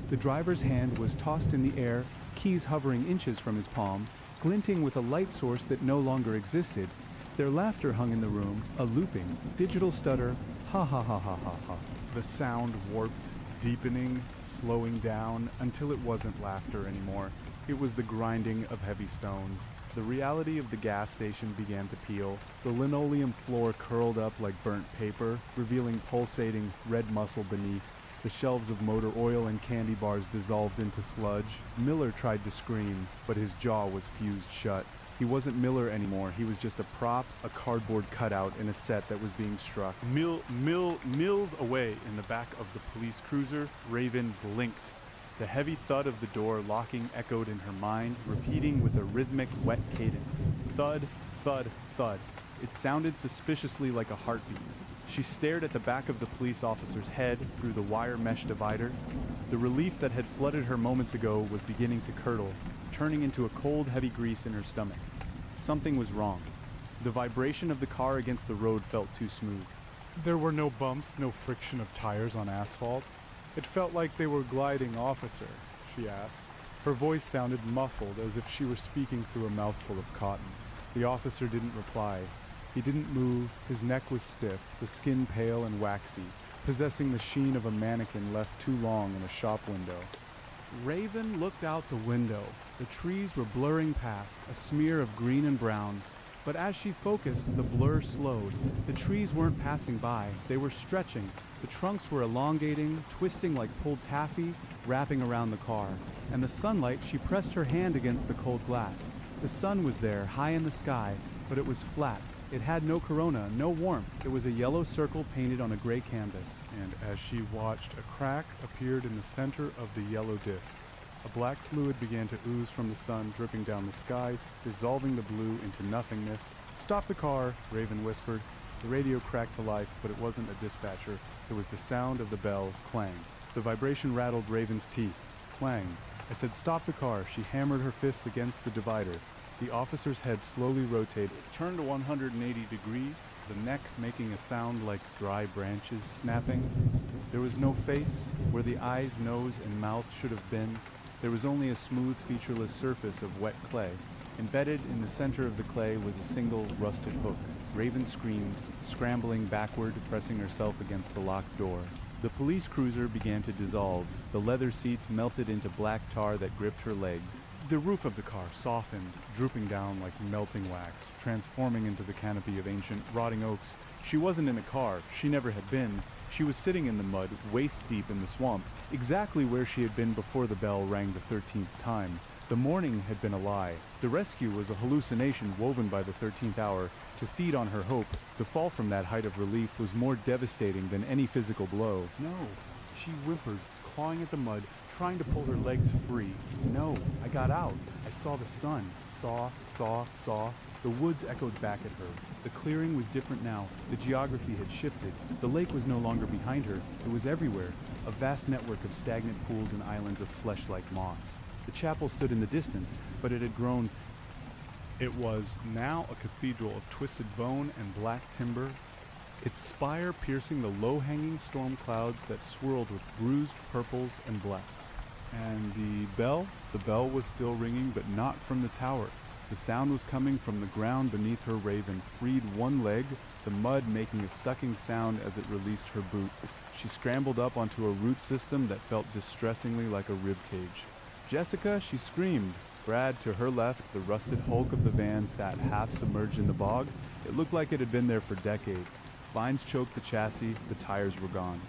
The driver's hand was tossed in the air, keys hovering inches from his palm, glinting with a light source that no longer existed. Their laughter hung in the room, a looping, digital stutter, ha ha ha ha ha ha. The sound warped, deepening, slowing down until it wasn't laughter anymore. It was the grinding of heavy stones. The reality of the gas station began to peel. The linoleum floor curled up like burnt paper, revealing pulsating red muscle beneath. The shelves of motor oil and candy bars dissolved into sludge. Miller tried to scream, but his jaw was fused shut. He wasn't Miller anymore. He was just a prop, a cardboard cutout in a set that was being struck. Mills away in the back of the police cruiser, Raven blinked. The heavy thud of the door locking echoed in her mind, repeating with a rhythmic, wet cadence. Thud, thud, thud. It sounded suspiciously like a heartbeat. She stared at the back of the police officer's head through the wire mesh divider. The relief that had flooded her moments ago was beginning to curdle, turning into a cold, heavy grease in her stomach. Something was wrong. The vibration of the car against the road felt too smooth. There were no bumps, no friction of tires on asphalt. It felt like they were gliding. "Officer," she asked. Her voice sounded muffled, as if she were speaking through a mouthful of cotton. The officer didn't reply. He didn't move. His neck was stiff, the skin pale and waxy, possessing the sheen of a mannequin left too long in a shop window. Raven looked out the window. The trees were blurring past, a smear of green and brown. But as she focused, the blur slowed. The trees weren't passing by. They were stretching. The trunks were elongating, twisting like pulled taffy, wrapping around the car. And the sunlight, she pressed her hand against the cold glass. The sun was there, high in the sky, but it was flat. It had no corona, no warmth. It was a yellow circle painted on a gray canvas. And as she watched, a crack appeared in the center of the yellow disc. A black fluid began to ooze from the sun, dripping down the sky, dissolving the blue into nothingness. "Stop the car," Raven whispered. The radio cracked to life, but it wasn't a dispatcher. It was the sound of the bell, clang. The vibration rattled Raven's teeth. Clang. I said, "Stop the car." She hammered her fist against the divider. The officer's head slowly rotated, turned to 180 degrees, the neck making a sound like dry branches snapping. There was no face, where the eyes, nose, and mouth should have been. There was only a smooth, featureless surface of wet clay. Embedded in the center of the clay was a single rusted hook. Raven screamed, scrambling backward, pressing herself against the locked door. The police cruiser began to dissolve. The leather seats melted into black tar that gripped her legs. The roof of the car softened, drooping down like melting wax, transforming into the canopy of ancient, rotting oaks. She wasn't in a car. She never had been. She was sitting in the mud, waist deep in the swamp, exactly where she had been before the bell rang the 13th time. The morning had been a lie. The rescue was a hallucination woven by the 13th hour to feed on her hope. The fall from that height of relief was more devastating than any physical blow. "No," she whimpered, clawing at the mud, trying to pull her legs free. "No, I got out. I saw the sun. Saw. The woods echoed back at her. The clearing was different now. The geography had shifted. The lake was no longer behind her. It was everywhere. A vast network of stagnant pools and islands of flesh-like moss. The chapel stood in the distance, but it had grown. It was now a cathedral of twisted bone and black timber, its spire piercing the low-hanging storm clouds that swirled with bruised purples and blacks. And the bell? The bell was still ringing, but not from the tower. The sound was coming from the ground beneath her. Raven freed one leg, the mud making a sucking sound as it released her boot. She scrambled up onto a root system that felt distressingly like a rib cage. "Jessica!" she screamed. Brad, to her left, the rusted hulk of the van, sat half submerged in the bog. It looked like it had been there for decades. Vines choked the chassis, the tires were gone.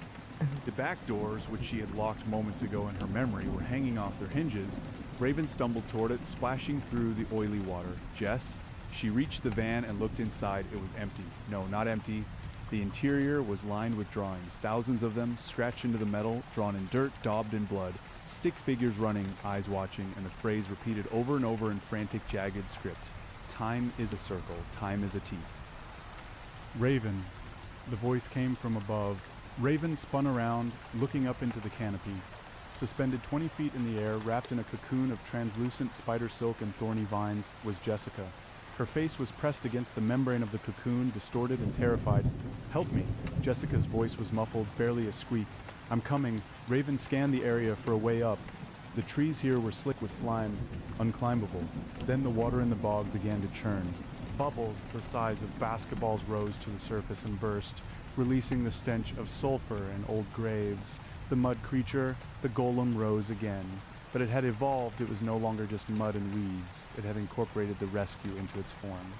The back doors, which she had locked moments ago in her memory, were hanging off their hinges. Raven stumbled toward it, splashing through the oily water. Jess? She reached the van and looked inside. It was empty. No, not empty. The interior was lined with drawings, thousands of them, scratched into the metal, drawn in dirt, daubed in blood. Stick figures running, eyes watching, and the phrase repeated over and over in frantic, jagged script. Time is a circle, time is a teeth. Raven. The voice came from above. Raven spun around, looking up into the canopy. Suspended 20 feet in the air, wrapped in a cocoon of translucent spider silk and thorny vines, was Jessica. Her face was pressed against the membrane of the cocoon, distorted and terrified. "Help me!" Jessica's voice was muffled, barely a squeak. "I'm coming." Raven scanned the area for a way up. The trees here were slick with slime, unclimbable. Then the water in the bog began to churn. Bubbles the size of basketballs rose to the surface and burst, releasing the stench of sulfur and old graves. The mud creature, the golem, rose again. But it had evolved. It was no longer just mud and weeds. It had incorporated the rescue into its form.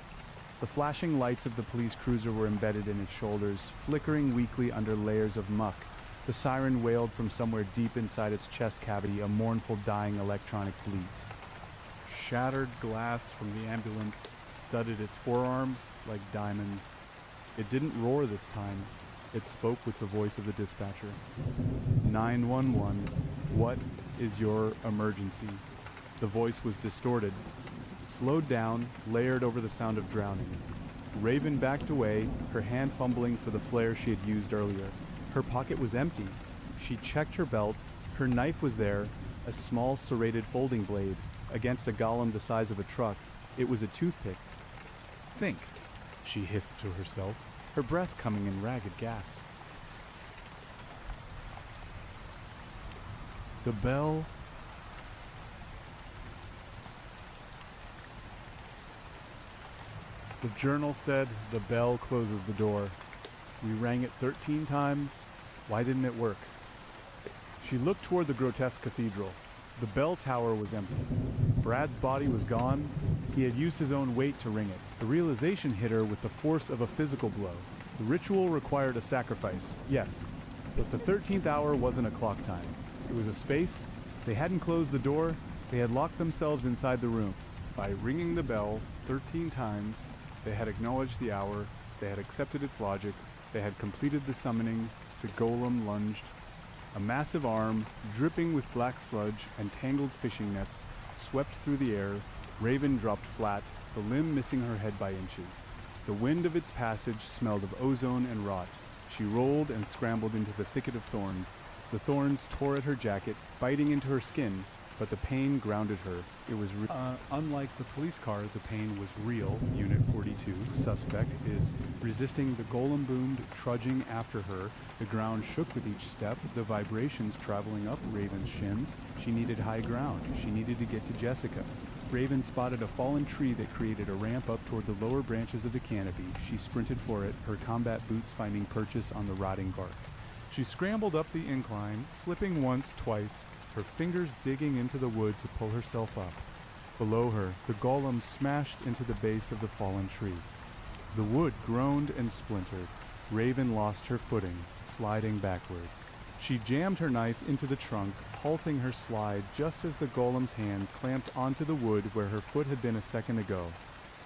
The flashing lights of the police cruiser were embedded in its shoulders, flickering weakly under layers of muck. The siren wailed from somewhere deep inside its chest cavity, a mournful, dying electronic bleat. Shattered glass from the ambulance studded its forearms like diamonds. It didn't roar this time. It spoke with the voice of the dispatcher. 911, what is your emergency? The voice was distorted, slowed down, layered over the sound of drowning. Raven backed away, her hand fumbling for the flare she had used earlier. Her pocket was empty. She checked her belt. Her knife was there, a small serrated folding blade. Against a golem the size of a truck, it was a toothpick. "Think," she hissed to herself, her breath coming in ragged gasps. The bell. The journal said the bell closes the door. We rang it 13 times. Why didn't it work? She looked toward the grotesque cathedral. The bell tower was empty. Brad's body was gone. He had used his own weight to ring it. The realization hit her with the force of a physical blow. The ritual required a sacrifice, yes, but the 13th hour wasn't a clock time. It was a space. They hadn't closed the door. They had locked themselves inside the room. By ringing the bell 13 times, they had acknowledged the hour. They had accepted its logic. They had completed the summoning. The golem lunged. A massive arm, dripping with black sludge and tangled fishing nets, swept through the air. Raven dropped flat, the limb missing her head by inches. The wind of its passage smelled of ozone and rot. She rolled and scrambled into the thicket of thorns. The thorns tore at her jacket, biting into her skin, but the pain grounded her. It was unlike the police car, the pain was real. Unit 42, suspect, is resisting. The golem boomed, trudging after her. The ground shook with each step, the vibrations traveling up Raven's shins. She needed high ground. She needed to get to Jessica. Raven spotted a fallen tree that created a ramp up toward the lower branches of the canopy. She sprinted for it, her combat boots finding purchase on the rotting bark. She scrambled up the incline, slipping once, twice, her fingers digging into the wood to pull herself up. Below her, the golem smashed into the base of the fallen tree. The wood groaned and splintered. Raven lost her footing, sliding backward. She jammed her knife into the trunk, halting her slide just as the golem's hand clamped onto the wood where her foot had been a second ago.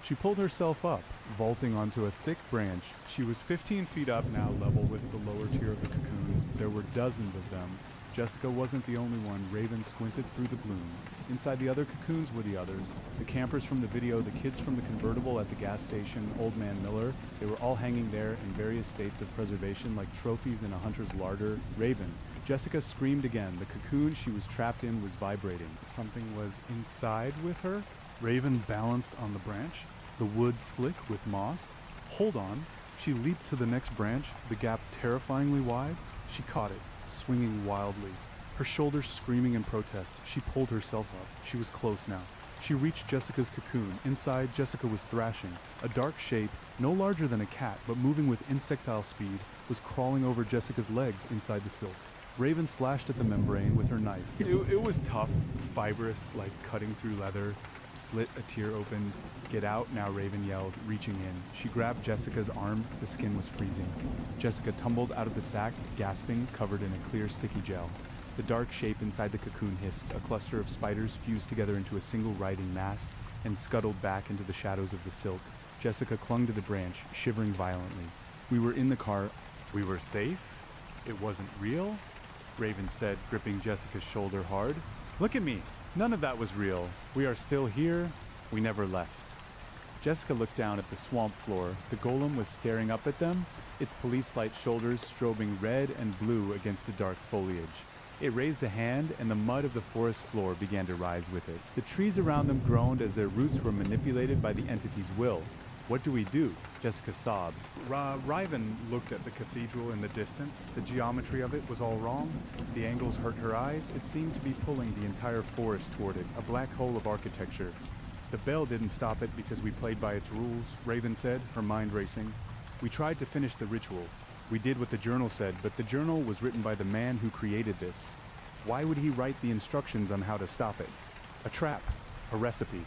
She pulled herself up, vaulting onto a thick branch. She was 15 feet up now, level with the lower tier of the cocoons. There were dozens of them. Jessica wasn't the only one. Raven squinted through the gloom. Inside the other cocoons were the others. The campers from the video, the kids from the convertible at the gas station, Old Man Miller. They were all hanging there in various states of preservation like trophies in a hunter's larder. Raven. Jessica screamed again. The cocoon she was trapped in was vibrating. Something was inside with her. Raven balanced on the branch, the wood slick with moss. Hold on. She leaped to the next branch, the gap terrifyingly wide. She caught it, swinging wildly. Her shoulders screaming in protest. She pulled herself up. She was close now. She reached Jessica's cocoon. Inside, Jessica was thrashing. A dark shape, no larger than a cat, but moving with insectile speed, was crawling over Jessica's legs inside the silk. Raven slashed at the membrane with her knife. It was tough, fibrous, like cutting through leather. slit, a tear opened. "Get out now," Raven yelled, reaching in. She grabbed Jessica's arm. The skin was freezing. Jessica tumbled out of the sack, gasping, covered in a clear, sticky gel. The dark shape inside the cocoon hissed. A cluster of spiders fused together into a single writhing mass and scuttled back into the shadows of the silk. Jessica clung to the branch, shivering violently. We were in the car. We were safe? It wasn't real? Raven said, gripping Jessica's shoulder hard. "Look at me! None of that was real. We are still here. We never left." Jessica looked down at the swamp floor. The golem was staring up at them, its police-light shoulders strobing red and blue against the dark foliage. It raised a hand, and the mud of the forest floor began to rise with it. The trees around them groaned as their roots were manipulated by the entity's will. "What do we do?" Jessica sobbed. Raven looked at the cathedral in the distance. The geometry of it was all wrong. The angles hurt her eyes. It seemed to be pulling the entire forest toward it, a black hole of architecture. "The bell didn't stop it because we played by its rules," Raven said, her mind racing. "We tried to finish the ritual. We did what the journal said, but the journal was written by the man who created this. Why would he write the instructions on how to stop it? A trap. A recipe."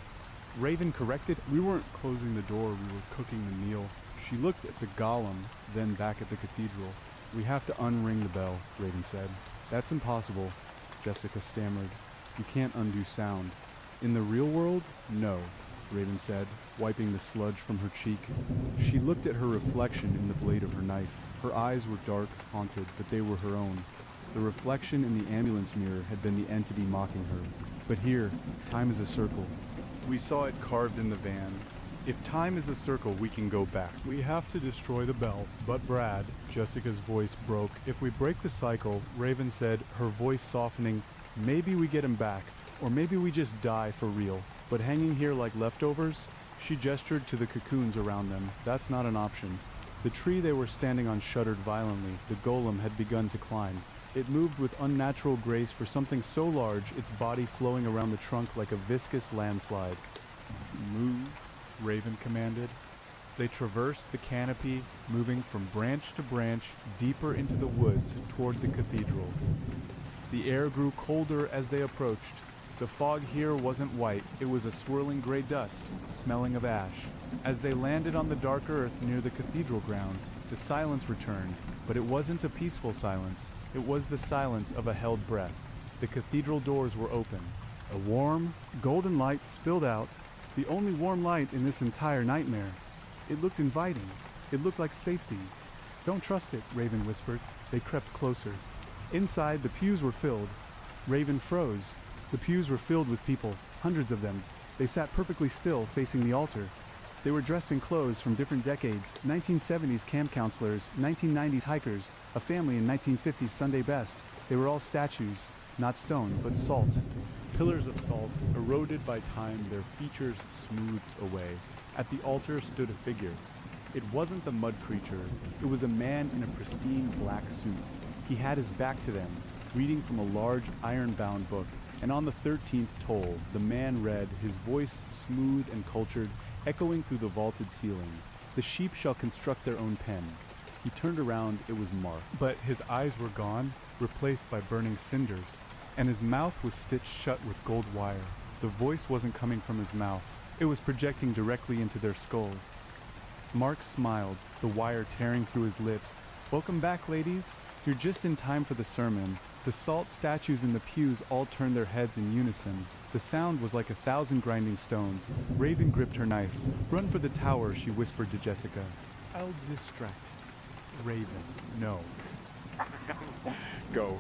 Raven corrected. "We weren't closing the door, we were cooking the meal." She looked at the golem, then back at the cathedral. "We have to unring the bell," Raven said. "That's impossible," Jessica stammered. "You can't undo sound." "In the real world? No," Raven said, wiping the sludge from her cheek. She looked at her reflection in the blade of her knife. Her eyes were dark, haunted, but they were her own. The reflection in the ambulance mirror had been the entity mocking her. But here, time is a circle. "We saw it carved in the van. If time is a circle, we can go back. We have to destroy the bell." "But Brad," Jessica's voice broke. "If we break the cycle," Raven said, her voice softening, "maybe we get him back, or maybe we just die for real. But hanging here like leftovers?" She gestured to the cocoons around them. "That's not an option." The tree they were standing on shuddered violently. The golem had begun to climb. It moved with unnatural grace for something so large, its body flowing around the trunk like a viscous landslide. "Move," Raven commanded. They traversed the canopy, moving from branch to branch, deeper into the woods toward the cathedral. The air grew colder as they approached. The fog here wasn't white, it was a swirling gray dust, smelling of ash. As they landed on the dark earth near the cathedral grounds, the silence returned, but it wasn't a peaceful silence. It was the silence of a held breath. The cathedral doors were open. A warm, golden light spilled out, the only warm light in this entire nightmare. It looked inviting. It looked like safety. "Don't trust it," Raven whispered. They crept closer. Inside, the pews were filled. Raven froze. The pews were filled with people, hundreds of them. They sat perfectly still, facing the altar. They were dressed in clothes from different decades, 1970s camp counselors, 1990s hikers, a family in 1950s Sunday best. They were all statues, not stone, but salt. Pillars of salt, eroded by time, their features smoothed away. At the altar stood a figure. It wasn't the mud creature. It was a man in a pristine black suit. He had his back to them, reading from a large iron-bound book. And on the 13th toll, the man read, his voice smooth and cultured, echoing through the vaulted ceiling. "The sheep shall construct their own pen." He turned around, it was Mark. But his eyes were gone, replaced by burning cinders, and his mouth was stitched shut with gold wire. The voice wasn't coming from his mouth. It was projecting directly into their skulls. Mark smiled, the wire tearing through his lips. "Welcome back, ladies. You're just in time for the sermon." The salt statues in the pews all turned their heads in unison. The sound was like 1,000 grinding stones. Raven gripped her knife. "Run for the tower," she whispered to Jessica. "I'll distract you." "Raven, no." "Go."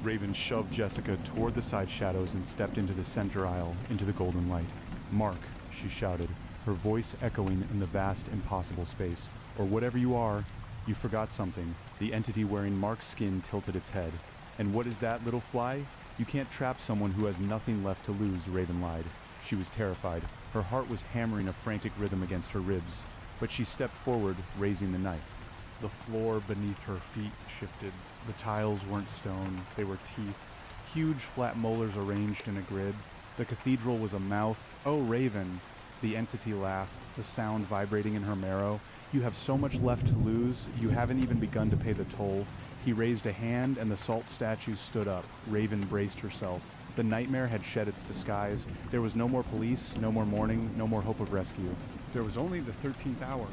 Raven shoved Jessica toward the side shadows and stepped into the center aisle, into the golden light. "Mark," she shouted, her voice echoing in the vast, impossible space. "Or whatever you are, you forgot something." The entity wearing Mark's skin tilted its head. "And what is that, little fly? You can't trap someone who has nothing left to lose," Raven lied. She was terrified. Her heart was hammering a frantic rhythm against her ribs. But she stepped forward, raising the knife. The floor beneath her feet shifted. The tiles weren't stone, they were teeth. Huge flat molars arranged in a grid. The cathedral was a mouth. "Oh, Raven." The entity laughed, the sound vibrating in her marrow. "You have so much left to lose, you haven't even begun to pay the toll." He raised a hand and the salt statues stood up. Raven braced herself. The nightmare had shed its disguise. There was no more police, no more mourning, no more hope of rescue. There was only the 13th hour,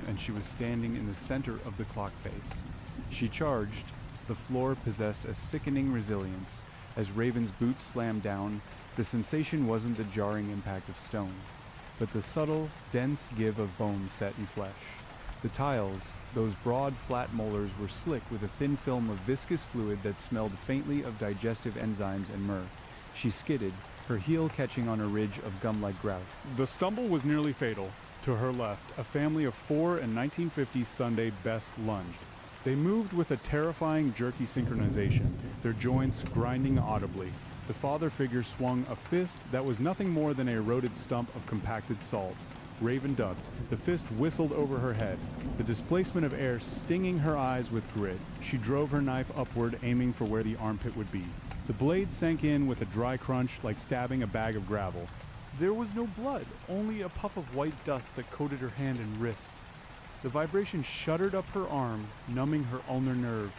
and she was standing in the center of the clock face. She charged. The floor possessed a sickening resilience. As Raven's boots slammed down, the sensation wasn't the jarring impact of stone, but the subtle, dense give of bone set in flesh. The tiles, those broad, flat molars, were slick with a thin film of viscous fluid that smelled faintly of digestive enzymes and myrrh. She skidded, her heel catching on a ridge of gum-like grout. The stumble was nearly fatal. To her left, a family of 4 and 1950 Sunday best lunged. They moved with a terrifying, jerky synchronization, their joints grinding audibly. The father figure swung a fist that was nothing more than a eroded stump of compacted salt. Raven ducked. The fist whistled over her head, the displacement of air stinging her eyes with grit. She drove her knife upward, aiming for where the armpit would be. The blade sank in with a dry crunch like stabbing a bag of gravel. There was no blood, only a puff of white dust that coated her hand and wrist. The vibration shuddered up her arm, numbing her ulnar nerve.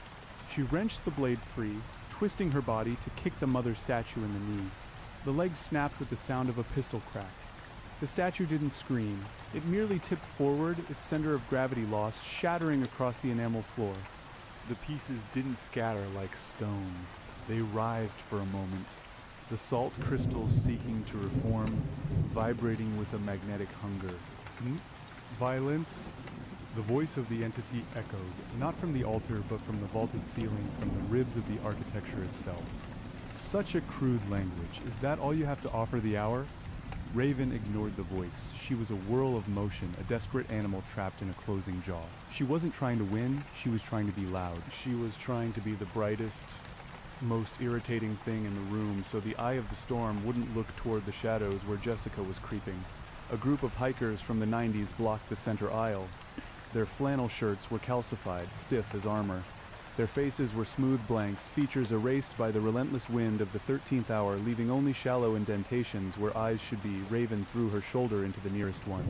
She wrenched the blade free, twisting her body to kick the mother statue in the knee. The leg snapped with the sound of a pistol crack. The statue didn't scream. It merely tipped forward, its center of gravity lost, shattering across the enamel floor. The pieces didn't scatter like stone. They writhed for a moment, the salt crystals seeking to reform, vibrating with a magnetic hunger. Violence? The voice of the entity echoed, not from the altar but from the vaulted ceiling, from the ribs of the architecture itself. Such a crude language. Is that all you have to offer the hour? Raven ignored the voice. She was a whirl of motion, a desperate animal trapped in a closing jaw. She wasn't trying to win, she was trying to be loud. She was trying to be the brightest, most irritating thing in the room, so the eye of the storm wouldn't look toward the shadows where Jessica was creeping. A group of hikers from the 90s blocked the center aisle. Their flannel shirts were calcified, stiff as armor. Their faces were smooth blanks, features erased by the relentless wind of the 13th hour, leaving only shallow indentations where eyes should be. Raven threw her shoulder into the nearest one.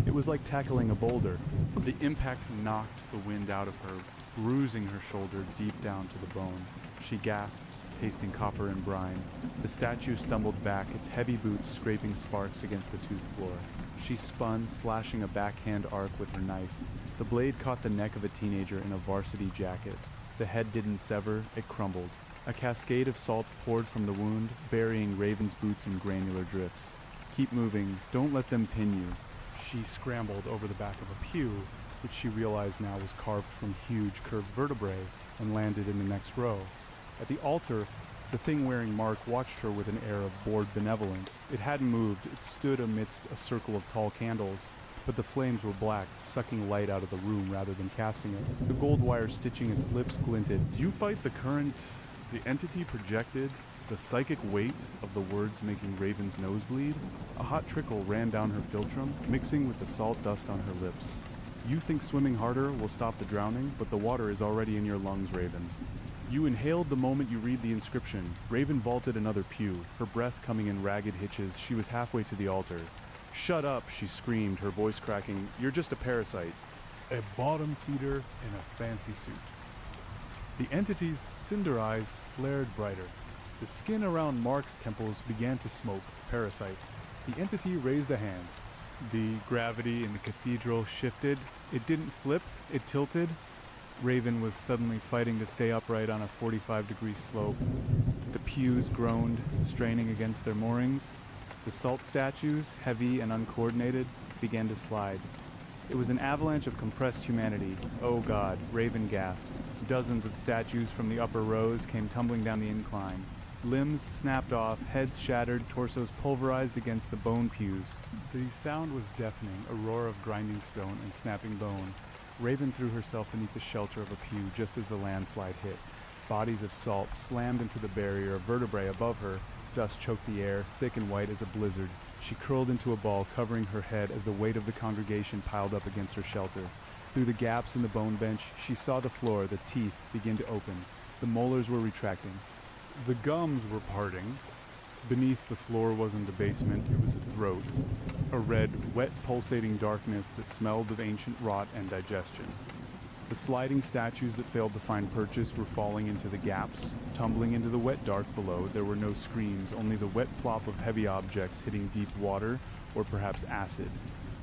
It was like tackling a boulder. The impact knocked the wind out of her, bruising her shoulder deep down to the bone. She gasped, tasting copper and brine. The statue stumbled back, its heavy boots scraping sparks against the toothed floor. She spun, slashing a backhand arc with her knife. The blade caught the neck of a teenager in a varsity jacket. The head didn't sever, it crumbled. A cascade of salt poured from the wound, burying Raven's boots in granular drifts. Keep moving, don't let them pin you. She scrambled over the back of a pew, which she realized now was carved from huge curved vertebrae, and landed in the next row. At the altar, the thing wearing Mark watched her with an air of bored benevolence. It hadn't moved, it stood amidst a circle of tall candles, but the flames were black, sucking light out of the room rather than casting it. The gold wire stitching its lips glinted. Do you fight the current? The entity projected the psychic weight of the words making Raven's nose bleed. A hot trickle ran down her philtrum, mixing with the salt dust on her lips. You think swimming harder will stop the drowning, but the water is already in your lungs, Raven. You inhaled the moment you read the inscription. Raven vaulted another pew, her breath coming in ragged hitches. She was halfway to the altar. "Shut up," she screamed, her voice cracking. "You're just a parasite." A bottom feeder in a fancy suit. The entity's cinder eyes flared brighter. The skin around Mark's temples began to smoke. Parasite. The entity raised a hand. The gravity in the cathedral shifted. It didn't flip, it tilted. Raven was suddenly fighting to stay upright on a 45-degree slope. The pews groaned, straining against their moorings. The salt statues, heavy and uncoordinated, began to slide. It was an avalanche of compressed humanity. Oh God, Raven gasped. Dozens of statues from the upper rows came tumbling down the incline. Limbs snapped off, heads shattered, torsos pulverized against the bone pews. The sound was deafening, a roar of grinding stone and snapping bone. Raven threw herself beneath the shelter of a pew just as the landslide hit. Bodies of salt slammed into the barrier of vertebrae above her. Dust choked the air, thick and white as a blizzard. She curled into a ball, covering her head as the weight of the congregation piled up against her shelter. Through the gaps in the bone bench, she saw the floor, the teeth, begin to open. The molars were retracting. The gums were parting. Beneath the floor wasn't a basement, it was a throat. A red, wet, pulsating darkness that smelled of ancient rot and digestion. The sliding statues that failed to find purchase were falling into the gaps, tumbling into the wet dark below. There were no screams, only the wet plop of heavy objects hitting deep water, or perhaps acid.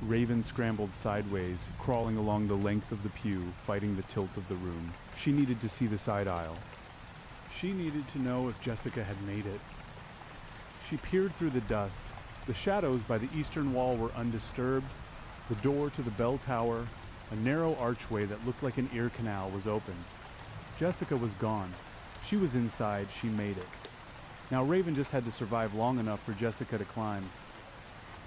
Raven scrambled sideways, crawling along the length of the pew, fighting the tilt of the room. She needed to see the side aisle. She needed to know if Jessica had made it. She peered through the dust. The shadows by the eastern wall were undisturbed. The door to the bell tower, a narrow archway that looked like an ear canal, was open. Jessica was gone. She was inside. She made it. Now Raven just had to survive long enough for Jessica to climb.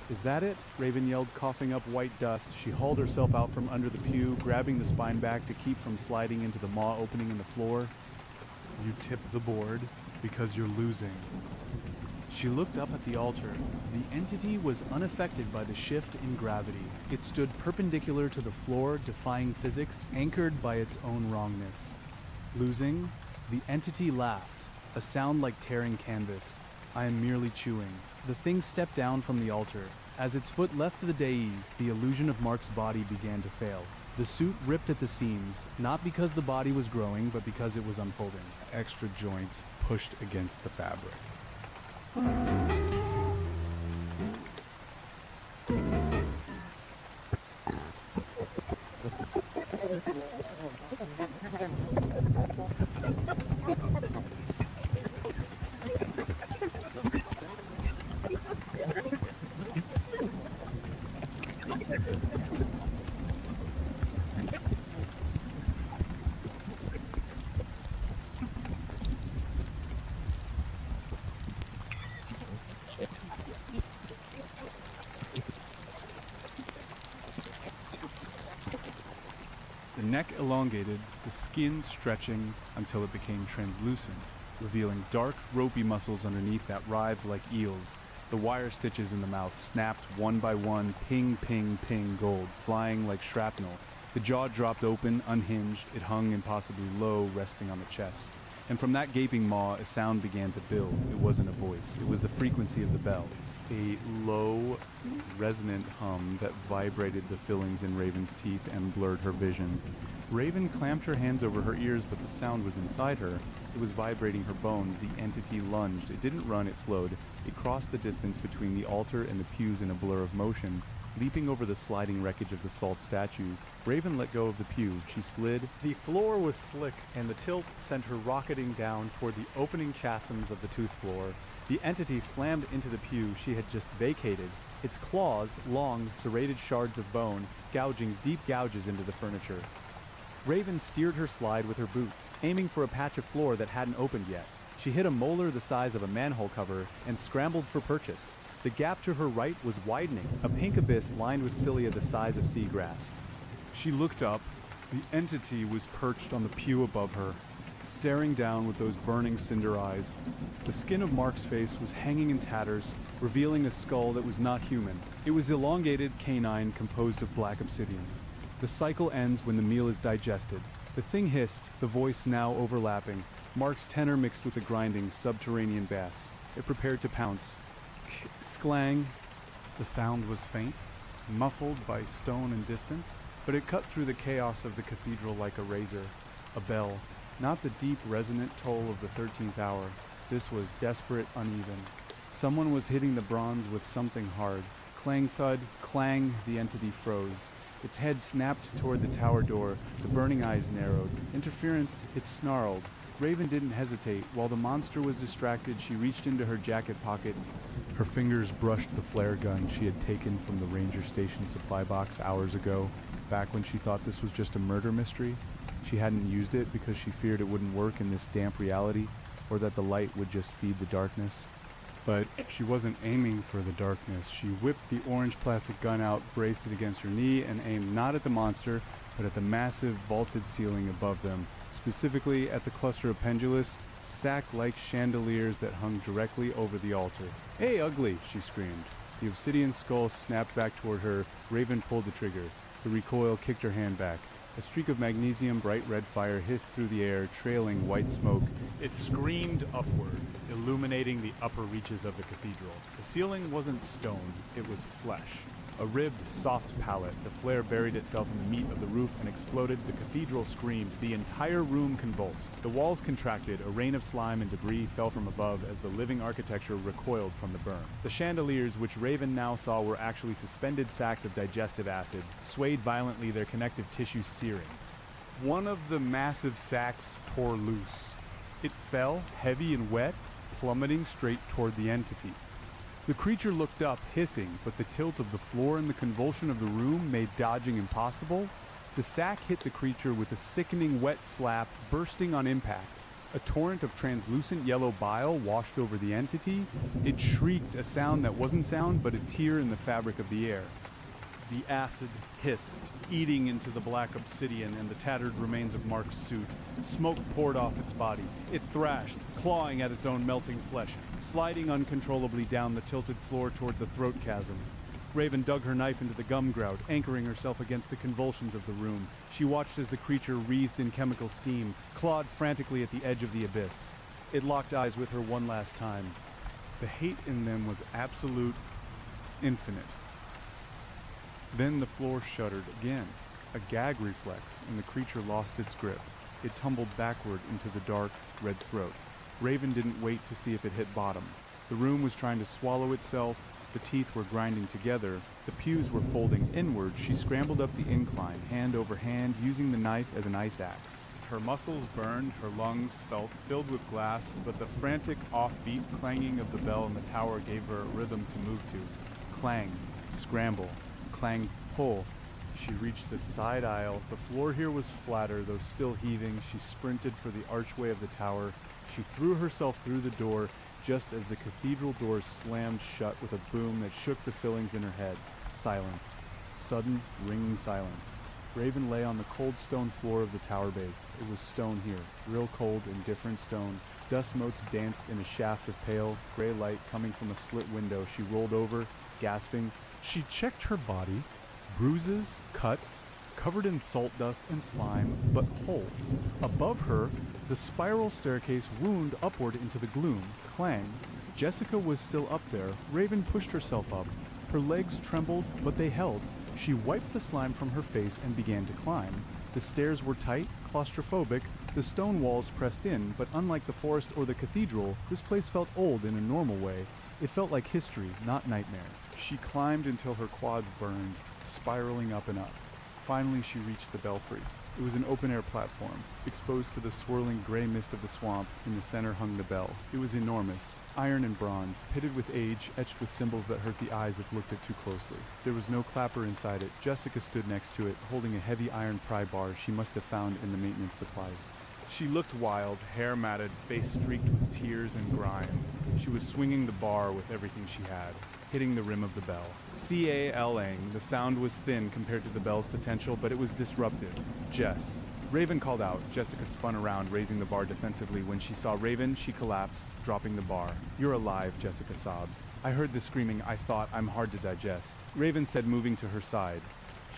"Is that it?" Raven yelled, coughing up white dust. She hauled herself out from under the pew, grabbing the spine back to keep from sliding into the maw opening in the floor. "You tipped the board because you're losing." She looked up at the altar. The entity was unaffected by the shift in gravity. It stood perpendicular to the floor, defying physics, anchored by its own wrongness. Losing? The entity laughed, a sound like tearing canvas. "I am merely chewing." The thing stepped down from the altar. As its foot left the dais, the illusion of Mark's body began to fail. The suit ripped at the seams, not because the body was growing, but because it was unfolding. Extra joints pushed against the fabric. The neck elongated, the skin stretching until it became translucent, revealing dark, ropey muscles underneath that writhed like eels. The wire stitches in the mouth snapped one by one, ping, ping, ping, gold, flying like shrapnel. The jaw dropped open, unhinged. It hung impossibly low, resting on the chest. And from that gaping maw, a sound began to build. It wasn't a voice. It was the frequency of the bell. A low, resonant hum that vibrated the fillings in Raven's teeth and blurred her vision. Raven clamped her hands over her ears, but the sound was inside her. It was vibrating her bones. The entity lunged. It didn't run, it flowed. It crossed the distance between the altar and the pews in a blur of motion, leaping over the sliding wreckage of the salt statues. Raven let go of the pew. She slid. The floor was slick, and the tilt sent her rocketing down toward the opening chasms of the tooth floor. The entity slammed into the pew she had just vacated, its claws long, serrated shards of bone, gouging deep gouges into the furniture. Raven steered her slide with her boots, aiming for a patch of floor that hadn't opened yet. She hit a molar the size of a manhole cover and scrambled for purchase. The gap to her right was widening, a pink abyss lined with cilia the size of seagrass. She looked up. The entity was perched on the pew above her, staring down with those burning cinder eyes. The skin of Mark's face was hanging in tatters, revealing a skull that was not human. It was elongated canine composed of black obsidian. The cycle ends when the meal is digested. The thing hissed, the voice now overlapping, Mark's tenor mixed with a grinding, subterranean bass. It prepared to pounce. Sklang. The sound was faint, muffled by stone and distance, but it cut through the chaos of the cathedral like a razor. A bell. Not the deep, resonant toll of the 13th hour. This was desperate, uneven. Someone was hitting the bronze with something hard. Clang, thud, clang, the entity froze. Its head snapped toward the tower door, the burning eyes narrowed. Interference, it snarled. Raven didn't hesitate. While the monster was distracted, she reached into her jacket pocket. Her fingers brushed the flare gun she had taken from the ranger station supply box hours ago, back when she thought this was just a murder mystery. She hadn't used it because she feared it wouldn't work in this damp reality, or that the light would just feed the darkness. But she wasn't aiming for the darkness. She whipped the orange plastic gun out, braced it against her knee, and aimed not at the monster, but at the massive vaulted ceiling above them, specifically at the cluster of pendulous, sack-like chandeliers that hung directly over the altar. "Hey, ugly!" she screamed. The obsidian skull snapped back toward her. Raven pulled the trigger. The recoil kicked her hand back. A streak of magnesium bright red fire hissed through the air, trailing white smoke. It screamed upward, illuminating the upper reaches of the cathedral. The ceiling wasn't stone, it was flesh. A ribbed, soft pallet, the flare buried itself in the meat of the roof and exploded. The cathedral screamed. The entire room convulsed. The walls contracted. A rain of slime and debris fell from above as the living architecture recoiled from the burn. The chandeliers, which Raven now saw were actually suspended sacks of digestive acid, swayed violently, their connective tissue searing. One of the massive sacks tore loose. It fell, heavy and wet, plummeting straight toward the entity. The creature looked up, hissing, but the tilt of the floor and the convulsion of the room made dodging impossible. The sack hit the creature with a sickening wet slap, bursting on impact. A torrent of translucent yellow bile washed over the entity. It shrieked, a sound that wasn't sound, but a tear in the fabric of the air. The acid hissed, eating into the black obsidian and the tattered remains of Mark's suit. Smoke poured off its body. It thrashed, clawing at its own melting flesh, sliding uncontrollably down the tilted floor toward the throat chasm. Raven dug her knife into the gum grout, anchoring herself against the convulsions of the room. She watched as the creature, wreathed in chemical steam, clawed frantically at the edge of the abyss. It locked eyes with her one last time. The hate in them was absolute, infinite. Then the floor shuddered again, a gag reflex, and the creature lost its grip. It tumbled backward into the dark, red throat. Raven didn't wait to see if it hit bottom. The room was trying to swallow itself. The teeth were grinding together. The pews were folding inward. She scrambled up the incline, hand over hand, using the knife as an ice axe. Her muscles burned, her lungs felt filled with glass, but the frantic, offbeat clanging of the bell in the tower gave her a rhythm to move to. Clang, scramble, clang, pull. She reached the side aisle. The floor here was flatter, though still heaving. She sprinted for the archway of the tower. She threw herself through the door just as the cathedral doors slammed shut with a boom that shook the fillings in her head. Silence. Sudden, ringing silence. Raven lay on the cold stone floor of the tower base. It was stone here, real cold, indifferent stone. Dust motes danced in a shaft of pale, gray light coming from a slit window. She rolled over, gasping. She checked her body. Bruises, cuts, covered in salt dust and slime, but whole. Above her, the spiral staircase wound upward into the gloom. Clang. Jessica was still up there. Raven pushed herself up. Her legs trembled, but they held. She wiped the slime from her face and began to climb. The stairs were tight, claustrophobic, the stone walls pressed in, but unlike the forest or the cathedral, this place felt old in a normal way. It felt like history, not nightmare. She climbed until her quads burned, spiraling up and up. Finally, she reached the belfry. It was an open-air platform, exposed to the swirling gray mist of the swamp. In the center hung the bell. It was enormous, iron and bronze, pitted with age, etched with symbols that hurt the eyes if looked at too closely. There was no clapper inside it. Jessica stood next to it, holding a heavy iron pry bar she must have found in the maintenance supplies. She looked wild, hair matted, face streaked with tears and grime. She was swinging the bar with everything she had, hitting the rim of the bell. C-A-L-ing. The sound was thin compared to the bell's potential, but it was disruptive. Jess. Raven called out. Jessica spun around, raising the bar defensively. When she saw Raven, she collapsed, dropping the bar. "You're alive," Jessica sobbed. "I heard the screaming. I thought I'm hard to digest," Raven said, moving to her side.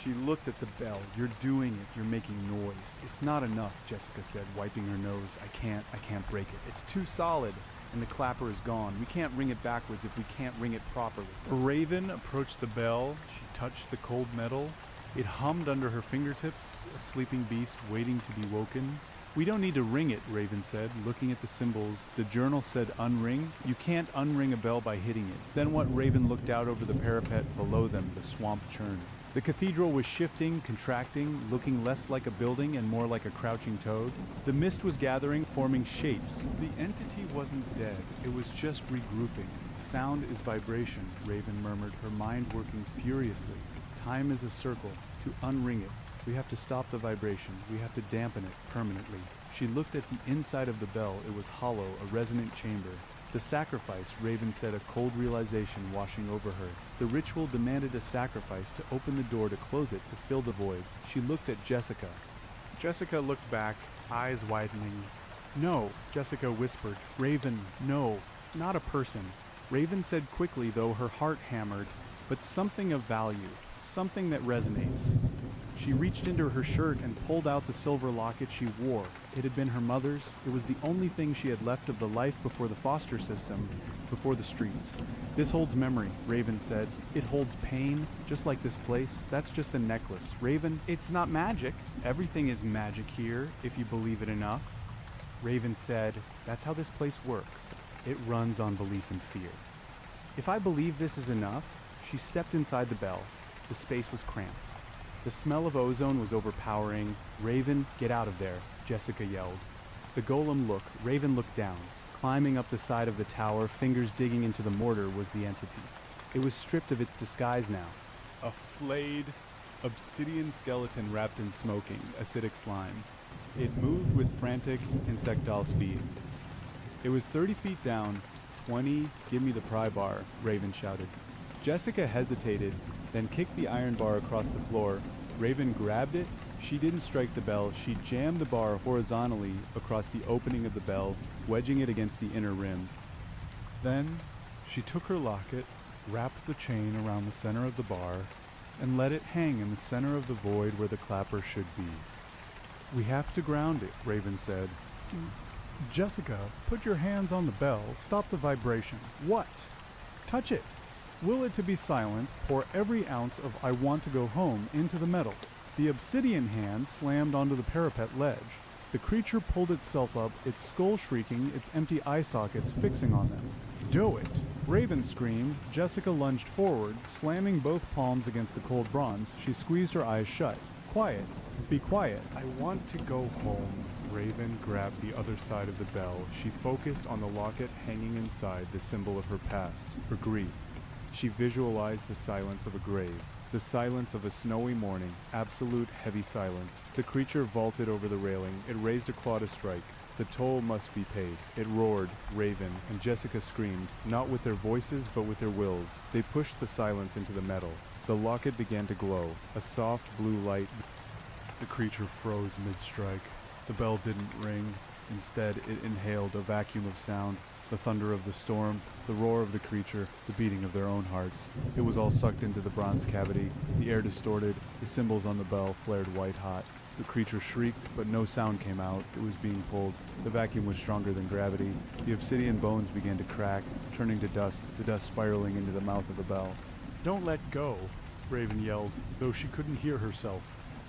She looked at the bell. "You're doing it. You're making noise." "It's not enough," Jessica said, wiping her nose. I can't break it. It's too solid. And the clapper is gone. We can't ring it backwards if we can't ring it properly." Raven approached the bell. She touched the cold metal. It hummed under her fingertips, a sleeping beast waiting to be woken. "We don't need to ring it," Raven said, looking at the symbols. The journal said unring. You can't unring a bell by hitting it. Then what? Raven looked out over the parapet below them. The swamp churned. The cathedral was shifting, contracting, looking less like a building and more like a crouching toad. The mist was gathering, forming shapes. The entity wasn't dead. It was just regrouping. "Sound is vibration," Raven murmured, her mind working furiously. "Time is a circle. To unring it, we have to stop the vibration. We have to dampen it permanently." She looked at the inside of the bell. It was hollow, a resonant chamber. The sacrifice, Raven said, a cold realization washing over her. The ritual demanded a sacrifice to open the door, to close it, to fill the void. She looked at Jessica. Jessica looked back, eyes widening. "No," Jessica whispered. "Raven, no, not a person." Raven said quickly, though her heart hammered, "But something of value, something that resonates." She reached into her shirt and pulled out the silver locket she wore. It had been her mother's. It was the only thing she had left of the life before the foster system. before the streets. This holds memory, Raven said. It holds pain, just like this place. That's just a necklace. Raven, it's not magic. Everything is magic here, if you believe it enough. Raven said, that's how this place works. It runs on belief and fear. If I believe this is enough, she stepped inside the bell. The space was cramped. The smell of ozone was overpowering. Raven, get out of there, Jessica yelled. The golem looked. Raven looked down. Climbing up the side of the tower, fingers digging into the mortar, was the entity. It was stripped of its disguise now. A flayed, obsidian skeleton wrapped in smoking, acidic slime. It moved with frantic, insectile speed. It was 30 feet down. 20, give me the pry bar, Raven shouted. Jessica hesitated, then kicked the iron bar across the floor. Raven grabbed it. She didn't strike the bell. She jammed the bar horizontally across the opening of the bell, wedging it against the inner rim. Then, she took her locket, wrapped the chain around the center of the bar, and let it hang in the center of the void where the clapper should be. We have to ground it, Raven said. Jessica, put your hands on the bell. Stop the vibration. What? Touch it. Will it to be silent, pour every ounce of I want to go home into the metal. The obsidian hand slammed onto the parapet ledge. The creature pulled itself up, its skull shrieking, its empty eye sockets fixing on them. Do it! Raven screamed. Jessica lunged forward, slamming both palms against the cold bronze. She squeezed her eyes shut. Quiet. Be quiet. I want to go home. Raven grabbed the other side of the bell. She focused on the locket hanging inside, the symbol of her past, her grief. She visualized the silence of a grave. The silence of a snowy morning, absolute heavy silence. The creature vaulted over the railing. It raised a claw to strike. The toll must be paid. It roared, Raven, and Jessica screamed, not with their voices, but with their wills. They pushed the silence into the metal. The locket began to glow, a soft blue light. The creature froze mid-strike. The bell didn't ring. Instead, it inhaled a vacuum of sound. The thunder of the storm, the roar of the creature, the beating of their own hearts. It was all sucked into the bronze cavity. The air distorted. The symbols on the bell flared white-hot. The creature shrieked, but no sound came out. It was being pulled. The vacuum was stronger than gravity. The obsidian bones began to crack, turning to dust, the dust spiraling into the mouth of the bell. Don't let go, Raven yelled, though she couldn't hear herself.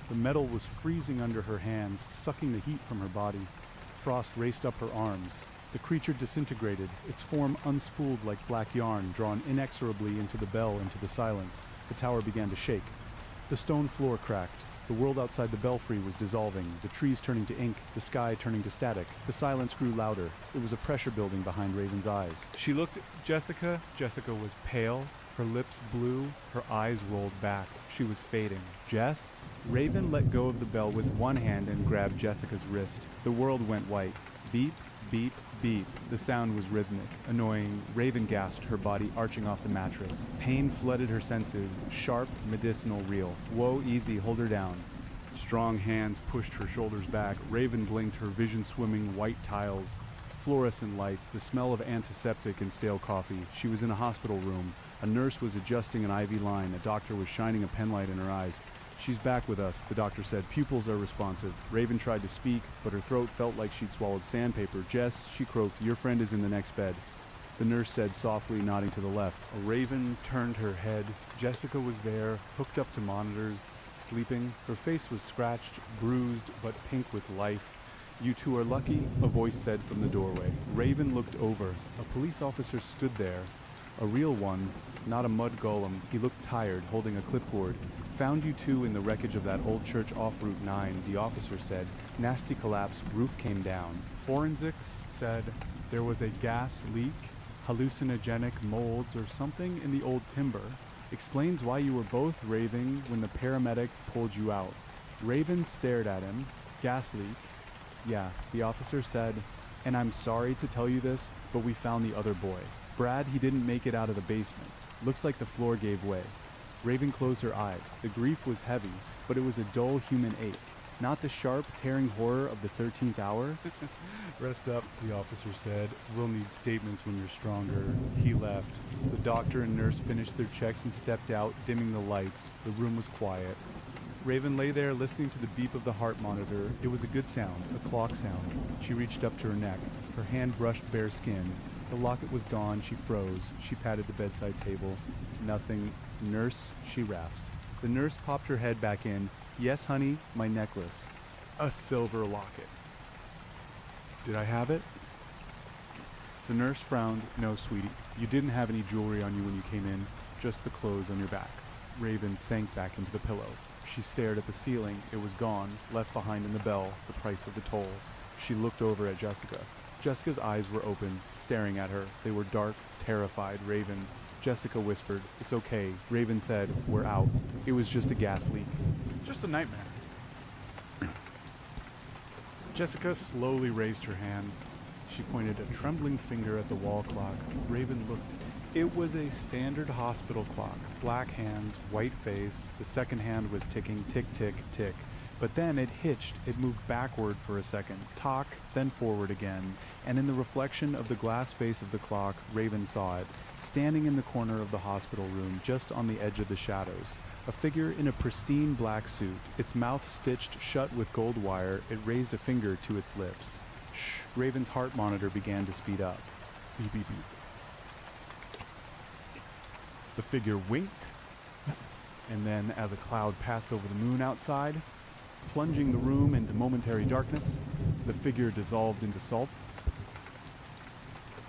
The metal was freezing under her hands, sucking the heat from her body. Frost raced up her arms. The creature disintegrated, its form unspooled like black yarn, drawn inexorably into the bell, into the silence. The tower began to shake. The stone floor cracked. The world outside the belfry was dissolving, the trees turning to ink, the sky turning to static. The silence grew louder. It was a pressure building behind Raven's eyes. She looked at Jessica. Jessica was pale, her lips blue, her eyes rolled back. She was fading. Jess? Raven let go of the bell with one hand and grabbed Jessica's wrist. The world went white. Beep, beep, beep. The sound was rhythmic, annoying. Raven gasped, her body arching off the mattress. Pain flooded her senses, sharp, medicinal, real. Whoa, easy, hold her down. Strong hands pushed her shoulders back. Raven blinked, her vision swimming white tiles. Fluorescent lights, the smell of antiseptic and stale coffee. She was in a hospital room. A nurse was adjusting an IV line. A doctor was shining a penlight in her eyes. She's back with us, the doctor said. Pupils are responsive. Raven tried to speak, but her throat felt like she'd swallowed sandpaper. Jess, she croaked, your friend is in the next bed. The nurse said softly, nodding to the left. A Raven turned her head. Jessica was there, hooked up to monitors, sleeping. Her face was scratched, bruised, but pink with life. You two are lucky, a voice said from the doorway. Raven looked over. A police officer stood there. A real one, not a mud golem. He looked tired, holding a clipboard. Found you two in the wreckage of that old church off Route 9, the officer said. Nasty collapse, roof came down. Forensics said there was a gas leak, hallucinogenic molds or something in the old timber. Explains why you were both raving when the paramedics pulled you out. Raven stared at him. Gas leak. Yeah, the officer said, and I'm sorry to tell you this, but we found the other boy. Brad, he didn't make it out of the basement. Looks like the floor gave way. Raven closed her eyes. The grief was heavy, but it was a dull human ache. Not the sharp, tearing horror of the 13th hour. Rest up, the officer said. We'll need statements when you're stronger. He left. The doctor and nurse finished their checks and stepped out, dimming the lights. The room was quiet. Raven lay there listening to the beep of the heart monitor. It was a good sound, a clock sound. She reached up to her neck. Her hand brushed bare skin. The locket was gone. She froze. She patted the bedside table. Nothing. Nurse, she rasped. The nurse popped her head back in. Yes, honey, my necklace. A silver locket. Did I have it? The nurse frowned. No, sweetie. You didn't have any jewelry on you when you came in, just the clothes on your back. Raven sank back into the pillow. She stared at the ceiling. It was gone, left behind in the bell, the price of the toll. She looked over at Jessica. Jessica's eyes were open, staring at her. They were dark, terrified. Raven. Jessica whispered, "It's okay." Raven said, "We're out. It was just a gas leak." Just a nightmare. Jessica slowly raised her hand. She pointed a trembling finger at the wall clock. Raven looked. It was a standard hospital clock. Black hands, white face. The second hand was ticking, tick, tick, tick. But then it hitched. It moved backward for a second, tock, then forward again. And in the reflection of the glass face of the clock, Raven saw it, standing in the corner of the hospital room, just on the edge of the shadows. A figure in a pristine black suit, its mouth stitched shut with gold wire. It raised a finger to its lips. Shh. Raven's heart monitor began to speed up. Beep, beep, beep. The figure winked, and then as a cloud passed over the moon outside, plunging the room into momentary darkness, the figure dissolved into salt.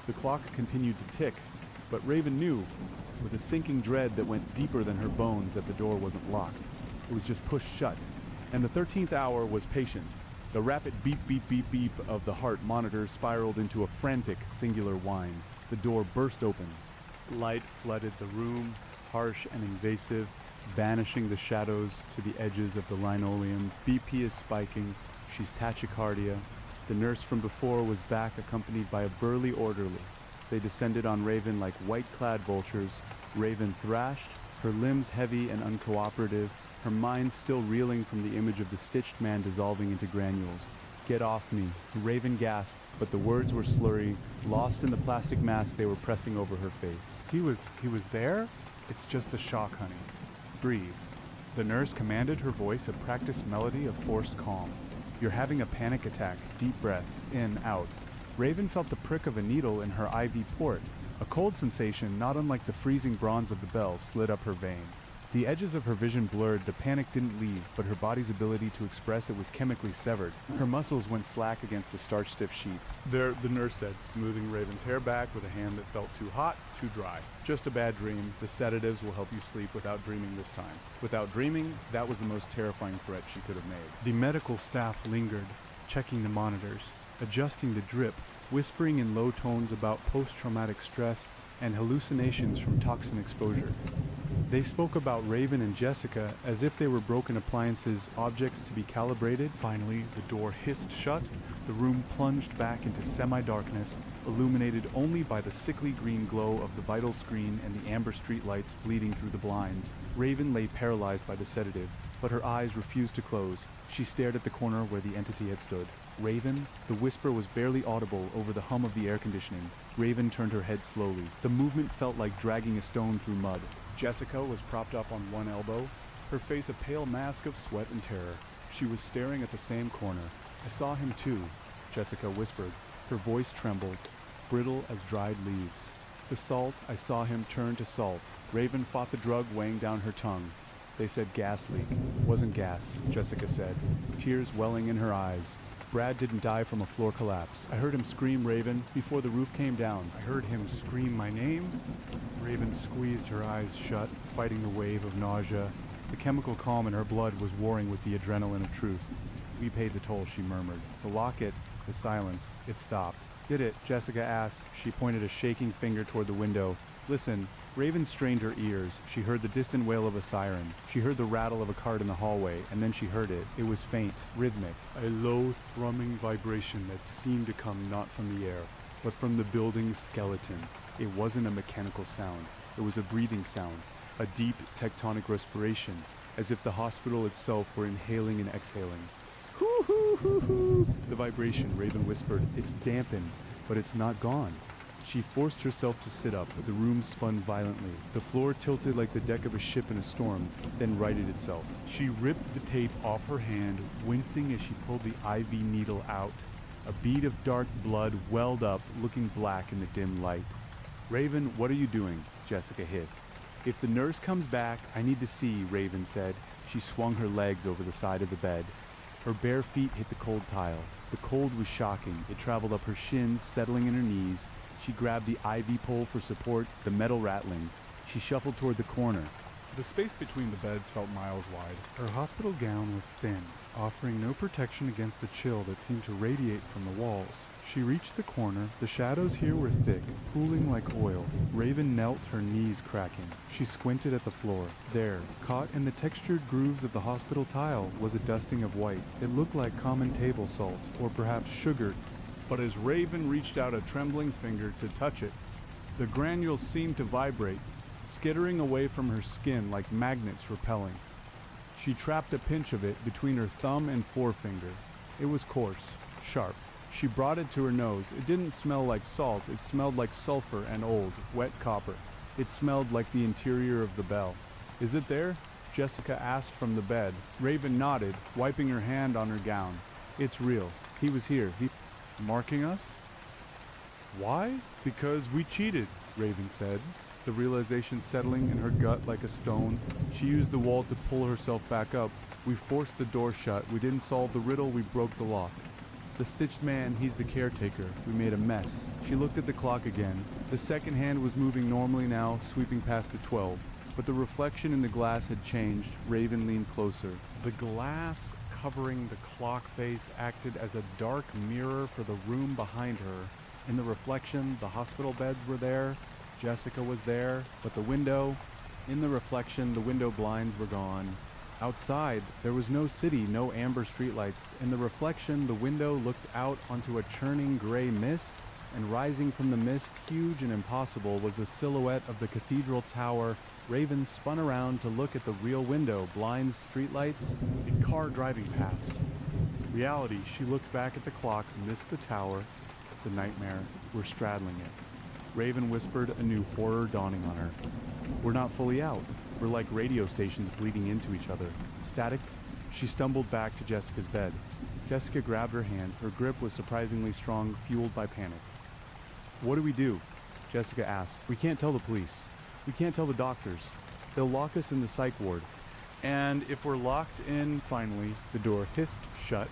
The clock continued to tick, but Raven knew, with a sinking dread that went deeper than her bones, that the door wasn't locked. It was just pushed shut, and the 13th hour was patient. The rapid beep, beep, beep, beep of the heart monitor spiraled into a frantic, singular whine. The door burst open. Light flooded the room, harsh and invasive, banishing the shadows to the edges of the linoleum. BP is spiking. She's tachycardia. The nurse from before was back, accompanied by a burly orderly. They descended on Raven like white-clad vultures. Raven thrashed, her limbs heavy and uncooperative, her mind still reeling from the image of the stitched man dissolving into granules. "Get off me." Raven gasped, but the words were slurry, lost in the plastic mask they were pressing over her face. He was there? It's just the shock, honey. Breathe. The nurse commanded, her voice a practiced melody of forced calm. You're having a panic attack. Deep breaths, in, out. Raven felt the prick of a needle in her IV port. A cold sensation, not unlike the freezing bronze of the bell, slid up her vein. The edges of her vision blurred. The panic didn't leave, but her body's ability to express it was chemically severed. Her muscles went slack against the starch-stiff sheets. There, the nurse said, smoothing Raven's hair back with a hand that felt too hot, too dry. "Just a bad dream. The sedatives will help you sleep without dreaming this time." Without dreaming, that was the most terrifying threat she could have made. The medical staff lingered, checking the monitors, adjusting the drip, whispering in low tones about post-traumatic stress and hallucinations from toxin exposure. They spoke about Raven and Jessica as if they were broken appliances, objects to be calibrated. Finally, the door hissed shut. The room plunged back into semi-darkness, illuminated only by the sickly green glow of the vital screen and the amber street lights bleeding through the blinds. Raven lay paralyzed by the sedative, but her eyes refused to close. She stared at the corner where the entity had stood. "Raven?" The whisper was barely audible over the hum of the air conditioning. Raven turned her head slowly. The movement felt like dragging a stone through mud. Jessica was propped up on one elbow, her face a pale mask of sweat and terror. She was staring at the same corner. "I saw him too," Jessica whispered. Her voice trembled, brittle as dried leaves. "The salt, I saw him turn to salt." Raven fought the drug weighing down her tongue. "They said gas leak." "Wasn't gas," Jessica said, tears welling in her eyes. "Brad didn't die from a floor collapse. I heard him scream, Raven, before the roof came down." I heard him scream my name. Raven squeezed her eyes shut, fighting the wave of nausea. The chemical calm in her blood was warring with the adrenaline of truth. "We paid the toll," she murmured. The locket, the silence, it stopped. "Did it?" Jessica asked. She pointed a shaking finger toward the window. "Listen." Raven strained her ears. She heard the distant wail of a siren. She heard the rattle of a cart in the hallway, and then she heard it. It was faint, rhythmic, a low thrumming vibration that seemed to come not from the air, but from the building's skeleton. It wasn't a mechanical sound. It was a breathing sound, a deep tectonic respiration, as if the hospital itself were inhaling and exhaling. "Hoo hoo hoo hoo." The vibration, Raven whispered, "It's dampened, but it's not gone." She forced herself to sit up. The room spun violently. The floor tilted like the deck of a ship in a storm, then righted itself. She ripped the tape off her hand, wincing as she pulled the IV needle out. A bead of dark blood welled up, looking black in the dim light. "Raven, what are you doing?" Jessica hissed. "If the nurse comes back, I need to see," Raven said. She swung her legs over the side of the bed. Her bare feet hit the cold tile. The cold was shocking. It traveled up her shins, settling in her knees. She grabbed the ivy pole for support, the metal rattling. She shuffled toward the corner. The space between the beds felt miles wide. Her hospital gown was thin, offering no protection against the chill that seemed to radiate from the walls. She reached the corner. The shadows here were thick, pooling like oil. Raven knelt, her knees cracking. She squinted at the floor. There, caught in the textured grooves of the hospital tile, was a dusting of white. It looked like common table salt, or perhaps sugar. But as Raven reached out a trembling finger to touch it, the granules seemed to vibrate, skittering away from her skin like magnets repelling. She trapped a pinch of it between her thumb and forefinger. It was coarse, sharp. She brought it to her nose. It didn't smell like salt. It smelled like sulfur and old, wet copper. It smelled like the interior of the bell. "Is it there?" Jessica asked from the bed. Raven nodded, wiping her hand on her gown. "It's real. He was here. He marking us?" "Why?" "Because we cheated," Raven said, the realization settling in her gut like a stone. She used the wall to pull herself back up. "We forced the door shut. We didn't solve the riddle. We broke the lock. The stitched man, he's the caretaker. We made a mess." She looked at the clock again. The second hand was moving normally now, sweeping past the 12. But the reflection in the glass had changed. Raven leaned closer. The glass covering the clock face acted as a dark mirror for the room behind her. In the reflection, the hospital beds were there. Jessica was there. But the window... In the reflection, the window blinds were gone. Outside, there was no city, no amber streetlights. In the reflection, the window looked out onto a churning gray mist, and rising from the mist, huge and impossible, was the silhouette of the cathedral tower. Raven spun around to look at the real window, blinds, streetlights, a car driving past. Reality, she looked back at the clock, missed the tower. The nightmare, we're straddling it. Raven whispered, a new horror dawning on her. "We're not fully out. We're like radio stations bleeding into each other. Static." She stumbled back to Jessica's bed. Jessica grabbed her hand. Her grip was surprisingly strong, fueled by panic. "What do we do?" Jessica asked. "We can't tell the police. We can't tell the doctors. They'll lock us in the psych ward. And if we're locked in..." Finally, the door hissed shut.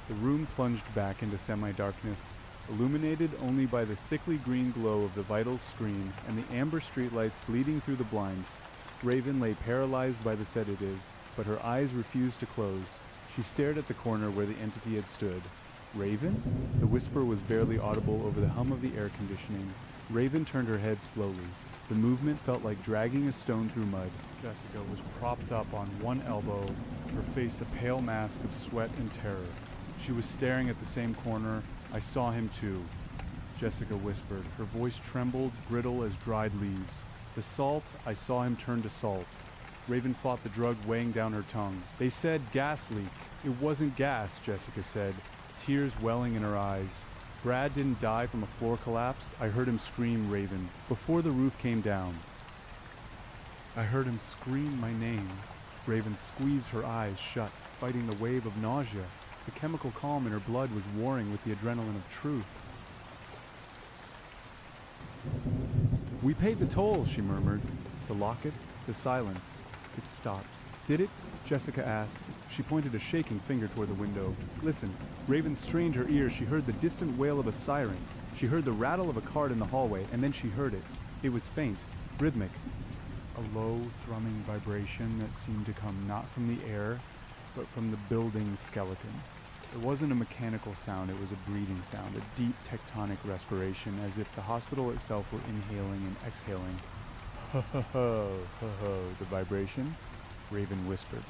The room plunged back into semi-darkness, illuminated only by the sickly green glow of the vital screen and the amber streetlights bleeding through the blinds. Raven lay paralyzed by the sedative, but her eyes refused to close. She stared at the corner where the entity had stood. "Raven?" The whisper was barely audible over the hum of the air conditioning. Raven turned her head slowly. The movement felt like dragging a stone through mud. Jessica was propped up on one elbow, her face a pale mask of sweat and terror. She was staring at the same corner. "I saw him too," Jessica whispered. Her voice trembled, brittle as dried leaves. "The salt, I saw him turn to salt." Raven fought the drug weighing down her tongue. "They said gas leak." "It wasn't gas," Jessica said, tears welling in her eyes. "Brad didn't die from a floor collapse. I heard him scream, Raven, before the roof came down. I heard him scream my name." Raven squeezed her eyes shut, fighting the wave of nausea. The chemical calm in her blood was warring with the adrenaline of truth. "We paid the toll," she murmured. The locket, the silence. It stopped. "Did it?" Jessica asked. She pointed a shaking finger toward the window. "Listen." Raven strained her ears. She heard the distant wail of a siren. She heard the rattle of a cart in the hallway, and then she heard it. It was faint, rhythmic. A low, thrumming vibration that seemed to come not from the air, but from the building's skeleton. It wasn't a mechanical sound, it was a breathing sound, a deep tectonic respiration, as if the hospital itself were inhaling and exhaling. "Ho ho ho, ho ho," the vibration, Raven whispered.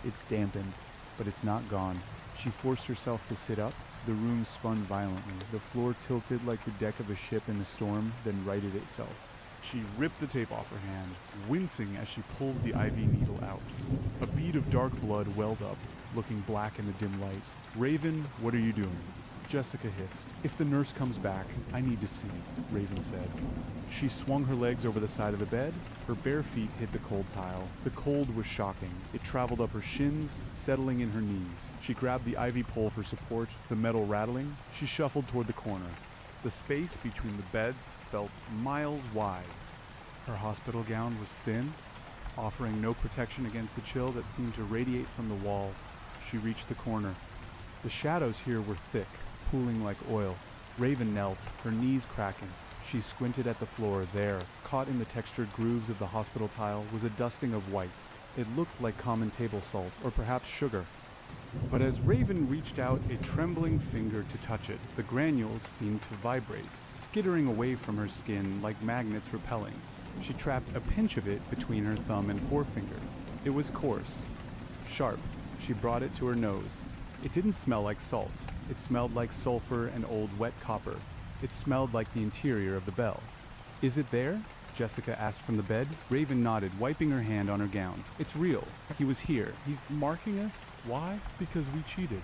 "It's dampened, but it's not gone." She forced herself to sit up. The room spun violently. The floor tilted like the deck of a ship in a storm, then righted itself. She ripped the tape off her hand, wincing as she pulled the IV needle out. A bead of dark blood welled up, looking black in the dim light. "Raven, what are you doing?" Jessica hissed. "If the nurse comes back, I need to see," Raven said. She swung her legs over the side of the bed. Her bare feet hit the cold tile. The cold was shocking. It traveled up her shins, settling in her knees. She grabbed the ivy pole for support, the metal rattling. She shuffled toward the corner. The space between the beds felt miles wide. Her hospital gown was thin, offering no protection against the chill that seemed to radiate from the walls. She reached the corner. The shadows here were thick, pooling like oil. Raven knelt, her knees cracking. She squinted at the floor. There, caught in the textured grooves of the hospital tile, was a dusting of white. It looked like common table salt, or perhaps sugar. But as Raven reached out a trembling finger to touch it, the granules seemed to vibrate, skittering away from her skin like magnets repelling. She trapped a pinch of it between her thumb and forefinger. It was coarse, sharp. She brought it to her nose. It didn't smell like salt. It smelled like sulfur and old wet copper. It smelled like the interior of the bell. "Is it there?" Jessica asked from the bed. Raven nodded, wiping her hand on her gown. "It's real. He was here. He's marking us. Why? Because we cheated,"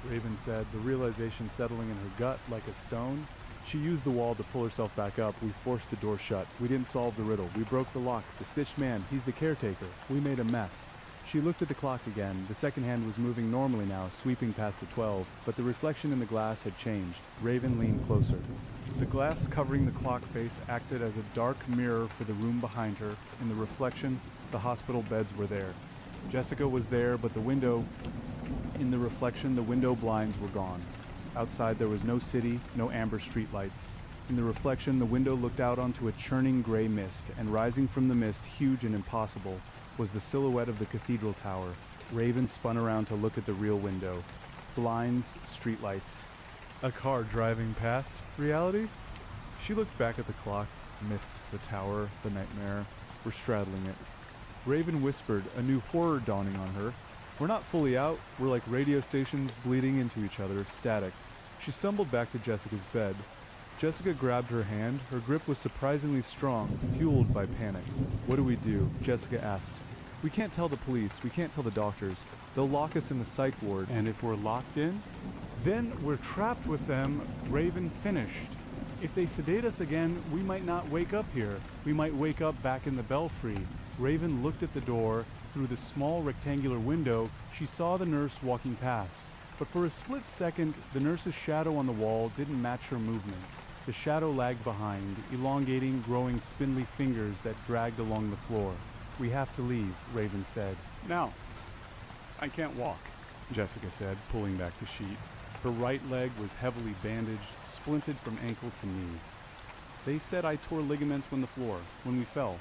Raven said, the realization settling in her gut like a stone. She used the wall to pull herself back up. "We forced the door shut. We didn't solve the riddle. We broke the lock. The stitched man, he's the caretaker. We made a mess." She looked at the clock again. The second hand was moving normally now, sweeping past the 12, but the reflection in the glass had changed. Raven leaned closer. The glass covering the clock face acted as a dark mirror for the room behind her. In the reflection, the hospital beds were there. Jessica was there, but in the reflection, the window blinds were gone. Outside there was no city, no amber streetlights. In the reflection, the window looked out onto a churning gray mist, and rising from the mist, huge and impossible, was the silhouette of the cathedral tower. Raven spun around to look at the real window. Blinds, streetlights. A car driving past. Reality? She looked back at the clock. Mist, the tower, the nightmare were straddling it. Raven whispered, a new horror dawning on her. "We're not fully out. We're like radio stations bleeding into each other, static." She stumbled back to Jessica's bed. Jessica grabbed her hand. Her grip was surprisingly strong, fueled by panic. "What do we do?" Jessica asked. "We can't tell the police. We can't tell the doctors. They'll lock us in the psych ward." "And if we're locked in?" "Then we're trapped with them," Raven finished. "If they sedate us again, we might not wake up here. We might wake up back in the belfry." Raven looked at the door. Through the small rectangular window, she saw the nurse walking past. But for a split second, the nurse's shadow on the wall didn't match her movement. The shadow lagged behind, elongating, growing spindly fingers that dragged along the floor. "We have to leave," Raven said. "Now." "I can't walk," Jessica said, pulling back the sheet. Her right leg was heavily bandaged, splinted from ankle to knee. "They said I tore ligaments when we fell."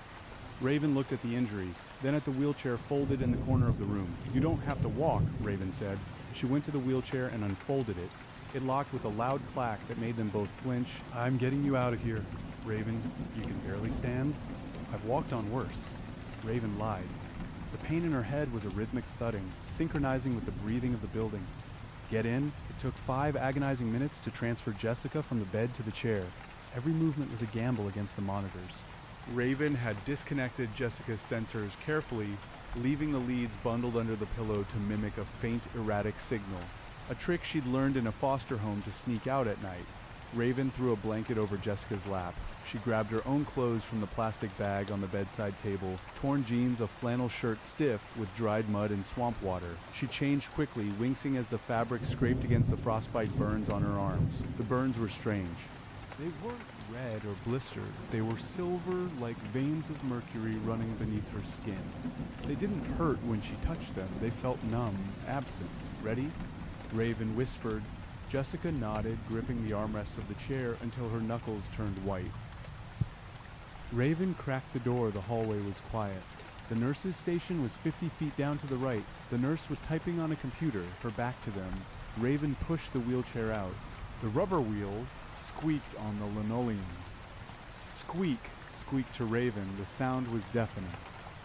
Raven looked at the injury, then at the wheelchair folded in the corner of the room. "You don't have to walk," Raven said. She went to the wheelchair and unfolded it. It locked with a loud clack that made them both flinch. "I'm getting you out of here, Raven. You can barely stand?" "I've walked on worse." Raven lied. The pain in her head was a rhythmic thudding, synchronizing with the breathing of the building. Get in. It took 5 agonizing minutes to transfer Jessica from the bed to the chair. Every movement was a gamble against the monitors. Raven had disconnected Jessica's sensors carefully, leaving the leads bundled under the pillow to mimic a faint, erratic signal. A trick she'd learned in a foster home to sneak out at night. Raven threw a blanket over Jessica's lap. She grabbed her own clothes from the plastic bag on the bedside table, torn jeans, a flannel shirt stiff with dried mud and swamp water. She changed quickly, wincing as the fabric scraped against the frostbite burns on her arms. The burns were strange. They weren't red or blistered. They were silver, like veins of mercury running beneath her skin. They didn't hurt when she touched them. They felt numb, absent. "Ready?" Raven whispered. Jessica nodded, gripping the armrests of the chair until her knuckles turned white. Raven cracked the door. The hallway was quiet. The nurse's station was 50 feet down to the right. The nurse was typing on a computer, her back to them. Raven pushed the wheelchair out. The rubber wheels squeaked on the linoleum. "Squeak," squeaked to Raven. The sound was deafening.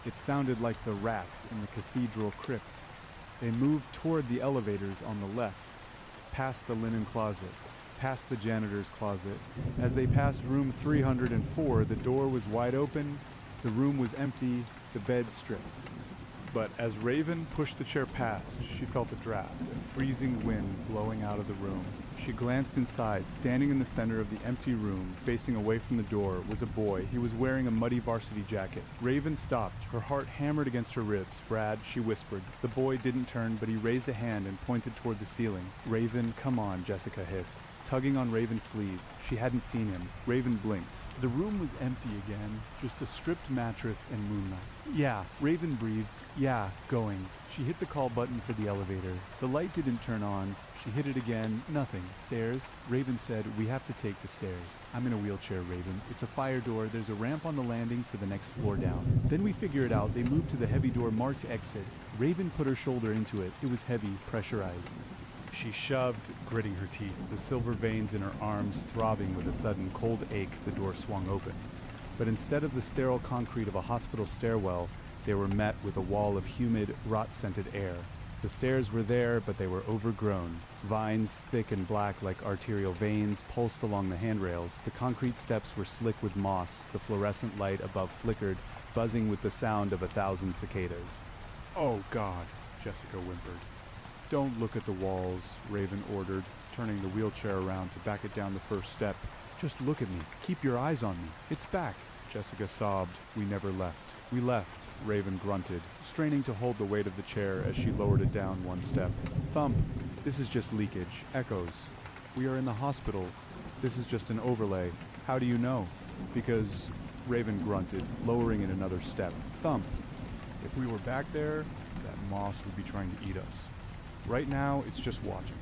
It sounded like the rats in the cathedral crypt. They moved toward the elevators on the left, past the linen closet, past the janitor's closet. As they passed room 304, the door was wide open, the room was empty, the bed stripped. But as Raven pushed the chair past, she felt a draft, a freezing wind blowing out of the room. She glanced inside. Standing in the center of the empty room, facing away from the door, was a boy. He was wearing a muddy varsity jacket. Raven stopped, her heart hammered against her ribs. "Brad," she whispered. The boy didn't turn, but he raised a hand and pointed toward the ceiling. "Raven, come on," Jessica hissed, tugging on Raven's sleeve. She hadn't seen him. Raven blinked. The room was empty again, just a stripped mattress and moonlight. "Yeah," Raven breathed. "Yeah, going." She hit the call button for the elevator. The light didn't turn on. She hit it again. Nothing. "Stairs?" Raven said, "We have to take the stairs." "I'm in a wheelchair, Raven. It's a fire door. There's a ramp on the landing for the next floor down." Then we figure it out. They moved to the heavy door marked exit. Raven put her shoulder into it. It was heavy, pressurized. She shoved, gritting her teeth, the silver veins in her arms throbbing with a sudden cold ache. The door swung open. But instead of the sterile concrete of a hospital stairwell, they were met with a wall of humid, rot-scented air. The stairs were there, but they were overgrown. Vines, thick and black like arterial veins, pulsed along the handrails. The concrete steps were slick with moss. The fluorescent light above flickered, buzzing with the sound of 1,000 cicadas. "Oh, God," Jessica whimpered. "Don't look at the walls," Raven ordered, turning the wheelchair around to back it down the first step. "Just look at me. Keep your eyes on me. It's back." Jessica sobbed. "We never left." "We left," Raven grunted, straining to hold the weight of the chair as she lowered it down one step. "Thump. This is just leakage. Echoes. We are in the hospital. This is just an overlay. How do you know?" "Because," Raven grunted, lowering it another step. "Thump. If we were back there, that moss would be trying to eat us. Right now, it's just watching."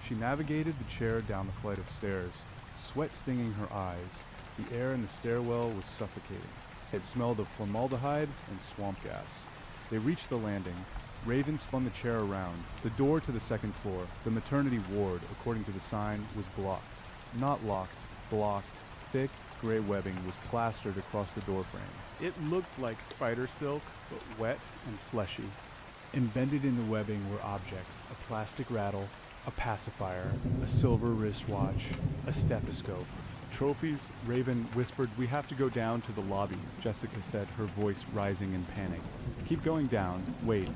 She navigated the chair down the flight of stairs, sweat stinging her eyes. The air in the stairwell was suffocating. It smelled of formaldehyde and swamp gas. They reached the landing. Raven spun the chair around. The door to the second floor, the maternity ward, according to the sign, was blocked. Not locked, blocked. Thick, gray webbing was plastered across the doorframe. It looked like spider silk, but wet and fleshy. Embedded in the webbing were objects: a plastic rattle, a pacifier, a silver wristwatch, a stethoscope. "Trophies," Raven whispered. "We have to go down to the lobby," Jessica said, her voice rising in panic. "Keep going down. Wait."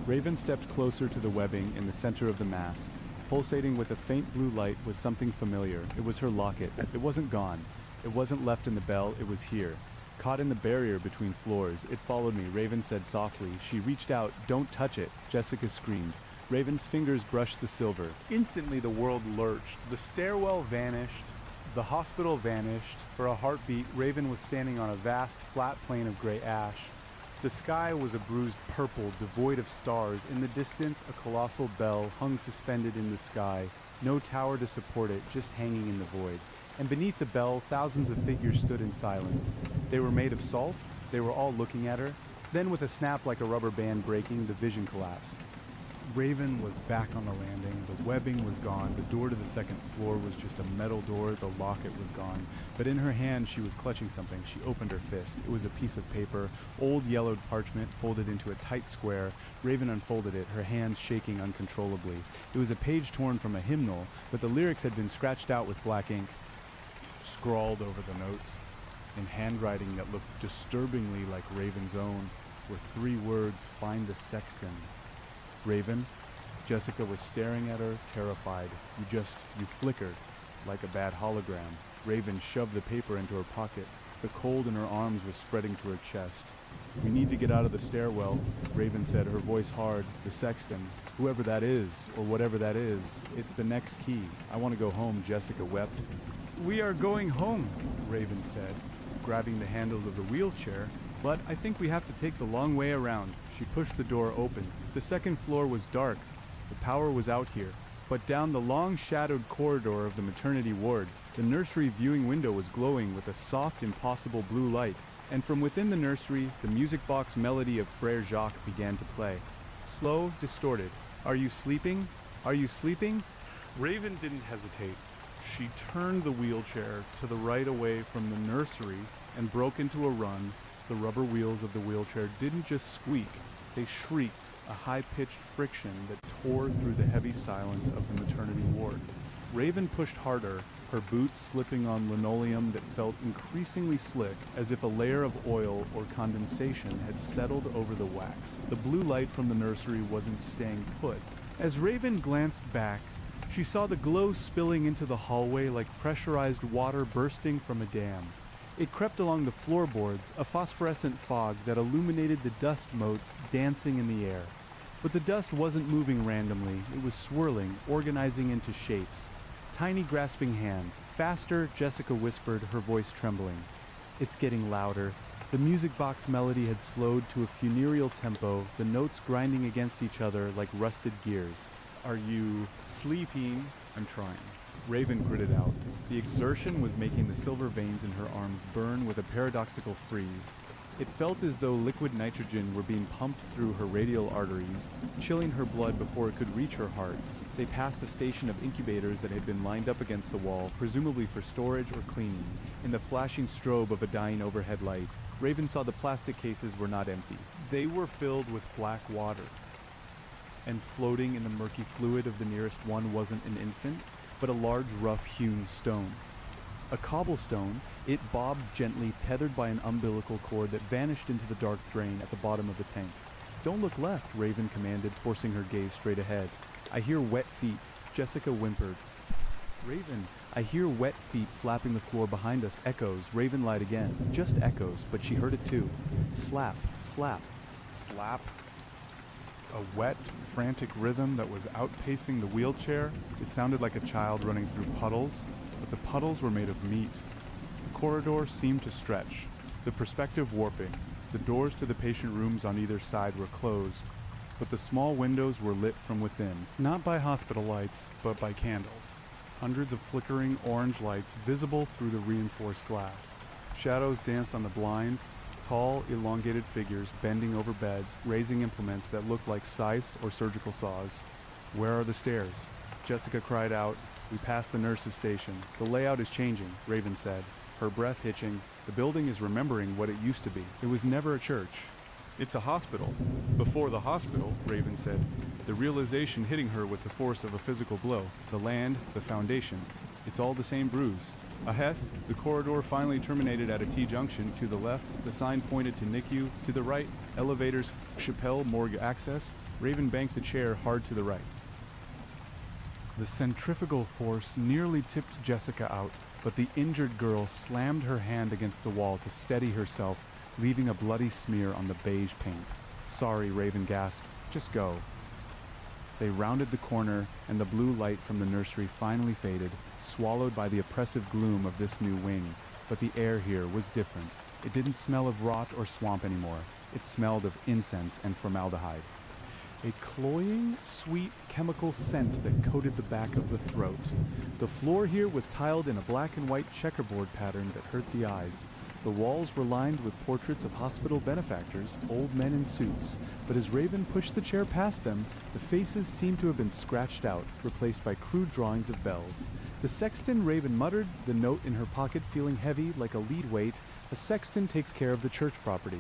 Raven stepped closer to the webbing in the center of the mass. Pulsating with a faint blue light was something familiar. It was her locket. It wasn't gone. It wasn't left in the bell. It was here. Caught in the barrier between floors. It followed me, Raven said softly. She reached out. "Don't touch it," Jessica screamed. Raven's fingers brushed the silver. Instantly the world lurched. The stairwell vanished. The hospital vanished. For a heartbeat, Raven was standing on a vast, flat plain of gray ash. The sky was a bruised purple, devoid of stars. In the distance, a colossal bell hung suspended in the sky. No tower to support it, just hanging in the void. And beneath the bell, thousands of figures stood in silence. They were made of salt. They were all looking at her. Then, with a snap like a rubber band breaking, the vision collapsed. Raven was back on the landing. The webbing was gone. The door to the second floor was just a metal door. The locket was gone. But in her hand, she was clutching something. She opened her fist. It was a piece of paper, old yellowed parchment folded into a tight square. Raven unfolded it, her hands shaking uncontrollably. It was a page torn from a hymnal, but the lyrics had been scratched out with black ink. Scrawled over the notes, in handwriting that looked disturbingly like Raven's own, were 3 words: "Find the sexton." "Raven?" Jessica was staring at her, terrified. You flickered, like a bad hologram." Raven shoved the paper into her pocket. The cold in her arms was spreading to her chest. "We need to get out of the stairwell," Raven said, her voice hard. "The sexton, whoever that is, or whatever that is, it's the next key. I want to go home," Jessica wept. "We are going home," Raven said, grabbing the handles of the wheelchair. "But I think we have to take the long way around." She pushed the door open. The second floor was dark. The power was out here. But down the long shadowed corridor of the maternity ward, the nursery viewing window was glowing with a soft, impossible blue light. And from within the nursery, the music box melody of Frère Jacques began to play. Slow, distorted. "Are you sleeping? Are you sleeping?" Raven didn't hesitate. She turned the wheelchair to the right away from the nursery and broke into a run. The rubber wheels of the wheelchair didn't just squeak, they shrieked, a high-pitched friction that tore through the heavy silence of the maternity ward. Raven pushed harder, her boots slipping on linoleum that felt increasingly slick, as if a layer of oil or condensation had settled over the wax. The blue light from the nursery wasn't staying put. As Raven glanced back, She saw the glow spilling into the hallway like pressurized water bursting from a dam. It crept along the floorboards, a phosphorescent fog that illuminated the dust motes dancing in the air. But the dust wasn't moving randomly, it was swirling, organizing into shapes. Tiny grasping hands. Faster, Jessica whispered, her voice trembling. It's getting louder. The music box melody had slowed to a funereal tempo, the notes grinding against each other like rusted gears. Are you sleeping? I'm trying. Raven gritted out. The exertion was making the silver veins in her arms burn with a paradoxical freeze. It felt as though liquid nitrogen were being pumped through her radial arteries, chilling her blood before it could reach her heart. They passed a station of incubators that had been lined up against the wall, presumably for storage or cleaning. In the flashing strobe of a dying overhead light, Raven saw the plastic cases were not empty. They were filled with black water. And floating in the murky fluid of the nearest one wasn't an infant, but a large rough-hewn stone. A cobblestone, it bobbed gently, tethered by an umbilical cord that vanished into the dark drain at the bottom of the tank. Don't look left, Raven commanded, forcing her gaze straight ahead. I hear wet feet, Jessica whimpered. Raven, I hear wet feet slapping the floor behind us. Echoes, Raven lied again. Just echoes, but she heard it too. Slap, slap. Slap? A wet, frantic rhythm that was outpacing the wheelchair. It sounded like a child running through puddles, but the puddles were made of meat. The corridor seemed to stretch, the perspective warping. The doors to the patient rooms on either side were closed, but the small windows were lit from within, not by hospital lights, but by candles. Hundreds of flickering orange lights visible through the reinforced glass. Shadows danced on the blinds, tall, elongated figures bending over beds, raising implements that looked like scythes or surgical saws. Where are the stairs? Jessica cried out. We passed the nurse's station. The layout is changing, Raven said, her breath hitching. The building is remembering what it used to be. It was never a church. It's a hospital. Before the hospital, Raven said, the realization hitting her with the force of a physical blow. The land, the foundation. It's all the same bruise. Ahead, the corridor finally terminated at a T-junction. To the left, the sign pointed to NICU. To the right, elevators, Chappelle morgue access. Raven banked the chair hard to the right. The centrifugal force nearly tipped Jessica out, but the injured girl slammed her hand against the wall to steady herself, leaving a bloody smear on the beige paint. Sorry, Raven gasped. Just go. They rounded the corner, and the blue light from the nursery finally faded, swallowed by the oppressive gloom of this new wing. But the air here was different. It didn't smell of rot or swamp anymore. It smelled of incense and formaldehyde. A cloying, sweet chemical scent that coated the back of the throat. The floor here was tiled in a black and white checkerboard pattern that hurt the eyes. The walls were lined with portraits of hospital benefactors, old men in suits, but as Raven pushed the chair past them, the faces seemed to have been scratched out, replaced by crude drawings of bells. The sexton, Raven muttered, the note in her pocket feeling heavy like a lead weight. A sexton takes care of the church property.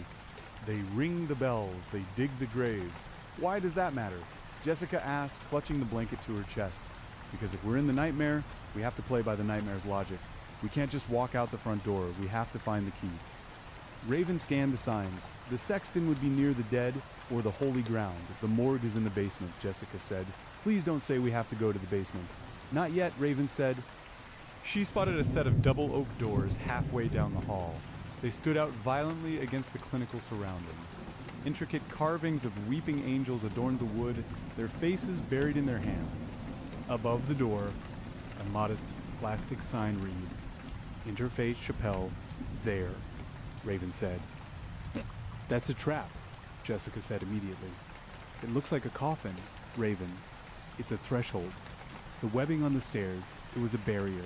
They ring the bells, they dig the graves. Why does that matter? Jessica asked, clutching the blanket to her chest. Because if we're in the nightmare, we have to play by the nightmare's logic. We can't just walk out the front door. We have to find the key. Raven scanned the signs. The sexton would be near the dead or the holy ground. The morgue is in the basement, Jessica said. Please don't say we have to go to the basement. Not yet, Raven said. She spotted a set of double oak doors halfway down the hall. They stood out violently against the clinical surroundings. Intricate carvings of weeping angels adorned the wood, their faces buried in their hands. Above the door, a modest plastic sign read, Interfaith Chappelle, there, Raven said. That's a trap, Jessica said immediately. It looks like a coffin, Raven. It's a threshold. The webbing on the stairs, it was a barrier.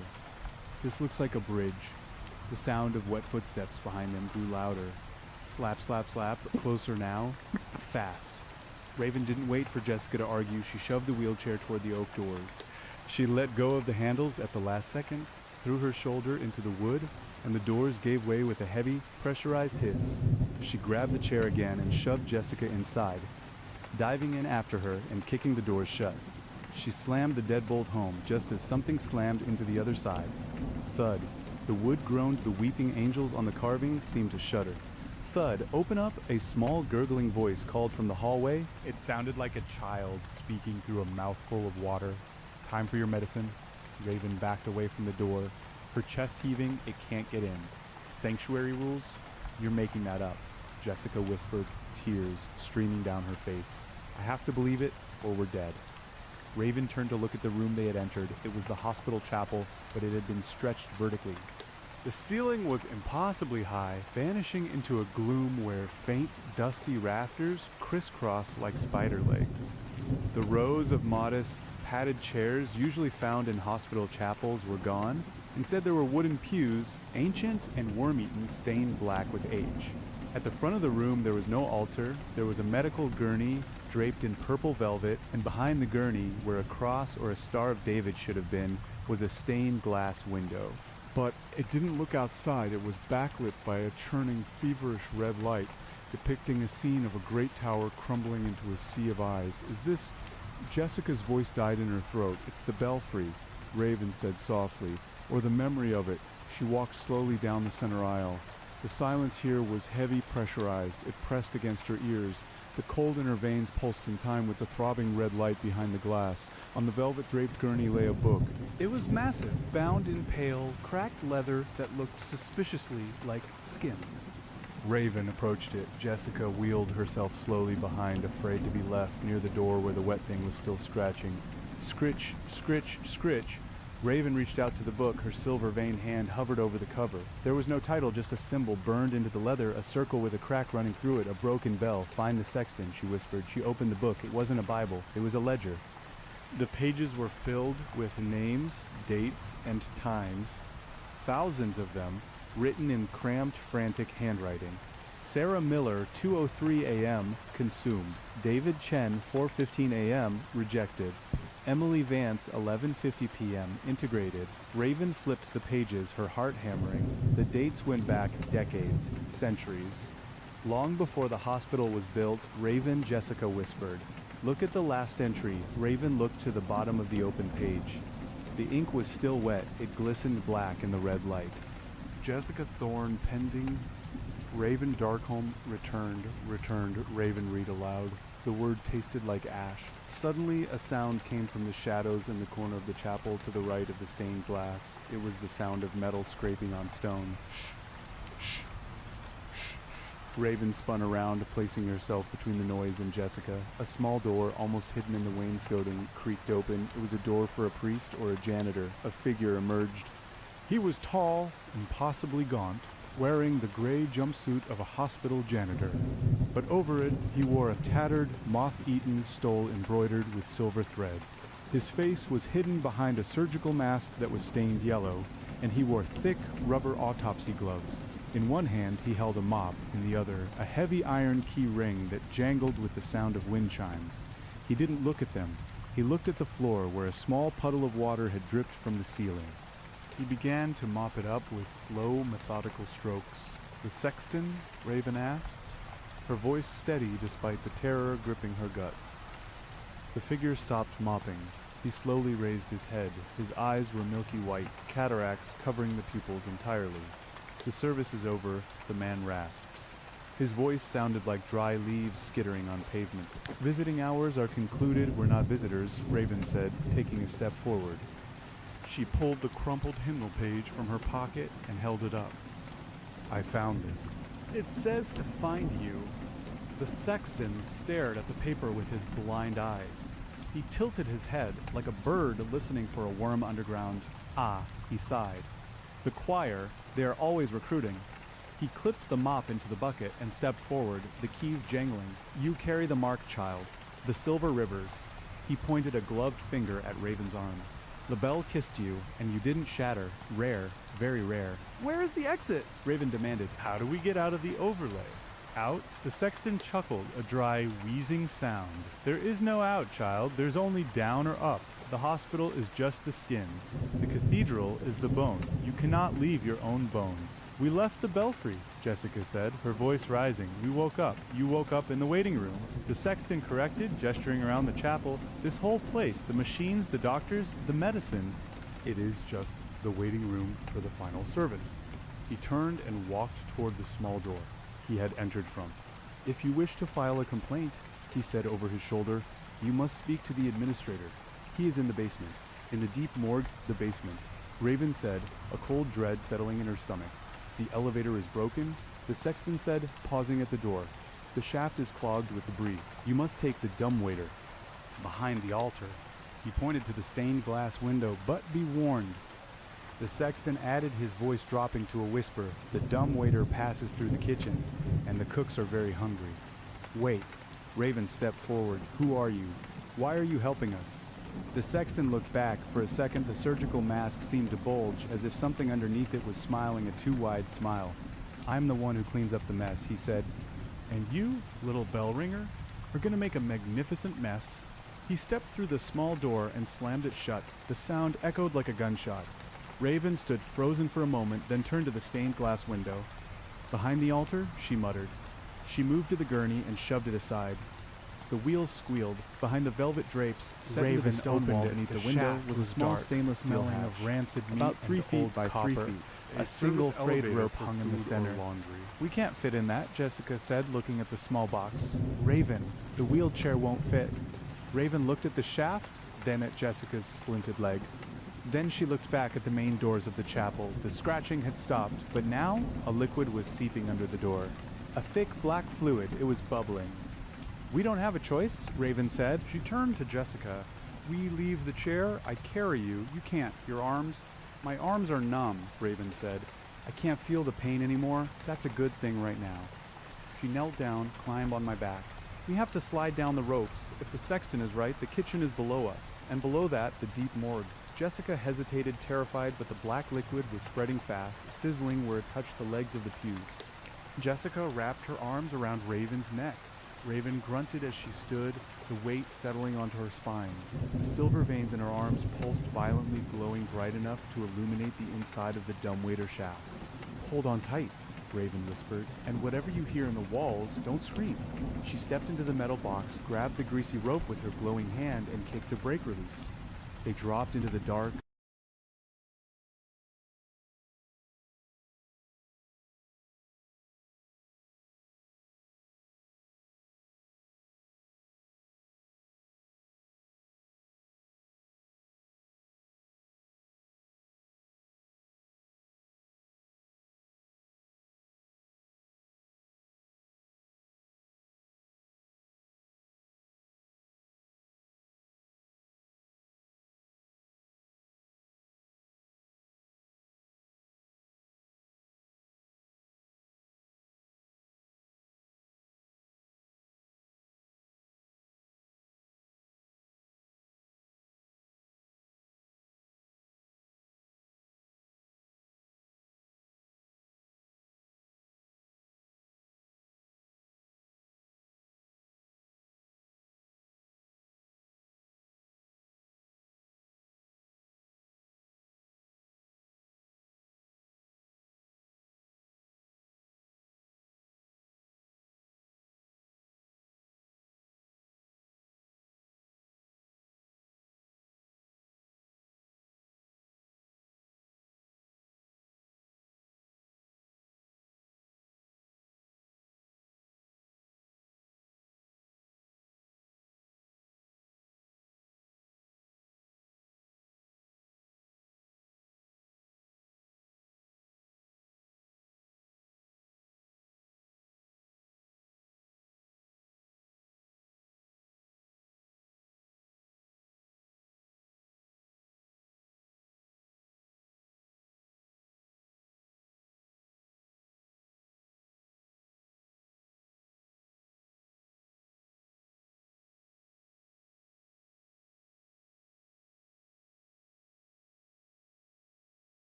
This looks like a bridge. The sound of wet footsteps behind them grew louder. Slap, slap, slap, closer now. Fast. Raven didn't wait for Jessica to argue. She shoved the wheelchair toward the oak doors. She let go of the handles at the last second, threw her shoulder into the wood, and the doors gave way with a heavy, pressurized hiss. She grabbed the chair again and shoved Jessica inside, diving in after her and kicking the doors shut. She slammed the deadbolt home just as something slammed into the other side. Thud. The wood groaned. The weeping angels on the carving seemed to shudder. Thud. Open up. A small gurgling voice called from the hallway. It sounded like a child speaking through a mouthful of water. Time for your medicine. Raven backed away from the door. Her chest heaving, it can't get in. Sanctuary rules? You're making that up, Jessica whispered, tears streaming down her face. I have to believe it, or we're dead. Raven turned to look at the room they had entered. It was the hospital chapel, but it had been stretched vertically. The ceiling was impossibly high, vanishing into a gloom where faint, dusty rafters crisscrossed like spider legs. The rows of modest, padded chairs usually found in hospital chapels were gone. Instead, there were wooden pews, ancient and worm-eaten, stained black with age. At the front of the room, there was no altar. There was a medical gurney draped in purple velvet, and behind the gurney, where a cross or a Star of David should have been, was a stained glass window. But it didn't look outside. It was backlit by a churning, feverish red light, depicting a scene of a great tower crumbling into a sea of eyes. Is this... Jessica's voice died in her throat. It's the belfry, Raven said softly, or the memory of it. She walked slowly down the center aisle. The silence here was heavy, pressurized. It pressed against her ears. The cold in her veins pulsed in time with the throbbing red light behind the glass. On the velvet-draped gurney lay a book. It was massive, bound in pale, cracked leather that looked suspiciously like skin. Raven approached it. Jessica wheeled herself slowly behind, afraid to be left near the door where the wet thing was still scratching. Scritch, scritch, scritch. Raven reached out to the book. Her silver-veined hand hovered over the cover. There was no title, just a symbol burned into the leather, a circle with a crack running through it, a broken bell. Find the sexton, she whispered. She opened the book. It wasn't a Bible. It was a ledger. The pages were filled with names, dates, and times. Thousands of them, written in cramped, frantic handwriting. Sarah Miller, 2:03 a.m., consumed. David Chen, 4:15 a.m., rejected. Emily Vance, 11:50 p.m., integrated. Raven flipped the pages, her heart hammering. The dates went back decades, centuries. Long before the hospital was built, Raven, Jessica whispered. Look at the last entry. Raven looked to the bottom of the open page. The ink was still wet. It glistened black in the red light. Jessica Thorne pending. Raven Darkholm returned, Raven read aloud. The word tasted like ash. Suddenly, a sound came from the shadows in the corner of the chapel to the right of the stained glass. It was the sound of metal scraping on stone. Shh, shh, shh. Raven spun around, placing herself between the noise and Jessica. A small door, almost hidden in the wainscoting, creaked open. It was a door for a priest or a janitor. A figure emerged. He was tall, impossibly gaunt, wearing the gray jumpsuit of a hospital janitor. But over it, he wore a tattered, moth-eaten stole embroidered with silver thread. His face was hidden behind a surgical mask that was stained yellow, and he wore thick, rubber autopsy gloves. In one hand, he held a mop, in the other, a heavy iron key ring that jangled with the sound of wind chimes. He didn't look at them. He looked at the floor, where a small puddle of water had dripped from the ceiling. He began to mop it up with slow, methodical strokes. The sexton? Raven asked, her voice steady despite the terror gripping her gut. The figure stopped mopping. He slowly raised his head. His eyes were milky white, cataracts covering the pupils entirely. The service is over, the man rasped. His voice sounded like dry leaves skittering on pavement. Visiting hours are concluded. We're not visitors, Raven said, taking a step forward. She pulled the crumpled hymnal page from her pocket and held it up. I found this. It says to find you. The sexton stared at the paper with his blind eyes. He tilted his head like a bird listening for a worm underground. Ah, he sighed. The choir, they are always recruiting. He clipped the mop into the bucket and stepped forward, the keys jangling. You carry the mark, child. The silver rivers. He pointed a gloved finger at Raven's arms. The bell kissed you, and you didn't shatter. Rare, very rare. Where is the exit? Raven demanded. How do we get out of the overlay? Out? The sexton chuckled, a dry, wheezing sound. There is no out, child. There's only down or up. The hospital is just the skin. The cathedral is the bone. You cannot leave your own bones. We left the belfry, Jessica said, her voice rising. We woke up. You woke up in the waiting room. The sexton corrected, gesturing around the chapel. This whole place, the machines, the doctors, the medicine. It is just the waiting room for the final service. He turned and walked toward the small door he had entered from. If you wish to file a complaint, he said over his shoulder, you must speak to the administrator. He is in the basement. In the deep morgue, the basement, Raven said, a cold dread settling in her stomach. The elevator is broken, the sexton said, pausing at the door. The shaft is clogged with debris. You must take the dumbwaiter. Behind the altar. He pointed to the stained glass window, but be warned. The sexton added, his voice dropping to a whisper. The dumbwaiter passes through the kitchens, and the cooks are very hungry. Wait. Raven stepped forward. Who are you? Why are you helping us? The sexton looked back. For a second, the surgical mask seemed to bulge, as if something underneath it was smiling a too wide smile. I'm the one who cleans up the mess, he said. And you, little bell ringer, are going to make a magnificent mess. He stepped through the small door and slammed it shut. The sound echoed like a gunshot. Raven stood frozen for a moment, then turned to the stained glass window. Behind the altar, she muttered. She moved to the gurney and shoved it aside. The wheels squealed. Behind the velvet drapes, set into the stone wall beneath the window, was a small stainless steel smelling hatch. of rancid meat About 3 and feet old by 3 copper. feet. A A single single frayed elevator rope for hung in the food or center. laundry. We can't fit in that, Jessica said, looking at the small box. Raven, the wheelchair won't fit. Raven looked at the shaft, then at Jessica's splinted leg. Then she looked back at the main doors of the chapel. The scratching had stopped, but now a liquid was seeping under the door. A thick black fluid, it was bubbling. We don't have a choice, Raven said. She turned to Jessica. We leave the chair, I carry you. You can't. Your arms? My arms are numb, Raven said. I can't feel the pain anymore. That's a good thing right now. She knelt down, climbed on my back. We have to slide down the ropes. If the sexton is right, the kitchen is below us, and below that, the deep morgue. Jessica hesitated, terrified, but the black liquid was spreading fast, sizzling where it touched the legs of the pews. Jessica wrapped her arms around Raven's neck. Raven grunted as she stood, the weight settling onto her spine. The silver veins in her arms pulsed violently, glowing bright enough to illuminate the inside of the dumbwaiter shaft. Hold on tight, Raven whispered, and whatever you hear in the walls, don't scream. She stepped into the metal box, grabbed the greasy rope with her glowing hand, and kicked the brake release. They dropped into the dark,